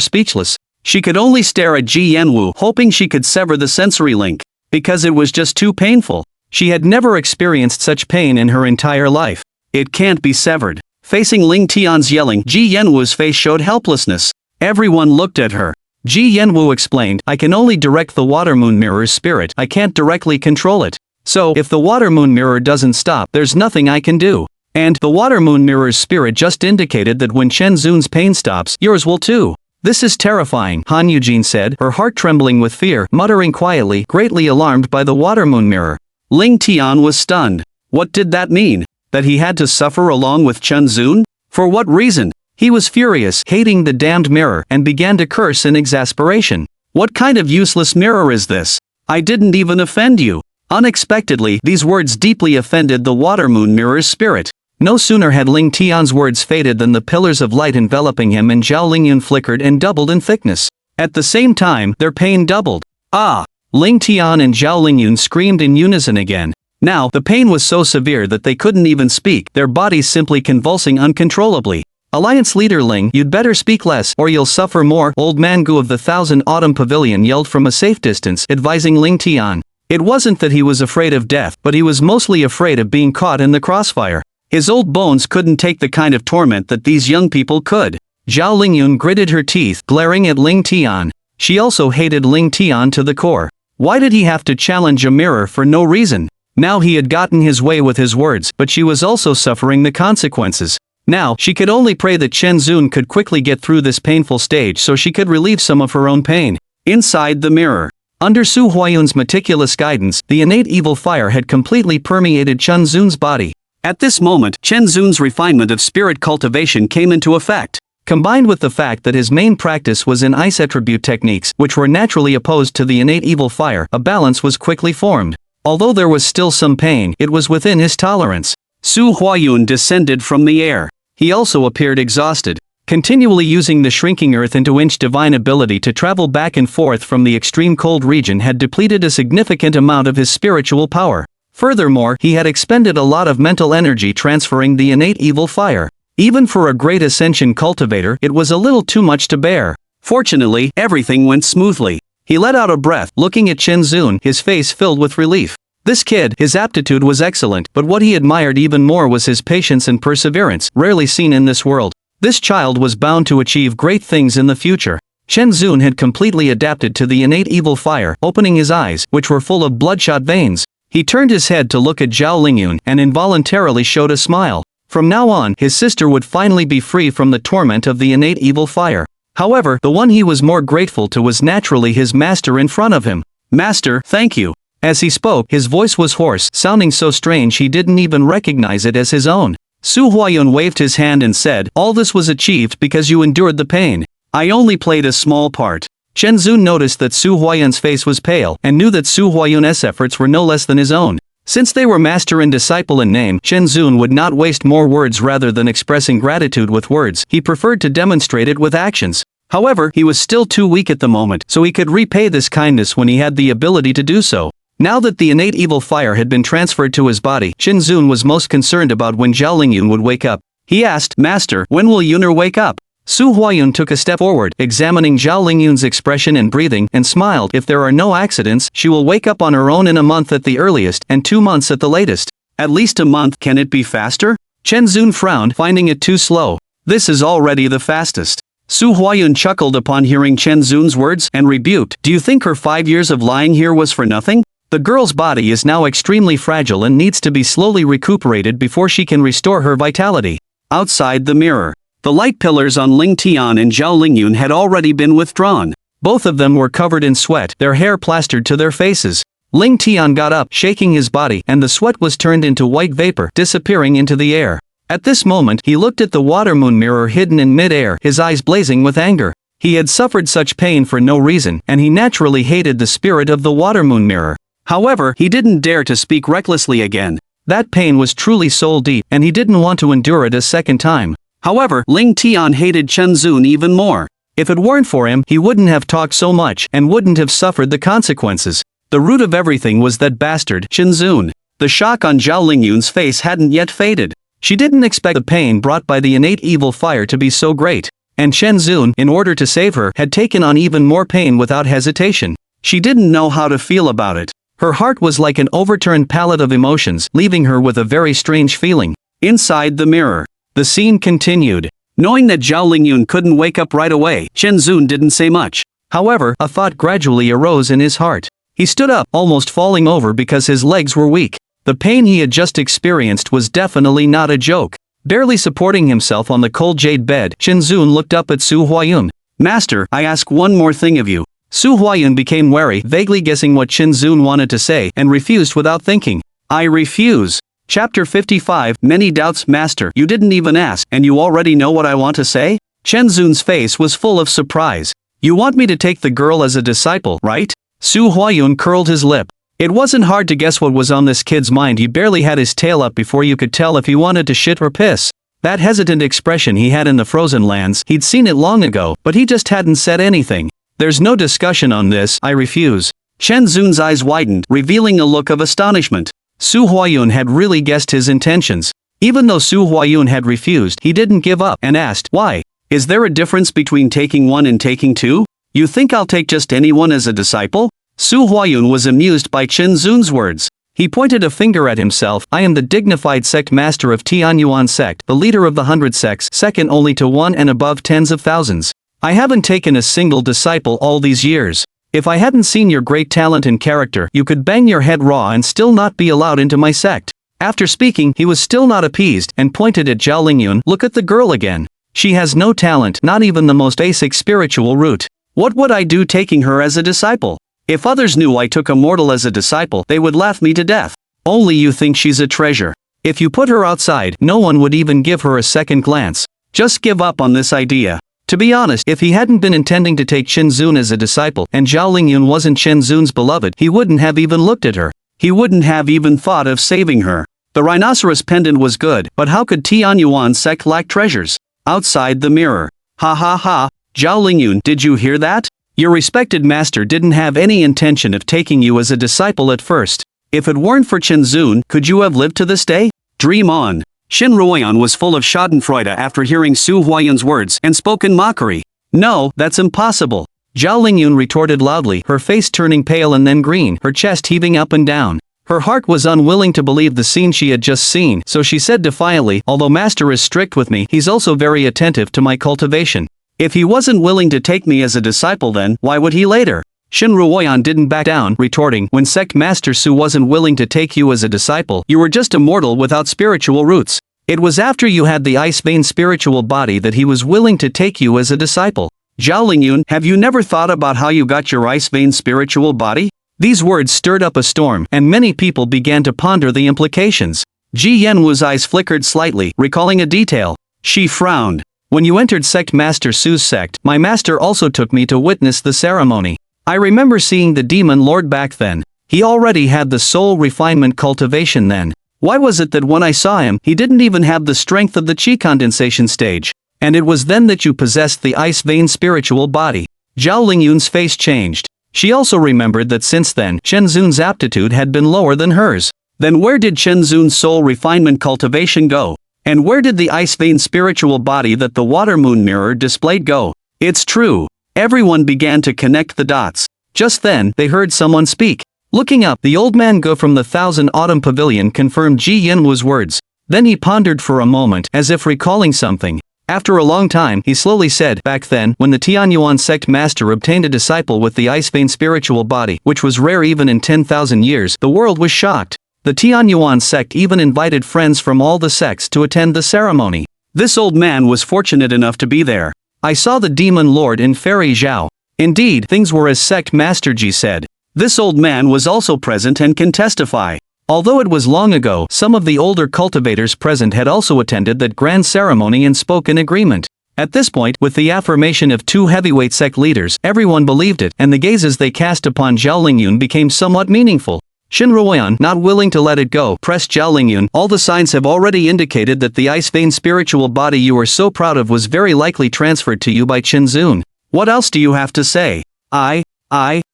speechless. She could only stare at Ji Yanwu, hoping she could sever the sensory link. Because it was just too painful. She had never experienced such pain in her entire life. It can't be severed. Facing Ling Tian's yelling, Ji Yanwu's face showed helplessness. Everyone looked at her. Ji Yanwu explained, I can only direct the water moon mirror's spirit, I can't directly control it. So, if the water moon mirror doesn't stop, there's nothing I can do. And, the water moon mirror's spirit just indicated that when Chen Zun's pain stops, yours will too. This is terrifying, Han Yujin said, her heart trembling with fear, muttering quietly, greatly alarmed by the water moon mirror. Ling Tian was stunned. What did that mean? That he had to suffer along with Chen Zun? For what reason? He was furious, hating the damned mirror, and began to curse in exasperation. What kind of useless mirror is this? I didn't even offend you. Unexpectedly, these words deeply offended the water moon mirror's spirit. No sooner had Ling Tian's words faded than the pillars of light enveloping him and Zhao Lingyun flickered and doubled in thickness. At the same time, their pain doubled. Ah! Ling Tian and Zhao Lingyun screamed in unison again. Now, the pain was so severe that they couldn't even speak, their bodies simply convulsing uncontrollably. Alliance leader Ling, you'd better speak less, or you'll suffer more, Old Man Gu of the Thousand Autumn Pavilion yelled from a safe distance, advising Ling Tian. It wasn't that he was afraid of death, but he was mostly afraid of being caught in the crossfire. His old bones couldn't take the kind of torment that these young people could. Zhao Lingyun gritted her teeth, glaring at Ling Tian. She also hated Ling Tian to the core. Why did he have to challenge a mirror for no reason? Now he had gotten his way with his words, but she was also suffering the consequences. Now, she could only pray that Chen Zun could quickly get through this painful stage so she could relieve some of her own pain. Inside the mirror. Under Su Huayun's meticulous guidance, the innate evil fire had completely permeated Chen Zun's body. At this moment, Chen Zun's refinement of spirit cultivation came into effect. Combined with the fact that his main practice was in ice attribute techniques, which were naturally opposed to the innate evil fire, a balance was quickly formed. Although there was still some pain, it was within his tolerance. Su Huayun descended from the air. He also appeared exhausted. Continually using the shrinking earth into inch divine ability to travel back and forth from the extreme cold region had depleted a significant amount of his spiritual power. Furthermore, he had expended a lot of mental energy transferring the innate evil fire. Even for a great ascension cultivator, it was a little too much to bear. Fortunately, everything went smoothly. He let out a breath, looking at Chen Zun, his face filled with relief. This kid, his aptitude was excellent, but what he admired even more was his patience and perseverance, rarely seen in this world. This child was bound to achieve great things in the future. Chen Zun had completely adapted to the innate evil fire, opening his eyes, which were full of bloodshot veins. He turned his head to look at Zhao Lingyun and involuntarily showed a smile. From now on, his sister would finally be free from the torment of the innate evil fire. However, the one he was more grateful to was naturally his master in front of him. "Master, thank you." As he spoke, his voice was hoarse, sounding so strange he didn't even recognize it as his own. Su Huayun waved his hand and said, "All this was achieved because you endured the pain. I only played a small part." Chen Zun noticed that Su Huayun's face was pale, and knew that Su Huayun's efforts were no less than his own. Since they were master and disciple in name, Chen Zun would not waste more words rather than expressing gratitude with words. He preferred to demonstrate it with actions. However, he was still too weak at the moment, so he could repay this kindness when he had the ability to do so. Now that the innate evil fire had been transferred to his body, Chen Zun was most concerned about when Zhao Lingyun would wake up. He asked, "Master, when will Yuner wake up?" Su Huayun took a step forward, examining Zhao Lingyun's expression and breathing, and smiled. "If there are no accidents, she will wake up on her own in a month at the earliest, and 2 months at the latest." "At least a month, can it be faster?" Chen Zun frowned, finding it too slow. "This is already the fastest." Su Huayun chuckled upon hearing Chen Zun's words, and rebuked, "Do you think her 5 years of lying here was for nothing? The girl's body is now extremely fragile and needs to be slowly recuperated before she can restore her vitality." Outside the mirror, the light pillars on Ling Tian and Zhao Lingyun had already been withdrawn. Both of them were covered in sweat, their hair plastered to their faces. Ling Tian got up, shaking his body, and the sweat was turned into white vapor, disappearing into the air. At this moment, he looked at the water moon mirror hidden in mid-air, his eyes blazing with anger. He had suffered such pain for no reason, and he naturally hated the spirit of the water moon mirror. However, he didn't dare to speak recklessly again. That pain was truly soul-deep, and he didn't want to endure it a second time. However, Ling Tian hated Chen Zun even more. If it weren't for him, he wouldn't have talked so much, and wouldn't have suffered the consequences. The root of everything was that bastard, Chen Zun. The shock on Zhao Lingyun's face hadn't yet faded. She didn't expect the pain brought by the innate evil fire to be so great. And Chen Zun, in order to save her, had taken on even more pain without hesitation. She didn't know how to feel about it. Her heart was like an overturned pallet of emotions, leaving her with a very strange feeling. Inside the mirror, the scene continued. Knowing that Zhao Lingyun couldn't wake up right away, Chen Zun didn't say much. However, a thought gradually arose in his heart. He stood up, almost falling over because his legs were weak. The pain he had just experienced was definitely not a joke. Barely supporting himself on the cold jade bed, Chen Zun looked up at Su Huayun. "Master, I ask one more thing of you." Su Huayun became wary, vaguely guessing what Chen Zun wanted to say, and refused without thinking. "I refuse." Chapter 55, Many Doubts. "Master, you didn't even ask, and you already know what I want to say?" Chen Zun's face was full of surprise. "You want me to take the girl as a disciple, right?" Su Huayun curled his lip. It wasn't hard to guess what was on this kid's mind. He barely had his tail up before you could tell if he wanted to shit or piss. That hesitant expression he had in the frozen lands, he'd seen it long ago, but he just hadn't said anything. "There's no discussion on this, I refuse." Chen Zun's eyes widened, revealing a look of astonishment. Su Huayun had really guessed his intentions. Even though Su Huayun had refused, he didn't give up, and asked, "Why? Is there a difference between taking one and taking two? You think I'll take just anyone as a disciple?" Su Huayun was amused by Chen Zun's words. He pointed a finger at himself. "I am the dignified sect master of Tianyuan sect, the leader of the 100 sects, second only to one and above tens of thousands. I haven't taken a single disciple all these years. If I hadn't seen your great talent and character, you could bang your head raw and still not be allowed into my sect." After speaking, he was still not appeased, and pointed at Zhao Lingyun. "Look at the girl again. She has no talent, not even the most basic spiritual root. What would I do taking her as a disciple? If others knew I took a mortal as a disciple, they would laugh me to death. Only you think she's a treasure. If you put her outside, no one would even give her a second glance. Just give up on this idea." To be honest, if he hadn't been intending to take Chen Zun as a disciple, and Zhao Lingyun wasn't Chen Zun's beloved, he wouldn't have even looked at her. He wouldn't have even thought of saving her. The rhinoceros pendant was good, but how could Tianyuan sect lack treasures? Outside the mirror. "Ha ha ha, Zhao Lingyun, did you hear that? Your respected master didn't have any intention of taking you as a disciple at first. If it weren't for Chen Zun, could you have lived to this day? Dream on. Shin Ruoyan was full of schadenfreude after hearing Su Huayan's words and spoke in mockery. No, that's impossible. Zhao Lingyun retorted loudly, her face turning pale and then green, her chest heaving up and down. Her heart was unwilling to believe the scene she had just seen, so she said defiantly, although master is strict with me, he's also very attentive to my cultivation. If he wasn't willing to take me as a disciple then, why would he later? Shin Ruoyan didn't back down, retorting, when sect master Su wasn't willing to take you as a disciple, you were just a mortal without spiritual roots. It was after you had the ice vein spiritual body that he was willing to take you as a disciple. Zhao Lingyun, have you never thought about how you got your ice vein spiritual body? These words stirred up a storm, and many people began to ponder the implications. Ji Yanwu's eyes flickered slightly, recalling a detail. She frowned. When you entered sect master Su's sect, my master also took me to witness the ceremony. I remember seeing the demon lord back then. He already had the soul refinement cultivation then. Why was it that when I saw him, he didn't even have the strength of the chi condensation stage? And it was then that you possessed the ice vein spiritual body. Zhao Lingyun's face changed. She also remembered that since then, Chen Zun's aptitude had been lower than hers. Then where did Chen Zun's soul refinement cultivation go? And where did the ice vein spiritual body that the water moon mirror displayed go? It's true. Everyone began to connect the dots. Just then, they heard someone speak. Looking up, the old man Go from the Thousand Autumn Pavilion confirmed Ji Yanwu's words. Then he pondered for a moment, as if recalling something. After a long time, he slowly said, back then, when the Tianyuan sect master obtained a disciple with the ice vein spiritual body, which was rare even in 10,000 years, the world was shocked. The Tianyuan sect even invited friends from all the sects to attend the ceremony. This old man was fortunate enough to be there. I saw the demon lord in Fairy Zhao. Indeed, things were as sect master Ji said. This old man was also present and can testify. Although it was long ago, some of the older cultivators present had also attended that grand ceremony and spoke in agreement. At this point, with the affirmation of two heavyweight sect leaders, everyone believed it, and the gazes they cast upon Zhao Lingyun became somewhat meaningful. Shin Ruoyan, not willing to let it go, pressed Zhao Lingyun. All the signs have already indicated that the ice vein spiritual body you are so proud of was very likely transferred to you by Chen Zun. What else do you have to say?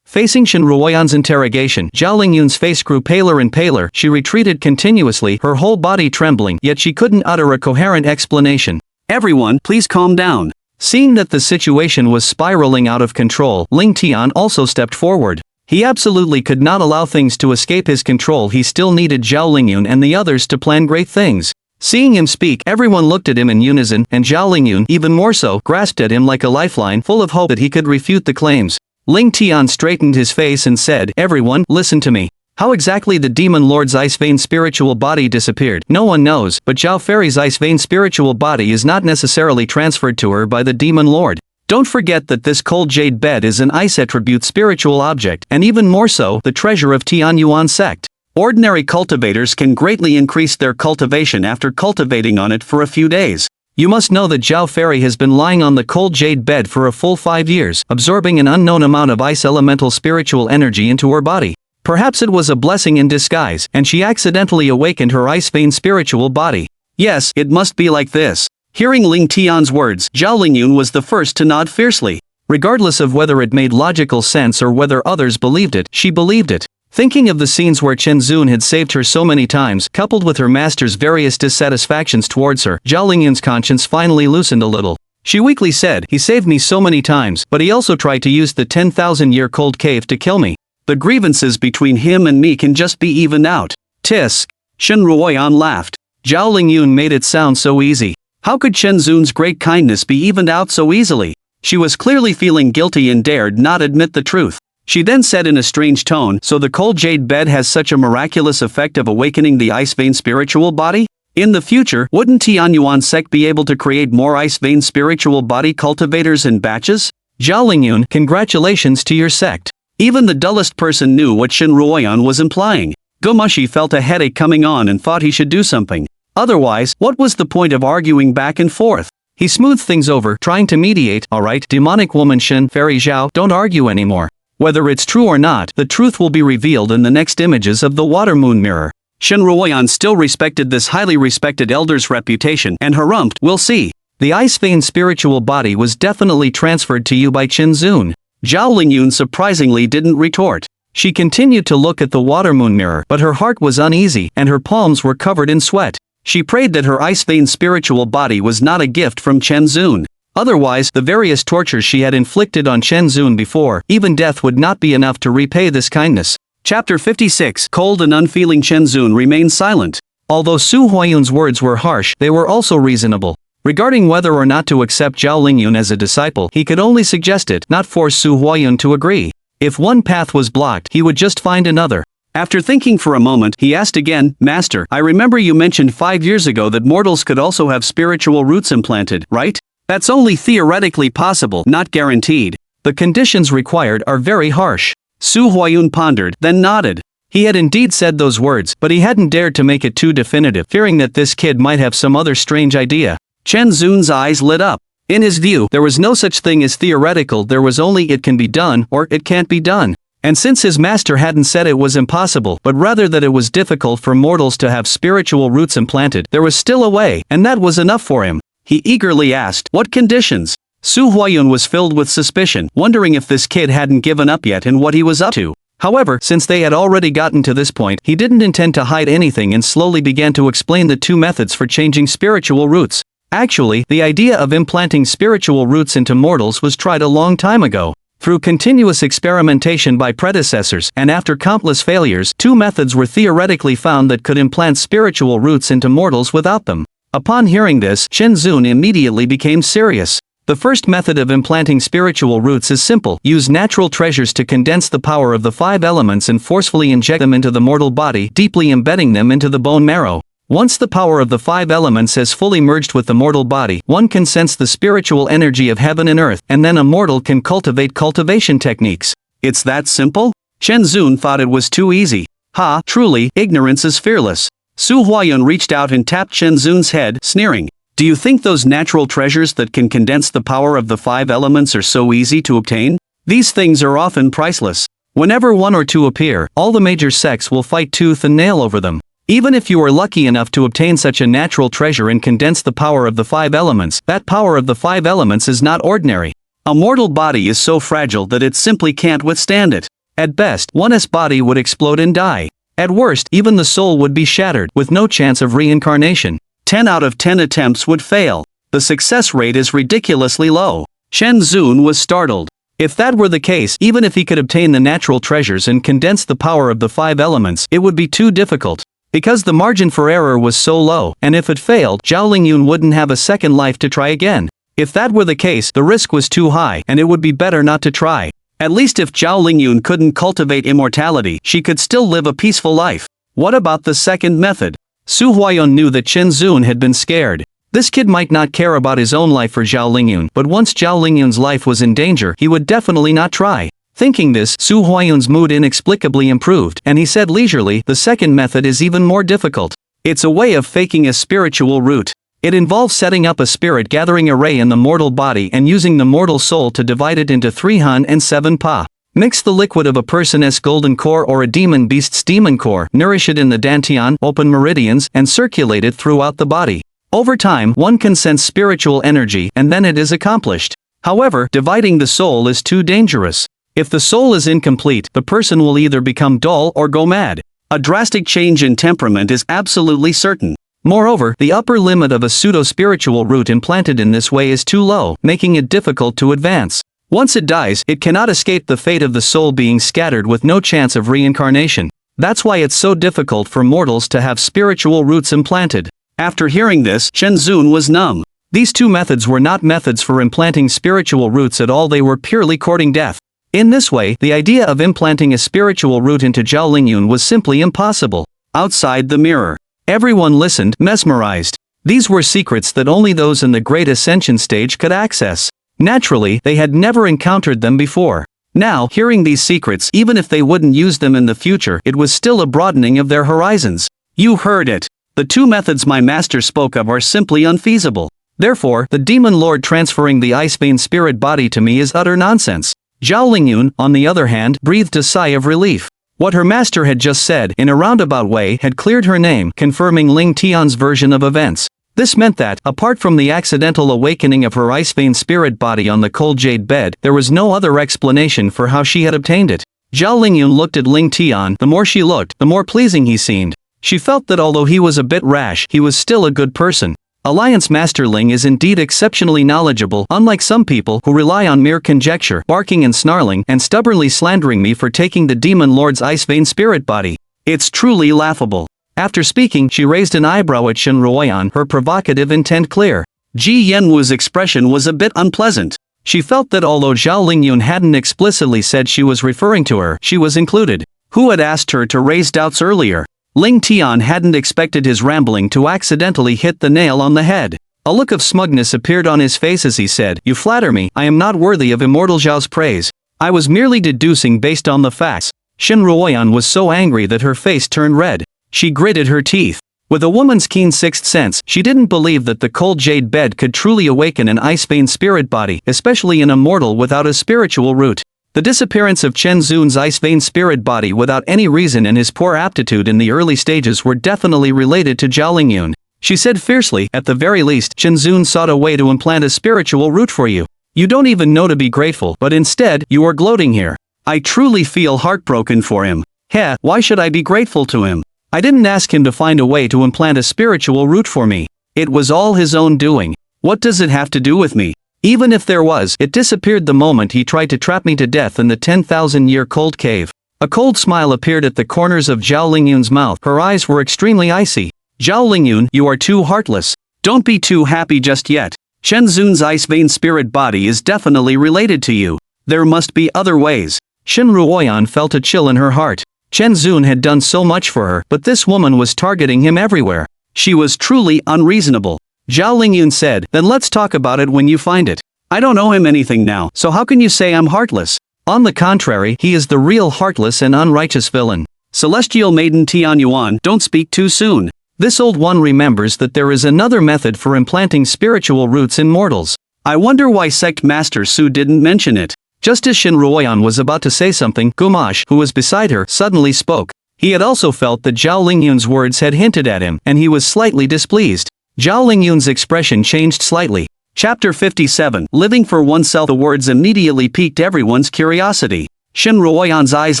Facing Shin Ruoyan's interrogation, Zhao Lingyun's face grew paler and paler. She retreated continuously, her whole body trembling, yet she couldn't utter a coherent explanation. Everyone, please calm down. Seeing that the situation was spiraling out of control, Ling Tian also stepped forward. He absolutely could not allow things to escape his control. He still needed Zhao Lingyun and the others to plan great things. Seeing him speak, everyone looked at him in unison, and Zhao Lingyun, even more so, grasped at him like a lifeline, full of hope that he could refute the claims. Ling Tian straightened his face and said, everyone, listen to me. How exactly the demon lord's ice vein spiritual body disappeared, no one knows, but Zhao Fairy's ice vein spiritual body is not necessarily transferred to her by the demon lord. Don't forget that this cold jade bed is an ice attribute spiritual object, and even more so, the treasure of Tianyuan sect. Ordinary cultivators can greatly increase their cultivation after cultivating on it for a few days. You must know that Zhao Fairy has been lying on the cold jade bed for a full 5 years, absorbing an unknown amount of ice elemental spiritual energy into her body. Perhaps it was a blessing in disguise, and she accidentally awakened her ice vein spiritual body. Yes, it must be like this. Hearing Ling Tian's words, Zhao Lingyun was the first to nod fiercely. Regardless of whether it made logical sense or whether others believed it, she believed it. Thinking of the scenes where Chen Zun had saved her so many times, coupled with her master's various dissatisfactions towards her, Zhao Lingyun's conscience finally loosened a little. She weakly said, he saved me so many times, but he also tried to use the 10,000-year cold cave to kill me. The grievances between him and me can just be evened out. Tisk. Shin Ruoyan laughed. Zhao Lingyun made it sound so easy. How could Chen Zun's great kindness be evened out so easily? She was clearly feeling guilty and dared not admit the truth. She then said in a strange tone, so the cold jade bed has such a miraculous effect of awakening the ice vein spiritual body? In the future, wouldn't Tianyuan sect be able to create more ice vein spiritual body cultivators in batches? Zhao Lingyun, congratulations to your sect. Even the dullest person knew what Shin Ruoyan was implying. Gomushi felt a headache coming on and thought he should do something. Otherwise, what was the point of arguing back and forth? He smoothed things over, trying to mediate. Alright, demonic woman Shin Fairy Zhao, don't argue anymore. Whether it's true or not, the truth will be revealed in the next images of the water moon mirror. Shin Ruoyan still respected this highly respected elder's reputation and harumphed, we'll see. The ice vein spiritual body was definitely transferred to you by Chen Zun. Zhao Lingyun surprisingly didn't retort. She continued to look at the water moon mirror, but her heart was uneasy, and her palms were covered in sweat. She prayed that her ice-veined spiritual body was not a gift from Chen Zun. Otherwise, the various tortures she had inflicted on Chen Zun before, even death would not be enough to repay this kindness. Chapter 56. Cold and unfeeling Chen Zun remained silent. Although Su Huayun's words were harsh, they were also reasonable. Regarding whether or not to accept Zhao Lingyun as a disciple, he could only suggest it, not force Su Huayun to agree. If one path was blocked, he would just find another. After thinking for a moment, he asked again, Master, I remember you mentioned 5 years ago that mortals could also have spiritual roots implanted, right? That's only theoretically possible, not guaranteed. The conditions required are very harsh. Su Huayun pondered, then nodded. He had indeed said those words, but he hadn't dared to make it too definitive, fearing that this kid might have some other strange idea. Chen Zun's eyes lit up. In his view, there was no such thing as theoretical, there was only it can be done, or it can't be done. And since his master hadn't said it was impossible, but rather that it was difficult for mortals to have spiritual roots implanted, there was still a way, and that was enough for him. He eagerly asked, what conditions? Su Huayun was filled with suspicion, wondering if this kid hadn't given up yet and what he was up to. However, since they had already gotten to this point, he didn't intend to hide anything and slowly began to explain the two methods for changing spiritual roots. Actually, the idea of implanting spiritual roots into mortals was tried a long time ago. Through continuous experimentation by predecessors, and after countless failures, two methods were theoretically found that could implant spiritual roots into mortals without them. Upon hearing this, Chen Zun immediately became serious. The first method of implanting spiritual roots is simple. Use natural treasures to condense the power of the 5 elements and forcefully inject them into the mortal body, deeply embedding them into the bone marrow. Once the power of the 5 elements has fully merged with the mortal body, one can sense the spiritual energy of heaven and earth, and then a mortal can cultivate cultivation techniques. It's that simple? Chen Zun thought it was too easy. Ha, truly, ignorance is fearless. Su Huayun reached out and tapped Chen Zun's head, sneering. Do you think those natural treasures that can condense the power of the 5 elements are so easy to obtain? These things are often priceless. Whenever one or two appear, all the major sects will fight tooth and nail over them. Even if you are lucky enough to obtain such a natural treasure and condense the power of the 5 elements, that power of the 5 elements is not ordinary. A mortal body is so fragile that it simply can't withstand it. At best, one's body would explode and die. At worst, even the soul would be shattered, with no chance of reincarnation. 10 out of 10 attempts would fail. The success rate is ridiculously low. Chen Zun was startled. If that were the case, even if he could obtain the natural treasures and condense the power of the 5 elements, it would be too difficult. Because the margin for error was so low, and if it failed, Zhao Lingyun wouldn't have a second life to try again. If that were the case, the risk was too high, and it would be better not to try. At least if Zhao Lingyun couldn't cultivate immortality, she could still live a peaceful life. What about the second method? Su Huayun knew that Chen Zun had been scared. This kid might not care about his own life for Zhao Lingyun, but once Zhao Lingyun's life was in danger, he would definitely not try. Thinking this, Su Huayun's mood inexplicably improved, and he said leisurely, the second method is even more difficult. It's a way of faking a spiritual root. It involves setting up a spirit gathering array in the mortal body and using the mortal soul to divide it into 3 hun and 7 pa. Mix the liquid of a person's golden core or a demon beast's demon core, nourish it in the dantian, open meridians, and circulate it throughout the body. Over time, one can sense spiritual energy, and then it is accomplished. However, dividing the soul is too dangerous. If the soul is incomplete, the person will either become dull or go mad. A drastic change in temperament is absolutely certain. Moreover, the upper limit of a pseudo-spiritual root implanted in this way is too low, making it difficult to advance. Once it dies, it cannot escape the fate of the soul being scattered with no chance of reincarnation. That's why it's so difficult for mortals to have spiritual roots implanted. After hearing this, Chen Zun was numb. These two methods were not methods for implanting spiritual roots at all, they were purely courting death. In this way, the idea of implanting a spiritual root into Zhao Lingyun was simply impossible. Outside the mirror, everyone listened, mesmerized. These were secrets that only those in the great ascension stage could access. Naturally, they had never encountered them before. Now, hearing these secrets, even if they wouldn't use them in the future, it was still a broadening of their horizons. You heard it. The two methods my master spoke of are simply unfeasible. Therefore, the demon lord transferring the ice vein spirit body to me is utter nonsense. Zhao Lingyun, on the other hand, breathed a sigh of relief. What her master had just said, in a roundabout way, had cleared her name, confirming Ling Tian's version of events. This meant that, apart from the accidental awakening of her ice vein spirit body on the cold jade bed, there was no other explanation for how she had obtained it. Zhao Lingyun looked at Ling Tian. The more she looked, the more pleasing he seemed. She felt that although he was a bit rash, he was still a good person. Alliance Master Ling is indeed exceptionally knowledgeable, unlike some people who rely on mere conjecture, barking and snarling, and stubbornly slandering me for taking the Demon Lord's ice vein spirit body. It's truly laughable. After speaking, she raised an eyebrow at Shen Ruoyan, her provocative intent clear. Ji Yanwu's expression was a bit unpleasant. She felt that although Zhao Lingyun hadn't explicitly said she was referring to her, she was included. Who had asked her to raise doubts earlier? Ling Tian hadn't expected his rambling to accidentally hit the nail on the head. A look of smugness appeared on his face as he said, "You flatter me, I am not worthy of Immortal Zhao's praise. I was merely deducing based on the facts." Shen Ruoyan was so angry that her face turned red. She gritted her teeth. With a woman's keen sixth sense, she didn't believe that the cold jade bed could truly awaken an ice vein spirit body, especially in a mortal without a spiritual root. The disappearance of Chen Zun's ice vein spirit body without any reason and his poor aptitude in the early stages were definitely related to Zhao Lingyun. She said fiercely, "At the very least, Chen Zun sought a way to implant a spiritual root for you. You don't even know to be grateful, but instead, you are gloating here. I truly feel heartbroken for him. Heh, why should I be grateful to him? I didn't ask him to find a way to implant a spiritual root for me. It was all his own doing. What does it have to do with me? Even if there was, it disappeared the moment he tried to trap me to death in the 10,000-year cold cave." A cold smile appeared at the corners of Zhao Lingyun's mouth. Her eyes were extremely icy. "Zhao Lingyun, you are too heartless. Don't be too happy just yet. Chen Zun's ice vein spirit body is definitely related to you. There must be other ways." Shen Ruoyan felt a chill in her heart. Chen Zun had done so much for her, but this woman was targeting him everywhere. She was truly unreasonable. Zhao Lingyun said, "Then let's talk about it when you find it. I don't owe him anything now, so how can you say I'm heartless? On the contrary, he is the real heartless and unrighteous villain." Celestial Maiden Tianyuan, don't speak too soon. This old one remembers that there is another method for implanting spiritual roots in mortals. I wonder why Sect Master Su didn't mention it. Just as Shen Ruoyan was about to say something, Gumash, who was beside her, suddenly spoke. He had also felt that Zhao Lingyun's words had hinted at him, and he was slightly displeased. Zhao Lingyun's expression changed slightly. Chapter 57, Living for Oneself. The words immediately piqued everyone's curiosity. Shen Ruoyan's eyes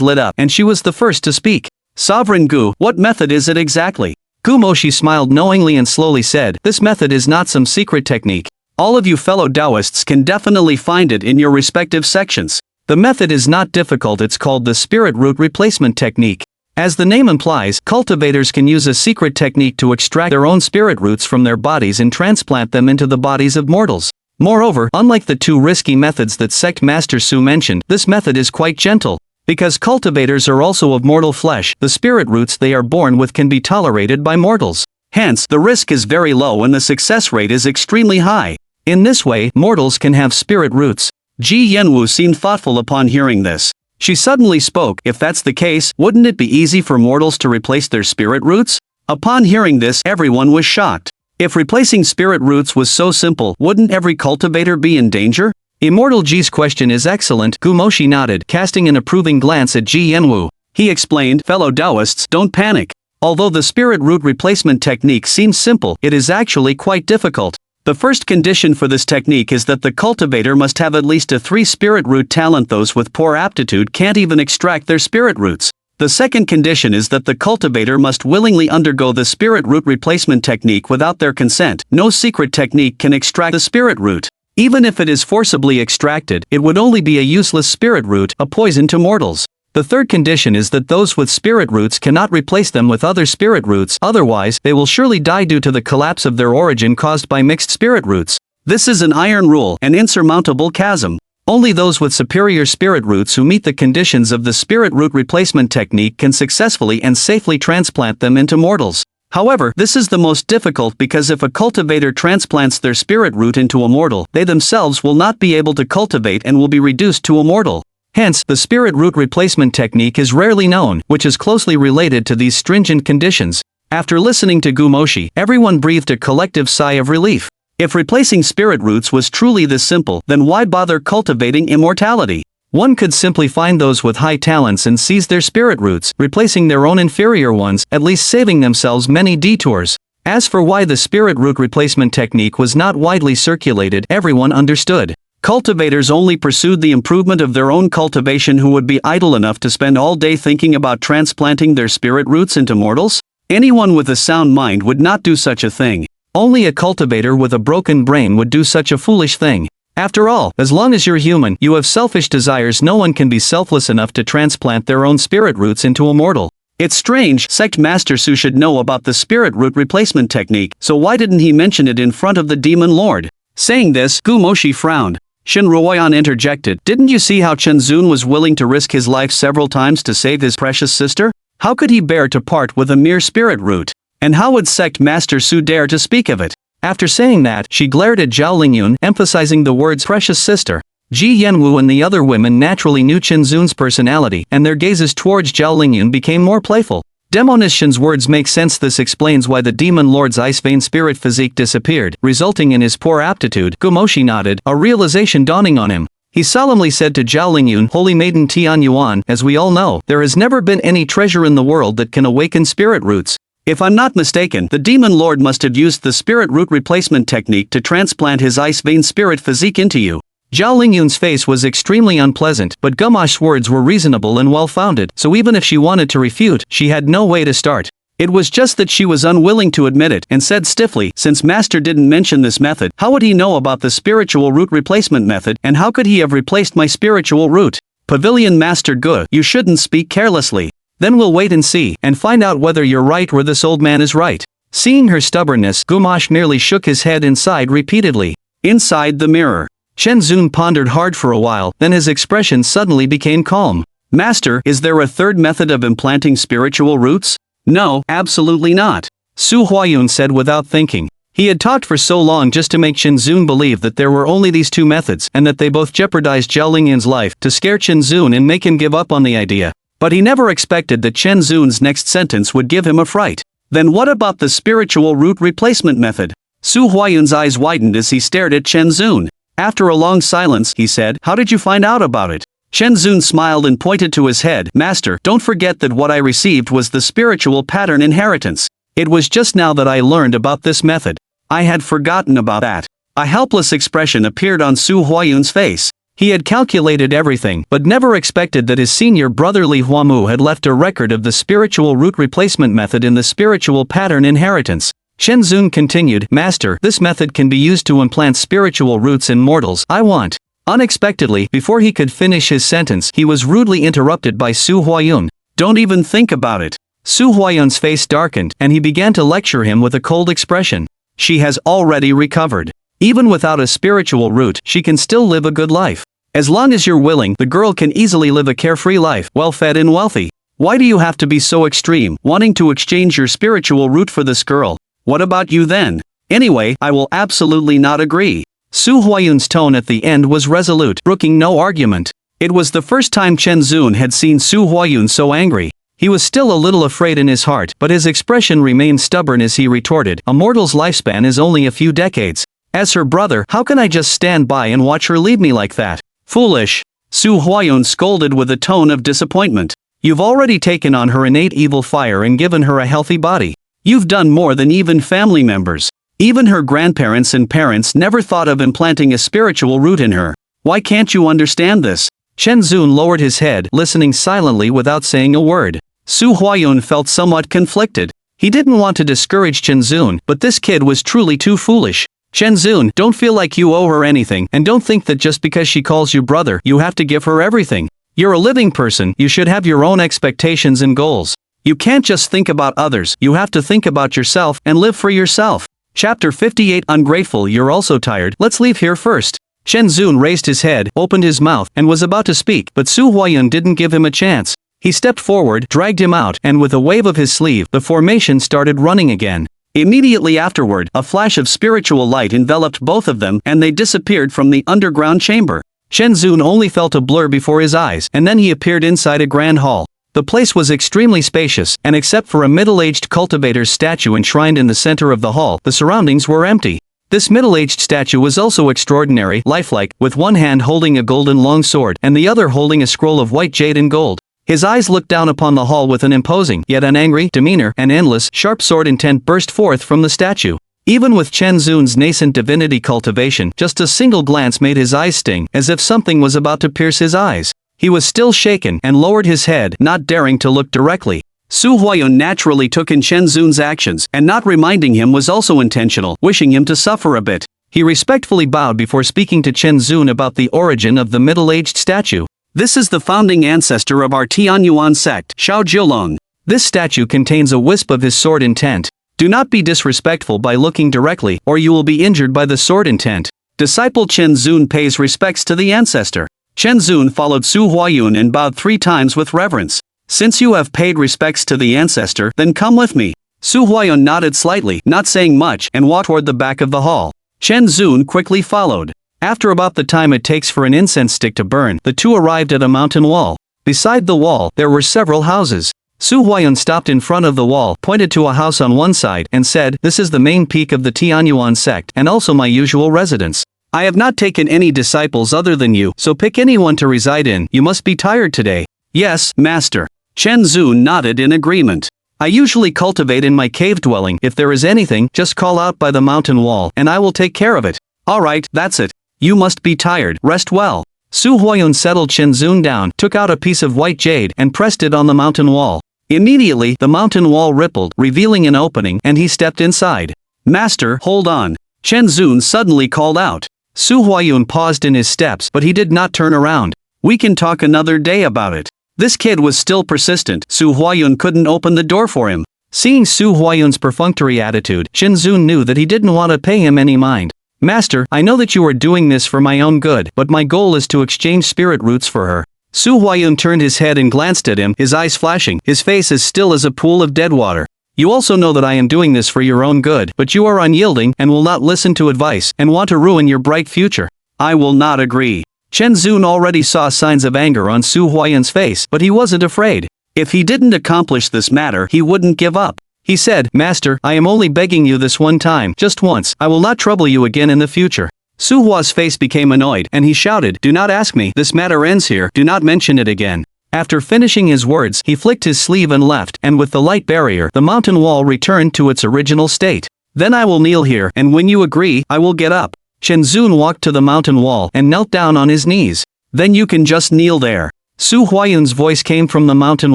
lit up, and she was the first to speak. "Sovereign Gu, what method is it exactly?" Gumoshi smiled knowingly and slowly said, "This method is not some secret technique. All of you fellow Taoists can definitely find it in your respective sections. The method is not difficult. It's called the spirit root replacement technique. As the name implies, cultivators can use a secret technique to extract their own spirit roots from their bodies and transplant them into the bodies of mortals. Moreover, unlike the two risky methods that Sect Master Su mentioned, this method is quite gentle. Because cultivators are also of mortal flesh, the spirit roots they are born with can be tolerated by mortals. Hence, the risk is very low and the success rate is extremely high. In this way, mortals can have spirit roots." Ji Yanwu seemed thoughtful upon hearing this. She suddenly spoke, "If that's the case, wouldn't it be easy for mortals to replace their spirit roots?" Upon hearing this, everyone was shocked. If replacing spirit roots was so simple, wouldn't every cultivator be in danger? Immortal Ji's question is excellent. Gumoshi nodded, casting an approving glance at Ji Yanwu. He explained, "Fellow Taoists, don't panic. Although the spirit root replacement technique seems simple, it is actually quite difficult. The first condition for this technique is that the cultivator must have at least a 3 spirit root talent. Those with poor aptitude can't even extract their spirit roots. The second condition is that the cultivator must willingly undergo the spirit root replacement technique without their consent. No secret technique can extract the spirit root. Even if it is forcibly extracted, it would only be a useless spirit root, a poison to mortals. The third condition is that those with spirit roots cannot replace them with other spirit roots, otherwise, they will surely die due to the collapse of their origin caused by mixed spirit roots. This is an iron rule, an insurmountable chasm. Only those with superior spirit roots who meet the conditions of the spirit root replacement technique can successfully and safely transplant them into mortals. However, this is the most difficult because if a cultivator transplants their spirit root into a mortal, they themselves will not be able to cultivate and will be reduced to a mortal. Hence, the spirit root replacement technique is rarely known, which is closely related to these stringent conditions. After listening to Gumoshi, everyone breathed a collective sigh of relief. If replacing spirit roots was truly this simple, then why bother cultivating immortality? One could simply find those with high talents and seize their spirit roots, replacing their own inferior ones, at least saving themselves many detours. As for why the spirit root replacement technique was not widely circulated, everyone understood. Cultivators only pursued the improvement of their own cultivation who would be idle enough to spend all day thinking about transplanting their spirit roots into mortals? Anyone with a sound mind would not do such a thing. Only a cultivator with a broken brain would do such a foolish thing. After all, as long as you're human, you have selfish desires. No one can be selfless enough to transplant their own spirit roots into a mortal. It's strange, Sect Master Su should know about the spirit root replacement technique, so why didn't he mention it in front of the demon lord? Saying this, Gumoshi frowned. Shin Ruoyan interjected, didn't you see how Chen Zun was willing to risk his life several times to save his precious sister? How could he bear to part with a mere spirit root? And how would Sect Master Su dare to speak of it? After saying that, she glared at Zhao Lingyun, emphasizing the words precious sister. Ji Yanwu and the other women naturally knew Chen Zun's personality, and their gazes towards Zhao Lingyun became more playful. Demoness Shin's words make sense. This explains why the demon lord's ice vein spirit physique disappeared, resulting in his poor aptitude. Gumoshi nodded, a realization dawning on him. He solemnly said to Zhao Lingyun, Holy Maiden Tian Yuan, as we all know, there has never been any treasure in the world that can awaken spirit roots. If I'm not mistaken, the demon lord must have used the spirit root replacement technique to transplant his ice vein spirit physique into you. Zhao Lingyun's face was extremely unpleasant, but Gumash's words were reasonable and well-founded, so even if she wanted to refute, she had no way to start. It was just that she was unwilling to admit it, and said stiffly, since Master didn't mention this method, how would he know about the spiritual root replacement method, and how could he have replaced my spiritual root? Pavilion Master Gu, you shouldn't speak carelessly. Then we'll wait and see, and find out whether you're right or this old man is right. Seeing her stubbornness, Gumash merely shook his head and sighed repeatedly. Inside the mirror, Chen Zun pondered hard for a while, then his expression suddenly became calm. Master, is there a third method of implanting spiritual roots? No, absolutely not. Su Huayun said without thinking. He had talked for so long just to make Chen Zun believe that there were only these two methods, and that they both jeopardized Zhao Lingyun's life, to scare Chen Zun and make him give up on the idea. But he never expected that Chen Zun's next sentence would give him a fright. Then what about the spiritual root replacement method? Su Huayun's eyes widened as he stared at Chen Zun. After a long silence, he said, how did you find out about it? Chen Zun smiled and pointed to his head. Master, don't forget that what I received was the spiritual pattern inheritance. It was just now that I learned about this method. I had forgotten about that. A helpless expression appeared on Su Huayun's face. He had calculated everything, but never expected that his senior brother Li Huamu had left a record of the spiritual root replacement method in the spiritual pattern inheritance. Chen Zun continued, Master, this method can be used to implant spiritual roots in mortals. I want. Unexpectedly, before he could finish his sentence, he was rudely interrupted by Su Huayun. Don't even think about it. Su Huayun's face darkened, and he began to lecture him with a cold expression. She has already recovered. Even without a spiritual root, she can still live a good life. As long as you're willing, the girl can easily live a carefree life, well-fed and wealthy. Why do you have to be so extreme, wanting to exchange your spiritual root for this girl? What about you then? Anyway, I will absolutely not agree. Su Huayun's tone at the end was resolute, brooking no argument. It was the first time Chen Zun had seen Su Huayun so angry. He was still a little afraid in his heart, but his expression remained stubborn as he retorted, a mortal's lifespan is only a few decades. As her brother, how can I just stand by and watch her leave me like that? Foolish. Su Huayun scolded with a tone of disappointment. You've already taken on her innate evil fire and given her a healthy body. You've done more than even family members. Even her grandparents and parents never thought of implanting a spiritual root in her. Why can't you understand this? Chen Zun lowered his head, listening silently without saying a word. Su Huayun felt somewhat conflicted. He didn't want to discourage Chen Zun, but this kid was truly too foolish. Chen Zun, don't feel like you owe her anything, and don't think that just because she calls you brother, you have to give her everything. You're a living person, you should have your own expectations and goals. You can't just think about others, you have to think about yourself, and live for yourself. Chapter 58 Ungrateful. You're also tired, let's leave here first. Chen Zun raised his head, opened his mouth, and was about to speak, but Su Huayun didn't give him a chance. He stepped forward, dragged him out, and with a wave of his sleeve, the formation started running again. Immediately afterward, a flash of spiritual light enveloped both of them, and they disappeared from the underground chamber. Chen Zun only felt a blur before his eyes, and then he appeared inside a grand hall. The place was extremely spacious, and except for a middle-aged cultivator's statue enshrined in the center of the hall, the surroundings were empty. This middle-aged statue was also extraordinary, lifelike, with one hand holding a golden long sword, and the other holding a scroll of white jade and gold. His eyes looked down upon the hall with an imposing, yet an angry, demeanor, and endless, sharp sword intent burst forth from the statue. Even with Chen Zun's nascent divinity cultivation, just a single glance made his eyes sting, as if something was about to pierce his eyes. He was still shaken and lowered his head, not daring to look directly. Su Huayun naturally took in Chen Zun's actions, and not reminding him was also intentional, wishing him to suffer a bit. He respectfully bowed before speaking to Chen Zun about the origin of the middle-aged statue. This is the founding ancestor of our Tianyuan sect, Xiao Jiulong. This statue contains a wisp of his sword intent. Do not be disrespectful by looking directly, or you will be injured by the sword intent. Disciple Chen Zun pays respects to the ancestor. Chen Zun followed Su Huayun and bowed 3 times with reverence. Since you have paid respects to the ancestor, then come with me. Su Huayun nodded slightly, not saying much, and walked toward the back of the hall. Chen Zun quickly followed. After about the time it takes for an incense stick to burn, the two arrived at a mountain wall. Beside the wall, there were several houses. Su Huayun stopped in front of the wall, pointed to a house on one side, and said, "This is the main peak of the Tianyuan sect, and also my usual residence. I have not taken any disciples other than you, so pick anyone to reside in. You must be tired today." "Yes, master." Chen Zun nodded in agreement. "I usually cultivate in my cave dwelling. If there is anything, just call out by the mountain wall, and I will take care of it." "Alright, that's it. You must be tired, rest well." Su Huayun settled Chen Zun down, took out a piece of white jade, and pressed it on the mountain wall. Immediately, the mountain wall rippled, revealing an opening, and he stepped inside. "Master, hold on." Chen Zun suddenly called out. Su Huayun paused in his steps, but he did not turn around. "We can talk another day about it." This kid was still persistent. Su Huayun couldn't open the door for him. Seeing Su Huayun's perfunctory attitude, Chen Zun knew that he didn't want to pay him any mind. "Master, I know that you are doing this for my own good, but my goal is to exchange spirit roots for her." Su Huayun turned his head and glanced at him, his eyes flashing, his face as still as a pool of dead water. "You also know that I am doing this for your own good, but you are unyielding, and will not listen to advice, and want to ruin your bright future." "I will not agree." Chen Zun already saw signs of anger on Su Huayun's face, but he wasn't afraid. If he didn't accomplish this matter, he wouldn't give up. He said, "Master, I am only begging you this one time, just once. I will not trouble you again in the future." Su Hua's face became annoyed, and he shouted, "Do not ask me, this matter ends here, do not mention it again." After finishing his words, he flicked his sleeve and left, and with the light barrier, the mountain wall returned to its original state. "Then I will kneel here, and when you agree, I will get up." Chen Zun walked to the mountain wall and knelt down on his knees. "Then you can just kneel there." Su Huayun's voice came from the mountain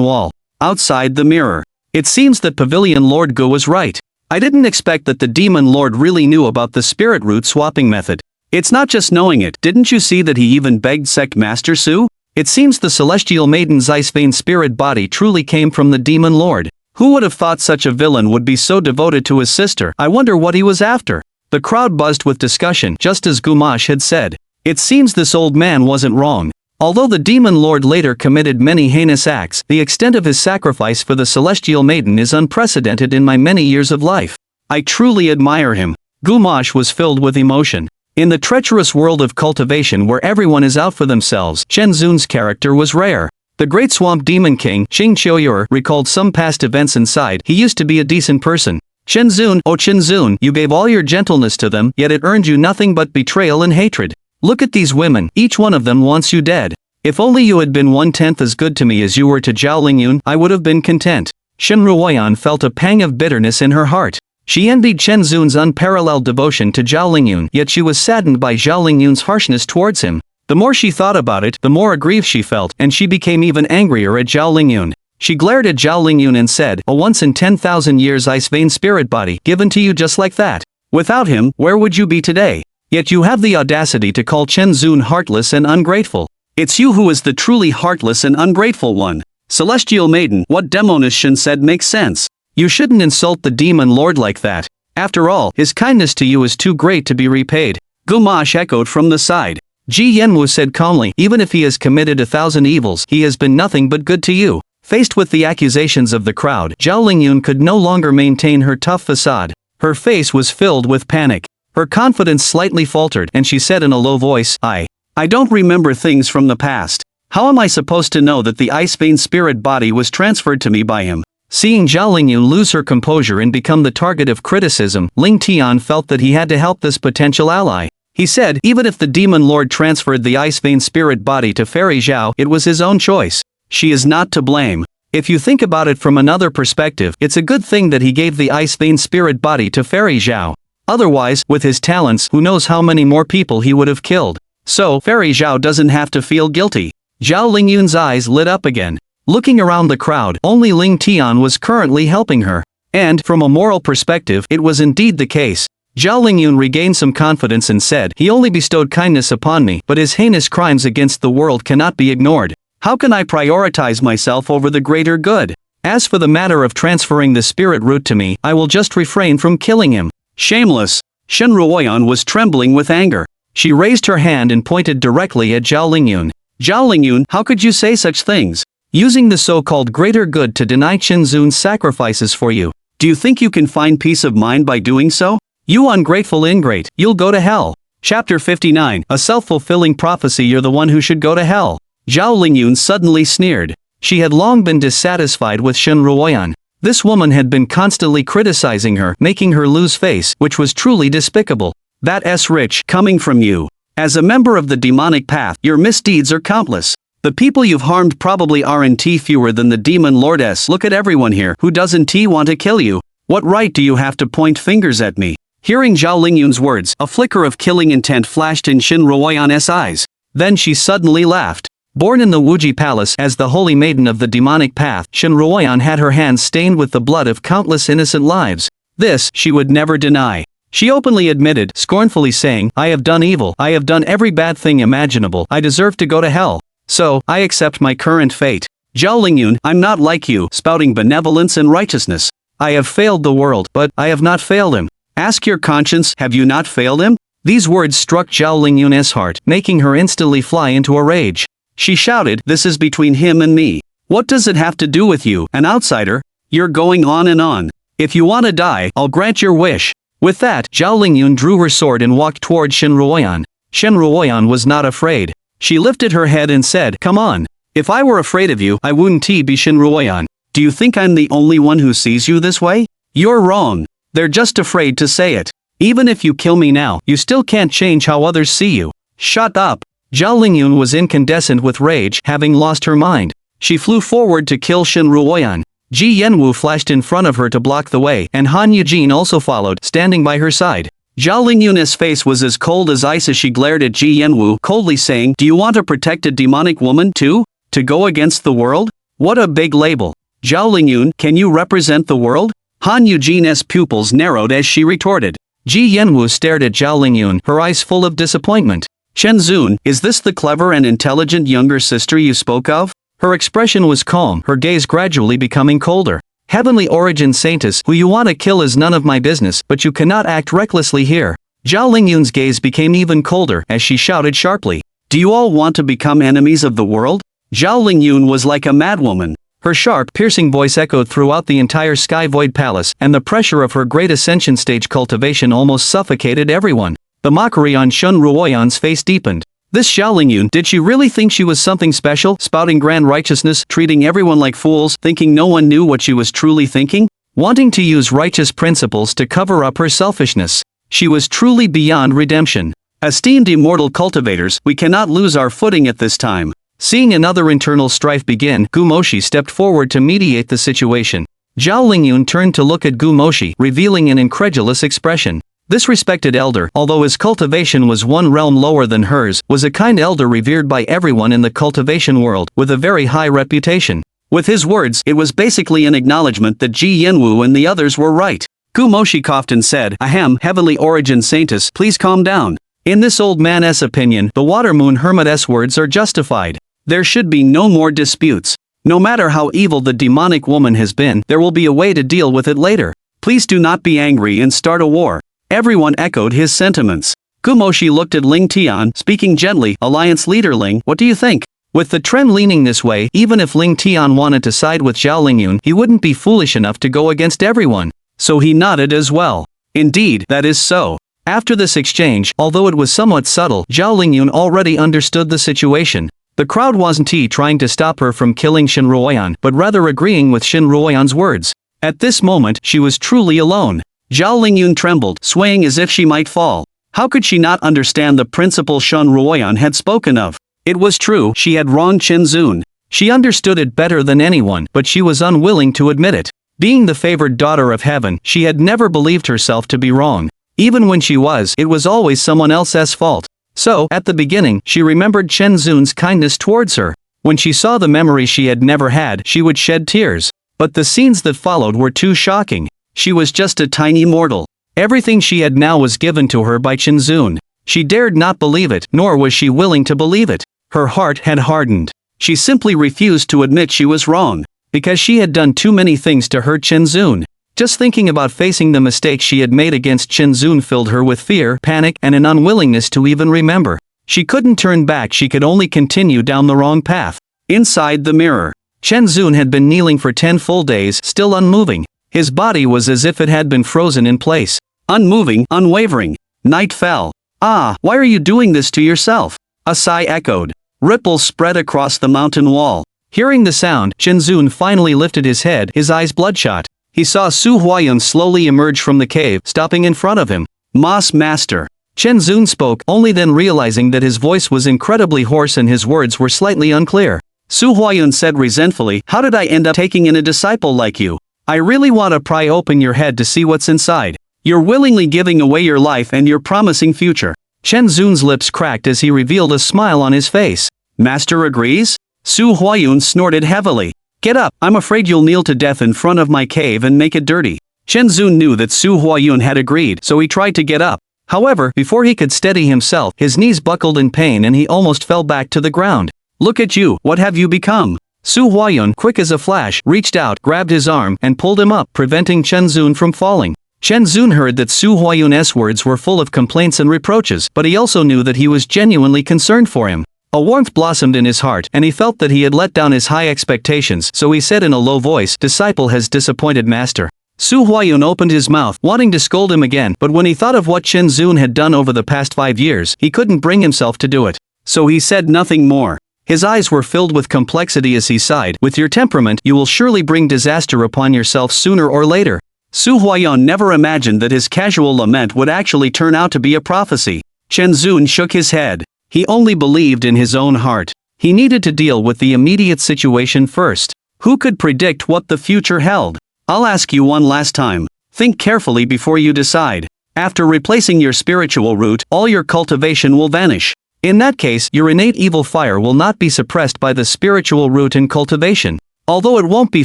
wall. Outside the mirror. "It seems that Pavilion Lord Gu was right. I didn't expect that the Demon Lord really knew about the spirit root swapping method. It's not just knowing it, didn't you see that he even begged Sect Master Su? It seems the Celestial Maiden's ice vein spirit body truly came from the Demon Lord. Who would have thought such a villain would be so devoted to his sister? I wonder what he was after." The crowd buzzed with discussion, just as Gumash had said. It seems this old man wasn't wrong. Although the Demon Lord later committed many heinous acts, the extent of his sacrifice for the Celestial Maiden is unprecedented in my many years of life. I truly admire him. Gumash was filled with emotion. In the treacherous world of cultivation where everyone is out for themselves, Chen Zun's character was rare. The Great Swamp Demon King, Xing Qiuyur, recalled some past events and sighed. He used to be a decent person. Chen Zun, oh Chen Zun, you gave all your gentleness to them, yet it earned you nothing but betrayal and hatred. Look at these women, each one of them wants you dead. If only you had been 1/10 as good to me as you were to Zhao Lingyun, I would have been content. Shen Ruoyan felt a pang of bitterness in her heart. She envied Chen Zun's unparalleled devotion to Zhao Lingyun, yet she was saddened by Zhao Lingyun's harshness towards him. The more she thought about it, the more aggrieved she felt, and she became even angrier at Zhao Lingyun. She glared at Zhao Lingyun and said, "A once in 10,000 years ice vein spirit body, given to you just like that. Without him, where would you be today? Yet you have the audacity to call Chen Zun heartless and ungrateful. It's you who is the truly heartless and ungrateful one." Celestial Maiden, what Demonician said makes sense. You shouldn't insult the Demon Lord like that. After all, his kindness to you is too great to be repaid. Gumash echoed from the side. Ji Yanwu said calmly, "Even if he has committed 1,000 evils, he has been nothing but good to you." Faced with the accusations of the crowd, Zhao Lingyun could no longer maintain her tough facade. Her face was filled with panic. Her confidence slightly faltered, and she said in a low voice, I don't remember things from the past. How am I supposed to know that the ice vein spirit body was transferred to me by him?" Seeing Zhao Lingyun lose her composure and become the target of criticism, Ling Tian felt that he had to help this potential ally. He said, "Even if the Demon Lord transferred the ice vein spirit body to Fairy Zhao, it was his own choice. She is not to blame. If you think about it from another perspective, it's a good thing that he gave the ice vein spirit body to Fairy Zhao. Otherwise, with his talents, who knows how many more people he would have killed. So, Fairy Zhao doesn't have to feel guilty. Zhao Lingyun's eyes lit up again. Looking around the crowd, only Ling Tian was currently helping her. And, from a moral perspective, it was indeed the case. Zhao Lingyun regained some confidence and said, "He only bestowed kindness upon me, but his heinous crimes against the world cannot be ignored. How can I prioritize myself over the greater good? As for the matter of transferring the spirit root to me, I will just refrain from killing him." Shameless! Shen Ruoyan was trembling with anger. She raised her hand and pointed directly at Zhao Lingyun. "Zhao Lingyun, how could you say such things? Using the so-called greater good to deny Qinzun's sacrifices for you. Do you think you can find peace of mind by doing so? You ungrateful ingrate, you'll go to hell." Chapter 59, a self-fulfilling prophecy. You're the one who should go to hell. Zhao Lingyun suddenly sneered. She had long been dissatisfied with Shen Ruoyan. This woman had been constantly criticizing her, making her lose face, which was truly despicable. That's rich, coming from you. As a member of the demonic path, your misdeeds are countless. The people you've harmed probably aren't fewer than the demon lordess. Look at everyone here, who doesn't want to kill you? What right do you have to point fingers at me? Hearing Zhao Lingyun's words, a flicker of killing intent flashed in Shen Ruoyan's eyes. Then she suddenly laughed. Born in the Wuji Palace as the holy maiden of the demonic path, Shen Ruoyan had her hands stained with the blood of countless innocent lives. This, she would never deny. She openly admitted, scornfully saying, "I have done evil, I have done every bad thing imaginable, I deserve to go to hell. So, I accept my current fate. Zhao Lingyun, I'm not like you, spouting benevolence and righteousness. I have failed the world, but I have not failed him. Ask your conscience, have you not failed him?" These words struck Zhao Lingyun's heart, making her instantly fly into a rage. She shouted, "This is between him and me. What does it have to do with you, an outsider? You're going on and on. If you want to die, I'll grant your wish." With that, Zhao Lingyun drew her sword and walked toward Shen Ruoyan. Shen Ruoyan was not afraid. She lifted her head and said, "Come on. If I were afraid of you, I wouldn't be Shen Ruoyan. Do you think I'm the only one who sees you this way? You're wrong. They're just afraid to say it. Even if you kill me now, you still can't change how others see you." "Shut up." Zhao Lingyun was incandescent with rage, having lost her mind. She flew forward to kill Shen Ruoyan. Ji Yanwu flashed in front of her to block the way, and Han Yujin also followed, standing by her side. Zhao Lingyun's face was as cold as ice as she glared at Ji Yanwu, coldly saying, "Do you want to protect a demonic woman too? To go against the world? What a big label. Zhao Lingyun, can you represent the world?" Han Yujin's pupils narrowed as she retorted. Ji Yanwu stared at Zhao Lingyun, her eyes full of disappointment. "Chen Zun, is this the clever and intelligent younger sister you spoke of?" Her expression was calm, her gaze gradually becoming colder. "Heavenly origin saintess, who you want to kill is none of my business, but you cannot act recklessly here." Zhao Lingyun's gaze became even colder as she shouted sharply. "Do you all want to become enemies of the world?" Zhao Lingyun was like a madwoman. Her sharp, piercing voice echoed throughout the entire Sky Void Palace, and the pressure of her great ascension stage cultivation almost suffocated everyone. The mockery on Shen Ruoyan's face deepened. This Zhao Lingyun, did she really think she was something special, spouting grand righteousness, treating everyone like fools, thinking no one knew what she was truly thinking? Wanting to use righteous principles to cover up her selfishness. She was truly beyond redemption. Esteemed immortal cultivators, we cannot lose our footing at this time. Seeing another internal strife begin, Gu Moshi stepped forward to mediate the situation. Zhao Lingyun turned to look at Gu Moshi, revealing an incredulous expression. This respected elder, although his cultivation was one realm lower than hers, was a kind elder revered by everyone in the cultivation world, with a very high reputation. With his words, it was basically an acknowledgement that Ji Yanwu and the others were right. Gu Moshi coughed and said, "Ahem, heavenly origin saintess, please calm down. In this old man's opinion, the water moon hermit's words are justified. There should be no more disputes. No matter how evil the demonic woman has been, there will be a way to deal with it later. Please do not be angry and start a war." Everyone echoed his sentiments. Gu Moshi looked at Ling Tian, speaking gently, "Alliance leader Ling, what do you think?" With the trend leaning this way, even if Ling Tian wanted to side with Zhao Lingyun, he wouldn't be foolish enough to go against everyone. So he nodded as well. Indeed, that is so. After this exchange, although it was somewhat subtle, Zhao Lingyun already understood the situation. The crowd wasn't trying to stop her from killing Shen Ruoyan, but rather agreeing with Shen Ruoyan's words. At this moment, she was truly alone. Zhao Lingyun trembled, swaying as if she might fall. How could she not understand the principle Shen Ruoyan had spoken of? It was true, she had wronged Chen Zun. She understood it better than anyone, but she was unwilling to admit it. Being the favored daughter of heaven, she had never believed herself to be wrong. Even when she was, it was always someone else's fault. So, at the beginning, she remembered Chen Zun's kindness towards her. When she saw the memory she had never had, she would shed tears. But the scenes that followed were too shocking. She was just a tiny mortal. Everything she had now was given to her by Chen Zun. She dared not believe it, nor was she willing to believe it. Her heart had hardened. She simply refused to admit she was wrong, because she had done too many things to hurt Chen Zun. Just thinking about facing the mistake she had made against Chen Zun filled her with fear, panic, and an unwillingness to even remember. She couldn't turn back, she could only continue down the wrong path. Inside the mirror, Chen Zun had been kneeling for 10 full days, still unmoving. His body was as if it had been frozen in place. Unmoving, unwavering. Night fell. Ah, why are you doing this to yourself? A sigh echoed. Ripples spread across the mountain wall. Hearing the sound, Chen Zun finally lifted his head, his eyes bloodshot. He saw Su Huayun slowly emerge from the cave, stopping in front of him. Master. Chen Zun spoke, only then realizing that his voice was incredibly hoarse and his words were slightly unclear. Su Huayun said resentfully, how did I end up taking in a disciple like you? I really want to pry open your head to see what's inside. You're willingly giving away your life and your promising future. Chen Zun's lips cracked as he revealed a smile on his face. Master agrees? Su Huayun snorted heavily. Get up, I'm afraid you'll kneel to death in front of my cave and make it dirty. Chen Zun knew that Su Huayun had agreed, so he tried to get up. However, before he could steady himself, his knees buckled in pain and he almost fell back to the ground. Look at you, what have you become? Su Huayun, quick as a flash, reached out, grabbed his arm, and pulled him up, preventing Chen Zun from falling. Chen Zun heard that Su Huayun's words were full of complaints and reproaches, but he also knew that he was genuinely concerned for him. A warmth blossomed in his heart, and he felt that he had let down his high expectations, so he said in a low voice, disciple has disappointed master. Su Huayun opened his mouth, wanting to scold him again, but when he thought of what Chen Zun had done over the past 5 years, he couldn't bring himself to do it. So he said nothing more. His eyes were filled with complexity as he sighed, with your temperament, you will surely bring disaster upon yourself sooner or later. Su Huayun never imagined that his casual lament would actually turn out to be a prophecy. Chen Zun shook his head. He only believed in his own heart. He needed to deal with the immediate situation first. Who could predict what the future held? I'll ask you one last time. Think carefully before you decide. After replacing your spiritual root, all your cultivation will vanish. In that case, your innate evil fire will not be suppressed by the spiritual root and cultivation. Although it won't be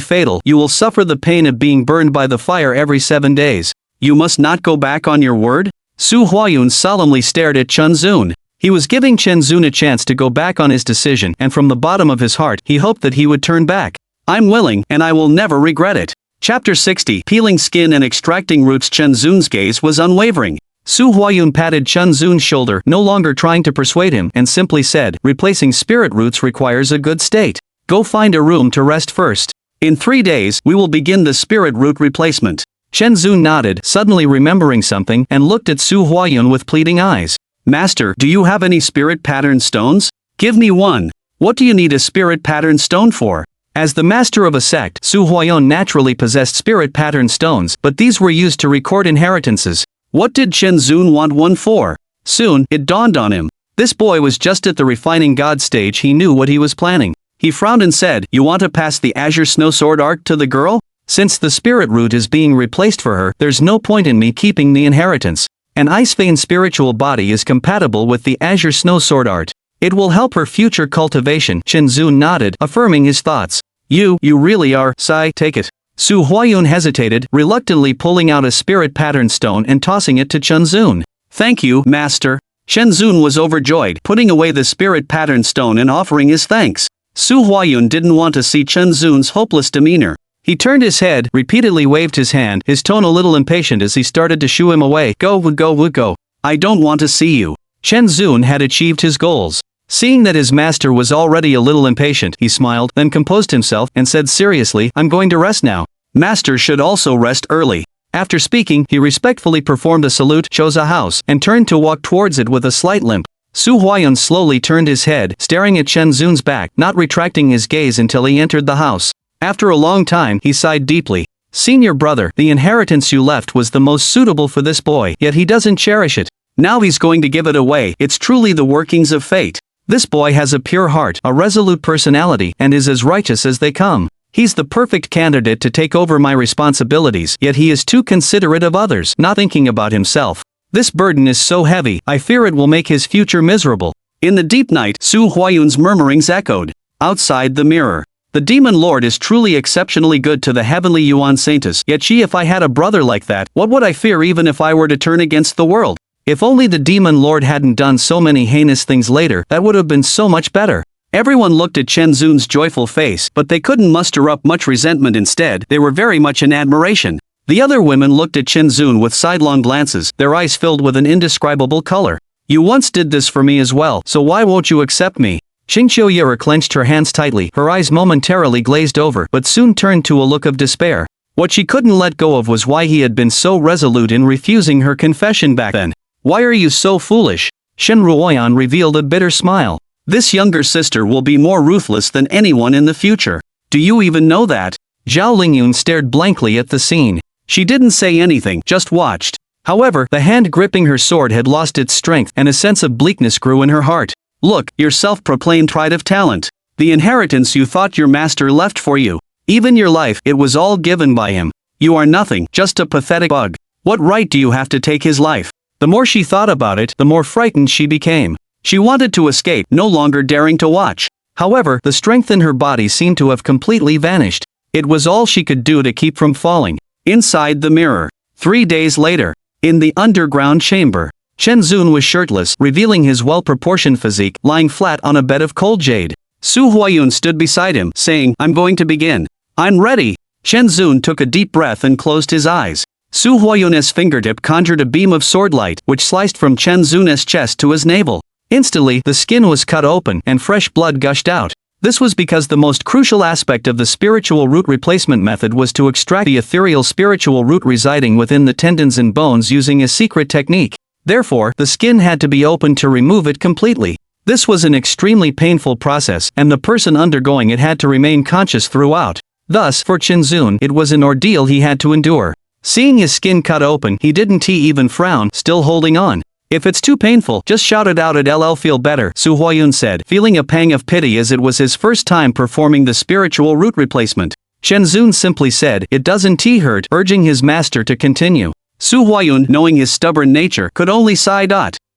fatal, you will suffer the pain of being burned by the fire every 7 days. You must not go back on your word? Su Huayun solemnly stared at Chen Zun. He was giving Chen Zun a chance to go back on his decision, and from the bottom of his heart, he hoped that he would turn back. I'm willing, and I will never regret it. Chapter 60. Peeling skin and extracting roots. Chen Zun's gaze was unwavering. Su Huayun patted Chen Zun's shoulder, no longer trying to persuade him, and simply said, replacing spirit roots requires a good state. Go find a room to rest first. In 3 days, we will begin the spirit root replacement. Chen Zun nodded, suddenly remembering something, and looked at Su Huayun with pleading eyes. Master, do you have any spirit pattern stones? Give me one. What do you need a spirit pattern stone for? As the master of a sect, Su Huayun naturally possessed spirit pattern stones, but these were used to record inheritances. What did Chen Zun want one for? Soon, it dawned on him. This boy was just at the refining god stage. He knew what he was planning. He frowned and said, you want to pass the Azure Snow Sword arc to the girl? Since the spirit root is being replaced for her, there's no point in me keeping the inheritance. An Ice Vein spiritual body is compatible with the Azure Snow Sword art. It will help her future cultivation. Chen Zun nodded, affirming his thoughts. You really are, Sai, take it. Su Huayun hesitated, reluctantly pulling out a spirit pattern stone and tossing it to Chen Zun. Thank you, master. Chen Zun was overjoyed, putting away the spirit pattern stone and offering his thanks. Su Huayun didn't want to see Chen Zun's hopeless demeanor. He turned his head, repeatedly waved his hand, his tone a little impatient as he started to shoo him away. Go. I don't want to see you. Chen Zun had achieved his goals. Seeing that his master was already a little impatient, he smiled, then composed himself, and said seriously, I'm going to rest now. Master should also rest early. After speaking, he respectfully performed a salute, chose a house, and turned to walk towards it with a slight limp. Su Huayun slowly turned his head, staring at Chen Zun's back, not retracting his gaze until he entered the house. After a long time, he sighed deeply. Senior brother, the inheritance you left was the most suitable for this boy, yet he doesn't cherish it. Now he's going to give it away. It's truly the workings of fate. This boy has a pure heart, a resolute personality, and is as righteous as they come. He's the perfect candidate to take over my responsibilities, yet he is too considerate of others, not thinking about himself. This burden is so heavy, I fear it will make his future miserable. In the deep night, Su Huayun's murmurings echoed. Outside the mirror. The demon lord is truly exceptionally good to the heavenly Yuan saintess, yet if I had a brother like that, what would I fear even if I were to turn against the world? If only the demon lord hadn't done so many heinous things later, that would have been so much better. Everyone looked at Chen Zun's joyful face, but they couldn't muster up much resentment. Instead, they were very much in admiration. The other women looked at Chen Zun with sidelong glances, their eyes filled with an indescribable color. You once did this for me as well, so why won't you accept me? Qingqiu Yera clenched her hands tightly, her eyes momentarily glazed over, but soon turned to a look of despair. What she couldn't let go of was why he had been so resolute in refusing her confession back then. Why are you so foolish? Shen Ruoyan revealed a bitter smile. This younger sister will be more ruthless than anyone in the future. Do you even know that? Zhao Lingyun stared blankly at the scene. She didn't say anything, just watched. However, the hand gripping her sword had lost its strength and a sense of bleakness grew in her heart. Look, your self-proclaimed pride of talent. The inheritance you thought your master left for you. Even your life, it was all given by him. You are nothing, just a pathetic bug. What right do you have to take his life? The more she thought about it, the more frightened she became. She wanted to escape, no longer daring to watch. However, the strength in her body seemed to have completely vanished. It was all she could do to keep from falling. Inside the mirror. 3 days later. In the underground chamber. Chen Zun was shirtless, revealing his well-proportioned physique, lying flat on a bed of cold jade. Su Huayun stood beside him, saying, I'm going to begin. I'm ready. Chen Zun took a deep breath and closed his eyes. Su Huayun's fingertip conjured a beam of swordlight, which sliced from Chen Zun's chest to his navel. Instantly, the skin was cut open, and fresh blood gushed out. This was because the most crucial aspect of the spiritual root replacement method was to extract the ethereal spiritual root residing within the tendons and bones using a secret technique. Therefore, the skin had to be opened to remove it completely. This was an extremely painful process, and the person undergoing it had to remain conscious throughout. Thus, for Chen Zun, it was an ordeal he had to endure. Seeing his skin cut open, he didn't even frown, still holding on. If it's too painful, just shout it out. I'll feel better, Su Huayun said, feeling a pang of pity as it was his first time performing the spiritual root replacement. Chen Zun simply said, it doesn't hurt, urging his master to continue. Su Huayun, knowing his stubborn nature, could only sigh.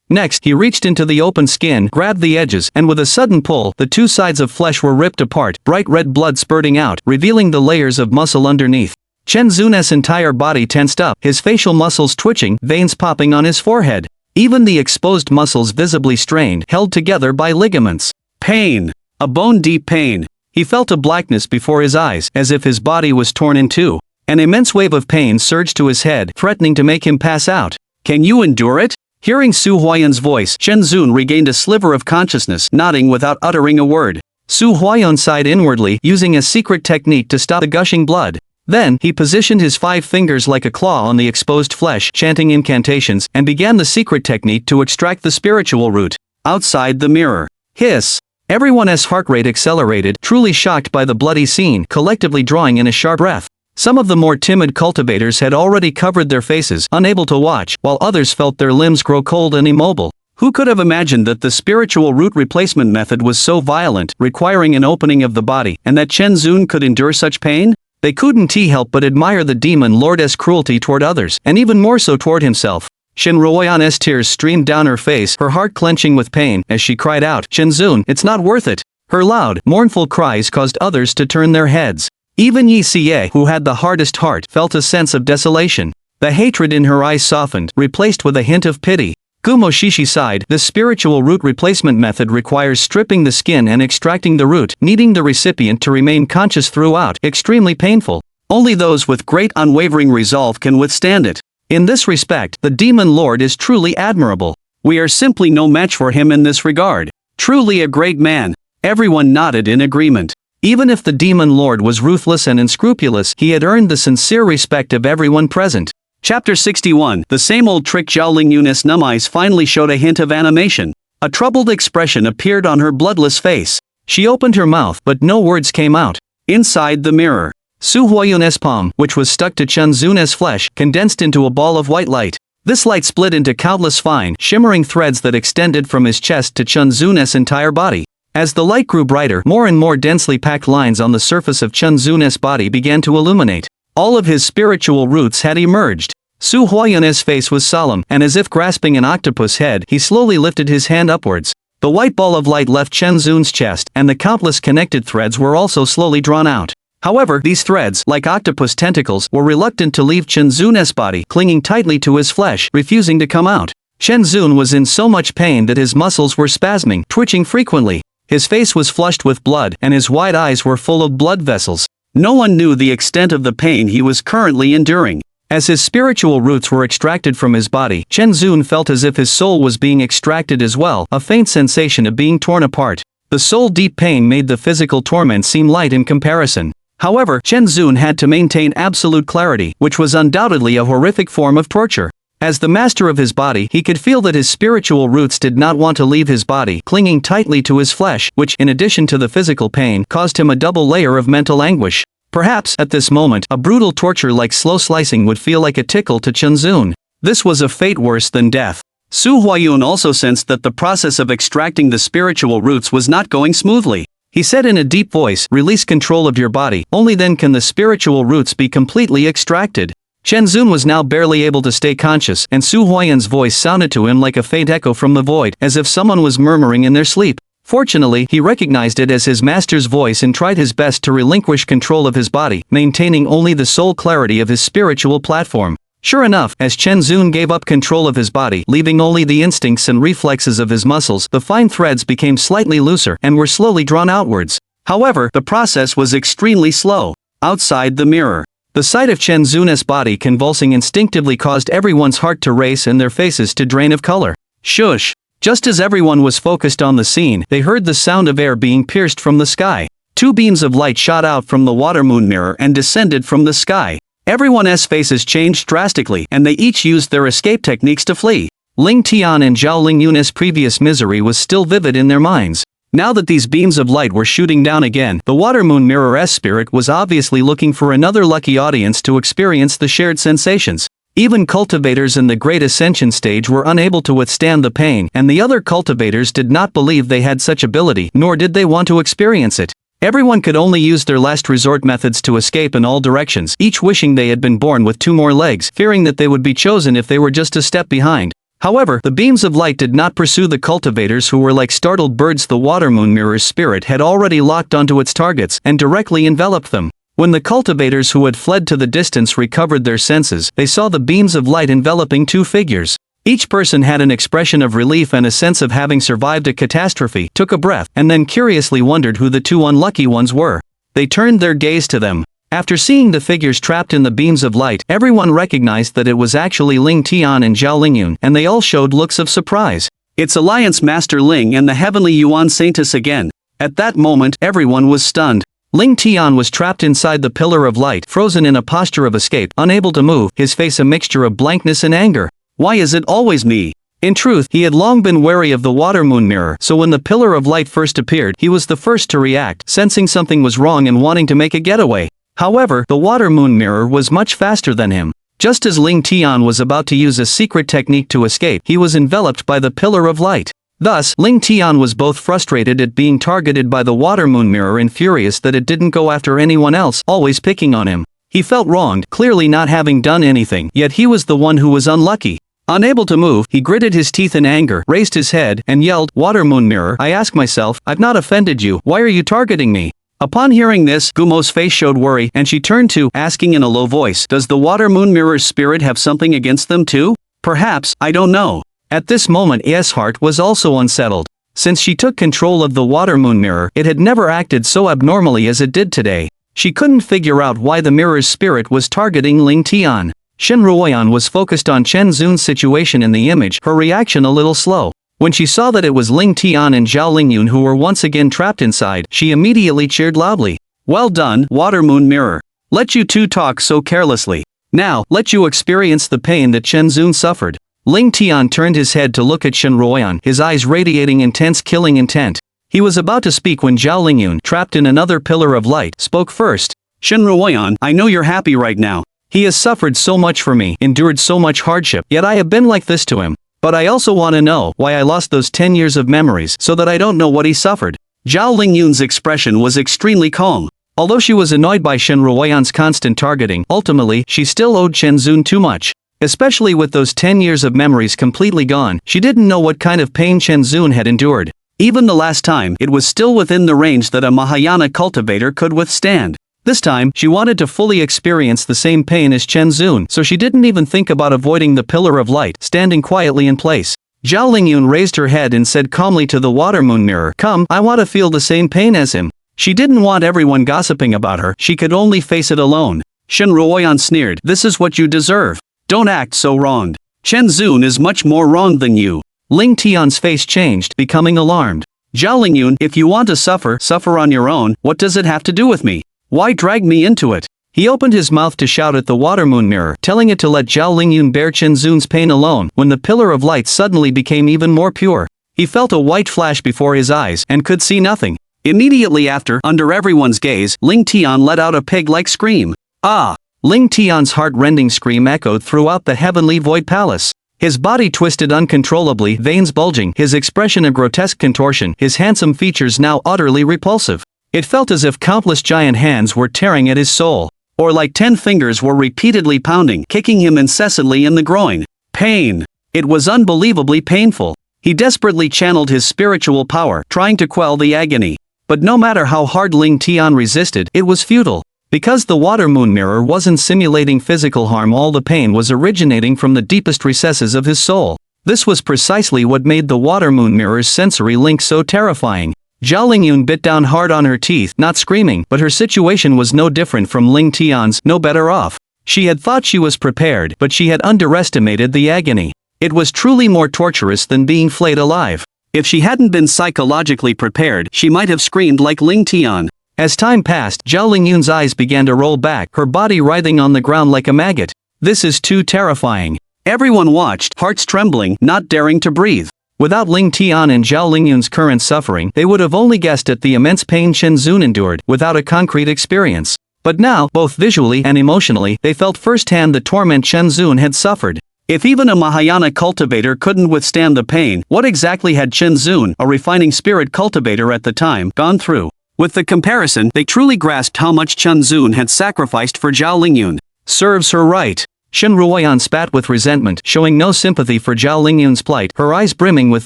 Next, he reached into the open skin, grabbed the edges, and with a sudden pull, the two sides of flesh were ripped apart, bright red blood spurting out, revealing the layers of muscle underneath. Chen Zun's entire body tensed up, his facial muscles twitching, veins popping on his forehead. Even the exposed muscles visibly strained, held together by ligaments. Pain. A bone-deep pain. He felt a blackness before his eyes, as if his body was torn in two. An immense wave of pain surged to his head, threatening to make him pass out. Can you endure it? Hearing Su Huayun's voice, Chen Zun regained a sliver of consciousness, nodding without uttering a word. Su Huayun sighed inwardly, using a secret technique to stop the gushing blood. Then, he positioned his 5 fingers like a claw on the exposed flesh, chanting incantations, and began the secret technique to extract the spiritual root. Outside the mirror. Hiss. Everyone's heart rate accelerated, truly shocked by the bloody scene, collectively drawing in a sharp breath. Some of the more timid cultivators had already covered their faces, unable to watch, while others felt their limbs grow cold and immobile. Who could have imagined that the spiritual root replacement method was so violent, requiring an opening of the body, and that Chen Zun could endure such pain? They couldn't help but admire the demon lord's cruelty toward others, and even more so toward himself. Shen Ruoyan's tears streamed down her face, her heart clenching with pain, as she cried out, Chen Zun, it's not worth it. Her loud, mournful cries caused others to turn their heads. Even Yi Xie, who had the hardest heart, felt a sense of desolation. The hatred in her eyes softened, replaced with a hint of pity. Gumo Shishi sighed, the spiritual root replacement method requires stripping the skin and extracting the root, needing the recipient to remain conscious throughout, extremely painful. Only those with great unwavering resolve can withstand it. In this respect, the demon lord is truly admirable. We are simply no match for him in this regard. Truly a great man. Everyone nodded in agreement. Even if the demon lord was ruthless and unscrupulous, he had earned the sincere respect of everyone present. Chapter 61. The same old trick. Zhao Lingyun's numb eyes finally showed a hint of animation. A troubled expression appeared on her bloodless face. She opened her mouth, but no words came out. Inside the mirror. Su Huayun's palm, which was stuck to Chen Zun's flesh, condensed into a ball of white light. This light split into countless fine, shimmering threads that extended from his chest to Chen Zun's entire body. As the light grew brighter, more and more densely packed lines on the surface of Chen Zun's body began to illuminate. All of his spiritual roots had emerged. Su Huayun's face was solemn, and as if grasping an octopus head, he slowly lifted his hand upwards. The white ball of light left Chen Zun's chest, and the countless connected threads were also slowly drawn out. However, these threads, like octopus tentacles, were reluctant to leave Chen Zun's body, clinging tightly to his flesh, refusing to come out. Chen Zun was in so much pain that his muscles were spasming, twitching frequently. His face was flushed with blood, and his wide eyes were full of blood vessels. No one knew the extent of the pain he was currently enduring. As his spiritual roots were extracted from his body, Chen Zun felt as if his soul was being extracted as well, a faint sensation of being torn apart. The soul-deep pain made the physical torment seem light in comparison. However, Chen Zun had to maintain absolute clarity, which was undoubtedly a horrific form of torture. As the master of his body, he could feel that his spiritual roots did not want to leave his body, clinging tightly to his flesh, which, in addition to the physical pain, caused him a double layer of mental anguish. Perhaps, at this moment, a brutal torture like slow slicing would feel like a tickle to Chen Zun. This was a fate worse than death. Su Huayun also sensed that the process of extracting the spiritual roots was not going smoothly. He said in a deep voice, "Release control of your body, only then can the spiritual roots be completely extracted." Chen Zun was now barely able to stay conscious, and Su Huayun's voice sounded to him like a faint echo from the void, as if someone was murmuring in their sleep. Fortunately, he recognized it as his master's voice and tried his best to relinquish control of his body, maintaining only the sole clarity of his spiritual platform. Sure enough, as Chen Zun gave up control of his body, leaving only the instincts and reflexes of his muscles, the fine threads became slightly looser and were slowly drawn outwards. However, the process was extremely slow. Outside the mirror, the sight of Chen Zun's body convulsing instinctively caused everyone's heart to race and their faces to drain of color. Shush! Just as everyone was focused on the scene, they heard the sound of air being pierced from the sky. Two beams of light shot out from the water moon mirror and descended from the sky. Everyone's faces changed drastically, and they each used their escape techniques to flee. Ling Tian and Zhao Lingyun's previous misery was still vivid in their minds. Now that these beams of light were shooting down again, the water moon mirror's spirit was obviously looking for another lucky audience to experience the shared sensations. Even cultivators in the Great Ascension stage were unable to withstand the pain, and the other cultivators did not believe they had such ability, nor did they want to experience it. Everyone could only use their last resort methods to escape in all directions, each wishing they had been born with two more legs, fearing that they would be chosen if they were just a step behind. However, the beams of light did not pursue the cultivators who were like startled birds. The water moon mirror's spirit had already locked onto its targets and directly enveloped them. When the cultivators who had fled to the distance recovered their senses, they saw the beams of light enveloping two figures. Each person had an expression of relief and a sense of having survived a catastrophe, took a breath, and then curiously wondered who the two unlucky ones were. They turned their gaze to them. After seeing the figures trapped in the beams of light, everyone recognized that it was actually Ling Tian and Zhao Lingyun, and they all showed looks of surprise. It's Alliance Master Ling and the Heavenly Yuan Saintess again. At that moment, everyone was stunned. Ling Tian was trapped inside the pillar of light, frozen in a posture of escape, unable to move, his face a mixture of blankness and anger. Why is it always me? In truth, he had long been wary of the water moon mirror, so when the pillar of light first appeared, he was the first to react, sensing something was wrong and wanting to make a getaway. However, the water moon mirror was much faster than him. Just as Ling Tian was about to use a secret technique to escape, he was enveloped by the pillar of light. Thus, Ling Tian was both frustrated at being targeted by the water moon mirror and furious that it didn't go after anyone else, always picking on him. He felt wronged, clearly not having done anything, yet he was the one who was unlucky. Unable to move, he gritted his teeth in anger, raised his head, and yelled, "Water moon mirror, I ask myself, I've not offended you, why are you targeting me?" Upon hearing this, Gumo's face showed worry, and she turned to, asking in a low voice, "Does the water moon mirror's spirit have something against them too? Perhaps, I don't know." At this moment A's heart was also unsettled. Since she took control of the water moon mirror, it had never acted so abnormally as it did today. She couldn't figure out why the mirror's spirit was targeting Ling Tian. Shen Ruoyan was focused on Chen Zun's situation in the image, her reaction a little slow. When she saw that it was Ling Tian and Zhao Lingyun who were once again trapped inside, she immediately cheered loudly. "Well done, water moon mirror. Let you two talk so carelessly. Now, let you experience the pain that Chen Zun suffered." Ling Tian turned his head to look at Shen Ruoyan, his eyes radiating intense killing intent. He was about to speak when Zhao Lingyun, trapped in another pillar of light, spoke first. "Shen Ruoyan, I know you're happy right now. He has suffered so much for me, endured so much hardship, yet I have been like this to him. But I also want to know why I lost those 10 years of memories so that I don't know what he suffered." Zhao Lingyun's expression was extremely calm. Although she was annoyed by Shen Ruoyan's constant targeting, ultimately, she still owed Chen Zun too much. Especially with those 10 years of memories completely gone, she didn't know what kind of pain Chen Zun had endured. Even the last time, it was still within the range that a Mahayana cultivator could withstand. This time, she wanted to fully experience the same pain as Chen Zun, so she didn't even think about avoiding the pillar of light, standing quietly in place. Zhao Lingyun raised her head and said calmly to the water moon mirror, "Come, I want to feel the same pain as him." She didn't want everyone gossiping about her, she could only face it alone. Shen Ruoyan sneered, "This is what you deserve. Don't act so wronged. Chen Zun is much more wronged than you." Ling Tian's face changed, becoming alarmed. "Zhao Lingyun, if you want to suffer, suffer on your own. What does it have to do with me? Why drag me into it?" He opened his mouth to shout at the water moon mirror, telling it to let Zhao Lingyun bear Chen Zun's pain alone, when the pillar of light suddenly became even more pure. He felt a white flash before his eyes, and could see nothing. Immediately after, under everyone's gaze, Ling Tian let out a pig-like scream. "Ah!" Ling Tian's heart-rending scream echoed throughout the heavenly void palace. His body twisted uncontrollably, veins bulging, his expression a grotesque contortion, his handsome features now utterly repulsive. It felt as if countless giant hands were tearing at his soul. Or like 10 fingers were repeatedly pounding, kicking him incessantly in the groin. Pain. It was unbelievably painful. He desperately channeled his spiritual power, trying to quell the agony. But no matter how hard Ling Tian resisted, it was futile. Because the water moon mirror wasn't simulating physical harm, all the pain was originating from the deepest recesses of his soul. This was precisely what made the water moon mirror's sensory link so terrifying. Zhao Lingyun bit down hard on her teeth, not screaming, but her situation was no different from Ling Tian's, no better off. She had thought she was prepared, but she had underestimated the agony. It was truly more torturous than being flayed alive. If she hadn't been psychologically prepared, she might have screamed like Ling Tian. As time passed, Zhao Lingyun's eyes began to roll back, her body writhing on the ground like a maggot. This is too terrifying. Everyone watched, hearts trembling, not daring to breathe. Without Ling Tian and Zhao Lingyun's current suffering, they would have only guessed at the immense pain Chen Zun endured, without a concrete experience. But now, both visually and emotionally, they felt firsthand the torment Chen Zun had suffered. If even a Mahayana cultivator couldn't withstand the pain, what exactly had Chen Zun, a refining spirit cultivator at the time, gone through? With the comparison, they truly grasped how much Chen Zun had sacrificed for Zhao Lingyun. Serves her right. Shen Ruoyan spat with resentment, showing no sympathy for Zhao Lingyun's plight, her eyes brimming with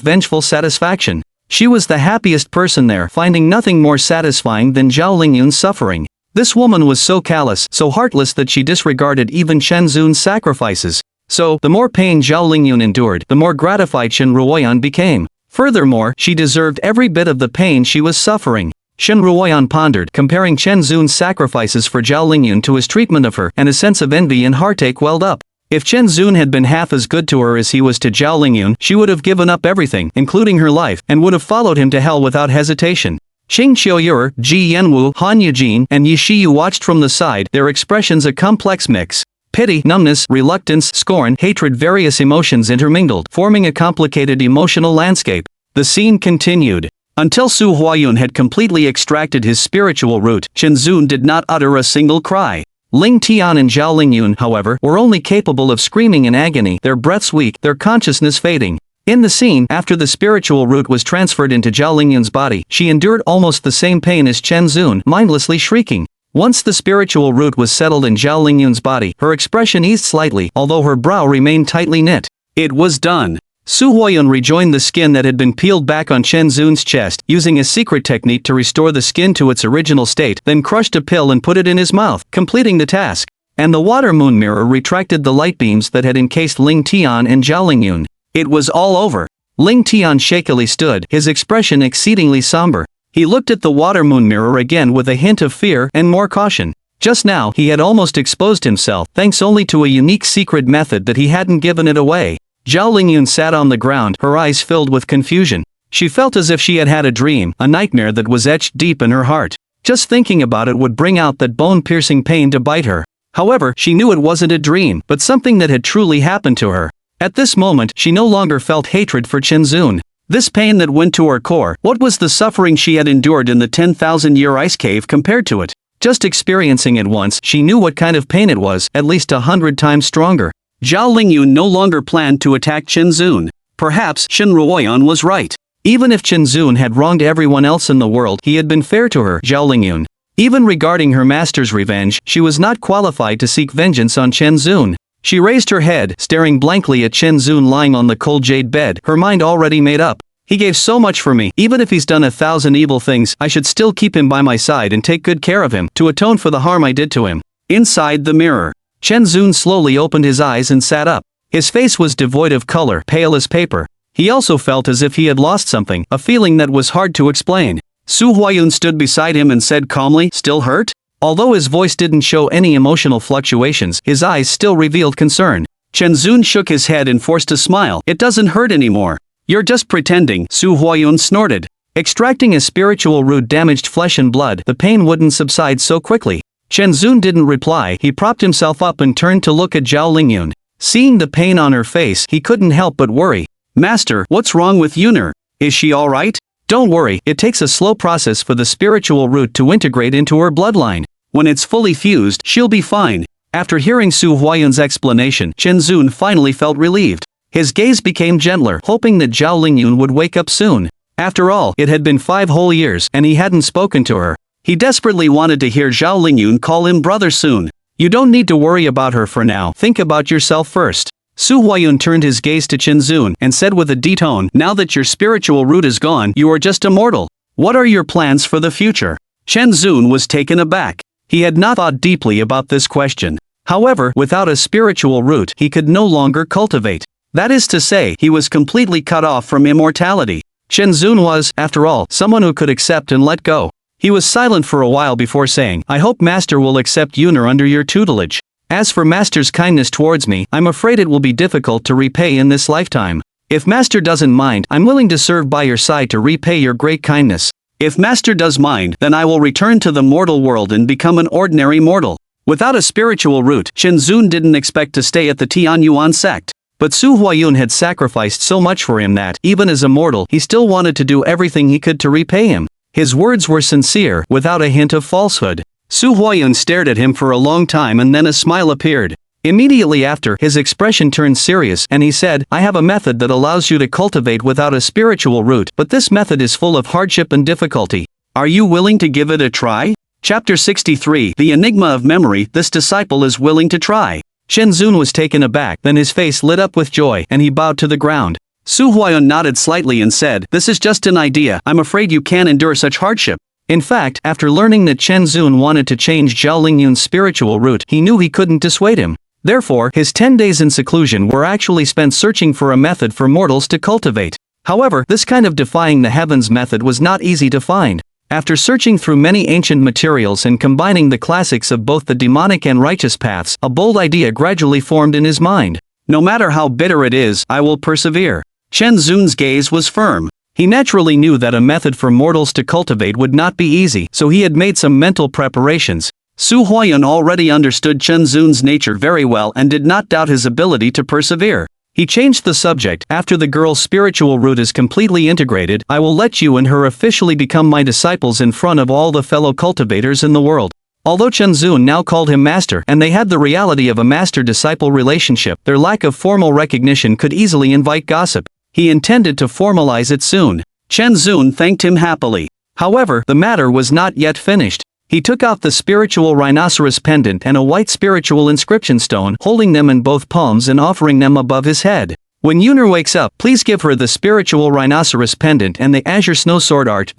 vengeful satisfaction. She was the happiest person there, finding nothing more satisfying than Zhao Lingyun's suffering. This woman was so callous, so heartless that she disregarded even Chen Zun's sacrifices. So, the more pain Zhao Lingyun endured, the more gratified Shen Ruoyan became. Furthermore, she deserved every bit of the pain she was suffering. Shen Ruoyan pondered, comparing Chen Zun's sacrifices for Zhao Lingyun to his treatment of her, and a sense of envy and heartache welled up. If Chen Zun had been half as good to her as he was to Zhao Lingyun, she would have given up everything, including her life, and would have followed him to hell without hesitation. Qing Qiuyur, Ji Yanwu, Han Yujin, and Yi Shiyu watched from the side, their expressions a complex mix. Pity, numbness, reluctance, scorn, hatred, various emotions intermingled, forming a complicated emotional landscape. The scene continued. Until Su Huayun had completely extracted his spiritual root, Chen Zun did not utter a single cry. Ling Tian and Zhao Lingyun, however, were only capable of screaming in agony, their breaths weak, their consciousness fading. In the scene, after the spiritual root was transferred into Zhao Lingyun's body, she endured almost the same pain as Chen Zun, mindlessly shrieking. Once the spiritual root was settled in Zhao Lingyun's body, her expression eased slightly, although her brow remained tightly knit. It was done. Su Huayun rejoined the skin that had been peeled back on Chen Zun's chest, using a secret technique to restore the skin to its original state, then crushed a pill and put it in his mouth, completing the task. And the water moon mirror retracted the light beams that had encased Ling Tian and Zhao Lingyun. It was all over. Ling Tian shakily stood, his expression exceedingly somber. He looked at the water moon mirror again with a hint of fear and more caution. Just now, he had almost exposed himself, thanks only to a unique secret method that he hadn't given it away. Zhao Lingyun sat on the ground, her eyes filled with confusion. She felt as if she had had a dream, a nightmare that was etched deep in her heart. Just thinking about it would bring out that bone-piercing pain to bite her. However, she knew it wasn't a dream, but something that had truly happened to her. At this moment, she no longer felt hatred for Chen Zun. This pain that went to her core, what was the suffering she had endured in the 10,000-year ice cave compared to it? Just experiencing it once, she knew what kind of pain it was, at least 100 times stronger. Zhao Lingyun no longer planned to attack Chen Zun. Perhaps Shen Ruoyan was right. Even if Chen Zun had wronged everyone else in the world, he had been fair to her, Zhao Lingyun. Even regarding her master's revenge, she was not qualified to seek vengeance on Chen Zun. She raised her head, staring blankly at Chen Zun lying on the cold jade bed, her mind already made up. He gave so much for me. Even if he's done 1,000 evil things, I should still keep him by my side and take good care of him, to atone for the harm I did to him. Inside the mirror, Chen Zun slowly opened his eyes and sat up. His face was devoid of color, pale as paper. He also felt as if he had lost something, a feeling that was hard to explain. Su Huayun stood beside him and said calmly, "Still hurt?" Although his voice didn't show any emotional fluctuations, his eyes still revealed concern. Chen Zun shook his head and forced a smile. "It doesn't hurt anymore. You're just pretending," Su Huayun snorted. Extracting a spiritual root damaged flesh and blood, the pain wouldn't subside so quickly. Chen Zun didn't reply. He propped himself up and turned to look at Zhao Lingyun. Seeing the pain on her face, he couldn't help but worry. "Master, what's wrong with Yuner? Is she alright?" "Don't worry, it takes a slow process for the spiritual root to integrate into her bloodline. When it's fully fused, she'll be fine." After hearing Su Huayun's explanation, Chen Zun finally felt relieved. His gaze became gentler, hoping that Zhao Lingyun would wake up soon. After all, it had been 5 whole years, and he hadn't spoken to her. He desperately wanted to hear Zhao Lingyun call him brother soon. "You don't need to worry about her for now, think about yourself first." Su Huayun turned his gaze to Chen Zun and said with a deep tone, "Now that your spiritual root is gone, you are just a mortal. What are your plans for the future?" Chen Zun was taken aback. He had not thought deeply about this question. However, without a spiritual root, he could no longer cultivate. That is to say, he was completely cut off from immortality. Chen Zun was, after all, someone who could accept and let go. He was silent for a while before saying, "I hope Master will accept Yuner under your tutelage. As for Master's kindness towards me, I'm afraid it will be difficult to repay in this lifetime. If Master doesn't mind, I'm willing to serve by your side to repay your great kindness. If Master does mind, then I will return to the mortal world and become an ordinary mortal." Without a spiritual root, Chen Zun didn't expect to stay at the Tianyuan sect. But Su Huayun had sacrificed so much for him that, even as a mortal, he still wanted to do everything he could to repay him. His words were sincere, without a hint of falsehood. Su Huayun stared at him for a long time and then a smile appeared. Immediately after, his expression turned serious and he said, "I have a method that allows you to cultivate without a spiritual root, but this method is full of hardship and difficulty. Are you willing to give it a try?" Chapter 63, The Enigma of Memory. This disciple is willing to try. Chen Zun was taken aback, then his face lit up with joy, and he bowed to the ground. Su Huayun nodded slightly and said, "This is just an idea, I'm afraid you can't endure such hardship." In fact, after learning that Chen Zun wanted to change Zhao Lingyun's spiritual root, he knew he couldn't dissuade him. Therefore, his 10 days in seclusion were actually spent searching for a method for mortals to cultivate. However, this kind of defying the heavens method was not easy to find. After searching through many ancient materials and combining the classics of both the demonic and righteous paths, a bold idea gradually formed in his mind. "No matter how bitter it is, I will persevere." Chen Zun's gaze was firm. He naturally knew that a method for mortals to cultivate would not be easy, so he had made some mental preparations. Su Huayun already understood Chen Zun's nature very well and did not doubt his ability to persevere. He changed the subject. "After the girl's spiritual root is completely integrated, I will let you and her officially become my disciples in front of all the fellow cultivators in the world." Although Chen Zun now called him master, and they had the reality of a master-disciple relationship, their lack of formal recognition could easily invite gossip. He intended to formalize it soon. Chen Zun thanked him happily. However, the matter was not yet finished. He took out the spiritual rhinoceros pendant and a white spiritual inscription stone, holding them in both palms and offering them above his head. "When Yuner wakes up, please give her the spiritual rhinoceros pendant and the azure snow sword art."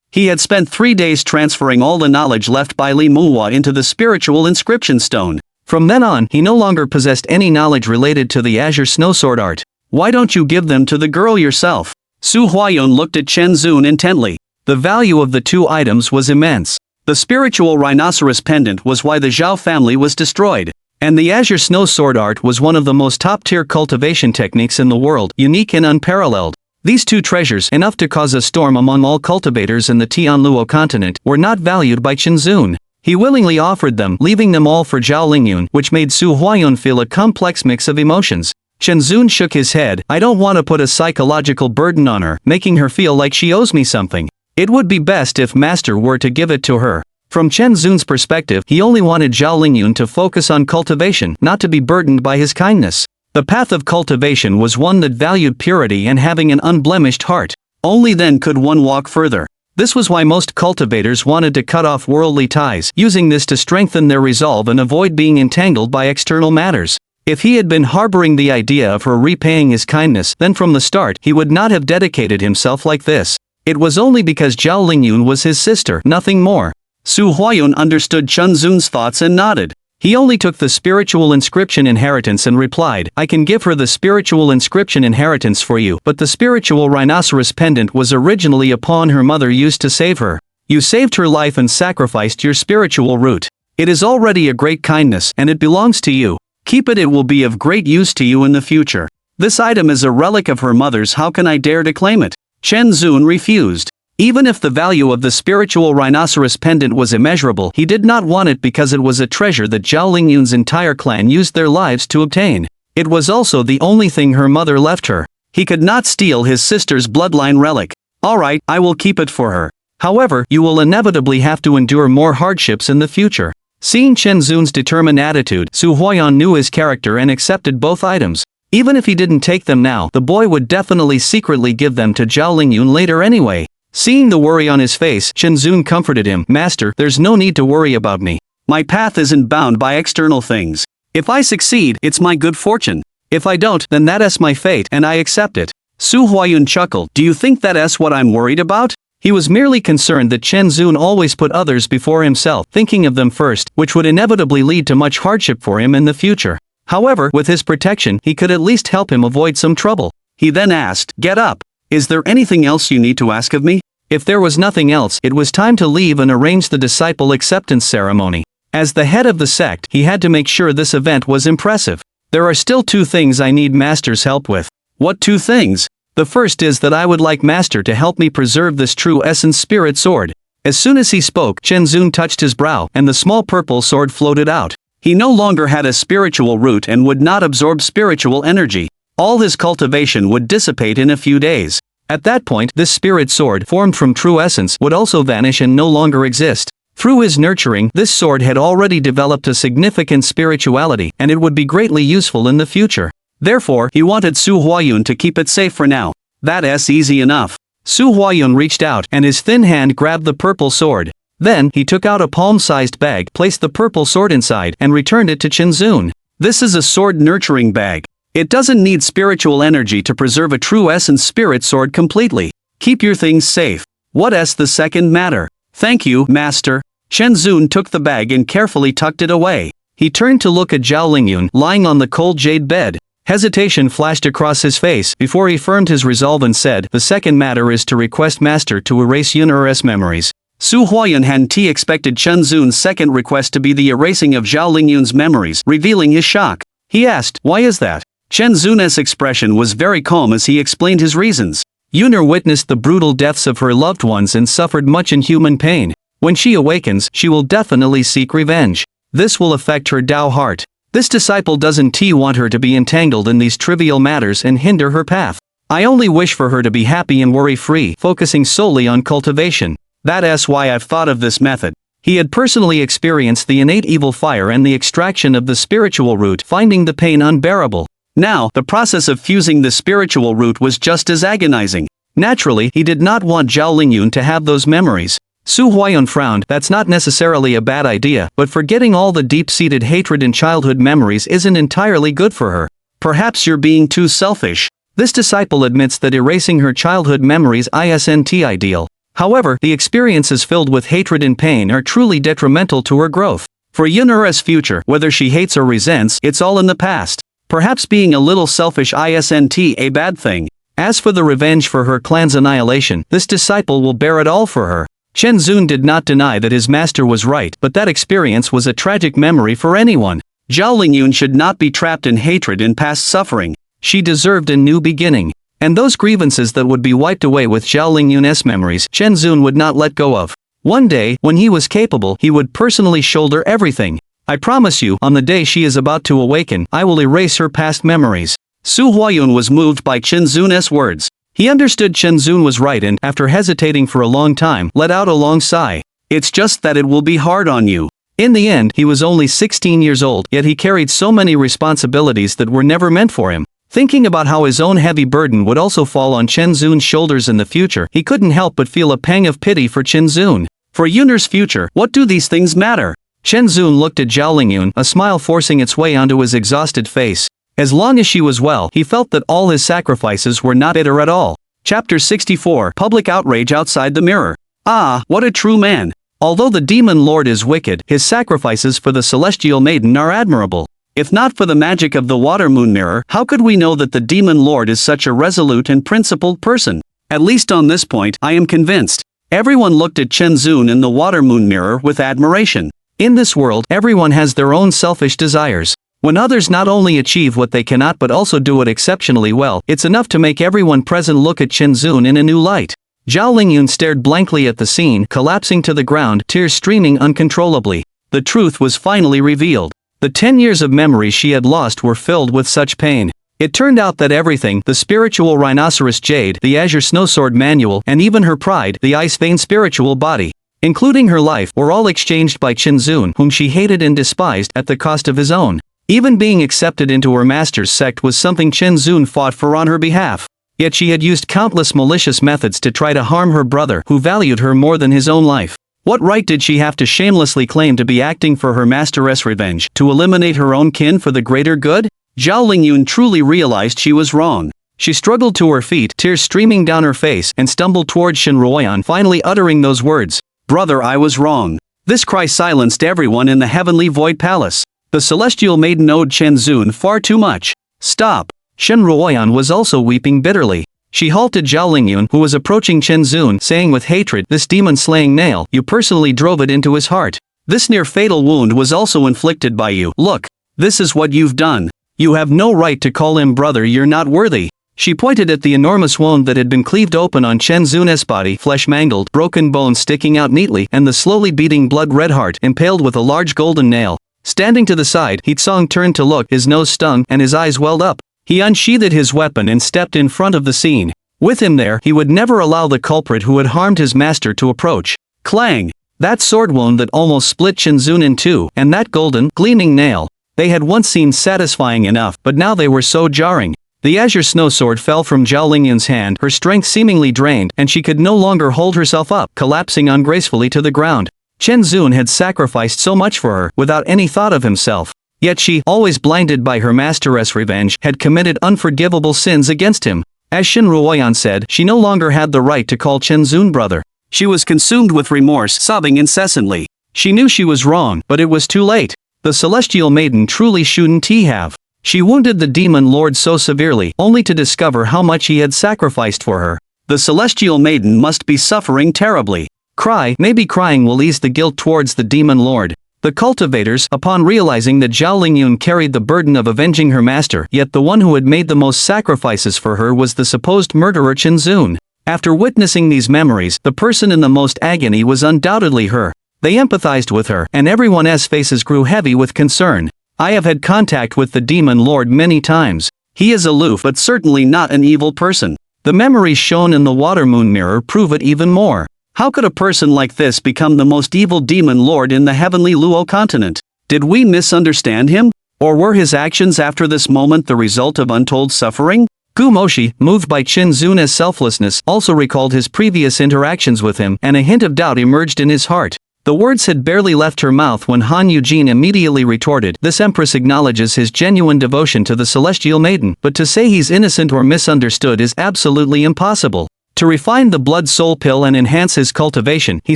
He had spent 3 days transferring all the knowledge left by Li Muhua into the spiritual inscription stone. From then on, he no longer possessed any knowledge related to the azure snow sword art. "Why don't you give them to the girl yourself?" Su Huayun looked at Chen Zun intently. The value of the 2 items was immense. The spiritual rhinoceros pendant was why the Zhao family was destroyed, and the azure snow sword art was one of the most top-tier cultivation techniques in the world, unique and unparalleled. These 2 treasures, enough to cause a storm among all cultivators in the Tianluo continent, were not valued by Chen Zun. He willingly offered them, leaving them all for Zhao Lingyun, which made Su Huayun feel a complex mix of emotions. Chen Zun shook his head. "I don't want to put a psychological burden on her, making her feel like she owes me something. It would be best if Master were to give it to her." From Chen Zun's perspective, he only wanted Zhao Lingyun to focus on cultivation, not to be burdened by his kindness. The path of cultivation was one that valued purity and having an unblemished heart. Only then could one walk further. This was why most cultivators wanted to cut off worldly ties, using this to strengthen their resolve and avoid being entangled by external matters. If he had been harboring the idea of her repaying his kindness, then from the start he would not have dedicated himself like this. It was only because Zhao Lingyun was his sister, nothing more. Su Huayun understood Chen Zun's thoughts and nodded. He only took the spiritual inscription inheritance and replied, I can give her the spiritual inscription inheritance for you, but the spiritual rhinoceros pendant was originally a pawn her mother used to save her. You saved her life and sacrificed your spiritual root. It is already a great kindness, and it belongs to you. Keep it, it will be of great use to you in the future. This item is a relic of her mother's, how can I dare to claim it? Chen Zun refused. Even if the value of the spiritual rhinoceros pendant was immeasurable, he did not want it because it was a treasure that Zhao Lingyun's entire clan used their lives to obtain. It was also the only thing her mother left her. He could not steal his sister's bloodline relic. Alright, I will keep it for her. However, you will inevitably have to endure more hardships in the future. Seeing Chen Zun's determined attitude, Su Huayun knew his character and accepted both items. Even if he didn't take them now, the boy would definitely secretly give them to Zhao Lingyun later anyway. Seeing the worry on his face, Chen Zun comforted him, Master, there's no need to worry about me. My path isn't bound by external things. If I succeed, it's my good fortune. If I don't, then that's my fate, and I accept it. Su Huayun chuckled, do you think that's what I'm worried about? He was merely concerned that Chen Zun always put others before himself, thinking of them first, which would inevitably lead to much hardship for him in the future. However, with his protection, he could at least help him avoid some trouble. He then asked, get up. Is there anything else you need to ask of me? If there was nothing else, it was time to leave and arrange the disciple acceptance ceremony. As the head of the sect, he had to make sure this event was impressive. There are still 2 things I need Master's help with. What 2 things? The first is that I would like Master to help me preserve this true essence spirit sword. As soon as he spoke, Chen Zun touched his brow, and the small purple sword floated out. He no longer had a spiritual root and would not absorb spiritual energy. All his cultivation would dissipate in a few days. At that point, this spirit sword, formed from true essence, would also vanish and no longer exist. Through his nurturing, this sword had already developed a significant spirituality, and it would be greatly useful in the future. Therefore, he wanted Su Huayun to keep it safe for now. That's easy enough. Su Huayun reached out, and his thin hand grabbed the purple sword. Then, he took out a palm-sized bag, placed the purple sword inside, and returned it to Chen Zun. This is a sword nurturing bag. It doesn't need spiritual energy to preserve a true essence spirit sword completely. Keep your things safe. What's the second matter? Thank you, Master. Chen Zun took the bag and carefully tucked it away. He turned to look at Zhao Lingyun, lying on the cold jade bed. Hesitation flashed across his face before he firmed his resolve and said, the second matter is to request Master to erase Yun'er's memories. Su Huayun hadn't expected Chen Zun's second request to be the erasing of Zhao Lingyun's memories, revealing his shock. He asked, why is that? Chen Zun's expression was very calm as he explained his reasons. Yun'er witnessed the brutal deaths of her loved ones and suffered much inhuman pain. When she awakens, she will definitely seek revenge. This will affect her Dao heart. This disciple doesn't want her to be entangled in these trivial matters and hinder her path. I only wish for her to be happy and worry-free, focusing solely on cultivation. That's why I've thought of this method. He had personally experienced the innate evil fire and the extraction of the spiritual root, finding the pain unbearable. Now, the process of fusing the spiritual root was just as agonizing. Naturally, he did not want Zhao Lingyun to have those memories. Su Huayun frowned, that's not necessarily a bad idea, but forgetting all the deep-seated hatred in childhood memories isn't entirely good for her. Perhaps you're being too selfish. This disciple admits that erasing her childhood memories isn't ideal. However, the experiences filled with hatred and pain are truly detrimental to her growth. For Yun'er's future, whether she hates or resents, it's all in the past. Perhaps being a little selfish isn't a bad thing. As for the revenge for her clan's annihilation, this disciple will bear it all for her. Chen Zun did not deny that his master was right, but that experience was a tragic memory for anyone. Zhao Lingyun should not be trapped in hatred and past suffering. She deserved a new beginning. And those grievances that would be wiped away with Zhao Lingyun's memories, Chen Zun would not let go of. One day, when he was capable, he would personally shoulder everything. I promise you, on the day she is about to awaken, I will erase her past memories. Su Huayun was moved by Chen Zun's words. He understood Chen Zun was right and, after hesitating for a long time, let out a long sigh. It's just that it will be hard on you. In the end, he was only 16 years old, yet he carried so many responsibilities that were never meant for him. Thinking about how his own heavy burden would also fall on Chen Zun's shoulders in the future, he couldn't help but feel a pang of pity for Chen Zun. For Yun'er's future, what do these things matter? Chen Zun looked at Zhao Lingyun, a smile forcing its way onto his exhausted face. As long as she was well, he felt that all his sacrifices were not bitter at all. Chapter 64 Public Outrage Outside the Mirror. Ah, what a true man! Although the Demon Lord is wicked, his sacrifices for the Celestial Maiden are admirable. If not for the magic of the Water Moon Mirror, how could we know that the Demon Lord is such a resolute and principled person? At least on this point, I am convinced. Everyone looked at Chen Zun in the Water Moon Mirror with admiration. In this world, everyone has their own selfish desires. When others not only achieve what they cannot but also do it exceptionally well, it's enough to make everyone present look at Chen Zun in a new light. Zhao Lingyun stared blankly at the scene, collapsing to the ground, tears streaming uncontrollably. The truth was finally revealed. The 10 years of memories she had lost were filled with such pain. It turned out that everything, the spiritual rhinoceros jade, the azure snowsword manual, and even her pride, the ice vein spiritual body, including her life, were all exchanged by Chen Zun, whom she hated and despised, at the cost of his own. Even being accepted into her master's sect was something Chen Zun fought for on her behalf. Yet she had used countless malicious methods to try to harm her brother, who valued her more than his own life. What right did she have to shamelessly claim to be acting for her master's revenge, to eliminate her own kin for the greater good? Zhao Lingyun truly realized she was wrong. She struggled to her feet, tears streaming down her face, and stumbled towards Shen Ruoyan, finally uttering those words. "Brother, I was wrong." This cry silenced everyone in the heavenly void palace. The celestial maiden owed Chen Zun far too much. Stop! Shen Ruoyan was also weeping bitterly. She halted Zhao Lingyun, who was approaching Chen Zun, saying with hatred, "This demon-slaying nail, you personally drove it into his heart. This near-fatal wound was also inflicted by you. Look, this is what you've done. You have no right to call him brother, you're not worthy." She pointed at the enormous wound that had been cleaved open on Chen Zun's body, flesh mangled, broken bones sticking out neatly, and the slowly beating blood-red heart, impaled with a large golden nail. Standing to the side, Hitsong turned to look, his nose stung, and his eyes welled up. He unsheathed his weapon and stepped in front of the scene. With him there, he would never allow the culprit who had harmed his master to approach. Clang! That sword wound that almost split Chen Zun in two, and that golden, gleaming nail. They had once seemed satisfying enough, but now they were so jarring. The azure snow sword fell from Zhao Lingyun's hand, her strength seemingly drained, and she could no longer hold herself up, collapsing ungracefully to the ground. Chen Zun had sacrificed so much for her, without any thought of himself. Yet she, always blinded by her master's revenge, had committed unforgivable sins against him. As Shen Ruoyan said, she no longer had the right to call Chen Zun brother. She was consumed with remorse, sobbing incessantly. She knew she was wrong, but it was too late. The celestial maiden truly shouldn't have. She wounded the demon lord so severely, only to discover how much he had sacrificed for her. The celestial maiden must be suffering terribly. Cry, maybe crying will ease the guilt towards the demon lord. The cultivators, upon realizing that Zhao Lingyun carried the burden of avenging her master, yet the one who had made the most sacrifices for her was the supposed murderer Chen Zun. After witnessing these memories, the person in the most agony was undoubtedly her. They empathized with her, and everyone's faces grew heavy with concern. I have had contact with the demon lord many times. He is aloof but certainly not an evil person. The memories shown in the Water Moon Mirror prove it even more. How could a person like this become the most evil demon lord in the heavenly Luo continent? Did we misunderstand him? Or were his actions after this moment the result of untold suffering? Gu Moshi, moved by Chen Zun's selflessness, also recalled his previous interactions with him, and a hint of doubt emerged in his heart. The words had barely left her mouth when Han Eugene immediately retorted, "This empress acknowledges his genuine devotion to the celestial maiden, but to say he's innocent or misunderstood is absolutely impossible. To refine the blood soul pill and enhance his cultivation, he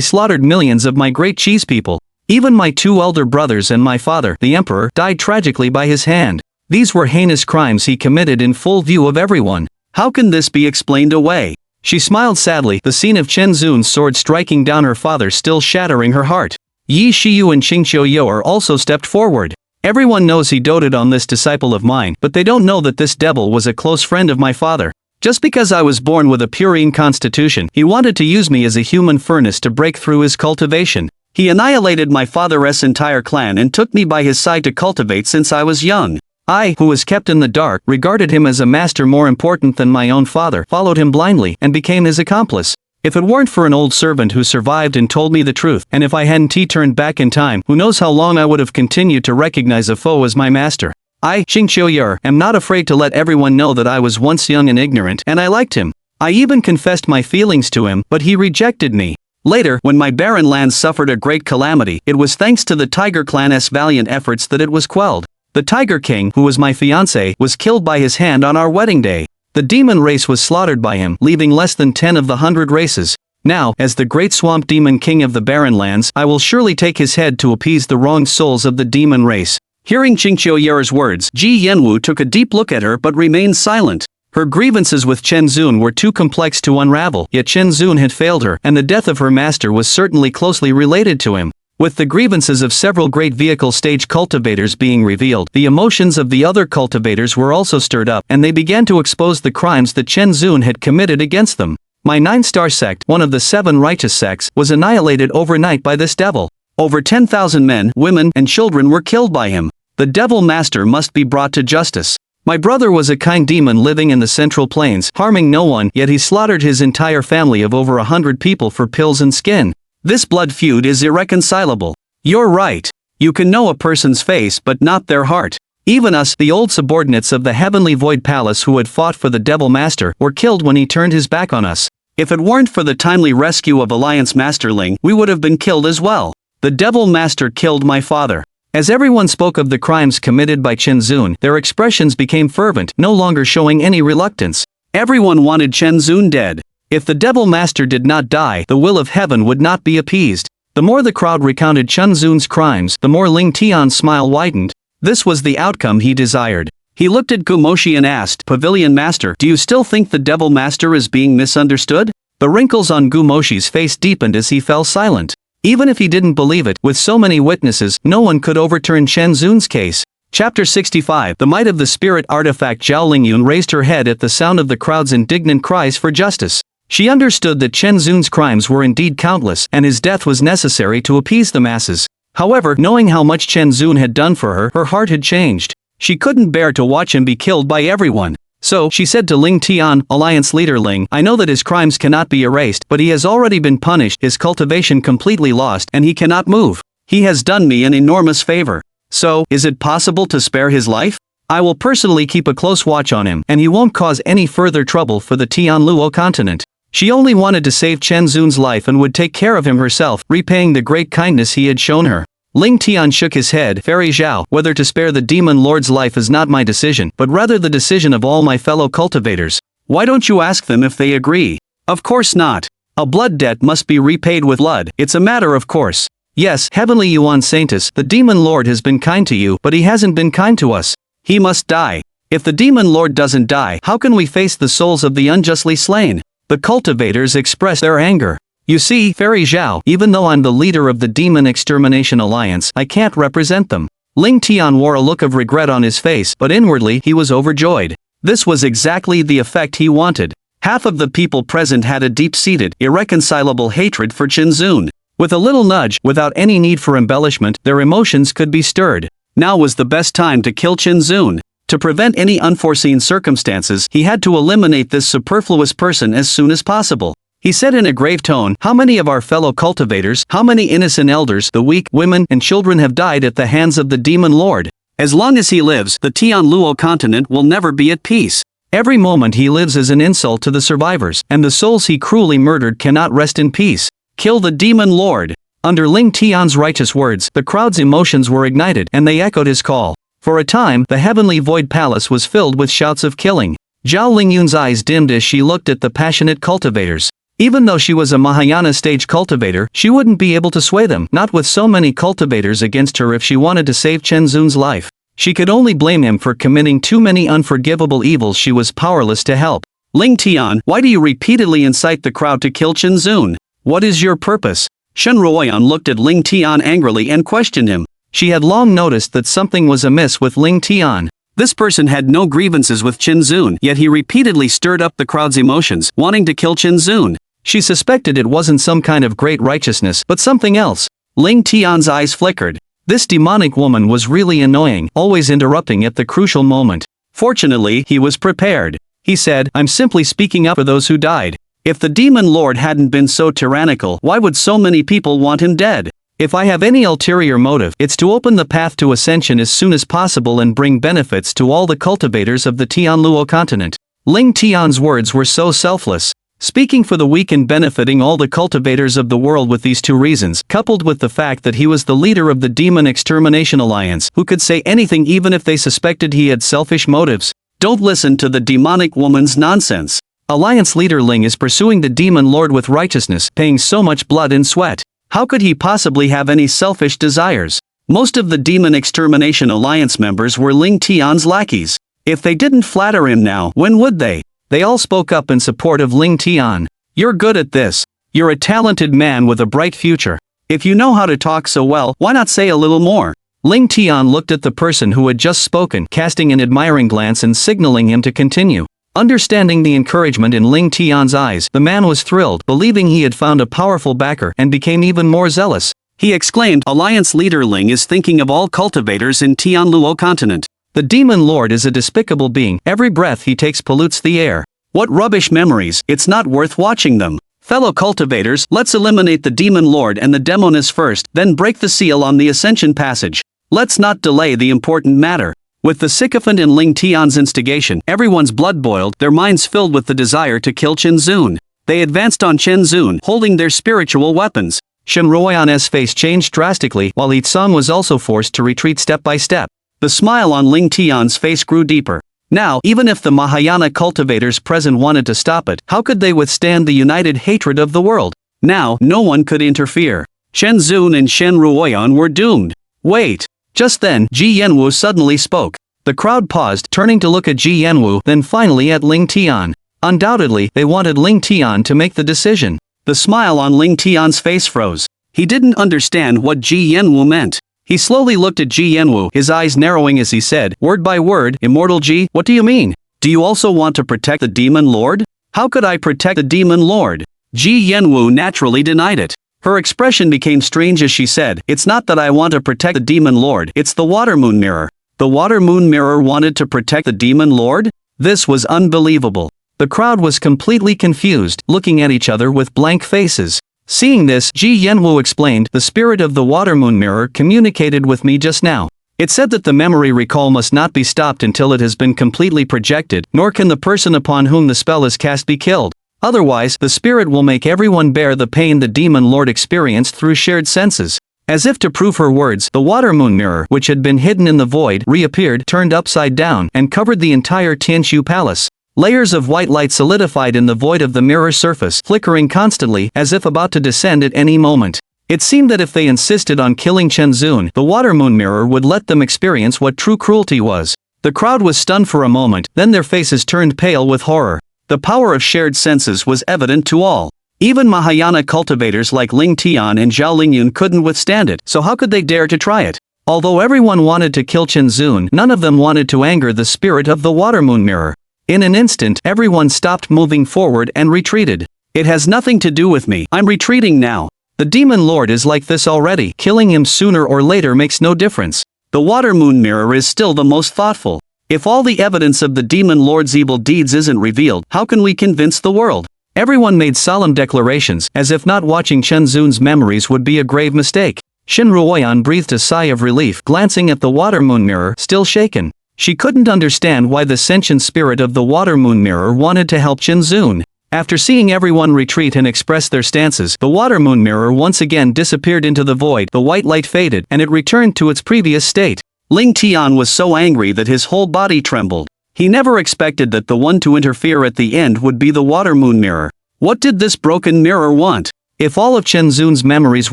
slaughtered millions of my great cheese people. Even my 2 elder brothers and my father, the emperor, died tragically by his hand. These were heinous crimes he committed in full view of everyone. How can this be explained away?" She smiled sadly, the scene of Chen Zun's sword striking down her father still shattering her heart. Yi Shiyu and Qing Xiuyo also stepped forward. Everyone knows he doted on this disciple of mine, but they don't know that this devil was a close friend of my father. Just because I was born with a purine constitution, he wanted to use me as a human furnace to break through his cultivation. He annihilated my father's entire clan and took me by his side to cultivate since I was young. I, who was kept in the dark, regarded him as a master more important than my own father, followed him blindly, and became his accomplice. If it weren't for an old servant who survived and told me the truth, and if I hadn't turned back in time, who knows how long I would have continued to recognize a foe as my master. I, Qing Xiuyo, am not afraid to let everyone know that I was once young and ignorant, and I liked him. I even confessed my feelings to him, but he rejected me. Later, when my barren lands suffered a great calamity, it was thanks to the Tiger Clan's valiant efforts that it was quelled. The Tiger King, who was my fiancé, was killed by his hand on our wedding day. The demon race was slaughtered by him, leaving less than 10 of the 100 races. Now, as the great swamp demon king of the barren lands, I will surely take his head to appease the wronged souls of the demon race. Hearing Qingqiuye's words, Ji Yanwu took a deep look at her but remained silent. Her grievances with Chen Zun were too complex to unravel, yet Chen Zun had failed her, and the death of her master was certainly closely related to him. With the grievances of several great vehicle stage cultivators being revealed, the emotions of the other cultivators were also stirred up, and they began to expose the crimes that Chen Zun had committed against them. My 9-star sect, one of the 7 righteous sects, was annihilated overnight by this devil. Over 10,000 men, women, and children were killed by him. The devil master must be brought to justice. My brother was a kind demon living in the Central Plains, harming no one, yet he slaughtered his entire family of over 100 people for pills and skin. This blood feud is irreconcilable. You're right. You can know a person's face but not their heart. Even us, the old subordinates of the Heavenly Void Palace who had fought for the Devil Master, were killed when he turned his back on us. If it weren't for the timely rescue of Alliance Masterling, we would have been killed as well. The Devil Master killed my father. As everyone spoke of the crimes committed by Chen Zun, their expressions became fervent, no longer showing any reluctance. Everyone wanted Chen Zun dead. If the Devil Master did not die, the will of heaven would not be appeased. The more the crowd recounted Chen Zun's crimes, the more Ling Tian's smile widened. This was the outcome he desired. He looked at Gumoshi and asked, Pavilion Master, do you still think the Devil Master is being misunderstood? The wrinkles on Gumoshi's face deepened as he fell silent. Even if he didn't believe it, with so many witnesses, no one could overturn Chen Zun's case. Chapter 65. The might of the spirit artifact. Zhao Lingyun raised her head at the sound of the crowd's indignant cries for justice. She understood that Chen Zun's crimes were indeed countless, and his death was necessary to appease the masses. However, knowing how much Chen Zun had done for her, her heart had changed. She couldn't bear to watch him be killed by everyone. So, she said to Ling Tian, Alliance leader Ling, I know that his crimes cannot be erased, but he has already been punished, his cultivation completely lost, and he cannot move. He has done me an enormous favor. So, is it possible to spare his life? I will personally keep a close watch on him, and he won't cause any further trouble for the Tianluo continent. She only wanted to save Chen Zun's life and would take care of him herself, repaying the great kindness he had shown her. Ling Tian shook his head. Fairy Zhao, whether to spare the demon lord's life is not my decision, but rather the decision of all my fellow cultivators. Why don't you ask them if they agree? Of course not. A blood debt must be repaid with blood, it's a matter of course. Yes, Heavenly Yuan Saintus, the demon lord has been kind to you, but he hasn't been kind to us. He must die. If the demon lord doesn't die, how can we face the souls of the unjustly slain? The cultivators expressed their anger. You see, Fairy Zhao, even though I'm the leader of the Demon Extermination Alliance, I can't represent them. Ling Tian wore a look of regret on his face, but inwardly he was overjoyed. This was exactly the effect he wanted. Half of the people present had a deep-seated, irreconcilable hatred for Chen Zun. With a little nudge, without any need for embellishment, their emotions could be stirred. Now was the best time to kill Chen Zun. To prevent any unforeseen circumstances, he had to eliminate this superfluous person as soon as possible. He said in a grave tone, how many of our fellow cultivators, how many innocent elders, the weak, women, and children have died at the hands of the demon lord? As long as he lives, the Tianluo continent will never be at peace. Every moment he lives is an insult to the survivors, and the souls he cruelly murdered cannot rest in peace. Kill the demon lord. Under Ling Tian's righteous words, the crowd's emotions were ignited, and they echoed his call. For a time, the Heavenly Void Palace was filled with shouts of killing. Zhao Lingyun's eyes dimmed as she looked at the passionate cultivators. Even though she was a Mahayana stage cultivator, she wouldn't be able to sway them, not with so many cultivators against her if she wanted to save Chen Zun's life. She could only blame him for committing too many unforgivable evils she was powerless to help. Ling Tian, why do you repeatedly incite the crowd to kill Chen Zun? What is your purpose? Shen Ruoyan looked at Ling Tian angrily and questioned him. She had long noticed that something was amiss with Ling Tian. This person had no grievances with Chen Zun, yet he repeatedly stirred up the crowd's emotions, wanting to kill Chen Zun. She suspected it wasn't some kind of great righteousness, but something else. Ling Tian's eyes flickered. This demonic woman was really annoying, always interrupting at the crucial moment. Fortunately, he was prepared. He said, I'm simply speaking up for those who died. If the demon lord hadn't been so tyrannical, why would so many people want him dead? If I have any ulterior motive, it's to open the path to ascension as soon as possible and bring benefits to all the cultivators of the Tianluo continent. Ling Tian's words were so selfless. speaking for the weak and benefiting all the cultivators of the world with these two reasons, coupled with the fact that he was the leader of the Demon Extermination Alliance, who could say anything even if they suspected he had selfish motives. Don't listen to the demonic woman's nonsense. Alliance leader Ling is pursuing the Demon Lord with righteousness, paying so much blood and sweat. How could he possibly have any selfish desires? Most of the Demon Extermination Alliance members were Ling Tian's lackeys. If they didn't flatter him now, when would they? They all spoke up in support of Ling Tian. You're good at this. You're a talented man with a bright future. If you know how to talk so well, why not say a little more? Ling Tian looked at the person who had just spoken, casting an admiring glance and signaling him to continue. Understanding the encouragement in Ling Tian's eyes, the man was thrilled, believing he had found a powerful backer, and became even more zealous. He exclaimed, Alliance leader Ling is thinking of all cultivators in Tianluo continent. The Demon Lord is a despicable being. Every breath he takes pollutes the air. What rubbish memories, it's not worth watching them. Fellow cultivators, let's eliminate the Demon Lord and the Demoness first, then break the seal on the Ascension Passage. Let's not delay the important matter. With the sycophant and Ling Tian's instigation, everyone's blood boiled, their minds filled with the desire to kill Chen Zun. They advanced on Chen Zun, holding their spiritual weapons. Shen Ruoyan's face changed drastically, while Yi Tsang was also forced to retreat step by step. The smile on Ling Tian's face grew deeper. Now, even if the Mahayana cultivators present wanted to stop it, how could they withstand the united hatred of the world? Now, no one could interfere. Chen Zun and Shen Ruoyan were doomed. Wait. Just then, Ji Yanwu suddenly spoke. The crowd paused, turning to look at Ji Yanwu, then finally at Ling Tian. Undoubtedly, they wanted Ling Tian to make the decision. The smile on Ling Tian's face froze. He didn't understand what Ji Yanwu meant. He slowly looked at Ji Yanwu, his eyes narrowing as he said, word by word, Immortal Ji, what do you mean? Do you also want to protect the Demon Lord? How could I protect the Demon Lord? Ji Yanwu naturally denied it. Her expression became strange as she said, it's not that I want to protect the Demon Lord, it's the Water Moon Mirror. The Water Moon Mirror wanted to protect the Demon Lord? This was unbelievable. The crowd was completely confused, looking at each other with blank faces. Seeing this, Ji Yanwu explained, the spirit of the Water Moon Mirror communicated with me just now. It said that the memory recall must not be stopped until it has been completely projected, nor can the person upon whom the spell is cast be killed. Otherwise, the spirit will make everyone bear the pain the Demon Lord experienced through shared senses. As if to prove her words, the Water Moon Mirror, which had been hidden in the void, reappeared, turned upside down, and covered the entire Tianshu Palace. Layers of white light solidified in the void of the mirror surface, flickering constantly, as if about to descend at any moment. It seemed that if they insisted on killing Chen Zun, the Water Moon Mirror would let them experience what true cruelty was. The crowd was stunned for a moment, then their faces turned pale with horror. The power of shared senses was evident to all. Even Mahayana cultivators like Ling Tian and Zhao Lingyun couldn't withstand it, so how could they dare to try it? Although everyone wanted to kill Chen Zun, none of them wanted to anger the spirit of the Water Moon Mirror. In an instant, everyone stopped moving forward and retreated. It has nothing to do with me, I'm retreating now. The Demon Lord is like this already, killing him sooner or later makes no difference. The Water Moon Mirror is still the most thoughtful. If all the evidence of the Demon Lord's evil deeds isn't revealed, how can we convince the world? Everyone made solemn declarations, as if not watching Chen Zun's memories would be a grave mistake. Shen Ruoyan breathed a sigh of relief, glancing at the Water Moon Mirror, still shaken. She couldn't understand why the sentient spirit of the Water Moon Mirror wanted to help Chen Zun. After seeing everyone retreat and express their stances, the Water Moon Mirror once again disappeared into the void, the white light faded, and it returned to its previous state. Ling Tian was so angry that his whole body trembled. He never expected that the one to interfere at the end would be the Water Moon Mirror. What did this broken mirror want? If all of Chen Zun's memories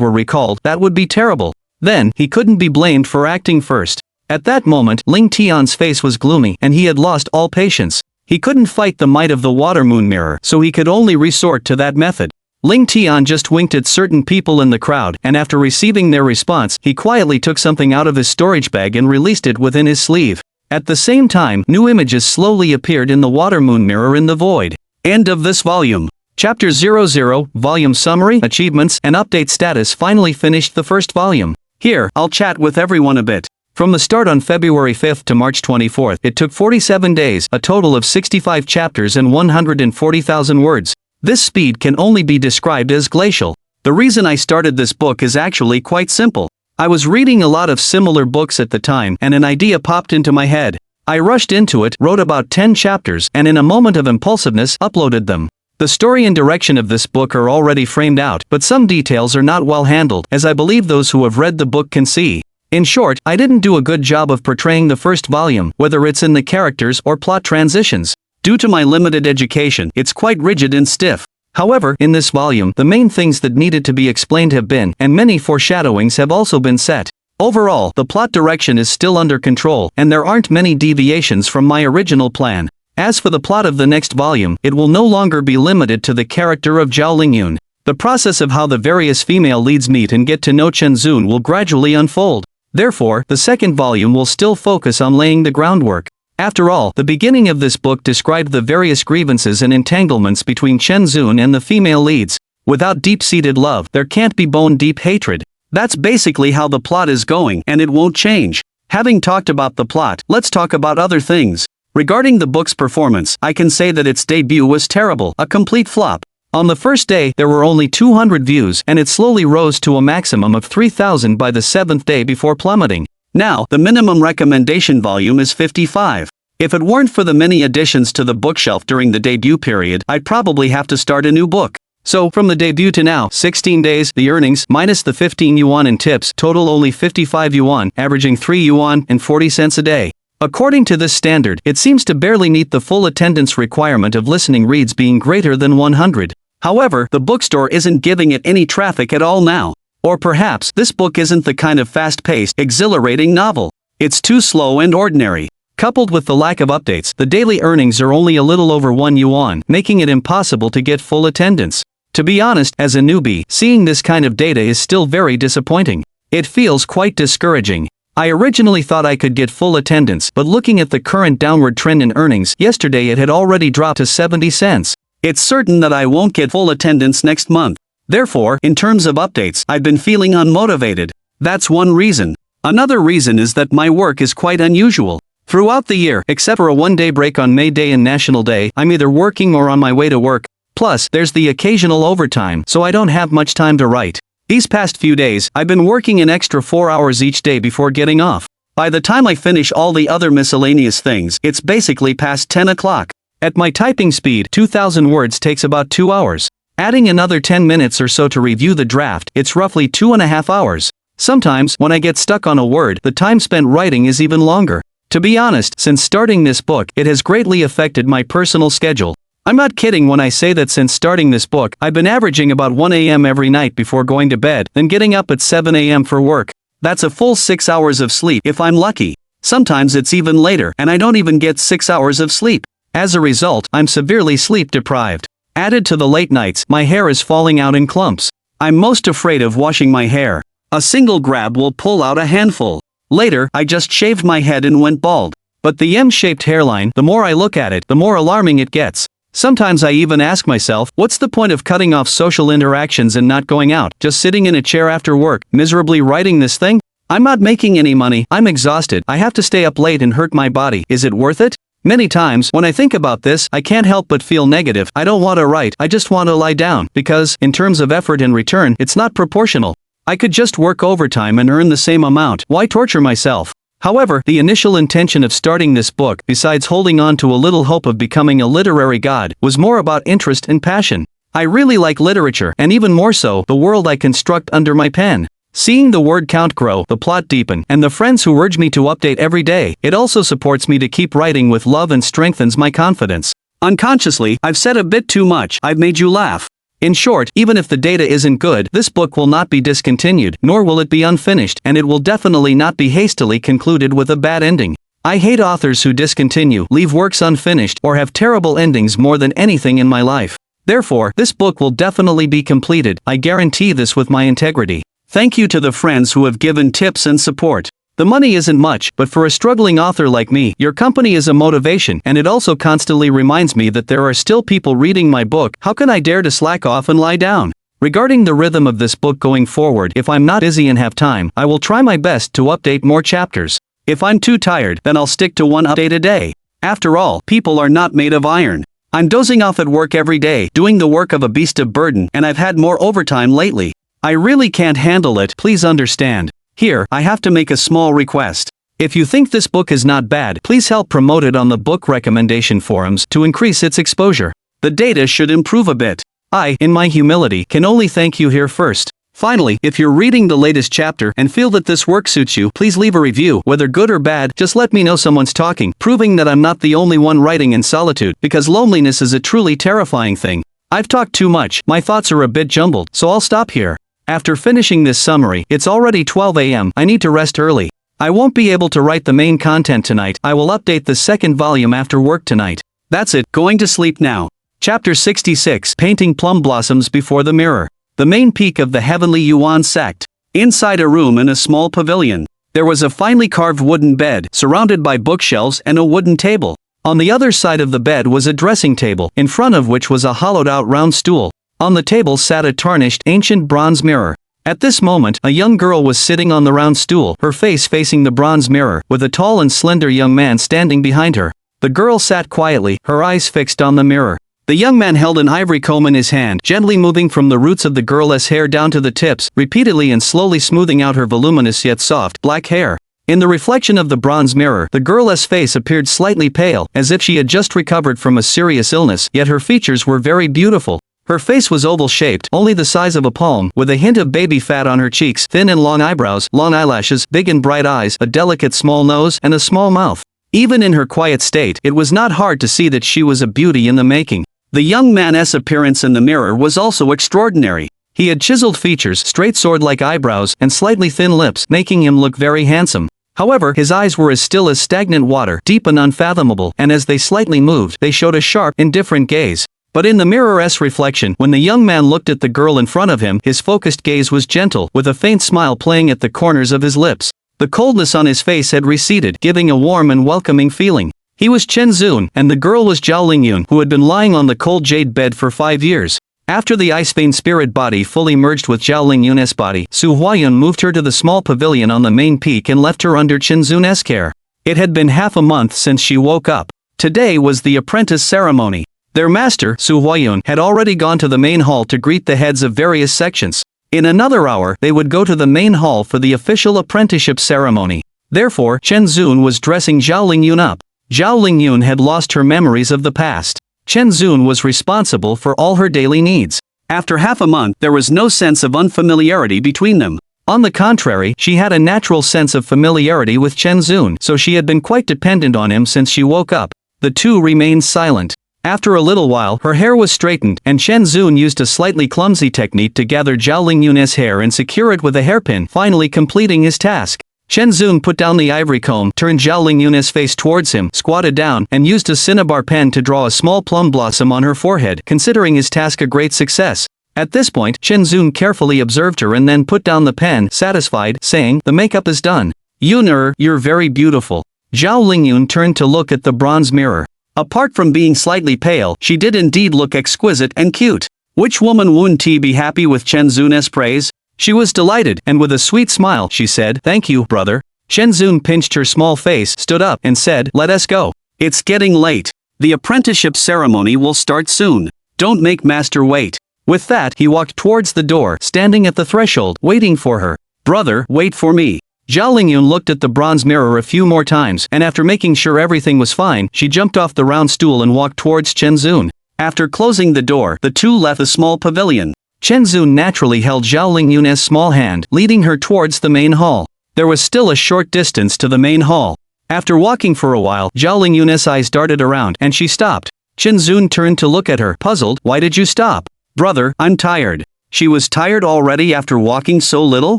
were recalled, that would be terrible. Then, he couldn't be blamed for acting first. At that moment, Ling Tian's face was gloomy, and he had lost all patience. He couldn't fight the might of the Water Moon Mirror, so he could only resort to that method. Ling Tian just winked at certain people in the crowd, and after receiving their response, he quietly took something out of his storage bag and released it within his sleeve. At the same time, new images slowly appeared in the Water Moon Mirror in the void. End of this volume. Chapter 00, Volume Summary, Achievements, and Update Status finally finished the first volume. Here, I'll chat with everyone a bit. From the start on February 5th to March 24th, it took 47 days, a total of 65 chapters and 140,000 words. This speed can only be described as glacial. The reason I started this book is actually quite simple. I was reading a lot of similar books at the time, and an idea popped into my head. I rushed into it, wrote about 10 chapters, and in a moment of impulsiveness, uploaded them. The story and direction of this book are already framed out, but some details are not well handled, as I believe those who have read the book can see. In short, I didn't do a good job of portraying the first volume, whether it's in the characters or plot transitions. Due to my limited education, it's quite rigid and stiff. However, in this volume, the main things that needed to be explained have been, and many foreshadowings have also been set. Overall, the plot direction is still under control, and there aren't many deviations from my original plan. As for the plot of the next volume, it will no longer be limited to the character of Zhao Lingyun. The process of how the various female leads meet and get to know Chen Zun will gradually unfold. Therefore, the second volume will still focus on laying the groundwork. After all, the beginning of this book described the various grievances and entanglements between Chen Zun and the female leads. Without deep-seated love, there can't be bone-deep hatred. That's basically how the plot is going, and it won't change. Having talked about the plot, let's talk about other things. Regarding the book's performance, I can say that its debut was terrible, a complete flop. On the first day, there were only 200 views, and it slowly rose to a maximum of 3,000 by the 7th day before plummeting. Now, the minimum recommendation volume is 55. If it weren't for the many additions to the bookshelf during the debut period, I'd probably have to start a new book. So, from the debut to now, 16 days, the earnings, minus the 15 yuan in tips, total only 55 yuan, averaging 3 yuan and 40 cents a day. According to this standard, it seems to barely meet the full attendance requirement of listening reads being greater than 100. However, the bookstore isn't giving it any traffic at all now. Or perhaps, this book isn't the kind of fast-paced, exhilarating novel. It's too slow and ordinary. Coupled with the lack of updates, the daily earnings are only a little over 1 yuan, making it impossible to get full attendance. To be honest, as a newbie, seeing this kind of data is still very disappointing. It feels quite discouraging. I originally thought I could get full attendance, but looking at the current downward trend in earnings, yesterday it had already dropped to 70 cents. It's certain that I won't get full attendance next month. Therefore, in terms of updates, I've been feeling unmotivated. That's one reason. Another reason is that my work is quite unusual. Throughout the year, except for a one-day break on May Day and National Day, I'm either working or on my way to work. Plus, there's the occasional overtime, so I don't have much time to write. These past few days, I've been working an extra 4 hours each day before getting off. By the time I finish all the other miscellaneous things, it's basically past 10 o'clock. At my typing speed, 2,000 words takes about 2 hours. Adding another 10 minutes or so to review the draft, it's roughly 2.5 hours. Sometimes, when I get stuck on a word, the time spent writing is even longer. To be honest, since starting this book, it has greatly affected my personal schedule. I'm not kidding when I say that since starting this book, I've been averaging about 1 a.m. every night before going to bed, then getting up at 7 a.m. for work. That's a full 6 hours of sleep if I'm lucky. Sometimes it's even later, and I don't even get 6 hours of sleep. As a result, I'm severely sleep deprived. Added to the late nights, my hair is falling out in clumps. I'm most afraid of washing my hair. A single grab will pull out a handful. Later, I just shaved my head and went bald. But the M-shaped hairline, the more I look at it, the more alarming it gets. Sometimes I even ask myself, what's the point of cutting off social interactions and not going out, just sitting in a chair after work, miserably writing this thing? I'm not making any money, I'm exhausted, I have to stay up late and hurt my body, is it worth it? Many times, when I think about this, I can't help but feel negative. I don't want to write, I just want to lie down, because, in terms of effort and return, it's not proportional. I could just work overtime and earn the same amount, why torture myself? However, the initial intention of starting this book, besides holding on to a little hope of becoming a literary god, was more about interest and passion. I really like literature, and even more so, the world I construct under my pen. Seeing the word count grow, the plot deepen, and the friends who urge me to update every day, it also supports me to keep writing with love and strengthens my confidence. Unconsciously, I've said a bit too much, I've made you laugh. In short, even if the data isn't good, this book will not be discontinued, nor will it be unfinished, and it will definitely not be hastily concluded with a bad ending. I hate authors who discontinue, leave works unfinished, or have terrible endings more than anything in my life. Therefore, this book will definitely be completed, I guarantee this with my integrity. Thank you to the friends who have given tips and support. The money isn't much, but for a struggling author like me, your company is a motivation, and it also constantly reminds me that there are still people reading my book. How can I dare to slack off and lie down? Regarding the rhythm of this book going forward, if I'm not busy and have time, I will try my best to update more chapters. If I'm too tired, then I'll stick to one update a day. After all, people are not made of iron. I'm dozing off at work every day, doing the work of a beast of burden, and I've had more overtime lately. I really can't handle it, please understand. Here, I have to make a small request. If you think this book is not bad, please help promote it on the book recommendation forums to increase its exposure. The data should improve a bit. I, in my humility, can only thank you here first. Finally, if you're reading the latest chapter and feel that this work suits you, please leave a review, whether good or bad, just let me know someone's talking, proving that I'm not the only one writing in solitude, because loneliness is a truly terrifying thing. I've talked too much, my thoughts are a bit jumbled, so I'll stop here. After finishing this summary, it's already 12 AM, I need to rest early. I won't be able to write the main content tonight, I will update the second volume after work tonight. That's it, going to sleep now. Chapter 66, Painting Plum Blossoms Before the Mirror. The main peak of the heavenly Yuan sect. Inside a room in a small pavilion, there was a finely carved wooden bed, surrounded by bookshelves and a wooden table. On the other side of the bed was a dressing table, in front of which was a hollowed-out round stool. On the table sat a tarnished, ancient bronze mirror. At this moment, a young girl was sitting on the round stool, her face facing the bronze mirror, with a tall and slender young man standing behind her. The girl sat quietly, her eyes fixed on the mirror. The young man held an ivory comb in his hand, gently moving from the roots of the girl's hair down to the tips, repeatedly and slowly smoothing out her voluminous yet soft, black hair. In the reflection of the bronze mirror, the girl's face appeared slightly pale, as if she had just recovered from a serious illness, yet her features were very beautiful. Her face was oval-shaped, only the size of a palm, with a hint of baby fat on her cheeks, thin and long eyebrows, long eyelashes, big and bright eyes, a delicate small nose, and a small mouth. Even in her quiet state, it was not hard to see that she was a beauty in the making. The young man's appearance in the mirror was also extraordinary. He had chiseled features, straight sword-like eyebrows, and slightly thin lips, making him look very handsome. However, his eyes were as still as stagnant water, deep and unfathomable, and as they slightly moved, they showed a sharp, indifferent gaze. But in the mirror's reflection, when the young man looked at the girl in front of him, his focused gaze was gentle, with a faint smile playing at the corners of his lips. The coldness on his face had receded, giving a warm and welcoming feeling. He was Chen Zun, and the girl was Zhao Lingyun, who had been lying on the cold jade bed for 5 years. After the ice vein spirit body fully merged with Zhao Lingyun's body, Su Huayun moved her to the small pavilion on the main peak and left her under Chen Zun's care. It had been half a month since she woke up. Today was the apprentice ceremony. Their master, Su Huayun, had already gone to the main hall to greet the heads of various sections. In another hour, they would go to the main hall for the official apprenticeship ceremony. Therefore, Chen Zun was dressing Zhao Lingyun up. Zhao Lingyun had lost her memories of the past. Chen Zun was responsible for all her daily needs. After half a month, there was no sense of unfamiliarity between them. On the contrary, she had a natural sense of familiarity with Chen Zun, so she had been quite dependent on him since she woke up. The two remained silent. After a little while, her hair was straightened, and Chen Zun used a slightly clumsy technique to gather Zhao Lingyun's hair and secure it with a hairpin, finally completing his task. Chen Zun put down the ivory comb, turned Zhao Lingyun's face towards him, squatted down, and used a cinnabar pen to draw a small plum blossom on her forehead, considering his task a great success. At this point, Chen Zun carefully observed her and then put down the pen, satisfied, saying, "The makeup is done. Yun, you're very beautiful." Zhao Lingyun turned to look at the bronze mirror. Apart from being slightly pale, she did indeed look exquisite and cute. Which woman wouldn't be happy with Chen Zun's praise? She was delighted, and with a sweet smile, she said, "Thank you, brother." Chen Zun pinched her small face, stood up, and said, "Let us go. It's getting late. The apprenticeship ceremony will start soon. Don't make master wait." With that, he walked towards the door, standing at the threshold, waiting for her. "Brother, wait for me." Zhao Lingyun looked at the bronze mirror a few more times, and after making sure everything was fine, she jumped off the round stool and walked towards Chen Zun. After closing the door, the two left the small pavilion. Chen Zun naturally held Zhao Lingyun's small hand, leading her towards the main hall. There was still a short distance to the main hall. After walking for a while, Zhao Lingyun's eyes darted around, and she stopped. Chen Zun turned to look at her, puzzled. "Why did you stop?" "Brother, I'm tired." She was tired already after walking so little?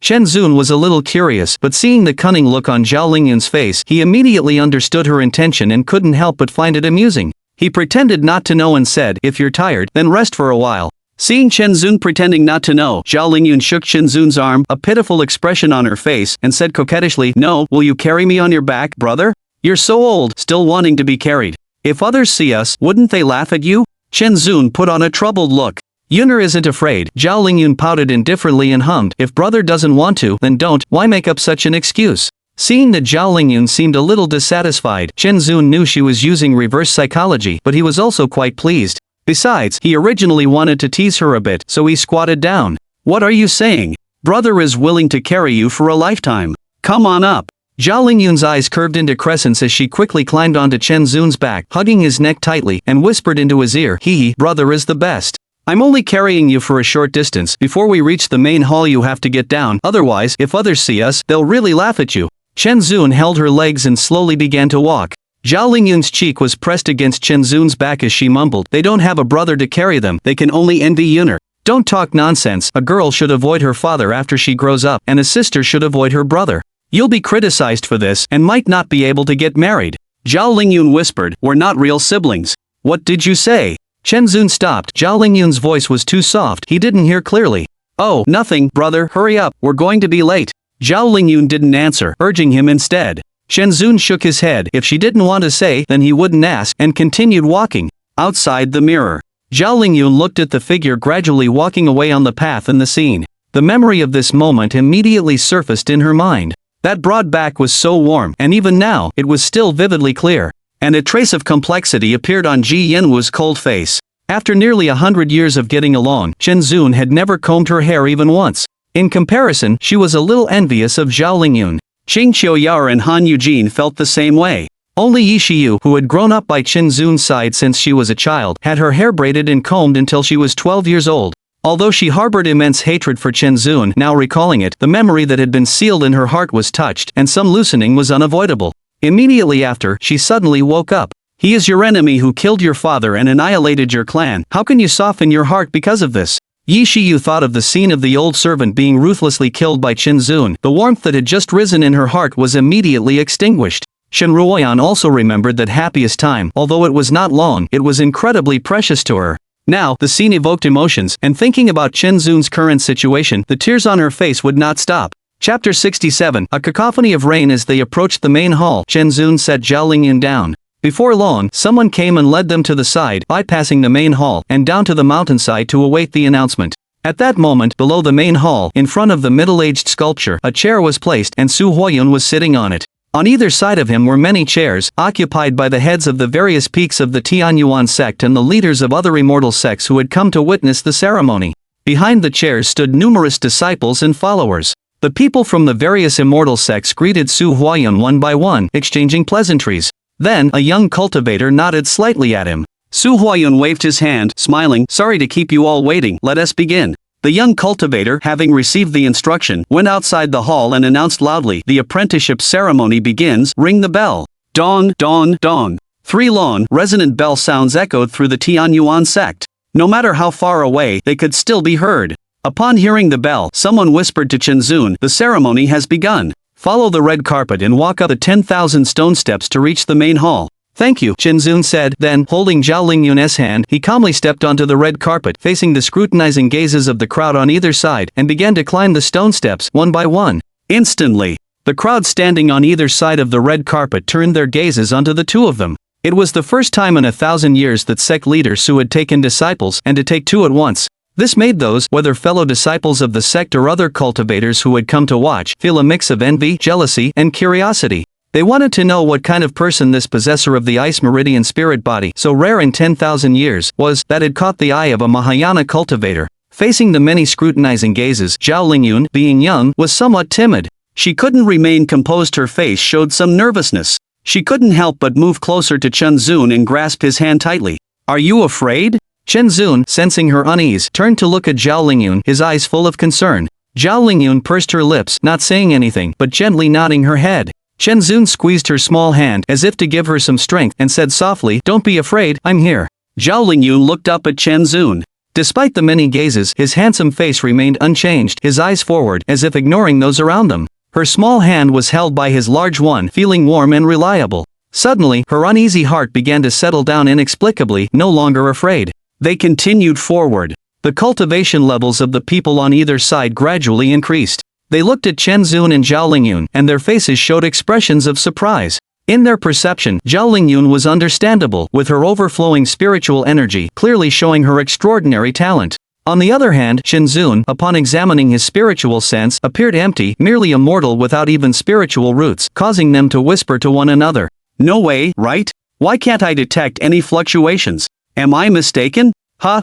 Chen Zun was a little curious, but seeing the cunning look on Zhao Lingyun's face, he immediately understood her intention and couldn't help but find it amusing. He pretended not to know and said, "If you're tired, then rest for a while." Seeing Chen Zun pretending not to know, Zhao Lingyun shook Chen Zun's arm, a pitiful expression on her face, and said coquettishly, "No, will you carry me on your back, brother? You're so old, still wanting to be carried. If others see us, wouldn't they laugh at you?" Chen Zun put on a troubled look. "Yunner isn't afraid." Zhao Lingyun pouted indifferently and hummed, "If brother doesn't want to, then don't, why make up such an excuse?" Seeing that Zhao Lingyun seemed a little dissatisfied, Chen Zun knew she was using reverse psychology, but he was also quite pleased. Besides, he originally wanted to tease her a bit, so he squatted down. "What are you saying? Brother is willing to carry you for a lifetime. Come on up." Zhao Lingyun's eyes curved into crescents as she quickly climbed onto Chen Zun's back, hugging his neck tightly, and whispered into his ear, "Hee, brother is the best. I'm only carrying you for a short distance. Before we reach the main hall you have to get down, otherwise, if others see us, they'll really laugh at you." Chen Zun held her legs and slowly began to walk. Zhao Lingyun's cheek was pressed against Chen Zun's back as she mumbled, "They don't have a brother to carry them, they can only envy Yuner. Don't talk nonsense, a girl should avoid her father after she grows up, and a sister should avoid her brother. You'll be criticized for this, and might not be able to get married." Zhao Lingyun whispered, "We're not real siblings." "What did you say?" Chen Zun stopped. Zhao Lingyun's voice was too soft, he didn't hear clearly. "Oh, nothing, brother, hurry up, we're going to be late." Zhao Lingyun didn't answer, urging him instead. Chen Zun shook his head. If she didn't want to say, then he wouldn't ask, and continued walking. Outside the mirror, Zhao Lingyun looked at the figure gradually walking away on the path in the scene. The memory of this moment immediately surfaced in her mind. That broad back was so warm, and even now, it was still vividly clear. And a trace of complexity appeared on Ji Yanwu's cold face. After nearly 100 years of getting along, Chen Zun had never combed her hair even once. In comparison, she was a little envious of Zhao Lingyun. Qing Qiuyao and Han Yujin felt the same way. Only Yi Shiyu, who had grown up by Chen Zun's side since she was a child, had her hair braided and combed until she was 12 years old. Although she harbored immense hatred for Chen Zun, now recalling it, the memory that had been sealed in her heart was touched, and some loosening was unavoidable. Immediately after, she suddenly woke up. "He is your enemy who killed your father and annihilated your clan. How can you soften your heart because of this?" Yi Shiyu thought of the scene of the old servant being ruthlessly killed by Chen Zun. The warmth that had just risen in her heart was immediately extinguished. Shen Ruoyan also remembered that happiest time, although it was not long, it was incredibly precious to her. Now, the scene evoked emotions, and thinking about Chen Zun's current situation, the tears on her face would not stop. Chapter 67, a cacophony of rain. As they approached the main hall, Chen Zun set Zhao Lingyun down. Before long, someone came and led them to the side, bypassing the main hall, and down to the mountainside to await the announcement. At that moment, below the main hall, in front of the middle-aged sculpture, a chair was placed, and Su Huoyun was sitting on it. On either side of him were many chairs, occupied by the heads of the various peaks of the Tianyuan sect and the leaders of other immortal sects who had come to witness the ceremony. Behind the chairs stood numerous disciples and followers. The people from the various immortal sects greeted Su Huoyun one by one, exchanging pleasantries. Then, a young cultivator nodded slightly at him. Su Huoyun waved his hand, smiling, "Sorry to keep you all waiting, let us begin." The young cultivator, having received the instruction, went outside the hall and announced loudly, "The apprenticeship ceremony begins, ring the bell." Dong, dong, dong. 3 long, resonant bell sounds echoed through the Tianyuan sect. No matter how far away, they could still be heard. Upon hearing the bell, someone whispered to Chen Zun, "The ceremony has begun. Follow the red carpet and walk up the 10,000 stone steps to reach the main hall." "Thank you," Chen Zun said. Then, holding Zhao Lingyun's hand, he calmly stepped onto the red carpet, facing the scrutinizing gazes of the crowd on either side, and began to climb the stone steps, one by one. Instantly, the crowd standing on either side of the red carpet turned their gazes onto the two of them. It was the first time in 1,000 years that sect leader Su had taken disciples, and to take 2 at once. This made those, whether fellow disciples of the sect or other cultivators who had come to watch, feel a mix of envy, jealousy, and curiosity. They wanted to know what kind of person this possessor of the ice meridian spirit body, so rare in 10,000 years, was, that had caught the eye of a Mahayana cultivator. Facing the many scrutinizing gazes, Zhao Lingyun, being young, was somewhat timid. She couldn't remain composed. Her face showed some nervousness. She couldn't help but move closer to Chen Zun and grasp his hand tightly. "Are you afraid?" Chen Zun, sensing her unease, turned to look at Zhao Lingyun, his eyes full of concern. Zhao Lingyun pursed her lips, not saying anything, but gently nodding her head. Chen Zun squeezed her small hand, as if to give her some strength, and said softly, "Don't be afraid, I'm here." Zhao Lingyun looked up at Chen Zun. Despite the many gazes, his handsome face remained unchanged, his eyes forward, as if ignoring those around them. Her small hand was held by his large one, feeling warm and reliable. Suddenly, her uneasy heart began to settle down inexplicably, no longer afraid. They continued forward. The cultivation levels of the people on either side gradually increased. They looked at Chen Zun and Zhao Lingyun, and their faces showed expressions of surprise. In their perception, Zhao Lingyun was understandable, with her overflowing spiritual energy clearly showing her extraordinary talent. On the other hand, Chen Zun, upon examining his spiritual sense, appeared empty, merely a mortal without even spiritual roots, causing them to whisper to one another. "No way, right? Why can't I detect any fluctuations? Am I mistaken?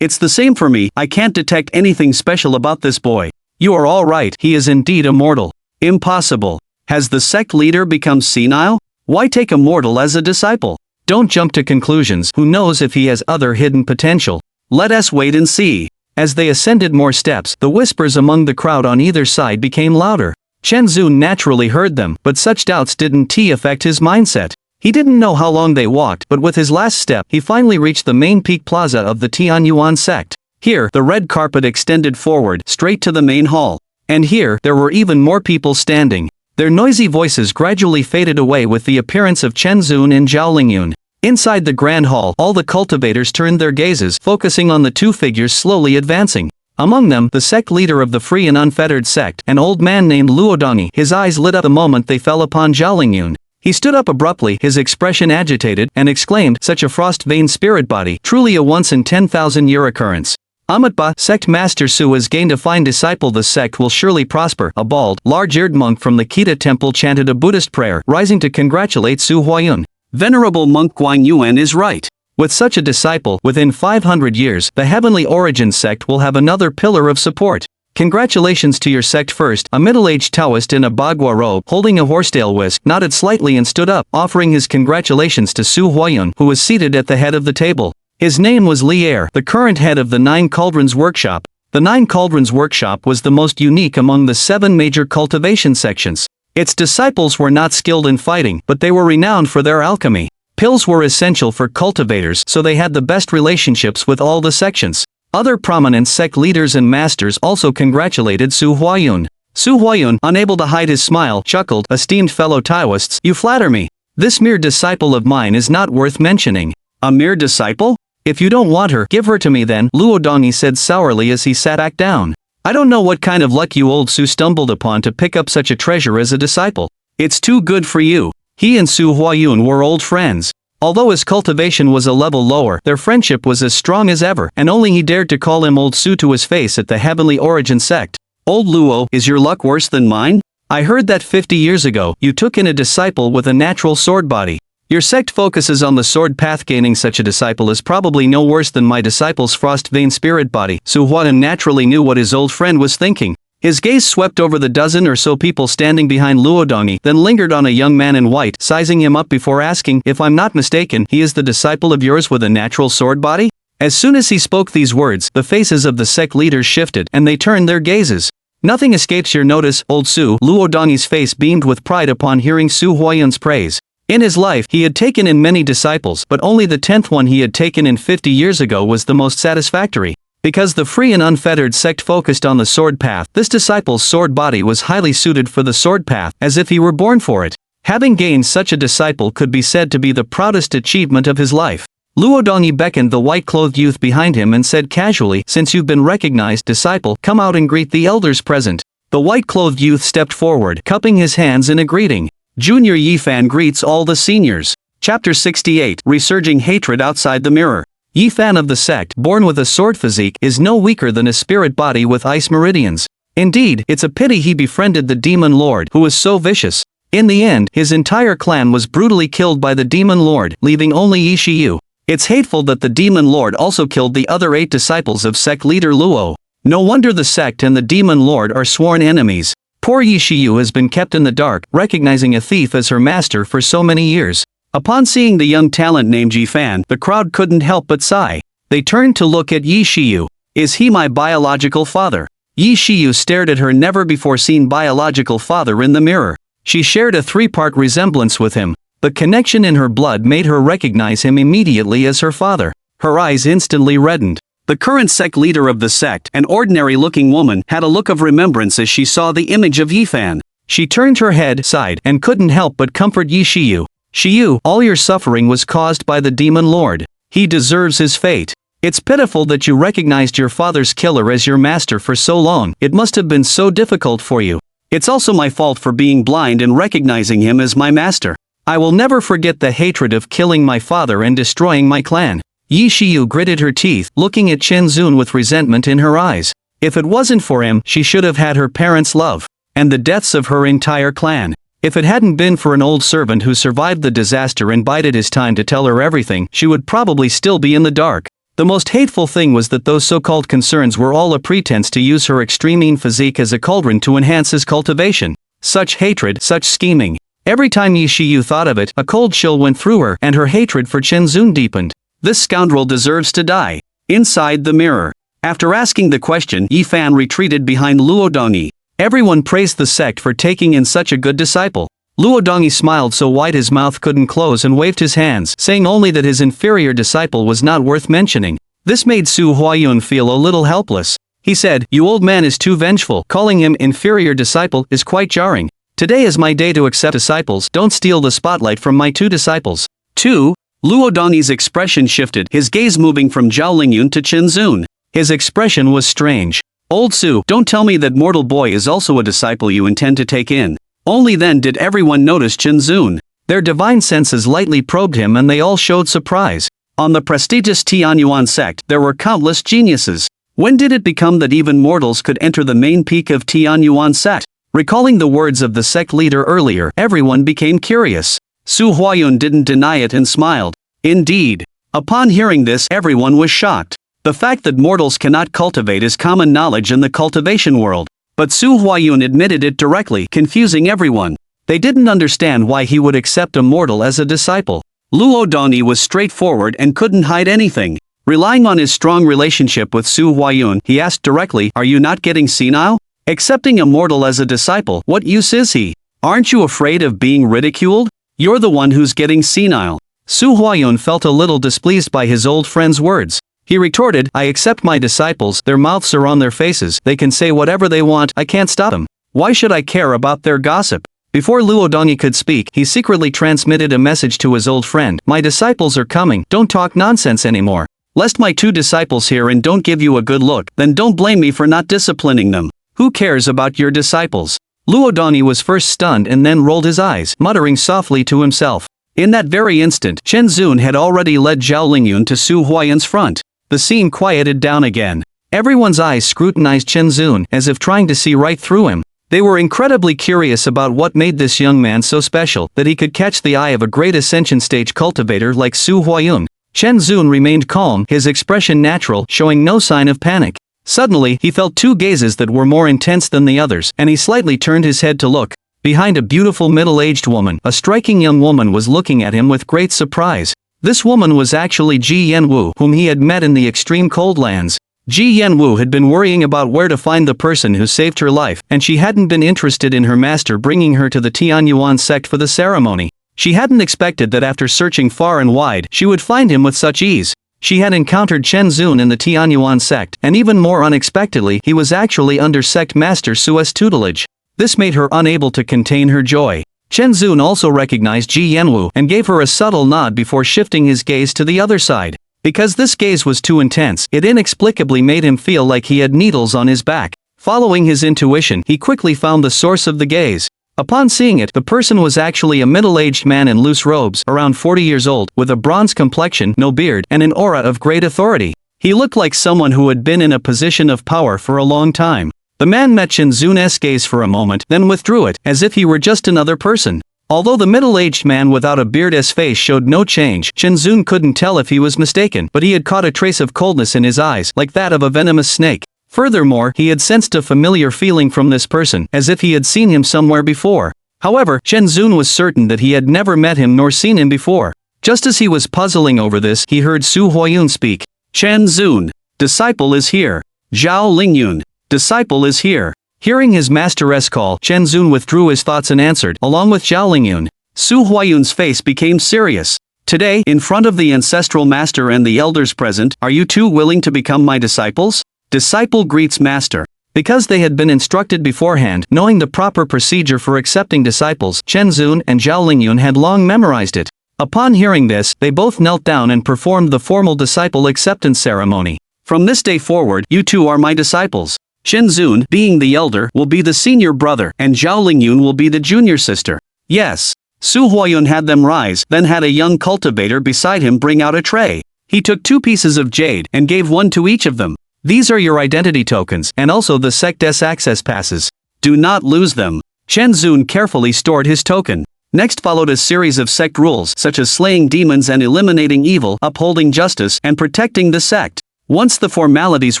It's the same for me, I can't detect anything special about this boy." "You are all right, he is indeed immortal." "Impossible." Has the sect leader become senile? Why take a mortal as a disciple? Don't jump to conclusions. Who knows if he has other hidden potential? Let us wait and see. As they ascended more steps, the whispers among the crowd on either side became louder. Chen Zun naturally heard them, but such doubts didn't affect his mindset. He didn't know how long they walked, but with his last step, he finally reached the main peak plaza of the Tianyuan sect. Here, the red carpet extended forward, straight to the main hall. And here, there were even more people standing. Their noisy voices gradually faded away with the appearance of Chen Zun and Zhao Lingyun. Inside the grand hall, all the cultivators turned their gazes, focusing on the two figures slowly advancing. Among them, the sect leader of the free and unfettered sect, an old man named Luodongi. His eyes lit up the moment they fell upon Zhao Lingyun. He stood up abruptly, his expression agitated, and exclaimed, "Such a frost-veined spirit body, truly a once-in-10,000-year occurrence. Amatba, sect master Su has gained a fine disciple. The sect will surely prosper." A bald, large-eared monk from the Kita temple chanted a Buddhist prayer, rising to congratulate Su Huayun. Venerable monk Guang Yuan is right. With such a disciple, within 500 years, the Heavenly Origin sect will have another pillar of support. Congratulations to your sect first. A middle-aged Taoist in a bagua robe, holding a horsetail whisk, nodded slightly and stood up, offering his congratulations to Su Huayun, who was seated at the head of the table. His name was Li Er, the current head of the Nine Cauldrons Workshop. The Nine Cauldrons Workshop was the most unique among the 7 major cultivation sections. Its disciples were not skilled in fighting, but they were renowned for their alchemy. Pills were essential for cultivators, so they had the best relationships with all the sections. Other prominent sect leaders and masters also congratulated Su Huayun. Su Huayun, unable to hide his smile, chuckled, "Esteemed fellow Taoists, you flatter me. This mere disciple of mine is not worth mentioning." "A mere disciple? If you don't want her, give her to me then," Luodongi said sourly as he sat back down. "I don't know what kind of luck you old Su stumbled upon to pick up such a treasure as a disciple. It's too good for you." He and Su Huayun were old friends. Although his cultivation was a level lower, their friendship was as strong as ever, and only he dared to call him Old Su to his face at the Heavenly Origin sect. "Old Luo, is your luck worse than mine? I heard that 50 years ago, you took in a disciple with a natural sword body. Your sect focuses on the sword path. Gaining such a disciple is probably no worse than my disciple's frost-veined spirit body." Su Huayun naturally knew what his old friend was thinking. His gaze swept over the dozen or so people standing behind Luodongi, then lingered on a young man in white, sizing him up before asking, "If I'm not mistaken, he is the disciple of yours with a natural sword body?" As soon as he spoke these words, the faces of the sect leaders shifted, and they turned their gazes. "Nothing escapes your notice, old Su." Luodongi's face beamed with pride upon hearing Su Huayun's praise. In his life, he had taken in many disciples, but only the 10th one he had taken in 50 years ago was the most satisfactory. Because the free and unfettered sect focused on the sword path, this disciple's sword body was highly suited for the sword path, as if he were born for it. Having gained such a disciple could be said to be the proudest achievement of his life. Luodongi beckoned the white-clothed youth behind him and said casually, "Since you've been recognized, disciple, come out and greet the elders present." The white-clothed youth stepped forward, cupping his hands in a greeting. Junior Yifan greets all the seniors. Chapter 68, Resurging Hatred Outside the Mirror. Yifan of the sect, born with a sword physique, is no weaker than a spirit body with ice meridians. Indeed, it's a pity he befriended the demon lord, who was so vicious. In the end, his entire clan was brutally killed by the demon lord, leaving only Yishiyu. It's hateful that the demon lord also killed the other 8 disciples of sect leader Luo. No wonder the sect and the demon lord are sworn enemies. Poor Yishiyu has been kept in the dark, recognizing a thief as her master for so many years. Upon seeing the young talent named Yifan, the crowd couldn't help but sigh. They turned to look at Yishiyu. "Is he my biological father?" Yishiyu stared at her never-before-seen biological father in the mirror. She shared a 3-part resemblance with him. The connection in her blood made her recognize him immediately as her father. Her eyes instantly reddened. The current sect leader of the sect, an ordinary-looking woman, had a look of remembrance as she saw the image of Yifan. She turned her head, sighed, and couldn't help but comfort Yishiyu. "Shiyu, all your suffering was caused by the demon lord. He deserves his fate. It's pitiful that you recognized your father's killer as your master for so long. It must have been so difficult for you. It's also my fault for being blind and recognizing him as my master. I will never forget the hatred of killing my father and destroying my clan." Yishiyu gritted her teeth, looking at Chen Zun with resentment in her eyes. If it wasn't for him, she should have had her parents' love, and the deaths of her entire clan. If it hadn't been for an old servant who survived the disaster and bided his time to tell her everything, she would probably still be in the dark. The most hateful thing was that those so-called concerns were all a pretense to use her extreme mean physique as a cauldron to enhance his cultivation. Such hatred, such scheming. Every time Yishiyu thought of it, a cold chill went through her, and her hatred for Chinzun deepened. This scoundrel deserves to die. Inside the mirror. After asking the question, Yifan retreated behind Luodongyi. Everyone praised the sect for taking in such a good disciple. Luodongyi smiled so wide his mouth couldn't close and waved his hands, saying only that his inferior disciple was not worth mentioning. This made Su Huayun feel a little helpless. He said, "You old man is too vengeful. Calling him inferior disciple is quite jarring. Today is my day to accept disciples. Don't steal the spotlight from my 2 disciples." 2. Luodongyi's expression shifted, his gaze moving from Zhao Lingyun to Chinzun. His expression was strange. "Old Su, don't tell me that mortal boy is also a disciple you intend to take in." Only then did everyone notice Chinzun. Their divine senses lightly probed him and they all showed surprise. On the prestigious Tianyuan sect, there were countless geniuses. When did it become that even mortals could enter the main peak of Tianyuan sect? Recalling the words of the sect leader earlier, everyone became curious. Su Huayun didn't deny it and smiled. Indeed. Upon hearing this, everyone was shocked. The fact that mortals cannot cultivate is common knowledge in the cultivation world. But Su Huayun admitted it directly, confusing everyone. They didn't understand why he would accept a mortal as a disciple. Luodongyi was straightforward and couldn't hide anything. Relying on his strong relationship with Su Huayun, he asked directly, "Are you not getting senile? Accepting a mortal as a disciple, what use is he? Aren't you afraid of being ridiculed? You're the one who's getting senile." Su Huayun felt a little displeased by his old friend's words. He retorted, "I accept my disciples, their mouths are on their faces, they can say whatever they want, I can't stop them. Why should I care about their gossip?" Before Luodongyi could speak, he secretly transmitted a message to his old friend, "My disciples are coming, don't talk nonsense anymore. Lest my 2 disciples hear and don't give you a good look, then don't blame me for not disciplining them. Who cares about your disciples?" Luodongyi was first stunned and then rolled his eyes, muttering softly to himself. In that very instant, Chinzun had already led Zhao Lingyun to Su Huayun's front. The scene quieted down again. Everyone's eyes scrutinized Chinzun, as if trying to see right through him. They were incredibly curious about what made this young man so special, that he could catch the eye of a great ascension stage cultivator like Su Huayun. Chinzun remained calm, his expression natural, showing no sign of panic. Suddenly, he felt 2 gazes that were more intense than the others, and he slightly turned his head to look. Behind a beautiful middle-aged woman, a striking young woman was looking at him with great surprise. This woman was actually Ji Yanwu, whom he had met in the extreme cold lands. Ji Yanwu had been worrying about where to find the person who saved her life, and she hadn't been interested in her master bringing her to the Tianyuan sect for the ceremony. She hadn't expected that after searching far and wide, she would find him with such ease. She had encountered Chinzun in the Tianyuan sect, and even more unexpectedly, he was actually under sect master Su's tutelage. This made her unable to contain her joy. Chinzun also recognized Ji Yanwu and gave her a subtle nod before shifting his gaze to the other side. Because this gaze was too intense, it inexplicably made him feel like he had needles on his back. Following his intuition, he quickly found the source of the gaze. Upon seeing it, the person was actually a middle-aged man in loose robes, around 40 years old, with a bronze complexion, no beard, and an aura of great authority. He looked like someone who had been in a position of power for a long time. The man met Chinzun's gaze for a moment, then withdrew it, as if he were just another person. Although the middle-aged man without a beard's face showed no change, Chinzun couldn't tell if he was mistaken, but he had caught a trace of coldness in his eyes, like that of a venomous snake. Furthermore, he had sensed a familiar feeling from this person, as if he had seen him somewhere before. However, Chinzun was certain that he had never met him nor seen him before. Just as he was puzzling over this, he heard Su Huayun speak. "Chinzun, disciple is here. Zhao Lingyun, disciple is here." Hearing his master's call, Chinzun withdrew his thoughts and answered, along with Zhao Lingyun. Su Huayun's face became serious. "Today, in front of the ancestral master and the elders present, are you 2 willing to become my disciples?" Disciple greets master. Because they had been instructed beforehand, knowing the proper procedure for accepting disciples, Chinzun and Zhao Lingyun had long memorized it. Upon hearing this, they both knelt down and performed the formal disciple acceptance ceremony. "From this day forward, you 2 are my disciples. Chinzun, being the elder, will be the senior brother, and Zhao Lingyun will be the junior sister." "Yes." Su Huayun had them rise, then had a young cultivator beside him bring out a tray. He took 2 pieces of jade and gave one to each of them. "These are your identity tokens, and also the sect's access passes. Do not lose them." Chinzun carefully stored his token. Next followed a series of sect rules such as slaying demons and eliminating evil, upholding justice, and protecting the sect. Once the formalities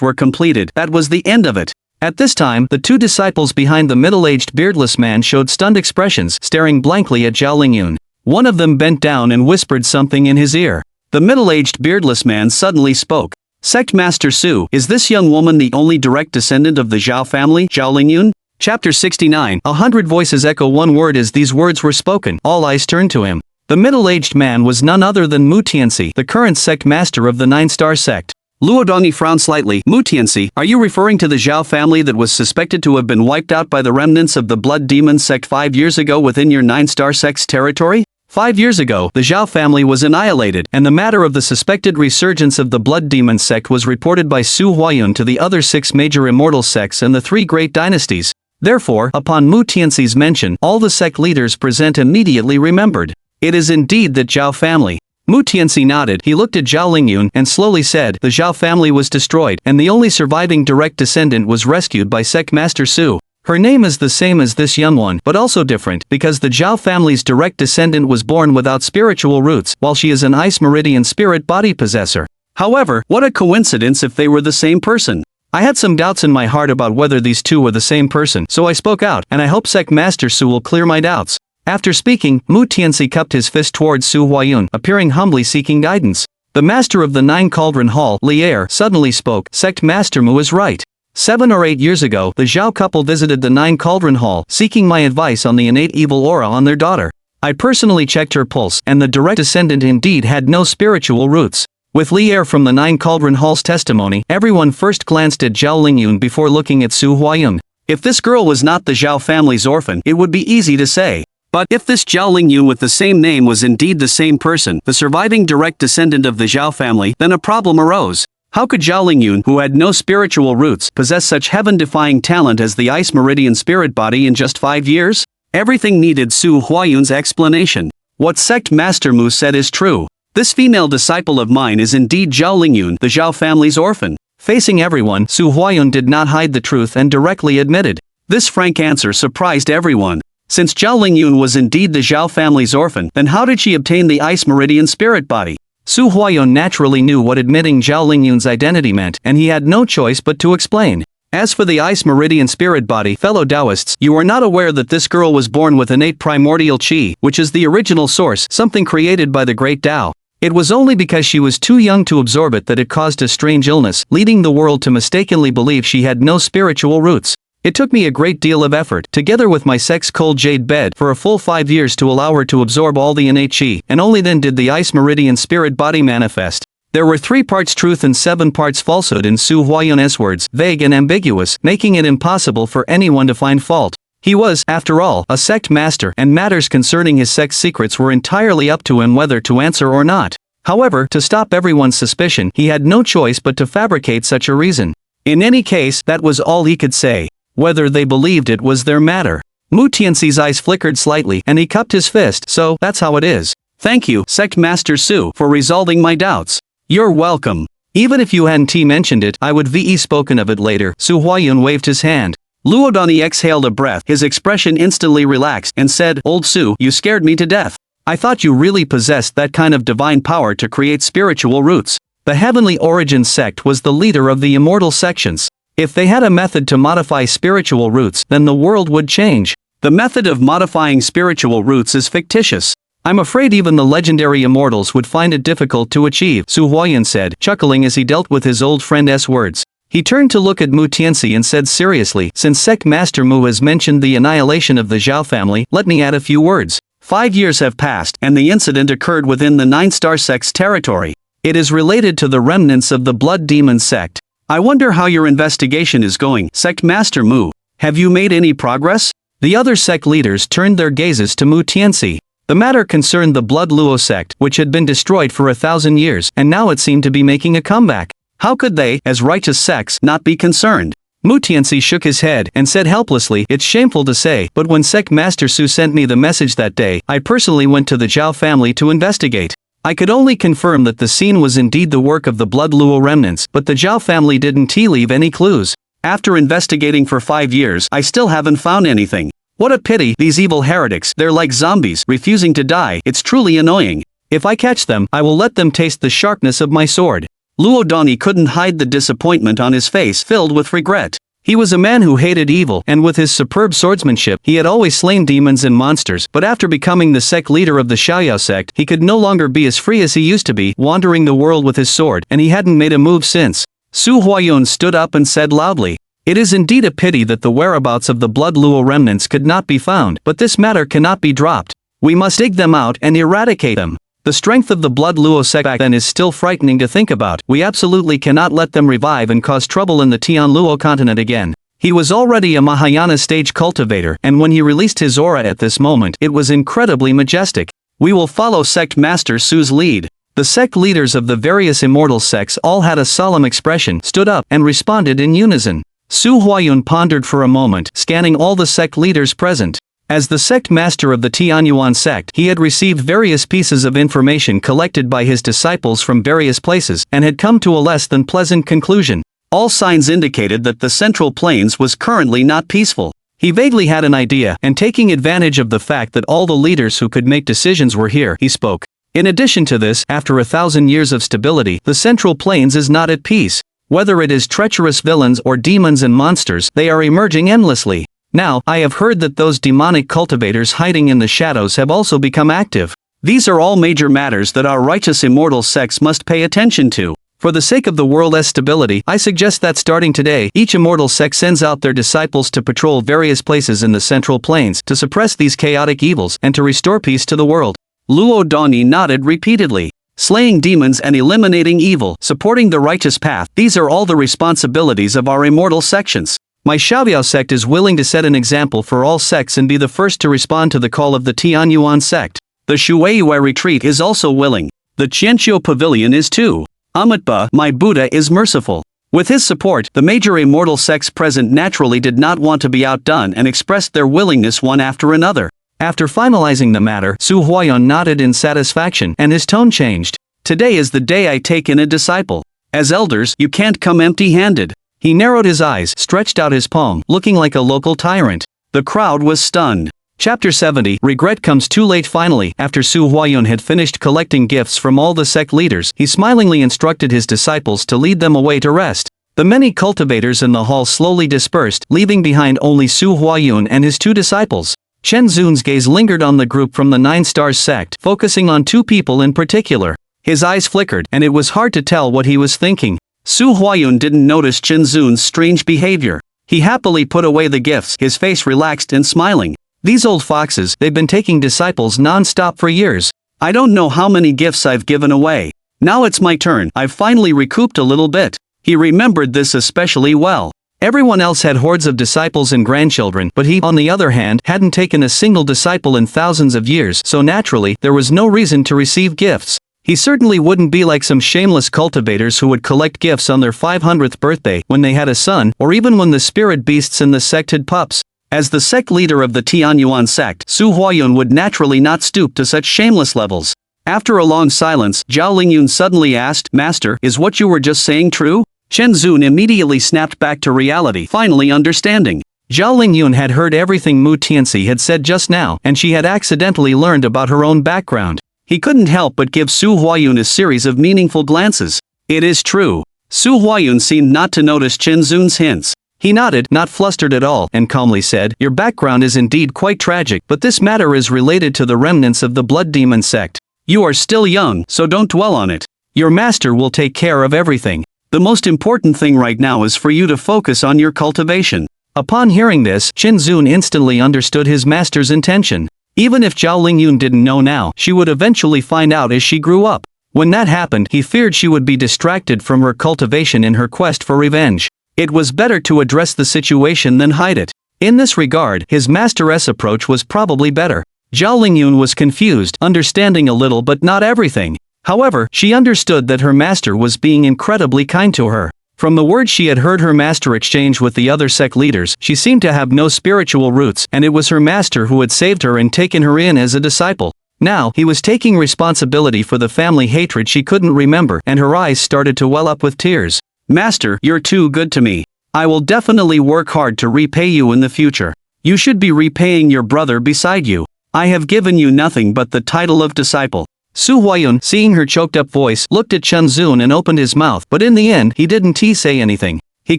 were completed, that was the end of it. At this time, the two disciples behind the middle-aged beardless man showed stunned expressions, staring blankly at Zhao Lingyun. One of them bent down and whispered something in his ear. The middle-aged beardless man suddenly spoke. Sect Master Su, is this young woman the only direct descendant of the Zhao family, Zhao Lingyun? Chapter 69. 100 voices echo one word as these words were spoken. All eyes turned to him. The middle-aged man was none other than Mu Tianxi, the current sect master of the Nine-Star sect. Luo Dongyi frowned slightly. Mu Tianxi, are you referring to the Zhao family that was suspected to have been wiped out by the remnants of the Blood Demon sect 5 years ago within your Nine-Star sect's territory? 5 years ago, the Zhao family was annihilated, and the matter of the suspected resurgence of the Blood Demon sect was reported by Su Huayun to the other 6 major immortal sects and the 3 great dynasties. Therefore, upon Mu Tianxi's mention, all the sect leaders present immediately remembered. It is indeed that Zhao family. Mu Tianxi nodded. He looked at Zhao Lingyun and slowly said, the Zhao family was destroyed, and the only surviving direct descendant was rescued by Sect Master Su. Her name is the same as this young one, but also different, because the Zhao family's direct descendant was born without spiritual roots, while she is an Ice Meridian spirit body possessor. However, what a coincidence if they were the same person. I had some doubts in my heart about whether these two were the same person, so I spoke out, and I hope Sect Master Su will clear my doubts. After speaking, Mu Tianxi cupped his fist towards Su Huayun, appearing humbly seeking guidance. The master of the Nine Cauldron Hall, Lier, suddenly spoke. Sect Master Mu is right. 7 or 8 years ago, the Zhao couple visited the Nine Cauldron Hall, seeking my advice on the innate evil aura on their daughter. I personally checked her pulse, and the direct descendant indeed had no spiritual roots. With Lier from the Nine Cauldron Hall's testimony, everyone first glanced at Zhao Lingyun before looking at Su Huayun. If this girl was not the Zhao family's orphan, it would be easy to say. But if this Zhao Lingyun with the same name was indeed the same person, the surviving direct descendant of the Zhao family, then a problem arose. How could Zhao Lingyun, who had no spiritual roots, possess such heaven-defying talent as the Ice Meridian spirit body in just 5 years? Everything needed Su Huayun's explanation. What Sect Master Mu said is true. This female disciple of mine is indeed Zhao Lingyun, the Zhao family's orphan. Facing everyone, Su Huayun did not hide the truth and directly admitted. This frank answer surprised everyone. Since Zhao Lingyun was indeed the Zhao family's orphan, then how did she obtain the Ice Meridian spirit body? Su Huayun naturally knew what admitting Zhao Lingyun's identity meant, and he had no choice but to explain. As for the Ice Meridian spirit body, fellow Taoists, you are not aware that this girl was born with innate primordial qi, which is the original source, something created by the great Tao. It was only because she was too young to absorb it that it caused a strange illness, leading the world to mistakenly believe she had no spiritual roots. It took me a great deal of effort, together with my sect's cold jade bed, for a full 5 years to allow her to absorb all the innate qi, and only then did the Ice Meridian spirit body manifest. There were 3 parts truth and 7 parts falsehood in Su Huayun's words, vague and ambiguous, making it impossible for anyone to find fault. He was, after all, a sect master, and matters concerning his sect's secrets were entirely up to him whether to answer or not. However, to stop everyone's suspicion, he had no choice but to fabricate such a reason. In any case, that was all he could say. Whether they believed it was their matter. Mu Tianxi's eyes flickered slightly, and he cupped his fist. So, that's how it is. Thank you, Sect Master Su, for resolving my doubts. You're welcome. Even if you hadn't mentioned it, I would ve spoken of it later. Su Huayun waved his hand. Luo Dongyi exhaled a breath. His expression instantly relaxed, and said, Old Su, you scared me to death. I thought you really possessed that kind of divine power to create spiritual roots. The Heavenly Origin sect was the leader of the immortal sections. If they had a method to modify spiritual roots, then the world would change. The method of modifying spiritual roots is fictitious. I'm afraid even the legendary immortals would find it difficult to achieve, Su Huayun said, chuckling as he dealt with his old friend's words. He turned to look at Mu Tianxi and said seriously, since Sect Master Mu has mentioned the annihilation of the Zhao family, let me add a few words. 5 years have passed, and the incident occurred within the Nine-Star sect's territory. It is related to the remnants of the Blood Demon sect. I wonder how your investigation is going, Sect Master Mu. Have you made any progress? The other sect leaders turned their gazes to Mu Tianxi. The matter concerned the Blood Luo sect, which had been destroyed for 1,000 years, and now it seemed to be making a comeback. How could they, as righteous sects, not be concerned? Mu Tianxi shook his head and said helplessly, it's shameful to say, but when Sect Master Su sent me the message that day, I personally went to the Zhao family to investigate. I could only confirm that the scene was indeed the work of the Blood Luo remnants, but the Zhao family didn't leave any clues. After investigating for 5 years, I still haven't found anything. What a pity, these evil heretics, they're like zombies, refusing to die, it's truly annoying. If I catch them, I will let them taste the sharpness of my sword. Luo Dongyi couldn't hide the disappointment on his face filled with regret. He was a man who hated evil, and with his superb swordsmanship, he had always slain demons and monsters, but after becoming the sect leader of the Xiaoyao sect, he could no longer be as free as he used to be, wandering the world with his sword, and he hadn't made a move since. Su Huayun stood up and said loudly, "It is indeed a pity that the whereabouts of the Blood Luo remnants could not be found, but this matter cannot be dropped. We must dig them out and eradicate them. The strength of the Blood Luo sect back then is still frightening to think about. We absolutely cannot let them revive and cause trouble in the Tian Luo continent again." He was already a Mahayana stage cultivator, and when he released his aura at this moment, it was incredibly majestic. "We will follow Sect Master Su's lead." The sect leaders of the various immortal sects all had a solemn expression, stood up, and responded in unison. Su Huayun pondered for a moment, scanning all the sect leaders present. As the sect master of the Tianyuan sect, he had received various pieces of information collected by his disciples from various places, and had come to a less than pleasant conclusion. All signs indicated that the Central Plains was currently not peaceful. He vaguely had an idea, and taking advantage of the fact that all the leaders who could make decisions were here, he spoke. In addition to this, after 1,000 years of stability, the Central Plains is not at peace. Whether it is treacherous villains or demons and monsters, they are emerging endlessly. Now, I have heard that those demonic cultivators hiding in the shadows have also become active. These are all major matters that our righteous immortal sects must pay attention to. For the sake of the world's stability, I suggest that starting today, each immortal sect sends out their disciples to patrol various places in the Central Plains to suppress these chaotic evils and to restore peace to the world. Luo Doni nodded repeatedly. Slaying demons and eliminating evil, supporting the righteous path, these are all the responsibilities of our immortal sections. My Xiaoyao sect is willing to set an example for all sects and be the first to respond to the call of the Tianyuan sect. The Shueiyue retreat is also willing. The Qianqiu pavilion is too. Amitba, my Buddha, is merciful. With his support, the major immortal sects present naturally did not want to be outdone and expressed their willingness one after another. After finalizing the matter, Su Huayun nodded in satisfaction, and his tone changed. Today is the day I take in a disciple. As elders, you can't come empty-handed. He narrowed his eyes, stretched out his palm, looking like a local tyrant. The crowd was stunned. Chapter 70, Regret comes too late. Finally, after Su Huayun had finished collecting gifts from all the sect leaders, he smilingly instructed his disciples to lead them away to rest. The many cultivators in the hall slowly dispersed, leaving behind only Su Huayun and his two disciples. Chen Zun's gaze lingered on the group from the Nine Stars sect, focusing on two people in particular. His eyes flickered, and it was hard to tell what he was thinking. Su Huayun didn't notice Chen Zun's strange behavior. He happily put away the gifts, his face relaxed and smiling. These old foxes, they've been taking disciples non-stop for years. I don't know how many gifts I've given away. Now it's my turn. I've finally recouped a little bit. He remembered this especially well. Everyone else had hordes of disciples and grandchildren, but he, on the other hand, hadn't taken a single disciple in thousands of years, so naturally, there was no reason to receive gifts. He certainly wouldn't be like some shameless cultivators who would collect gifts on their 500th birthday, when they had a son, or even when the spirit beasts in the sect had pups. As the sect leader of the Tianyuan sect, Su Huayun would naturally not stoop to such shameless levels. After a long silence, Zhao Lingyun suddenly asked, "Master, is what you were just saying true?" Chen Zun immediately snapped back to reality, finally understanding. Zhao Lingyun had heard everything Mu Tianxi had said just now, and she had accidentally learned about her own background. He couldn't help but give Su Huayun a series of meaningful glances. It is true. Su Huayun seemed not to notice Chen Zun's hints. He nodded, not flustered at all, and calmly said, "Your background is indeed quite tragic, but this matter is related to the remnants of the Blood Demon sect. You are still young, so don't dwell on it. Your master will take care of everything. The most important thing right now is for you to focus on your cultivation." Upon hearing this, Chen Zun instantly understood his master's intention. Even if Zhao Lingyun didn't know now, she would eventually find out as she grew up. When that happened, he feared she would be distracted from her cultivation in her quest for revenge. It was better to address the situation than hide it. In this regard, his master's approach was probably better. Zhao Lingyun was confused, understanding a little but not everything. However, she understood that her master was being incredibly kind to her. From the words she had heard her master exchange with the other sect leaders, she seemed to have no spiritual roots, and it was her master who had saved her and taken her in as a disciple. Now, he was taking responsibility for the family hatred she couldn't remember, and her eyes started to well up with tears. "Master, you're too good to me. I will definitely work hard to repay you in the future. You should be repaying your brother beside you. I have given you nothing but the title of disciple." Su Huayun, seeing her choked-up voice, looked at Chen Zun and opened his mouth, but in the end, he didn't say anything. He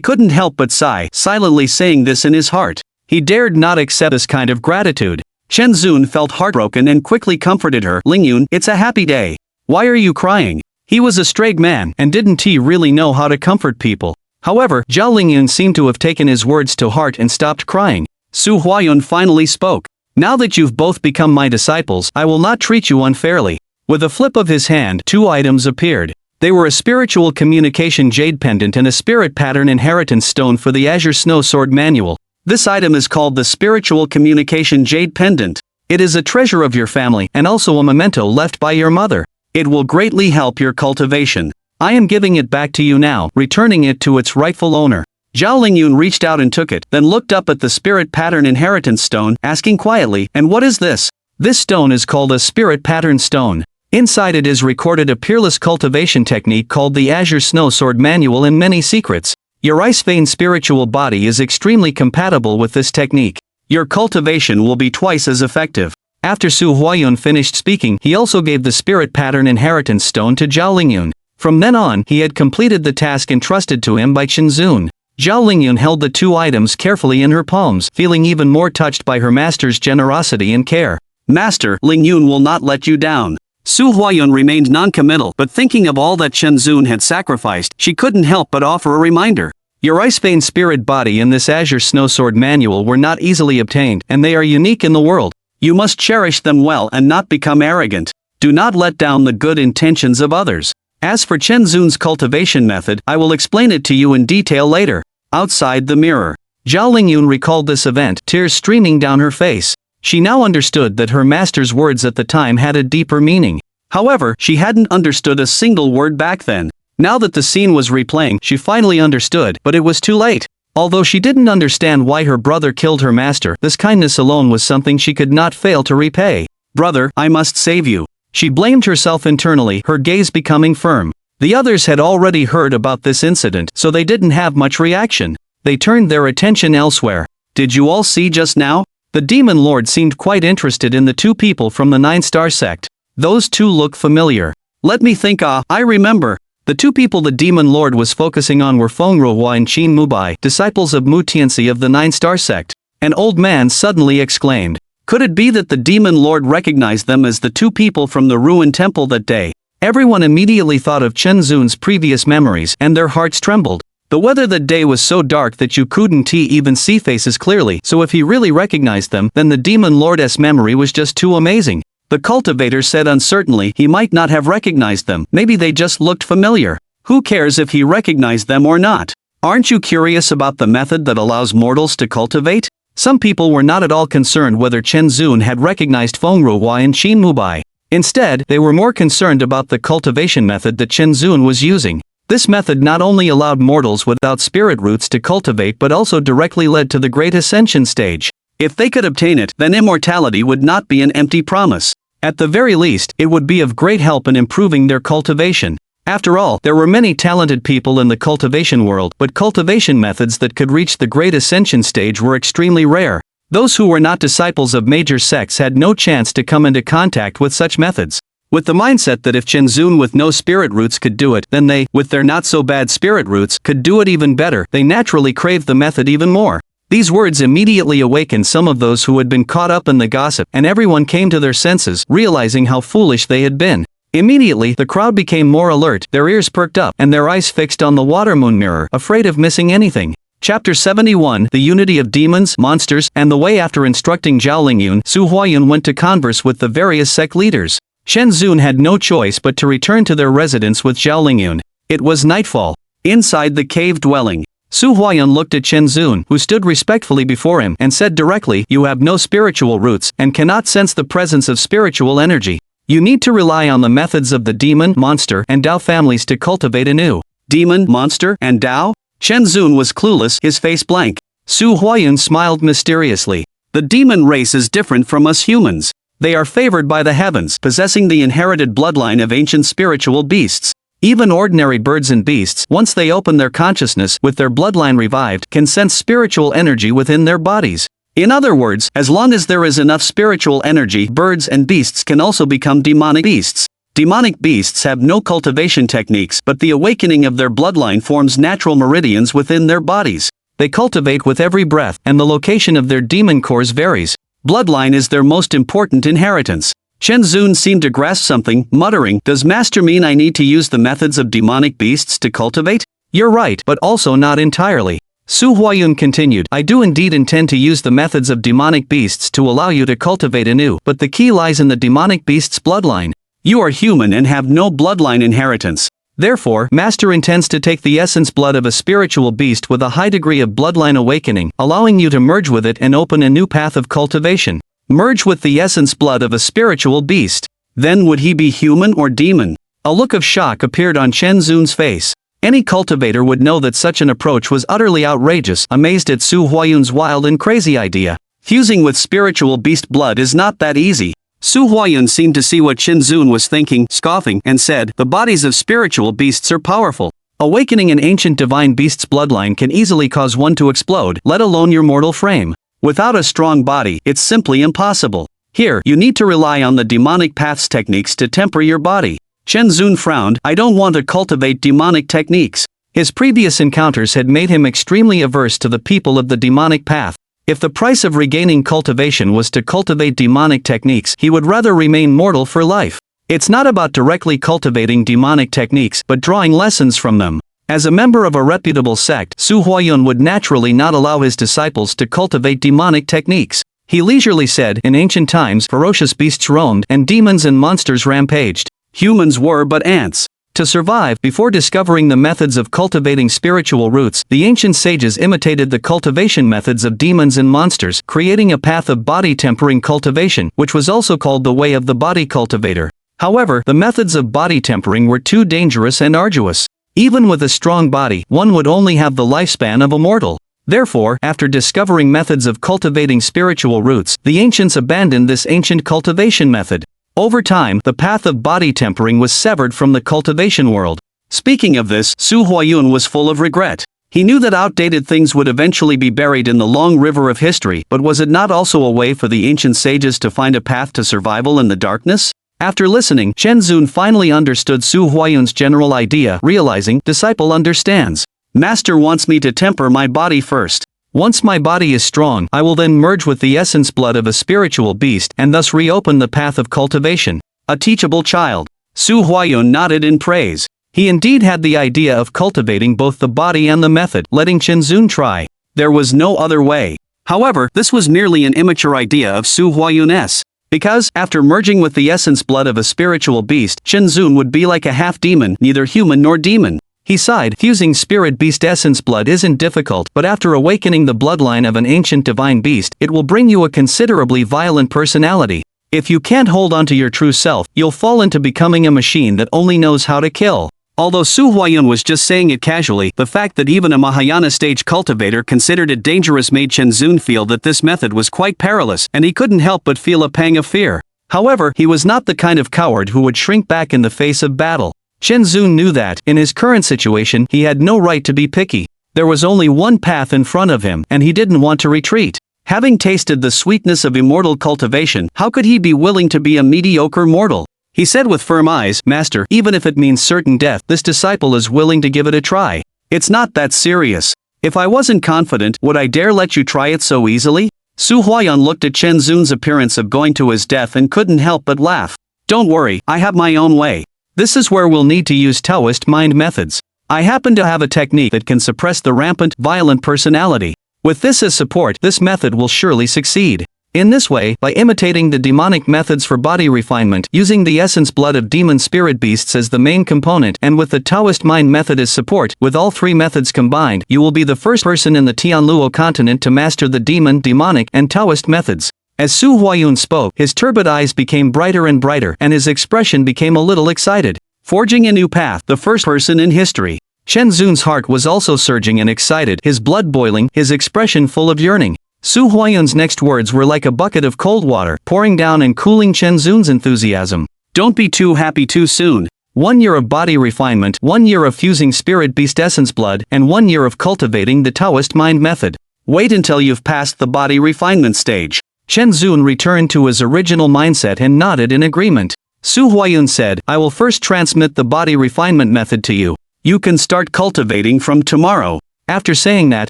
couldn't help but sigh, silently saying this in his heart. He dared not accept this kind of gratitude. Chen Zun felt heartbroken and quickly comforted her. Lingyun, it's a happy day. Why are you crying? He was a straight man, and didn't he really know how to comfort people? However, Zhao Lingyun seemed to have taken his words to heart and stopped crying. Su Huayun finally spoke. Now that you've both become my disciples, I will not treat you unfairly. With a flip of his hand, 2 items appeared. They were a spiritual communication jade pendant and a spirit pattern inheritance stone for the Azure Snow Sword manual. This item is called the Spiritual Communication Jade Pendant. It is a treasure of your family and also a memento left by your mother. It will greatly help your cultivation. I am giving it back to you now, returning it to its rightful owner. Zhao Lingyun reached out and took it, then looked up at the spirit pattern inheritance stone, asking quietly, and what is this? This stone is called a spirit pattern stone. Inside it is recorded a peerless cultivation technique called the Azure Snow Sword manual and many secrets. Your ice vein spiritual body is extremely compatible with this technique. Your cultivation will be twice as effective. After Su Huayun finished speaking, he also gave the spirit pattern inheritance stone to Zhao Lingyun. From then on, he had completed the task entrusted to him by Chen Zun. Zhao Lingyun held the 2 items carefully in her palms, feeling even more touched by her master's generosity and care. Master, Lingyun will not let you down. Su Huayun remained non-committal, but thinking of all that Chen Zun had sacrificed, she couldn't help but offer a reminder. Your ice vein spirit body and this Azure Snow Sword manual were not easily obtained, and they are unique in the world. You must cherish them well and not become arrogant. Do not let down the good intentions of others. As for Chen Zun's cultivation method, I will explain it to you in detail later. Outside the mirror, Zhao Lingyun recalled this event, tears streaming down her face. She now understood that her master's words at the time had a deeper meaning. However, she hadn't understood a single word back then. Now that the scene was replaying, she finally understood, but it was too late. Although she didn't understand why her brother killed her master, this kindness alone was something she could not fail to repay. Brother, I must save you. She blamed herself internally, her gaze becoming firm. The others had already heard about this incident, so they didn't have much reaction. They turned their attention elsewhere. Did you all see just now? The Demon Lord seemed quite interested in the 2 people from the 9-star sect. Those 2 look familiar. Let me think. I remember. The 2 people the Demon Lord was focusing on were Feng Ruohua and Qin Mubai, disciples of Mu Tianxi of the 9-star sect. An old man suddenly exclaimed. Could it be that the Demon Lord recognized them as the 2 people from the ruined temple that day? Everyone immediately thought of Chen Zun's previous memories, and their hearts trembled. The weather that day was so dark that you couldn't even see faces clearly, so if he really recognized them, then the Demon Lord's memory was just too amazing. The cultivator said uncertainly he might not have recognized them, maybe they just looked familiar. Who cares if he recognized them or not? Aren't you curious about the method that allows mortals to cultivate? Some people were not at all concerned whether Chen Zun had recognized Feng Ruohua and Qin Mubai. Instead, they were more concerned about the cultivation method that Chen Zun was using. This method not only allowed mortals without spirit roots to cultivate but also directly led to the Great Ascension stage. If they could obtain it, then immortality would not be an empty promise. At the very least, it would be of great help in improving their cultivation. After all, there were many talented people in the cultivation world, but cultivation methods that could reach the Great Ascension stage were extremely rare. Those who were not disciples of major sects had no chance to come into contact with such methods. With the mindset that if Chen Zun with no spirit roots could do it, then they, with their not-so-bad spirit roots, could do it even better, they naturally craved the method even more. These words immediately awakened some of those who had been caught up in the gossip, and everyone came to their senses, realizing how foolish they had been. Immediately, the crowd became more alert, their ears perked up, and their eyes fixed on the water moon mirror, afraid of missing anything. Chapter 71, The Unity of Demons, Monsters, and the Way. After instructing Zhao Lingyun, Su Huayun went to converse with the various sect leaders. Chen Zun had no choice but to return to their residence with Zhao Lingyun. It was nightfall. Inside the cave dwelling, Su Huayun looked at Chen Zun, who stood respectfully before him, and said directly, "You have no spiritual roots, and cannot sense the presence of spiritual energy. You need to rely on the methods of the demon, monster, and Dao families to cultivate anew." Demon, monster, and Dao? Chen Zun was clueless, his face blank. Su Huayun smiled mysteriously. The demon race is different from us humans. They are favored by the heavens, possessing the inherited bloodline of ancient spiritual beasts. Even ordinary birds and beasts, once they open their consciousness, with their bloodline revived, can sense spiritual energy within their bodies. In other words, as long as there is enough spiritual energy, birds and beasts can also become demonic beasts. Demonic beasts have no cultivation techniques, but the awakening of their bloodline forms natural meridians within their bodies. They cultivate with every breath, and the location of their demon cores varies. Bloodline is their most important inheritance. Chen Zun seemed to grasp something, muttering, "Does Master mean I need to use the methods of demonic beasts to cultivate?" "You're right, but also not entirely." Su Huayun continued, "I do indeed intend to use the methods of demonic beasts to allow you to cultivate anew, but the key lies in the demonic beast's bloodline. You are human and have no bloodline inheritance. Therefore, Master intends to take the essence blood of a spiritual beast with a high degree of bloodline awakening, allowing you to merge with it and open a new path of cultivation. Merge with the essence blood of a spiritual beast. Then would he be human or demon?" A look of shock appeared on Chen Zun's face. Any cultivator would know that such an approach was utterly outrageous, amazed at Su Huayun's wild and crazy idea. Fusing with spiritual beast blood is not that easy. Su Huayun seemed to see what Chen Zun was thinking, scoffing, and said, "The bodies of spiritual beasts are powerful. Awakening an ancient divine beast's bloodline can easily cause one to explode, let alone your mortal frame. Without a strong body, it's simply impossible. Here, you need to rely on the demonic paths techniques to temper your body." Chen Zun frowned. "I don't want to cultivate demonic techniques." His previous encounters had made him extremely averse to the people of the demonic path. If the price of regaining cultivation was to cultivate demonic techniques, he would rather remain mortal for life. It's not about directly cultivating demonic techniques, but drawing lessons from them. As a member of a reputable sect, Su Huayun would naturally not allow his disciples to cultivate demonic techniques. He leisurely said, "In ancient times, ferocious beasts roamed, and demons and monsters rampaged. Humans were but ants. To survive, before discovering the methods of cultivating spiritual roots, the ancient sages imitated the cultivation methods of demons and monsters, creating a path of body-tempering cultivation, which was also called the way of the body cultivator. However, the methods of body tempering were too dangerous and arduous. Even with a strong body, one would only have the lifespan of a mortal. Therefore, after discovering methods of cultivating spiritual roots, the ancients abandoned this ancient cultivation method. Over time, the path of body tempering was severed from the cultivation world. Speaking of this, Su Huayun was full of regret. He knew that outdated things would eventually be buried in the long river of history, but was it not also a way for the ancient sages to find a path to survival in the darkness? After listening, Chen Zun finally understood Su Huayun's general idea, realizing, "Disciple understands. Master wants me to temper my body first. Once my body is strong, I will then merge with the essence blood of a spiritual beast and thus reopen the path of cultivation." A teachable child. Su Huayun nodded in praise. He indeed had the idea of cultivating both the body and the method, letting Chen Zun try. There was no other way. However, this was merely an immature idea of Su Huayun's. Because, after merging with the essence blood of a spiritual beast, Chen Zun would be like a half-demon, neither human nor demon. He sighed. Fusing spirit beast essence blood isn't difficult, but after awakening the bloodline of an ancient divine beast, it will bring you a considerably violent personality. If you can't hold on to your true self, you'll fall into becoming a machine that only knows how to kill. Although Su Huayun was just saying it casually, the fact that even a Mahayana stage cultivator considered it dangerous made Chen Zun feel that this method was quite perilous, and he couldn't help but feel a pang of fear. However, he was not the kind of coward who would shrink back in the face of battle. Chen Zun knew that, in his current situation, he had no right to be picky. There was only one path in front of him, and he didn't want to retreat. Having tasted the sweetness of immortal cultivation, how could he be willing to be a mediocre mortal? He said with firm eyes, "Master, even if it means certain death, this disciple is willing to give it a try. It's not that serious. If I wasn't confident, would I dare let you try it so easily?" Su Huayun looked at Chen Zun's appearance of going to his death and couldn't help but laugh. "Don't worry, I have my own way. This is where we'll need to use Taoist mind methods. I happen to have a technique that can suppress the rampant, violent personality. With this as support, this method will surely succeed. In this way, by imitating the demonic methods for body refinement, using the essence blood of demon spirit beasts as the main component, and with the Taoist mind method as support, with all three methods combined, you will be the first person in the Tianluo continent to master the demon, demonic, and Taoist methods." As Su Huayun spoke, his turbid eyes became brighter and brighter, and his expression became a little excited. Forging a new path, the first person in history. Chen Zun's heart was also surging and excited, his blood boiling, his expression full of yearning. Su Huayun's next words were like a bucket of cold water, pouring down and cooling Chen Zun's enthusiasm. "Don't be too happy too soon. 1 year of body refinement, 1 year of fusing spirit beast essence blood, and 1 year of cultivating the Taoist mind method. Wait until you've passed the body refinement stage." Chen Zun returned to his original mindset and nodded in agreement. Su Huayun said, I will first transmit the body refinement method to you. You can start cultivating from tomorrow. After saying that,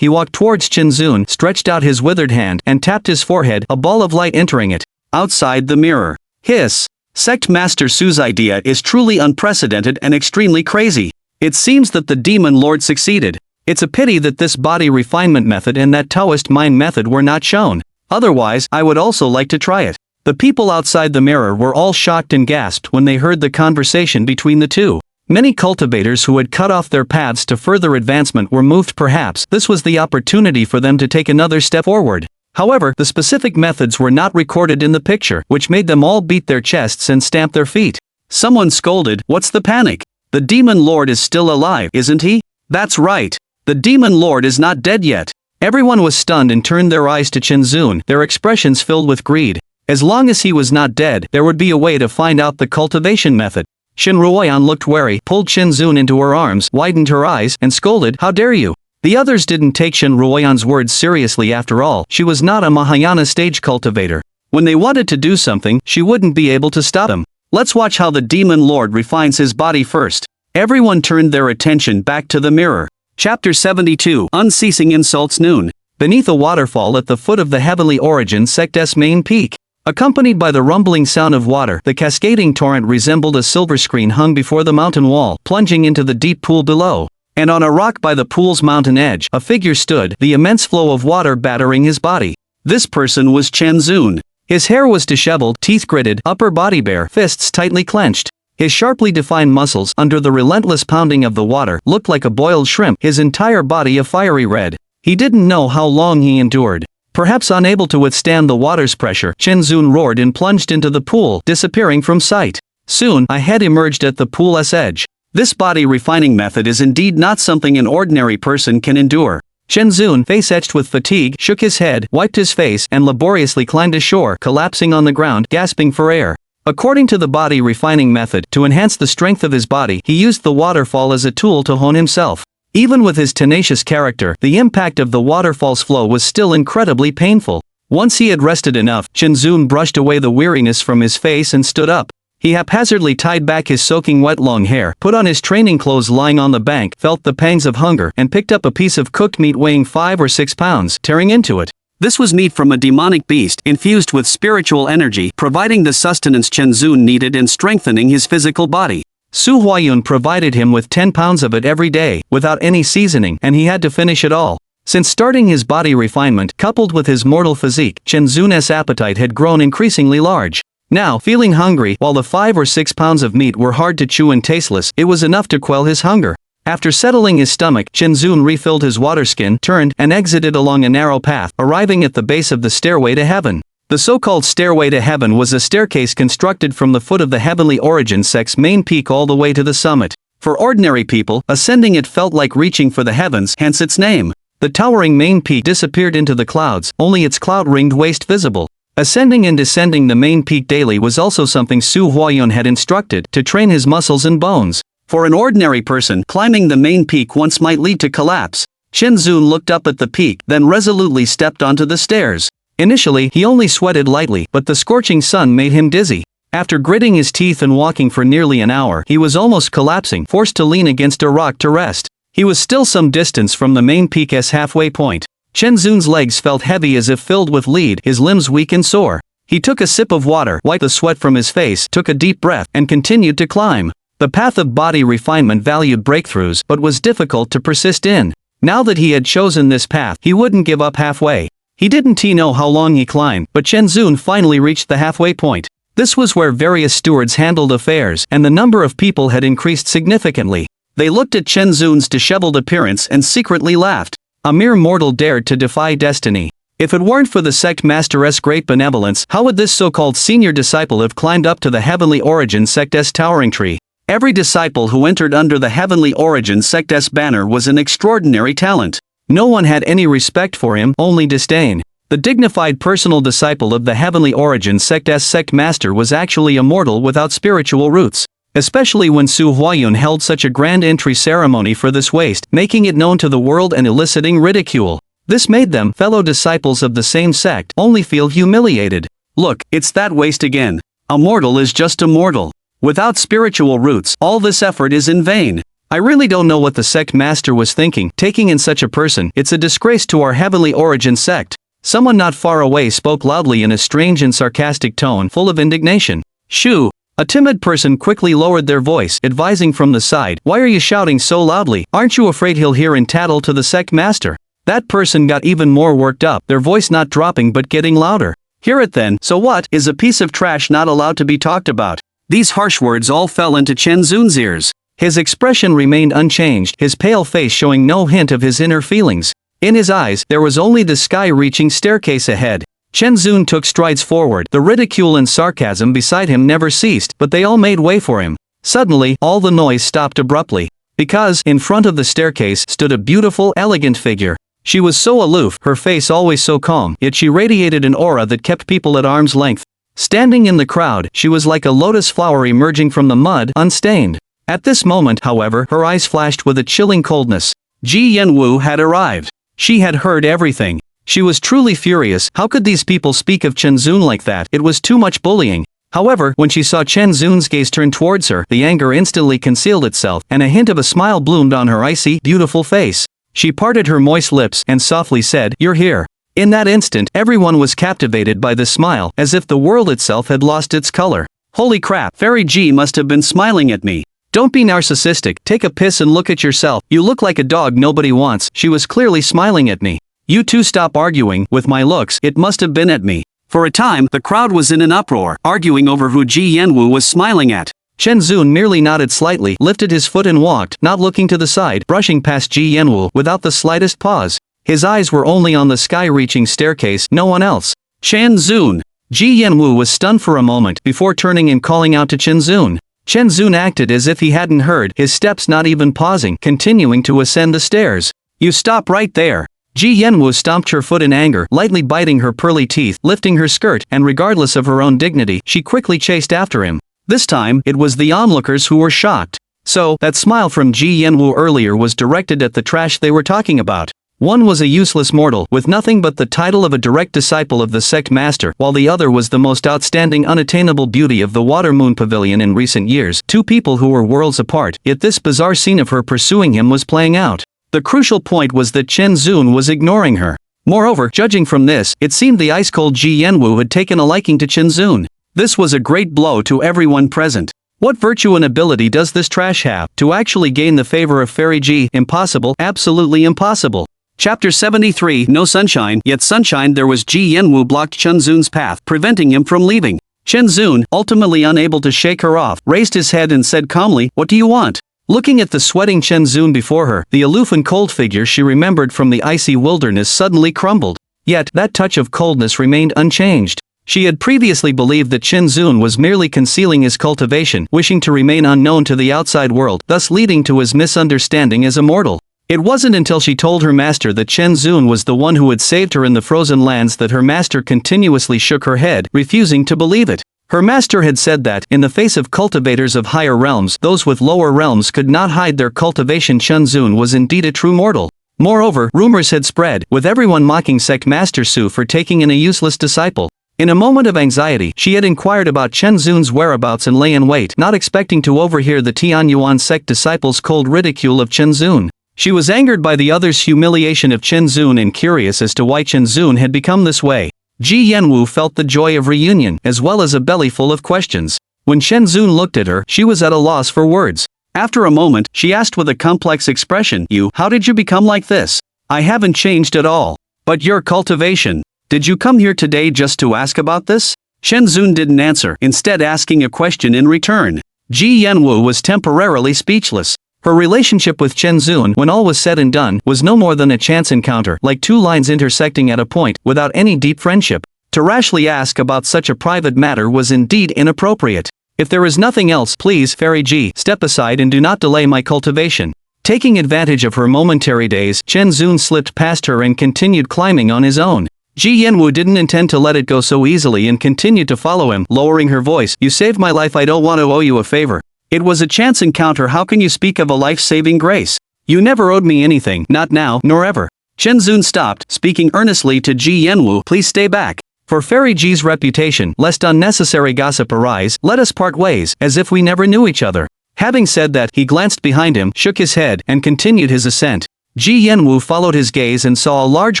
he walked towards Qinzun, stretched out his withered hand, and tapped his forehead, a ball of light entering it. Outside the mirror. Hiss. Sect Master Su's idea is truly unprecedented and extremely crazy. It seems that the Demon Lord succeeded. It's a pity that this body refinement method and that Taoist mind method were not shown. Otherwise, I would also like to try it. The people outside the mirror were all shocked and gasped when they heard the conversation between the two. Many cultivators who had cut off their paths to further advancement were moved. Perhaps this was the opportunity for them to take another step forward. However, the specific methods were not recorded in the picture, which made them all beat their chests and stamp their feet. Someone scolded, "What's the panic? The Demon Lord is still alive, isn't he?" That's right. The Demon Lord is not dead yet. Everyone was stunned and turned their eyes to Qinzun, their expressions filled with greed. As long as he was not dead, there would be a way to find out the cultivation method. Shen Ruoyan looked wary, pulled Qinzun into her arms, widened her eyes, and scolded, "How dare you?" The others didn't take Shen Ruoyan's words seriously. After all, she was not a Mahayana stage cultivator. When they wanted to do something, she wouldn't be able to stop them. Let's watch how the Demon Lord refines his body first. Everyone turned their attention back to the mirror. Chapter 72, Unceasing Insults. Noon. Beneath a waterfall at the foot of the Heavenly Origin Sect's main peak. Accompanied by the rumbling sound of water, the cascading torrent resembled a silver screen hung before the mountain wall, plunging into the deep pool below. And on a rock by the pool's mountain edge, a figure stood, the immense flow of water battering his body. This person was Qinzun. His hair was disheveled, teeth gritted, upper body bare, fists tightly clenched. His sharply defined muscles, under the relentless pounding of the water, looked like a boiled shrimp, his entire body a fiery red. He didn't know how long he endured. Perhaps unable to withstand the water's pressure, Qinzun roared and plunged into the pool, disappearing from sight. Soon, a head emerged at the pool's edge. This body refining method is indeed not something an ordinary person can endure. Qinzun, face etched with fatigue, shook his head, wiped his face, and laboriously climbed ashore, collapsing on the ground, gasping for air. According to the body refining method, to enhance the strength of his body, he used the waterfall as a tool to hone himself. Even with his tenacious character, the impact of the waterfall's flow was still incredibly painful. Once he had rested enough, Qinzun brushed away the weariness from his face and stood up. He haphazardly tied back his soaking wet long hair, put on his training clothes lying on the bank, felt the pangs of hunger, and picked up a piece of cooked meat weighing 5 or 6 pounds, tearing into it. This was meat from a demonic beast, infused with spiritual energy, providing the sustenance Qinzun needed and strengthening his physical body. Su Huayun provided him with 10 pounds of it every day, without any seasoning, and he had to finish it all. Since starting his body refinement, coupled with his mortal physique, Qinzun's appetite had grown increasingly large. Now, feeling hungry, while the 5 or 6 pounds of meat were hard to chew and tasteless, it was enough to quell his hunger. After settling his stomach, Qinzun refilled his water skin, turned, and exited along a narrow path, arriving at the base of the stairway to heaven. The so-called Stairway to Heaven was a staircase constructed from the foot of the Heavenly Origin Sect's main peak all the way to the summit. For ordinary people, ascending it felt like reaching for the heavens, hence its name. The towering main peak disappeared into the clouds, only its cloud-ringed waist visible. Ascending and descending the main peak daily was also something Su Huayun had instructed, to train his muscles and bones. For an ordinary person, climbing the main peak once might lead to collapse. Qinzun looked up at the peak, then resolutely stepped onto the stairs. Initially, he only sweated lightly, but the scorching sun made him dizzy. After gritting his teeth and walking for nearly an hour, he was almost collapsing, forced to lean against a rock to rest. He was still some distance from the main peak's halfway point. Qinzun's legs felt heavy as if filled with lead, his limbs weak and sore. He took a sip of water, wiped the sweat from his face, took a deep breath, and continued to climb. The path of body refinement valued breakthroughs, but was difficult to persist in. Now that he had chosen this path, he wouldn't give up halfway. He didn't know how long he climbed, but Qinzun finally reached the halfway point. This was where various stewards handled affairs, and the number of people had increased significantly. They looked at Qinzun's disheveled appearance and secretly laughed. A mere mortal dared to defy destiny. If it weren't for the sect master's great benevolence, how would this so-called senior disciple have climbed up to the Heavenly Origin Sect's towering tree? Every disciple who entered under the Heavenly Origin Sect's banner was an extraordinary talent. No one had any respect for him, only disdain. The dignified personal disciple of the Heavenly Origin Sect's sect master was actually a mortal without spiritual roots. Especially when Su Huayun held such a grand entry ceremony for this waste, making it known to the world and eliciting ridicule. This made them, fellow disciples of the same sect, only feel humiliated. Look, it's that waste again. A mortal is just a mortal. Without spiritual roots, all this effort is in vain. I really don't know what the sect master was thinking, taking in such a person. It's a disgrace to our heavenly origin sect. Someone not far away spoke loudly in a strange and sarcastic tone full of indignation. Shoo! A timid person quickly lowered their voice, advising from the side, "Why are you shouting so loudly? Aren't you afraid he'll hear and tattle to the sect master?" That person got even more worked up, their voice not dropping but getting louder. "Hear it then, so what? Is a piece of trash not allowed to be talked about?" These harsh words all fell into Chen Zun's ears. His expression remained unchanged, his pale face showing no hint of his inner feelings. In his eyes, there was only the sky-reaching staircase ahead. Chen Zun took strides forward, the ridicule and sarcasm beside him never ceased, but they all made way for him. Suddenly, all the noise stopped abruptly. Because, in front of the staircase, stood a beautiful, elegant figure. She was so aloof, her face always so calm, yet she radiated an aura that kept people at arm's length. Standing in the crowd, she was like a lotus flower emerging from the mud, unstained. At this moment, however, her eyes flashed with a chilling coldness. Ji Yanwu had arrived. She had heard everything. She was truly furious. How could these people speak of Chen Zun like that? It was too much bullying. However, when she saw Chen Zun's gaze turn towards her, the anger instantly concealed itself, and a hint of a smile bloomed on her icy, beautiful face. She parted her moist lips and softly said, "You're here." In that instant, everyone was captivated by the smile, as if the world itself had lost its color. Holy crap, Fairy G must have been smiling at me. Don't be narcissistic, take a piss and look at yourself. You look like a dog nobody wants. She was clearly smiling at me. You two stop arguing, with my looks, it must have been at me. For a time, the crowd was in an uproar, arguing over who Ji Yanwu was smiling at. Chen Zun merely nodded slightly, lifted his foot and walked, not looking to the side, brushing past Ji Yanwu without the slightest pause. His eyes were only on the sky-reaching staircase, no one else. Chen Zun. Ji Yanwu was stunned for a moment, before turning and calling out to Chen Zun. Chen Zun acted as if he hadn't heard, his steps not even pausing, continuing to ascend the stairs. "You stop right there." Ji Yanwu stomped her foot in anger, lightly biting her pearly teeth, lifting her skirt, and regardless of her own dignity, she quickly chased after him. This time, it was the onlookers who were shocked. So, that smile from Ji Yanwu earlier was directed at the trash they were talking about. One was a useless mortal, with nothing but the title of a direct disciple of the sect master, while the other was the most outstanding unattainable beauty of the Water Moon Pavilion in recent years, two people who were worlds apart, yet this bizarre scene of her pursuing him was playing out. The crucial point was that Chen Zun was ignoring her. Moreover, judging from this, it seemed the ice-cold Ji Yanwu had taken a liking to Chen Zun. This was a great blow to everyone present. What virtue and ability does this trash have to actually gain the favor of Fairy G? Impossible, absolutely impossible. Chapter 73, No Sunshine. Yet sunshine there was. Ji Yanwu blocked Chen Zun's path, preventing him from leaving. Chen Zun, ultimately unable to shake her off, raised his head and said calmly, "What do you want?" Looking at the sweating Chen Zun before her, the aloof and cold figure she remembered from the icy wilderness suddenly crumbled. Yet, that touch of coldness remained unchanged. She had previously believed that Chen Zun was merely concealing his cultivation, wishing to remain unknown to the outside world, thus leading to his misunderstanding as a mortal. It wasn't until she told her master that Chen Zun was the one who had saved her in the frozen lands that her master continuously shook her head, refusing to believe it. Her master had said that, in the face of cultivators of higher realms, those with lower realms could not hide their cultivation. Chen Zun was indeed a true mortal. Moreover, rumors had spread, with everyone mocking sect master Su for taking in a useless disciple. In a moment of anxiety, she had inquired about Chen Zun's whereabouts and lay in wait, not expecting to overhear the Tianyuan sect disciples' cold ridicule of Chen Zun. She was angered by the others' humiliation of Chen Zun and curious as to why Chen Zun had become this way. Ji Yanwu felt the joy of reunion, as well as a belly full of questions. When Chen Zun looked at her, she was at a loss for words. After a moment, she asked with a complex expression, how did you become like this? I haven't changed at all. But your cultivation. Did you come here today just to ask about this? Chen Zun didn't answer, instead asking a question in return. Ji Yanwu was temporarily speechless. Her relationship with Chen Zun, when all was said and done, was no more than a chance encounter, like two lines intersecting at a point, without any deep friendship. To rashly ask about such a private matter was indeed inappropriate. If there is nothing else, please, Fairy G, step aside and do not delay my cultivation. Taking advantage of her momentary daze, Chen Zun slipped past her and continued climbing on his own. Ji Yanwu didn't intend to let it go so easily and continued to follow him, lowering her voice. You saved my life, I don't want to owe you a favor. It was a chance encounter, how can you speak of a life-saving grace? You never owed me anything, not now, nor ever. Chen Zun stopped, speaking earnestly to Ji Yanwu, please stay back. For Fairy G's reputation, lest unnecessary gossip arise, let us part ways, as if we never knew each other. Having said that, he glanced behind him, shook his head, and continued his ascent. Ji Yanwu followed his gaze and saw a large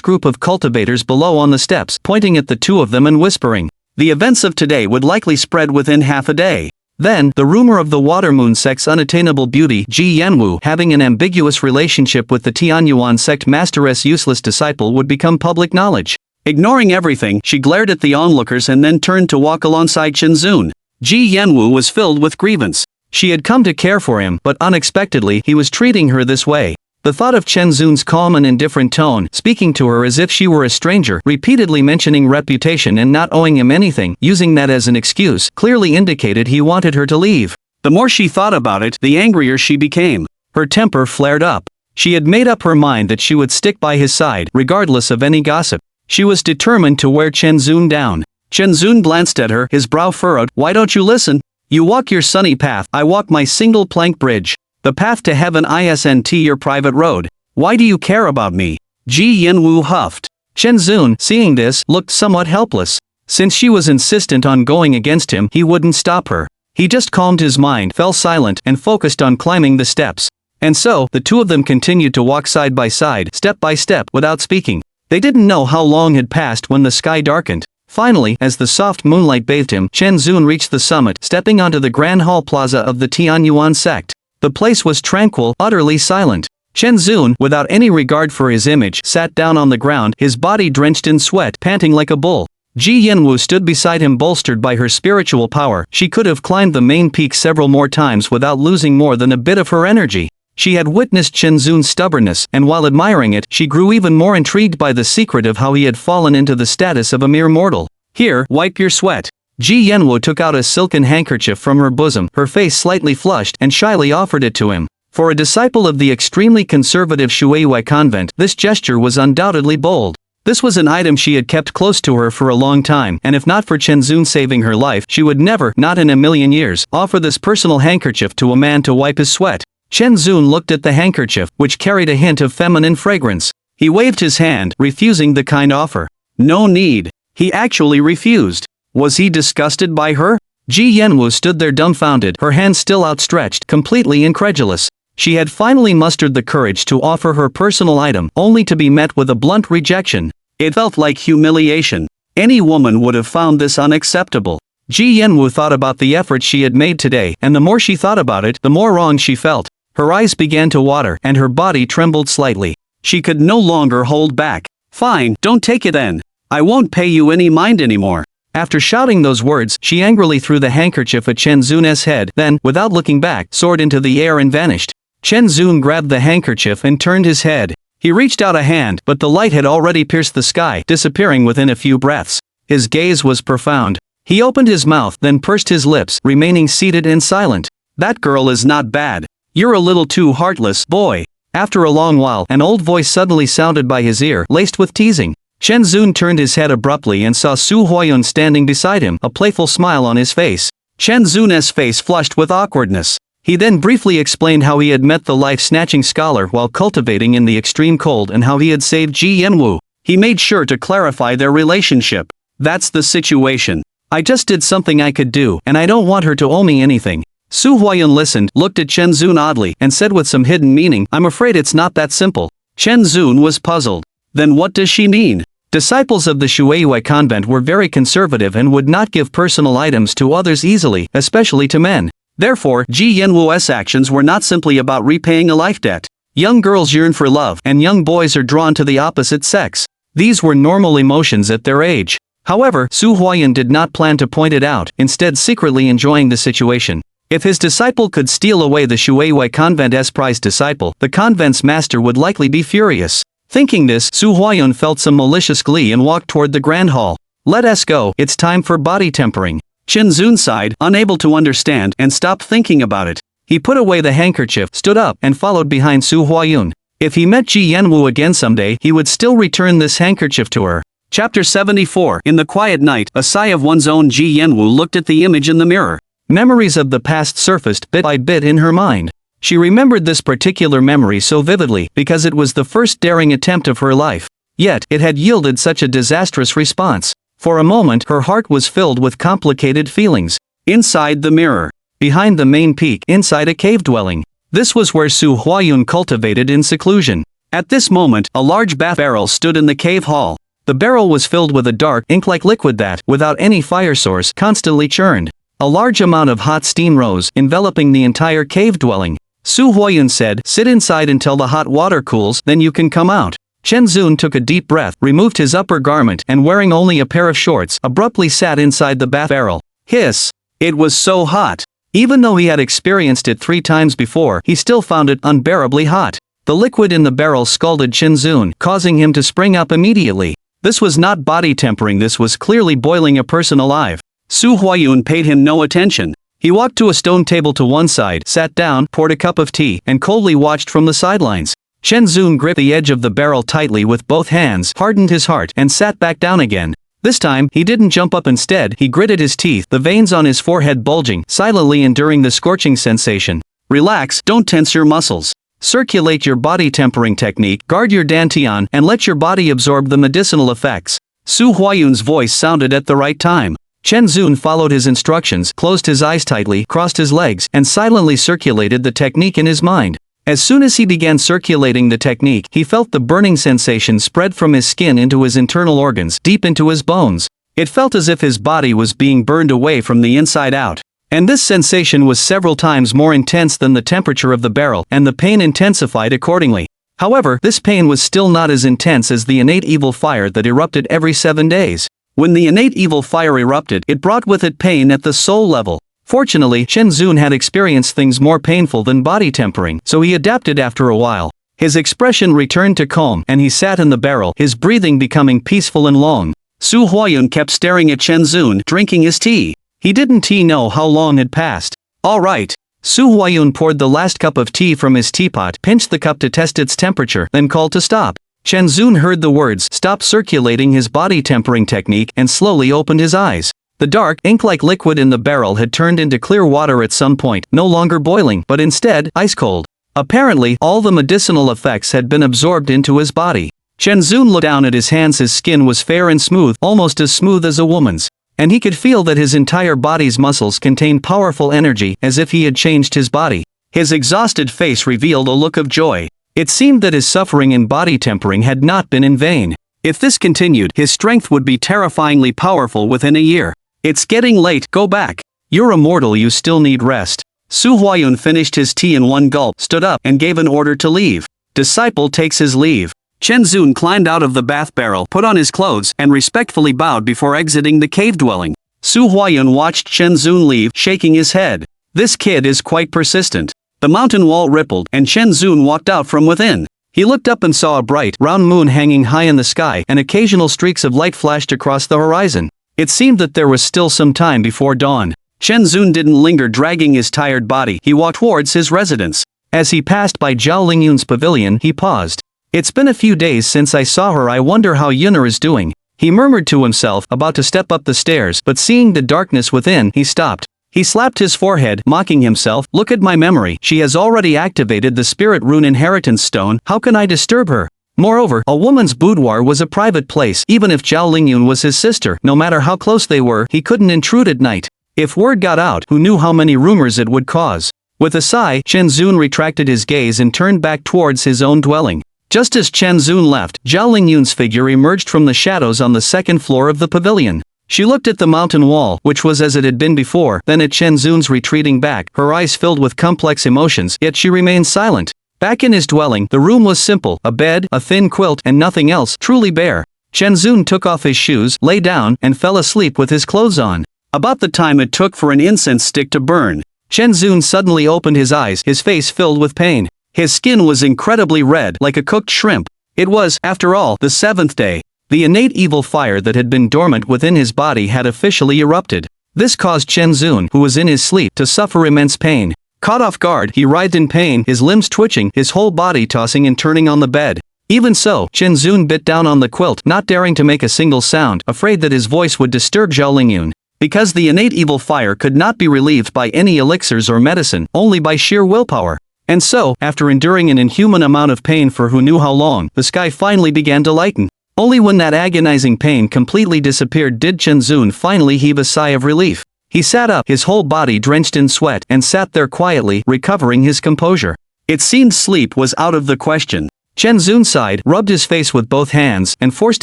group of cultivators below on the steps, pointing at the two of them and whispering. The events of today would likely spread within half a day. Then, the rumor of the Water Moon sect's unattainable beauty, Ji Yanwu, having an ambiguous relationship with the Tianyuan sect masteress' useless disciple, would become public knowledge. Ignoring everything, she glared at the onlookers and then turned to walk alongside Shenzun. Ji Yanwu was filled with grievance. She had come to care for him, but unexpectedly, he was treating her this way. The thought of Chen Zun's calm and indifferent tone, speaking to her as if she were a stranger, repeatedly mentioning reputation and not owing him anything, using that as an excuse, clearly indicated he wanted her to leave. The more she thought about it, the angrier she became. Her temper flared up. She had made up her mind that she would stick by his side, regardless of any gossip. She was determined to wear Chen Zun down. Chen Zun glanced at her, his brow furrowed. Why don't you listen? You walk your sunny path, I walk my single plank bridge. The path to heaven isn't your private road. Why do you care about me? Ji Yanwu huffed. Chen Zun, seeing this, looked somewhat helpless. Since she was insistent on going against him, he wouldn't stop her. He just calmed his mind, fell silent, and focused on climbing the steps. And so, the two of them continued to walk side by step, without speaking. They didn't know how long had passed when the sky darkened. Finally, as the soft moonlight bathed him, Chen Zun reached the summit, stepping onto the Grand Hall Plaza of the Tianyuan sect. The place was tranquil, utterly silent. Chen Zun, without any regard for his image, sat down on the ground, his body drenched in sweat, panting like a bull. Ji Yanwu stood beside him, bolstered by her spiritual power. She could have climbed the main peak several more times without losing more than a bit of her energy. She had witnessed Chen Zun's stubbornness, and while admiring it, she grew even more intrigued by the secret of how he had fallen into the status of a mere mortal. Here, wipe your sweat. Ji Yanwu took out a silken handkerchief from her bosom, her face slightly flushed, and shyly offered it to him. For a disciple of the extremely conservative Shuiwei convent, this gesture was undoubtedly bold. This was an item she had kept close to her for a long time, and if not for Chen Zun saving her life, she would never, not in a million years, offer this personal handkerchief to a man to wipe his sweat. Chen Zun looked at the handkerchief, which carried a hint of feminine fragrance. He waved his hand, refusing the kind offer. No need. He actually refused. Was he disgusted by her? Ji Yanwu stood there dumbfounded, her hand still outstretched, completely incredulous. She had finally mustered the courage to offer her personal item, only to be met with a blunt rejection. It felt like humiliation. Any woman would have found this unacceptable. Ji Yanwu thought about the effort she had made today, and the more she thought about it, the more wrong she felt. Her eyes began to water, and her body trembled slightly. She could no longer hold back. Fine, don't take it then. I won't pay you any mind anymore. After shouting those words, she angrily threw the handkerchief at Chen Zun's head, then, without looking back, soared into the air and vanished. Chen Zun grabbed the handkerchief and turned his head. He reached out a hand, but the light had already pierced the sky, disappearing within a few breaths. His gaze was profound. He opened his mouth, then pursed his lips, remaining seated and silent. That girl is not bad. You're a little too heartless, boy. After a long while, an old voice suddenly sounded by his ear, laced with teasing. Chen Zun turned his head abruptly and saw Su Huayun standing beside him, a playful smile on his face. Chen Zun's face flushed with awkwardness. He then briefly explained how he had met the life-snatching scholar while cultivating in the extreme cold and how he had saved Ji Yanwu. He made sure to clarify their relationship. That's the situation. I just did something I could do, and I don't want her to owe me anything. Su Huayun listened, looked at Chen Zun oddly, and said with some hidden meaning, I'm afraid it's not that simple. Chen Zun was puzzled. Then what does she mean? Disciples of the Shuiwei convent were very conservative and would not give personal items to others easily, especially to men. Therefore, Ji Yanwu's actions were not simply about repaying a life debt. Young girls yearn for love, and young boys are drawn to the opposite sex. These were normal emotions at their age. However, Su Huayun did not plan to point it out, instead secretly enjoying the situation. If his disciple could steal away the Shuiwei convent's prized disciple, the convent's master would likely be furious. Thinking this, Su Huayun felt some malicious glee and walked toward the grand hall. Let us go, it's time for body tempering. Chen Zun sighed, unable to understand, and stopped thinking about it. He put away the handkerchief, stood up, and followed behind Su Huayun. If he met Ji Yanwu again someday, he would still return this handkerchief to her. Chapter 74. In the quiet night, a sigh of one's own, Ji Yanwu looked at the image in the mirror. Memories of the past surfaced bit by bit in her mind. She remembered this particular memory so vividly because it was the first daring attempt of her life. Yet, it had yielded such a disastrous response. For a moment her heart was filled with complicated feelings. Inside the mirror. Behind the main peak, inside a cave dwelling. This was where Su Huayun cultivated in seclusion. At this moment, a large bath barrel stood in the cave hall. The barrel was filled with a dark, ink-like liquid that, without any fire source, constantly churned. A large amount of hot steam rose, enveloping the entire cave dwelling. Su Huayun said, "Sit inside until the hot water cools, then you can come out." Chen Zun took a deep breath, removed his upper garment, and wearing only a pair of shorts, abruptly sat inside the bath barrel. Hiss! It was so hot. Even though he had experienced it 3 times before, he still found it unbearably hot. The liquid in the barrel scalded Chen Zun, causing him to spring up immediately. This was not body tempering, this was clearly boiling a person alive. Su Huayun paid him no attention. He walked to a stone table to one side, sat down, poured a cup of tea, and coldly watched from the sidelines. Chen Zun gripped the edge of the barrel tightly with both hands, hardened his heart, and sat back down again. This time, he didn't jump up, instead, he gritted his teeth, the veins on his forehead bulging, silently enduring the scorching sensation. Relax, don't tense your muscles. Circulate your body tempering technique, guard your dantian, and let your body absorb the medicinal effects. Su Huayun's voice sounded at the right time. Chen Zun followed his instructions, closed his eyes tightly, crossed his legs, and silently circulated the technique in his mind. As soon as he began circulating the technique, he felt the burning sensation spread from his skin into his internal organs, deep into his bones. It felt as if his body was being burned away from the inside out. And this sensation was several times more intense than the temperature of the barrel, and the pain intensified accordingly. However, this pain was still not as intense as the innate evil fire that erupted every 7 days. When the innate evil fire erupted, it brought with it pain at the soul level. Fortunately, Chen Zun had experienced things more painful than body tempering, so he adapted after a while. His expression returned to calm, and he sat in the barrel, his breathing becoming peaceful and long. Su Huayun kept staring at Chen Zun, drinking his tea. He didn't know how long had passed. All right. Su Huayun poured the last cup of tea from his teapot, pinched the cup to test its temperature, then called to stop. Chen Zun heard the words, stopped circulating his body tempering technique, and slowly opened his eyes. The dark, ink-like liquid in the barrel had turned into clear water at some point, no longer boiling, but instead, ice-cold. Apparently, all the medicinal effects had been absorbed into his body. Chen Zun looked down at his hands. His skin was fair and smooth, almost as smooth as a woman's. And he could feel that his entire body's muscles contained powerful energy, as if he had changed his body. His exhausted face revealed a look of joy. It seemed that his suffering in body tempering had not been in vain. If this continued, his strength would be terrifyingly powerful within a year. It's getting late, go back. You're immortal, you still need rest. Su Huayun finished his tea in one gulp, stood up, and gave an order to leave. Disciple takes his leave. Chen Zun climbed out of the bath barrel, put on his clothes, and respectfully bowed before exiting the cave dwelling. Su Huayun watched Chen Zun leave, shaking his head. This kid is quite persistent. The mountain wall rippled, and Chen Zun walked out from within. He looked up and saw a bright, round moon hanging high in the sky, and occasional streaks of light flashed across the horizon. It seemed that there was still some time before dawn. Chen Zun didn't linger, dragging his tired body. He walked towards his residence. As he passed by Zhao Lingyun's pavilion, he paused. It's been a few days since I saw her. I wonder how Yun'er is doing. He murmured to himself, about to step up the stairs, but seeing the darkness within, he stopped. He slapped his forehead, mocking himself. Look at my memory. She has already activated the spirit rune inheritance stone. How can I disturb her? Moreover, a woman's boudoir was a private place. Even if Zhao Lingyun was his sister, no matter how close they were, he couldn't intrude at night. If word got out, who knew how many rumors it would cause? With a sigh, Chen Zun retracted his gaze and turned back towards his own dwelling. Just as Chen Zun left, Zhao Lingyun's figure emerged from the shadows on the second floor of the pavilion. She looked at the mountain wall, which was as it had been before, then at Chen Zun's retreating back, her eyes filled with complex emotions, yet she remained silent. Back in his dwelling, the room was simple, a bed, a thin quilt, and nothing else, truly bare. Chen Zun took off his shoes, lay down, and fell asleep with his clothes on. About the time it took for an incense stick to burn, Chen Zun suddenly opened his eyes, his face filled with pain. His skin was incredibly red, like a cooked shrimp. It was, after all, the 7th day. The innate evil fire that had been dormant within his body had officially erupted. This caused Chen Zun, who was in his sleep, to suffer immense pain. Caught off guard, he writhed in pain, his limbs twitching, his whole body tossing and turning on the bed. Even so, Chen Zun bit down on the quilt, not daring to make a single sound, afraid that his voice would disturb Zhao Lingyun. Because the innate evil fire could not be relieved by any elixirs or medicine, only by sheer willpower. And so, after enduring an inhuman amount of pain for who knew how long, the sky finally began to lighten. Only when that agonizing pain completely disappeared did Chenzun finally heave a sigh of relief. He sat up, his whole body drenched in sweat, and sat there quietly, recovering his composure. It seemed sleep was out of the question. Chenzun sighed, rubbed his face with both hands, and forced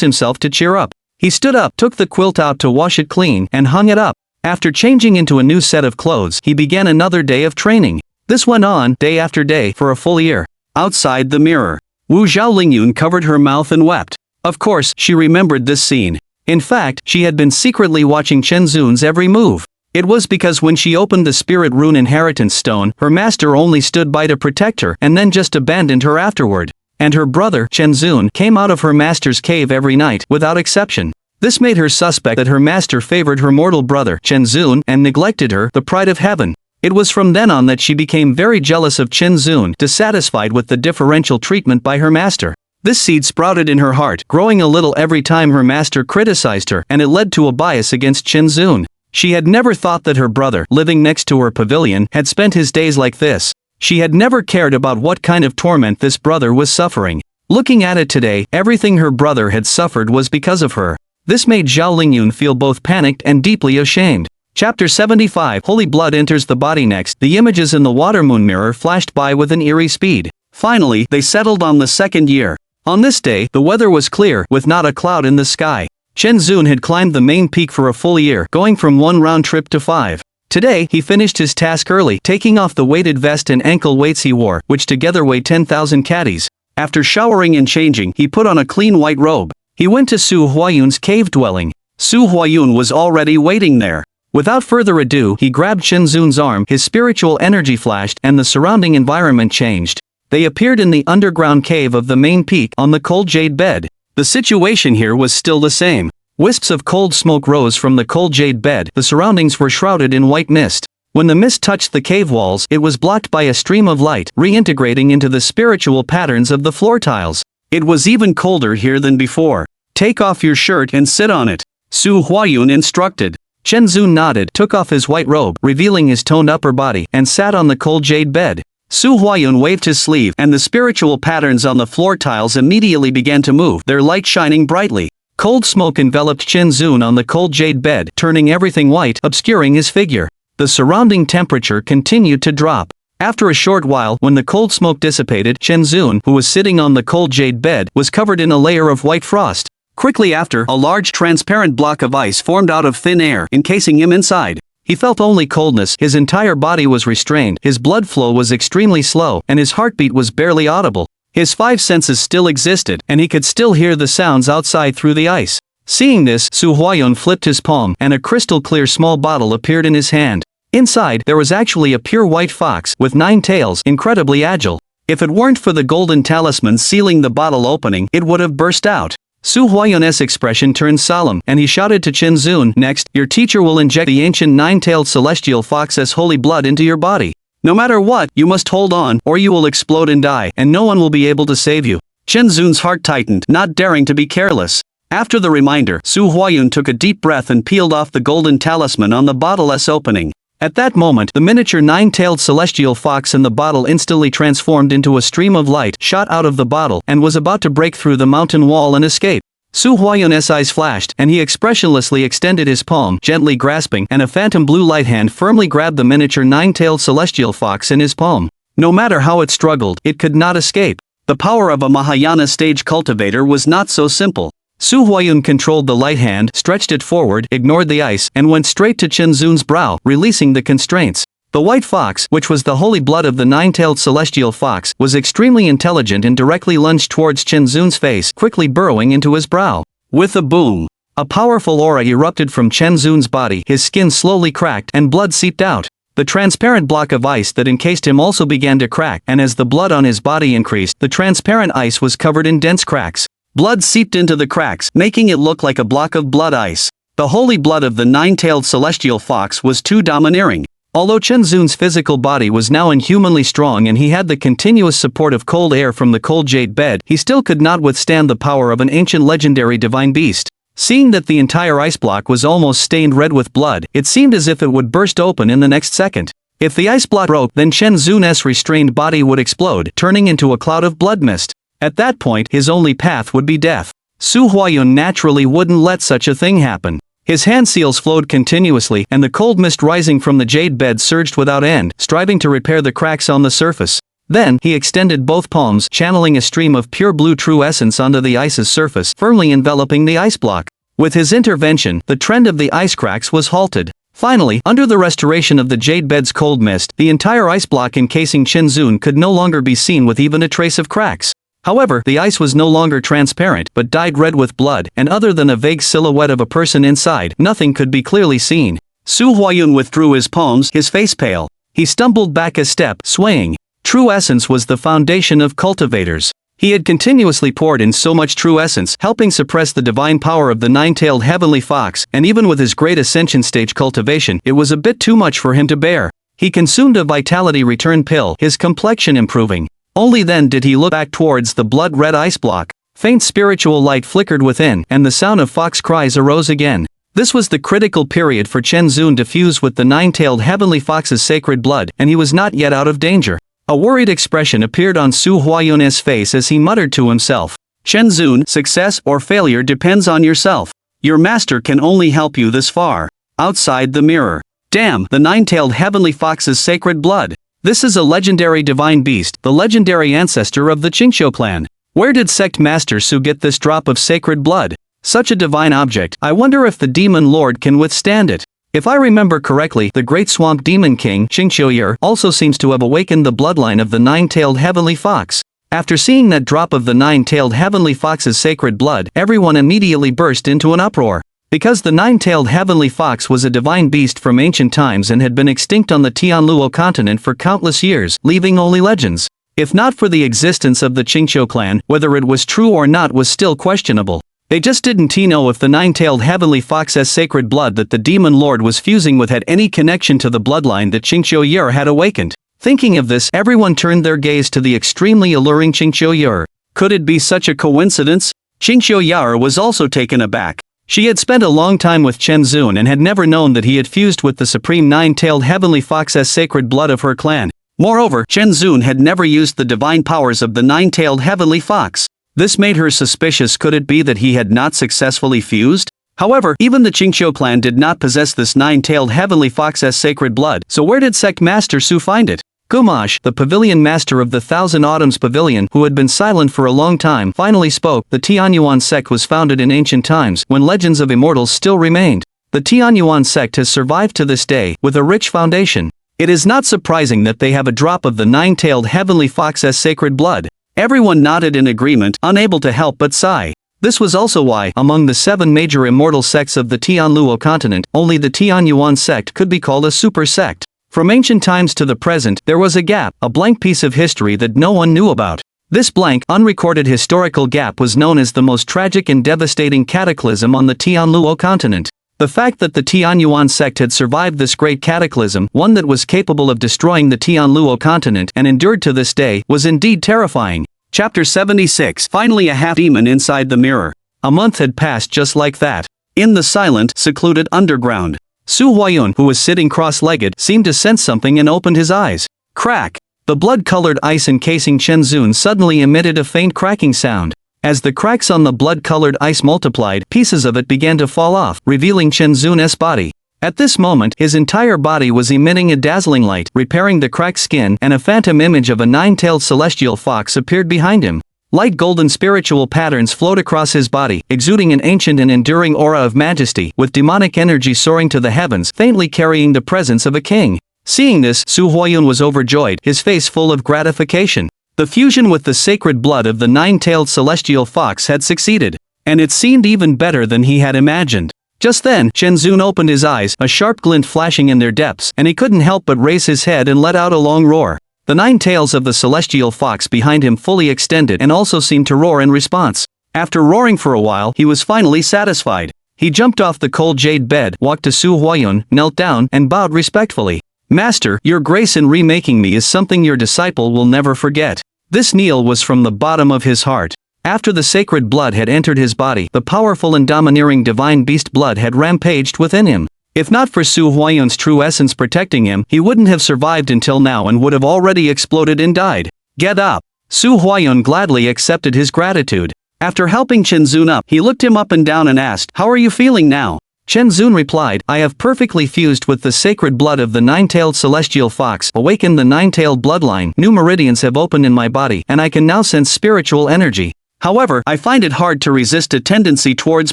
himself to cheer up. He stood up, took the quilt out to wash it clean, and hung it up. After changing into a new set of clothes, he began another day of training. This went on, day after day, for a full year. Outside the mirror, Wu Zhaolingyun covered her mouth and wept. Of course, she remembered this scene. In fact, she had been secretly watching Chenzun's every move. It was because when she opened the Spirit Rune Inheritance Stone, her master only stood by to protect her and then just abandoned her afterward. And her brother, Chenzun, came out of her master's cave every night, without exception. This made her suspect that her master favored her mortal brother, Chenzun, and neglected her, the pride of heaven. It was from then on that she became very jealous of Chenzun, dissatisfied with the differential treatment by her master. This seed sprouted in her heart, growing a little every time her master criticized her, and it led to a bias against Chenzun. She had never thought that her brother, living next to her pavilion, had spent his days like this. She had never cared about what kind of torment this brother was suffering. Looking at it today, everything her brother had suffered was because of her. This made Zhao Lingyun feel both panicked and deeply ashamed. Chapter 75 Holy Blood enters the body. Next, the images in the water moon mirror flashed by with an eerie speed. Finally, they settled on the second year. On this day, the weather was clear, with not a cloud in the sky. Chenzun had climbed the main peak for a full year, going from 1 round trip to 5. Today, he finished his task early, taking off the weighted vest and ankle weights he wore, which together weighed 10,000 catties. After showering and changing, he put on a clean white robe. He went to Su Huayun's cave dwelling. Su Huayun was already waiting there. Without further ado, he grabbed Chenzun's arm, his spiritual energy flashed, and the surrounding environment changed. They appeared in the underground cave of the main peak, on the cold jade bed. The situation here was still the same. Wisps of cold smoke rose from the cold jade bed, the surroundings were shrouded in white mist. When the mist touched the cave walls, it was blocked by a stream of light, reintegrating into the spiritual patterns of the floor tiles. It was even colder here than before. Take off your shirt and sit on it, Su Huayun instructed. Chenzun nodded, took off his white robe, revealing his toned upper body, and sat on the cold jade bed. Su Huayun waved his sleeve, and the spiritual patterns on the floor tiles immediately began to move, their light shining brightly. Cold smoke enveloped Chenzun on the cold jade bed, turning everything white, obscuring his figure. The surrounding temperature continued to drop. After a short while, when the cold smoke dissipated, Chenzun, who was sitting on the cold jade bed, was covered in a layer of white frost. Quickly after, a large transparent block of ice formed out of thin air, encasing him inside. He felt only coldness, his entire body was restrained, his blood flow was extremely slow, and his heartbeat was barely audible. His 5 senses still existed, and he could still hear the sounds outside through the ice. Seeing this, Su Huayun flipped his palm, and a crystal-clear small bottle appeared in his hand. Inside, there was actually a pure white fox, with 9 tails, incredibly agile. If it weren't for the golden talisman sealing the bottle opening, it would have burst out. Su Huayun's expression turned solemn, and he shouted to Chenzun, "Next, your teacher will inject the ancient 9-tailed celestial fox's holy blood into your body. No matter what, you must hold on, or you will explode and die, and no one will be able to save you." Chenzun's heart tightened, not daring to be careless. After the reminder, Su Huayun took a deep breath and peeled off the golden talisman on the bottle's opening. At that moment, the miniature 9-tailed celestial fox in the bottle instantly transformed into a stream of light, shot out of the bottle, and was about to break through the mountain wall and escape. Su Huayun's eyes flashed, and he expressionlessly extended his palm, gently grasping, and a phantom blue light hand firmly grabbed the miniature 9-tailed celestial fox in his palm. No matter how it struggled, it could not escape. The power of a Mahayana stage cultivator was not so simple. Su Huayun controlled the light hand, stretched it forward, ignored the ice, and went straight to Chenzun's brow, releasing the constraints. The white fox, which was the holy blood of the 9-tailed celestial fox, was extremely intelligent and directly lunged towards Chenzun's face, quickly burrowing into his brow. With a boom, a powerful aura erupted from Chenzun's body, his skin slowly cracked, and blood seeped out. The transparent block of ice that encased him also began to crack, and as the blood on his body increased, the transparent ice was covered in dense cracks. Blood seeped into the cracks, making it look like a block of blood ice. The holy blood of the 9-tailed celestial fox was too domineering. Although Chenzun's physical body was now inhumanly strong and he had the continuous support of cold air from the cold jade bed, he still could not withstand the power of an ancient legendary divine beast. Seeing that the entire ice block was almost stained red with blood, it seemed as if it would burst open in the next second. If the ice block broke, then Chenzun's restrained body would explode, turning into a cloud of blood mist. At that point, his only path would be death. Su Huayun naturally wouldn't let such a thing happen. His hand seals flowed continuously, and the cold mist rising from the jade bed surged without end, striving to repair the cracks on the surface. Then, he extended both palms, channeling a stream of pure blue true essence onto the ice's surface, firmly enveloping the ice block. With his intervention, the trend of the ice cracks was halted. Finally, under the restoration of the jade bed's cold mist, the entire ice block encasing Shenzhen could no longer be seen with even a trace of cracks. However, the ice was no longer transparent, but dyed red with blood, and other than a vague silhouette of a person inside, nothing could be clearly seen. Su Huayun withdrew his palms, his face pale. He stumbled back a step, swaying. True essence was the foundation of cultivators. He had continuously poured in so much true essence, helping suppress the divine power of the nine-tailed heavenly fox, and even with his great ascension stage cultivation, it was a bit too much for him to bear. He consumed a vitality return pill, his complexion improving. Only then did he look back towards the blood-red ice block. Faint spiritual light flickered within, and the sound of fox cries arose again. This was the critical period for Chen Zun to fuse with the nine-tailed heavenly fox's sacred blood, and he was not yet out of danger. A worried expression appeared on Su Huayun's face as he muttered to himself. Chen Zun, success or failure depends on yourself. Your master can only help you this far. Outside the mirror. Damn, the nine-tailed heavenly fox's sacred blood. This is a legendary divine beast, the legendary ancestor of the Qingqiu clan. Where did sect master Su get this drop of sacred blood? Such a divine object, I wonder if the demon lord can withstand it. If I remember correctly, the great swamp demon king, Qingqiu also seems to have awakened the bloodline of the nine-tailed heavenly fox. After seeing that drop of the nine-tailed heavenly fox's sacred blood, everyone immediately burst into an uproar. Because the nine-tailed heavenly fox was a divine beast from ancient times and had been extinct on the Tianluo continent for countless years, leaving only legends. If not for the existence of the Qingqiu clan, whether it was true or not was still questionable. They just didn't know if the nine-tailed heavenly fox's sacred blood that the demon lord was fusing with had any connection to the bloodline that Qingqiu had awakened. Thinking of this, everyone turned their gaze to the extremely alluring Qingqiu. Could it be such a coincidence? Qingqiu was also taken aback. She had spent a long time with Chen Zun and had never known that he had fused with the supreme nine-tailed heavenly fox's sacred blood of her clan. Moreover, Chen Zun had never used the divine powers of the nine-tailed heavenly fox. This made her suspicious. Could it be that he had not successfully fused? However, even the Qingqiu clan did not possess this nine-tailed heavenly fox's sacred blood, so where did sect master Su find it? Gumash, the pavilion master of the Thousand Autumns Pavilion, who had been silent for a long time, finally spoke. The Tianyuan sect was founded in ancient times, when legends of immortals still remained. The Tianyuan sect has survived to this day, with a rich foundation. It is not surprising that they have a drop of the nine-tailed heavenly fox's sacred blood. Everyone nodded in agreement, unable to help but sigh. This was also why, among the 7 major immortal sects of the Tianluo continent, only the Tianyuan sect could be called a super sect. From ancient times to the present, there was a gap, a blank piece of history that no one knew about. This blank, unrecorded historical gap was known as the most tragic and devastating cataclysm on the Tianluo continent. The fact that the Tianyuan sect had survived this great cataclysm, one that was capable of destroying the Tianluo continent and endured to this day, was indeed terrifying. Chapter 76. Finally a half-demon inside the mirror. A month had passed just like that. In the silent, secluded underground. Su Huayun, who was sitting cross-legged, seemed to sense something and opened his eyes. Crack! The blood-colored ice encasing Chen Zun suddenly emitted a faint cracking sound. As the cracks on the blood-colored ice multiplied, pieces of it began to fall off, revealing Chen Zun's body. At this moment, his entire body was emitting a dazzling light, repairing the cracked skin, and a phantom image of a nine-tailed celestial fox appeared behind him. Light golden spiritual patterns flowed across his body, exuding an ancient and enduring aura of majesty, with demonic energy soaring to the heavens, faintly carrying the presence of a king. Seeing this, Su Huayun was overjoyed, his face full of gratification. The fusion with the sacred blood of the nine-tailed celestial fox had succeeded, and it seemed even better than he had imagined. Just then, Chen Zun opened his eyes, a sharp glint flashing in their depths, and he couldn't help but raise his head and let out a long roar. The 9 tails of the celestial fox behind him fully extended and also seemed to roar in response. After roaring for a while, he was finally satisfied. He jumped off the cold jade bed, walked to Su Huayun, knelt down, and bowed respectfully. Master, your grace in remaking me is something your disciple will never forget. This kneel was from the bottom of his heart. After the sacred blood had entered his body, the powerful and domineering divine beast blood had rampaged within him. If not for Su Huayun's true essence protecting him, he wouldn't have survived until now and would have already exploded and died. Get up! Su Huayun gladly accepted his gratitude. After helping Chen Zun up, he looked him up and down and asked, "How are you feeling now?" Chen Zun replied, "I have perfectly fused with the sacred blood of the nine-tailed celestial fox, awakened the nine-tailed bloodline, new meridians have opened in my body, and I can now sense spiritual energy. However, I find it hard to resist a tendency towards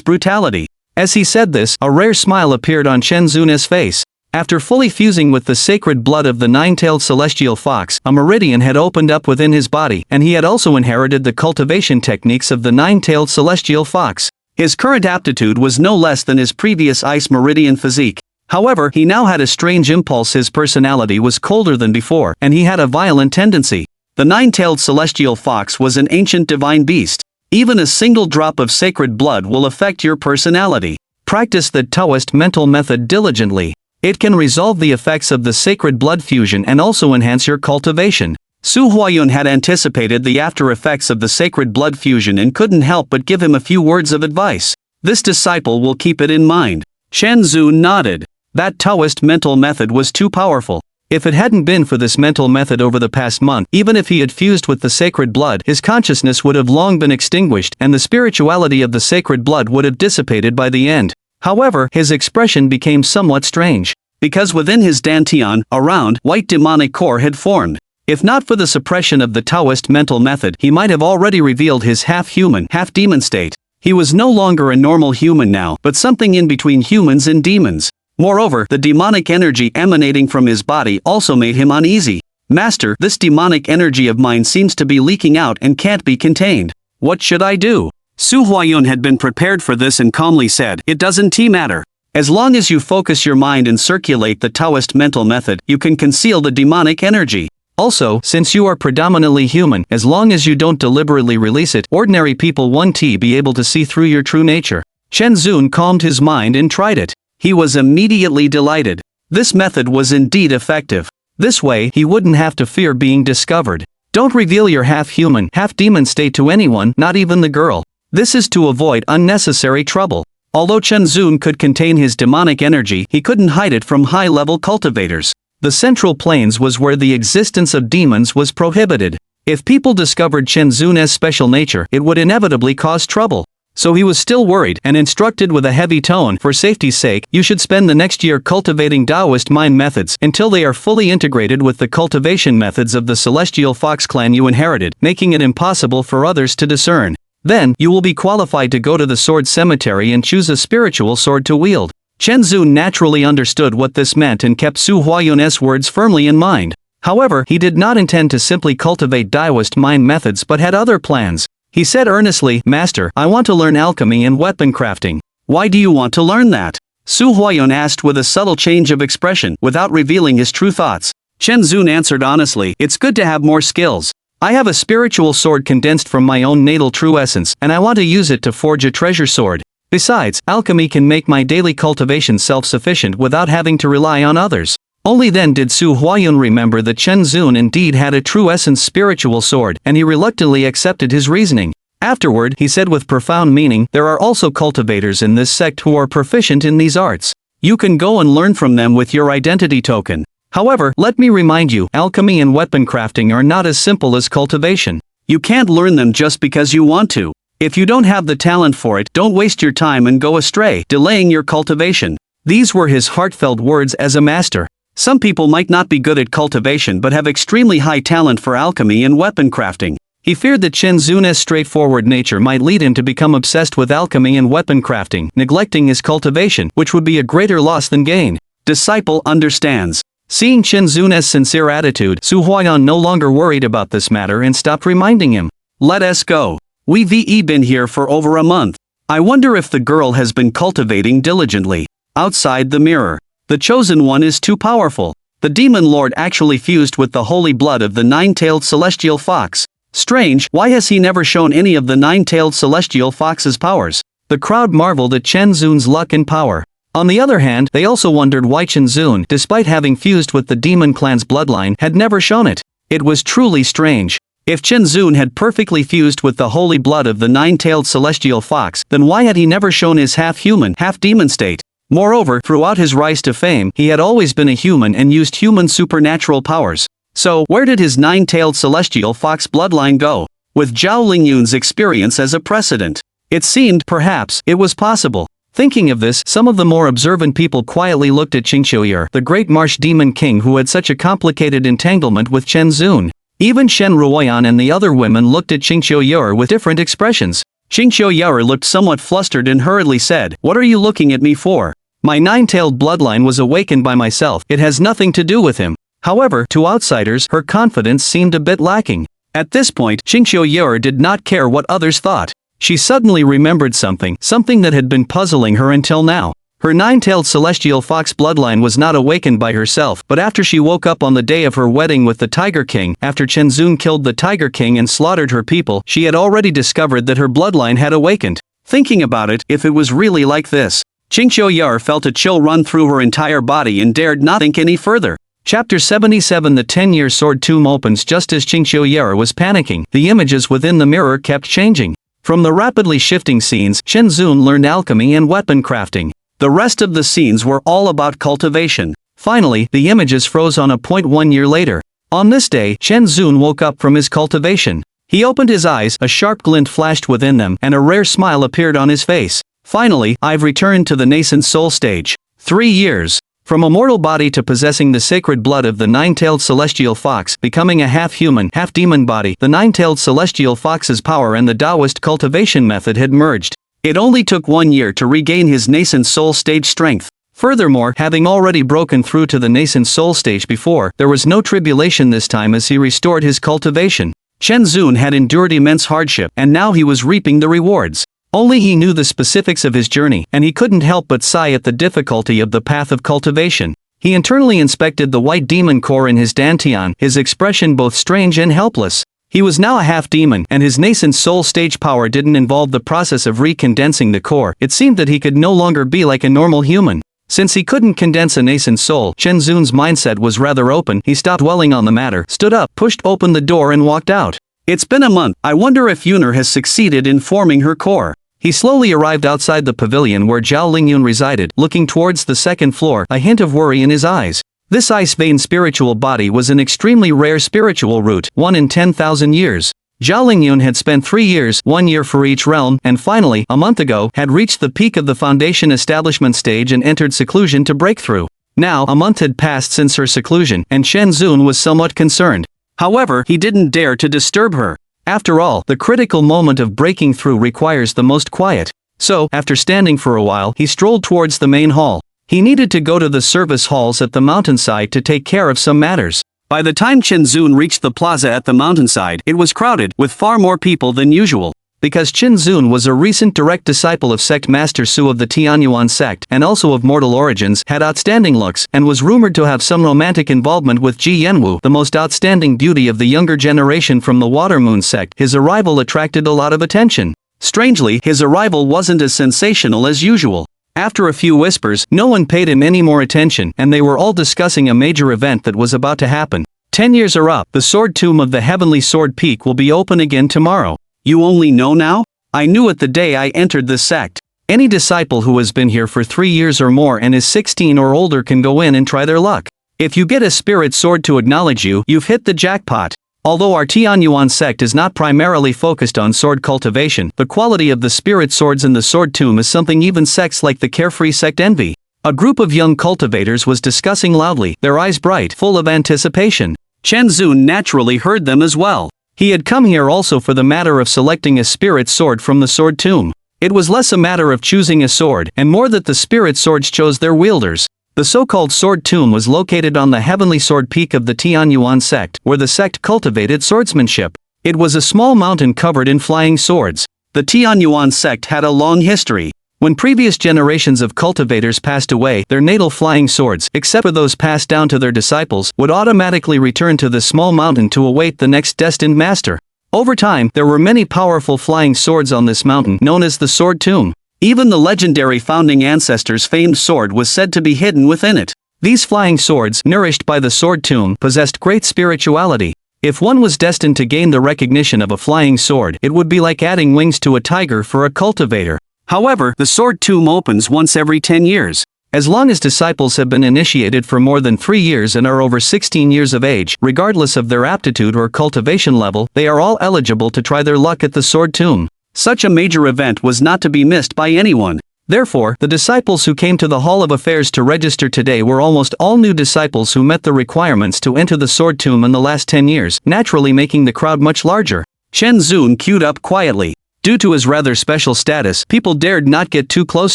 brutality." As he said this, a rare smile appeared on Chen Zun's face. After fully fusing with the sacred blood of the nine-tailed celestial fox, a meridian had opened up within his body, and he had also inherited the cultivation techniques of the nine-tailed celestial fox. His current aptitude was no less than his previous ice meridian physique. However, he now had a strange impulse. His personality was colder than before, and he had a violent tendency. The nine-tailed celestial fox was an ancient divine beast. Even a single drop of sacred blood will affect your personality. Practice the Taoist mental method diligently. It can resolve the effects of the sacred blood fusion and also enhance your cultivation. Su Huayun had anticipated the after effects of the sacred blood fusion and couldn't help but give him a few words of advice. This disciple will keep it in mind. Chen Zun nodded. That Taoist mental method was too powerful. If it hadn't been for this mental method over the past month, even if he had fused with the sacred blood, his consciousness would have long been extinguished and the spirituality of the sacred blood would have dissipated by the end. However, his expression became somewhat strange. Because within his dantian, a round, white demonic core had formed. If not for the suppression of the Taoist mental method, he might have already revealed his half-human, half-demon state. He was no longer a normal human now, but something in between humans and demons. Moreover, the demonic energy emanating from his body also made him uneasy. "Master, this demonic energy of mine seems to be leaking out and can't be contained. What should I do?" Su Huayun had been prepared for this and calmly said, "It doesn't matter. As long as you focus your mind and circulate the Taoist mental method, you can conceal the demonic energy. Also, since you are predominantly human, as long as you don't deliberately release it, ordinary people won't be able to see through your true nature." Chen Zun calmed his mind and tried it. He was immediately delighted. This method was indeed effective. This way, he wouldn't have to fear being discovered. Don't reveal your half-human, half-demon state to anyone, not even the girl. This is to avoid unnecessary trouble. Although Chen Zun could contain his demonic energy, he couldn't hide it from high-level cultivators. The Central Plains was where the existence of demons was prohibited. If people discovered Chen Zun's special nature, it would inevitably cause trouble. So he was still worried and instructed with a heavy tone, "For safety's sake, you should spend the next year cultivating Taoist mind methods until they are fully integrated with the cultivation methods of the Celestial Fox clan you inherited, making it impossible for others to discern. Then, you will be qualified to go to the sword cemetery and choose a spiritual sword to wield." Chen Zun naturally understood what this meant and kept Su Huayun's words firmly in mind. However, he did not intend to simply cultivate Taoist mind methods but had other plans. He said earnestly, "Master, I want to learn alchemy and weapon crafting." "Why do you want to learn that?" Su Huayun asked with a subtle change of expression, without revealing his true thoughts. Chen Zun answered honestly, "It's good to have more skills. I have a spiritual sword condensed from my own natal true essence, and I want to use it to forge a treasure sword. Besides, alchemy can make my daily cultivation self-sufficient without having to rely on others." Only then did Su Huayun remember that Chen Zun indeed had a true essence spiritual sword, and he reluctantly accepted his reasoning. Afterward, he said with profound meaning, "There are also cultivators in this sect who are proficient in these arts. You can go and learn from them with your identity token. However, let me remind you, alchemy and weapon crafting are not as simple as cultivation. You can't learn them just because you want to. If you don't have the talent for it, don't waste your time and go astray, delaying your cultivation." These were his heartfelt words as a master. Some people might not be good at cultivation but have extremely high talent for alchemy and weapon crafting. He feared that Chen Zun's straightforward nature might lead him to become obsessed with alchemy and weapon crafting, neglecting his cultivation, which would be a greater loss than gain. Disciple understands. Seeing Chen Zun's sincere attitude, Su Huayun no longer worried about this matter and stopped reminding him. "Let us go. We've been here for over a month. I wonder if the girl has been cultivating diligently." Outside the mirror. "The chosen one is too powerful. The demon lord actually fused with the holy blood of the nine-tailed celestial fox. Strange, why has he never shown any of the nine-tailed celestial fox's powers?" The crowd marveled at Chen Zun's luck and power. On the other hand, they also wondered why Chen Zun, despite having fused with the demon clan's bloodline, had never shown it. It was truly strange. If Chen Zun had perfectly fused with the holy blood of the nine-tailed celestial fox, then why had he never shown his half-human, half-demon state? Moreover, throughout his rise to fame, he had always been a human and used human supernatural powers. So, where did his nine-tailed celestial fox bloodline go? with Zhao Lingyun's experience as a precedent. It seemed, perhaps, it was possible. Thinking of this, some of the more observant people quietly looked at Qingqiuye, the great marsh demon king who had such a complicated entanglement with Chen Zun. Even Shen Ruoyan and the other women looked at Qingqiuye with different expressions. Qingqiuye looked somewhat flustered and hurriedly said, "What are you looking at me for? My nine-tailed bloodline was awakened by myself, it has nothing to do with him." However, to outsiders, her confidence seemed a bit lacking. At this point, Qingqiuye did not care what others thought. She suddenly remembered something that had been puzzling her until now. Her nine-tailed celestial fox bloodline was not awakened by herself, but after she woke up on the day of her wedding with the Tiger King, after Chen Zun killed the Tiger King and slaughtered her people, she had already discovered that her bloodline had awakened. Thinking about it, if it was really like this, Qingqiuye felt a chill run through her entire body and dared not think any further. Chapter 77. The 10-year sword tomb opens just as Qingqiuye was panicking. The images within the mirror kept changing. From the rapidly shifting scenes, Chen Zun learned alchemy and weapon crafting. The rest of the scenes were all about cultivation. Finally, the images froze on a point 1 year later. On this day, Chen Zun woke up from his cultivation. He opened his eyes, a sharp glint flashed within them, and a rare smile appeared on his face. Finally, I've returned to the nascent soul stage. 3 years. From a mortal body to possessing the sacred blood of the nine-tailed celestial fox, becoming a half-human, half-demon body, the nine-tailed celestial fox's power and the Taoist cultivation method had merged. It only took 1 year to regain his nascent soul stage strength. Furthermore, having already broken through to the nascent soul stage before, there was no tribulation this time as he restored his cultivation. Chen Zun had endured immense hardship, and now he was reaping the rewards. Only he knew the specifics of his journey, and he couldn't help but sigh at the difficulty of the path of cultivation. He internally inspected the white demon core in his dantian, his expression both strange and helpless. He was now a half-demon, and his nascent soul stage power didn't involve the process of recondensing the core. It seemed that he could no longer be like a normal human. Since he couldn't condense a nascent soul, Chen Zun's mindset was rather open. He stopped dwelling on the matter, stood up, pushed open the door and walked out. It's been a month. I wonder if Yuner has succeeded in forming her core. He slowly arrived outside the pavilion where Zhao Lingyun resided, looking towards the second floor, a hint of worry in his eyes. This ice-vein spiritual body was an extremely rare spiritual root, 1 in 10,000 years. Zhao Lingyun had spent 3 years, 1 year for each realm, and finally, a month ago, had reached the peak of the foundation establishment stage and entered seclusion to break through. Now, a month had passed since her seclusion, and Chen Zun was somewhat concerned. However, he didn't dare to disturb her. After all, the critical moment of breaking through requires the most quiet. So, after standing for a while, he strolled towards the main hall. He needed to go to the service halls at the mountainside to take care of some matters. By the time Chen Zun reached the plaza at the mountainside, it was crowded, with far more people than usual. Because Chen Zun was a recent direct disciple of sect Master Su of the Tianyuan sect, and also of mortal origins, had outstanding looks, and was rumored to have some romantic involvement with Ji Yanwu, the most outstanding beauty of the younger generation from the Water Moon sect, his arrival attracted a lot of attention. Strangely, his arrival wasn't as sensational as usual. After a few whispers, no one paid him any more attention, and they were all discussing a major event that was about to happen. 10 years are up. The sword tomb of the Heavenly Sword Peak will be open again tomorrow. You only know now? I knew it the day I entered this sect. Any disciple who has been here for 3 years or more and is 16 or older can go in and try their luck. If you get a spirit sword to acknowledge you, you've hit the jackpot. Although our Tianyuan sect is not primarily focused on sword cultivation, the quality of the spirit swords in the sword tomb is something even sects like the carefree sect envy. A group of young cultivators was discussing loudly, their eyes bright, full of anticipation. Chen Zun naturally heard them as well. He had come here also for the matter of selecting a spirit sword from the sword tomb. It was less a matter of choosing a sword, and more that the spirit swords chose their wielders. The so-called sword tomb was located on the Heavenly Sword Peak of the Tianyuan sect, where the sect cultivated swordsmanship. It was a small mountain covered in flying swords. The Tianyuan sect had a long history. When previous generations of cultivators passed away, their natal flying swords, except for those passed down to their disciples, would automatically return to the small mountain to await the next destined master. Over time, there were many powerful flying swords on this mountain, known as the Sword Tomb. Even the legendary founding ancestor's famed sword was said to be hidden within it. These flying swords, nourished by the Sword Tomb, possessed great spirituality. If one was destined to gain the recognition of a flying sword, it would be like adding wings to a tiger for a cultivator. However, the sword tomb opens once every 10 years. As long as disciples have been initiated for more than 3 years and are over 16 years of age, regardless of their aptitude or cultivation level, they are all eligible to try their luck at the Sword Tomb. Such a major event was not to be missed by anyone. Therefore, the disciples who came to the Hall of Affairs to register today were almost all new disciples who met the requirements to enter the Sword Tomb in the last 10 years, naturally making the crowd much larger. Chen Zun queued up quietly. Due to his rather special status, people dared not get too close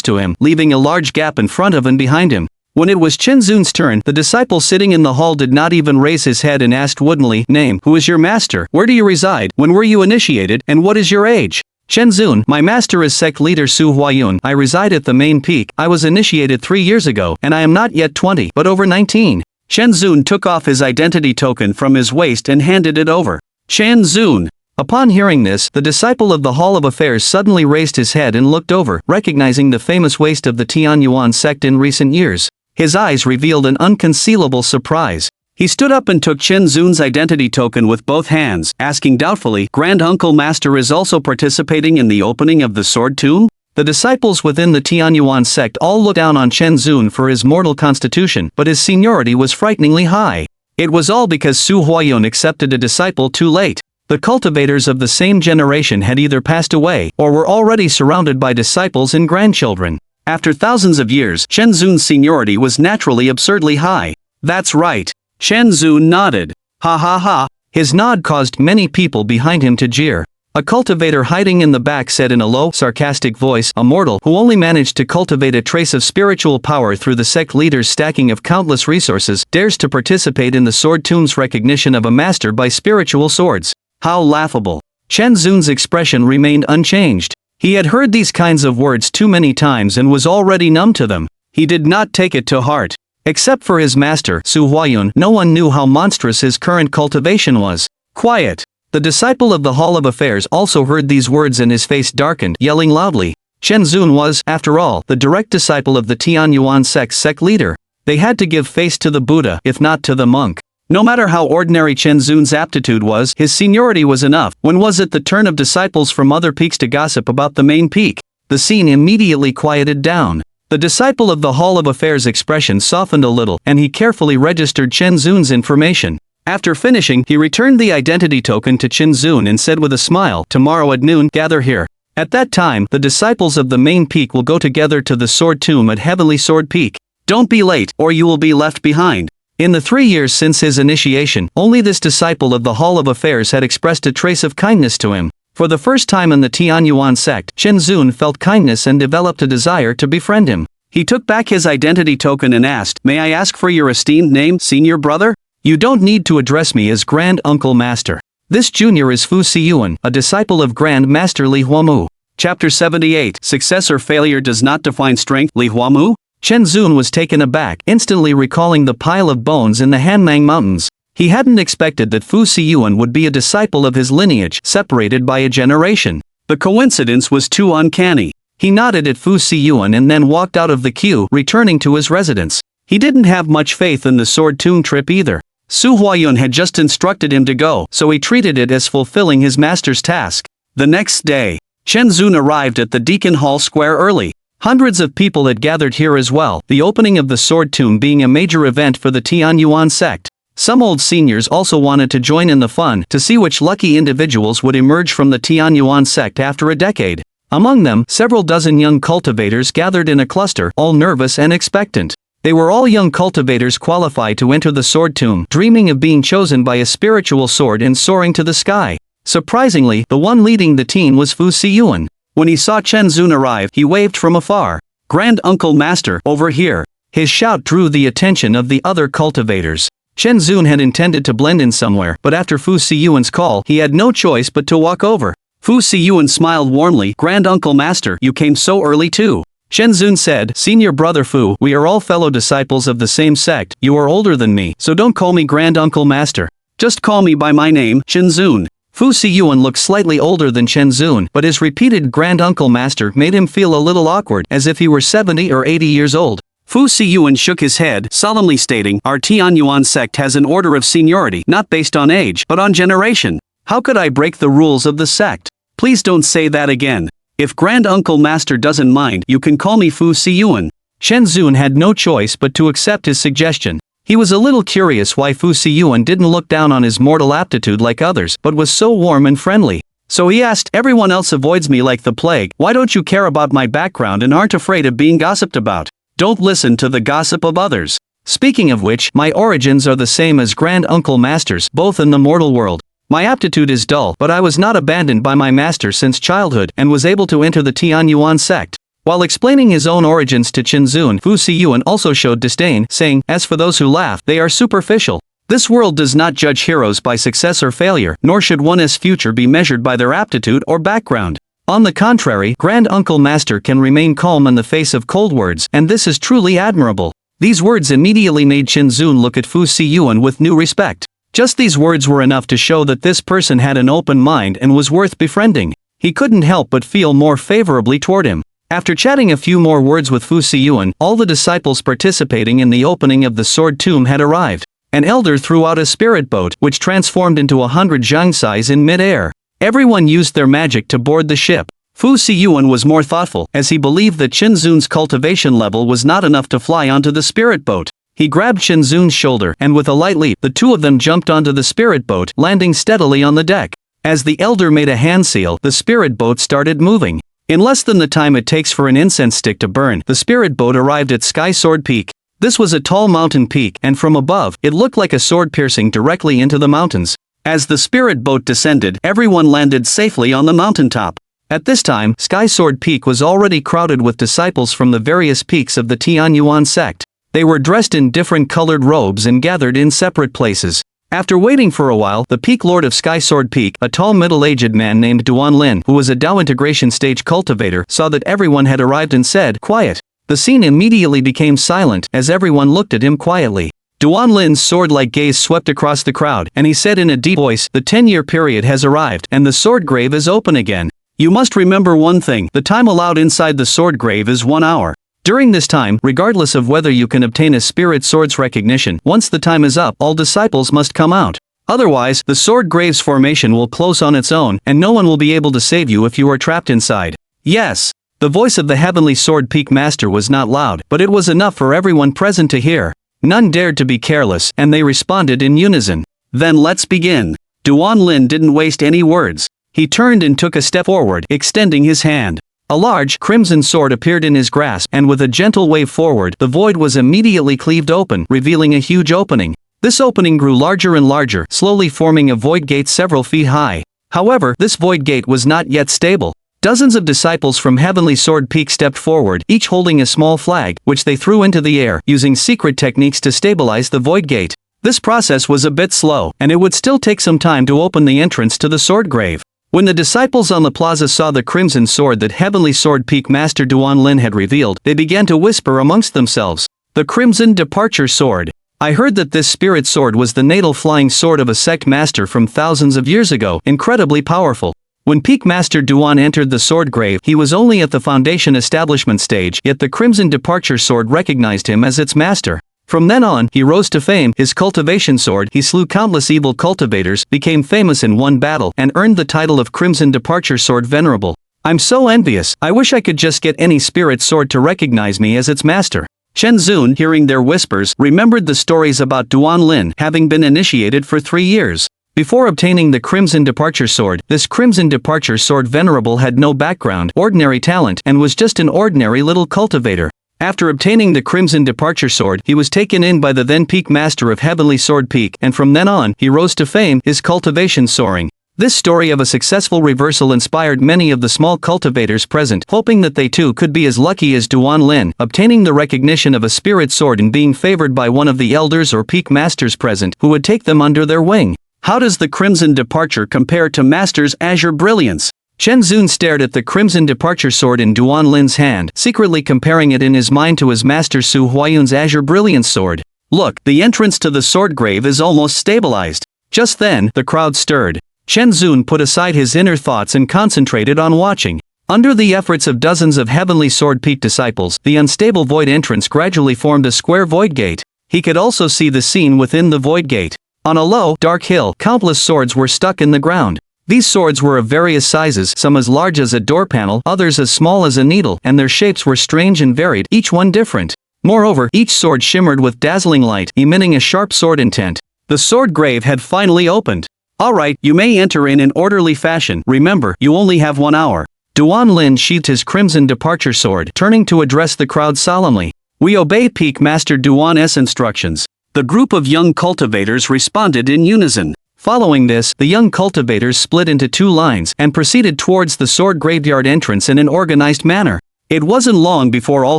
to him, leaving a large gap in front of and behind him. When it was Chen Zun's turn, the disciple sitting in the hall did not even raise his head and asked woodenly, "Name, who is your master, where do you reside, when were you initiated, and what is your age?" Chen Zun, my master is sect leader Su Huayun. I reside at the main peak. I was initiated 3 years ago, and I am not yet 20, but over 19. Chen Zun took off his identity token from his waist and handed it over. Chen Zun. Upon hearing this, the disciple of the Hall of Affairs suddenly raised his head and looked over, recognizing the famous waist of the Tianyuan sect in recent years. His eyes revealed an unconcealable surprise. He stood up and took Chen Zun's identity token with both hands, asking doubtfully, "Grand Uncle Master is also participating in the opening of the Sword Tomb?" The disciples within the Tianyuan sect all looked down on Chen Zun for his mortal constitution, but his seniority was frighteningly high. It was all because Su Huayun accepted a disciple too late. The cultivators of the same generation had either passed away, or were already surrounded by disciples and grandchildren. After thousands of years, Chen Zun's seniority was naturally absurdly high. "That's right." Chen Zun nodded. "Ha ha ha." His nod caused many people behind him to jeer. A cultivator hiding in the back said in a low, sarcastic voice, "A mortal who only managed to cultivate a trace of spiritual power through the sect leader's stacking of countless resources, dares to participate in the Sword Tomb's recognition of a master by spiritual swords. How laughable." Chen Zun's expression remained unchanged. He had heard these kinds of words too many times and was already numb to them. He did not take it to heart. Except for his master, Su Huayun, no one knew how monstrous his current cultivation was. "Quiet." The disciple of the Hall of Affairs also heard these words and his face darkened, yelling loudly. Chen Zun was, after all, the direct disciple of the Tianyuan sect's sect leader. They had to give face to the Buddha, if not to the monk. No matter how ordinary Chen Zun's aptitude was, his seniority was enough. When was it the turn of disciples from other peaks to gossip about the main peak? The scene immediately quieted down. The disciple of the Hall of Affairs' expression softened a little, and he carefully registered Chen Zun's information. After finishing, he returned the identity token to Chen Zun and said with a smile, "Tomorrow at noon, gather here. At that time, the disciples of the main peak will go together to the Sword Tomb at Heavenly Sword Peak. Don't be late, or you will be left behind." In the 3 years since his initiation, only this disciple of the Hall of Affairs had expressed a trace of kindness to him. For the first time in the Tianyuan sect, Chen Zun felt kindness and developed a desire to befriend him. He took back his identity token and asked, "May I ask for your esteemed name, senior brother?" "You don't need to address me as Grand Uncle Master. This junior is Fu Siyuan, a disciple of Grand Master Li Huamu." Chapter 78, Success or Failure Does Not Define Strength, Li Huamu? Chen Zun was taken aback, instantly recalling the pile of bones in the Hanmang Mountains. He hadn't expected that Fu Siyuan would be a disciple of his lineage, separated by a generation. The coincidence was too uncanny. He nodded at Fu Siyuan and then walked out of the queue, returning to his residence. He didn't have much faith in the Sword Tomb trip either. Su Huayun had just instructed him to go, so he treated it as fulfilling his master's task. The next day, Chen Zun arrived at the Deacon Hall Square early. Hundreds of people had gathered here as well, the opening of the Sword Tomb being a major event for the Tianyuan sect. Some old seniors also wanted to join in the fun, to see which lucky individuals would emerge from the Tianyuan sect after a decade. Among them, several dozen young cultivators gathered in a cluster, all nervous and expectant. They were all young cultivators qualified to enter the Sword Tomb, dreaming of being chosen by a spiritual sword and soaring to the sky. Surprisingly, the one leading the team was Fu Siyuan. When he saw Chen Zun arrive, he waved from afar. "Grand Uncle Master, over here." His shout drew the attention of the other cultivators. Chen Zun had intended to blend in somewhere, but after Fu Siyuan's call, he had no choice but to walk over. Fu Siyuan smiled warmly. "Grand Uncle Master, you came so early too." Chen Zun said, "Senior brother Fu, we are all fellow disciples of the same sect. You are older than me, so don't call me Grand Uncle Master. Just call me by my name, Chen Zun." Fu Siyuan looked slightly older than Chen Zun, but his repeated Grand Uncle Master made him feel a little awkward, as if he were 70 or 80 years old. Fu Siyuan shook his head, solemnly stating, "Our Tianyuan sect has an order of seniority, not based on age, but on generation. How could I break the rules of the sect? Please don't say that again. If Grand Uncle Master doesn't mind, you can call me Fu Siyuan." Chen Zun had no choice but to accept his suggestion. He was a little curious why Fu Siyuan didn't look down on his mortal aptitude like others but was so warm and friendly. So he asked, "Everyone else avoids me like the plague, why don't you care about my background and aren't afraid of being gossiped about? Don't listen to the gossip of others. Speaking of which, my origins are the same as Grand Uncle Master's, both in the mortal world. My aptitude is dull, but I was not abandoned by my master since childhood and was able to enter the Tianyuan sect." While explaining his own origins to Chen Zun, Fu Siyuan also showed disdain, saying, "As for those who laugh, they are superficial. This world does not judge heroes by success or failure, nor should one's future be measured by their aptitude or background. On the contrary, Grand Uncle Master can remain calm in the face of cold words, and this is truly admirable." These words immediately made Chen Zun look at Fu Siyuan with new respect. Just these words were enough to show that this person had an open mind and was worth befriending. He couldn't help but feel more favorably toward him. After chatting a few more words with Fu Siyuan, all the disciples participating in the opening of the sword tomb had arrived. An elder threw out a spirit boat, which transformed into 100 zhangsais in mid-air. Everyone used their magic to board the ship. Fu Siyuan was more thoughtful, as he believed that Chen Zun's cultivation level was not enough to fly onto the spirit boat. He grabbed Chen Zun's shoulder, and with a light leap, the two of them jumped onto the spirit boat, landing steadily on the deck. As the elder made a hand seal, the spirit boat started moving. In less than the time it takes for an incense stick to burn, the spirit boat arrived at Sky Sword Peak. This was a tall mountain peak, and from above, it looked like a sword piercing directly into the mountains. As the spirit boat descended, everyone landed safely on the mountaintop. At this time, Sky Sword Peak was already crowded with disciples from the various peaks of the Tianyuan sect. They were dressed in different colored robes and gathered in separate places. After waiting for a while, the peak lord of Sky Sword Peak, a tall middle-aged man named Duan Lin, who was a Dao integration stage cultivator, saw that everyone had arrived and said, "Quiet." The scene immediately became silent, as everyone looked at him quietly. Duan Lin's sword-like gaze swept across the crowd, and he said in a deep voice, "The 10-year period has arrived, and the sword grave is open again. You must remember one thing, the time allowed inside the sword grave is 1 hour. During this time, regardless of whether you can obtain a spirit sword's recognition, once the time is up, all disciples must come out. Otherwise, the sword grave's formation will close on its own, and no one will be able to save you if you are trapped inside." Yes. The voice of the Heavenly Sword Peak Master was not loud, but it was enough for everyone present to hear. None dared to be careless, and they responded in unison. "Then let's begin." Duan Lin didn't waste any words. He turned and took a step forward, extending his hand. A large, crimson sword appeared in his grasp, and with a gentle wave forward, the void was immediately cleaved open, revealing a huge opening. This opening grew larger and larger, slowly forming a void gate several feet high. However, this void gate was not yet stable. Dozens of disciples from Heavenly Sword Peak stepped forward, each holding a small flag, which they threw into the air, using secret techniques to stabilize the void gate. This process was a bit slow, and it would still take some time to open the entrance to the sword grave. When the disciples on the plaza saw the crimson sword that Heavenly Sword Peak Master Duan Lin had revealed, they began to whisper amongst themselves. "The Crimson Departure Sword. I heard that this spirit sword was the natal flying sword of a sect master from thousands of years ago, incredibly powerful." When Peak Master Duan entered the sword grave, he was only at the foundation establishment stage, yet the Crimson Departure Sword recognized him as its master. From then on, he rose to fame. His cultivation sword, he slew countless evil cultivators, became famous in one battle, and earned the title of Crimson Departure Sword Venerable. "I'm so envious, I wish I could just get any spirit sword to recognize me as its master." Chen Zun, hearing their whispers, remembered the stories about Duan Lin having been initiated for 3 years. Before obtaining the Crimson Departure Sword, this Crimson Departure Sword Venerable had no background, ordinary talent, and was just an ordinary little cultivator. After obtaining the Crimson Departure Sword, he was taken in by the then Peak Master of Heavenly Sword Peak, and from then on, he rose to fame, his cultivation soaring. This story of a successful reversal inspired many of the small cultivators present, hoping that they too could be as lucky as Duan Lin, obtaining the recognition of a spirit sword and being favored by one of the elders or Peak Masters present, who would take them under their wing. How does the Crimson Departure compare to Master's Azure Brilliance? Chen Zun stared at the Crimson Departure Sword in Duan Lin's hand, secretly comparing it in his mind to his master Su Huayun's Azure Brilliance sword. "Look, the entrance to the sword grave is almost stabilized." Just then, the crowd stirred. Chen Zun put aside his inner thoughts and concentrated on watching. Under the efforts of dozens of Heavenly Sword Peak disciples, the unstable void entrance gradually formed a square void gate. He could also see the scene within the void gate. On a low, dark hill, countless swords were stuck in the ground. These swords were of various sizes, some as large as a door panel, others as small as a needle, and their shapes were strange and varied, each one different. Moreover, each sword shimmered with dazzling light, emitting a sharp sword intent. The sword grave had finally opened. Alright, you may enter in an orderly fashion. Remember, you only have 1 hour. Duan Lin sheathed his crimson departure sword, turning to address the crowd solemnly. We obey Peak Master Duan's instructions. The group of young cultivators responded in unison. Following this, the young cultivators split into 2 lines and proceeded towards the sword graveyard entrance in an organized manner. It wasn't long before all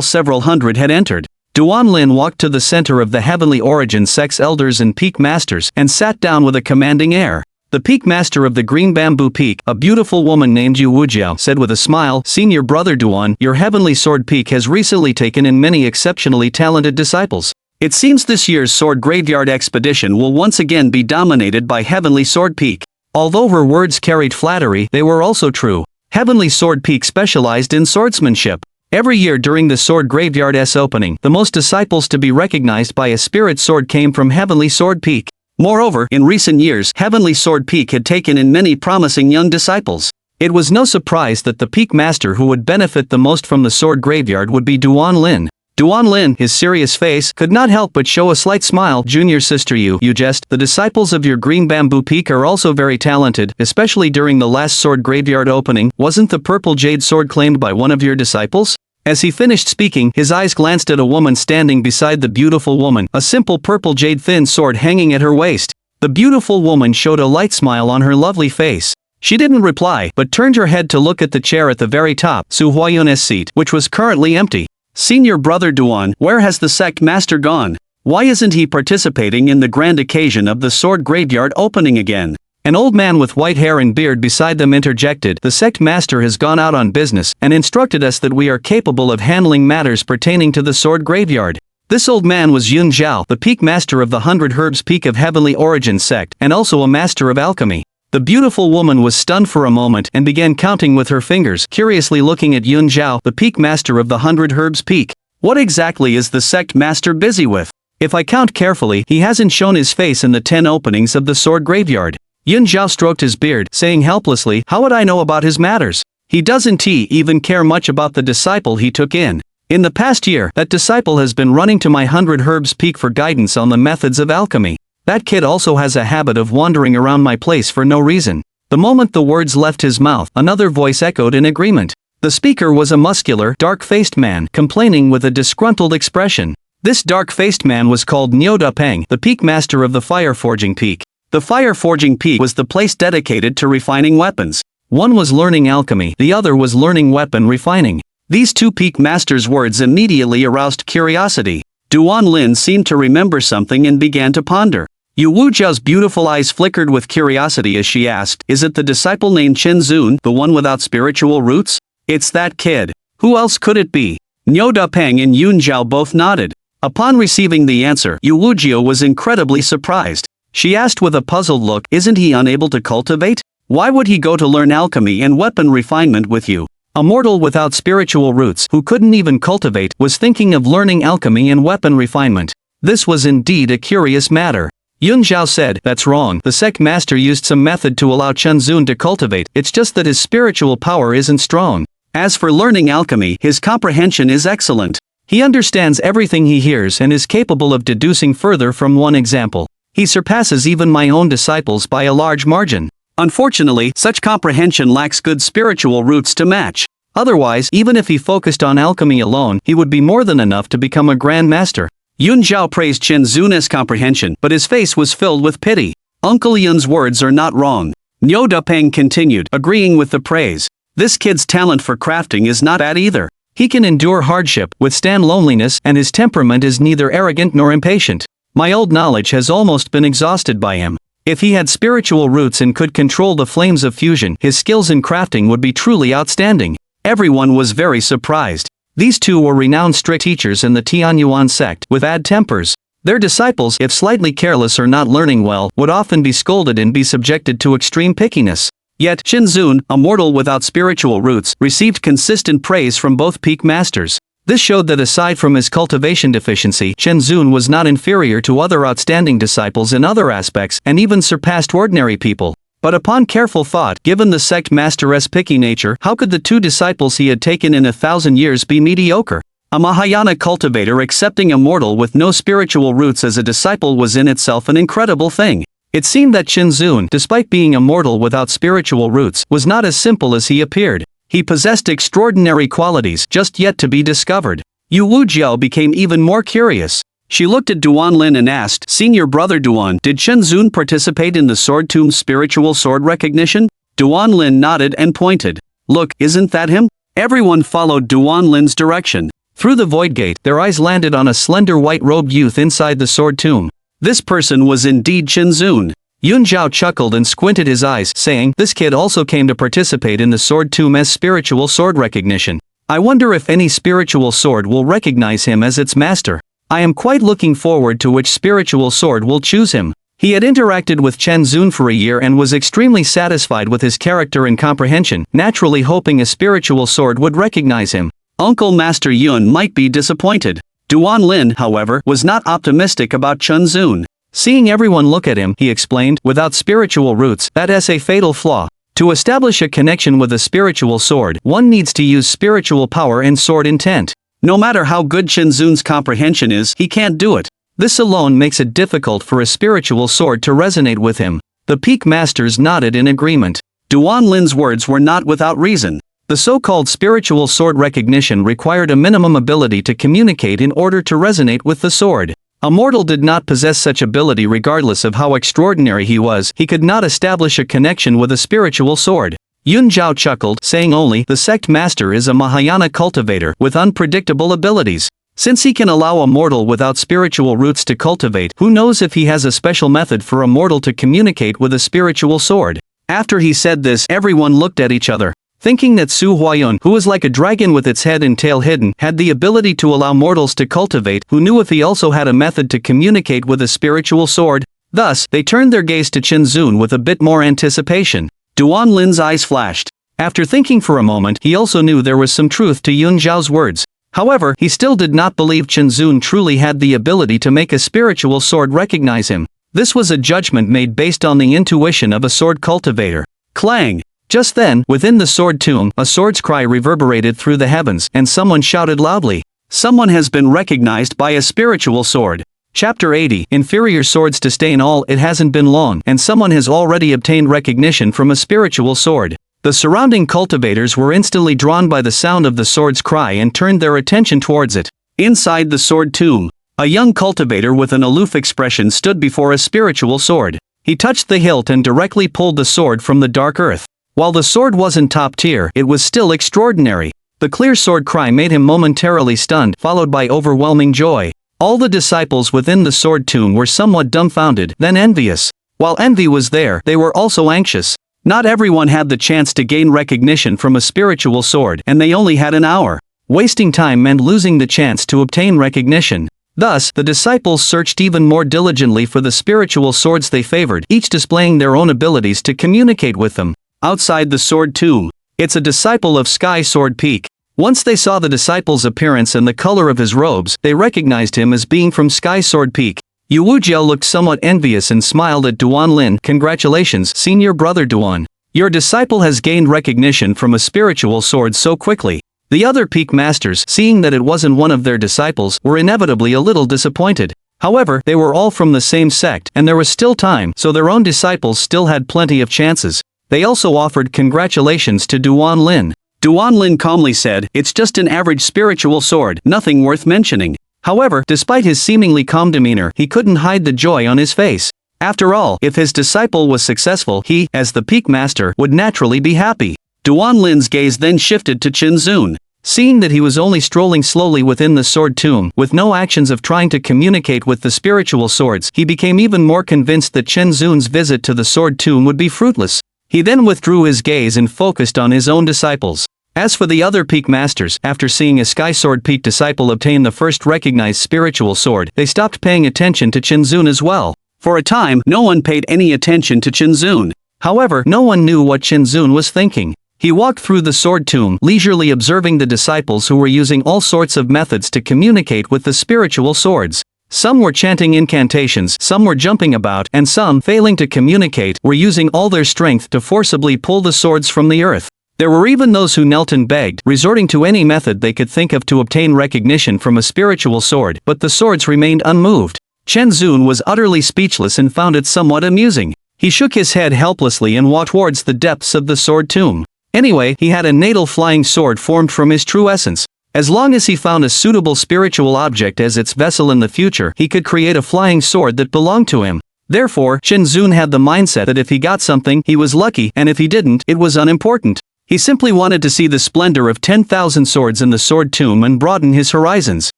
several hundred had entered. Duan Lin walked to the center of the Heavenly Origin sect's elders and peak masters and sat down with a commanding air. The peak master of the Green Bamboo Peak, a beautiful woman named Yu Wujiao, said with a smile, "Senior brother Duan, your Heavenly Sword Peak has recently taken in many exceptionally talented disciples. It seems this year's Sword Graveyard Expedition will once again be dominated by Heavenly Sword Peak." Although her words carried flattery, they were also true. Heavenly Sword Peak specialized in swordsmanship. Every year during the Sword Graveyard's opening, the most disciples to be recognized by a spirit sword came from Heavenly Sword Peak. Moreover, in recent years, Heavenly Sword Peak had taken in many promising young disciples. It was no surprise that the peak master who would benefit the most from the Sword Graveyard would be Duan Lin. Duan Lin, his serious face, could not help but show a slight smile. "Junior sister you jest, the disciples of your Green Bamboo Peak are also very talented, especially during the last Sword Graveyard opening. Wasn't the purple jade sword claimed by one of your disciples?" As he finished speaking, his eyes glanced at a woman standing beside the beautiful woman, a simple purple jade thin sword hanging at her waist. The beautiful woman showed a light smile on her lovely face. She didn't reply, but turned her head to look at the chair at the very top, Su Huayun's seat, which was currently empty. "Senior brother Duan, where has the sect master gone? Why isn't he participating in the grand occasion of the Sword Graveyard opening again?" An old man with white hair and beard beside them interjected, "The sect master has gone out on business and instructed us that we are capable of handling matters pertaining to the Sword Graveyard." This old man was Yun Zhao, the peak master of the 100 Herbs Peak of Heavenly Origin sect, and also a master of alchemy. The beautiful woman was stunned for a moment and began counting with her fingers, curiously looking at Yun Zhao, the peak master of the 100 Herbs Peak. What exactly is the sect master busy with? If I count carefully, he hasn't shown his face in the 10 openings of the Sword Graveyard. Yun Zhao stroked his beard, saying helplessly, "How would I know about his matters? He doesn't even care much about the disciple he took in. In the past year, that disciple has been running to my 100 Herbs Peak for guidance on the methods of alchemy. That kid also has a habit of wandering around my place for no reason." The moment the words left his mouth, another voice echoed in agreement. The speaker was a muscular, dark-faced man, complaining with a disgruntled expression. This dark-faced man was called Nyoda Peng, the peak master of the Fire Forging Peak. The Fire Forging Peak was the place dedicated to refining weapons. One was learning alchemy, the other was learning weapon refining. These 2 peak masters' words immediately aroused curiosity. Duan Lin seemed to remember something and began to ponder. Yu Wujiao's beautiful eyes flickered with curiosity as she asked, "Is it the disciple named Chen Zun, the one without spiritual roots?" "It's that kid. Who else could it be?" Nyoda Peng and Yun Zhao both nodded. Upon receiving the answer, Yu Wujiao was incredibly surprised. She asked with a puzzled look, "Isn't he unable to cultivate? Why would he go to learn alchemy and weapon refinement with you?" A mortal without spiritual roots, who couldn't even cultivate, was thinking of learning alchemy and weapon refinement. This was indeed a curious matter. Yun Zhao said, "That's wrong. The sect master used some method to allow Chen Zun to cultivate, it's just that his spiritual power isn't strong. As for learning alchemy, his comprehension is excellent. He understands everything he hears and is capable of deducing further from one example. He surpasses even my own disciples by a large margin. Unfortunately, such comprehension lacks good spiritual roots to match. Otherwise, even if he focused on alchemy alone, he would be more than enough to become a grand master." Yun Zhao praised Chen Zun's comprehension, but his face was filled with pity. Uncle Yun's words are not wrong. Nyoda Peng continued, agreeing with the praise. "This kid's talent for crafting is not bad either. He can endure hardship, withstand loneliness, and his temperament is neither arrogant nor impatient. My old knowledge has almost been exhausted by him. If he had spiritual roots and could control the flames of fusion, his skills in crafting would be truly outstanding." Everyone was very surprised. These 2 were renowned strict teachers in the Tianyuan sect, with bad tempers. Their disciples, if slightly careless or not learning well, would often be scolded and be subjected to extreme pickiness. Yet, Chen Zun, a mortal without spiritual roots, received consistent praise from both peak masters. This showed that aside from his cultivation deficiency, Chen Zun was not inferior to other outstanding disciples in other aspects and even surpassed ordinary people. But upon careful thought, given the sect master's picky nature, how could the 2 disciples he had taken in 1,000 years be mediocre? A Mahayana cultivator accepting a mortal with no spiritual roots as a disciple was in itself an incredible thing. It seemed that Shinzun, despite being a mortal without spiritual roots, was not as simple as he appeared. He possessed extraordinary qualities just yet to be discovered. Yu Wujiao became even more curious. She looked at Duanlin and asked, "Senior brother Duan, did Shenzun participate in the Sword Tomb's spiritual sword recognition?" Duanlin nodded and pointed. "Look, isn't that him?" Everyone followed Duanlin's direction. Through the void gate, their eyes landed on a slender white-robed youth inside the Sword Tomb. This person was indeed Shenzun. Yun Zhao chuckled and squinted his eyes, saying, "This kid also came to participate in the Sword Tomb's spiritual sword recognition. I wonder if any spiritual sword will recognize him as its master. I am quite looking forward to which spiritual sword will choose him." He had interacted with Chen Zun for a year and was extremely satisfied with his character and comprehension, naturally hoping a spiritual sword would recognize him. Uncle Master Yun might be disappointed. Duan Lin, however, was not optimistic about Chen Zun. Seeing everyone look at him, he explained, "Without spiritual roots, that is a fatal flaw. To establish a connection with a spiritual sword, one needs to use spiritual power and sword intent. No matter how good Shinzun's comprehension is, he can't do it. This alone makes it difficult for a spiritual sword to resonate with him." The peak masters nodded in agreement. Duan Lin's words were not without reason. The so-called spiritual sword recognition required a minimum ability to communicate in order to resonate with the sword. A mortal did not possess such ability regardless of how extraordinary he was. He could not establish a connection with a spiritual sword. Yun Zhao chuckled, saying only, "The sect master is a Mahayana cultivator with unpredictable abilities. Since he can allow a mortal without spiritual roots to cultivate, who knows if he has a special method for a mortal to communicate with a spiritual sword." After he said this, everyone looked at each other. Thinking that Su Huayun, who was like a dragon with its head and tail hidden, had the ability to allow mortals to cultivate, who knew if he also had a method to communicate with a spiritual sword? Thus, they turned their gaze to Chen Zun with a bit more anticipation. Duan Lin's eyes flashed. After thinking for a moment, he also knew there was some truth to Yun Zhao's words. However, he still did not believe Chen Zun truly had the ability to make a spiritual sword recognize him. This was a judgment made based on the intuition of a sword cultivator. Clang! Just then, within the sword tomb, a sword's cry reverberated through the heavens, and someone shouted loudly, "Someone has been recognized by a spiritual sword." Chapter 80, Inferior Swords to Stain. All it hasn't been long, and someone has already obtained recognition from a spiritual sword. The surrounding cultivators were instantly drawn by the sound of the sword's cry and turned their attention towards it. Inside the sword tomb, a young cultivator with an aloof expression stood before a spiritual sword. He touched the hilt and directly pulled the sword from the dark earth. While the sword wasn't top tier, it was still extraordinary. The clear sword cry made him momentarily stunned, followed by overwhelming joy. All the disciples within the sword tomb were somewhat dumbfounded, then envious. While envy was there, they were also anxious. Not everyone had the chance to gain recognition from a spiritual sword, and they only had an hour. Wasting time meant losing the chance to obtain recognition. Thus, the disciples searched even more diligently for the spiritual swords they favored, each displaying their own abilities to communicate with them. Outside the sword tomb, it's a disciple of Sky Sword Peak. Once they saw the disciple's appearance and the color of his robes, they recognized him as being from Sky Sword Peak. Yu Wujiao looked somewhat envious and smiled at Duan Lin. "Congratulations, senior brother Duan. Your disciple has gained recognition from a spiritual sword so quickly." The other peak masters, seeing that it wasn't one of their disciples, were inevitably a little disappointed. However, they were all from the same sect, and there was still time, so their own disciples still had plenty of chances. They also offered congratulations to Duan Lin. Duan Lin calmly said, "It's just an average spiritual sword, nothing worth mentioning." However, despite his seemingly calm demeanor, he couldn't hide the joy on his face. After all, if his disciple was successful, he, as the peak master, would naturally be happy. Duan Lin's gaze then shifted to Chen Zun. Seeing that he was only strolling slowly within the sword tomb, with no actions of trying to communicate with the spiritual swords, he became even more convinced that Chen Zun's visit to the sword tomb would be fruitless. He then withdrew his gaze and focused on his own disciples. As for the other peak masters, after seeing a Sky Sword Peak disciple obtain the first recognized spiritual sword, they stopped paying attention to Chen Zun as well. For a time, no one paid any attention to Chen Zun. However, no one knew what Chen Zun was thinking. He walked through the sword tomb, leisurely observing the disciples who were using all sorts of methods to communicate with the spiritual swords. Some were chanting incantations, some were jumping about, and some, failing to communicate, were using all their strength to forcibly pull the swords from the earth. There were even those who knelt and begged, resorting to any method they could think of to obtain recognition from a spiritual sword, but the swords remained unmoved. Chen Zun was utterly speechless and found it somewhat amusing. He shook his head helplessly and walked towards the depths of the sword tomb. Anyway, he had a natal flying sword formed from his true essence. As long as he found a suitable spiritual object as its vessel in the future, he could create a flying sword that belonged to him. Therefore, Chen Zun had the mindset that if he got something, he was lucky, and if he didn't, it was unimportant. He simply wanted to see the splendor of 10,000 swords in the sword tomb and broaden his horizons.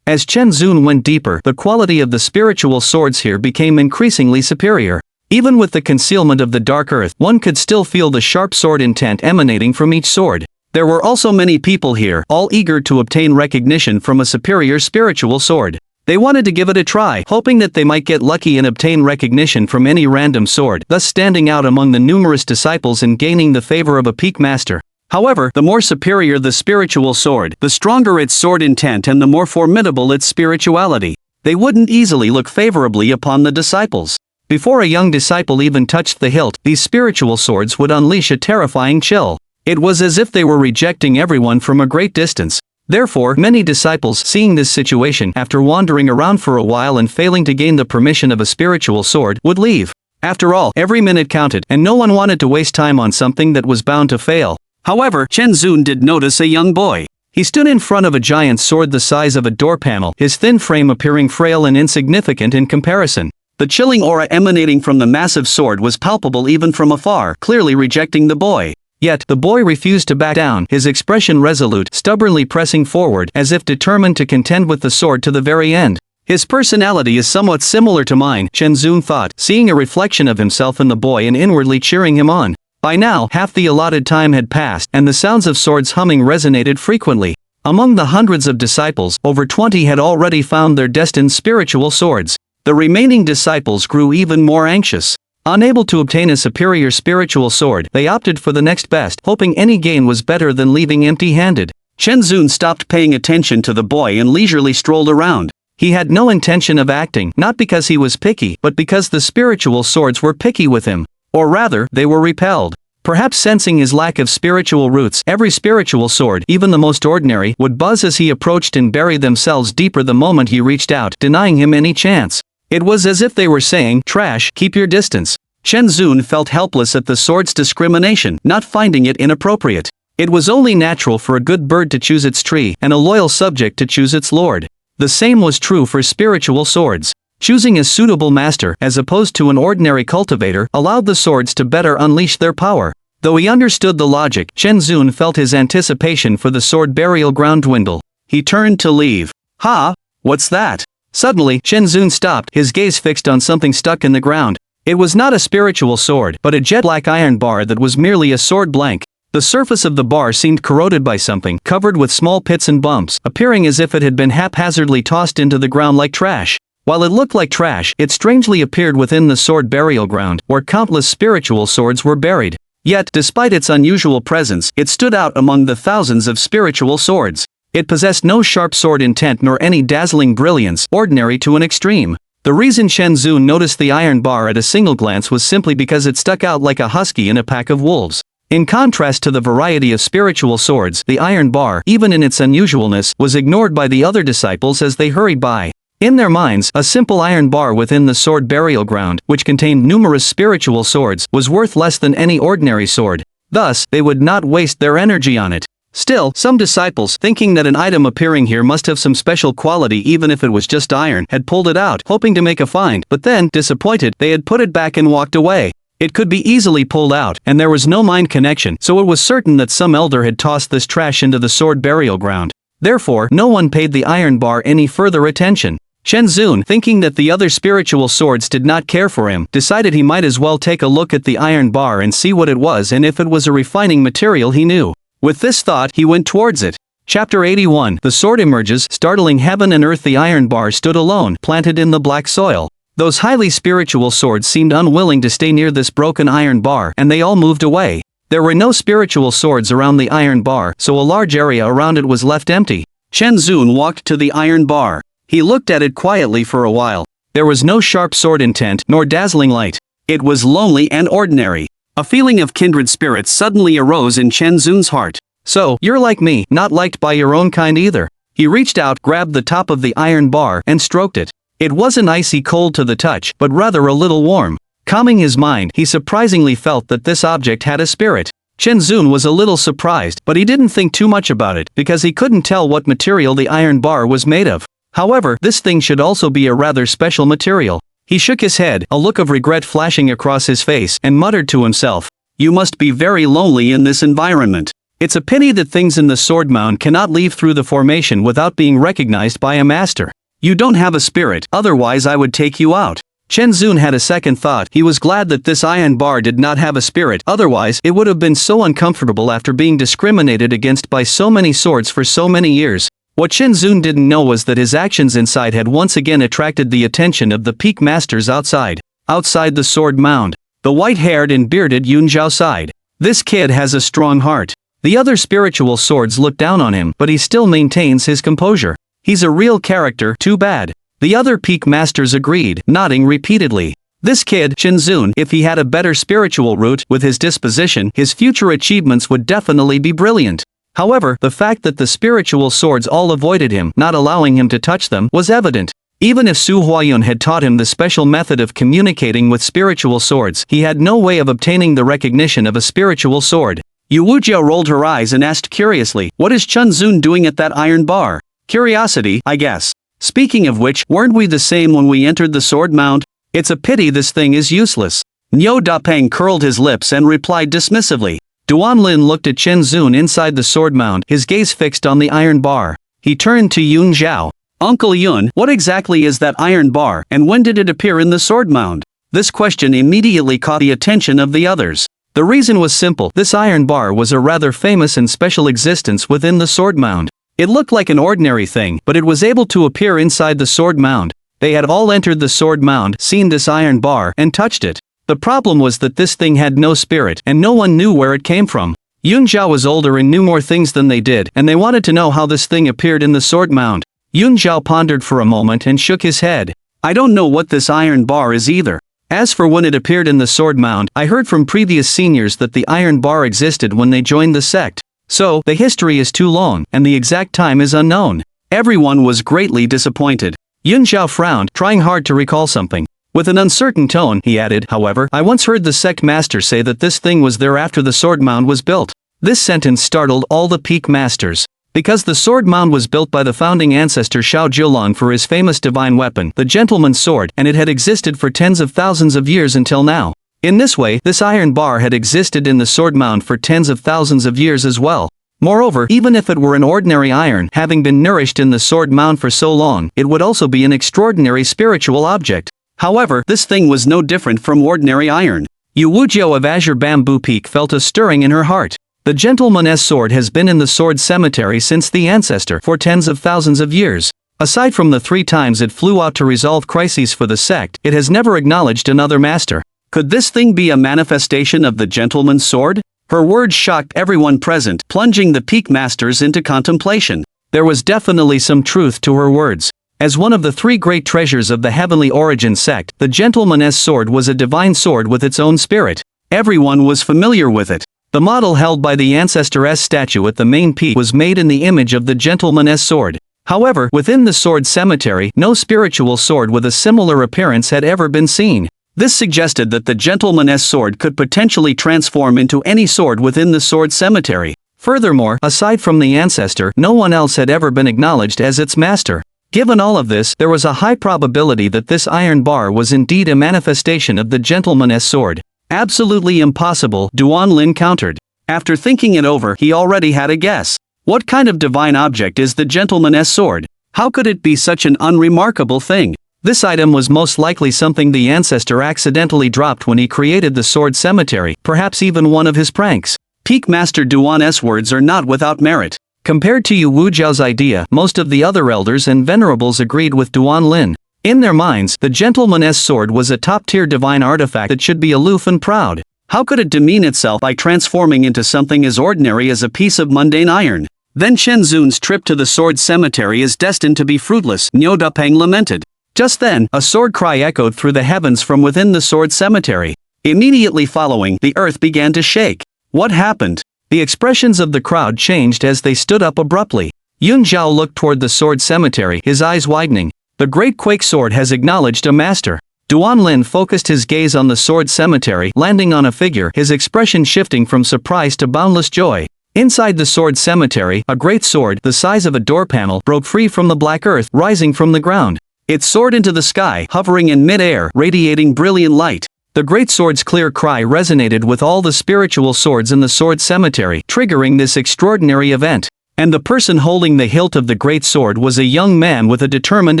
As Chen Zun went deeper, the quality of the spiritual swords here became increasingly superior. Even with the concealment of the dark earth, one could still feel the sharp sword intent emanating from each sword. There were also many people here, all eager to obtain recognition from a superior spiritual sword. They wanted to give it a try, hoping that they might get lucky and obtain recognition from any random sword, thus standing out among the numerous disciples and gaining the favor of a peak master. However, the more superior the spiritual sword, the stronger its sword intent and the more formidable its spirituality. They wouldn't easily look favorably upon the disciples. Before a young disciple even touched the hilt, these spiritual swords would unleash a terrifying chill. It was as if they were rejecting everyone from a great distance. Therefore, many disciples, seeing this situation, after wandering around for a while and failing to gain the permission of a spiritual sword, would leave. After all, every minute counted, and no one wanted to waste time on something that was bound to fail. However, Chen Zun did notice a young boy. He stood in front of a giant sword the size of a door panel, his thin frame appearing frail and insignificant in comparison. The chilling aura emanating from the massive sword was palpable even from afar, clearly rejecting the boy. Yet, the boy refused to back down, his expression resolute, stubbornly pressing forward, as if determined to contend with the sword to the very end. His personality is somewhat similar to mine, Chen Zun thought, seeing a reflection of himself in the boy and inwardly cheering him on. By now, half the allotted time had passed, and the sounds of swords humming resonated frequently. Among the hundreds of disciples, over 20 had already found their destined spiritual swords. The remaining disciples grew even more anxious. Unable to obtain a superior spiritual sword, they opted for the next best, hoping any gain was better than leaving empty-handed. Chen Zun stopped paying attention to the boy and leisurely strolled around. He had no intention of acting, not because he was picky, but because the spiritual swords were picky with him. Or rather, they were repelled. Perhaps sensing his lack of spiritual roots, every spiritual sword, even the most ordinary, would buzz as he approached and bury themselves deeper the moment he reached out, denying him any chance. It was as if they were saying, "Trash, keep your distance." Chen Zun felt helpless at the sword's discrimination, not finding it inappropriate. It was only natural for a good bird to choose its tree, and a loyal subject to choose its lord. The same was true for spiritual swords. Choosing a suitable master, as opposed to an ordinary cultivator, allowed the swords to better unleash their power. Though he understood the logic, Chen Zun felt his anticipation for the sword burial ground dwindle. He turned to leave. "Ha! What's that?" Suddenly, Chen Zun stopped, his gaze fixed on something stuck in the ground. It was not a spiritual sword, but a jet-black iron bar that was merely a sword blank. The surface of the bar seemed corroded by something, covered with small pits and bumps, appearing as if it had been haphazardly tossed into the ground like trash. While it looked like trash, it strangely appeared within the sword burial ground, where countless spiritual swords were buried. Yet, despite its unusual presence, it stood out among the thousands of spiritual swords. It possessed no sharp sword intent nor any dazzling brilliance, ordinary to an extreme. The reason Chen Zun noticed the iron bar at a single glance was simply because it stuck out like a husky in a pack of wolves. In contrast to the variety of spiritual swords, the iron bar, even in its unusualness, was ignored by the other disciples as they hurried by. In their minds, a simple iron bar within the sword burial ground, which contained numerous spiritual swords, was worth less than any ordinary sword. Thus, they would not waste their energy on it. Still, some disciples, thinking that an item appearing here must have some special quality even if it was just iron, had pulled it out, hoping to make a find, but then, disappointed, they had put it back and walked away. It could be easily pulled out, and there was no mind connection, so it was certain that some elder had tossed this trash into the sword burial ground. Therefore, no one paid the iron bar any further attention. Chen Zun, thinking that the other spiritual swords did not care for him, decided he might as well take a look at the iron bar and see what it was and if it was a refining material he knew. With this thought, he went towards it. Chapter 81. The sword emerges, startling heaven and earth. The iron bar stood alone, planted in the black soil. Those highly spiritual swords seemed unwilling to stay near this broken iron bar, and they all moved away. There were no spiritual swords around the iron bar, so a large area around it was left empty. Chen Zun walked to the iron bar. He looked at it quietly for a while. There was no sharp sword intent nor dazzling light. It was lonely and ordinary. A feeling of kindred spirits suddenly arose in Chen Zun's heart. So, you're like me, not liked by your own kind either. He reached out, grabbed the top of the iron bar, and stroked it. It wasn't icy cold to the touch, but rather a little warm. Calming his mind, he surprisingly felt that this object had a spirit. Chen Zun was a little surprised, but he didn't think too much about it, because he couldn't tell what material the iron bar was made of. However, this thing should also be a rather special material. He shook his head, a look of regret flashing across his face, and muttered to himself, "You must be very lonely in this environment. It's a pity that things in the sword mound cannot leave through the formation without being recognized by a master. You don't have a spirit, otherwise I would take you out." Chen Zun had a second thought. He was glad that this iron bar did not have a spirit, otherwise it would have been so uncomfortable after being discriminated against by so many swords for so many years. What Chen Zun didn't know was that his actions inside had once again attracted the attention of the peak masters outside. Outside the sword mound, the white-haired and bearded Yun Zhao sighed. "This kid has a strong heart." The other spiritual swords look down on him, but he still maintains his composure. "He's a real character, too bad." The other peak masters agreed, nodding repeatedly. This kid, Chen Zun, if he had a better spiritual root, with his disposition, his future achievements would definitely be brilliant. However, the fact that the spiritual swords all avoided him, not allowing him to touch them, was evident. Even if Su Huayun had taught him the special method of communicating with spiritual swords, he had no way of obtaining the recognition of a spiritual sword. Yu Wujiao rolled her eyes and asked curiously, "What is Chen Zun doing at that iron bar?" "Curiosity, I guess. Speaking of which, weren't we the same when we entered the sword mound? It's a pity this thing is useless." Niu Dapeng curled his lips and replied dismissively. Duan Lin looked at Chen Zun inside the sword mound, his gaze fixed on the iron bar. He turned to Yun Zhao. "Uncle Yun, what exactly is that iron bar, and when did it appear in the sword mound?" This question immediately caught the attention of the others. The reason was simple. This iron bar was a rather famous and special existence within the sword mound. It looked like an ordinary thing, but it was able to appear inside the sword mound. They had all entered the sword mound, seen this iron bar, and touched it. The problem was that this thing had no spirit, and no one knew where it came from. Yun Zhao was older and knew more things than they did, and they wanted to know how this thing appeared in the sword mound. Yun Zhao pondered for a moment and shook his head. "I don't know what this iron bar is either. As for when it appeared in the sword mound, I heard from previous seniors that the iron bar existed when they joined the sect. So, the history is too long, and the exact time is unknown." Everyone was greatly disappointed. Yun Zhao frowned, trying hard to recall something. With an uncertain tone, he added, "However, I once heard the sect master say that this thing was there after the sword mound was built." This sentence startled all the peak masters. Because the sword mound was built by the founding ancestor Shao Jiulan for his famous divine weapon, the gentleman's sword, and it had existed for tens of thousands of years until now. In this way, this iron bar had existed in the sword mound for tens of thousands of years as well. Moreover, even if it were an ordinary iron, having been nourished in the sword mound for so long, it would also be an extraordinary spiritual object. However, this thing was no different from ordinary iron. Yu Wujiao of Azure Bamboo Peak felt a stirring in her heart. The gentleman's sword has been in the sword cemetery since the ancestor for tens of thousands of years. Aside from the 3 times it flew out to resolve crises for the sect, it has never acknowledged another master. Could this thing be a manifestation of the gentleman's sword? Her words shocked everyone present, plunging the peak masters into contemplation. There was definitely some truth to her words. As one of the 3 great treasures of the heavenly origin sect, the gentleman's sword was a divine sword with its own spirit. Everyone was familiar with it. The model held by the ancestor's statue at the main peak was made in the image of the gentleman's sword. However, within the sword cemetery, no spiritual sword with a similar appearance had ever been seen. This suggested that the gentleman's sword could potentially transform into any sword within the sword cemetery. Furthermore, aside from the ancestor, no one else had ever been acknowledged as its master. Given all of this, there was a high probability that this iron bar was indeed a manifestation of the gentleman's sword. Absolutely impossible, Duan Lin countered. After thinking it over, he already had a guess. What kind of divine object is the gentleman's sword? How could it be such an unremarkable thing? This item was most likely something the ancestor accidentally dropped when he created the sword cemetery, perhaps even one of his pranks. Peak Master Duan's words are not without merit. Compared to Yu Wujiao's idea, most of the other elders and venerables agreed with Duan Lin. In their minds, the gentleman's sword was a top-tier divine artifact that should be aloof and proud. How could it demean itself by transforming into something as ordinary as a piece of mundane iron? Then Chen Zun's trip to the sword cemetery is destined to be fruitless, Niu Dupeng lamented. Just then, a sword cry echoed through the heavens from within the sword cemetery. Immediately following, the earth began to shake. What happened? The expressions of the crowd changed as they stood up abruptly. Yun Zhao looked toward the sword cemetery, his eyes widening. The great quake sword has acknowledged a master. Duan Lin focused his gaze on the sword cemetery, landing on a figure, his expression shifting from surprise to boundless joy. Inside the sword cemetery, a great sword, the size of a door panel, broke free from the black earth, rising from the ground. It soared into the sky, hovering in mid-air, radiating brilliant light. The great sword's clear cry resonated with all the spiritual swords in the sword cemetery, triggering this extraordinary event. And the person holding the hilt of the great sword was a young man with a determined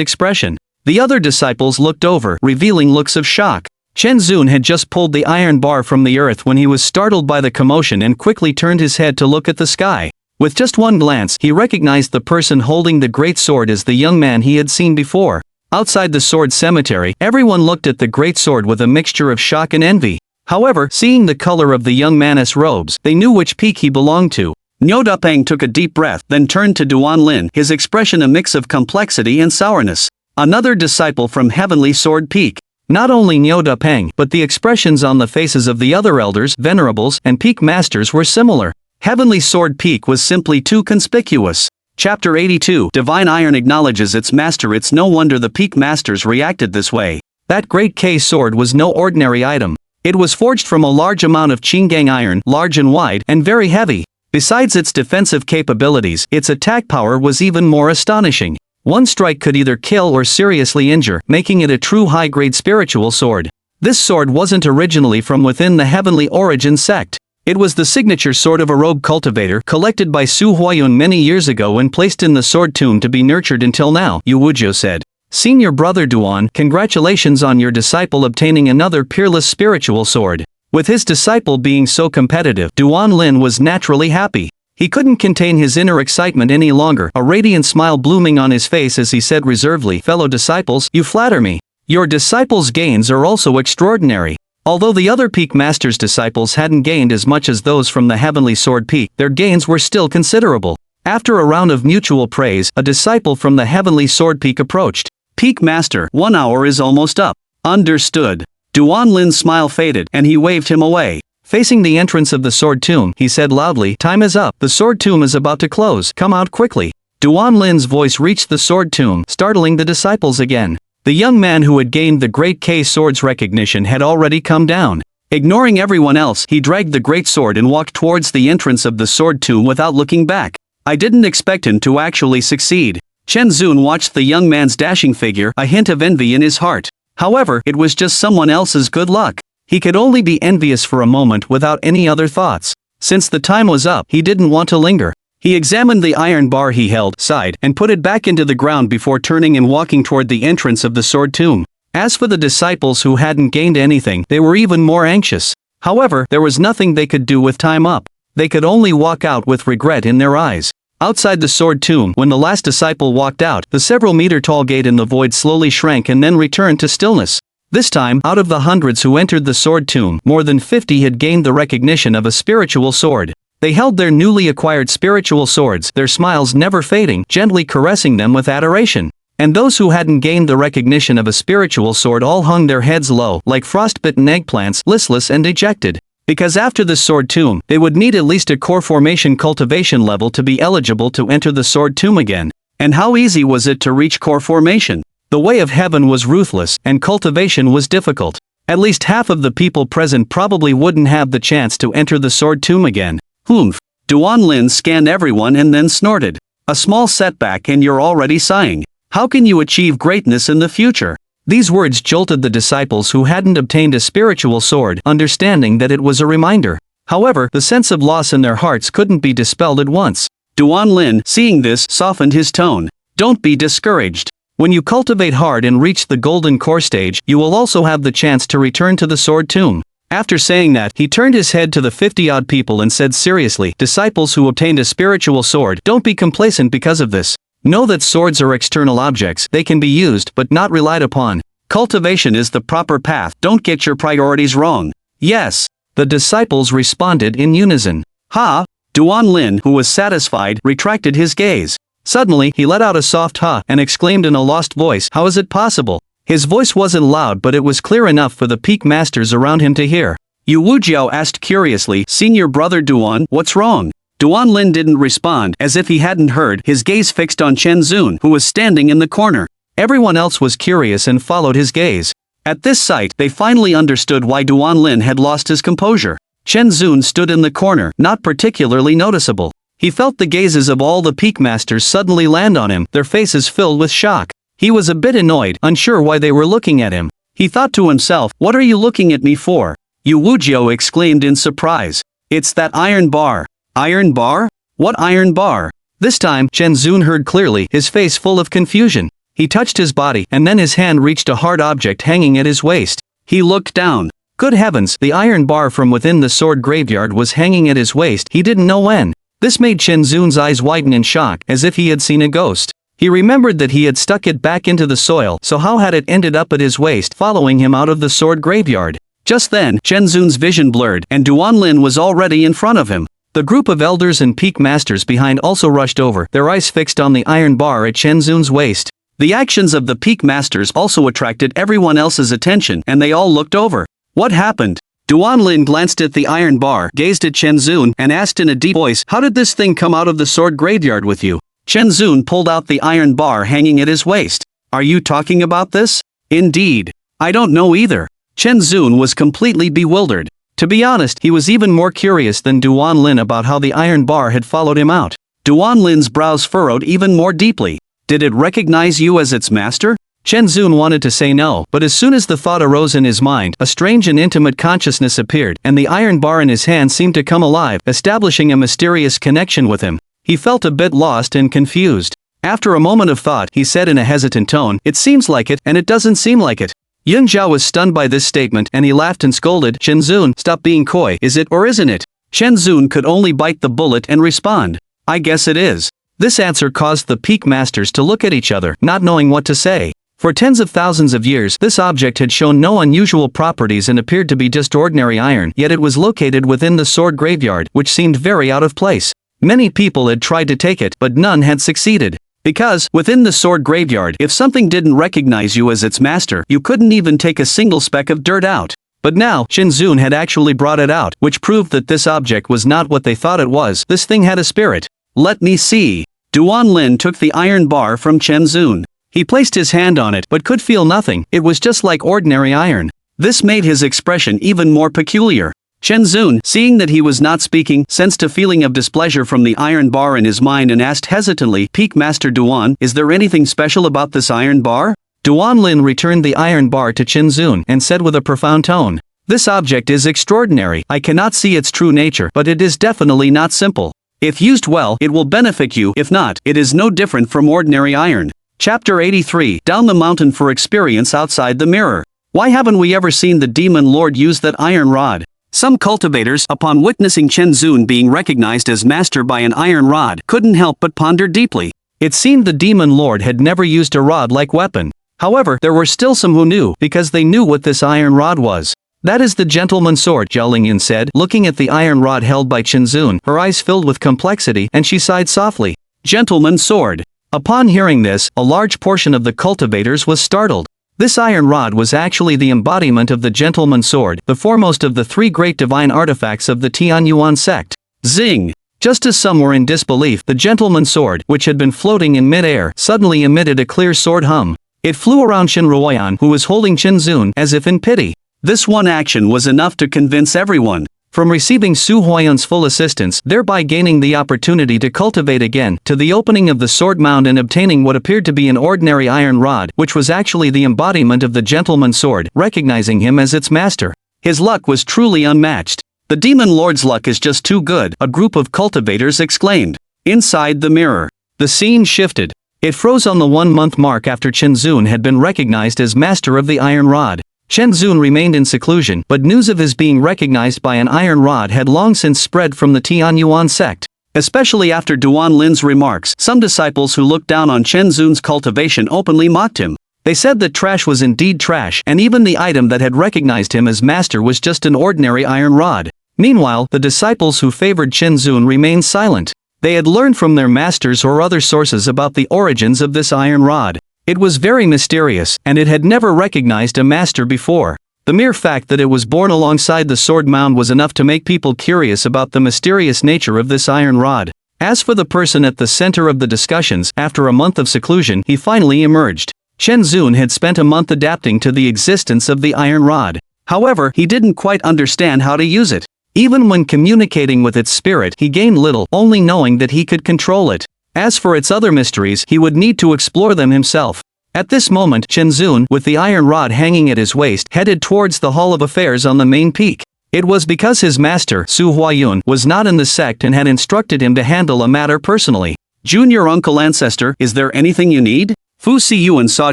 expression. The other disciples looked over, revealing looks of shock. Chen Zun had just pulled the iron bar from the earth when he was startled by the commotion and quickly turned his head to look at the sky. With just one glance, he recognized the person holding the great sword as the young man he had seen before. Outside the sword cemetery, everyone looked at the great sword with a mixture of shock and envy. However, seeing the color of the young man's robes, they knew which peak he belonged to. Niu Dupeng took a deep breath, then turned to Duan Lin, his expression a mix of complexity and sourness. Another disciple from Heavenly Sword Peak. Not only Niu Dupeng, but the expressions on the faces of the other elders, venerables, and peak masters were similar. Heavenly Sword Peak was simply too conspicuous. Chapter 82 Divine Iron acknowledges its master. It's no wonder the peak masters reacted this way. That great K sword was no ordinary item. It was forged from a large amount of Qinggang iron, large and wide, and very heavy. Besides its defensive capabilities, its attack power was even more astonishing. One strike could either kill or seriously injure, making it a true high-grade spiritual sword. This sword wasn't originally from within the Heavenly Origin sect. It was the signature sword of a rogue cultivator collected by Su Huayun many years ago and placed in the sword tomb to be nurtured until now, Yu Wuzhou said. Senior brother Duan, congratulations on your disciple obtaining another peerless spiritual sword. With his disciple being so competitive, Duan Lin was naturally happy. He couldn't contain his inner excitement any longer, a radiant smile blooming on his face as he said reservedly, fellow disciples, you flatter me. Your disciples' gains are also extraordinary. Although the other Peak Master's disciples hadn't gained as much as those from the Heavenly Sword Peak, their gains were still considerable. After a round of mutual praise, a disciple from the Heavenly Sword Peak approached. Peak Master, 1 hour is almost up. Understood. Duan Lin's smile faded, and he waved him away. Facing the entrance of the sword tomb, he said loudly, time is up, the sword tomb is about to close, come out quickly. Duan Lin's voice reached the sword tomb, startling the disciples again. The young man who had gained the great K sword's recognition had already come down. Ignoring everyone else, he dragged the great sword and walked towards the entrance of the sword tomb without looking back. I didn't expect him to actually succeed. Chen Zun watched the young man's dashing figure, a hint of envy in his heart. However, it was just someone else's good luck. He could only be envious for a moment without any other thoughts. Since the time was up, he didn't want to linger. He examined the iron bar he held, sighed, and put it back into the ground before turning and walking toward the entrance of the sword tomb. As for the disciples who hadn't gained anything, they were even more anxious. However, there was nothing they could do with time up. They could only walk out with regret in their eyes. Outside the sword tomb, when the last disciple walked out, the several-meter-tall gate in the void slowly shrank and then returned to stillness. This time, out of the hundreds who entered the sword tomb, more than 50 had gained the recognition of a spiritual sword. They held their newly acquired spiritual swords, their smiles never fading, gently caressing them with adoration. And those who hadn't gained the recognition of a spiritual sword all hung their heads low, like frostbitten eggplants, listless and dejected. Because after the sword tomb, they would need at least a core formation cultivation level to be eligible to enter the sword tomb again. And how easy was it to reach core formation? The way of heaven was ruthless, and cultivation was difficult. At least half of the people present probably wouldn't have the chance to enter the sword tomb again. Humph. Duan Lin scanned everyone and then snorted. A small setback and you're already sighing. How can you achieve greatness in the future? These words jolted the disciples who hadn't obtained a spiritual sword, understanding that it was a reminder. However, the sense of loss in their hearts couldn't be dispelled at once. Duan Lin, seeing this, softened his tone. Don't be discouraged. When you cultivate hard and reach the golden core stage, you will also have the chance to return to the sword tomb. After saying that, he turned his head to the 50-odd people and said seriously, disciples who obtained a spiritual sword, don't be complacent because of this. Know that swords are external objects, they can be used but not relied upon. Cultivation is the proper path, don't get your priorities wrong. Yes. The disciples responded in unison. Ha! Duan Lin, who was satisfied, retracted his gaze. Suddenly, he let out a soft "huh" and exclaimed in a lost voice, "How is it possible?" His voice wasn't loud, but it was clear enough for the peak masters around him to hear. Yu Wujiao asked curiously, "Senior brother Duan, what's wrong?" Duan Lin didn't respond, as if he hadn't heard, his gaze fixed on Chen Zun, who was standing in the corner. Everyone else was curious and followed his gaze. At this sight, they finally understood why Duan Lin had lost his composure. Chen Zun stood in the corner, not particularly noticeable. He felt the gazes of all the peak masters suddenly land on him, their faces filled with shock. He was a bit annoyed, unsure why they were looking at him. He thought to himself, "What are you looking at me for?" Yu Wujiao exclaimed in surprise. "It's that iron bar." "Iron bar? What iron bar?" This time, Chen Zun heard clearly, his face full of confusion. He touched his body, and then his hand reached a hard object hanging at his waist. He looked down. Good heavens, the iron bar from within the sword graveyard was hanging at his waist, he didn't know when. This made Chen Zun's eyes widen in shock, as if he had seen a ghost. He remembered that he had stuck it back into the soil, so how had it ended up at his waist, following him out of the sword graveyard? Just then, Chen Zun's vision blurred, and Duan Lin was already in front of him. The group of elders and peak masters behind also rushed over, their eyes fixed on the iron bar at Chen Zun's waist. The actions of the peak masters also attracted everyone else's attention, and they all looked over. What happened? Duan Lin glanced at the iron bar, gazed at Chen Zun, and asked in a deep voice, "How did this thing come out of the sword graveyard with you?" Chen Zun pulled out the iron bar hanging at his waist. "Are you talking about this?" "Indeed. I don't know either." Chen Zun was completely bewildered. To be honest, he was even more curious than Duan Lin about how the iron bar had followed him out. Duan Lin's brows furrowed even more deeply. "Did it recognize you as its master?" Chen Zun wanted to say no, but as soon as the thought arose in his mind, a strange and intimate consciousness appeared, and the iron bar in his hand seemed to come alive, establishing a mysterious connection with him. He felt a bit lost and confused. After a moment of thought, he said in a hesitant tone, "It seems like it, and it doesn't seem like it." Yun Zhao was stunned by this statement, and he laughed and scolded, "Chen Zun, stop being coy, is it or isn't it?" Chen Zun could only bite the bullet and respond, "I guess it is." This answer caused the peak masters to look at each other, not knowing what to say. For tens of thousands of years, this object had shown no unusual properties and appeared to be just ordinary iron, yet it was located within the sword graveyard, which seemed very out of place. Many people had tried to take it, but none had succeeded. Because, within the sword graveyard, if something didn't recognize you as its master, you couldn't even take a single speck of dirt out. But now, Chen Zun had actually brought it out, which proved that this object was not what they thought it was. This thing had a spirit. "Let me see." Duan Lin took the iron bar from Chen Zun. He placed his hand on it, but could feel nothing. It was just like ordinary iron. This made his expression even more peculiar. Chen Zun, seeing that he was not speaking, sensed a feeling of displeasure from the iron bar in his mind and asked hesitantly, "Peak Master Duan, is there anything special about this iron bar?" Duan Lin returned the iron bar to Chen Zun and said with a profound tone, "This object is extraordinary. I cannot see its true nature, but it is definitely not simple. If used well, it will benefit you. If not, it is no different from ordinary iron." Chapter 83, Down the Mountain for Experience Outside the Mirror. Why haven't we ever seen the demon lord use that iron rod? Some cultivators, upon witnessing Chen Zun being recognized as master by an iron rod, couldn't help but ponder deeply. It seemed the demon lord had never used a rod-like weapon. However, there were still some who knew, because they knew what this iron rod was. "That is the gentleman's sword," Zhao Lingyan said, looking at the iron rod held by Chen Zun, her eyes filled with complexity, and she sighed softly. "Gentleman's sword." Upon hearing this, a large portion of the cultivators was startled. This iron rod was actually the embodiment of the gentleman's sword, the foremost of the three great divine artifacts of the Tianyuan sect. Zing! Just as some were in disbelief, the gentleman's sword, which had been floating in mid-air, suddenly emitted a clear sword hum. It flew around Shin Ruoyan, who was holding Chen Zun, as if in pity. This one action was enough to convince everyone. From receiving Su Huayan's full assistance, thereby gaining the opportunity to cultivate again, to the opening of the sword mound and obtaining what appeared to be an ordinary iron rod, which was actually the embodiment of the gentleman's sword, recognizing him as its master. His luck was truly unmatched. "The demon lord's luck is just too good," a group of cultivators exclaimed. Inside the mirror, the scene shifted. It froze on the 1-month mark after Chen Zun had been recognized as master of the iron rod. Chen Zun remained in seclusion, but news of his being recognized by an iron rod had long since spread from the Tianyuan sect. Especially after Duan Lin's remarks, some disciples who looked down on Chen Zun's cultivation openly mocked him. They said that trash was indeed trash, and even the item that had recognized him as master was just an ordinary iron rod. Meanwhile, the disciples who favored Chenzun remained silent. They had learned from their masters or other sources about the origins of this iron rod. It was very mysterious, and it had never recognized a master before. The mere fact that it was born alongside the sword mound was enough to make people curious about the mysterious nature of this iron rod. As for the person at the center of the discussions, after a month of seclusion, he finally emerged. Chenzun had spent a month adapting to the existence of the iron rod. However, he didn't quite understand how to use it. Even when communicating with its spirit, he gained little, only knowing that he could control it. As for its other mysteries, he would need to explore them himself. At this moment, Chenzun, with the iron rod hanging at his waist, headed towards the Hall of Affairs on the main peak. It was because his master, Su Huayun, was not in the sect and had instructed him to handle a matter personally. Junior Uncle Ancestor, is there anything you need? Fu Siyuan saw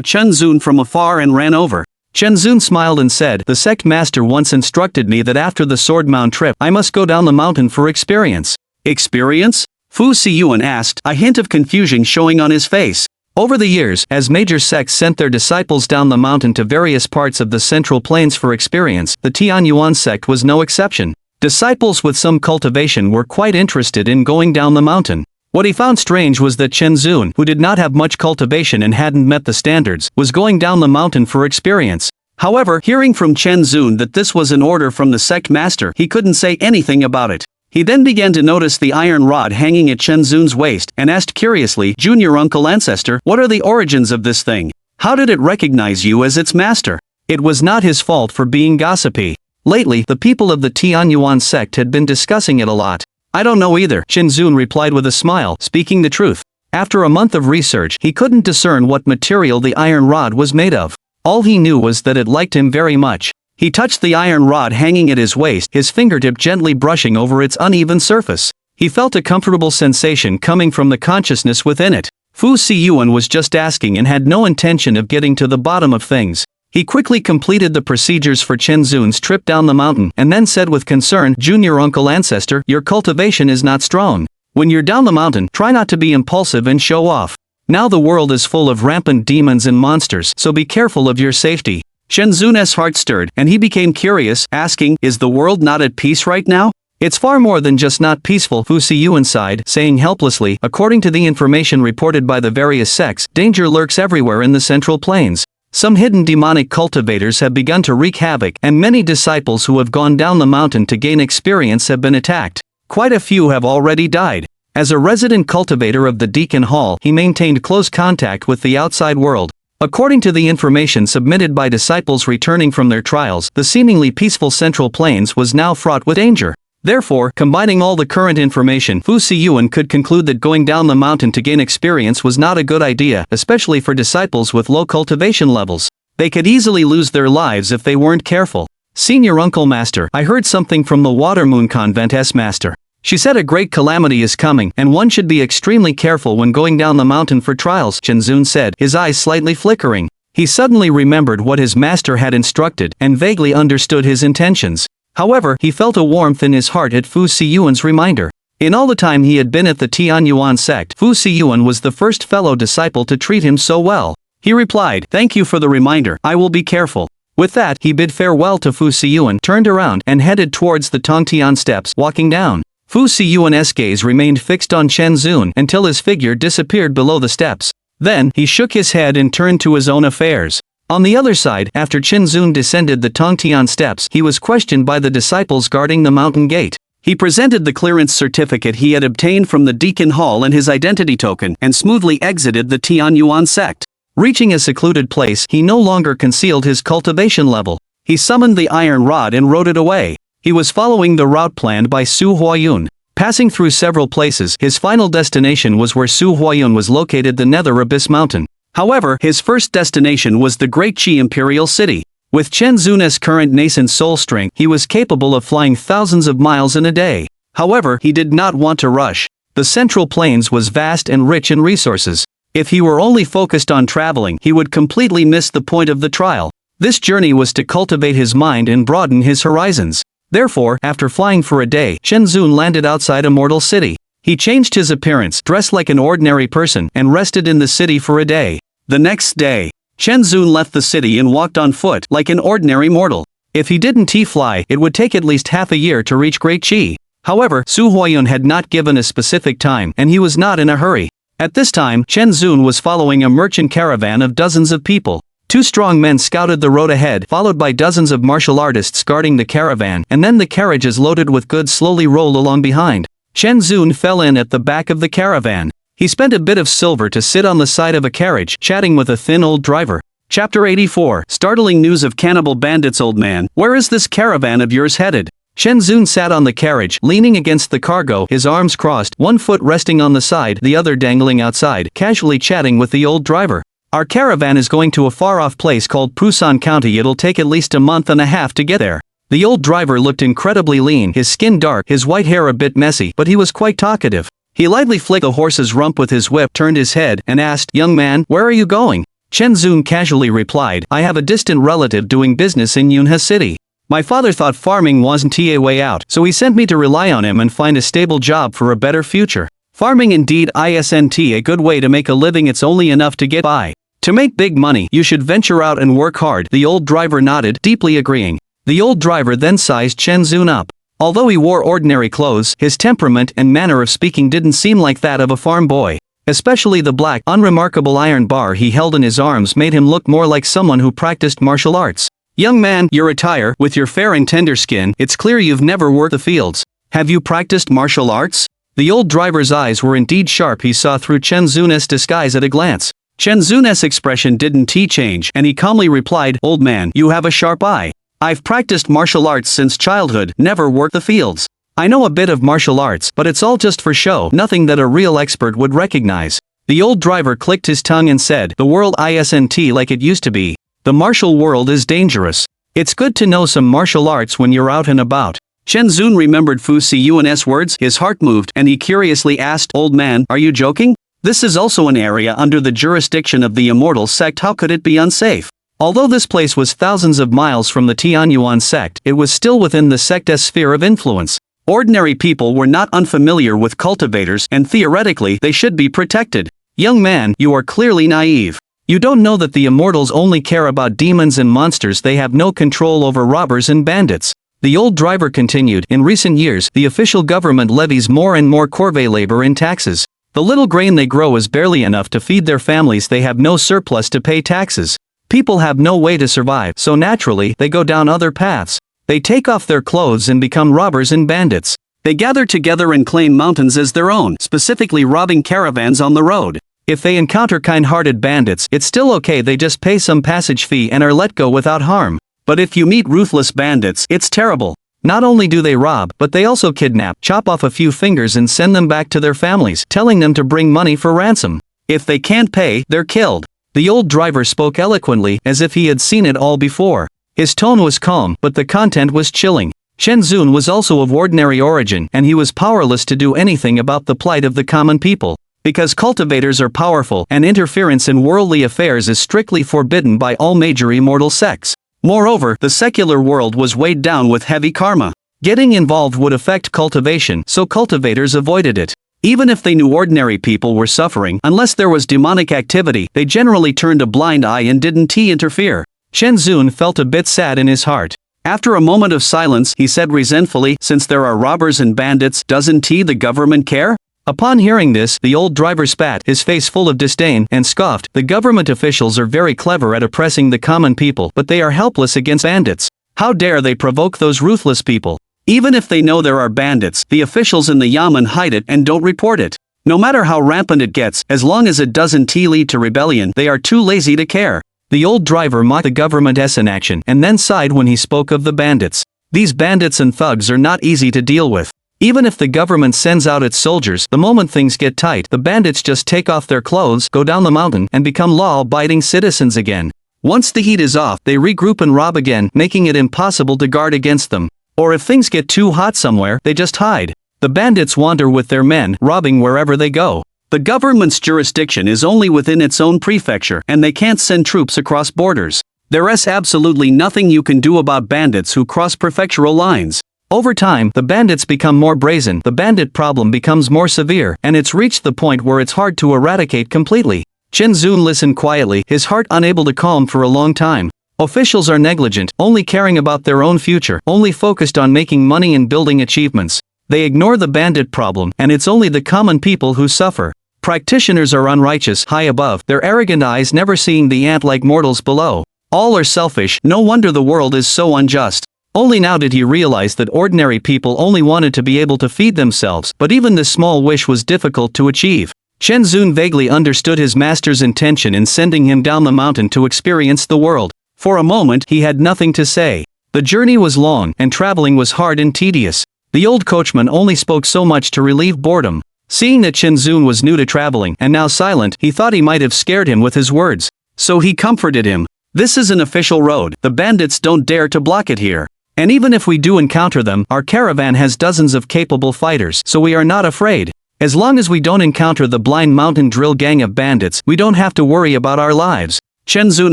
Chenzun from afar and ran over. Chenzun smiled and said, the sect master once instructed me that after the sword mound trip, I must go down the mountain for experience. Experience? Fu Siyuan asked, a hint of confusion showing on his face. Over the years, as major sects sent their disciples down the mountain to various parts of the Central Plains for experience, the Tianyuan sect was no exception. Disciples with some cultivation were quite interested in going down the mountain. What he found strange was that Chenzun, who did not have much cultivation and hadn't met the standards, was going down the mountain for experience. However, hearing from Chenzun that this was an order from the sect master, he couldn't say anything about it. He then began to notice the iron rod hanging at Chenzun's waist, and asked curiously, Junior Uncle Ancestor, what are the origins of this thing? How did it recognize you as its master? It was not his fault for being gossipy. Lately, the people of the Tianyuan sect had been discussing it a lot. I don't know either, Chenzun replied with a smile, speaking the truth. After a month of research, he couldn't discern what material the iron rod was made of. All he knew was that it liked him very much. He touched the iron rod hanging at his waist, his fingertip gently brushing over its uneven surface. He felt a comfortable sensation coming from the consciousness within it. Fu Siyuan was just asking and had no intention of getting to the bottom of things. He quickly completed the procedures for Chenzun's trip down the mountain, and then said with concern, Junior Uncle Ancestor, your cultivation is not strong. When you're down the mountain, try not to be impulsive and show off. Now the world is full of rampant demons and monsters, so be careful of your safety. Chenzun's heart stirred, and he became curious, asking, is the world not at peace right now? It's far more than just not peaceful, Fu Siyuan sighed, saying helplessly, according to the information reported by the various sects, danger lurks everywhere in the Central Plains. Some hidden demonic cultivators have begun to wreak havoc, and many disciples who have gone down the mountain to gain experience have been attacked. Quite a few have already died. As a resident cultivator of the Deacon Hall, he maintained close contact with the outside world. According to the information submitted by disciples returning from their trials, the seemingly peaceful Central Plains was now fraught with danger. Therefore, combining all the current information, Fu Siyuan could conclude that going down the mountain to gain experience was not a good idea, especially for disciples with low cultivation levels. They could easily lose their lives if they weren't careful. Senior Uncle Master, I heard something from the Watermoon Convent's master. She said a great calamity is coming, and one should be extremely careful when going down the mountain for trials, Chenzun said, his eyes slightly flickering. He suddenly remembered what his master had instructed, and vaguely understood his intentions. However, he felt a warmth in his heart at Fu Siyuan's reminder. In all the time he had been at the Tianyuan sect, Fu Siyuan was the first fellow disciple to treat him so well. He replied, thank you for the reminder, I will be careful. With that, he bid farewell to Fu Siyuan, turned around, and headed towards the Tongtian steps, walking down. Fu Siyuan's gaze remained fixed on Chenzun until his figure disappeared below the steps. Then, he shook his head and turned to his own affairs. On the other side, after Chenzun descended the Tongtian steps, he was questioned by the disciples guarding the mountain gate. He presented the clearance certificate he had obtained from the Deacon Hall and his identity token, and smoothly exited the Tianyuan sect. Reaching a secluded place, he no longer concealed his cultivation level. He summoned the iron rod and rode it away. He was following the route planned by Su Huayun. Passing through several places, his final destination was where Su Huayun was located, the Nether Abyss Mountain. However, his first destination was the Great Qi Imperial City. With Chenzun's current nascent soul strength, he was capable of flying thousands of miles in a day. However, he did not want to rush. The Central Plains was vast and rich in resources. If he were only focused on traveling, he would completely miss the point of the trial. This journey was to cultivate his mind and broaden his horizons. Therefore, after flying for a day, Chenzun landed outside Immortal City. He changed his appearance, dressed like an ordinary person, and rested in the city for a day. The next day, Chenzun left the city and walked on foot, like an ordinary mortal. If he didn't fly, it would take at least half a year to reach Great Chi. However, Su Huayun had not given a specific time, and he was not in a hurry. At this time, Chen Zun was following a merchant caravan of dozens of people. 2 strong men scouted the road ahead, followed by dozens of martial artists guarding the caravan, and then the carriages loaded with goods slowly rolled along behind. Chen Zun fell in at the back of the caravan. He spent a bit of silver to sit on the side of a carriage, chatting with a thin old driver. Chapter 84. Startling news of cannibal bandits. Old man, where is this caravan of yours headed? Chen Zun sat on the carriage, leaning against the cargo, his arms crossed, one foot resting on the side, the other dangling outside, casually chatting with the old driver. Our caravan is going to a far-off place called Pusan County. It'll take at least a month and a half to get there. The old driver looked incredibly lean, his skin dark, his white hair a bit messy, but he was quite talkative. He lightly flicked the horse's rump with his whip, turned his head, and asked, "Young man, where are you going?" Chen Zun casually replied, "I have a distant relative doing business in Yunhe City. My father thought farming wasn't a way out, so he sent me to rely on him and find a stable job for a better future. Farming indeed isn't a good way to make a living, it's only enough to get by. To make big money, you should venture out and work hard." The old driver nodded, deeply agreeing. The old driver then sized Chen Zun up. Although he wore ordinary clothes, his temperament and manner of speaking didn't seem like that of a farm boy. Especially the black, unremarkable iron bar he held in his arms made him look more like someone who practiced martial arts. "Young man, your attire, with your fair and tender skin, it's clear you've never worked the fields. Have you practiced martial arts?" The old driver's eyes were indeed sharp. He saw through Chen Zun's disguise at a glance. Chen Zun's expression didn't change, and he calmly replied, "Old man, you have a sharp eye. I've practiced martial arts since childhood, never worked the fields. I know a bit of martial arts, but it's all just for show, nothing that a real expert would recognize." The old driver clicked his tongue and said, "The world isn't like it used to be. The martial world is dangerous. It's good to know some martial arts when you're out and about." Chen Zun remembered Fu Siyuan's words, his heart moved, and he curiously asked, "Old man, are you joking? This is also an area under the jurisdiction of the immortal sect. How could it be unsafe?" Although this place was thousands of miles from the Tianyuan sect, it was still within the sect's sphere of influence. Ordinary people were not unfamiliar with cultivators, and theoretically they should be protected. "Young man, you are clearly naive. You don't know that the immortals only care about demons and monsters. They have no control over robbers and bandits." The old driver continued, "In recent years, the official government levies more and more corvée labor in taxes. The little grain they grow is barely enough to feed their families. They have no surplus to pay taxes. People have no way to survive, so naturally, they go down other paths. They take off their clothes and become robbers and bandits. They gather together and claim mountains as their own, specifically robbing caravans on the road. If they encounter kind-hearted bandits, it's still okay, they just pay some passage fee and are let go without harm. But if you meet ruthless bandits, it's terrible. Not only do they rob, but they also kidnap, chop off a few fingers and send them back to their families, telling them to bring money for ransom. If they can't pay, they're killed." The old driver spoke eloquently, as if he had seen it all before. His tone was calm, but the content was chilling. Chen Zun was also of ordinary origin, and he was powerless to do anything about the plight of the common people. Because cultivators are powerful, and interference in worldly affairs is strictly forbidden by all major immortal sects. Moreover, the secular world was weighed down with heavy karma. Getting involved would affect cultivation, so cultivators avoided it. Even if they knew ordinary people were suffering, unless there was demonic activity, they generally turned a blind eye and didn't interfere. Chen Zun felt a bit sad in his heart. After a moment of silence, he said resentfully, "Since there are robbers and bandits, doesn't the government care?" Upon hearing this, the old driver spat, his face full of disdain, and scoffed, "The government officials are very clever at oppressing the common people, but they are helpless against bandits. How dare they provoke those ruthless people? Even if they know there are bandits, the officials in the yamen hide it and don't report it. No matter how rampant it gets, as long as it doesn't lead to rebellion, they are too lazy to care." The old driver mocked the government's inaction, and then sighed when he spoke of the bandits. These bandits and thugs are not easy to deal with. Even if the government sends out its soldiers, the moment things get tight, the bandits just take off their clothes, go down the mountain, and become law-abiding citizens again. Once the heat is off, they regroup and rob again, making it impossible to guard against them. Or if things get too hot somewhere, they just hide. The bandits wander with their men, robbing wherever they go. The government's jurisdiction is only within its own prefecture, and they can't send troops across borders. There's absolutely nothing you can do about bandits who cross prefectural lines. Over time, the bandits become more brazen, the bandit problem becomes more severe, and it's reached the point where it's hard to eradicate completely. Chen Zun listened quietly, his heart unable to calm for a long time. Officials are negligent, only caring about their own future, only focused on making money and building achievements. They ignore the bandit problem, and it's only the common people who suffer. Practitioners are unrighteous, high above, their arrogant eyes never seeing the ant like mortals below. All are selfish, no wonder the world is so unjust. Only now did he realize that ordinary people only wanted to be able to feed themselves, but even this small wish was difficult to achieve. Chen Zun vaguely understood his master's intention in sending him down the mountain to experience the world. For a moment he had nothing to say. The journey was long, and traveling was hard and tedious. The old coachman only spoke so much to relieve boredom. Seeing that Chen Zun was new to traveling, and now silent, he thought he might have scared him with his words. So he comforted him. This is an official road, the bandits don't dare to block it here. And even if we do encounter them, our caravan has dozens of capable fighters, so we are not afraid. As long as we don't encounter the Blind Mountain Drill gang of bandits, we don't have to worry about our lives. Chen Zun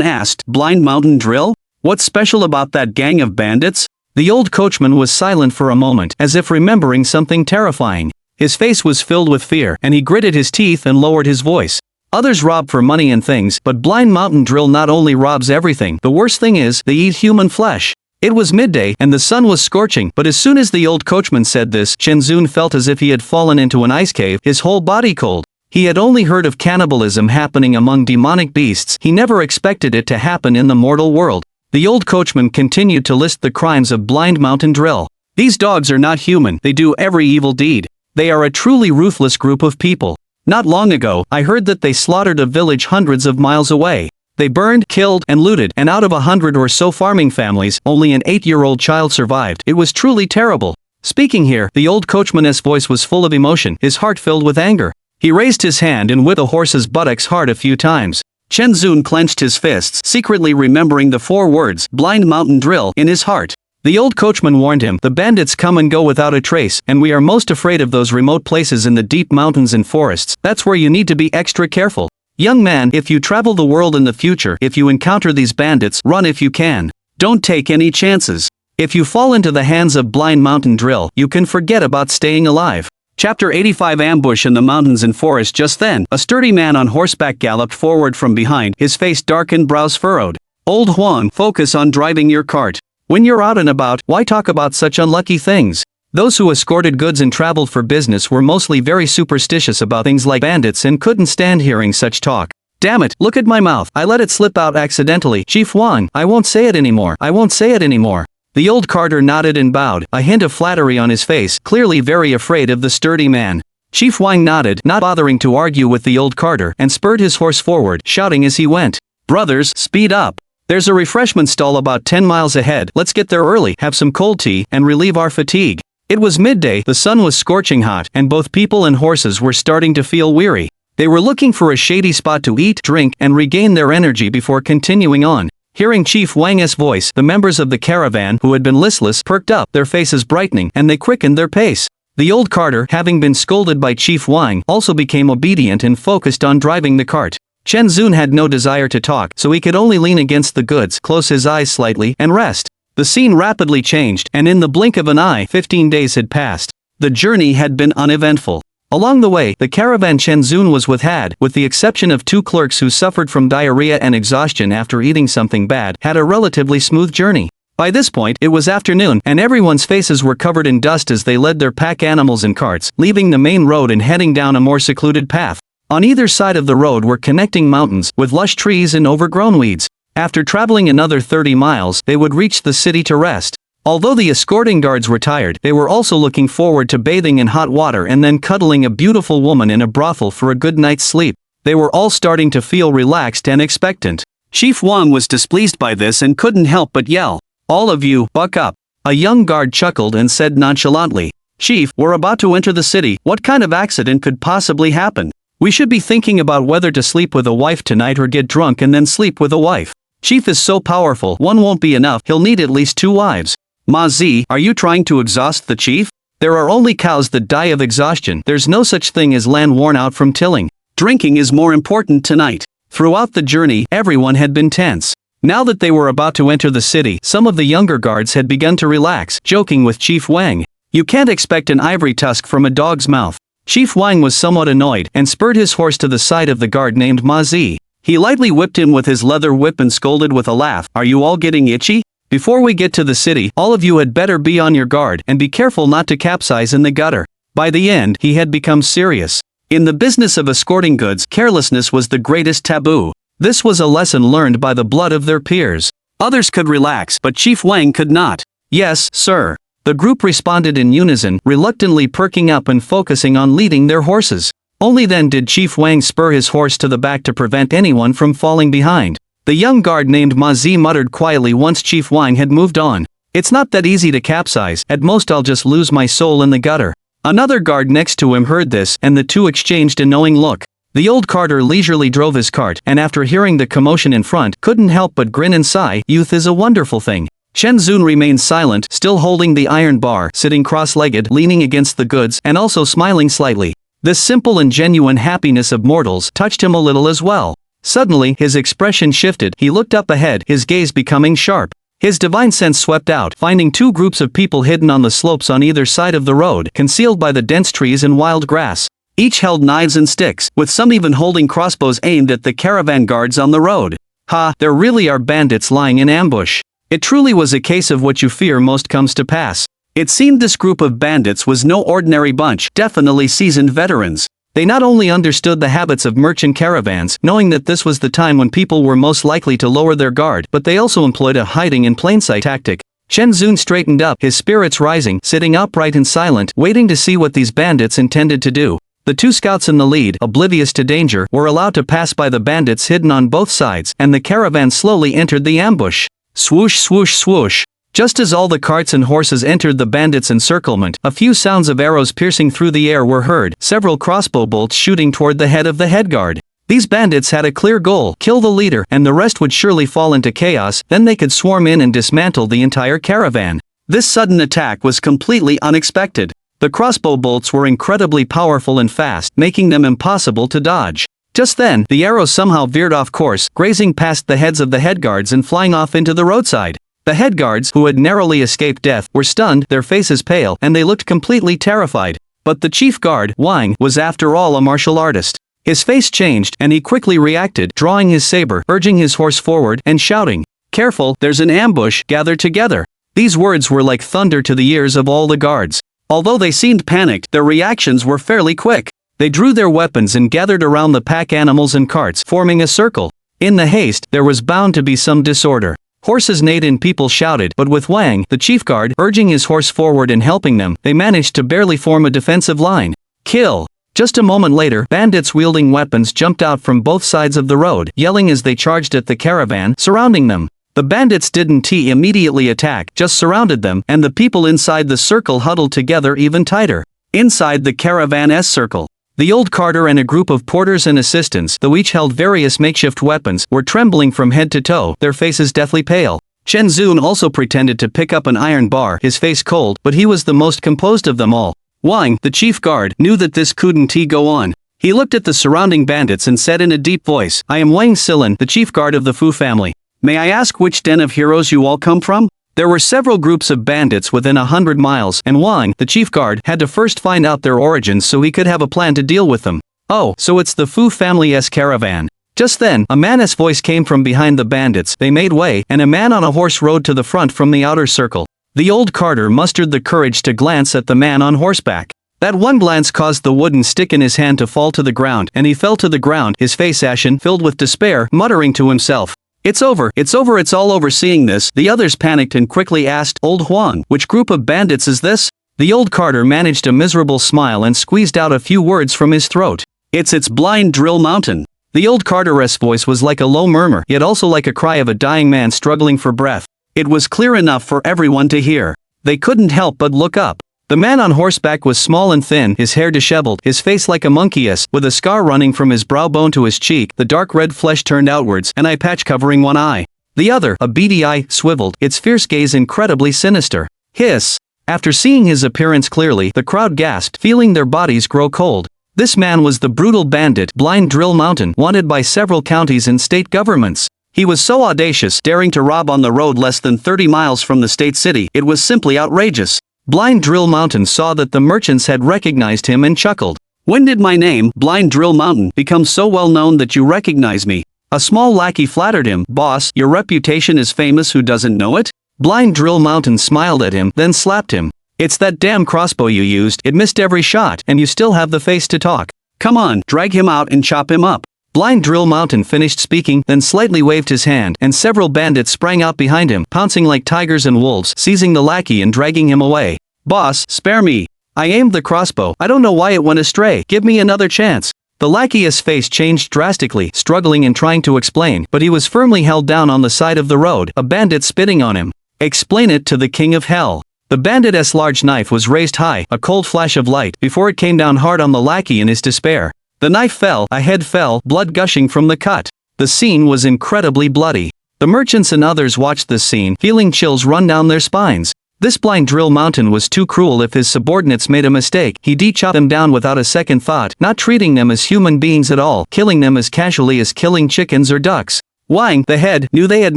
asked, Blind Mountain Drill? What's special about that gang of bandits? The old coachman was silent for a moment, as if remembering something terrifying. His face was filled with fear, and he gritted his teeth and lowered his voice. Others rob for money and things, but Blind Mountain Drill not only robs everything, the worst thing is, they eat human flesh. It was midday, and the sun was scorching, but as soon as the old coachman said this, Chen Zun felt as if he had fallen into an ice cave, his whole body cold. He had only heard of cannibalism happening among demonic beasts, he never expected it to happen in the mortal world. The old coachman continued to list the crimes of Blind Mountain Drill. These dogs are not human, they do every evil deed. They are a truly ruthless group of people. Not long ago, I heard that they slaughtered a village hundreds of miles away. They burned, killed, and looted, and out of 100 or so farming families, only an 8-year-old child survived. It was truly terrible. Speaking here, the old coachman's voice was full of emotion, his heart filled with anger. He raised his hand and whipped the horse's buttocks hard a few times. Chen Zun clenched his fists, secretly remembering the 4 words, Blind Mountain Drill, in his heart. The old coachman warned him, the bandits come and go without a trace, and we are most afraid of those remote places in the deep mountains and forests. That's where you need to be extra careful. Young man, if you travel the world in the future, if you encounter these bandits, run if you can. Don't take any chances. If you fall into the hands of Blind Mountain Drill, you can forget about staying alive. Chapter 85 Ambush in the mountains and forest. Just then, a sturdy man on horseback galloped forward from behind, his face darkened, brows furrowed. Old Huang, focus on driving your cart. When you're out and about, why talk about such unlucky things? Those who escorted goods and traveled for business were mostly very superstitious about things like bandits and couldn't stand hearing such talk. Damn it, look at my mouth, I let it slip out accidentally. Chief Huang, I won't say it anymore, I won't say it anymore. The old carter nodded and bowed, a hint of flattery on his face, clearly very afraid of the sturdy man. Chief Huang nodded, not bothering to argue with the old carter, and spurred his horse forward, shouting as he went. Brothers, speed up. There's a refreshment stall about 10 miles ahead, let's get there early, have some cold tea, and relieve our fatigue. It was midday, the sun was scorching hot, and both people and horses were starting to feel weary. They were looking for a shady spot to eat, drink, and regain their energy before continuing on. Hearing Chief Wang's voice, the members of the caravan, who had been listless, perked up, their faces brightening, and they quickened their pace. The old carter, having been scolded by Chief Wang, also became obedient and focused on driving the cart. Chen Zun had no desire to talk, so he could only lean against the goods, close his eyes slightly, and rest. The scene rapidly changed, and in the blink of an eye, 15 days had passed. The journey had been uneventful. Along the way, the caravan Chen Zun was with the exception of 2 clerks who suffered from diarrhea and exhaustion after eating something bad, had a relatively smooth journey. By this point, it was afternoon, and everyone's faces were covered in dust as they led their pack animals in carts, leaving the main road and heading down a more secluded path. On either side of the road were connecting mountains, with lush trees and overgrown weeds. After traveling another 30 miles, they would reach the city to rest. Although the escorting guards were tired, they were also looking forward to bathing in hot water and then cuddling a beautiful woman in a brothel for a good night's sleep. They were all starting to feel relaxed and expectant. Chief Wang was displeased by this and couldn't help but yell, "All of you, buck up." A young guard chuckled and said nonchalantly, "Chief, we're about to enter the city, what kind of accident could possibly happen? We should be thinking about whether to sleep with a wife tonight or get drunk and then sleep with a wife. Chief is so powerful, one won't be enough, he'll need at least 2 wives. Ma Zi, are you trying to exhaust the chief? There are only cows that die of exhaustion, there's no such thing as land worn out from tilling. Drinking is more important tonight." Throughout the journey, everyone had been tense. Now that they were about to enter the city, some of the younger guards had begun to relax, joking with Chief Wang. "You can't expect an ivory tusk from a dog's mouth." Chief Wang was somewhat annoyed, and spurred his horse to the side of the guard named Ma Zi. He lightly whipped him with his leather whip and scolded with a laugh, "Are you all getting itchy? Before we get to the city, all of you had better be on your guard and be careful not to capsize in the gutter." By the end, he had become serious. In the business of escorting goods, carelessness was the greatest taboo. This was a lesson learned by the blood of their peers. Others could relax, but Chief Wang could not. "Yes, sir." The group responded in unison, reluctantly perking up and focusing on leading their horses. Only then did Chief Wang spur his horse to the back to prevent anyone from falling behind. The young guard named Ma Zi muttered quietly once Chief Wang had moved on, "It's not that easy to capsize, at most I'll just lose my soul in the gutter." Another guard next to him heard this, and the two exchanged a knowing look. The old carter leisurely drove his cart, and after hearing the commotion in front, couldn't help but grin and sigh, "Youth is a wonderful thing." Chen Zun remained silent, still holding the iron bar, sitting cross-legged, leaning against the goods, and also smiling slightly. This simple and genuine happiness of mortals touched him a little as well. Suddenly, his expression shifted, he looked up ahead, his gaze becoming sharp. His divine sense swept out, finding two groups of people hidden on the slopes on either side of the road, concealed by the dense trees and wild grass. Each held knives and sticks, with some even holding crossbows aimed at the caravan guards on the road. Ha, there really are bandits lying in ambush. It truly was a case of what you fear most comes to pass. It seemed this group of bandits was no ordinary bunch, definitely seasoned veterans. They not only understood the habits of merchant caravans, knowing that this was the time when people were most likely to lower their guard, but they also employed a hiding in plain sight tactic. Chen Zun straightened up, his spirits rising, sitting upright and silent, waiting to see what these bandits intended to do. The two scouts in the lead, oblivious to danger, were allowed to pass by the bandits hidden on both sides, and the caravan slowly entered the ambush. Swoosh swoosh swoosh. Just as all the carts and horses entered the bandits' encirclement, a few sounds of arrows piercing through the air were heard, several crossbow bolts shooting toward the head of the head guard. These bandits had a clear goal, kill the leader, and the rest would surely fall into chaos, then they could swarm in and dismantle the entire caravan. This sudden attack was completely unexpected. The crossbow bolts were incredibly powerful and fast, making them impossible to dodge. Just then, the arrows somehow veered off course, grazing past the heads of the head guards and flying off into the roadside. The head guards, who had narrowly escaped death, were stunned, their faces pale, and they looked completely terrified. But the chief guard, Wang, was after all a martial artist. His face changed, and he quickly reacted, drawing his saber, urging his horse forward, and shouting, "Careful, there's an ambush, gather together." These words were like thunder to the ears of all the guards. Although they seemed panicked, their reactions were fairly quick. They drew their weapons and gathered around the pack animals and carts, forming a circle. In the haste, there was bound to be some disorder. Horses neighed and people shouted, but with Wang, the chief guard, urging his horse forward and helping them, they managed to barely form a defensive line. Kill! Just a moment later, bandits wielding weapons jumped out from both sides of the road, yelling as they charged at the caravan, surrounding them. The bandits didn't immediately attack, just surrounded them, and the people inside the circle huddled together even tighter. Inside the caravan's circle, the old carter and a group of porters and assistants, though each held various makeshift weapons, were trembling from head to toe, their faces deathly pale. Chen Zun also pretended to pick up an iron bar, his face cold, but he was the most composed of them all. Wang, the chief guard, knew that this couldn't go on. He looked at the surrounding bandits and said in a deep voice, "I am Wang Silan, the chief guard of the Fu family. May I ask which den of heroes you all come from?" There were several groups of bandits within 100 miles, and Wang, the chief guard, had to first find out their origins so he could have a plan to deal with them. "Oh, so it's the Fu family's caravan." Just then, a man's voice came from behind the bandits. They made way, and a man on a horse rode to the front from the outer circle. The old carter mustered the courage to glance at the man on horseback. That one glance caused the wooden stick in his hand to fall to the ground, and he fell to the ground, his face ashen, filled with despair, muttering to himself, it's over, it's over, it's all over." Seeing this, the others panicked and quickly asked, "Old Huang, which group of bandits is this?" The old carter managed a miserable smile and squeezed out a few words from his throat. It's Blind Drill Mountain." The old carter's voice was like a low murmur, yet also like a cry of a dying man struggling for breath. It was clear enough for everyone to hear. They couldn't help but look up. The man on horseback was small and thin, his hair disheveled, his face like a monkey's, with a scar running from his brow bone to his cheek, the dark red flesh turned outwards, an eye patch covering one eye. The other, a beady eye, swiveled, its fierce gaze incredibly sinister. Hiss! After seeing his appearance clearly, the crowd gasped, feeling their bodies grow cold. This man was the brutal bandit, Blind Drill Mountain, wanted by several counties and state governments. He was so audacious, daring to rob on the road less than 30 miles from the state city, it was simply outrageous. Blind Drill Mountain saw that the merchants had recognized him and chuckled. "When did my name, Blind Drill Mountain, become so well known that you recognize me?" A small lackey flattered him. "Boss, your reputation is famous, who doesn't know it?" Blind Drill Mountain smiled at him, then slapped him. "It's that damn crossbow you used, it missed every shot, and you still have the face to talk. Come on, drag him out and chop him up." Blind Drill Mountain finished speaking, then slightly waved his hand, and several bandits sprang out behind him, pouncing like tigers and wolves, seizing the lackey and dragging him away. "Boss, spare me. I aimed the crossbow, I don't know why it went astray, give me another chance." The lackey's face changed drastically, struggling and trying to explain, but he was firmly held down on the side of the road, a bandit spitting on him. "Explain it to the king of hell." The bandit's large knife was raised high, a cold flash of light, before it came down hard on the lackey in his despair. The knife fell, a head fell, blood gushing from the cut. The scene was incredibly bloody. The merchants and others watched this scene, feeling chills run down their spines. This Blind Drill Mountain was too cruel. If his subordinates made a mistake, he'd chop them down without a second thought, not treating them as human beings at all, killing them as casually as killing chickens or ducks. Wang, the head, knew they had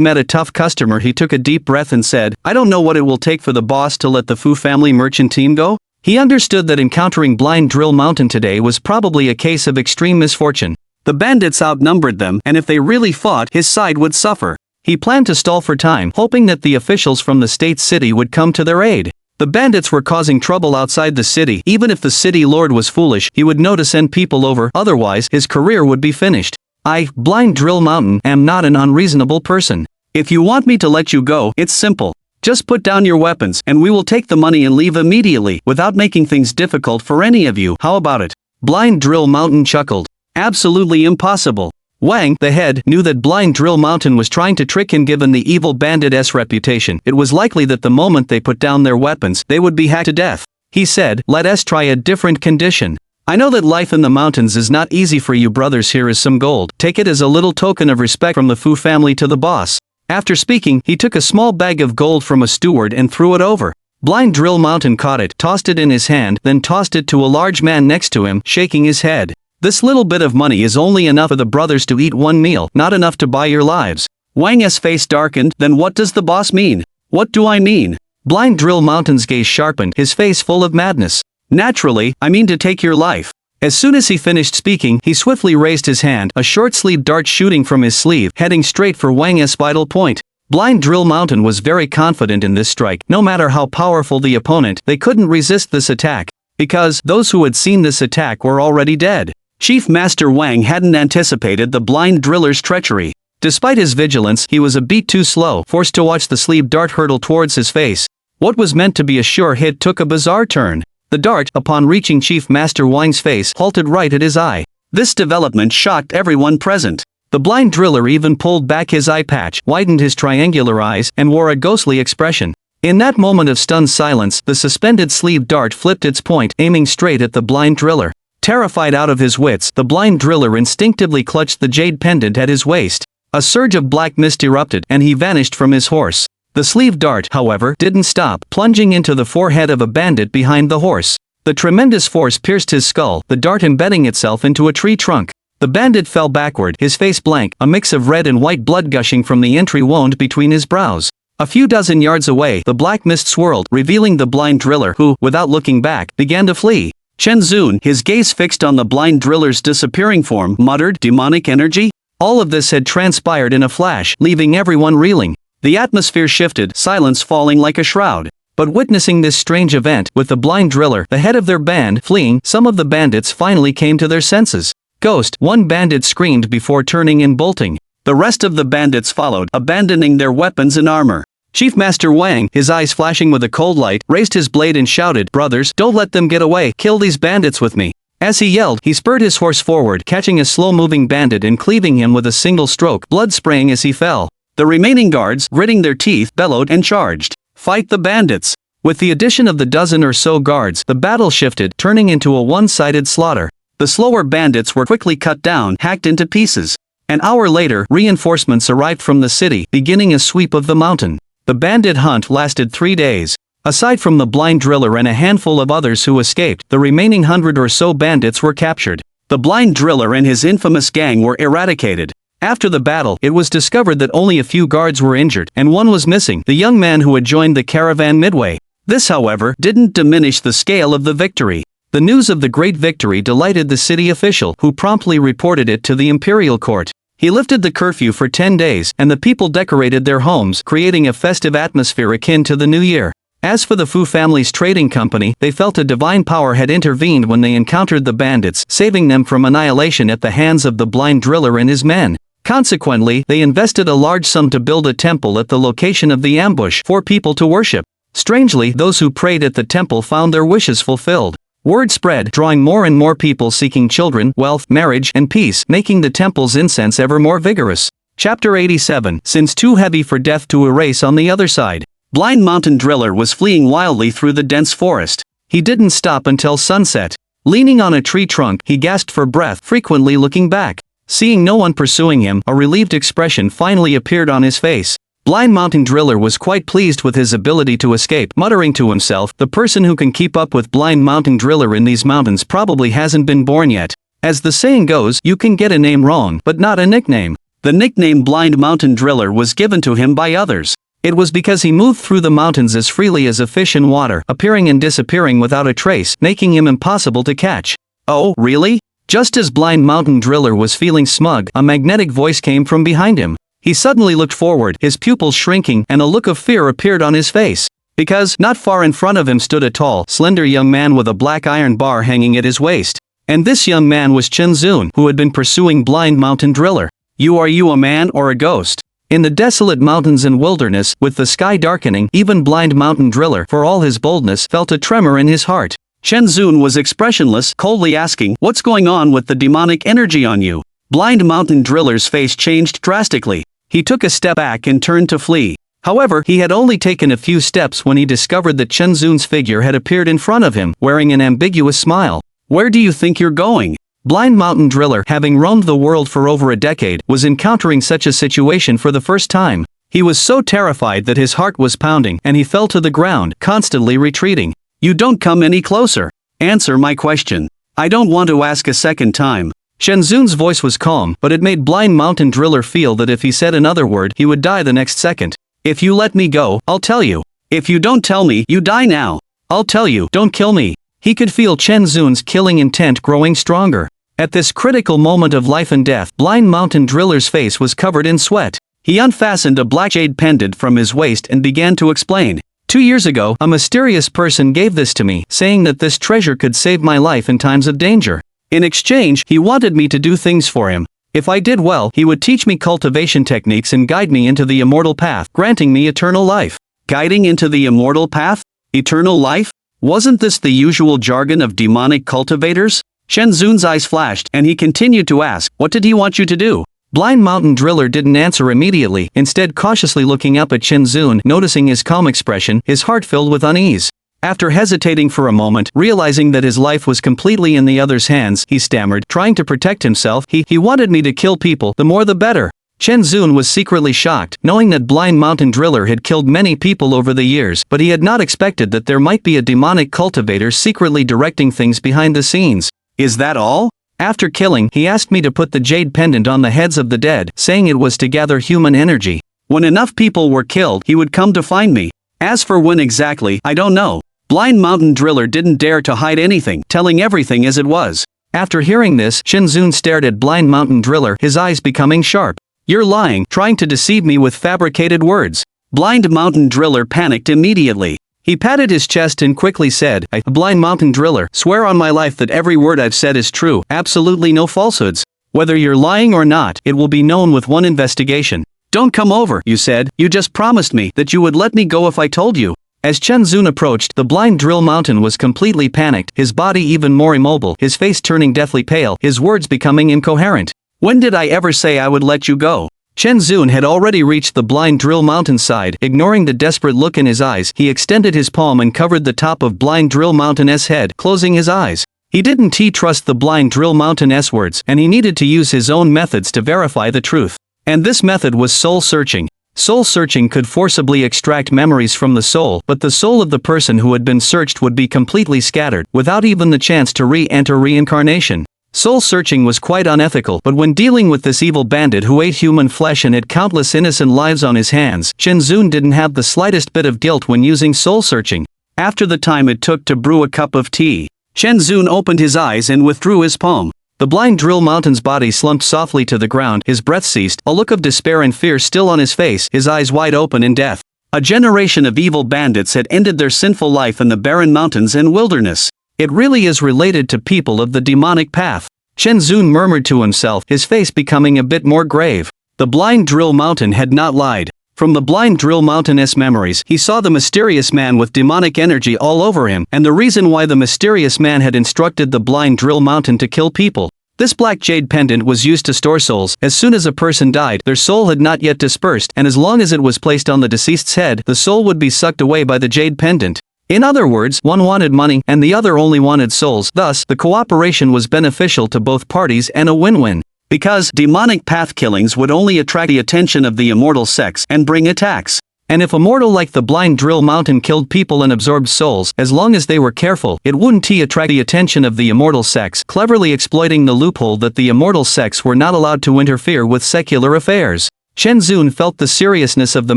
met a tough customer. He took a deep breath and said, "I don't know what it will take for the boss to let the Fu family merchant team go." He understood that encountering Blind Drill Mountain today was probably a case of extreme misfortune. The bandits outnumbered them, and if they really fought, his side would suffer. He planned to stall for time, hoping that the officials from the state city would come to their aid. The bandits were causing trouble outside the city. Even if the city lord was foolish, he would know to send people over, otherwise his career would be finished. "I, Blind Drill Mountain, am not an unreasonable person. If you want me to let you go, it's simple. Just put down your weapons, and we will take the money and leave immediately, without making things difficult for any of you. How about it?" Blind Drill Mountain chuckled. "Absolutely impossible." Wang, the head, knew that Blind Drill Mountain was trying to trick him. Given the evil bandit's reputation, it was likely that the moment they put down their weapons, they would be hacked to death. He said, "Let us try a different condition. I know that life in the mountains is not easy for you brothers. Here is some gold. Take it as a little token of respect from the Fu family to the boss." After speaking, he took a small bag of gold from a steward and threw it over. Blind Drill Mountain caught it, tossed it in his hand, then tossed it to a large man next to him, shaking his head. "This little bit of money is only enough for the brothers to eat one meal, not enough to buy your lives." Wang's face darkened. "Then what does the boss mean?" "What do I mean?" Blind Drill Mountain's gaze sharpened, his face full of madness. "Naturally, I mean to take your life." As soon as he finished speaking, he swiftly raised his hand, a short-sleeved dart shooting from his sleeve, heading straight for Wang's vital point. Blind Drill Mountain was very confident in this strike. No matter how powerful the opponent, they couldn't resist this attack, because those who had seen this attack were already dead. Chief Master Wang hadn't anticipated the blind driller's treachery. Despite his vigilance, he was a beat too slow, forced to watch the sleeve dart hurtle towards his face. What was meant to be a sure hit took a bizarre turn. The dart, upon reaching Chief Master Wang's face, halted right at his eye. This development shocked everyone present. The blind driller even pulled back his eye patch, widened his triangular eyes, and wore a ghostly expression. In that moment of stunned silence, the suspended sleeve dart flipped its point, aiming straight at the blind driller. Terrified out of his wits, the blind driller instinctively clutched the jade pendant at his waist. A surge of black mist erupted, and he vanished from his horse. The sleeve dart, however, didn't stop, plunging into the forehead of a bandit behind the horse. The tremendous force pierced his skull, the dart embedding itself into a tree trunk. The bandit fell backward, his face blank, a mix of red and white blood gushing from the entry wound between his brows. A few dozen yards away, the black mist swirled, revealing the blind driller who, without looking back, began to flee. Chen Zun, his gaze fixed on the blind driller's disappearing form, muttered, "Demonic energy?" All of this had transpired in a flash, leaving everyone reeling. The atmosphere shifted, silence falling like a shroud. But witnessing this strange event, with the blind driller, the head of their band, fleeing, some of the bandits finally came to their senses. "Ghost!" one bandit screamed before turning and bolting. The rest of the bandits followed, abandoning their weapons and armor. Chief Master Wang, his eyes flashing with a cold light, raised his blade and shouted, "Brothers, don't let them get away, kill these bandits with me." As he yelled, he spurred his horse forward, catching a slow-moving bandit and cleaving him with a single stroke, blood spraying as he fell. The remaining guards, gritting their teeth, bellowed and charged. "Fight the bandits!" With the addition of the dozen or so guards, the battle shifted, turning into a one-sided slaughter. The slower bandits were quickly cut down, hacked into pieces. An hour later, reinforcements arrived from the city, beginning a sweep of the mountain. The bandit hunt lasted 3 days. Aside from the blind driller and a handful of others who escaped, the remaining 100 or so bandits were captured. The blind driller and his infamous gang were eradicated. After the battle, it was discovered that only a few guards were injured, and one was missing, the young man who had joined the caravan midway. This, however, didn't diminish the scale of the victory. The news of the great victory delighted the city official, who promptly reported it to the imperial court. He lifted the curfew for 10 days, and the people decorated their homes, creating a festive atmosphere akin to the New Year. As for the Fu family's trading company, they felt a divine power had intervened when they encountered the bandits, saving them from annihilation at the hands of the blind driller and his men. Consequently, they invested a large sum to build a temple at the location of the ambush for people to worship. Strangely, those who prayed at the temple found their wishes fulfilled. Word spread, drawing more and more people seeking children, wealth, marriage, and peace, making the temple's incense ever more vigorous. Chapter 87. Since too heavy for death to erase on the other side. Blind Mountain Driller was fleeing wildly through the dense forest. He didn't stop until sunset. Leaning on a tree trunk, he gasped for breath, frequently looking back. Seeing no one pursuing him, a relieved expression finally appeared on his face. Blind Mountain Driller was quite pleased with his ability to escape, muttering to himself, the person who can keep up with Blind Mountain Driller in these mountains probably hasn't been born yet. As the saying goes, you can get a name wrong, but not a nickname. The nickname Blind Mountain Driller was given to him by others. It was because he moved through the mountains as freely as a fish in water, appearing and disappearing without a trace, making him impossible to catch. Oh, really? Just as Blind Mountain Driller was feeling smug, a magnetic voice came from behind him. He suddenly looked forward, his pupils shrinking, and a look of fear appeared on his face. Because, not far in front of him stood a tall, slender young man with a black iron bar hanging at his waist. And this young man was Chen Zun, who had been pursuing Blind Mountain Driller. Are you a man or a ghost? In the desolate mountains and wilderness, with the sky darkening, even Blind Mountain Driller, for all his boldness, felt a tremor in his heart. Chen Zun was expressionless, coldly asking, "What's going on with the demonic energy on you?" Blind Mountain Driller's face changed drastically. He took a step back and turned to flee. However, he had only taken a few steps when he discovered that Chen Zun's figure had appeared in front of him, wearing an ambiguous smile. "Where do you think you're going?" Blind Mountain Driller, having roamed the world for over a decade, was encountering such a situation for the first time. He was so terrified that his heart was pounding, and he fell to the ground, constantly retreating. "You don't come any closer. Answer my question. I don't want to ask a second time." Chen Zun's voice was calm, but it made Blind Mountain Driller feel that if he said another word, he would die the next second. "If you let me go, I'll tell you. If you don't tell me, you die now. I'll tell you, don't kill me." He could feel Chen Zun's killing intent growing stronger. At this critical moment of life and death, Blind Mountain Driller's face was covered in sweat. He unfastened a black jade pendant from his waist and began to explain. 2 years ago, a mysterious person gave this to me, saying that this treasure could save my life in times of danger. In exchange, he wanted me to do things for him. If I did well, he would teach me cultivation techniques and guide me into the immortal path, granting me eternal life. Guiding into the immortal path? Eternal life? Wasn't this the usual jargon of demonic cultivators? Chen Zun's eyes flashed, and he continued to ask, "What did he want you to do?" Blind Mountain Driller didn't answer immediately, instead cautiously looking up at Chen Zun, noticing his calm expression, his heart filled with unease. After hesitating for a moment, realizing that his life was completely in the other's hands, he stammered, trying to protect himself, he wanted me to kill people, the more the better." Chen Zun was secretly shocked, knowing that Blind Mountain Driller had killed many people over the years, but he had not expected that there might be a demonic cultivator secretly directing things behind the scenes. "Is that all?" "After killing, he asked me to put the jade pendant on the heads of the dead, saying it was to gather human energy. When enough people were killed, he would come to find me. As for when exactly, I don't know." Blind Mountain Driller didn't dare to hide anything, telling everything as it was. After hearing this, Chen Zun stared at Blind Mountain Driller, his eyes becoming sharp. "You're lying, trying to deceive me with fabricated words." Blind Mountain Driller panicked immediately. He patted his chest and quickly said, "I, Blind Mountain Driller, swear on my life that every word I've said is true, absolutely no falsehoods. Whether you're lying or not, it will be known with one investigation." "Don't come over, you said. You just promised me that you would let me go if I told you." As Chen Zun approached, the Blind Drill Mountain was completely panicked, his body even more immobile, his face turning deathly pale, his words becoming incoherent. "When did I ever say I would let you go?" Chen Zun had already reached the Blind Drill Mountain side. Ignoring the desperate look in his eyes, he extended his palm and covered the top of Blind Drill Mountain's head, closing his eyes. He didn't trust the Blind Drill Mountain's words, and he needed to use his own methods to verify the truth. And this method was soul searching. Soul searching could forcibly extract memories from the soul, but the soul of the person who had been searched would be completely scattered, without even the chance to re-enter reincarnation. Soul searching was quite unethical, but when dealing with this evil bandit who ate human flesh and had countless innocent lives on his hands, Chen Zun didn't have the slightest bit of guilt when using soul searching. After the time it took to brew a cup of tea, Chen Zun opened his eyes and withdrew his palm. The blind Drill Mountain's body slumped softly to the ground, his breath ceased, a look of despair and fear still on his face, his eyes wide open in death. A generation of evil bandits had ended their sinful life in the barren mountains and wilderness. It really is related to people of the demonic path. Chen Zun murmured to himself, his face becoming a bit more grave. The blind Drill Mountain had not lied. From the blind Drill Mountain's memories, he saw the mysterious man with demonic energy all over him, and the reason why the mysterious man had instructed the blind Drill Mountain to kill people. This black jade pendant was used to store souls. As soon as a person died, their soul had not yet dispersed, and as long as it was placed on the deceased's head, the soul would be sucked away by the jade pendant. In other words, one wanted money, and the other only wanted souls. Thus, the cooperation was beneficial to both parties and a win-win. Because demonic path killings would only attract the attention of the immortal sects and bring attacks. And if a mortal like the blind Drill Mountain killed people and absorbed souls, as long as they were careful, it wouldn't attract the attention of the immortal sects, cleverly exploiting the loophole that the immortal sects were not allowed to interfere with secular affairs. Chen Zun felt the seriousness of the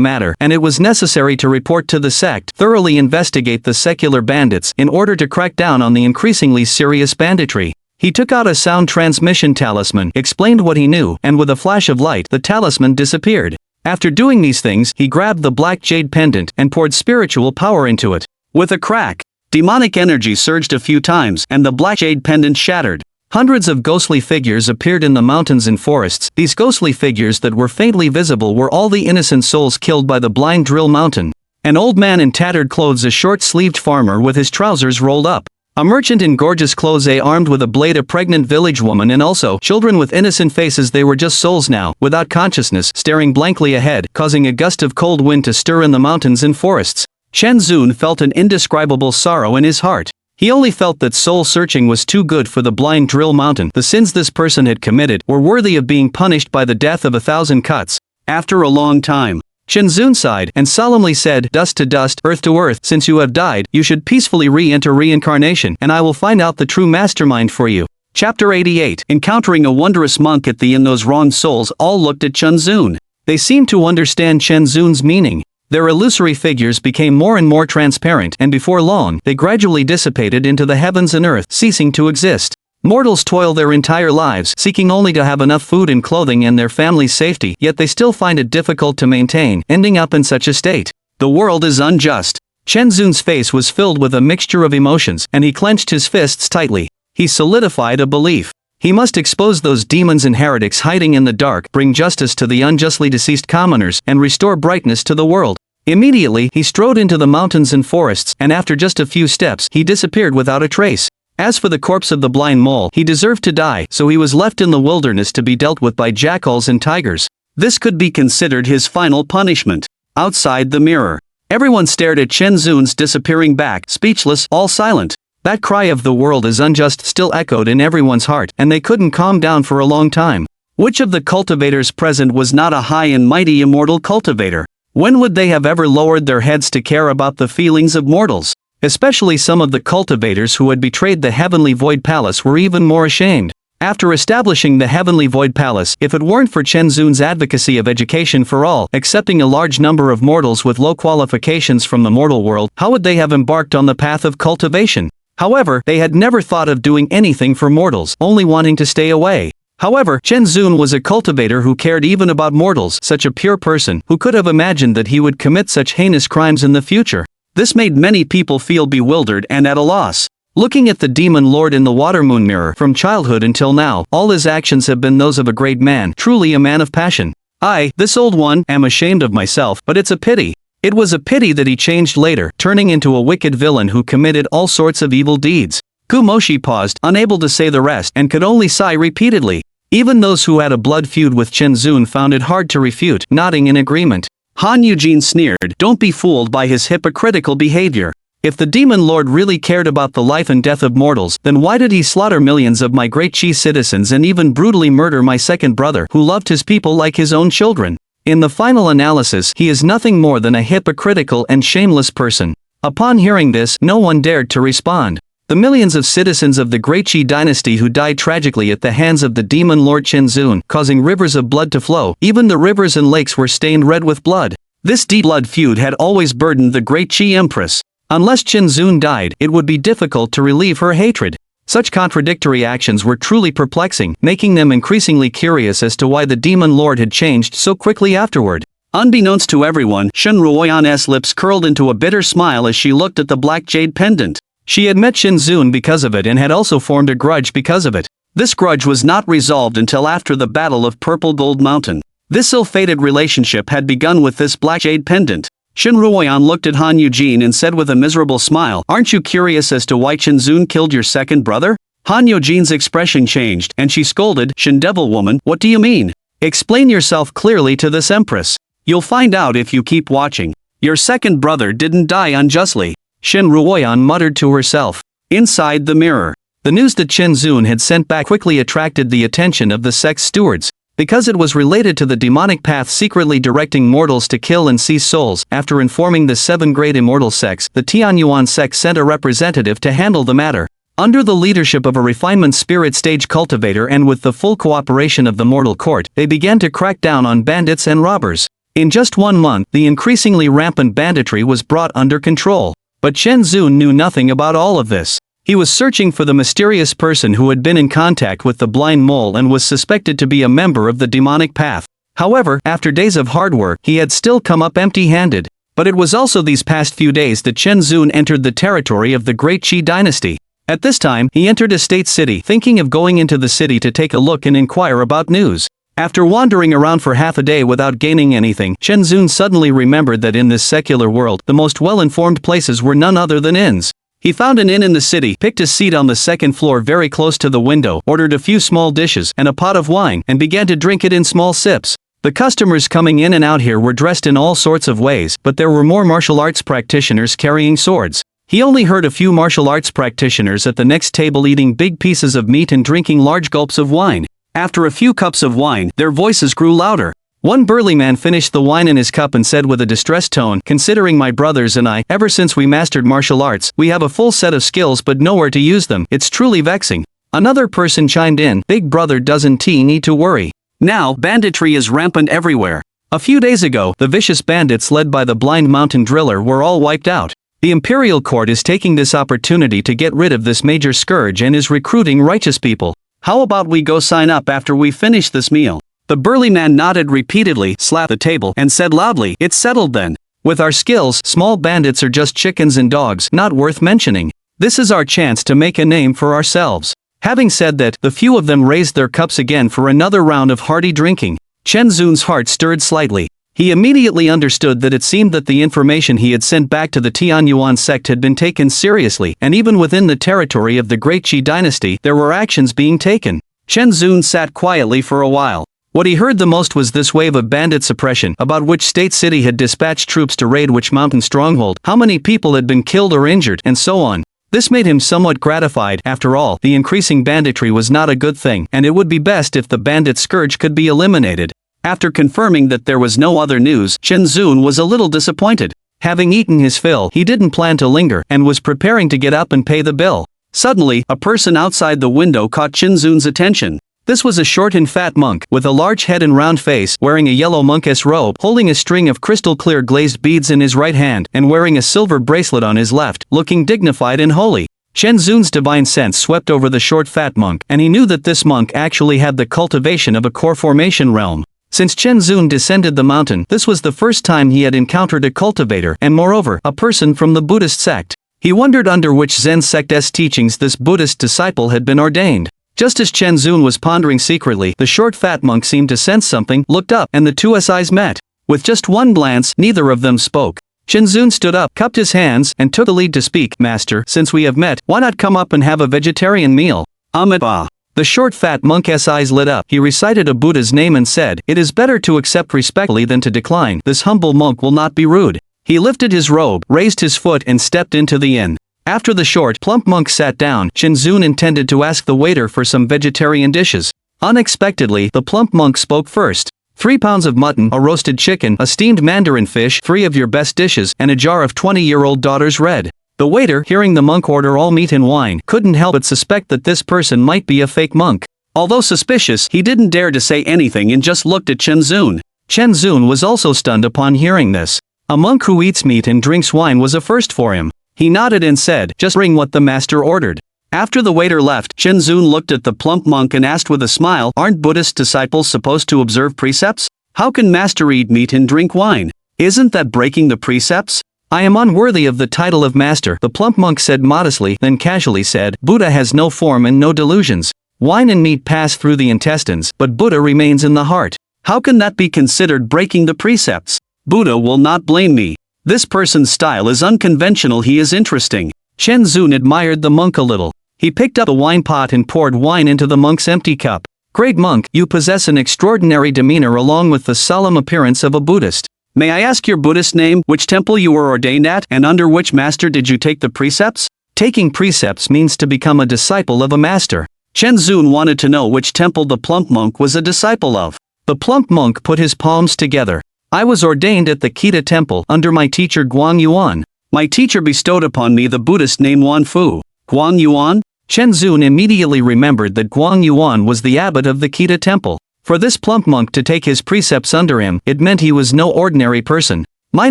matter, and it was necessary to report to the sect, thoroughly investigate the secular bandits, in order to crack down on the increasingly serious banditry. He took out a sound transmission talisman, explained what he knew, and with a flash of light, the talisman disappeared. After doing these things, he grabbed the black jade pendant and poured spiritual power into it. With a crack, demonic energy surged a few times, and the black jade pendant shattered. Hundreds of ghostly figures appeared in the mountains and forests. These ghostly figures that were faintly visible were all the innocent souls killed by the blind Drill Mountain. An old man in tattered clothes, a short-sleeved farmer with his trousers rolled up. A merchant in gorgeous clothes, armed with a blade, a pregnant village woman, and also children with innocent faces. They were just souls now, without consciousness, staring blankly ahead, causing a gust of cold wind to stir in the mountains and forests. Chen Zun felt an indescribable sorrow in his heart. He only felt that soul searching was too good for the blind Drill Mountain. The sins this person had committed were worthy of being punished by the death of 1,000 cuts. After a long time, Chen Zun sighed and solemnly said, "Dust to dust, earth to earth, since you have died, you should peacefully re-enter reincarnation, and I will find out the true mastermind for you." Chapter 88. Encountering a wondrous monk at the inn. Those wronged souls all looked at Chen Zun. They seemed to understand Chen Zun's meaning. Their illusory figures became more and more transparent, and before long, they gradually dissipated into the heavens and earth, ceasing to exist. Mortals toil their entire lives, seeking only to have enough food and clothing and their family's safety, yet they still find it difficult to maintain, ending up in such a state. The world is unjust. Chen Zun's face was filled with a mixture of emotions, and he clenched his fists tightly. He solidified a belief. He must expose those demons and heretics hiding in the dark, bring justice to the unjustly deceased commoners, and restore brightness to the world. Immediately, he strode into the mountains and forests, and after just a few steps, he disappeared without a trace. As for the corpse of the blind mole, he deserved to die, so he was left in the wilderness to be dealt with by jackals and tigers. This could be considered his final punishment. Outside the mirror, everyone stared at Chen Zun's disappearing back, speechless, all silent. That cry of "the world is unjust" still echoed in everyone's heart, and they couldn't calm down for a long time. Which of the cultivators present was not a high and mighty immortal cultivator? When would they have ever lowered their heads to care about the feelings of mortals? Especially some of the cultivators who had betrayed the Heavenly Void Palace were even more ashamed. After establishing the Heavenly Void Palace, if it weren't for Chen Zun's advocacy of education for all, accepting a large number of mortals with low qualifications from the mortal world, how would they have embarked on the path of cultivation? However, they had never thought of doing anything for mortals, only wanting to stay away. However, Chen Zun was a cultivator who cared even about mortals, such a pure person, who could have imagined that he would commit such heinous crimes in the future. This made many people feel bewildered and at a loss. Looking at the demon lord in the water moon mirror, from childhood until now, all his actions have been those of a great man, truly a man of passion. I, this old one, am ashamed of myself, but it's a pity. It was a pity that he changed later, turning into a wicked villain who committed all sorts of evil deeds. Kumoshi paused, unable to say the rest, and could only sigh repeatedly. Even those who had a blood feud with Chen Zun found it hard to refute, nodding in agreement. Han Eugene sneered, "Don't be fooled by his hypocritical behavior. If the demon lord really cared about the life and death of mortals, then why did he slaughter millions of my great Qi citizens and even brutally murder my second brother, who loved his people like his own children? In the final analysis, he is nothing more than a hypocritical and shameless person." Upon hearing this, no one dared to respond. The millions of citizens of the Great Qi dynasty who died tragically at the hands of the demon lord Chen Zun, causing rivers of blood to flow, even the rivers and lakes were stained red with blood. This deep blood feud had always burdened the Great Qi Empress. Unless Chen Zun died, it would be difficult to relieve her hatred. Such contradictory actions were truly perplexing, making them increasingly curious as to why the demon lord had changed so quickly afterward. Unbeknownst to everyone, Shen Ruoyan's lips curled into a bitter smile as she looked at the black jade pendant. She had met Shen Zun because of it and had also formed a grudge because of it. This grudge was not resolved until after the Battle of Purple Gold Mountain. This ill-fated relationship had begun with this black jade pendant. Shen Ruoyan looked at Han Eugene and said with a miserable smile, "Aren't you curious as to why Chen Zun killed your second brother?" Han Eugene's expression changed, and she scolded, "Shen Devil woman, what do you mean? Explain yourself clearly to this empress. You'll find out if you keep watching. Your second brother didn't die unjustly." Shen Ruoyan muttered to herself. Inside the mirror, the news that Chen Zun had sent back quickly attracted the attention of the sect's stewards. Because it was related to the demonic path secretly directing mortals to kill and seize souls. After informing the 7 great immortal sects, the Tianyuan sect sent a representative to handle the matter. Under the leadership of a refinement spirit stage cultivator and with the full cooperation of the mortal court, they began to crack down on bandits and robbers. In just 1 month, the increasingly rampant banditry was brought under control. But Chen Zun knew nothing about all of this. He was searching for the mysterious person who had been in contact with the blind mole and was suspected to be a member of the demonic path. However, after days of hard work, he had still come up empty-handed. But it was also these past few days that Chen Zun entered the territory of the Great Qi dynasty. At this time, he entered a state city, thinking of going into the city to take a look and inquire about news. After wandering around for half a day without gaining anything, Chen Zun suddenly remembered that in this secular world, the most well-informed places were none other than inns. He found an inn in the city, picked a seat on the second floor very close to the window, ordered a few small dishes and a pot of wine, and began to drink it in small sips. The customers coming in and out here were dressed in all sorts of ways, but there were more martial arts practitioners carrying swords. He only heard a few martial arts practitioners at the next table eating big pieces of meat and drinking large gulps of wine. After a few cups of wine, their voices grew louder. One burly man finished the wine in his cup and said with a distressed tone, "Considering my brothers and I, ever since we mastered martial arts, we have a full set of skills but nowhere to use them. It's truly vexing." Another person chimed in, "Big brother doesn't need to worry. Now, banditry is rampant everywhere. A few days ago, the vicious bandits led by the blind mountain driller were all wiped out. The imperial court is taking this opportunity to get rid of this major scourge and is recruiting righteous people. How about we go sign up after we finish this meal?" The burly man nodded repeatedly, slapped the table, and said loudly, "It's settled then. With our skills, small bandits are just chickens and dogs, not worth mentioning. This is our chance to make a name for ourselves." Having said that, the few of them raised their cups again for another round of hearty drinking. Chen Zun's heart stirred slightly. He immediately understood that it seemed that the information he had sent back to the Tianyuan sect had been taken seriously, and even within the territory of the Great Qi dynasty, there were actions being taken. Chen Zun sat quietly for a while. What he heard the most was this wave of bandit suppression, about which state city had dispatched troops to raid which mountain stronghold, how many people had been killed or injured, and so on. This made him somewhat gratified. After all, the increasing banditry was not a good thing, and it would be best if the bandit scourge could be eliminated. After confirming that there was no other news, Chen Zun was a little disappointed. Having eaten his fill, he didn't plan to linger, and was preparing to get up and pay the bill. Suddenly, a person outside the window caught Chen Zun's attention. This was a short and fat monk, with a large head and round face, wearing a yellow monkess robe, holding a string of crystal-clear glazed beads in his right hand, and wearing a silver bracelet on his left, looking dignified and holy. Chen Zun's divine sense swept over the short fat monk, and he knew that this monk actually had the cultivation of a core formation realm. Since Chen Zun descended the mountain, this was the first time he had encountered a cultivator, and moreover, a person from the Buddhist sect. He wondered under which Zen sect's teachings this Buddhist disciple had been ordained. Just as Chen Zun was pondering secretly, the short fat monk seemed to sense something, looked up, and the two eyes met. With just one glance, neither of them spoke. Chen Zun stood up, cupped his hands, and took the lead to speak. "Master, since we have met, why not come up and have a vegetarian meal?" Amitabha. The short fat monk's eyes lit up. He recited a Buddha's name and said, "It is better to accept respectfully than to decline. This humble monk will not be rude." He lifted his robe, raised his foot and stepped into the inn. After the short, plump monk sat down, Chen Zun intended to ask the waiter for some vegetarian dishes. Unexpectedly, the plump monk spoke first. 3 pounds of mutton, a roasted chicken, a steamed mandarin fish, 3 of your best dishes, and a jar of 20-year-old daughter's red. The waiter, hearing the monk order all meat and wine, couldn't help but suspect that this person might be a fake monk. Although suspicious, he didn't dare to say anything and just looked at Chen Zun. Chen Zun was also stunned upon hearing this. A monk who eats meat and drinks wine was a first for him. He nodded and said, "Just bring what the master ordered." After the waiter left, Shenzun looked at the plump monk and asked with a smile, "Aren't Buddhist disciples supposed to observe precepts? How can master eat meat and drink wine? Isn't that breaking the precepts?" "I am unworthy of the title of master," the plump monk said modestly, then casually said, "Buddha has no form and no delusions. Wine and meat pass through the intestines, but Buddha remains in the heart. How can that be considered breaking the precepts? Buddha will not blame me. This person's style is unconventional, he is interesting." Shenzun admired the monk a little. He picked up a wine pot and poured wine into the monk's empty cup. "Great monk, you possess an extraordinary demeanor along with the solemn appearance of a Buddhist. May I ask your Buddhist name, which temple you were ordained at, and under which master did you take the precepts?" Taking precepts means to become a disciple of a master. Shenzun wanted to know which temple the plump monk was a disciple of. The plump monk put his palms together. "I was ordained at the Kita temple under my teacher Guang Yuan. My teacher bestowed upon me the Buddhist name Wan Fu." Guang Yuan? Shenzun immediately remembered that Guang Yuan was the abbot of the Kita temple. For this plump monk to take his precepts under him, it meant he was no ordinary person. "My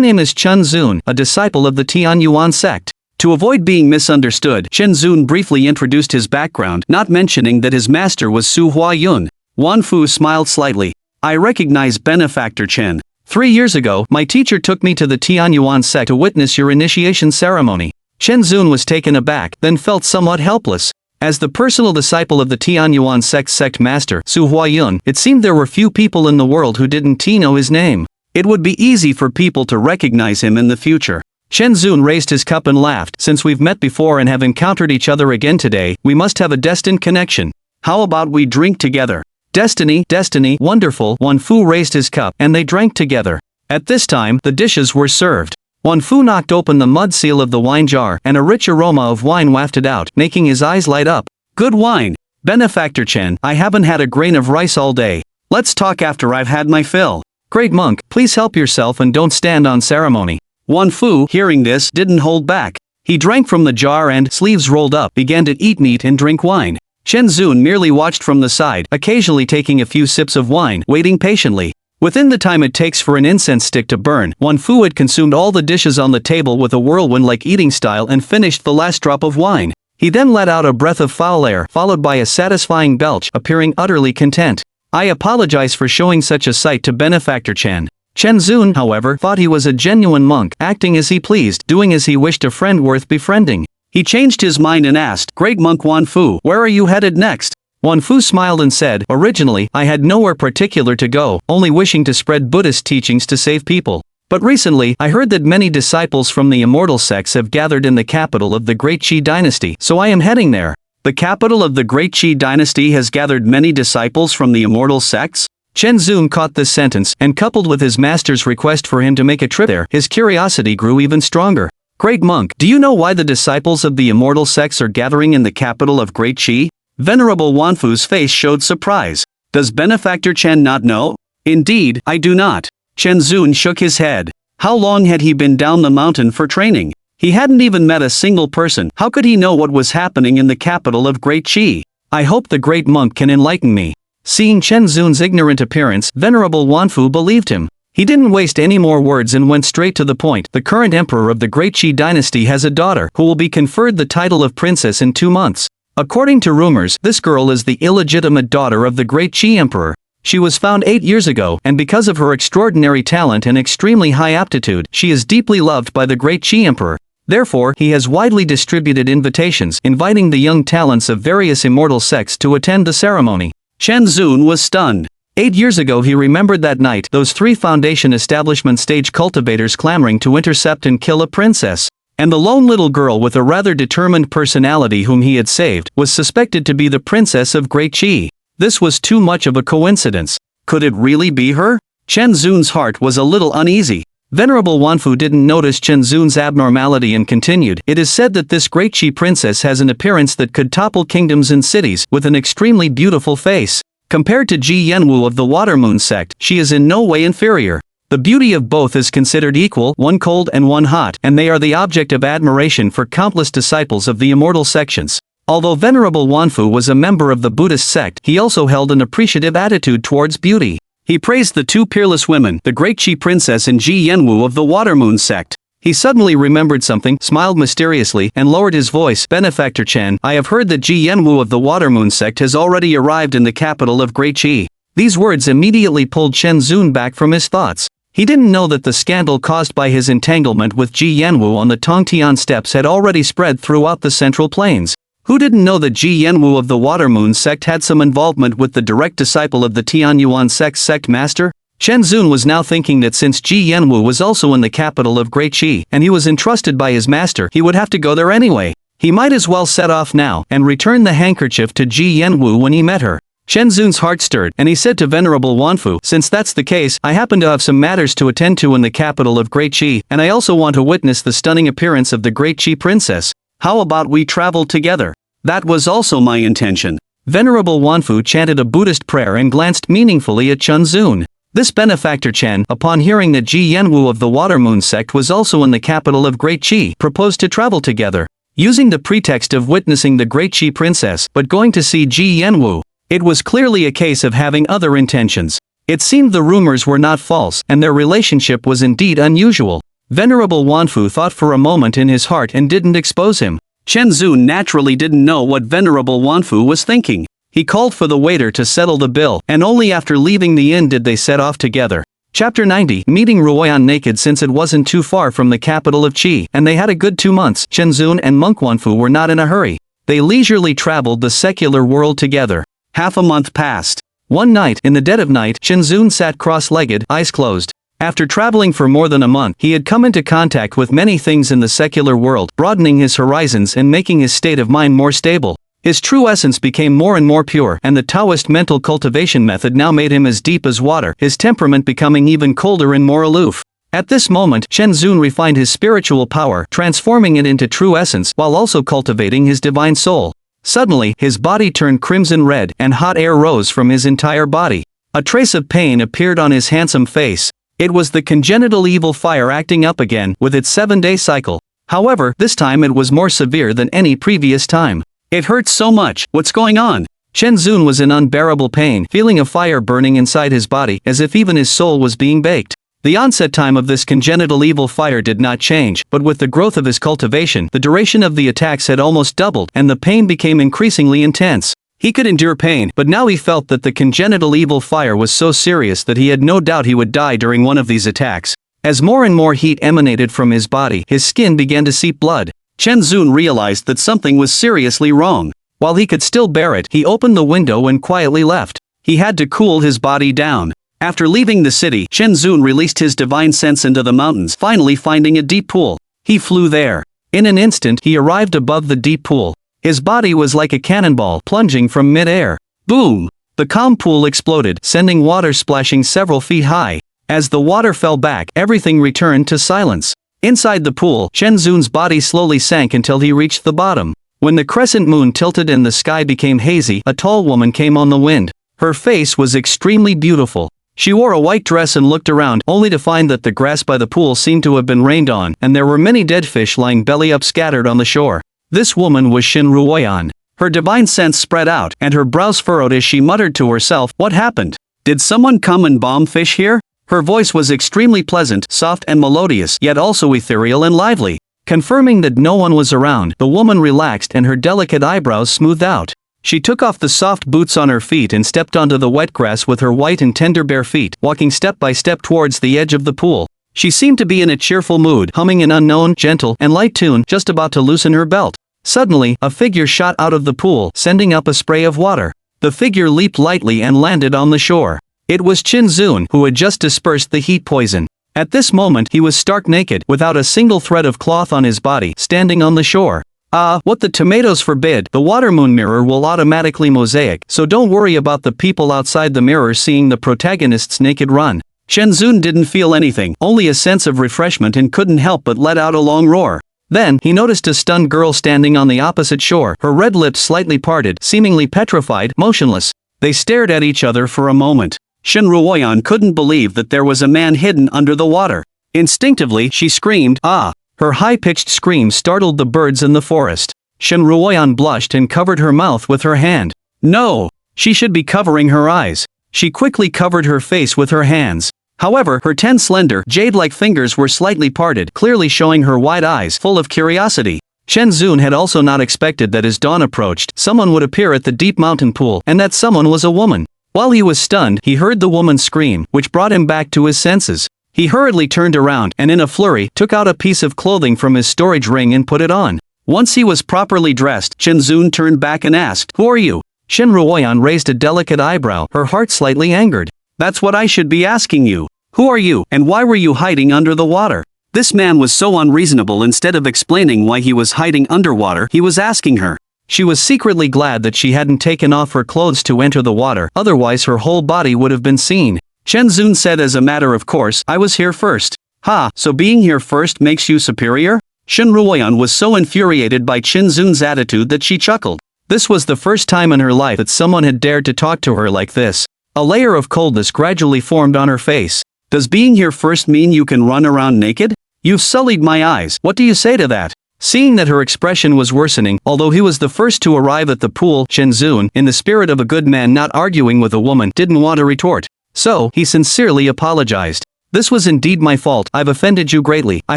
name is Shenzun, a disciple of the Tian Yuan sect." To avoid being misunderstood, Shenzun briefly introduced his background, not mentioning that his master was Su Huayun. Wan Fu smiled slightly. "I recognize Benefactor Chen. 3 years ago, my teacher took me to the Tian Yuan sect to witness your initiation ceremony." Shenzun was taken aback, then felt somewhat helpless. As the personal disciple of the Tian Yuan sect master, Su Huayun, it seemed there were few people in the world who didn't know his name. It would be easy for people to recognize him in the future. Shenzun raised his cup and laughed. "Since we've met before and have encountered each other again today, we must have a destined connection. How about we drink together?" "Destiny, destiny, wonderful." Wan Fu raised his cup, and they drank together. At this time, the dishes were served. Wan Fu knocked open the mud seal of the wine jar, and a rich aroma of wine wafted out, making his eyes light up. "Good wine. Benefactor Chen, I haven't had a grain of rice all day. Let's talk after I've had my fill." "Great monk, please help yourself and don't stand on ceremony." Wan Fu, hearing this, didn't hold back. He drank from the jar and, sleeves rolled up, began to eat meat and drink wine. Shenzun merely watched from the side, occasionally taking a few sips of wine, waiting patiently. Within the time it takes for an incense stick to burn, Wan Fu had consumed all the dishes on the table with a whirlwind-like eating style and finished the last drop of wine. He then let out a breath of foul air, followed by a satisfying belch, appearing utterly content. "I apologize for showing such a sight to Benefactor Chen." Shenzun, however, thought he was a genuine monk, acting as he pleased, doing as he wished, a friend worth befriending. He changed his mind and asked, "Great monk Wan Fu, where are you headed next?" Wan Fu smiled and said, "Originally, I had nowhere particular to go, only wishing to spread Buddhist teachings to save people. But recently, I heard that many disciples from the immortal sects have gathered in the capital of the Great Qi dynasty, so I am heading there." "The capital of the Great Qi dynasty has gathered many disciples from the immortal sects?" Shenzun caught this sentence, and coupled with his master's request for him to make a trip there, his curiosity grew even stronger. "Great monk, do you know why the disciples of the immortal sects are gathering in the capital of Great Qi?" Venerable Wan Fu's face showed surprise. "Does Benefactor Chen not know?" "Indeed, I do not." Shenzun shook his head. How long had he been down the mountain for training? He hadn't even met a single person. How could he know what was happening in the capital of Great Qi? "I hope the great monk can enlighten me." Seeing Shenzun's ignorant appearance, Venerable Wan Fu believed him. He didn't waste any more words and went straight to the point. "The current emperor of the Great Qi dynasty has a daughter, who will be conferred the title of princess in 2 months. According to rumors, this girl is the illegitimate daughter of the Great Qi Emperor. She was found 8 years ago, and because of her extraordinary talent and extremely high aptitude, she is deeply loved by the Great Qi Emperor. Therefore, he has widely distributed invitations, inviting the young talents of various immortal sects to attend the ceremony." Shenzun was stunned. 8 years ago he remembered that night, those 3 Foundation establishment stage cultivators clamoring to intercept and kill a princess. And the lone little girl with a rather determined personality whom he had saved, was suspected to be the princess of Great Qi. This was too much of a coincidence. Could it really be her? Shenzun's heart was a little uneasy. Venerable Wan Fu didn't notice Shenzun's abnormality and continued, "It is said that this Great Qi princess has an appearance that could topple kingdoms and cities, with an extremely beautiful face. Compared to Ji Yanwu of the Watermoon sect, she is in no way inferior. The beauty of both is considered equal, one cold and one hot, and they are the object of admiration for countless disciples of the immortal sections." Although Venerable Wan Fu was a member of the Buddhist sect, he also held an appreciative attitude towards beauty. He praised the 2 peerless women, the Great Qi princess and Ji Yanwu of the Watermoon sect. He suddenly remembered something, smiled mysteriously, and lowered his voice. Benefactor Chen, I have heard that Ji Yanwu of the Watermoon sect has already arrived in the capital of Great Qi. These words immediately pulled Chen Zun back from his thoughts. He didn't know that the scandal caused by his entanglement with Ji Yanwu on the Tongtian steppes had already spread throughout the Central Plains. Who didn't know that Ji Yanwu of the Watermoon sect had some involvement with the direct disciple of the Tianyuan sect master? Chen Zun was now thinking that since Ji Yanwu was also in the capital of Great Qi, and he was entrusted by his master, he would have to go there anyway. He might as well set off now, and return the handkerchief to Ji Yanwu when he met her. Chen Zun's heart stirred, and he said to Venerable Wanfu, since that's the case, I happen to have some matters to attend to in the capital of Great Qi, and I also want to witness the stunning appearance of the Great Qi princess. How about we travel together? That was also my intention. Venerable Wanfu chanted a Buddhist prayer and glanced meaningfully at Chen Zun. This benefactor Chen, upon hearing that Ji Yanwu of the Watermoon sect was also in the capital of Great Qi, proposed to travel together, using the pretext of witnessing the Great Qi princess, but going to see Ji Yanwu. It was clearly a case of having other intentions. It seemed the rumors were not false, and their relationship was indeed unusual. Venerable Wanfu thought for a moment in his heart and didn't expose him. Chen Zun naturally didn't know what Venerable Wanfu was thinking. He called for the waiter to settle the bill, and only after leaving the inn did they set off together. Chapter 90, meeting Ruoyan naked. Since it wasn't too far from the capital of Qi, and they had a good 2 months, Chen Zun and Monk Wanfu were not in a hurry. They leisurely traveled the secular world together. Half a month passed. One night, in the dead of night, Chen Zun sat cross-legged, eyes closed. After traveling for more than a month, he had come into contact with many things in the secular world, broadening his horizons and making his state of mind more stable. His true essence became more and more pure, and the Taoist mental cultivation method now made him as deep as water, his temperament becoming even colder and more aloof. At this moment, Chen Zun refined his spiritual power, transforming it into true essence, while also cultivating his divine soul. Suddenly, his body turned crimson red, and hot air rose from his entire body. A trace of pain appeared on his handsome face. It was the congenital evil fire acting up again, with its 7-day cycle. However, this time it was more severe than any previous time. It hurts so much, what's going on? Chen Zun was in unbearable pain, feeling a fire burning inside his body, as if even his soul was being baked. The onset time of this congenital evil fire did not change, but with the growth of his cultivation, the duration of the attacks had almost doubled, and the pain became increasingly intense. He could endure pain, but now he felt that the congenital evil fire was so serious that he had no doubt he would die during one of these attacks. As more and more heat emanated from his body, his skin began to seep blood. Chen Zun realized that something was seriously wrong. While he could still bear it, he opened the window and quietly left. He had to cool his body down. After leaving the city, Chen Zun released his divine sense into the mountains, finally finding a deep pool. He flew there. In an instant, he arrived above the deep pool. His body was like a cannonball, plunging from mid-air. Boom! The calm pool exploded, sending water splashing several feet high. As the water fell back, everything returned to silence. Inside the pool, Chen Zun's body slowly sank until he reached the bottom. When the crescent moon tilted and the sky became hazy, a tall woman came on the wind. Her face was extremely beautiful. She wore a white dress and looked around, only to find that the grass by the pool seemed to have been rained on, and there were many dead fish lying belly up scattered on the shore. This woman was Xin Ruoyan. Her divine sense spread out, and her brows furrowed as she muttered to herself, "What happened? Did someone come and bomb fish here?" Her voice was extremely pleasant, soft and melodious, yet also ethereal and lively. Confirming that no one was around, the woman relaxed and her delicate eyebrows smoothed out. She took off the soft boots on her feet and stepped onto the wet grass with her white and tender bare feet, walking step by step towards the edge of the pool. She seemed to be in a cheerful mood, humming an unknown, gentle, and light tune, just about to loosen her belt. Suddenly, a figure shot out of the pool, sending up a spray of water. The figure leaped lightly and landed on the shore. It was Chen Zun, who had just dispersed the heat poison. At this moment, he was stark naked, without a single thread of cloth on his body, standing on the shore. What the tomatoes forbid, the Watermoon mirror will automatically mosaic, so don't worry about the people outside the mirror seeing the protagonist's naked run. Chen Zun didn't feel anything, only a sense of refreshment, and couldn't help but let out a long roar. Then, he noticed a stunned girl standing on the opposite shore, her red lips slightly parted, seemingly petrified, motionless. They stared at each other for a moment. Shen Ruoyan couldn't believe that there was a man hidden under the water. Instinctively, she screamed, "Ah!" Her high-pitched scream startled the birds in the forest. Shen Ruoyan blushed and covered her mouth with her hand. No! She should be covering her eyes. She quickly covered her face with her hands. However, her 10 slender, jade-like fingers were slightly parted, clearly showing her wide eyes full of curiosity. Chen Zun had also not expected that as dawn approached, someone would appear at the deep mountain pool, and that someone was a woman. While he was stunned, he heard the woman scream, which brought him back to his senses. He hurriedly turned around, and in a flurry, took out a piece of clothing from his storage ring and put it on. Once he was properly dressed, Chen Zun turned back and asked, "Who are you?" Shen Ruoyan raised a delicate eyebrow, her heart slightly angered. "That's what I should be asking you. Who are you, and why were you hiding under the water?" This man was so unreasonable. Instead of explaining why he was hiding underwater, he was asking her. She was secretly glad that she hadn't taken off her clothes to enter the water, otherwise her whole body would have been seen. Chen Zun said as a matter of course, "I was here first." "Ha, so being here first makes you superior?" Shen Ruoyan was so infuriated by Chen Zun's attitude that she chuckled. This was the first time in her life that someone had dared to talk to her like this. A layer of coldness gradually formed on her face. "Does being here first mean you can run around naked? You've sullied my eyes, what do you say to that?" Seeing that her expression was worsening, although he was the first to arrive at the pool, Chen Zun, in the spirit of a good man not arguing with a woman, didn't want to retort. So, he sincerely apologized. "This was indeed my fault, I've offended you greatly, I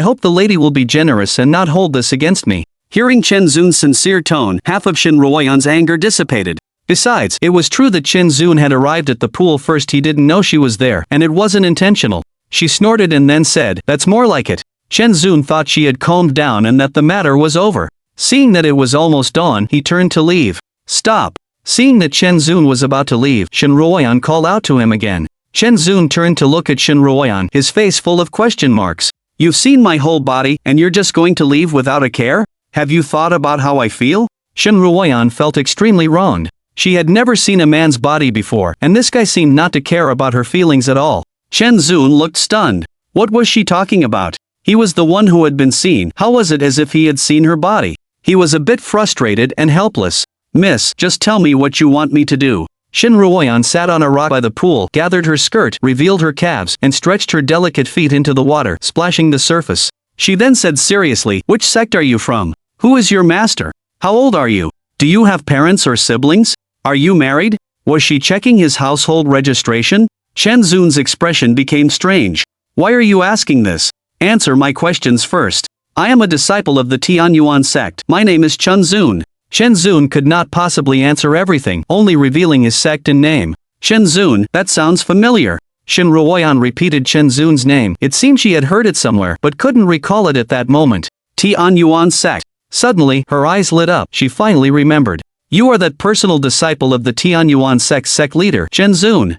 hope the lady will be generous and not hold this against me." Hearing Chen Zun's sincere tone, half of Shen Ruoyan's anger dissipated. Besides, it was true that Chen Zun had arrived at the pool first. He didn't know she was there, and it wasn't intentional. She snorted and then said, "That's more like it." Chen Zun thought she had calmed down and that the matter was over. Seeing that it was almost dawn, he turned to leave. "Stop." Seeing that Chen Zun was about to leave, Shen Ruoyan called out to him again. Chen Zun turned to look at Shen Ruoyan, his face full of question marks. "You've seen my whole body, and you're just going to leave without a care? Have you thought about how I feel?" Shen Ruoyan felt extremely wronged. She had never seen a man's body before, and this guy seemed not to care about her feelings at all. Chen Zun looked stunned. What was she talking about? He was the one who had been seen. How was it as if he had seen her body? He was a bit frustrated and helpless. "Miss, just tell me what you want me to do." Shen Ruoyan sat on a rock by the pool, gathered her skirt, revealed her calves, and stretched her delicate feet into the water, splashing the surface. She then said seriously, "Which sect are you from? Who is your master? How old are you? Do you have parents or siblings? Are you married?" Was she checking his household registration? Chen Zun's expression became strange. "Why are you asking this? Answer my questions first. I am a disciple of the Tianyuan sect. My name is Chen Zun." Chen Zun could not possibly answer everything, only revealing his sect and name. "Chen Zun, that sounds familiar." Shen Ruoyan repeated Chen Zun's name. It seemed she had heard it somewhere, but couldn't recall it at that moment. Tianyuan sect. Suddenly, her eyes lit up. She finally remembered. "You are that personal disciple of the Tianyuan sect leader, Chen Zun."